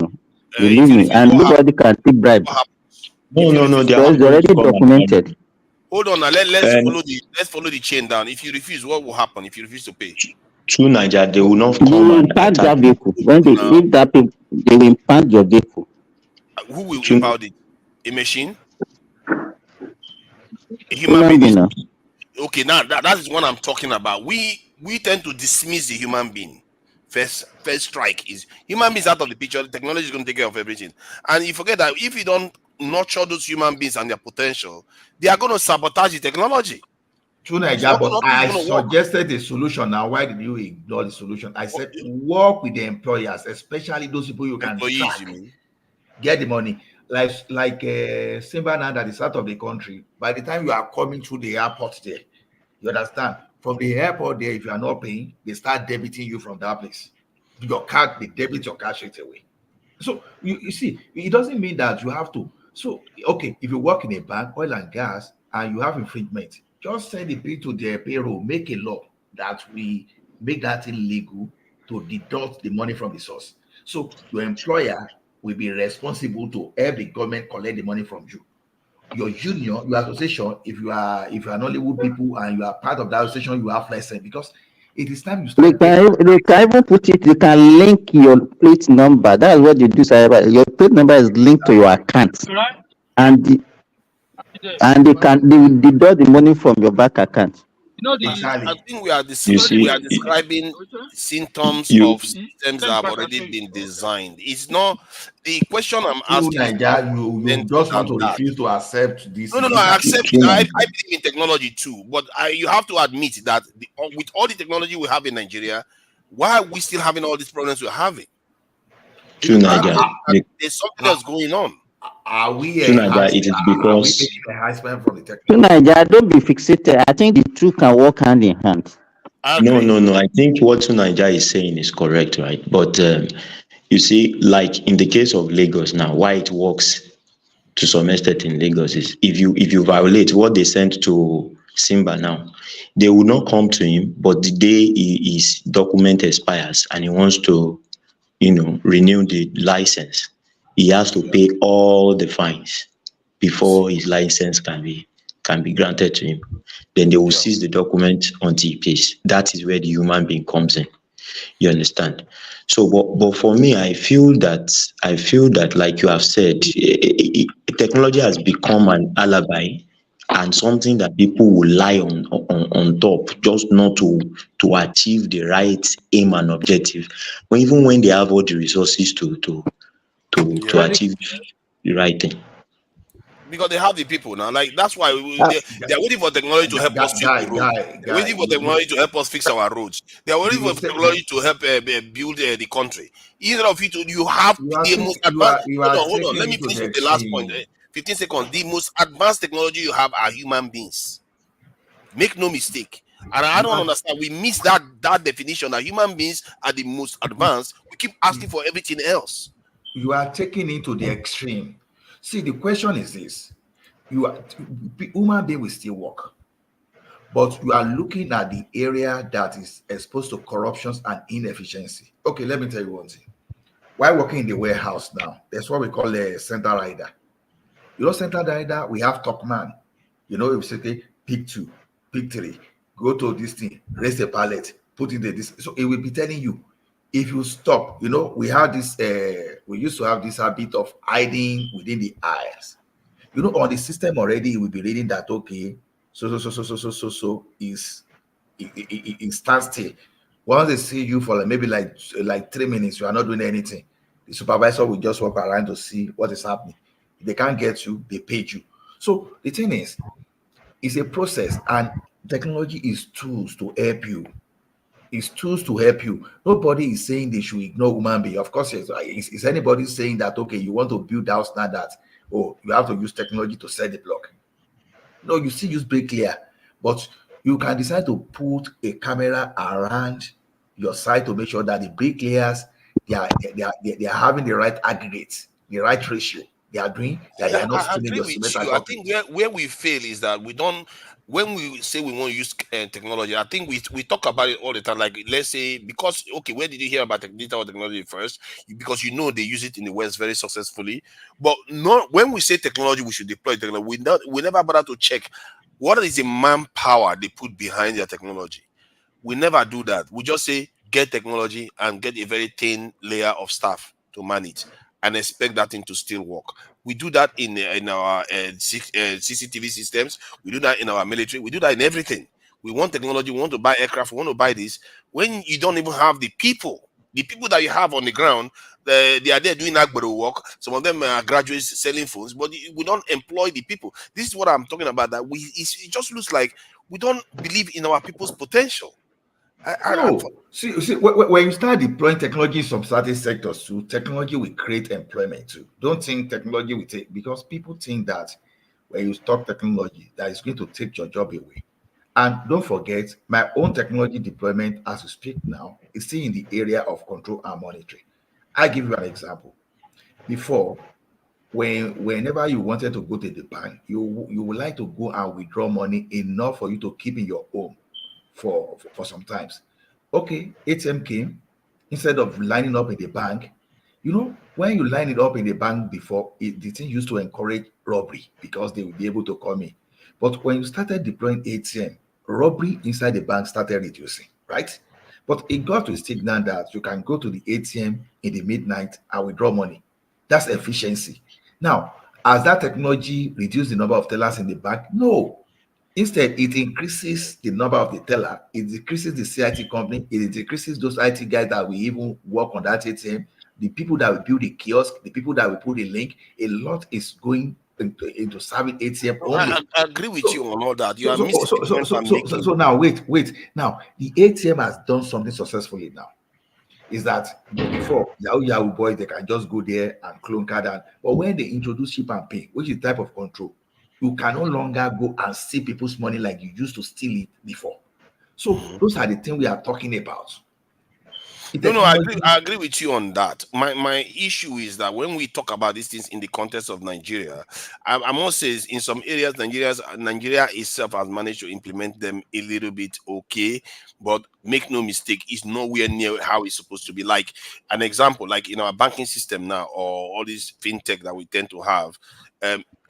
Believe me, and nobody can take bribe. No, they are already documented. Hold on now. Let's follow the chain down. If you refuse, what will happen if you refuse to pay? Through Nigeria, they will not come and attack that vehicle. When they leave that people, they will impound your vehicle. Who will impound it? A machine? A human being? Okay, now that is what I'm talking about. We tend to dismiss the human being. First strike is human beings out of the picture. The technology is going to take care of everything, and you forget that if you don't nurture those human beings and their potential, they are going to sabotage the technology. True, Nigeria, but I suggested a solution. Now, why did you ignore the solution? I said work with the employers, especially those people you can track, get the money. Like Simba now that is out of the country. By the time you are coming through the airport there, you understand? From the airport there, if you are not paying, they start debiting you from that place. Your card, they debit your cash straight away. So you see, it doesn't mean that you have to. So okay, if you work in a bank, oil and gas, and you have infringement, just send the bill to their payroll, make a law that we make that illegal to deduct the money from the source. So your employer will be responsible to help the government collect the money from you. Your union, your association, if you are Nollywood people and you are part of that association, you have license because it is time you start. They can even put it. They can link your plate number. That's what you do. Your plate number is linked to your account, and they will deduct the money from your bank account. I think we are describing symptoms of systems that have already been designed. It's not the question I'm asking. You just want to refuse to accept this. No, I accept it. I believe in technology too, but you have to admit that with all the technology we have in Nigeria, why are we still having all these problems we're having? True, Nigeria. There's something else going on. Are we it is because Nigeria, don't be fixated. I think the two can work hand in hand. No. I think what Nigeria is saying is correct, right? But you see, like in the case of Lagos now, why it works to some extent in Lagos is if you violate what they sent to Simba now, they will not come to him, but the day his document expires and he wants to, renew the license, he has to pay all the fines before his license can be granted to him. Then they will seize the document until he pays. That is where the human being comes in. You understand? So, but for me, I feel that, like you have said, technology has become an alibi and something that people will lie on top, just not to achieve the right aim and objective. But even when they have all the resources to achieve the right thing. Because they have the people now. Like that's why they're waiting for technology to help us fix the road. They're waiting for technology to help us fix our roads. They're waiting for technology to help build the country. Instead of you have the most advanced. Hold on. Let me finish with the last point. 15 seconds. The most advanced technology you have are human beings. Make no mistake. And I don't understand. We miss that definition that human beings are the most advanced. We keep asking for everything else. You are taking it to the extreme. See, the question is this: human being will still work, but you are looking at the area that is exposed to corruptions and inefficiency. Okay, let me tell you one thing. While working in the warehouse now, there's what we call a center rider. Center rider, we have top man. If you say pick 2, pick 3, go to this thing, raise a pallet, put in this. So it will be telling you if you stop. We have this. We used to have this habit of hiding within the aisles. On the system already, it will be reading that okay, so is it stands still. Once they see you for maybe like 3 minutes, you are not doing anything. The supervisor will just walk around to see what is happening. If they can't get you, they paid you. So the thing is, it's a process, and technology is tools to help you. It's tools to help you. Nobody is saying they should ignore human being. Of course, is anybody saying that okay, you want to build house now that you have to use technology to set the block? No, you still use bricklayer, but you can decide to put a camera around your site to make sure that the bricklayers they are having the right aggregate, the right ratio. They are doing that. They are not I stealing agree your with cement you. and I concrete. think where we fail is that we don't. When we say we want to use technology, I think we talk about it all the time. Like let's say because okay, where did you hear about digital technology first? Because they use it in the West very successfully. But not when we say technology, we should deploy technology. We never bother to check what is the manpower they put behind their technology. We never do that. We just say get technology and get a very thin layer of staff to manage and expect that thing to still work. We do that in our CCTV systems. We do that in our military. We do that in everything. We want technology. We want to buy aircraft. We want to buy this. When you don't even have the people that you have on the ground, they are there doing agbero work. Some of them are graduates selling phones, but we don't employ the people. This is what I'm talking about. That it just looks like we don't believe in our people's potential. No, see, when you start deploying technology in some certain sectors too, technology will create employment too. Don't think technology will take, because people think that when you stop technology, that is going to take your job away. And don't forget, my own technology deployment as we speak now is still in the area of control and monitoring. I give you an example. Before, whenever you wanted to go to the bank, you would like to go and withdraw money enough for you to keep in your home for some times. Okay, ATM came. Instead of lining up in the bank, when you line it up in the bank before, the thing used to encourage robbery because they will be able to come in. But when you started deploying ATM, robbery inside the bank started reducing, right? But it got to a signal that you can go to the ATM in the midnight and withdraw money. That's efficiency. Now, has that technology reduced the number of tellers in the bank? No. Instead, it increases the number of the teller, it decreases the CIT company, it decreases those IT guys that will even work on that ATM, the people that will build the kiosk, the people that will put the link. A lot is going into serving ATM only. I agree with you on all that. You So, are so, missing so, the so, point so, I'm so, so, making. so now, wait. Now, the ATM has done something successfully now. Is that before Yahoo boys, they can just go there and clone card. But when they introduce chip and pay, which is type of control, you can no longer go and steal people's money like you used to steal it before. So those are the things we are talking about. No, I agree with you on that. My issue is that when we talk about these things in the context of Nigeria, I must say in some areas Nigeria itself has managed to implement them a little bit okay, but make no mistake, it's nowhere near how it's supposed to be. Like an example, like in our banking system now, or all this fintech that we tend to have,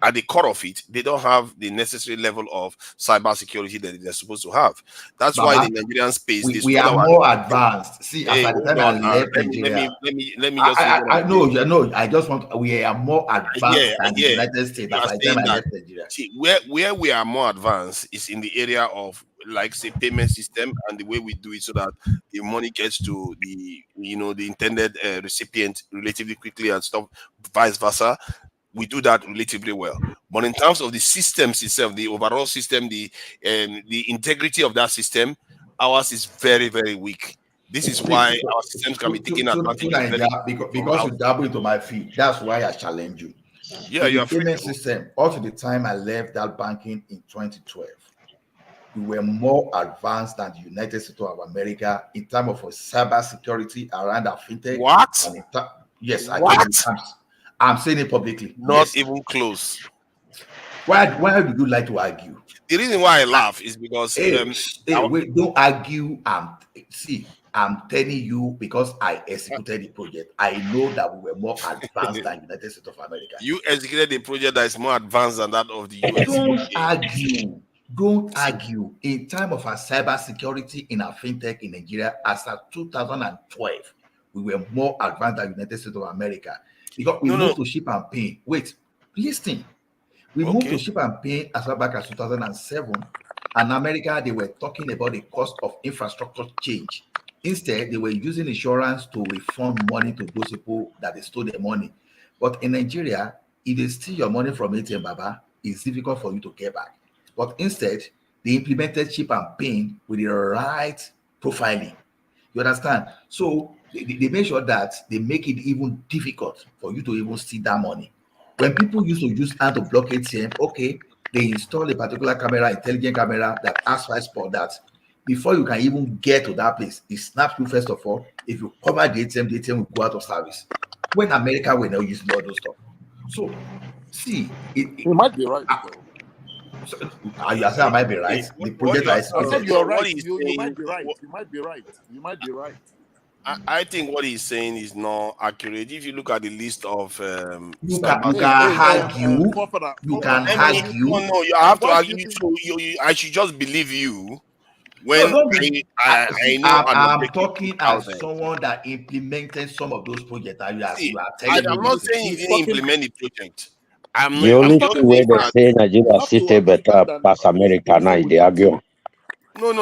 at the core of it, they don't have the necessary level of cybersecurity that they're supposed to have. That's why Baba, in the Nigerian space, they we stole are our more advanced. See, as Hey, at the hold time I on. left Nigeria, Let me just finish what I'm I know, saying. you know, I just want, we are more advanced I than the hear United States you as are at the time saying I that. left Nigeria. See, where we are more advanced is in the area of, like, say, payment system and the way we do it, so that the money gets to the the intended recipient relatively quickly and stuff, vice versa. We do that relatively well. But in terms of the systems itself, the overall system, the integrity of that system, ours is very, very weak. This is See, why our systems can be taken to advantage of very Nigeria, quickly from because you outside. dabble into my field, that's why I challenge you. Yeah, In the you're free payment to. system, up to the time I left that banking in 2012, we were more advanced than the United States of America in terms of cyber security around our fintech. What? And yes, I told What? you, I'm saying it publicly. Not Yes. even close. Why would you like to argue? The reason why I laugh is because Wait, don't argue. I'm telling you because I executed the project. I know that we were more advanced than United States of America. you executed a project that is more advanced than that of the US. Don't Okay. argue. Don't argue. In time of our cyber security in our fintech in Nigeria, as of 2012, we were more advanced than United States of America because we moved to ship and pay. Wait, listen. We moved to ship and pay as far back as 2007. And America, they were talking about the cost of infrastructure change. Instead, they were using insurance to refund money to those people that they stole their money. But in Nigeria, if they steal your money from ATM, Baba, it's difficult for you to get back. But instead, they implemented chip and pin with the right profiling. You understand? So they make sure that they make it even difficult for you to even steal that money. When people used to use hand to block ATM, okay, they install a particular camera, intelligent camera that has five for that. Before you can even get to that place, it snaps you first of all. If you cover the ATM will go out of service. When America were now using all those stuff. So see, you might be right though. So, you say I might be right. The project I executed. You're right. You might be right. You might be right. You might be right. I think what he's saying is not accurate. If you look at the list of you can argue. You can argue. No, you have to argue. So I should just believe you when I know I'm talking as someone that implemented some of those projects. You are telling me I'm not saying you didn't implement the project. The only thing where they say Nigeria city better pass America now, they argue. No.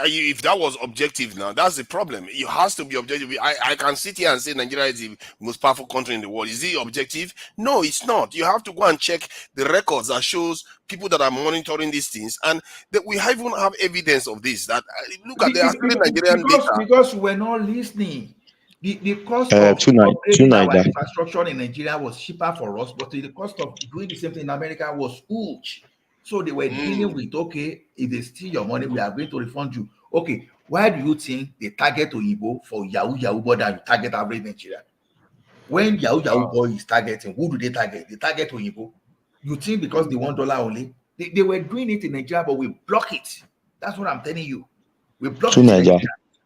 If that was objective now, that's the problem. It has to be objective. I can sit here and say Nigeria is the most powerful country in the world. Is it objective? No, it's not. You have to go and check the records that shows people that are monitoring these things, and that we even have evidence of this. That look at the Nigerian data. Because we're not listening. The cost of upgrading our infrastructure in Nigeria was cheaper for us, but the cost of doing the same thing in America was huge. So they were dealing with, okay, if they steal your money, we are going to refund you. Okay, why do you think they target Oyibo for Yahoo boy than you target average Nigeria? When Yahoo boy is targeting, who do they target? They target Oyibo. You think because they want $1 only? They were doing it in Nigeria, but we block it. That's what I'm telling you. We block it in Nigeria.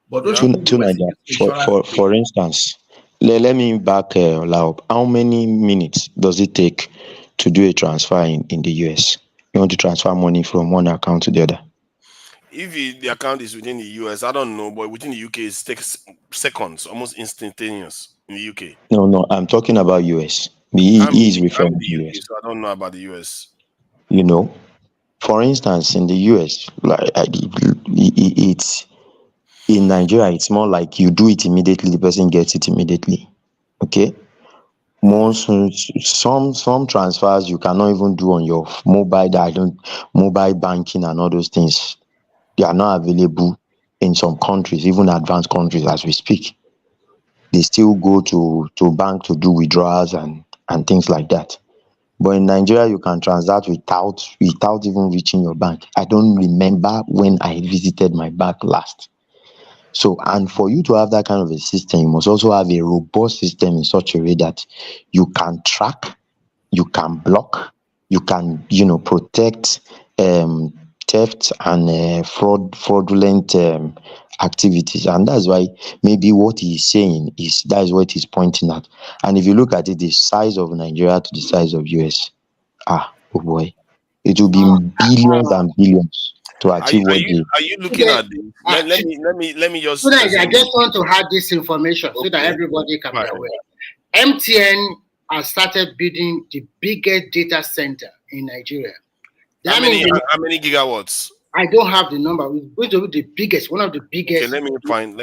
But those for instance, let me back Lau. How many minutes does it take to do a transfer in the US? You want to transfer money from one account to the other? If the account is within the US, I don't know, but within the UK, it takes seconds, almost instantaneous in the UK. No, I'm talking about US. He is referring to US. So I don't know about the US. You know, for instance, in the US, like it's in Nigeria, it's more like you do it immediately, the person gets it immediately. Okay. Some transfers you cannot even do on your mobile banking and all those things. They are not available in some countries, even advanced countries as we speak. They still go to bank to do withdrawals and things like that. But in Nigeria, you can transact without even reaching your bank. I don't remember when I visited my bank last. So, and for you to have that kind of a system, you must also have a robust system in such a way that you can track, you can block, you can, protect theft and fraudulent activities. And that's why maybe what he's saying is that's what he's pointing at. And if you look at it, the size of Nigeria to the size of US, oh boy, it will be billions and billions to achieve what they. Are you looking at this? Let me just. So that I just want to have this information so that everybody can be aware. MTN has started building the biggest data center in Nigeria. How many gigawatts? I don't have the number. It's going to be the biggest, one of the biggest. Okay, let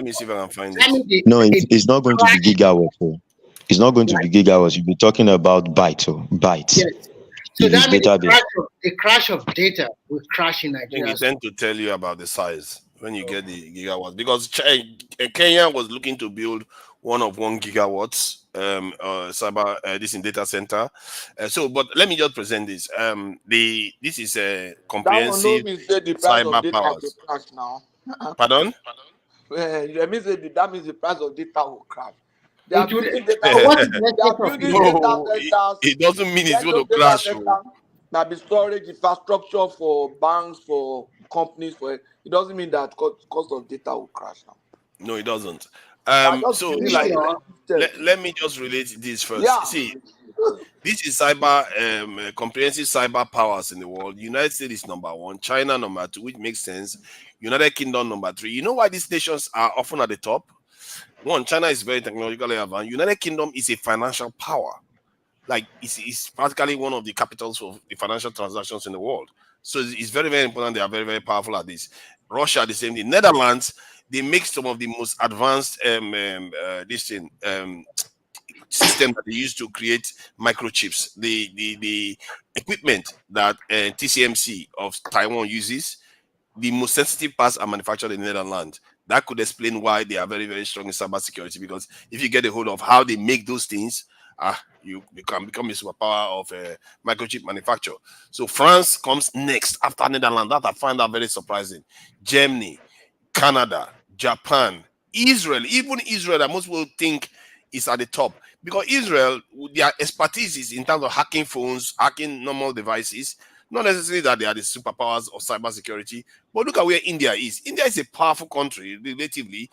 me see if I can find it. No, it's not going to be gigawatts. It's not going to be gigawatts. You'll be talking about bytes. Yes. So that means the crash of data will crash in Nigeria. I tend to tell you about the size when you get the gigawatts, because Kenya was looking to build 1 gigawatts this in data center. But let me just present this. This is a comprehensive cyber powers. Pardon? That means the price of data will crash. It doesn't mean it's going to crash. Now, be storage infrastructure for banks, for companies, it doesn't mean that cost of data will crash now. No, it doesn't. Let me just relate this first. Yeah. See, this is comprehensive cyber powers in the world. United States is number 1, China number 2, which makes sense. United Kingdom number 3. You know why these nations are often at the top? 1, China is very technologically advanced. United Kingdom is a financial power. Like it's practically one of the capitals of the financial transactions in the world. So it's very, very important. They are very, very powerful at this. Russia, the same thing. Netherlands, they make some of the most advanced system that they use to create microchips. The equipment that TSMC of Taiwan uses, the most sensitive parts are manufactured in the Netherlands. That could explain why they are very, very strong in cybersecurity, because if you get a hold of how they make those things, you can become a superpower of microchip manufacture. So France comes next after Netherlands. That I find that very surprising. Germany, Canada, Japan, Israel, even Israel, that most people think is at the top, because Israel, their expertise is in terms of hacking phones, hacking normal devices. Not necessarily that they are the superpowers of cybersecurity, but look at where India is. India is a powerful country, relatively,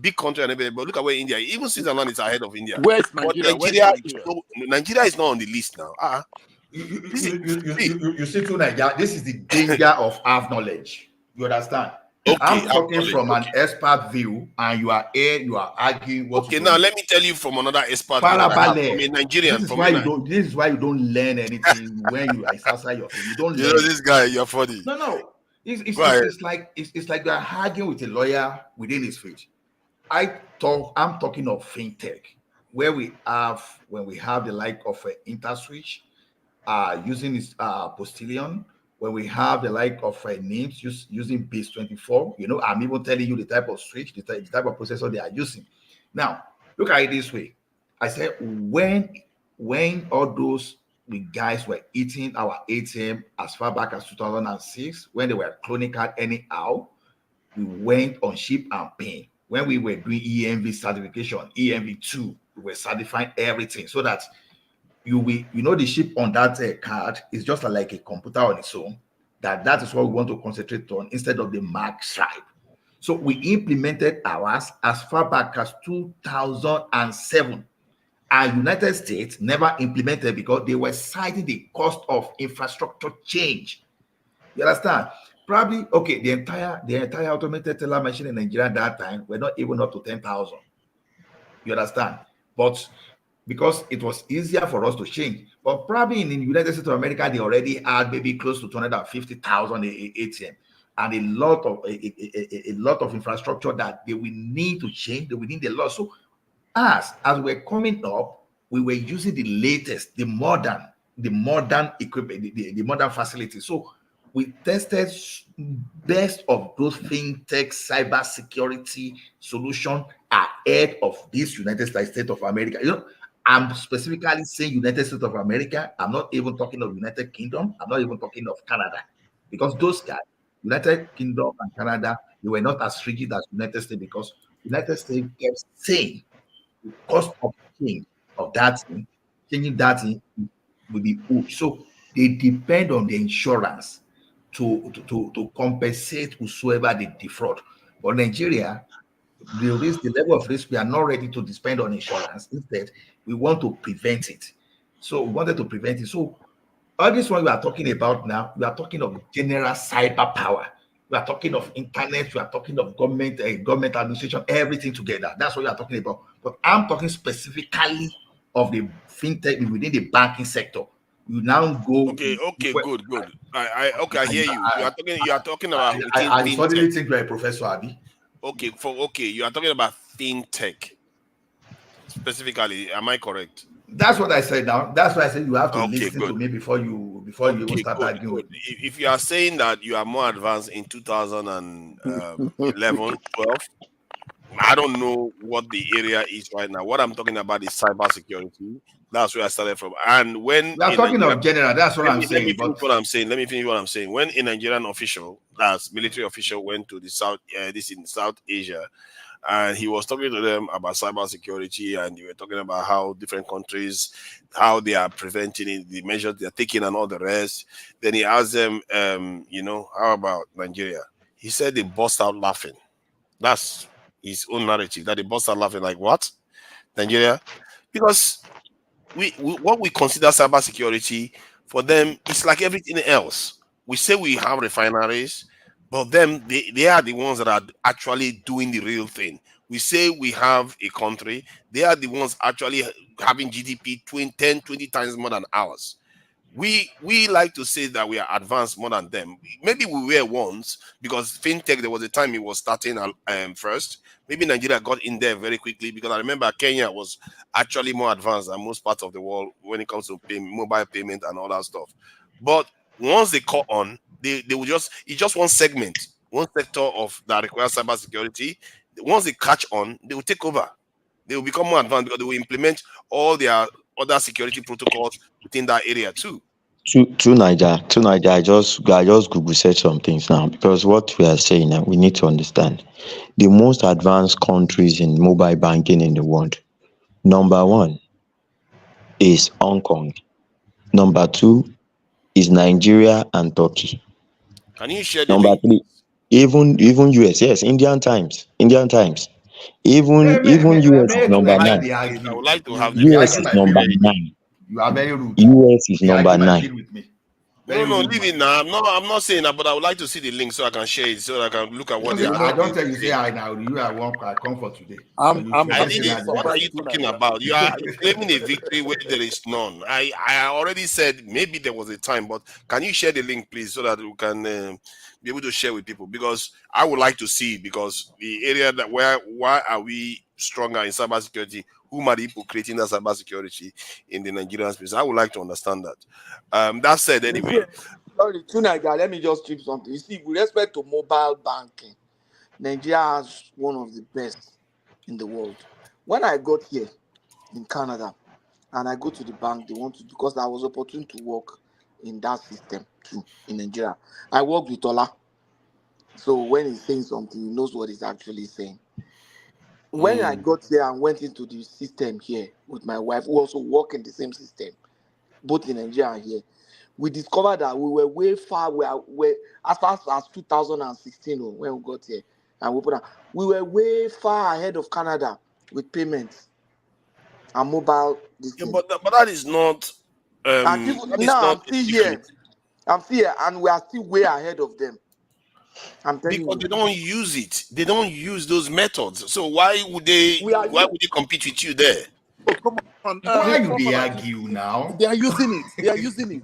big country and everything. But look at where India is. Even Switzerland is ahead of India. Where's Nigeria? Nigeria is not on the list now. You see, to Nigeria, this is the danger of half knowledge. You understand? Okay, I'm talking from an expert view, and you are arguing what. Okay, now let me tell you from another expert view. From a Nigerian. This is why you don't learn anything when you are outside your field. You don't learn. This guy, you're funny. No. It's like you are arguing with a lawyer within his field. I'm talking of fintech, where when we have the like of InterSwitch, using this Postilion. When we have the like of names using base 24, I'm even telling you the type of switch, the type of processor they are using. Now, look at it this way. I said, when all those guys were eating our ATM as far back as 2006, when they were cloning card anyhow, we went on ship and pay. When we were doing EMV certification, EMV2, we were certifying everything so that the chip on that card is just like a computer on its own. That is what we want to concentrate on instead of the mark stripe. So we implemented ours as far back as 2007. And United States never implemented because they were citing the cost of infrastructure change. You understand? Probably, okay, the entire automated teller machine in Nigeria at that time were not even up to 10,000. You understand? But because it was easier for us to change. But probably in the United States of America, they already had maybe close to 250,000 ATM and a lot of infrastructure that they will need to change. They will need a lot. So as we're coming up, we were using the latest, the modern equipment, the modern facilities. So we tested best of those fintech cybersecurity solution ahead of this United States of America. I'm specifically saying United States of America. I'm not even talking of United Kingdom. I'm not even talking of Canada, because those guys, United Kingdom and Canada, they were not as rigid as United States because United States kept saying the cost of change of that thing, changing that thing will be huge. So they depend on the insurance to compensate whosoever they defraud. But Nigeria, the level of risk, we are not ready to depend on insurance. Instead, we want to prevent it. So we wanted to prevent it. So all this one we are talking about now, we are talking of general cyber power. We are talking of internet. We are talking of government, government administration, everything together. That's what we are talking about. But I'm talking specifically of the fintech within the banking sector. You now go. Okay, good. I hear you. You are talking about within I fintech. suddenly think you're a professor, Abi. Okay, you are talking about fintech specifically. Am I correct? That's what I said now. That's why I said you have to listen to me before you even start arguing with me. If you are saying that you are more advanced in 2011, 12, I don't know what the area is right now. What I'm talking about is cybersecurity. That's where I started from. And when we are talking of general, that's what I'm saying. Let me finish what I'm saying. When a Nigerian official, that's military official, went to the South Asia, and he was talking to them about cybersecurity, and they were talking about how different countries, how they are preventing it, the measures they are taking, and all the rest. Then he asked them, how about Nigeria? He said they burst out laughing. That's his own narrative, that they burst out laughing. Like, what? Nigeria? Because what we consider cybersecurity, for them, it's like everything else. We say we have refineries, but them, they are the ones that are actually doing the real thing. We say we have a country, they are the ones actually having GDP 10, 20 times more than ours. We like to say that we are advanced more than them. Maybe we were once, because fintech, there was a time it was starting first. Maybe Nigeria got in there very quickly, because I remember Kenya was actually more advanced than most parts of the world when it comes to mobile payment and all that stuff. But once they caught on, they will it's just one segment, one sector of that requires cybersecurity. Once they catch on, they will take over. They will become more advanced because they will implement all their other security protocols within that area too. To Niger, I just Google search some things now, because what we are saying now, we need to understand the most advanced countries in mobile banking in the world. Number 1 is Hong Kong. Number 2 is Nigeria and Turkey. Can you share the Number link? 3, even US, yes, Indian times. Even US is number 9. I would like to have the link. US is number 9. You are very rude. US is number 9. No, leave it now. I'm not saying that, but I would like to see the link so I can share it, so I can look at what they are. I don't tell you say I now. You are one. I come for today. What are you talking about? You are claiming a victory where there is none. I already said maybe there was a time, but can you share the link, please, so that we can be able to share with people? Because I would like to see, because the area that why are we stronger in cybersecurity? Whom are the people creating that cybersecurity in the Nigerian space? I would like to understand that. That said, anyway. Sorry, Nigeria, let me just chip something. You see, with respect to mobile banking, Nigeria has one of the best in the world. When I got here in Canada and I go to the bank, they want to, because I was opportune to work in that system too in Nigeria. I work with Ola. So when he's saying something, he knows what he's actually saying. When I got here and went into the system here with my wife, who also work in the same system, both in Nigeria and here, we discovered that we were way far. We as far as 2016 when we got here, and we were way far ahead of Canada with payments and mobile. But that is not. I'm still here. I'm still here, and we are still way ahead of them. I'm telling because they don't use it. They don't use those methods. So why would they? Why would they compete with you there? Oh, come on. Why you they argue now? They are using it.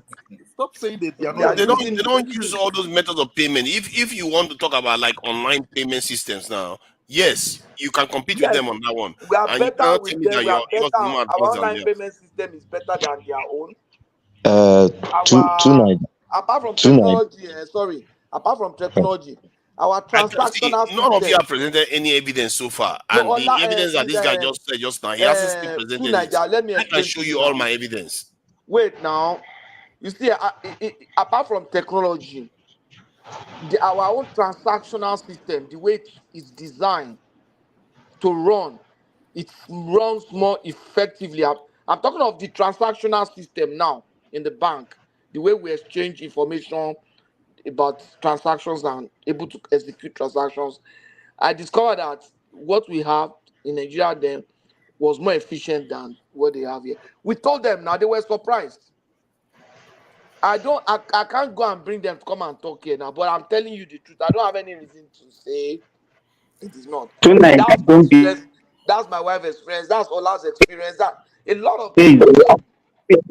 Stop saying that they are not. They don't use all those methods of payment. If you want to talk about like online payment systems now, yes, you can compete with them on that one. We are better with them. Our online payment system is better than their own. Apart from technology, our transactional system. None of you have presented any evidence so far, and the evidence that this guy just said just now, he hasn't still presented it. Let me I can show you all my evidence. Wait now, you see, apart from technology, our own transactional system, the way it is designed to run, it runs more effectively. I'm talking of the transactional system now in the bank, the way we exchange information about transactions and able to execute transactions. I discovered that what we have in Nigeria then was more efficient than what they have here. We told them now, they were surprised. I can't go and bring them to come and talk here now, but I'm telling you the truth. I don't have any reason to say it is not. Tonight, That's my don't be experience. That's my wife's experience. That's Ola's experience. That a lot of hey, people.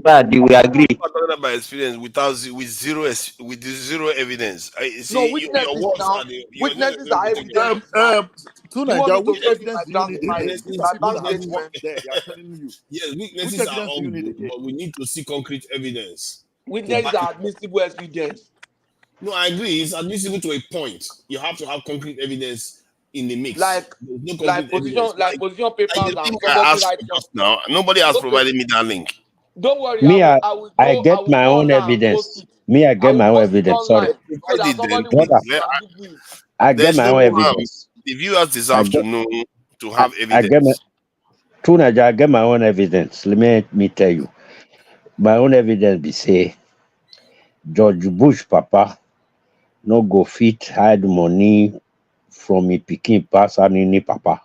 bad. You will agree. Talking about experience with zero evidence. I No, see your witnesses words now. are Witnesses are evidences now. To You want Nigeria, me to which show you evidence my do you need again? These my people bank that haven't statement? worked there, they are telling you. yes, Which weaknesses are evidence do all you need good, again? but we need to see concrete evidence to Witnesses back it are up. admissible evidence. No, I agree. It's admissible to a point. You have to have concrete evidence in the mix. Like There's no concrete evidence. position Like papers the and link I somebody asked write for some. just now, nobody has Okay, provided me that link. don't worry. Me, I I get will my go own online and post evidence. it. Me, I I get will my own post it evidence. Sorry, online so Provide that it then, somebody will brother. please. come and give me. I get There's my no own harm. evidence. The viewers I deserve to get, know, to have I get my evidence. true Naija, I get my own evidence. Let me tell you. My own evidence be say George Bush papa no go fit hide money from him pikin pass Anini papa.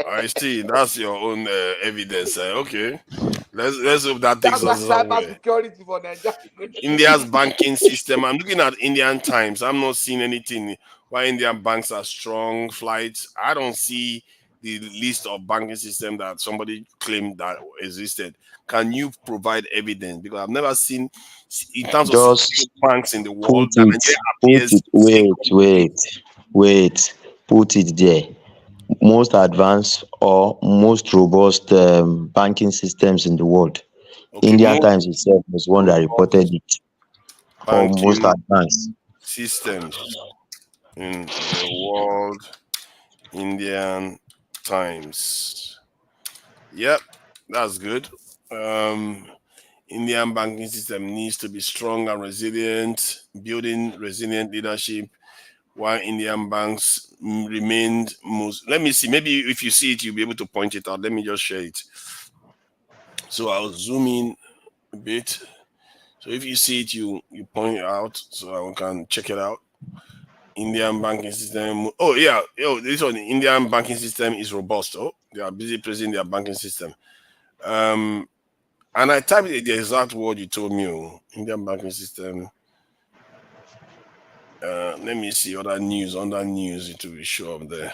I see. That's your own evidence. Okay, let's hope that takes That's why us somewhere. cybersecurity for Nigeria. India's banking system. I'm looking at Indian Times. I'm not seeing anything why Indian banks are strong flights. I don't see the list of banking system that somebody claimed that existed. Can you provide evidence? Because I've never seen, in terms of secure Just banks in the put world, that it, Nigeria put appears it, wait, put it there. Most advanced or most robust banking systems in the world. okay, India most Times itself was one that reported robust it for most banking advanced. systems in the world. Indian Times. Yep, that's good. Indian banking system needs to be strong and resilient, building resilient leadership while Indian banks remained most. Let me see. Maybe if you see it, you'll be able to point it out. Let me just share it. So I'll zoom in a bit. So if you see it, you point it out so I can check it out. Indian banking system. Oh yeah, this one. The Indian banking system is robust. Oh, they are busy praising their banking system. And I typed the exact word you told me. Oh, Indian banking system. Let me see other news. Under news, it will be show up there.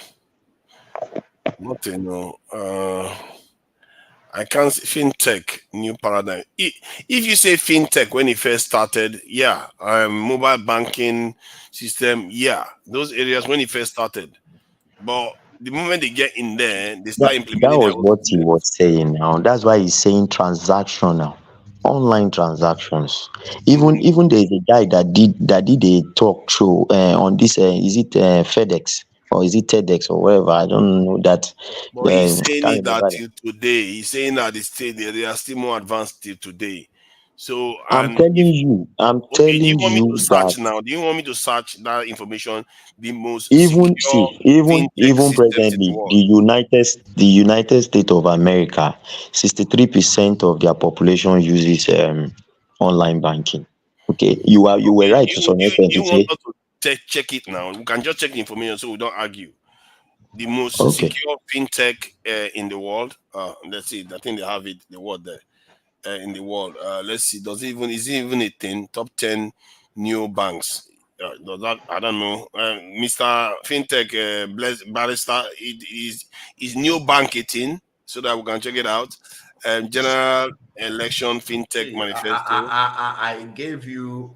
Nothing. No. I can't see fintech new paradigm. If you say fintech when it first started, yeah, mobile banking system, yeah, those areas when it first started. But the moment they get in there, they start That implementing their was own what he system. was saying now. That's why he's saying transactional, online transactions. Even there's a guy that did a talk show on this. Is it FedEx or is it TEDx or whatever? I don't know that. But he's saying Can't it that remember. till today. He's saying that they are still more advanced till today. So, I'm and telling if you, okay, do you want me to search now? Do you want me to search that information? The most even secure see fintech even systems in the presently world. the United States of America, 63% of their population uses online banking. Okay, you were Okay, right to some extent you to want say us to check it now? We can just check the information so we don't argue. The most okay. secure fintech in the world. Let's see. I think they have it. The word there in the world. Let's see. Is it even a 10 top 10 new banks? Does that I don't know. Mr. Fintech Barrister, it is new bank 18 so that we can check it out. General election fintech See, manifesto. I gave you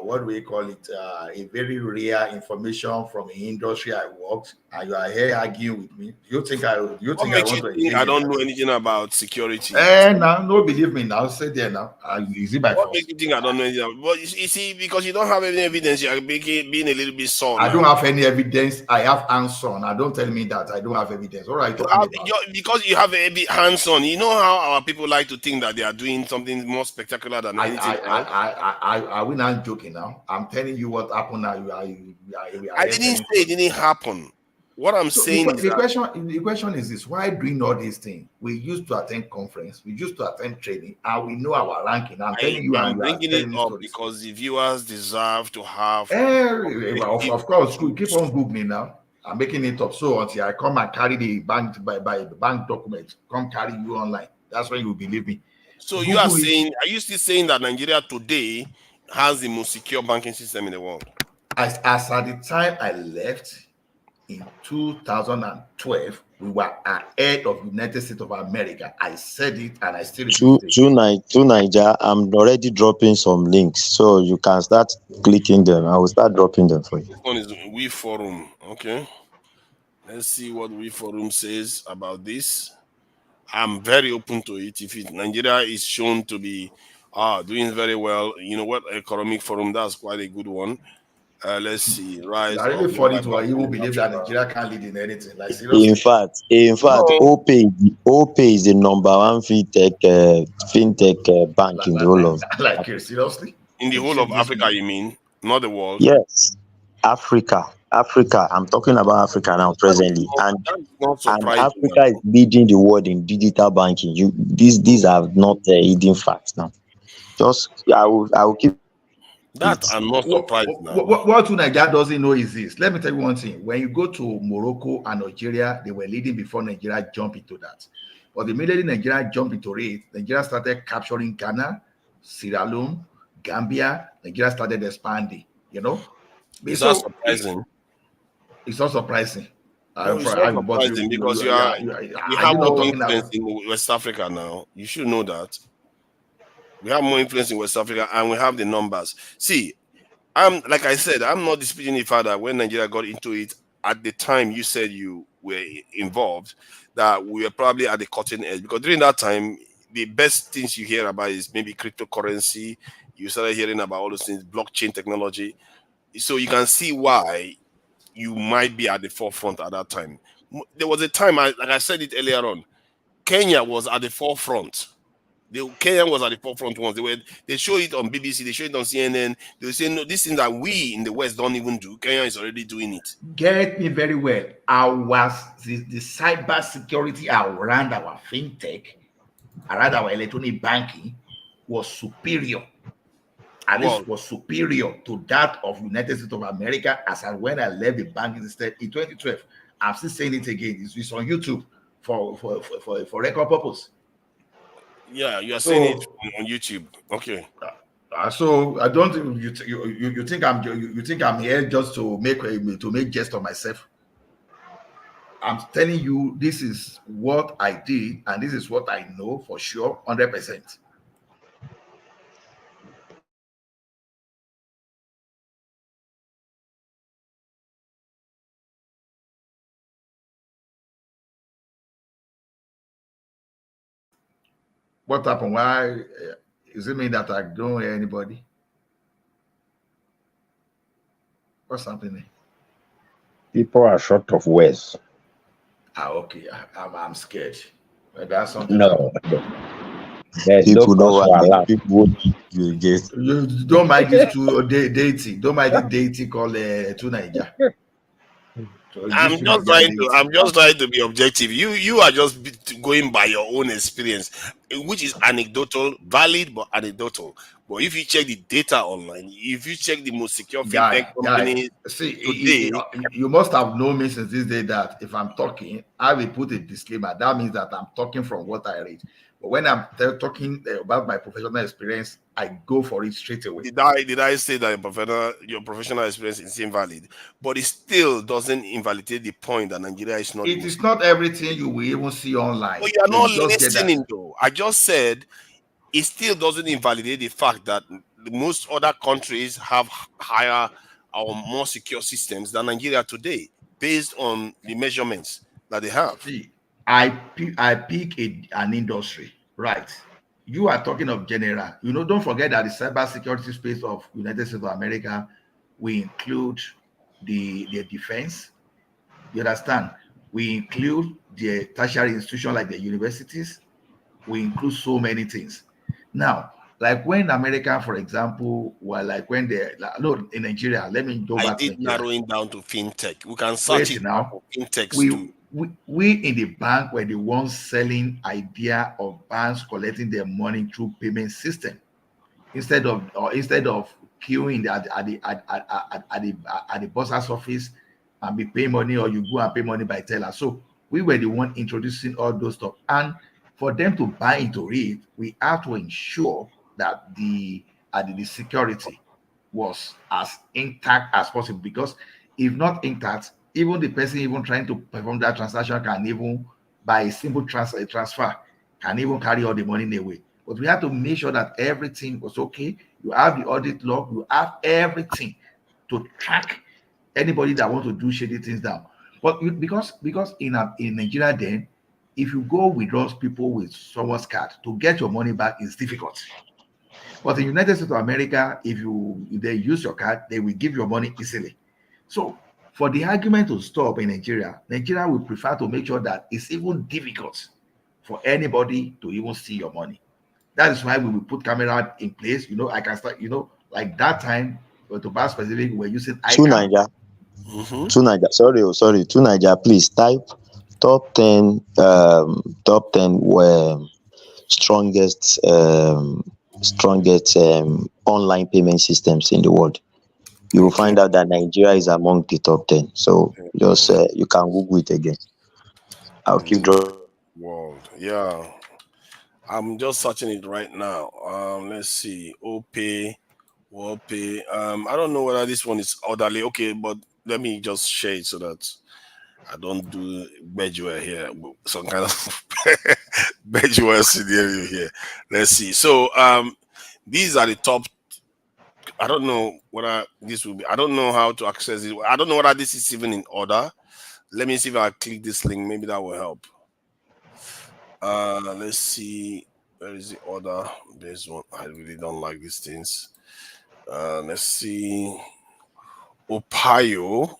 what do we call it, a very rare information from the industry I worked, and you are here arguing with me. Do you What think I makes want you to think engage I in don't that? know anything about security? Eh, now no believe me now. Say there now. Is it by What makes force? you think I don't know anything? But you see, because you don't have any evidence, you're being a little bit sore I don't now. have any evidence. I have answer. Now don't tell me that I don't have evidence. What are you You talking have about? because you have maybe hands-on. You know how our people like to think that they are doing something more spectacular than anything else. Are we not joking now? I'm telling you what happened now. I didn't say it didn't happen. What I'm saying is the question is this: why doing all these things? We used to attend conference, we used to attend training, and we know our ranking. I'm telling you, I'm and you are bringing it telling me up stories. because the viewers deserve to have. Of course, keep on Googling now. I'm making it up. So until I come and carry the bank by bank document, come carry you online. That's when you believe me. So Google you are saying, are you still saying that Nigeria today has the most secure banking system in the world? As at the time I left in 2012, we were ahead of United States of America. I said it and I still repeat it. To Niger, I'm already dropping some links, so you can start clicking them. I will start dropping them for you. This one is We Forum. Okay. Let's see what We Forum says about this. I'm very open to it. If Nigeria is shown to be doing very well, you know what, Economic Forum, that's quite a good one. Let's see. Rise I really of funny to mobile you will banking believe Africa. that Nigeria can't lead in anything. Like seriously. In fact, No. OPay is the number one fintech bank in the whole of Seriously? In the whole of Africa, you mean, not the world? Yes, Africa. I'm talking about Africa now presently, and not surprising Africa now. is leading the world in digital banking. These are not hidden facts now. I will keep. That I'm not surprised now. What Nigeria doesn't know is this. Let me tell you one thing. When you go to Morocco and Nigeria, they were leading before Nigeria jumped into that. But immediately Nigeria jumped into it, Nigeria started capturing Ghana, Sierra Leone, Gambia. Nigeria started expanding. You know, Is that surprising? It's not surprising. No, it's not surprising because you have more influence in West Africa now. You should know that. We have more influence in West Africa and we have the numbers. See, like I said, I'm not disputing the fact that when Nigeria got into it, at the time you said you were involved, that we were probably at the cutting edge. Because during that time, the best things you hear about is maybe cryptocurrency. You started hearing about all those things, blockchain technology. So you can see why you might be at the forefront at that time. There was a time, like I said it earlier on, Kenya was at the forefront. Kenya was at the forefront once. They show it on BBC, they show it on CNN. They were saying, no, this thing that we in the West don't even do, Kenya is already doing it. Get me very well. The cybersecurity around our fintech, around our electronic banking, was superior. At least was superior to that of United States of America as and when I left the banking system in 2012. I'm still saying it again. It's on YouTube for record purpose. Yeah, you are saying it on YouTube. Okay. So I don't you think I'm here just to make jest of myself. I'm telling you, this is what I did, and this is what I know for sure, 100%. What happened? Why is it mean that I don't hear anybody? What's happening? People are short of words. Okay. I'm scared. That's something. No. People don't You don't mind this to deity. Don't mind the deity called to Niger. So I'm just trying to be objective. You are just going by your own experience, which is anecdotal, valid but anecdotal. But if you check the data online, if you check the most secure fintech companies today, you must have known me since this day that if I'm talking, I will put a disclaimer. That means that I'm talking from what I read. But when I'm talking about my professional experience, I go for it straight away. Did I say that your professional experience is invalid? But it still doesn't invalidate the point that Nigeria is not. It is not everything you will even see online. But you are not listening, though. I just said it still doesn't invalidate the fact that most other countries have higher or more secure systems than Nigeria today, based on the measurements that they have. See, I pick an industry, right? You are talking of general. Don't forget that the cybersecurity space of United States of America will include the defense. You understand? We include the tertiary institution like the universities. We include so many things. Now, like when America, for example, were like when they no in Nigeria, let me go back to did Nigeria. narrowing down to fintech. We can search Wait it now. for fintechs We, too. we in the bank were the ones selling idea of banks collecting their money through payment system instead of queuing at the boss's office and be paying money, or you go and pay money by teller. So we were the one introducing all those stuff, and for them to buy into it, we have to ensure that the security was as intact as possible, because if not intact, even the person even trying to perform that transaction can even, by a simple transfer, can even carry all the money away. But we have to make sure that everything was okay. You have the audit log, you have everything to track anybody that wants to do shady things down. But because in Nigeria, then if you go withdraw people with someone's card, to get your money back is difficult. But in United States of America, if they use your card, they will give your money easily. So for the argument to stop in Nigeria, Nigeria will prefer to make sure that it's even difficult for anybody to even see your money. That is why we will put camera in place. I can start, like that time, but to be specific, we're using To ICANN. Niger. To Niger. Sorry. To Niger, please type top 10 were strongest online payment systems in the world. You will find out that Nigeria is among the top 10. So just you can Google it again. I'll keep drawing. World, yeah. I'm just searching it right now. Let's see. OPay, WorldPay. I don't know whether this one is orderly. Okay, but let me just share it so that I don't do Bedware here. Some kind of Bedware scenario here. Let's see. So these are the top. I don't know whether this will be. I don't know how to access it. I don't know whether this is even in order. Let me see if I click this link. Maybe that will help. Let's see. Where is the order? This one. I really don't like these things. Let's see. Opayo.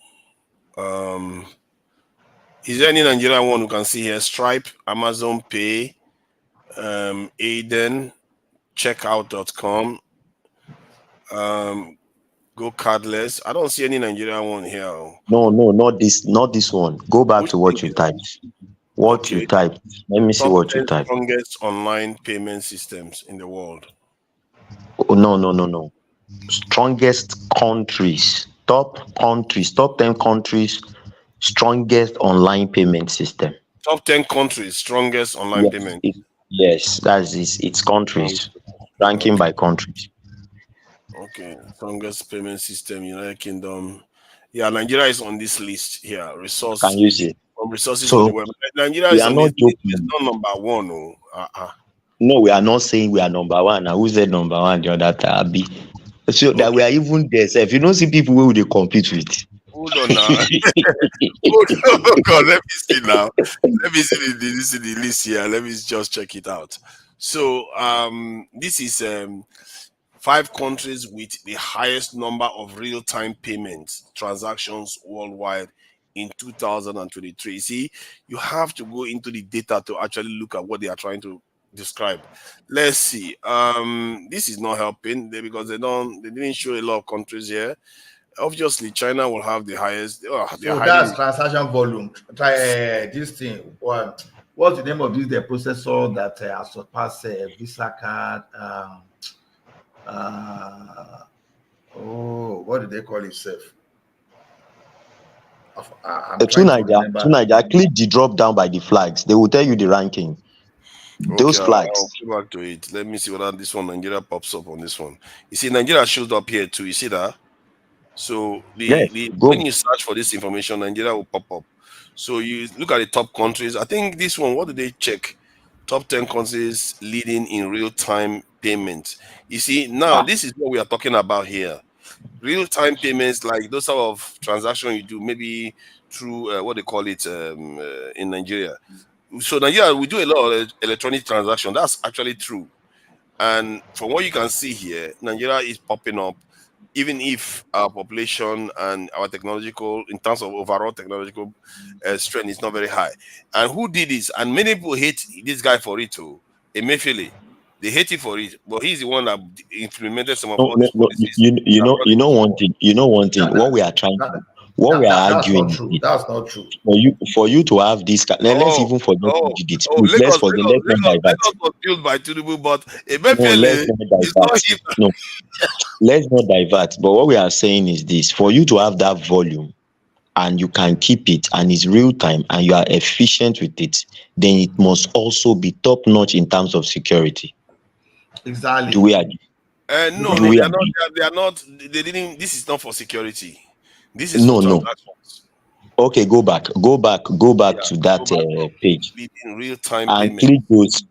Is there any Nigerian one who can see here? Stripe, Amazon Pay, Aiden, checkout.com, Go Cardless. I don't see any Nigerian one here. No, not this one. Go back to what you typed. You typed. Let me see what you typed. Strongest online payment systems in the world. Oh, no. Strongest countries. Top 10 countries, strongest online payment system. Top 10 countries, strongest online payment. Yes, that's it's countries. Ranking by countries. Okay, strongest payment system, United Kingdom. Yeah, Nigeria is on this list here. Can you see? From resources on the web. Nigeria is on this list. It's not number one. No, we are not saying we are number one. Now, who said number one the other time? So that we are even there. So if you don't see people who they compete with. Hold on now. Oh God, let me see now. Let me see the list here. Let me just check it out. So this is 5 countries with the highest number of real-time payments transactions worldwide in 2023. See, you have to go into the data to actually look at what they are trying to describe. Let's see. This is not helping because they didn't show a lot of countries here. Obviously, China will have the highest. So that's transaction volume. Try this thing. What's the name of this? The processor that has surpassed Visa card. What did they call itself? To Niger, click the drop down by the flags. They will tell you the ranking. Those flags. I'll go back to it. Let me see whether this one Nigeria pops up on this one. You see, Nigeria showed up here too. You see that? So when you search for this information, Nigeria will pop up. So you look at the top countries. I think this one, what do they check? Top 10 countries leading in real-time payments. You see, now this is what we are talking about here. Real-time payments, like those sort of transactions you do, maybe through what they call it in Nigeria. So Nigeria, we do a lot of electronic transactions. That's actually true. And from what you can see here, Nigeria is popping up even if our population and our technological, in terms of overall technological strength, is not very high. And who did this? And many people hate this guy for it too. Emefiele, they hate him for it, but he's the one that implemented some of No, all no, these no, policies. you know one thing. You know one thing. What we are trying to, what we are That's not arguing true. is That's not true. for you to have this. Let's Oh, even forget oh, who did it. oh, Let's forget. Let's not divert. Lagos was built by Tinubu, but No, let's Emefiele not is not divert. him. No, let's not divert. But what we are saying is this: for you to have that volume, and you can keep it, and it's real time, and you are efficient with it, then it must also be top notch in terms of security. Exactly. Do we agree? No, Do we they are agree? not. They are not. They didn't. This is not for security. This is for No, no. transactions. Okay, go back to that Go back page in real time and payment.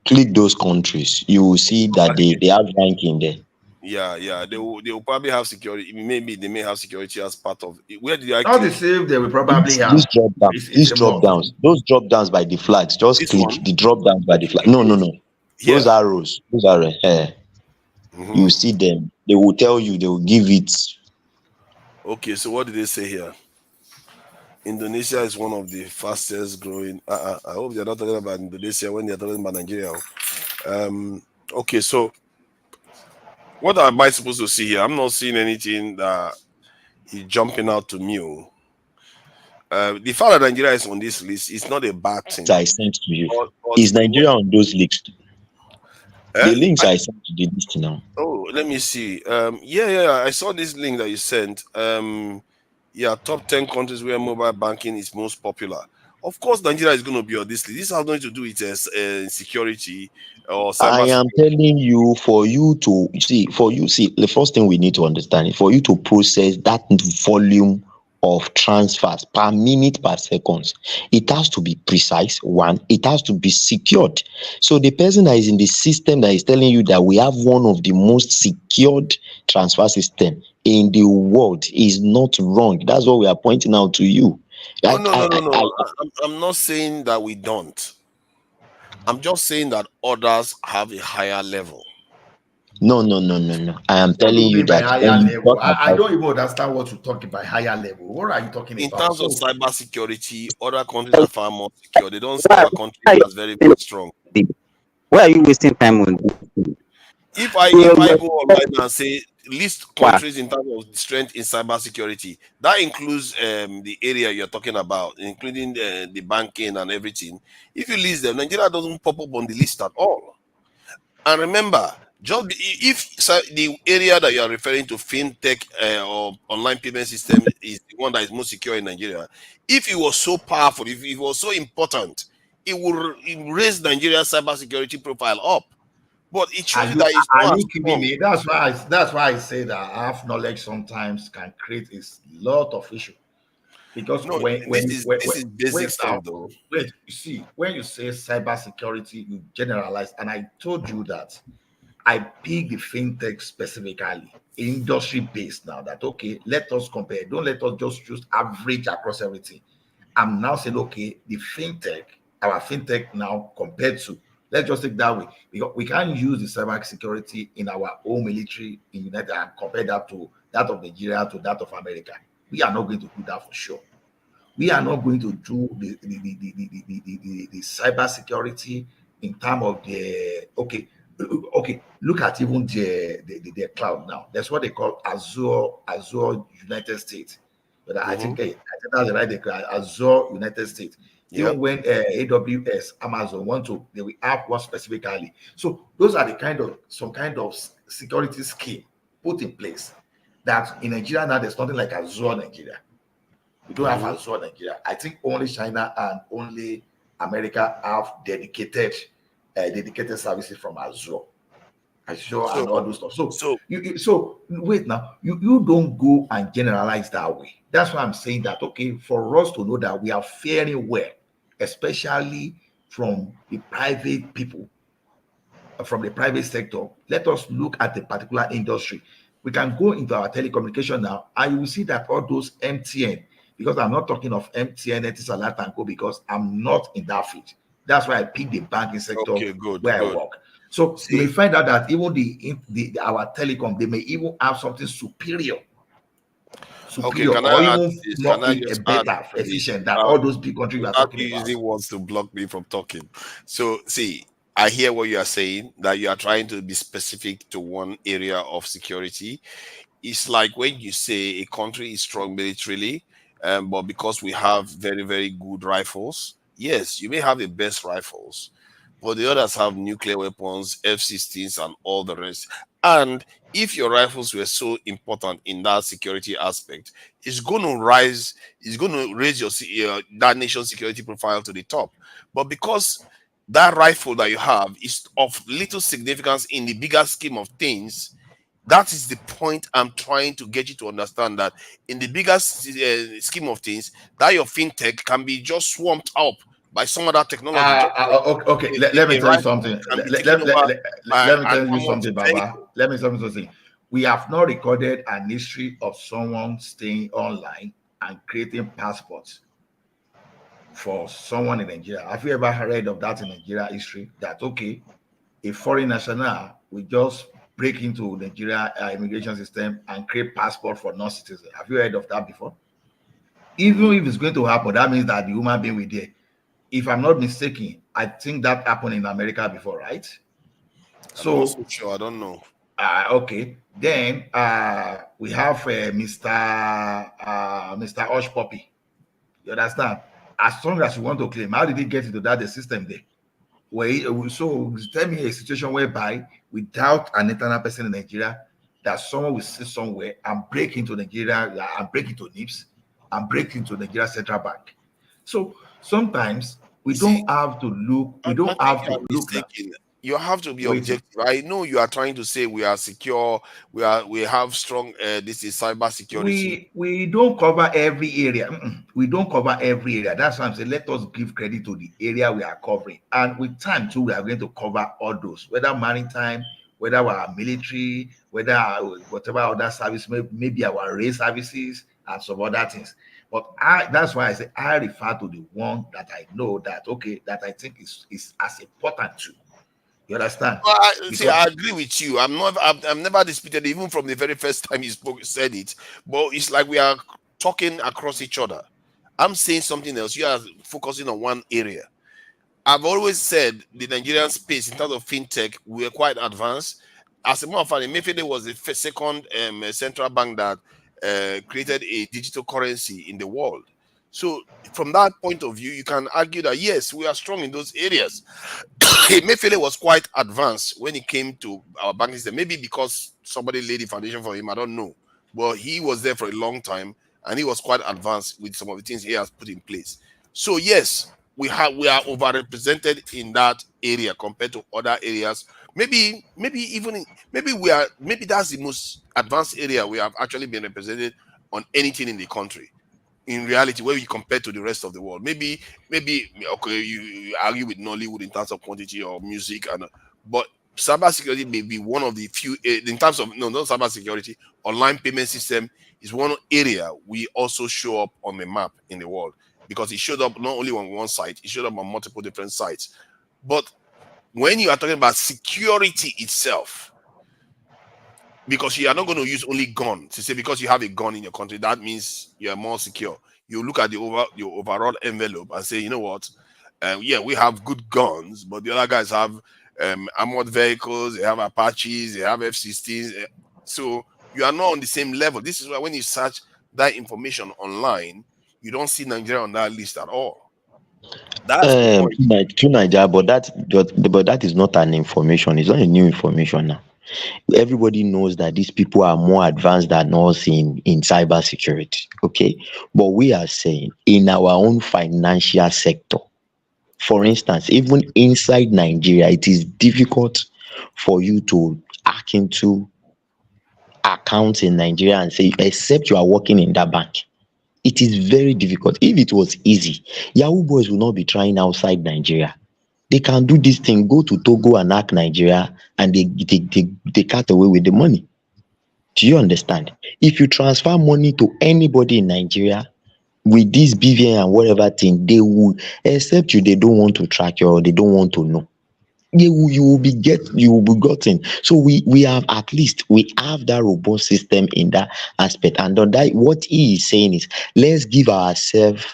click those countries. You will see that they have ranking there. Yeah. They will probably have security. Maybe they may have security as part of it. Where did I Not the click? same, they will probably These have. drop downs, It's a must. those drop downs by the flags. Just This click one? the drop downs by the flag. No. Those Here. arrows, those are you see them. They will tell you. They will give it. Okay, so what did they say here? Indonesia is one of the fastest growing. I hope they're not talking about Indonesia when they're talking about Nigeria. Okay, so what am I supposed to see here? I'm not seeing anything that is jumping out to me. The fact that Nigeria is on this list is not a bad thing. I sent to you. Is Nigeria on those lists? The links I sent to the list now. Oh, let me see. I saw this link that you sent. Top 10 countries where mobile banking is most popular. Of course, Nigeria is going to be on this list. This has nothing to do with security or cyber. I am telling you, the first thing we need to understand is for you to process that volume of transfers per minute per seconds, it has to be precise. One, it has to be secured. So the person that is in the system that is telling you that we have one of the most secured transfer system in the world is not wrong. That's what we are pointing out to you. No. I'm not saying that we don't. I'm just saying that others have a higher level. No. I am telling you that higher level. I don't even understand what you talk about higher level. What are you talking about? In terms of cybersecurity, other countries are far more secure. They don't see our country as very, very strong. Why are you wasting time on this? If I go online and say list countries in terms of strength in cybersecurity, that includes the area you're talking about, including the banking and everything. If you list them, Nigeria doesn't pop up on the list at all. And remember, if the area that you are referring to, fintech or online payment system, is the one that is most secure in Nigeria, if it was so powerful, if it was so important, it would raise Nigeria's cybersecurity profile up. But it shows you that it's not as kidding me? strong. That's why I say that half knowledge sometimes can create a lot of issue. Because this is basic stuff, though. Wait, you see, when you say cybersecurity, you generalize, and I told you that I pick the fintech specifically, industry based now. That okay, let us compare. Don't let us just choose average across everything. I'm now saying okay, our fintech now compared to, let's just take that way, because we can't use the cybersecurity in our own military in United and compare that to that of Nigeria to that of America. We are not going to do that for sure. We are not going to do the cybersecurity in terms of the okay. Look at even the cloud now. That's what they call Azure United States. But I think that's the right they call Azure United States. Even when AWS, Amazon want to, they will have one specifically. So those are some kind of security scheme put in place that in Nigeria now there's nothing like Azure Nigeria. We don't have Azure Nigeria. I think only China and only America have dedicated services from Azure. And all those stuff. So wait now, you don't go and generalize that way. That's why I'm saying that okay, for us to know that we are faring well, especially from the private people, from the private sector, let us look at the particular industry. We can go into our telecommunication now, and you will see that all those MTN, because I'm not talking of MTN, Etisalat and Co, because I'm not in that field. That's why I pick the banking sector where I work. So you may find out that even our telecom, they may even have something superior Okay, superior can or I add even this? Can more I just add, better, please? efficient than all those big countries you are Without talking you about. using words to block me from talking. So, see, I hear what you are saying, that you are trying to be specific to one area of security. It's like when you say a country is strong militarily, but because we have very, very good rifles, yes, you may have the best rifles, but the others have nuclear weapons, F-16s, and all the rest. And if your rifles were so important in that security aspect, it's going to rise, it's going to raise that nation's security profile to the top. But because that rifle that you have is of little significance in the bigger scheme of things, that is the point I'm trying to get you to understand, that in the bigger scheme of things, that your fintech can be just swamped up by some other technology. Just like Okay. Let me a tell you rifle something. can be taken over by Let me an tell you armored something, Baba. vehicle. Let me tell you something. We have not recorded an history of someone staying online and creating passports for someone in Nigeria. Have you ever heard of that in Nigeria history? That okay, a foreign national will just break into Nigeria immigration system and create passport for non-citizens. Have you heard of that before? Even if it's going to happen, that means that the human being will there. If I'm not mistaken, I think that happened in America before, right? I'm not So, so sure. I don't know. okay. Then we have Mr. Hush Puppy. You understand? As long as you want to claim, how did he get into that the system there? So tell me a situation whereby without an internal person in Nigeria, that someone will sit somewhere and break into Nigeria and break into NIPS and break into Nigeria Central Bank. So sometimes we don't have to look. We I don't think have you are to look now. mistaken. You have to be Wait. objective. I know you are trying to say we are secure. We have strong. This is cyber security. We don't cover every area. We don't cover every area. That's why I'm saying let us give credit to the area we are covering, and with time too, we are going to cover all those, whether maritime, whether our military, whether whatever other service, maybe our rail services and some other things. But that's why I say I refer to the one that I know that that I think is as important too. You understand? Well, see, Because I agree with you. I'm never disputed, even from the very first time you said it. But it's like we are talking across each other. I'm saying something else. You are focusing on one area. I've always said the Nigerian space in terms of fintech, we are quite advanced. As a matter of fact, Emefiele was the second central bank that created a digital currency in the world. So, from that point of view, you can argue that yes, we are strong in those areas. Emefiele was quite advanced when it came to our banking system. Maybe because somebody laid the foundation for him, I don't know. But he was there for a long time, and he was quite advanced with some of the things he has put in place. So yes, we are overrepresented in that area compared to other areas. Maybe that's the most advanced area we have actually been represented on anything in the country. In reality, where you compare to the rest of the world, maybe okay, you argue with Nollywood in terms of quantity or music, and but cybersecurity may be one of the few in terms of no, not cybersecurity. Online payment system is one area we also show up on the map in the world, because it showed up not only on one site, it showed up on multiple different sites. But when you are talking about security itself, because you are not going to use only gun to say because you have a gun in your country, that means you are more secure. You look at your overall envelope and say, you know what, yeah, we have good guns, but the other guys have armored vehicles, they have Apaches, they have F-16s. So you are not on the same level. This is why when you search that information online, you don't see Nigeria on that list at all. That's the point. To Nigeria, but that is not an information. It's not a new information now. Everybody knows that these people are more advanced than us in cybersecurity. Okay, but we are saying in our own financial sector, for instance, even inside Nigeria, it is difficult for you to hack into accounts in Nigeria and say, except you are working in that bank. It is very difficult. If it was easy, Yahoo boys will not be trying outside Nigeria. They can do this thing, go to Togo and hack Nigeria, and they cut away with the money. Do you understand? If you transfer money to anybody in Nigeria with this BVN and whatever thing, they will, except you, they don't want to track you or they don't want to know. you will be gotten. So we have, at least we have that robust system in that aspect. And on that, what he is saying is, let's give ourselves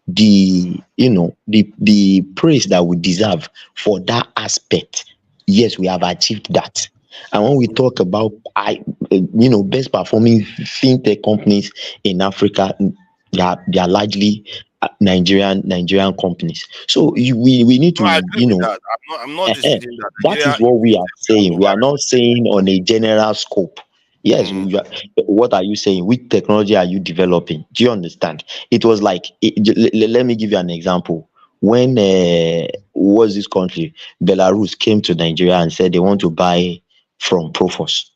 the the praise that we deserve for that aspect. Yes, we have achieved that. And when we talk about best performing fintech companies in Africa, they are largely Nigerian companies. So we need No, I to, agree with that. I'm not disputing that. that Nigeria is what we are saying. We are is not saying on a general scope. Yes, what are you saying? Which technology are you developing? Do you understand? It was like, let me give you an example. When was this country, Belarus, came to Nigeria and said they want to buy from Profos.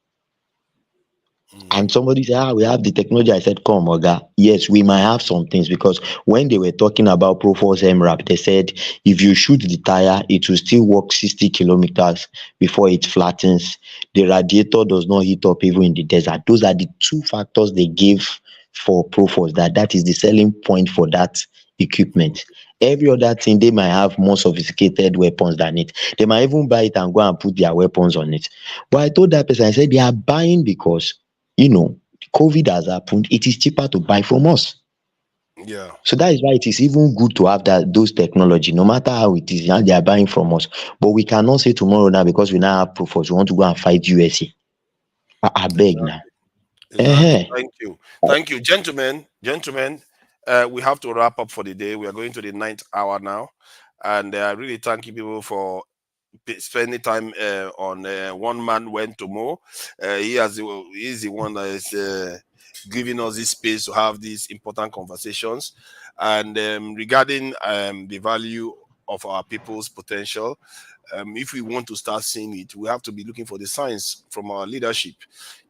And somebody said, we have the technology. I said, come, Oga. Yes, we might have some things, because when they were talking about Proforce MRAP, they said if you shoot the tire, it will still walk 60 kilometers before it flattens. The radiator does not heat up even in the desert. Those are the two factors they gave for Proforce, that is the selling point for that equipment. Every other thing, they might have more sophisticated weapons than it. They might even buy it and go and put their weapons on it. But I told that person, I said, they are buying because COVID has happened. It is cheaper to buy from us. Yeah. So that is why it is even good to have those technology, no matter how it is. They are buying from us. But we cannot say tomorrow now, because we now have Profos, we want to go and fight USA. I beg now. Exactly. Thank you, gentlemen. We have to wrap up for the day. We are going to the 9th hour now, and I really thank you people for spending time on One Man Went to More. He's the one that is giving us this space to have these important conversations. And regarding the value of our people's potential, if we want to start seeing it, we have to be looking for the signs from our leadership.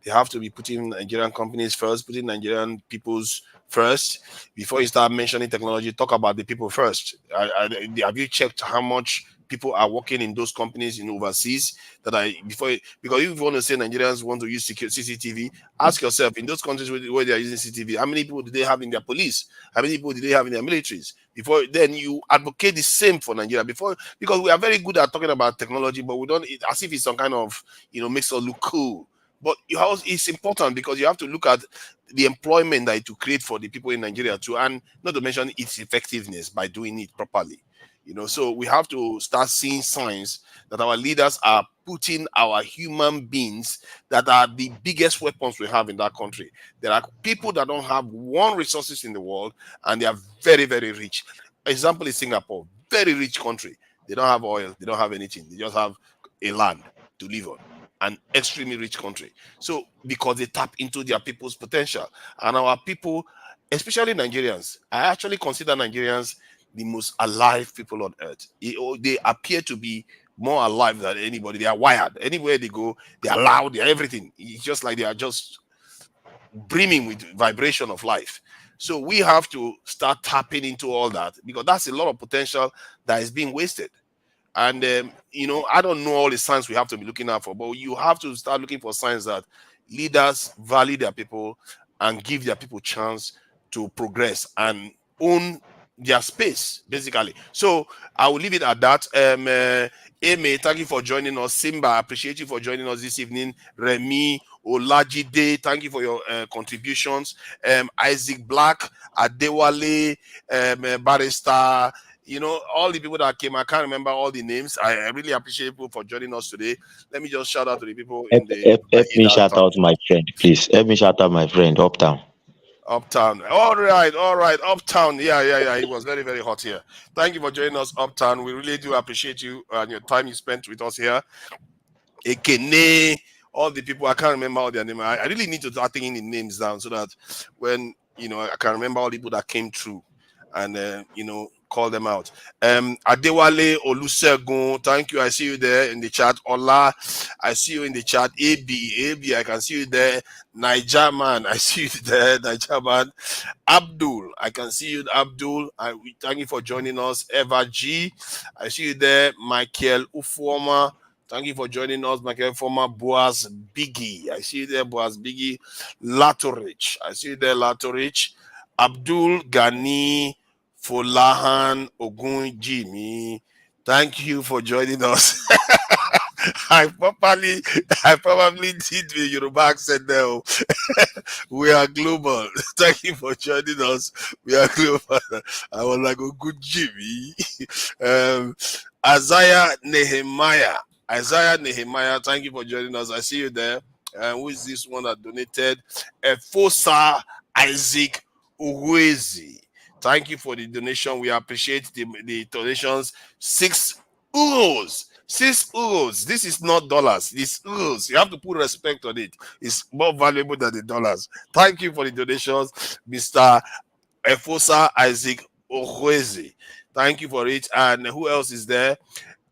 They have to be putting Nigerian companies first, putting Nigerian peoples first. Before you start mentioning technology, talk about the people first. Have you checked how much people are working in those companies in overseas because if you want to say Nigerians want to use CCTV, ask yourself, in those countries where they are using CCTV, how many people do they have in their police? How many people do they have in their militaries? Before then you advocate the same for Nigeria, because we are very good at talking about technology, but we don't, as if it's some kind of makes us look cool. But it's important, because you have to look at the employment that it will create for the people in Nigeria too, and not to mention its effectiveness by doing it properly. So we have to start seeing signs that our leaders are putting our human beings that are the biggest weapons we have in that country. There are people that don't have one resources in the world, and they are very, very rich. Example is Singapore, very rich country. They don't have oil, they don't have anything. They just have a land to live on. An extremely rich country. So because they tap into their people's potential, and our people, especially Nigerians, I actually consider Nigerians the most alive people on earth. They appear to be more alive than anybody. They are wired. Anywhere they go, they are loud, they are everything. It's just like they are just brimming with vibration of life. So we have to start tapping into all that, because that's a lot of potential that is being wasted. And I don't know all the signs we have to be looking out for, but you have to start looking for signs that leaders value their people and give their people chance to progress and own their space, basically. So I will leave it at that. Amy, thank you for joining us. Simba, I appreciate you for joining us this evening. Remy, Olajide, thank you for your contributions. Isaac Black, Adewale, Barrister, all the people that came. I can't remember all the names. I really appreciate people for joining us today. Let me just shout out to the people in the... Help me shout out my friend, please. Help me shout out my friend, Uptown. Uptown. All right. Uptown. Yeah. It was very, very hot here. Thank you for joining us, Uptown. We really do appreciate you and your time you spent with us here. Ekene, all the people, I can't remember all their names. I really need to start taking the names down so that when, I can remember all the people that came through and, call them out. Adewale Olusegun, thank you. I see you there in the chat. Ola, I see you in the chat. AB, I can see you there. Niger man, I see you there. Niger man. Abdul, I can see you. Abdul, we thank you for joining us. Eva G, I see you there. Michael Ufuoma, thank you for joining us. Michael Ufuoma. Boaz Biggie, I see you there. Boaz Biggie. Latorich, I see you there. Latorich. Abdul Gani Folahan Ogun Jimmy, thank you for joining us. I probably did the Yoruba accent now. We are global. Thank you for joining us. We are global. I was like, oh, good Jimmy. Isaiah Nehemiah, thank you for joining us. I see you there. Who is this one that donated? Fosa Isaac Uwezi. Thank you for the donation. We appreciate the donations. 6 euros. 6 euros. This is not dollars. It's euros. You have to put respect on it. It's more valuable than the dollars. Thank you for the donations, Mr. Efosa Isaac Uwezi. Thank you for it. And who else is there?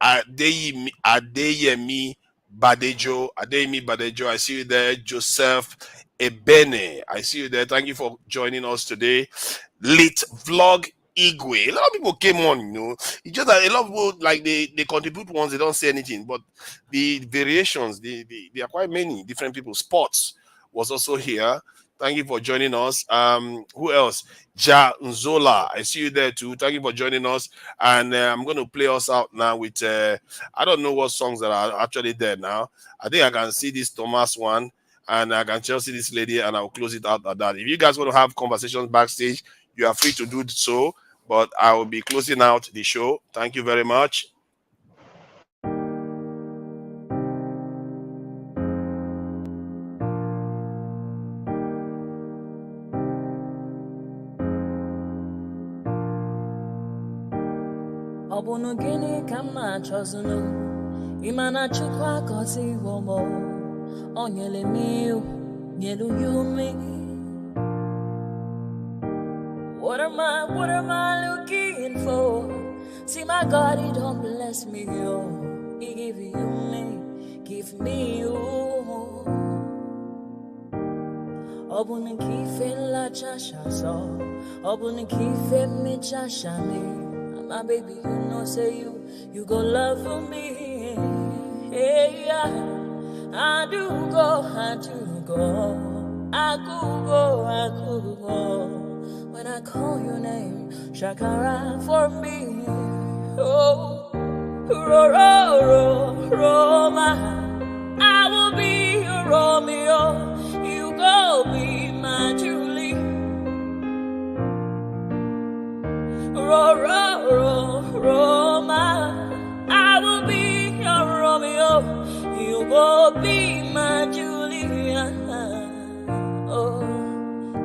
Adeyemi Badejo. I see you there. Joseph Ebene. I see you there. Thank you for joining us today. Lit Vlog Igwe. A lot of people came on, you know. It's just that a lot of people, like, they contribute once, they don't say anything. But the variations, there are quite many different people. Sports was also here. Thank you for joining us. Who else? Ja Nzola. I see you there too. Thank you for joining us. And I'm going to play us out now with, I don't know what songs that are actually there now. I think I can see this Thomas one, and I can just see this lady, and I'll close it out at that. If you guys want to have conversations backstage, you are free to do so. But I will be closing out the show. Thank you very much. Obono gini kama chozunu imana chukwa kosi womo onyele miu nyelu yumi. What am I looking for? See my God, he don't bless me, oh. He give me you. Obono kife la chasha so, obono kife me chasha me. My baby, you know, say you go love for me. Hey, yeah. I do go. I could go. When I call your name, Shakara for me. Oh, Roma. I will be your Romeo. You go be my Julie. Roma, I will be your Romeo. You will be my Julia. Oh,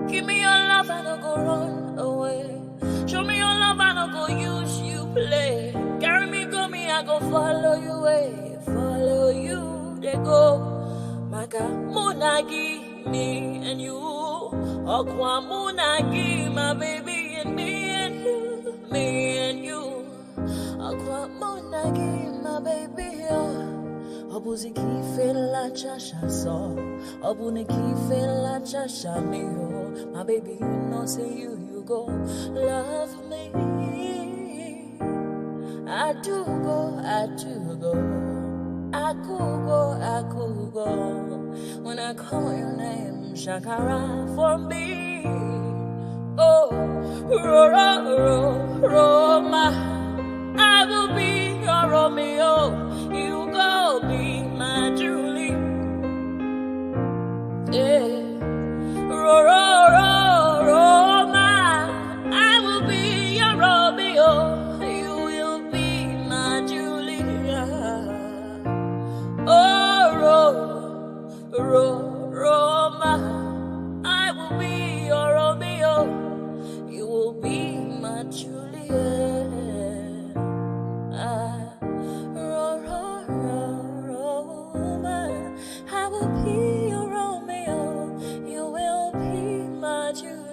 give me your love and I'll go run away. Show me your love and I'll go use you play. Carry me, I go follow you way. Follow you, they go. Maka Munagi, me and you. Okwa Munagi, my baby and me and you. Me and you, Aqua Monagi, my baby. Obuzi kife la chasha so, Obuni kife la chasha me. My baby, you know, say you go love me. I do go. I could go. When I call your name, Shakara for me. Oh, Roma, I will be your Romeo. You go be my Julie. Yeah, Roma, I will be your Romeo. You will be my Julia. Oh, Roma, I will be your Romeo. You will be my Juliet. Roma, I will be your Romeo. You will be my Juliet.